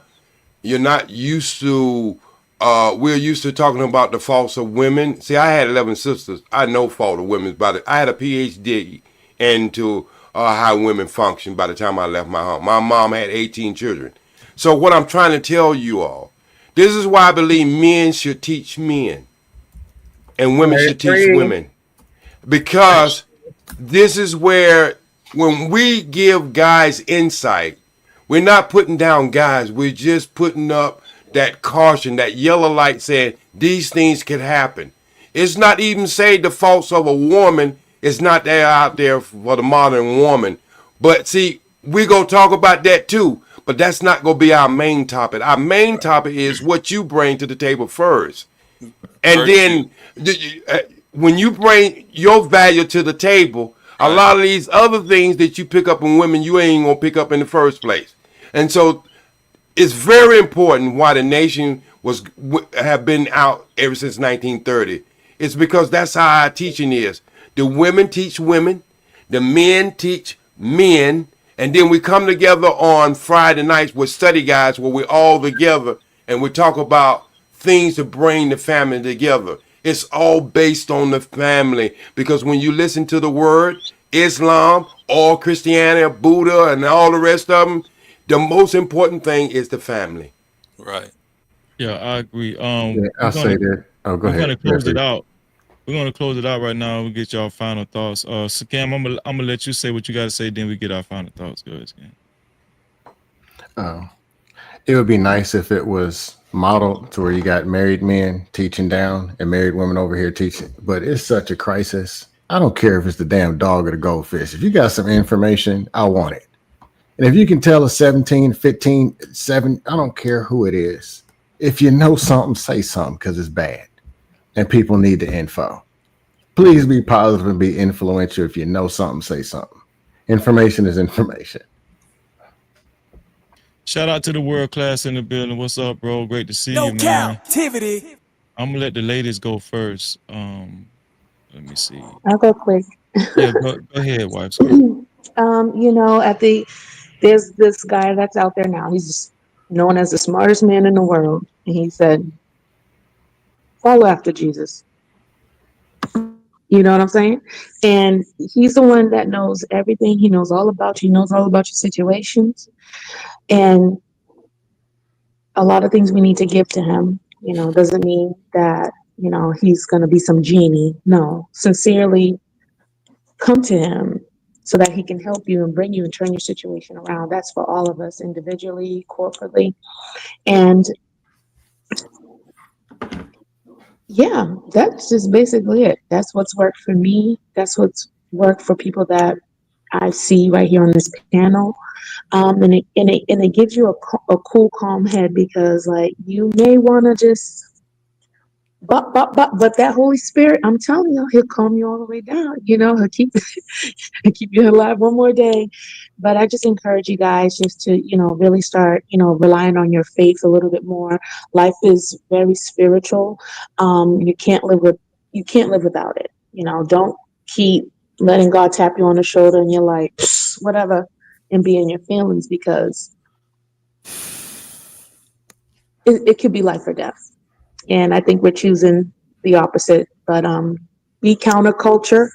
you're not used to, we're used to talking about the faults of women. See, I had 11 sisters. I know fault of women, I had a PhD into how women function by the time I left my home. My mom had 18 children. So what I'm trying to tell you all, this is why I believe men should teach men and women should teach women. Because this is where, when we give guys insight, we're not putting down guys. We're just putting up that caution, that yellow light saying these things can happen. It's not even say the faults of a woman is not there out there for the modern woman. But see, we're going to talk about that too. But that's not going to be our main topic. Our main topic is what you bring to the table first. And then when you bring your value to the table, a lot of these other things that you pick up in women, you ain't going to pick up in the first place. And so it's very important why the nation have been out ever since 1930. It's because that's how our teaching is. The women teach women. The men teach men. And then we come together on Friday nights with study guides where we're all together and we talk about things to bring the family together. It's all based on the family, because when you listen to the word, Islam, or Christianity, Buddha, and all the rest of them, the most important thing is the family. Right. Yeah, I agree. I'll say that. Oh, go ahead. We're going to close it out. We're going to close it out right now. We'll get y'all final thoughts. So Cam, I'm gonna let you say what you got to say, then we get our final thoughts. Go ahead, Cam. It would be nice if it was modeled to where you got married men teaching down and married women over here teaching, but it's such a crisis. I don't care if it's the damn dog or the goldfish. If you got some information, I want it. And if you can tell a 17, 15, 7, I don't care who it is. If you know something, say something, because it's bad. And people need the info. Please be positive and be influential. If you know something, say something. Information is information. Shout out to the world class in the building. What's up, bro? Great to see you, man. Cap-tivity. I'm gonna let the ladies go first. Let me see. I'll go quick. Yeah, go ahead, wife. There's this guy that's out there now. He's known as the smartest man in the world. And he said, follow after Jesus. You know what I'm saying? And he's the one that knows everything. He knows all about you. He knows all about your situations. And a lot of things we need to give to him. Doesn't mean that, he's going to be some genie. No, sincerely come to him so that he can help you and bring you and turn your situation around. That's for all of us individually, corporately. And yeah, that's just basically it. That's what's worked for me. That's what's worked for people that I see right here on this panel. And it gives you a cool, calm head, because like you may want to just but that Holy Spirit, I'm telling you, he'll calm you all the way down. He'll keep keep you alive one more day. But I just encourage you guys just to, really start, relying on your faith a little bit more. Life is very spiritual. You can't live without it. Don't keep letting God tap you on the shoulder and you're like, whatever, and be in your feelings, because it could be life or death. And I think we're choosing the opposite. But be counterculture.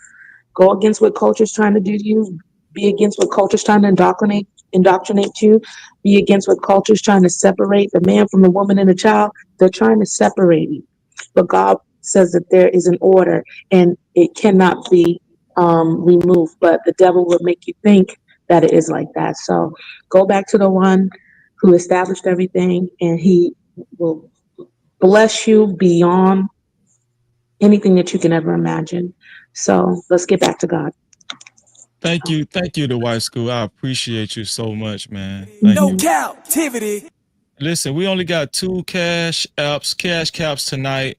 Go against what culture's trying to do to you. Be against what culture's trying to indoctrinate you. Be against what culture's trying to separate the man from the woman and the child. They're trying to separate you. But God says that there is an order and it cannot be removed. But the devil will make you think that it is like that. So go back to the one who established everything, and he will bless you beyond anything that you can ever imagine. So let's get back to God. Thank you, the White School. I appreciate you so much, man. No Cap-tivity. Listen, we only got 2 cash caps tonight.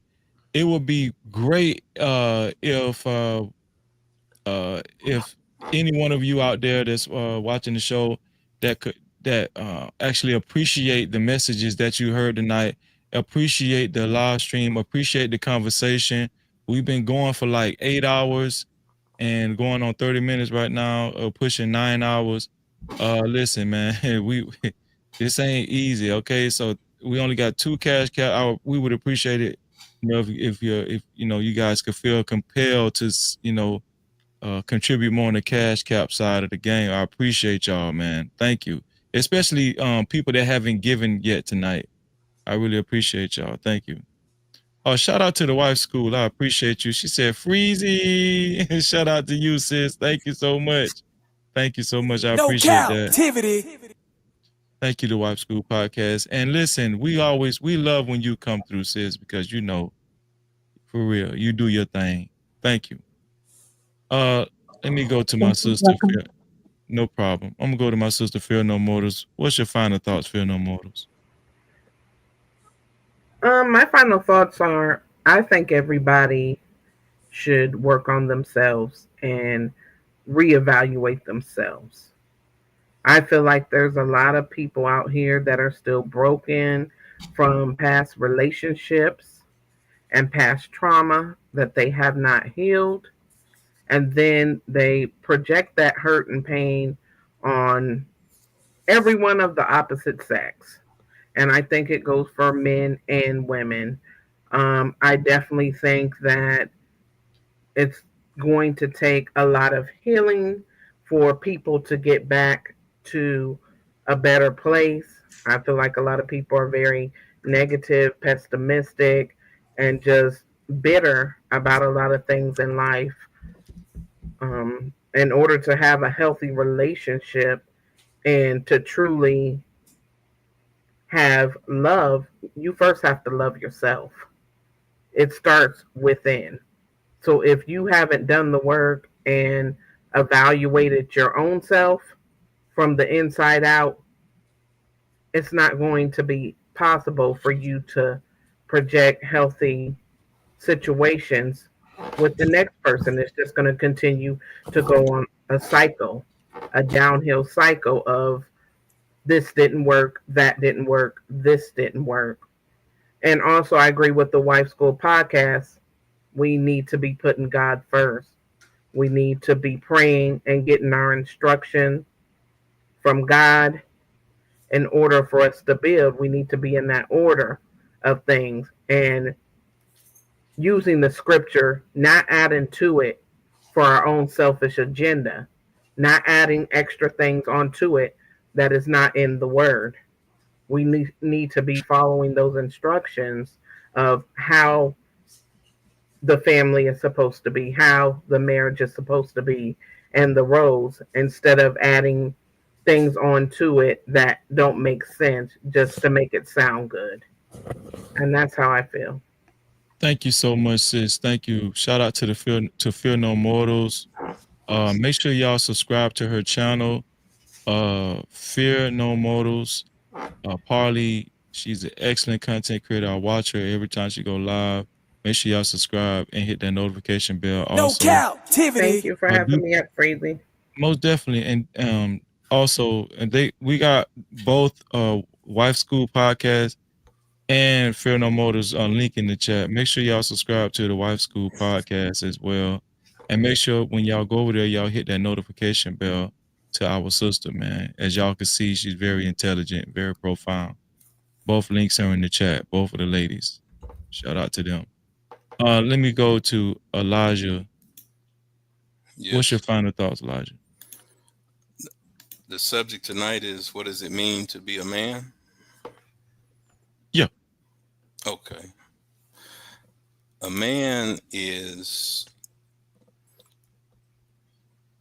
It would be great if any one of you out there that's watching the show that actually appreciate the messages that you heard tonight, appreciate the live stream, appreciate the conversation. We've been going for like 8 hours and going on 30 minutes right now, pushing 9 hours. Listen, man, this ain't easy, okay? So we only got 2 cash cap. We would appreciate it, if you guys could feel compelled to contribute more on the cash cap side of the game. I appreciate y'all, man. Thank you. Especially people that haven't given yet tonight. I really appreciate y'all. Thank you. Oh, shout out to the Wife School. I appreciate you. She said, Freezy. Shout out to you, sis. Thank you so much. Thank you so much. I appreciate that. Cap-tivity. Thank you, the Wife School Podcast. And listen, we love when you come through, sis, because for real, you do your thing. Thank you. Let me go to my sister. No problem. I'm gonna go to my sister, Fear No Mortals. What's your final thoughts, Fear No Mortals? My final thoughts are, I think everybody should work on themselves and reevaluate themselves. I feel like there's a lot of people out here that are still broken from past relationships and past trauma that they have not healed. And then they project that hurt and pain on everyone of the opposite sex. And I think it goes for men and women. I definitely think that it's going to take a lot of healing for people to get back to a better place. I feel like a lot of people are very negative, pessimistic, and just bitter about a lot of things in life. In order to have a healthy relationship and to truly have love, you first have to love yourself. It starts within. So if you haven't done the work and evaluated your own self from the inside out, it's not going to be possible for you to project healthy situations with the next person. It's just going to continue to go on a cycle, a downhill cycle of this didn't work, that didn't work, this didn't work. And also, I agree with the Wife School Podcast. We need to be putting God first. We need to be praying and getting our instruction from God. In order for us to build, we need to be in that order of things and using the scripture, not adding to it for our own selfish agenda, not adding extra things onto it that is not in the word. We need to be following those instructions of how the family is supposed to be, how the marriage is supposed to be, and the roles, instead of adding things onto it that don't make sense just to make it sound good. And that's how I feel. Thank you so much, sis. Thank you. Shout out to the Fear No Mortals. Make sure y'all subscribe to her channel. Fear No Mortals. Parley, she's an excellent content creator. I watch her every time she go live. Make sure y'all subscribe and hit that notification bell. Also, Thank you for having me up, Freely. most definitely. And also, and we got both Wife School podcast and Fear No Motors link in the chat. Make sure y'all subscribe to the Wife School podcast as well. And make sure when y'all go over there, y'all hit that notification bell to our sister, man. As y'all can see, she's very intelligent, very profound. Both links are in the chat, both of the ladies. Shout out to them. Let me go to Elijah. Yes. What's your final thoughts, Elijah? The subject tonight is, what does it mean to be a man? Yeah. Okay. A man is,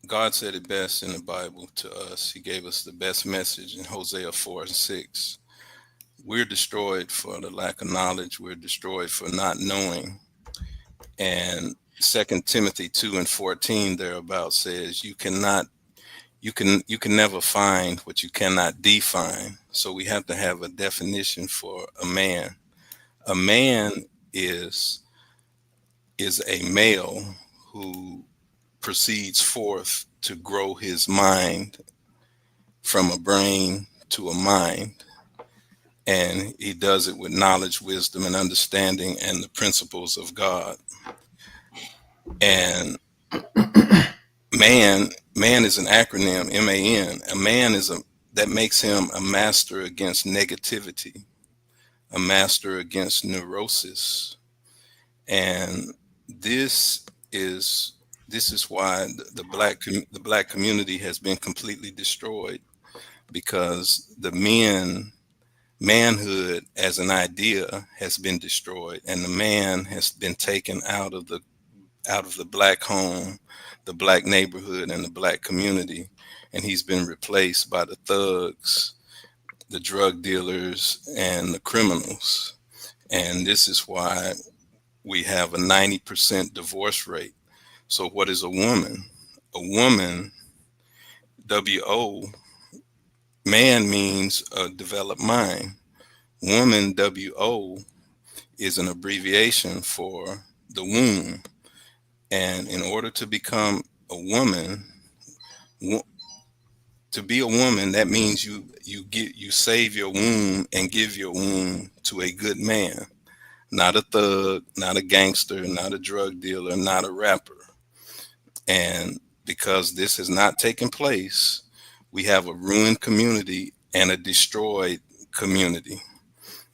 God said it best in the Bible to us. He gave us the best message in Hosea 4:6. We're destroyed for the lack of knowledge. We're destroyed for not knowing. And 2 Timothy 2:14 thereabout says, you can never find what you cannot define. So we have to have a definition for a man. A man is a male who proceeds forth to grow his mind from a brain to a mind. And he does it with knowledge, wisdom, and understanding and the principles of God. And man is an acronym, MAN. A man that makes him a master against negativity, a master against neurosis. And this is why the black community has been completely destroyed, because the manhood as an idea has been destroyed, and the man has been taken out of the black home, the black neighborhood, and the black community, and he's been replaced by the thugs, the drug dealers, and the criminals. And this is why we have a 90% divorce rate. So what is a woman? A woman, W-O, man means a developed mind. Woman, W-O, is an abbreviation for the womb. And in order to become a woman, to be a woman, that means you save your womb and give your womb to a good man, not a thug, not a gangster, not a drug dealer, not a rapper. And because this has not taken place, we have a ruined community and a destroyed community.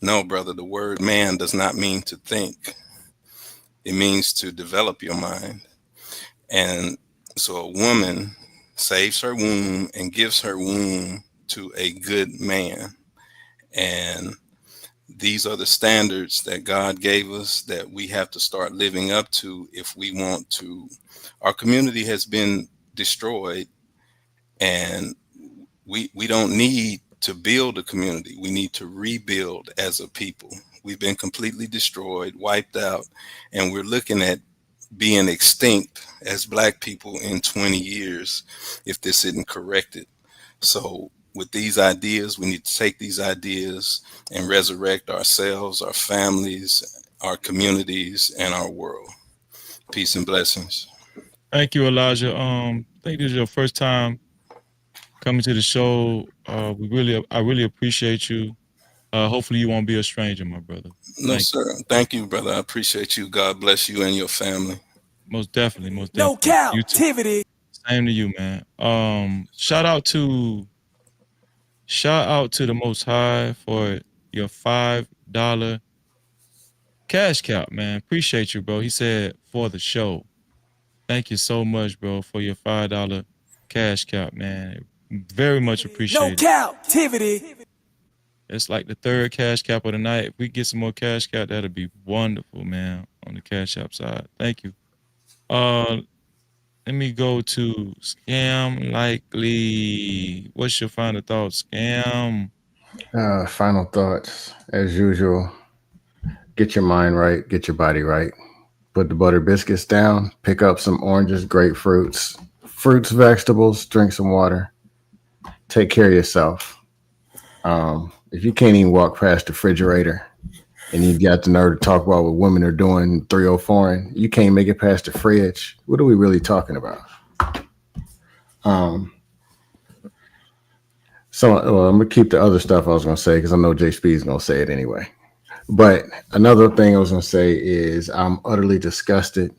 No, brother, the word man does not mean to think. It means to develop your mind. And so a woman saves her womb and gives her womb to a good man. And these are the standards that God gave us that we have to start living up to if we want to. Our community has been destroyed, and we don't need to build a community. We need to rebuild as a people. We've been completely destroyed, wiped out, and we're looking at being extinct as black people in 20 years if this isn't corrected. So with these ideas, we need to take these ideas and resurrect ourselves, our families, our communities, and our world. Peace and blessings. Thank you, Elijah. I think this is your first time coming to the show. I really appreciate you. Hopefully you won't be a stranger, my brother. No, sir. Thank you, brother. I appreciate you. God bless you and your family. Most definitely, most No definitely. You too. captivity. Same to you, man. Shout out to the Most High for your $5 cash cap, man. Appreciate you, bro. He said for the show. Thank you so much, bro, for your $5 cash cap, man. Very much No appreciated. captivity. It's like the third cash cap of the night. If we get some more cash cap, that'd be wonderful, man. On the cash app side. Thank you. Let me go to Scam Likely. What's your final thoughts, Scam? Final thoughts, as usual. Get your mind right, get your body right. Put the butter biscuits down, pick up some oranges, grapefruits, fruits, vegetables, drink some water. Take care of yourself. If you can't even walk past the refrigerator and you got the nerve to talk about what women are doing 304 and you can't make it past the fridge, what are we really talking about? I'm gonna keep the other stuff I was gonna say because I know JSP is gonna say it anyway. But another thing I was gonna say is I'm utterly disgusted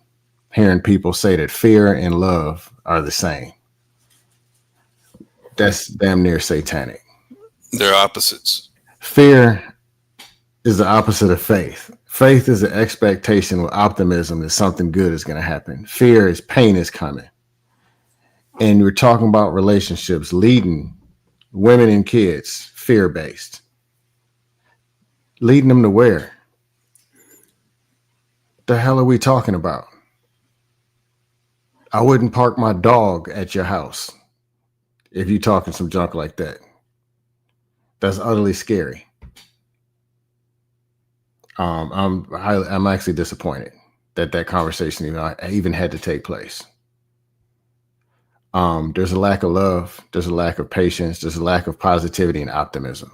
hearing people say that fear and love are the same. That's damn near satanic. They're opposites. Fear is the opposite of faith. Faith is an expectation with optimism that something good is going to happen. Fear is pain is coming. And we're talking about relationships leading women and kids, fear-based. Leading them to where? The hell are we talking about? I wouldn't park my dog at your house if you're talking some junk like that. That's utterly scary. I'm actually disappointed that conversation even had to take place. There's a lack of love. There's a lack of patience. There's a lack of positivity and optimism.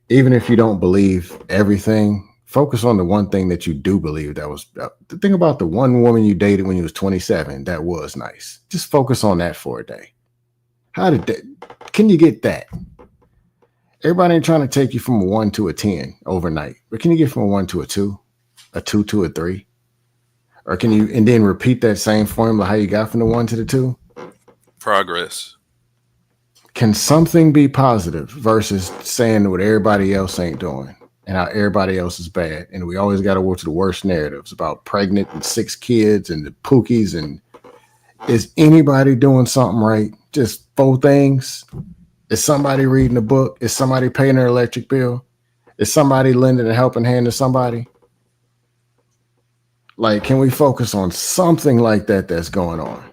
Even if you don't believe everything, focus on the one thing that you do believe. That was the thing about the one woman you dated when you was 27. That was nice. Just focus on that for a day. Can you get that? Everybody ain't trying to take you from a 1 to a 10 overnight, but can you get from a 1 to a 2 to a 3? Or can you, and then repeat that same formula, how you got from the 1 to the 2? Progress. Can something be positive versus saying what everybody else ain't doing and how everybody else is bad? And we always got to work to the worst narratives about pregnant and 6 kids and the pookies. And is anybody doing something right? Just 4 things. Is somebody reading a book? Is somebody paying their electric bill? Is somebody lending a helping hand to somebody? Like, can we focus on something like that that's going on?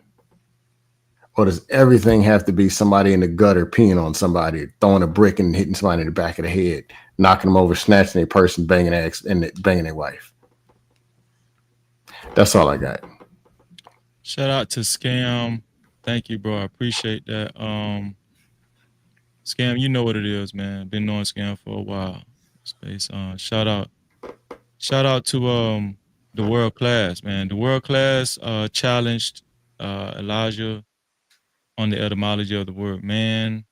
Or does everything have to be somebody in the gutter peeing on somebody, throwing a brick and hitting somebody in the back of the head, knocking them over, snatching a person, banging their wife? That's all I got. Shout out to Scam. Thank you, bro. I appreciate that. Scam, you know what it is, man. Been knowing Scam for a while. Space. Shout out to the World Class, man. The World Class challenged Elijah on the etymology of the word man.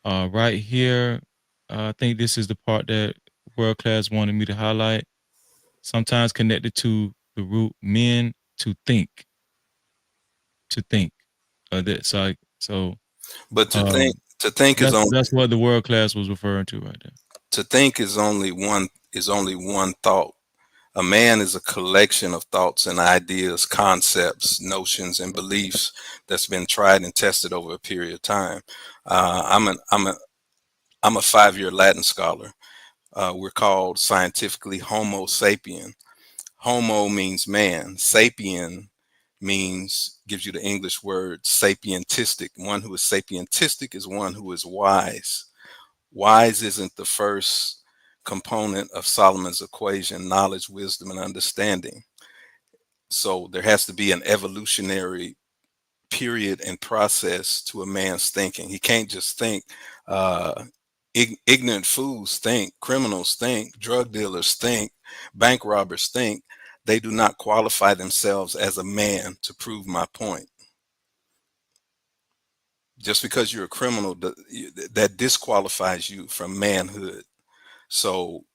Right here, I think this is the part that World Class wanted me to highlight. Sometimes connected to the root men, to think. To think. But to think is only, that's what the World Class was referring to right there. to think is only one thought. A man is a collection of thoughts and ideas, concepts, notions, and beliefs that's been tried and tested over a period of time. I'm a 5-year Latin scholar. We're called scientifically Homo sapien. Homo means man. Sapien gives you the English word sapientistic. One who is sapientistic is one who is wise. Wise isn't the first component of Solomon's equation: knowledge, wisdom, and understanding. So there has to be an evolutionary period and process to a man's thinking. He can't just think. Ignorant fools think, criminals think, drug dealers think, bank robbers think. They do not qualify themselves as a man to prove my point. Just because you're a criminal, that disqualifies you from manhood. So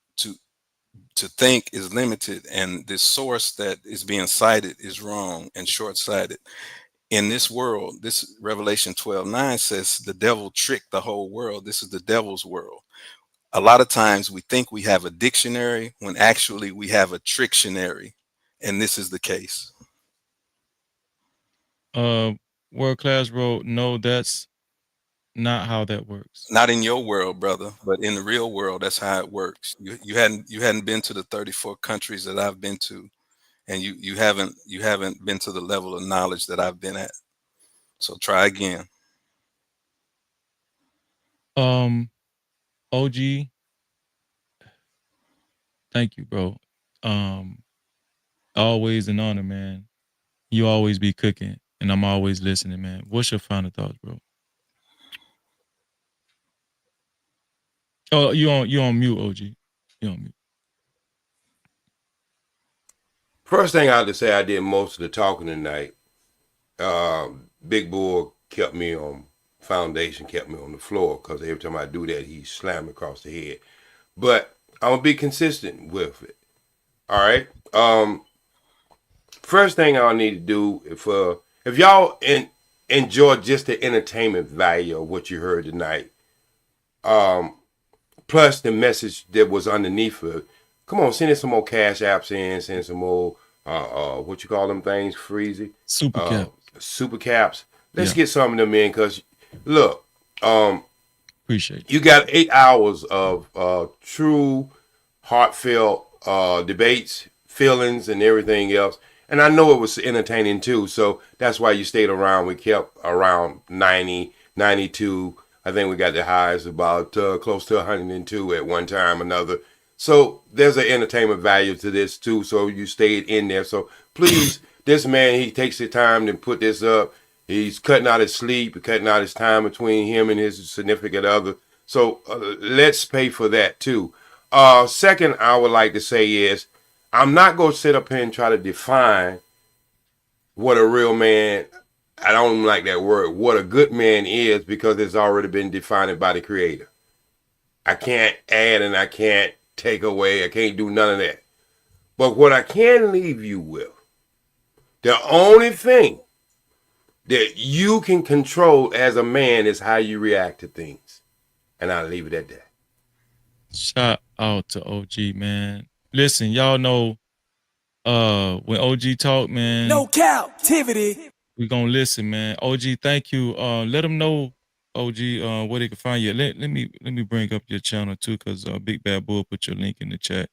to think is limited, and this source that is being cited is wrong and short-sighted. In this world, this Revelation 12:9 says the devil tricked the whole world. This is the devil's world. A lot of times we think we have a dictionary when actually we have a trictionary, and this is the case. World Class wrote, no, that's not how that works. Not in your world, brother, but in the real world, that's how it works. You hadn't been to the 34 countries that I've been to, and you haven't been to the level of knowledge that I've been at. So try again. OG, thank you, bro. Always an honor, man. You always be cooking, and I'm always listening, man. What's your final thoughts, bro? Oh, you on mute, OG. You on mute. First thing I have to say, I did most of the talking tonight. Big Bull kept me on foundation, kept me on the floor, because every time I do that, he slammed me across the head. But I'm gonna be consistent with it. All right. First thing I need to do, if y'all enjoy just the entertainment value of what you heard tonight, plus the message that was underneath it, come on, send in some more cash apps in, send some more what you call them things, Freezy? Super cap. Super caps. Let's get some of them in, because look, appreciate you got 8 hours of true heartfelt debates, feelings, and everything else. And I know it was entertaining too, so that's why you stayed around. We kept around 90, 92. I think we got the highs about close to 102 at one time or another. So there's an entertainment value to this too, so you stayed in there. So please, this man, he takes the time to put this up. He's cutting out his sleep, cutting out his time between him and his significant other. So let's pay for that too. Second, I would like to say is, I'm not going to sit up here and try to define what a real man, I don't like that word, what a good man is, because it's already been defined by the Creator. I can't add and I can't take away. I can't do none of that. But what I can leave you with, the only thing that you can control as a man is how you react to things. And I'll leave it at that. Shout out to OG, man. Listen, y'all know when OG talk, man. No Cap-tivity. We gonna listen, man. OG, thank you. Let them know, OG, where they can find you. Let me bring up your channel too, because Big Bad Bull put your link in the chat.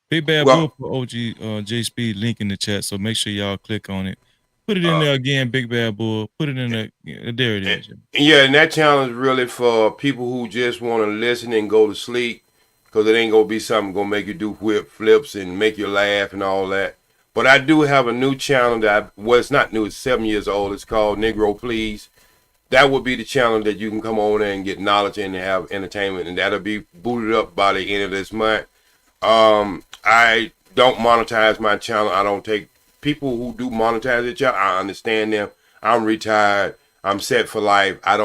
Big Bad Bull put OG J Speed link in the chat, so make sure y'all click on it. Put it in there again, Big Bad Bull. Put it in there. There it is. Yeah, and that channel is really for people who just want to listen and go to sleep, because it ain't gonna be something gonna make you do whip flips and make you laugh and all that. But I do have a new channel that it's not new, it's 7 years old. It's called Negro Please. That would be the channel that you can come on there and get knowledge and have entertainment, and that'll be booted up by the end of this month. I don't monetize my channel. I don't take people who do monetize their channel. I understand them. I'm retired. I'm set for life. I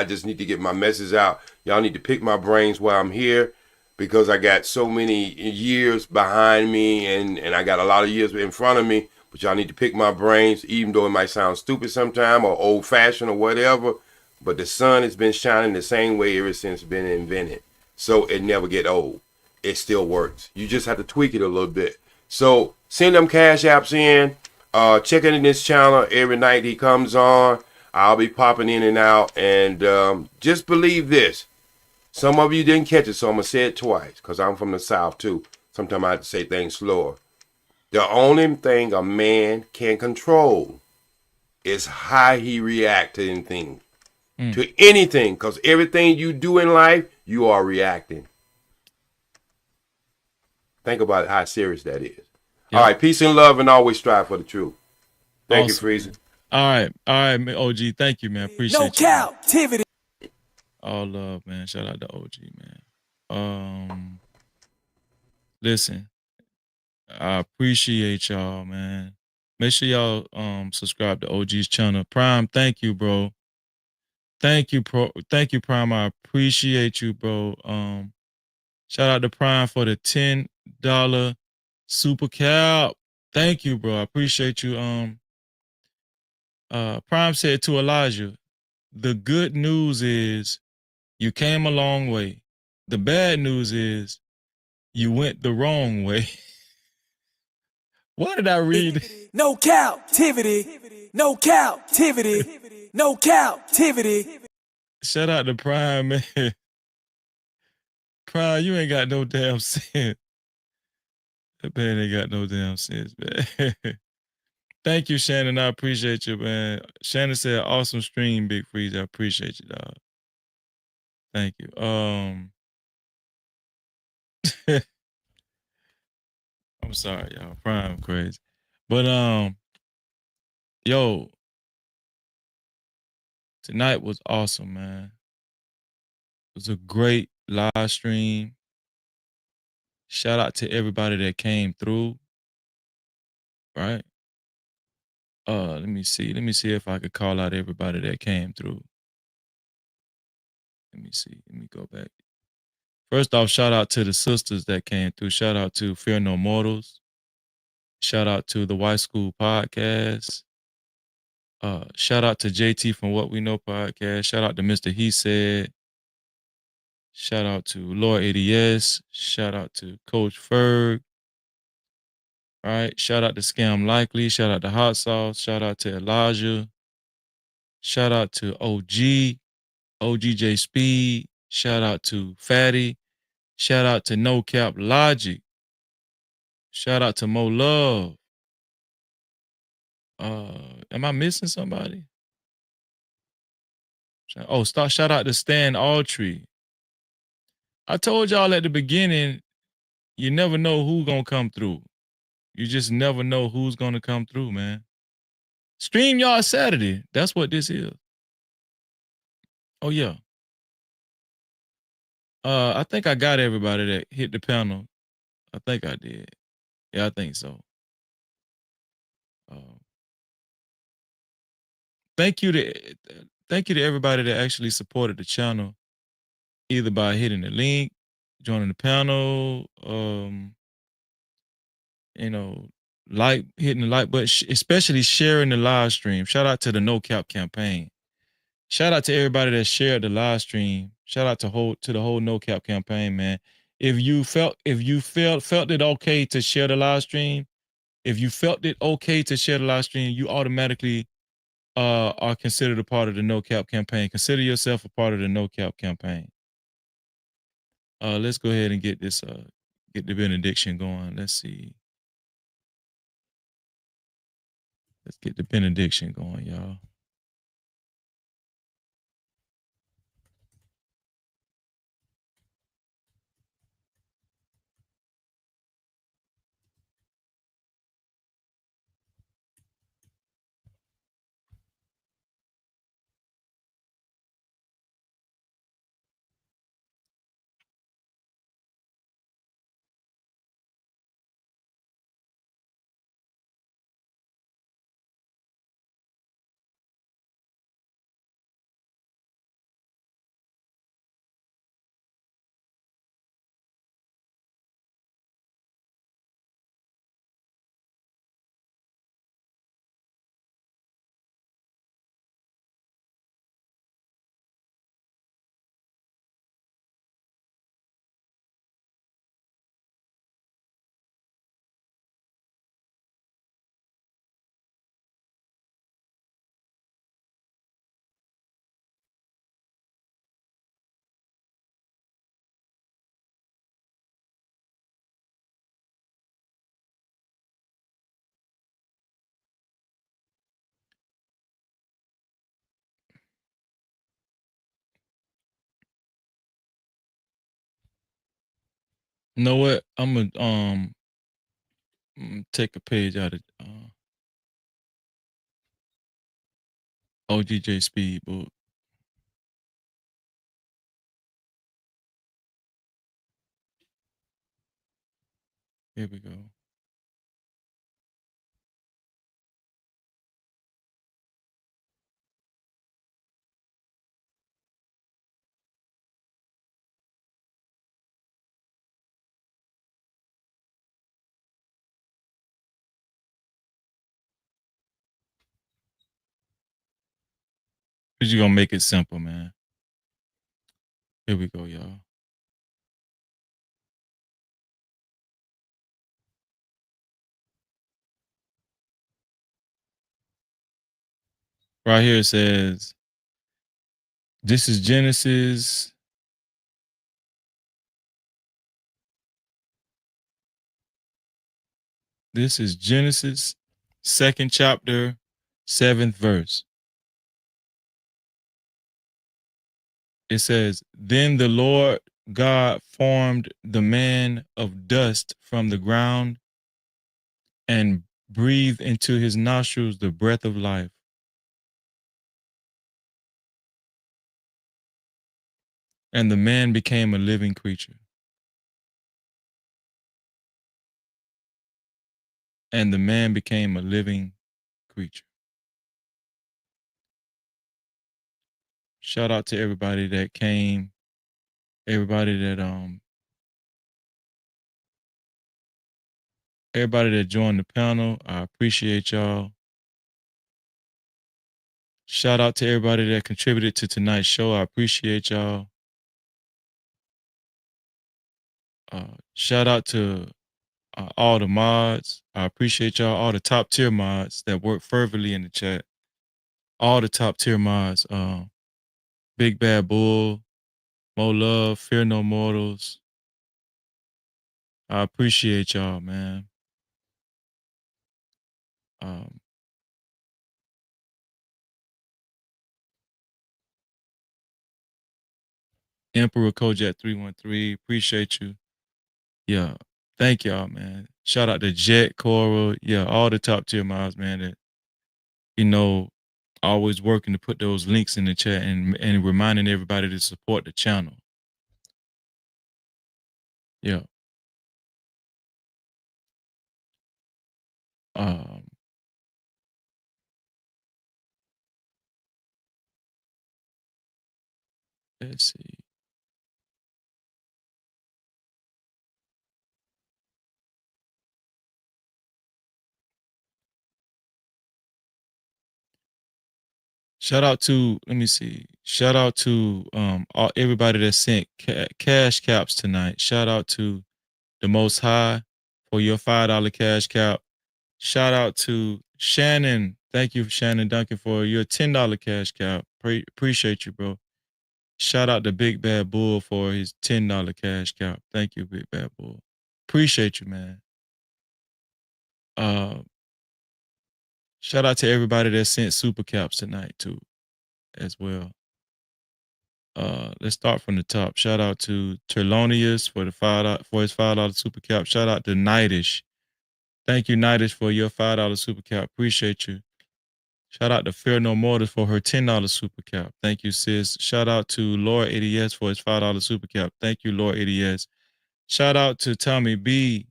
just need to get my message out. Y'all need to pick my brains while I'm here, because I got so many years behind me and I got a lot of years in front of me. But y'all need to pick my brains, even though it might sound stupid sometime or old-fashioned or whatever. But the sun has been shining the same way ever since it's been invented. So it never get old. It still works. You just have to tweak it a little bit. So send them cash apps in. Check in this channel every night he comes on. I'll be popping in and out. And just believe this. Some of you didn't catch it, so I'm going to say it twice, because I'm from the South too. Sometimes I have to say things slower. The only thing a man can control is how he reacts to anything. To anything, because everything you do in life, you are reacting. Think about how serious that is. Yep. All right, peace and love, and always strive for the truth. Thank you, Freezer. All right, OG. Thank you, man. Appreciate no you. No Cap-tivity. All love, man. Shout out to OG, man. Listen, I appreciate y'all, man. Make sure y'all subscribe to OG's channel. Prime, thank you, bro. Thank you, Prime. I appreciate you, bro. Shout out to Prime for the $10 super cap. Thank you, bro. I appreciate you. Prime said to Elijah, the good news is you came a long way. The bad news is you went the wrong way. Why did I read? No captivity. No captivity. No captivity. Shout out to Prime, man. Prime, you ain't got no damn sense. That man ain't got no damn sense, man. Thank you, Shannon. I appreciate you, man. Shannon said, awesome stream, Big Freeze. I appreciate you, dog. Thank you. I'm sorry, y'all. Prime crazy. But yo, tonight was awesome, man. It was a great live stream. Shout out to everybody that came through. Right? Let me see. Let me see if I could call out everybody that came through. Let me see. Let me go back. First off, shout out to the sisters that came through. Shout out to Fear No Mortals. Shout out to the White School Podcast. Shout out to JT from What We Know Podcast. Shout out to Mr. He Said. Shout out to Lord ADS. Shout out to Coach Ferg. All right. Shout out to Scam Likely. Shout out to Hot Sauce. Shout out to Elijah. Shout out to OG, OGJ Speed. Shout out to Fatty. Shout out to No Cap Logic. Shout out to Mo Love. Am I missing somebody? Shout out to Stan Altree. I told y'all at the beginning, you never know who's gonna come through. You just never know who's gonna come through, man. Stream y'all Saturday. That's what this is. Oh yeah. I think I got everybody that hit the panel. I think I did. Yeah, I think so. Thank you to everybody that actually supported the channel, either by hitting the link, joining the panel, hitting the like button, especially sharing the live stream. Shout out to the No Cap campaign. Shout out to everybody that shared the live stream. Shout out to the whole No Cap campaign, man. If you felt it okay to share the live stream, you automatically are considered a part of the No Cap campaign. Consider yourself a part of the No Cap campaign. Let's go ahead and get the benediction going. Let's see. Let's get the benediction going, y'all. You know what? I'm gonna take a page out of OGJ Speed book. Here we go. We're just gonna make it simple, man. Here we go, y'all. Right here it says, this is Genesis. This is Genesis, 2nd chapter, 7th verse. It says, then the Lord God formed the man of dust from the ground and breathed into his nostrils the breath of life. And the man became a living creature. And the man became a living creature. Shout out to everybody that came, everybody that joined the panel. I appreciate y'all. Shout out to everybody that contributed to tonight's show. I appreciate y'all. Shout out to all the mods. I appreciate y'all, all the top tier mods that work fervently in the chat. All the top tier mods. Big Bad Bull, Mo Love, Fear No Mortals. I appreciate y'all, man. Emperor Kojak 313, appreciate you. Yeah, thank y'all, man. Shout out to Jet, Coral, yeah, all the top tier mods, man, that, you know, always working to put those links in the chat and reminding everybody to support the channel. Yeah. Let's see. Shout out to, let me see. Shout out to everybody that sent cash caps tonight. Shout out to the Most High for your $5 cash cap. Shout out to Shannon. Thank you, Shannon Duncan, for your $10 cash cap. Appreciate you, bro. Shout out to Big Bad Bull for his $10 cash cap. Thank you, Big Bad Bull. Appreciate you, man. Shout out to everybody that sent super caps tonight too, as well. Let's start from the top. Shout out to Terlonius for his $5 super cap. Shout out to Nightish. Thank you, Nightish, for your $5 super cap. Appreciate you. Shout out to Fear No Mortars for her $10 super cap. Thank you, sis. Shout out to Laura ADS for his $5 super cap. Thank you, Laura ADS. Shout out to Tommy B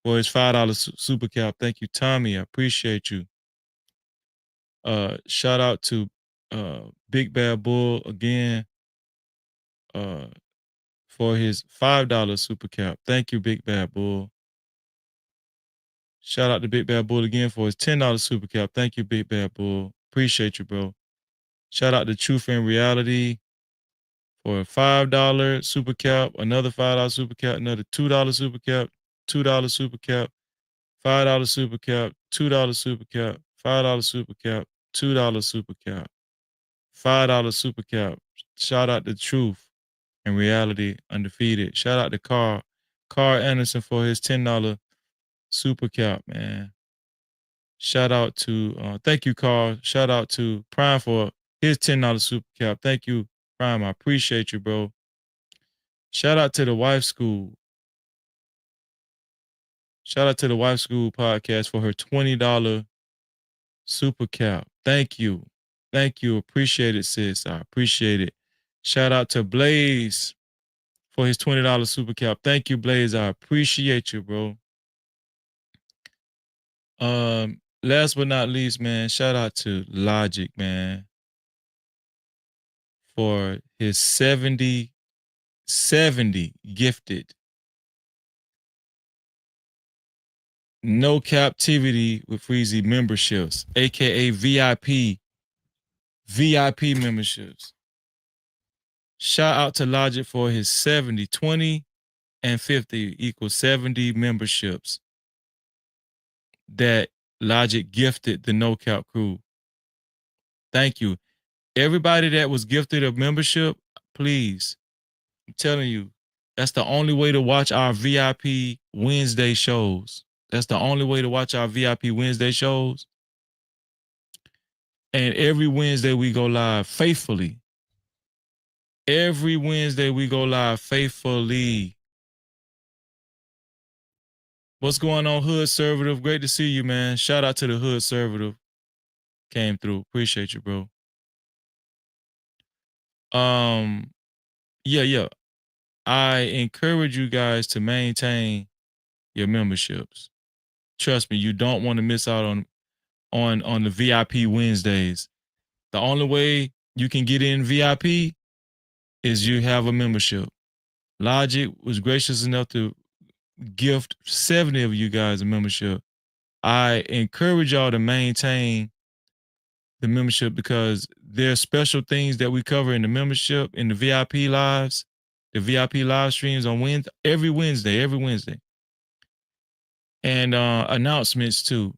for his $5 super cap. Thank you, Tommy. I appreciate you. Shout out to Big Bad Bull again for his $5 super cap. Thank you, Big Bad Bull. Shout out to Big Bad Bull again for his $10 super cap. Thank you, Big Bad Bull. Appreciate you, bro. Shout out to Truth and Reality for a $5 super cap, another $5 super cap, another $2 super cap, $2 super cap, $5 super cap, $2 super cap, $5 super cap, $2 super cap, $5 super cap. Shout out to Truth and Reality Undefeated. Shout out to Carl Anderson for his $10 super cap, man. Shout out to thank you, Carl. Shout out to Prime for his $10 super cap. Thank you, Prime. I appreciate you, bro. Shout out to the Wife School. Shout out to the Wife School podcast for her $20 super cap. Thank you. Thank you. Appreciate it, sis. I appreciate it. Shout out to Blaze for his $20 super cap. Thank you, Blaze. I appreciate you, bro. Last but not least, man, shout out to Logic, man, for his 70 gifted No Cap-tivity with Freezy memberships, aka VIP VIP memberships. Shout out to Logic for his 70, 20, and 50 equals 70 memberships that Logic gifted the No Cap crew. Thank you. Everybody that was gifted a membership, please, I'm telling you, that's the only way to watch our VIP Wednesday shows. That's the only way to watch our VIP Wednesday shows. And every Wednesday we go live faithfully. Every Wednesday we go live faithfully. What's going on, Hood Servative? Great to see you, man. Shout out to the Hood Servative. Came through. Appreciate you, bro. Yeah. I encourage you guys to maintain your memberships. Trust me, you don't want to miss out on the VIP Wednesdays. The only way you can get in VIP is you have a membership. Logic was gracious enough to gift 70 of you guys a membership. I encourage y'all to maintain the membership because there's special things that we cover in the membership, in the VIP lives, the VIP live streams on every Wednesday. And announcements too,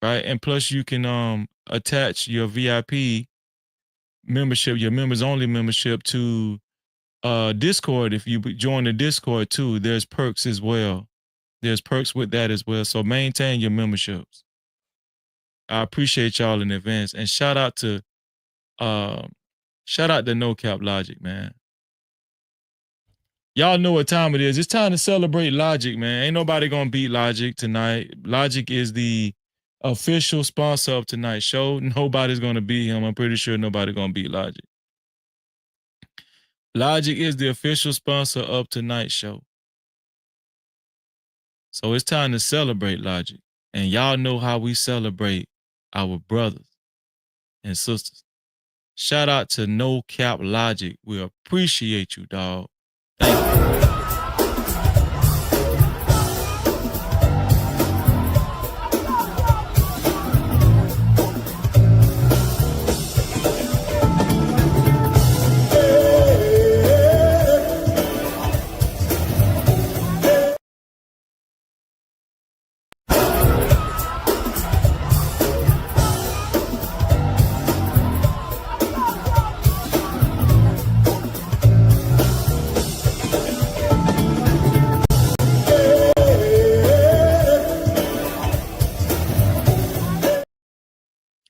right? And plus you can attach your VIP membership, your members only membership to Discord. If you join the Discord too, there's perks as well. There's perks with that as well. So maintain your memberships. I appreciate y'all in advance. And shout out to No Cap Logic, man. Y'all know what time it is. It's time to celebrate Logic, man. Ain't nobody gonna beat Logic tonight. Logic is the official sponsor of tonight's show. Nobody's gonna beat him. I'm pretty sure nobody's gonna beat Logic. Logic is the official sponsor of tonight's show. So it's time to celebrate Logic. And y'all know how we celebrate our brothers and sisters. Shout out to No Cap Logic. We appreciate you, dog. Thank you.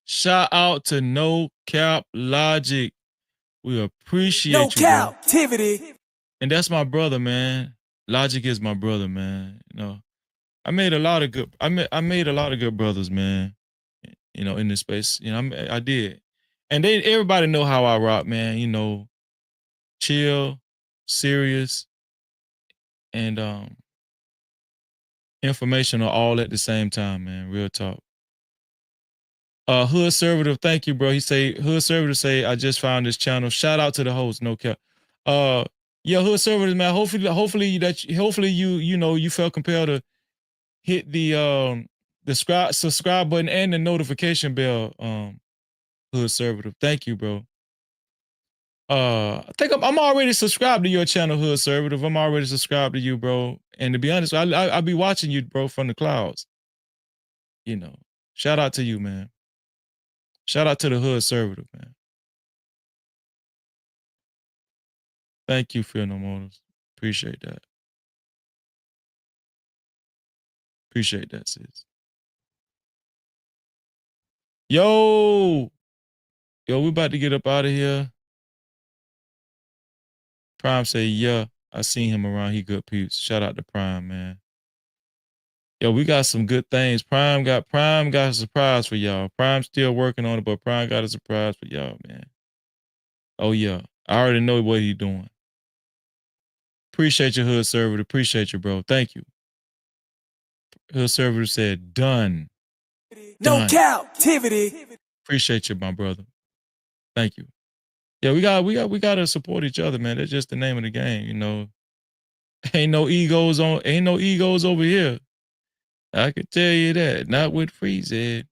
Shout out to No Cap Logic. We appreciate you. No Cap-tivity. And that's my brother, man. Logic is my brother, man. You know, I made a lot of good brothers, man. You know, in this space. You know, I did. And everybody know how I rock, man. You know, chill, serious, and informational all at the same time, man. Real talk. Hood Servative, thank you, bro. Hood Servative say, I just found this channel. Shout out to the host, No Cap. Yeah, Hood Servative, man. Hopefully you felt compelled to hit the subscribe button and the notification bell. Hood Servative, thank you, bro. I think I'm already subscribed to your channel, Hood Servative. I'm already subscribed to you, bro. And to be honest, I'll be watching you, bro, from the clouds. You know, shout out to you, man. Shout out to the Hood Servative, man. Thank you, Fear No Motors. Appreciate that. Appreciate that, sis. Yo, we about to get up out of here. Prime say, yeah, I seen him around. He good peeps. Shout out to Prime, man. Yo, we got some good things. Prime got a surprise for y'all. Prime's still working on it, but Prime got a surprise for y'all, man. Oh yeah, I already know what he's doing. Appreciate your Hood Server. Appreciate you, bro. Thank you. Hood Server said, done. No Cap-tivity. Appreciate you, my brother. Thank you. Yeah, we gotta support each other, man. That's just the name of the game, you know. Ain't no egos over here. I can tell you that. Not with Freezehead.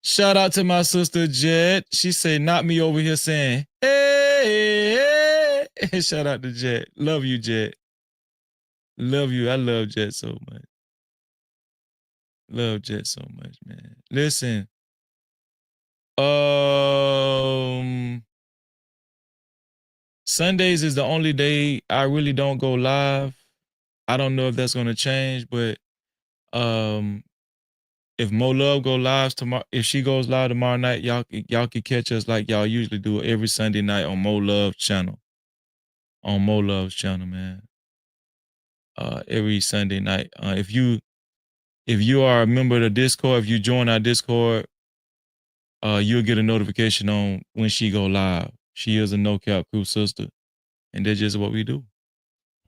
Shout out to my sister Jet. She said, not me over here saying, hey, hey. Shout out to Jet. Love you, Jet. Love you. I love Jet so much. Love Jet so much, man. Listen. Sundays is the only day I really don't go live. I don't know if that's gonna change, but if Mo Love go live tomorrow, if she goes live tomorrow night, y'all can catch us like y'all usually do every Sunday night on Mo Love's channel. On Mo Love's channel, man. Every Sunday night. If you are a member of the Discord, if you join our Discord, you'll get a notification on when she go live. She is a No Cap Crew sister, and that's just what we do.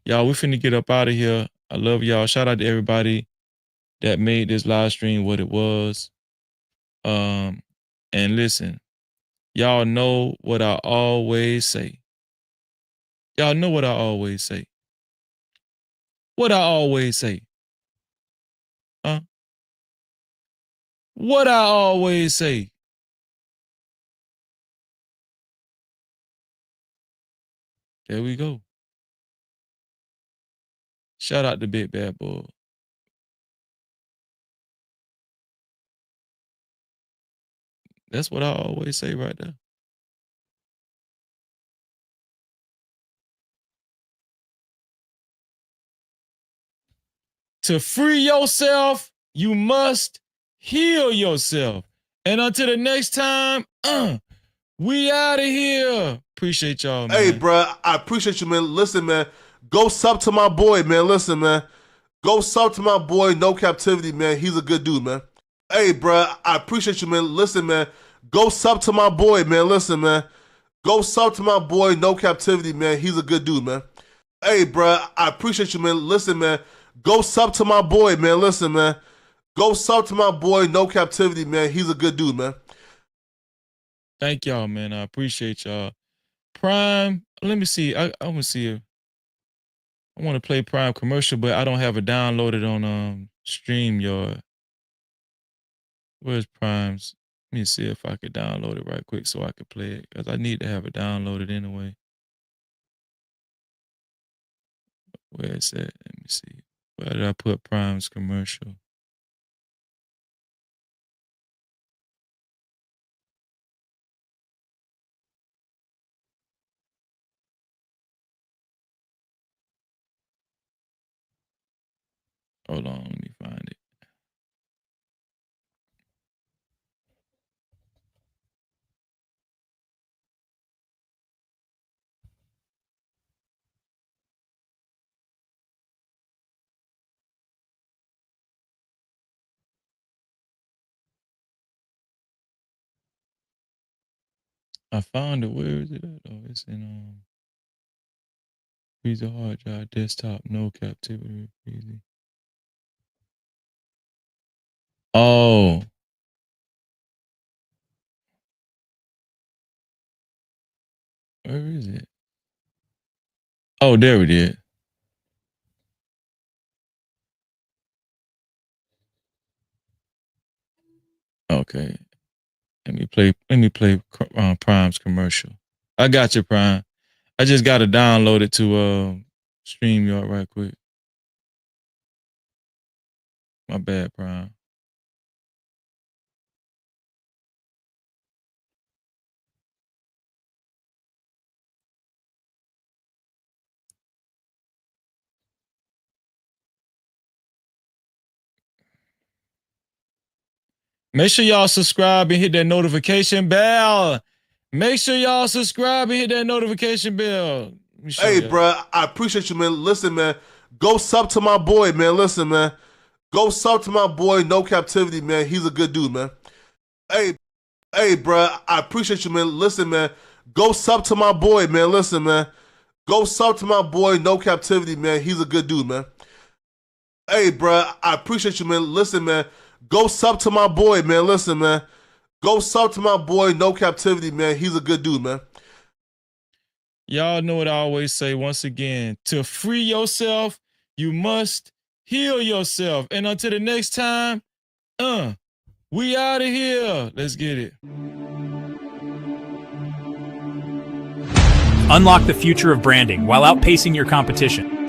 Y'all, we finna get up out of here. I love y'all. Shout out to everybody that made this live stream what it was. And listen, y'all know what I always say. Y'all know what I always say. What I always say. Huh? What I always say. There we go. Shout out to Big Bad Bull. That's what I always say right there. To free yourself, you must heal yourself. And until the next time, we out of here. Appreciate y'all, man. Hey, bro, I appreciate you, man. Listen, man, go sub to my boy, man. Listen, man, go sub to my boy, No Captivity, man. He's a good dude, man. Hey, bro, I appreciate you, man. Listen, man, go sub to my boy, man. Listen, man, go sub to my boy, No Captivity, man. He's a good dude, man. Hey, bro, I appreciate you, man. Listen, man, go sub to my boy, man. Listen, man, go sub to my boy, No Captivity, man. He's a good dude, man. Thank y'all, man. I appreciate y'all. Prime, let me see. I want to see if I want to play Prime commercial, but I don't have it downloaded on StreamYard. Where's Prime's? Let me see if I could download it right quick so I could play it, because I need to have it downloaded anyway. Where is it? Let me see. Where did I put Prime's commercial? Hold on, let me find it. I found it. Where is it at? Oh, it's in Freezer hard drive, desktop, no captivity, freezer. Oh. Where is it? Oh, there it is. Okay. Let me play Prime's commercial. I got you, Prime. I just got to download it to StreamYard right quick. My bad, Prime. Make sure y'all subscribe and hit that notification bell. Make sure y'all subscribe and hit that notification bell. Hey, bro, I appreciate you, man. Listen, man, go sub to my boy, man. Listen, man, go sub to my boy, No Captivity, man. He's a good dude, man. Hey, bro, I appreciate you, man. Listen, man, go sub to my boy, man. Listen, man, go sub to my boy, No Captivity, man. He's a good dude, man. Hey, bro, I appreciate you, man. Listen, man, go sub to my boy, man. Listen, man, go sub to my boy, No Captivity, man. He's a good dude, man. Y'all know what I always say once again. To free yourself, you must heal yourself. And until the next time, We out of here. Let's get it. Unlock the future of branding while outpacing your competition.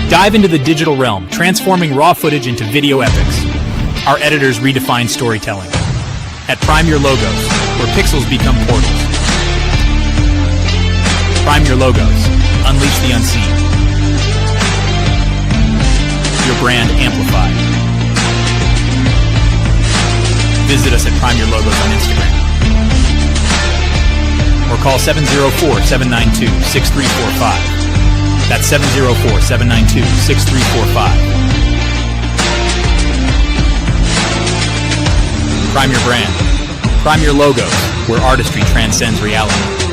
Dive into the digital realm, transforming raw footage into video epics. Our editors redefine storytelling. At Prime Your Logos, where pixels become portals. Prime Your Logos. Unleash the unseen. Your brand amplified. Visit us at Prime Your Logos on Instagram. Or call 704-792-6345. That's 704-792-6345. Prime your brand. Prime your logos, where artistry transcends reality.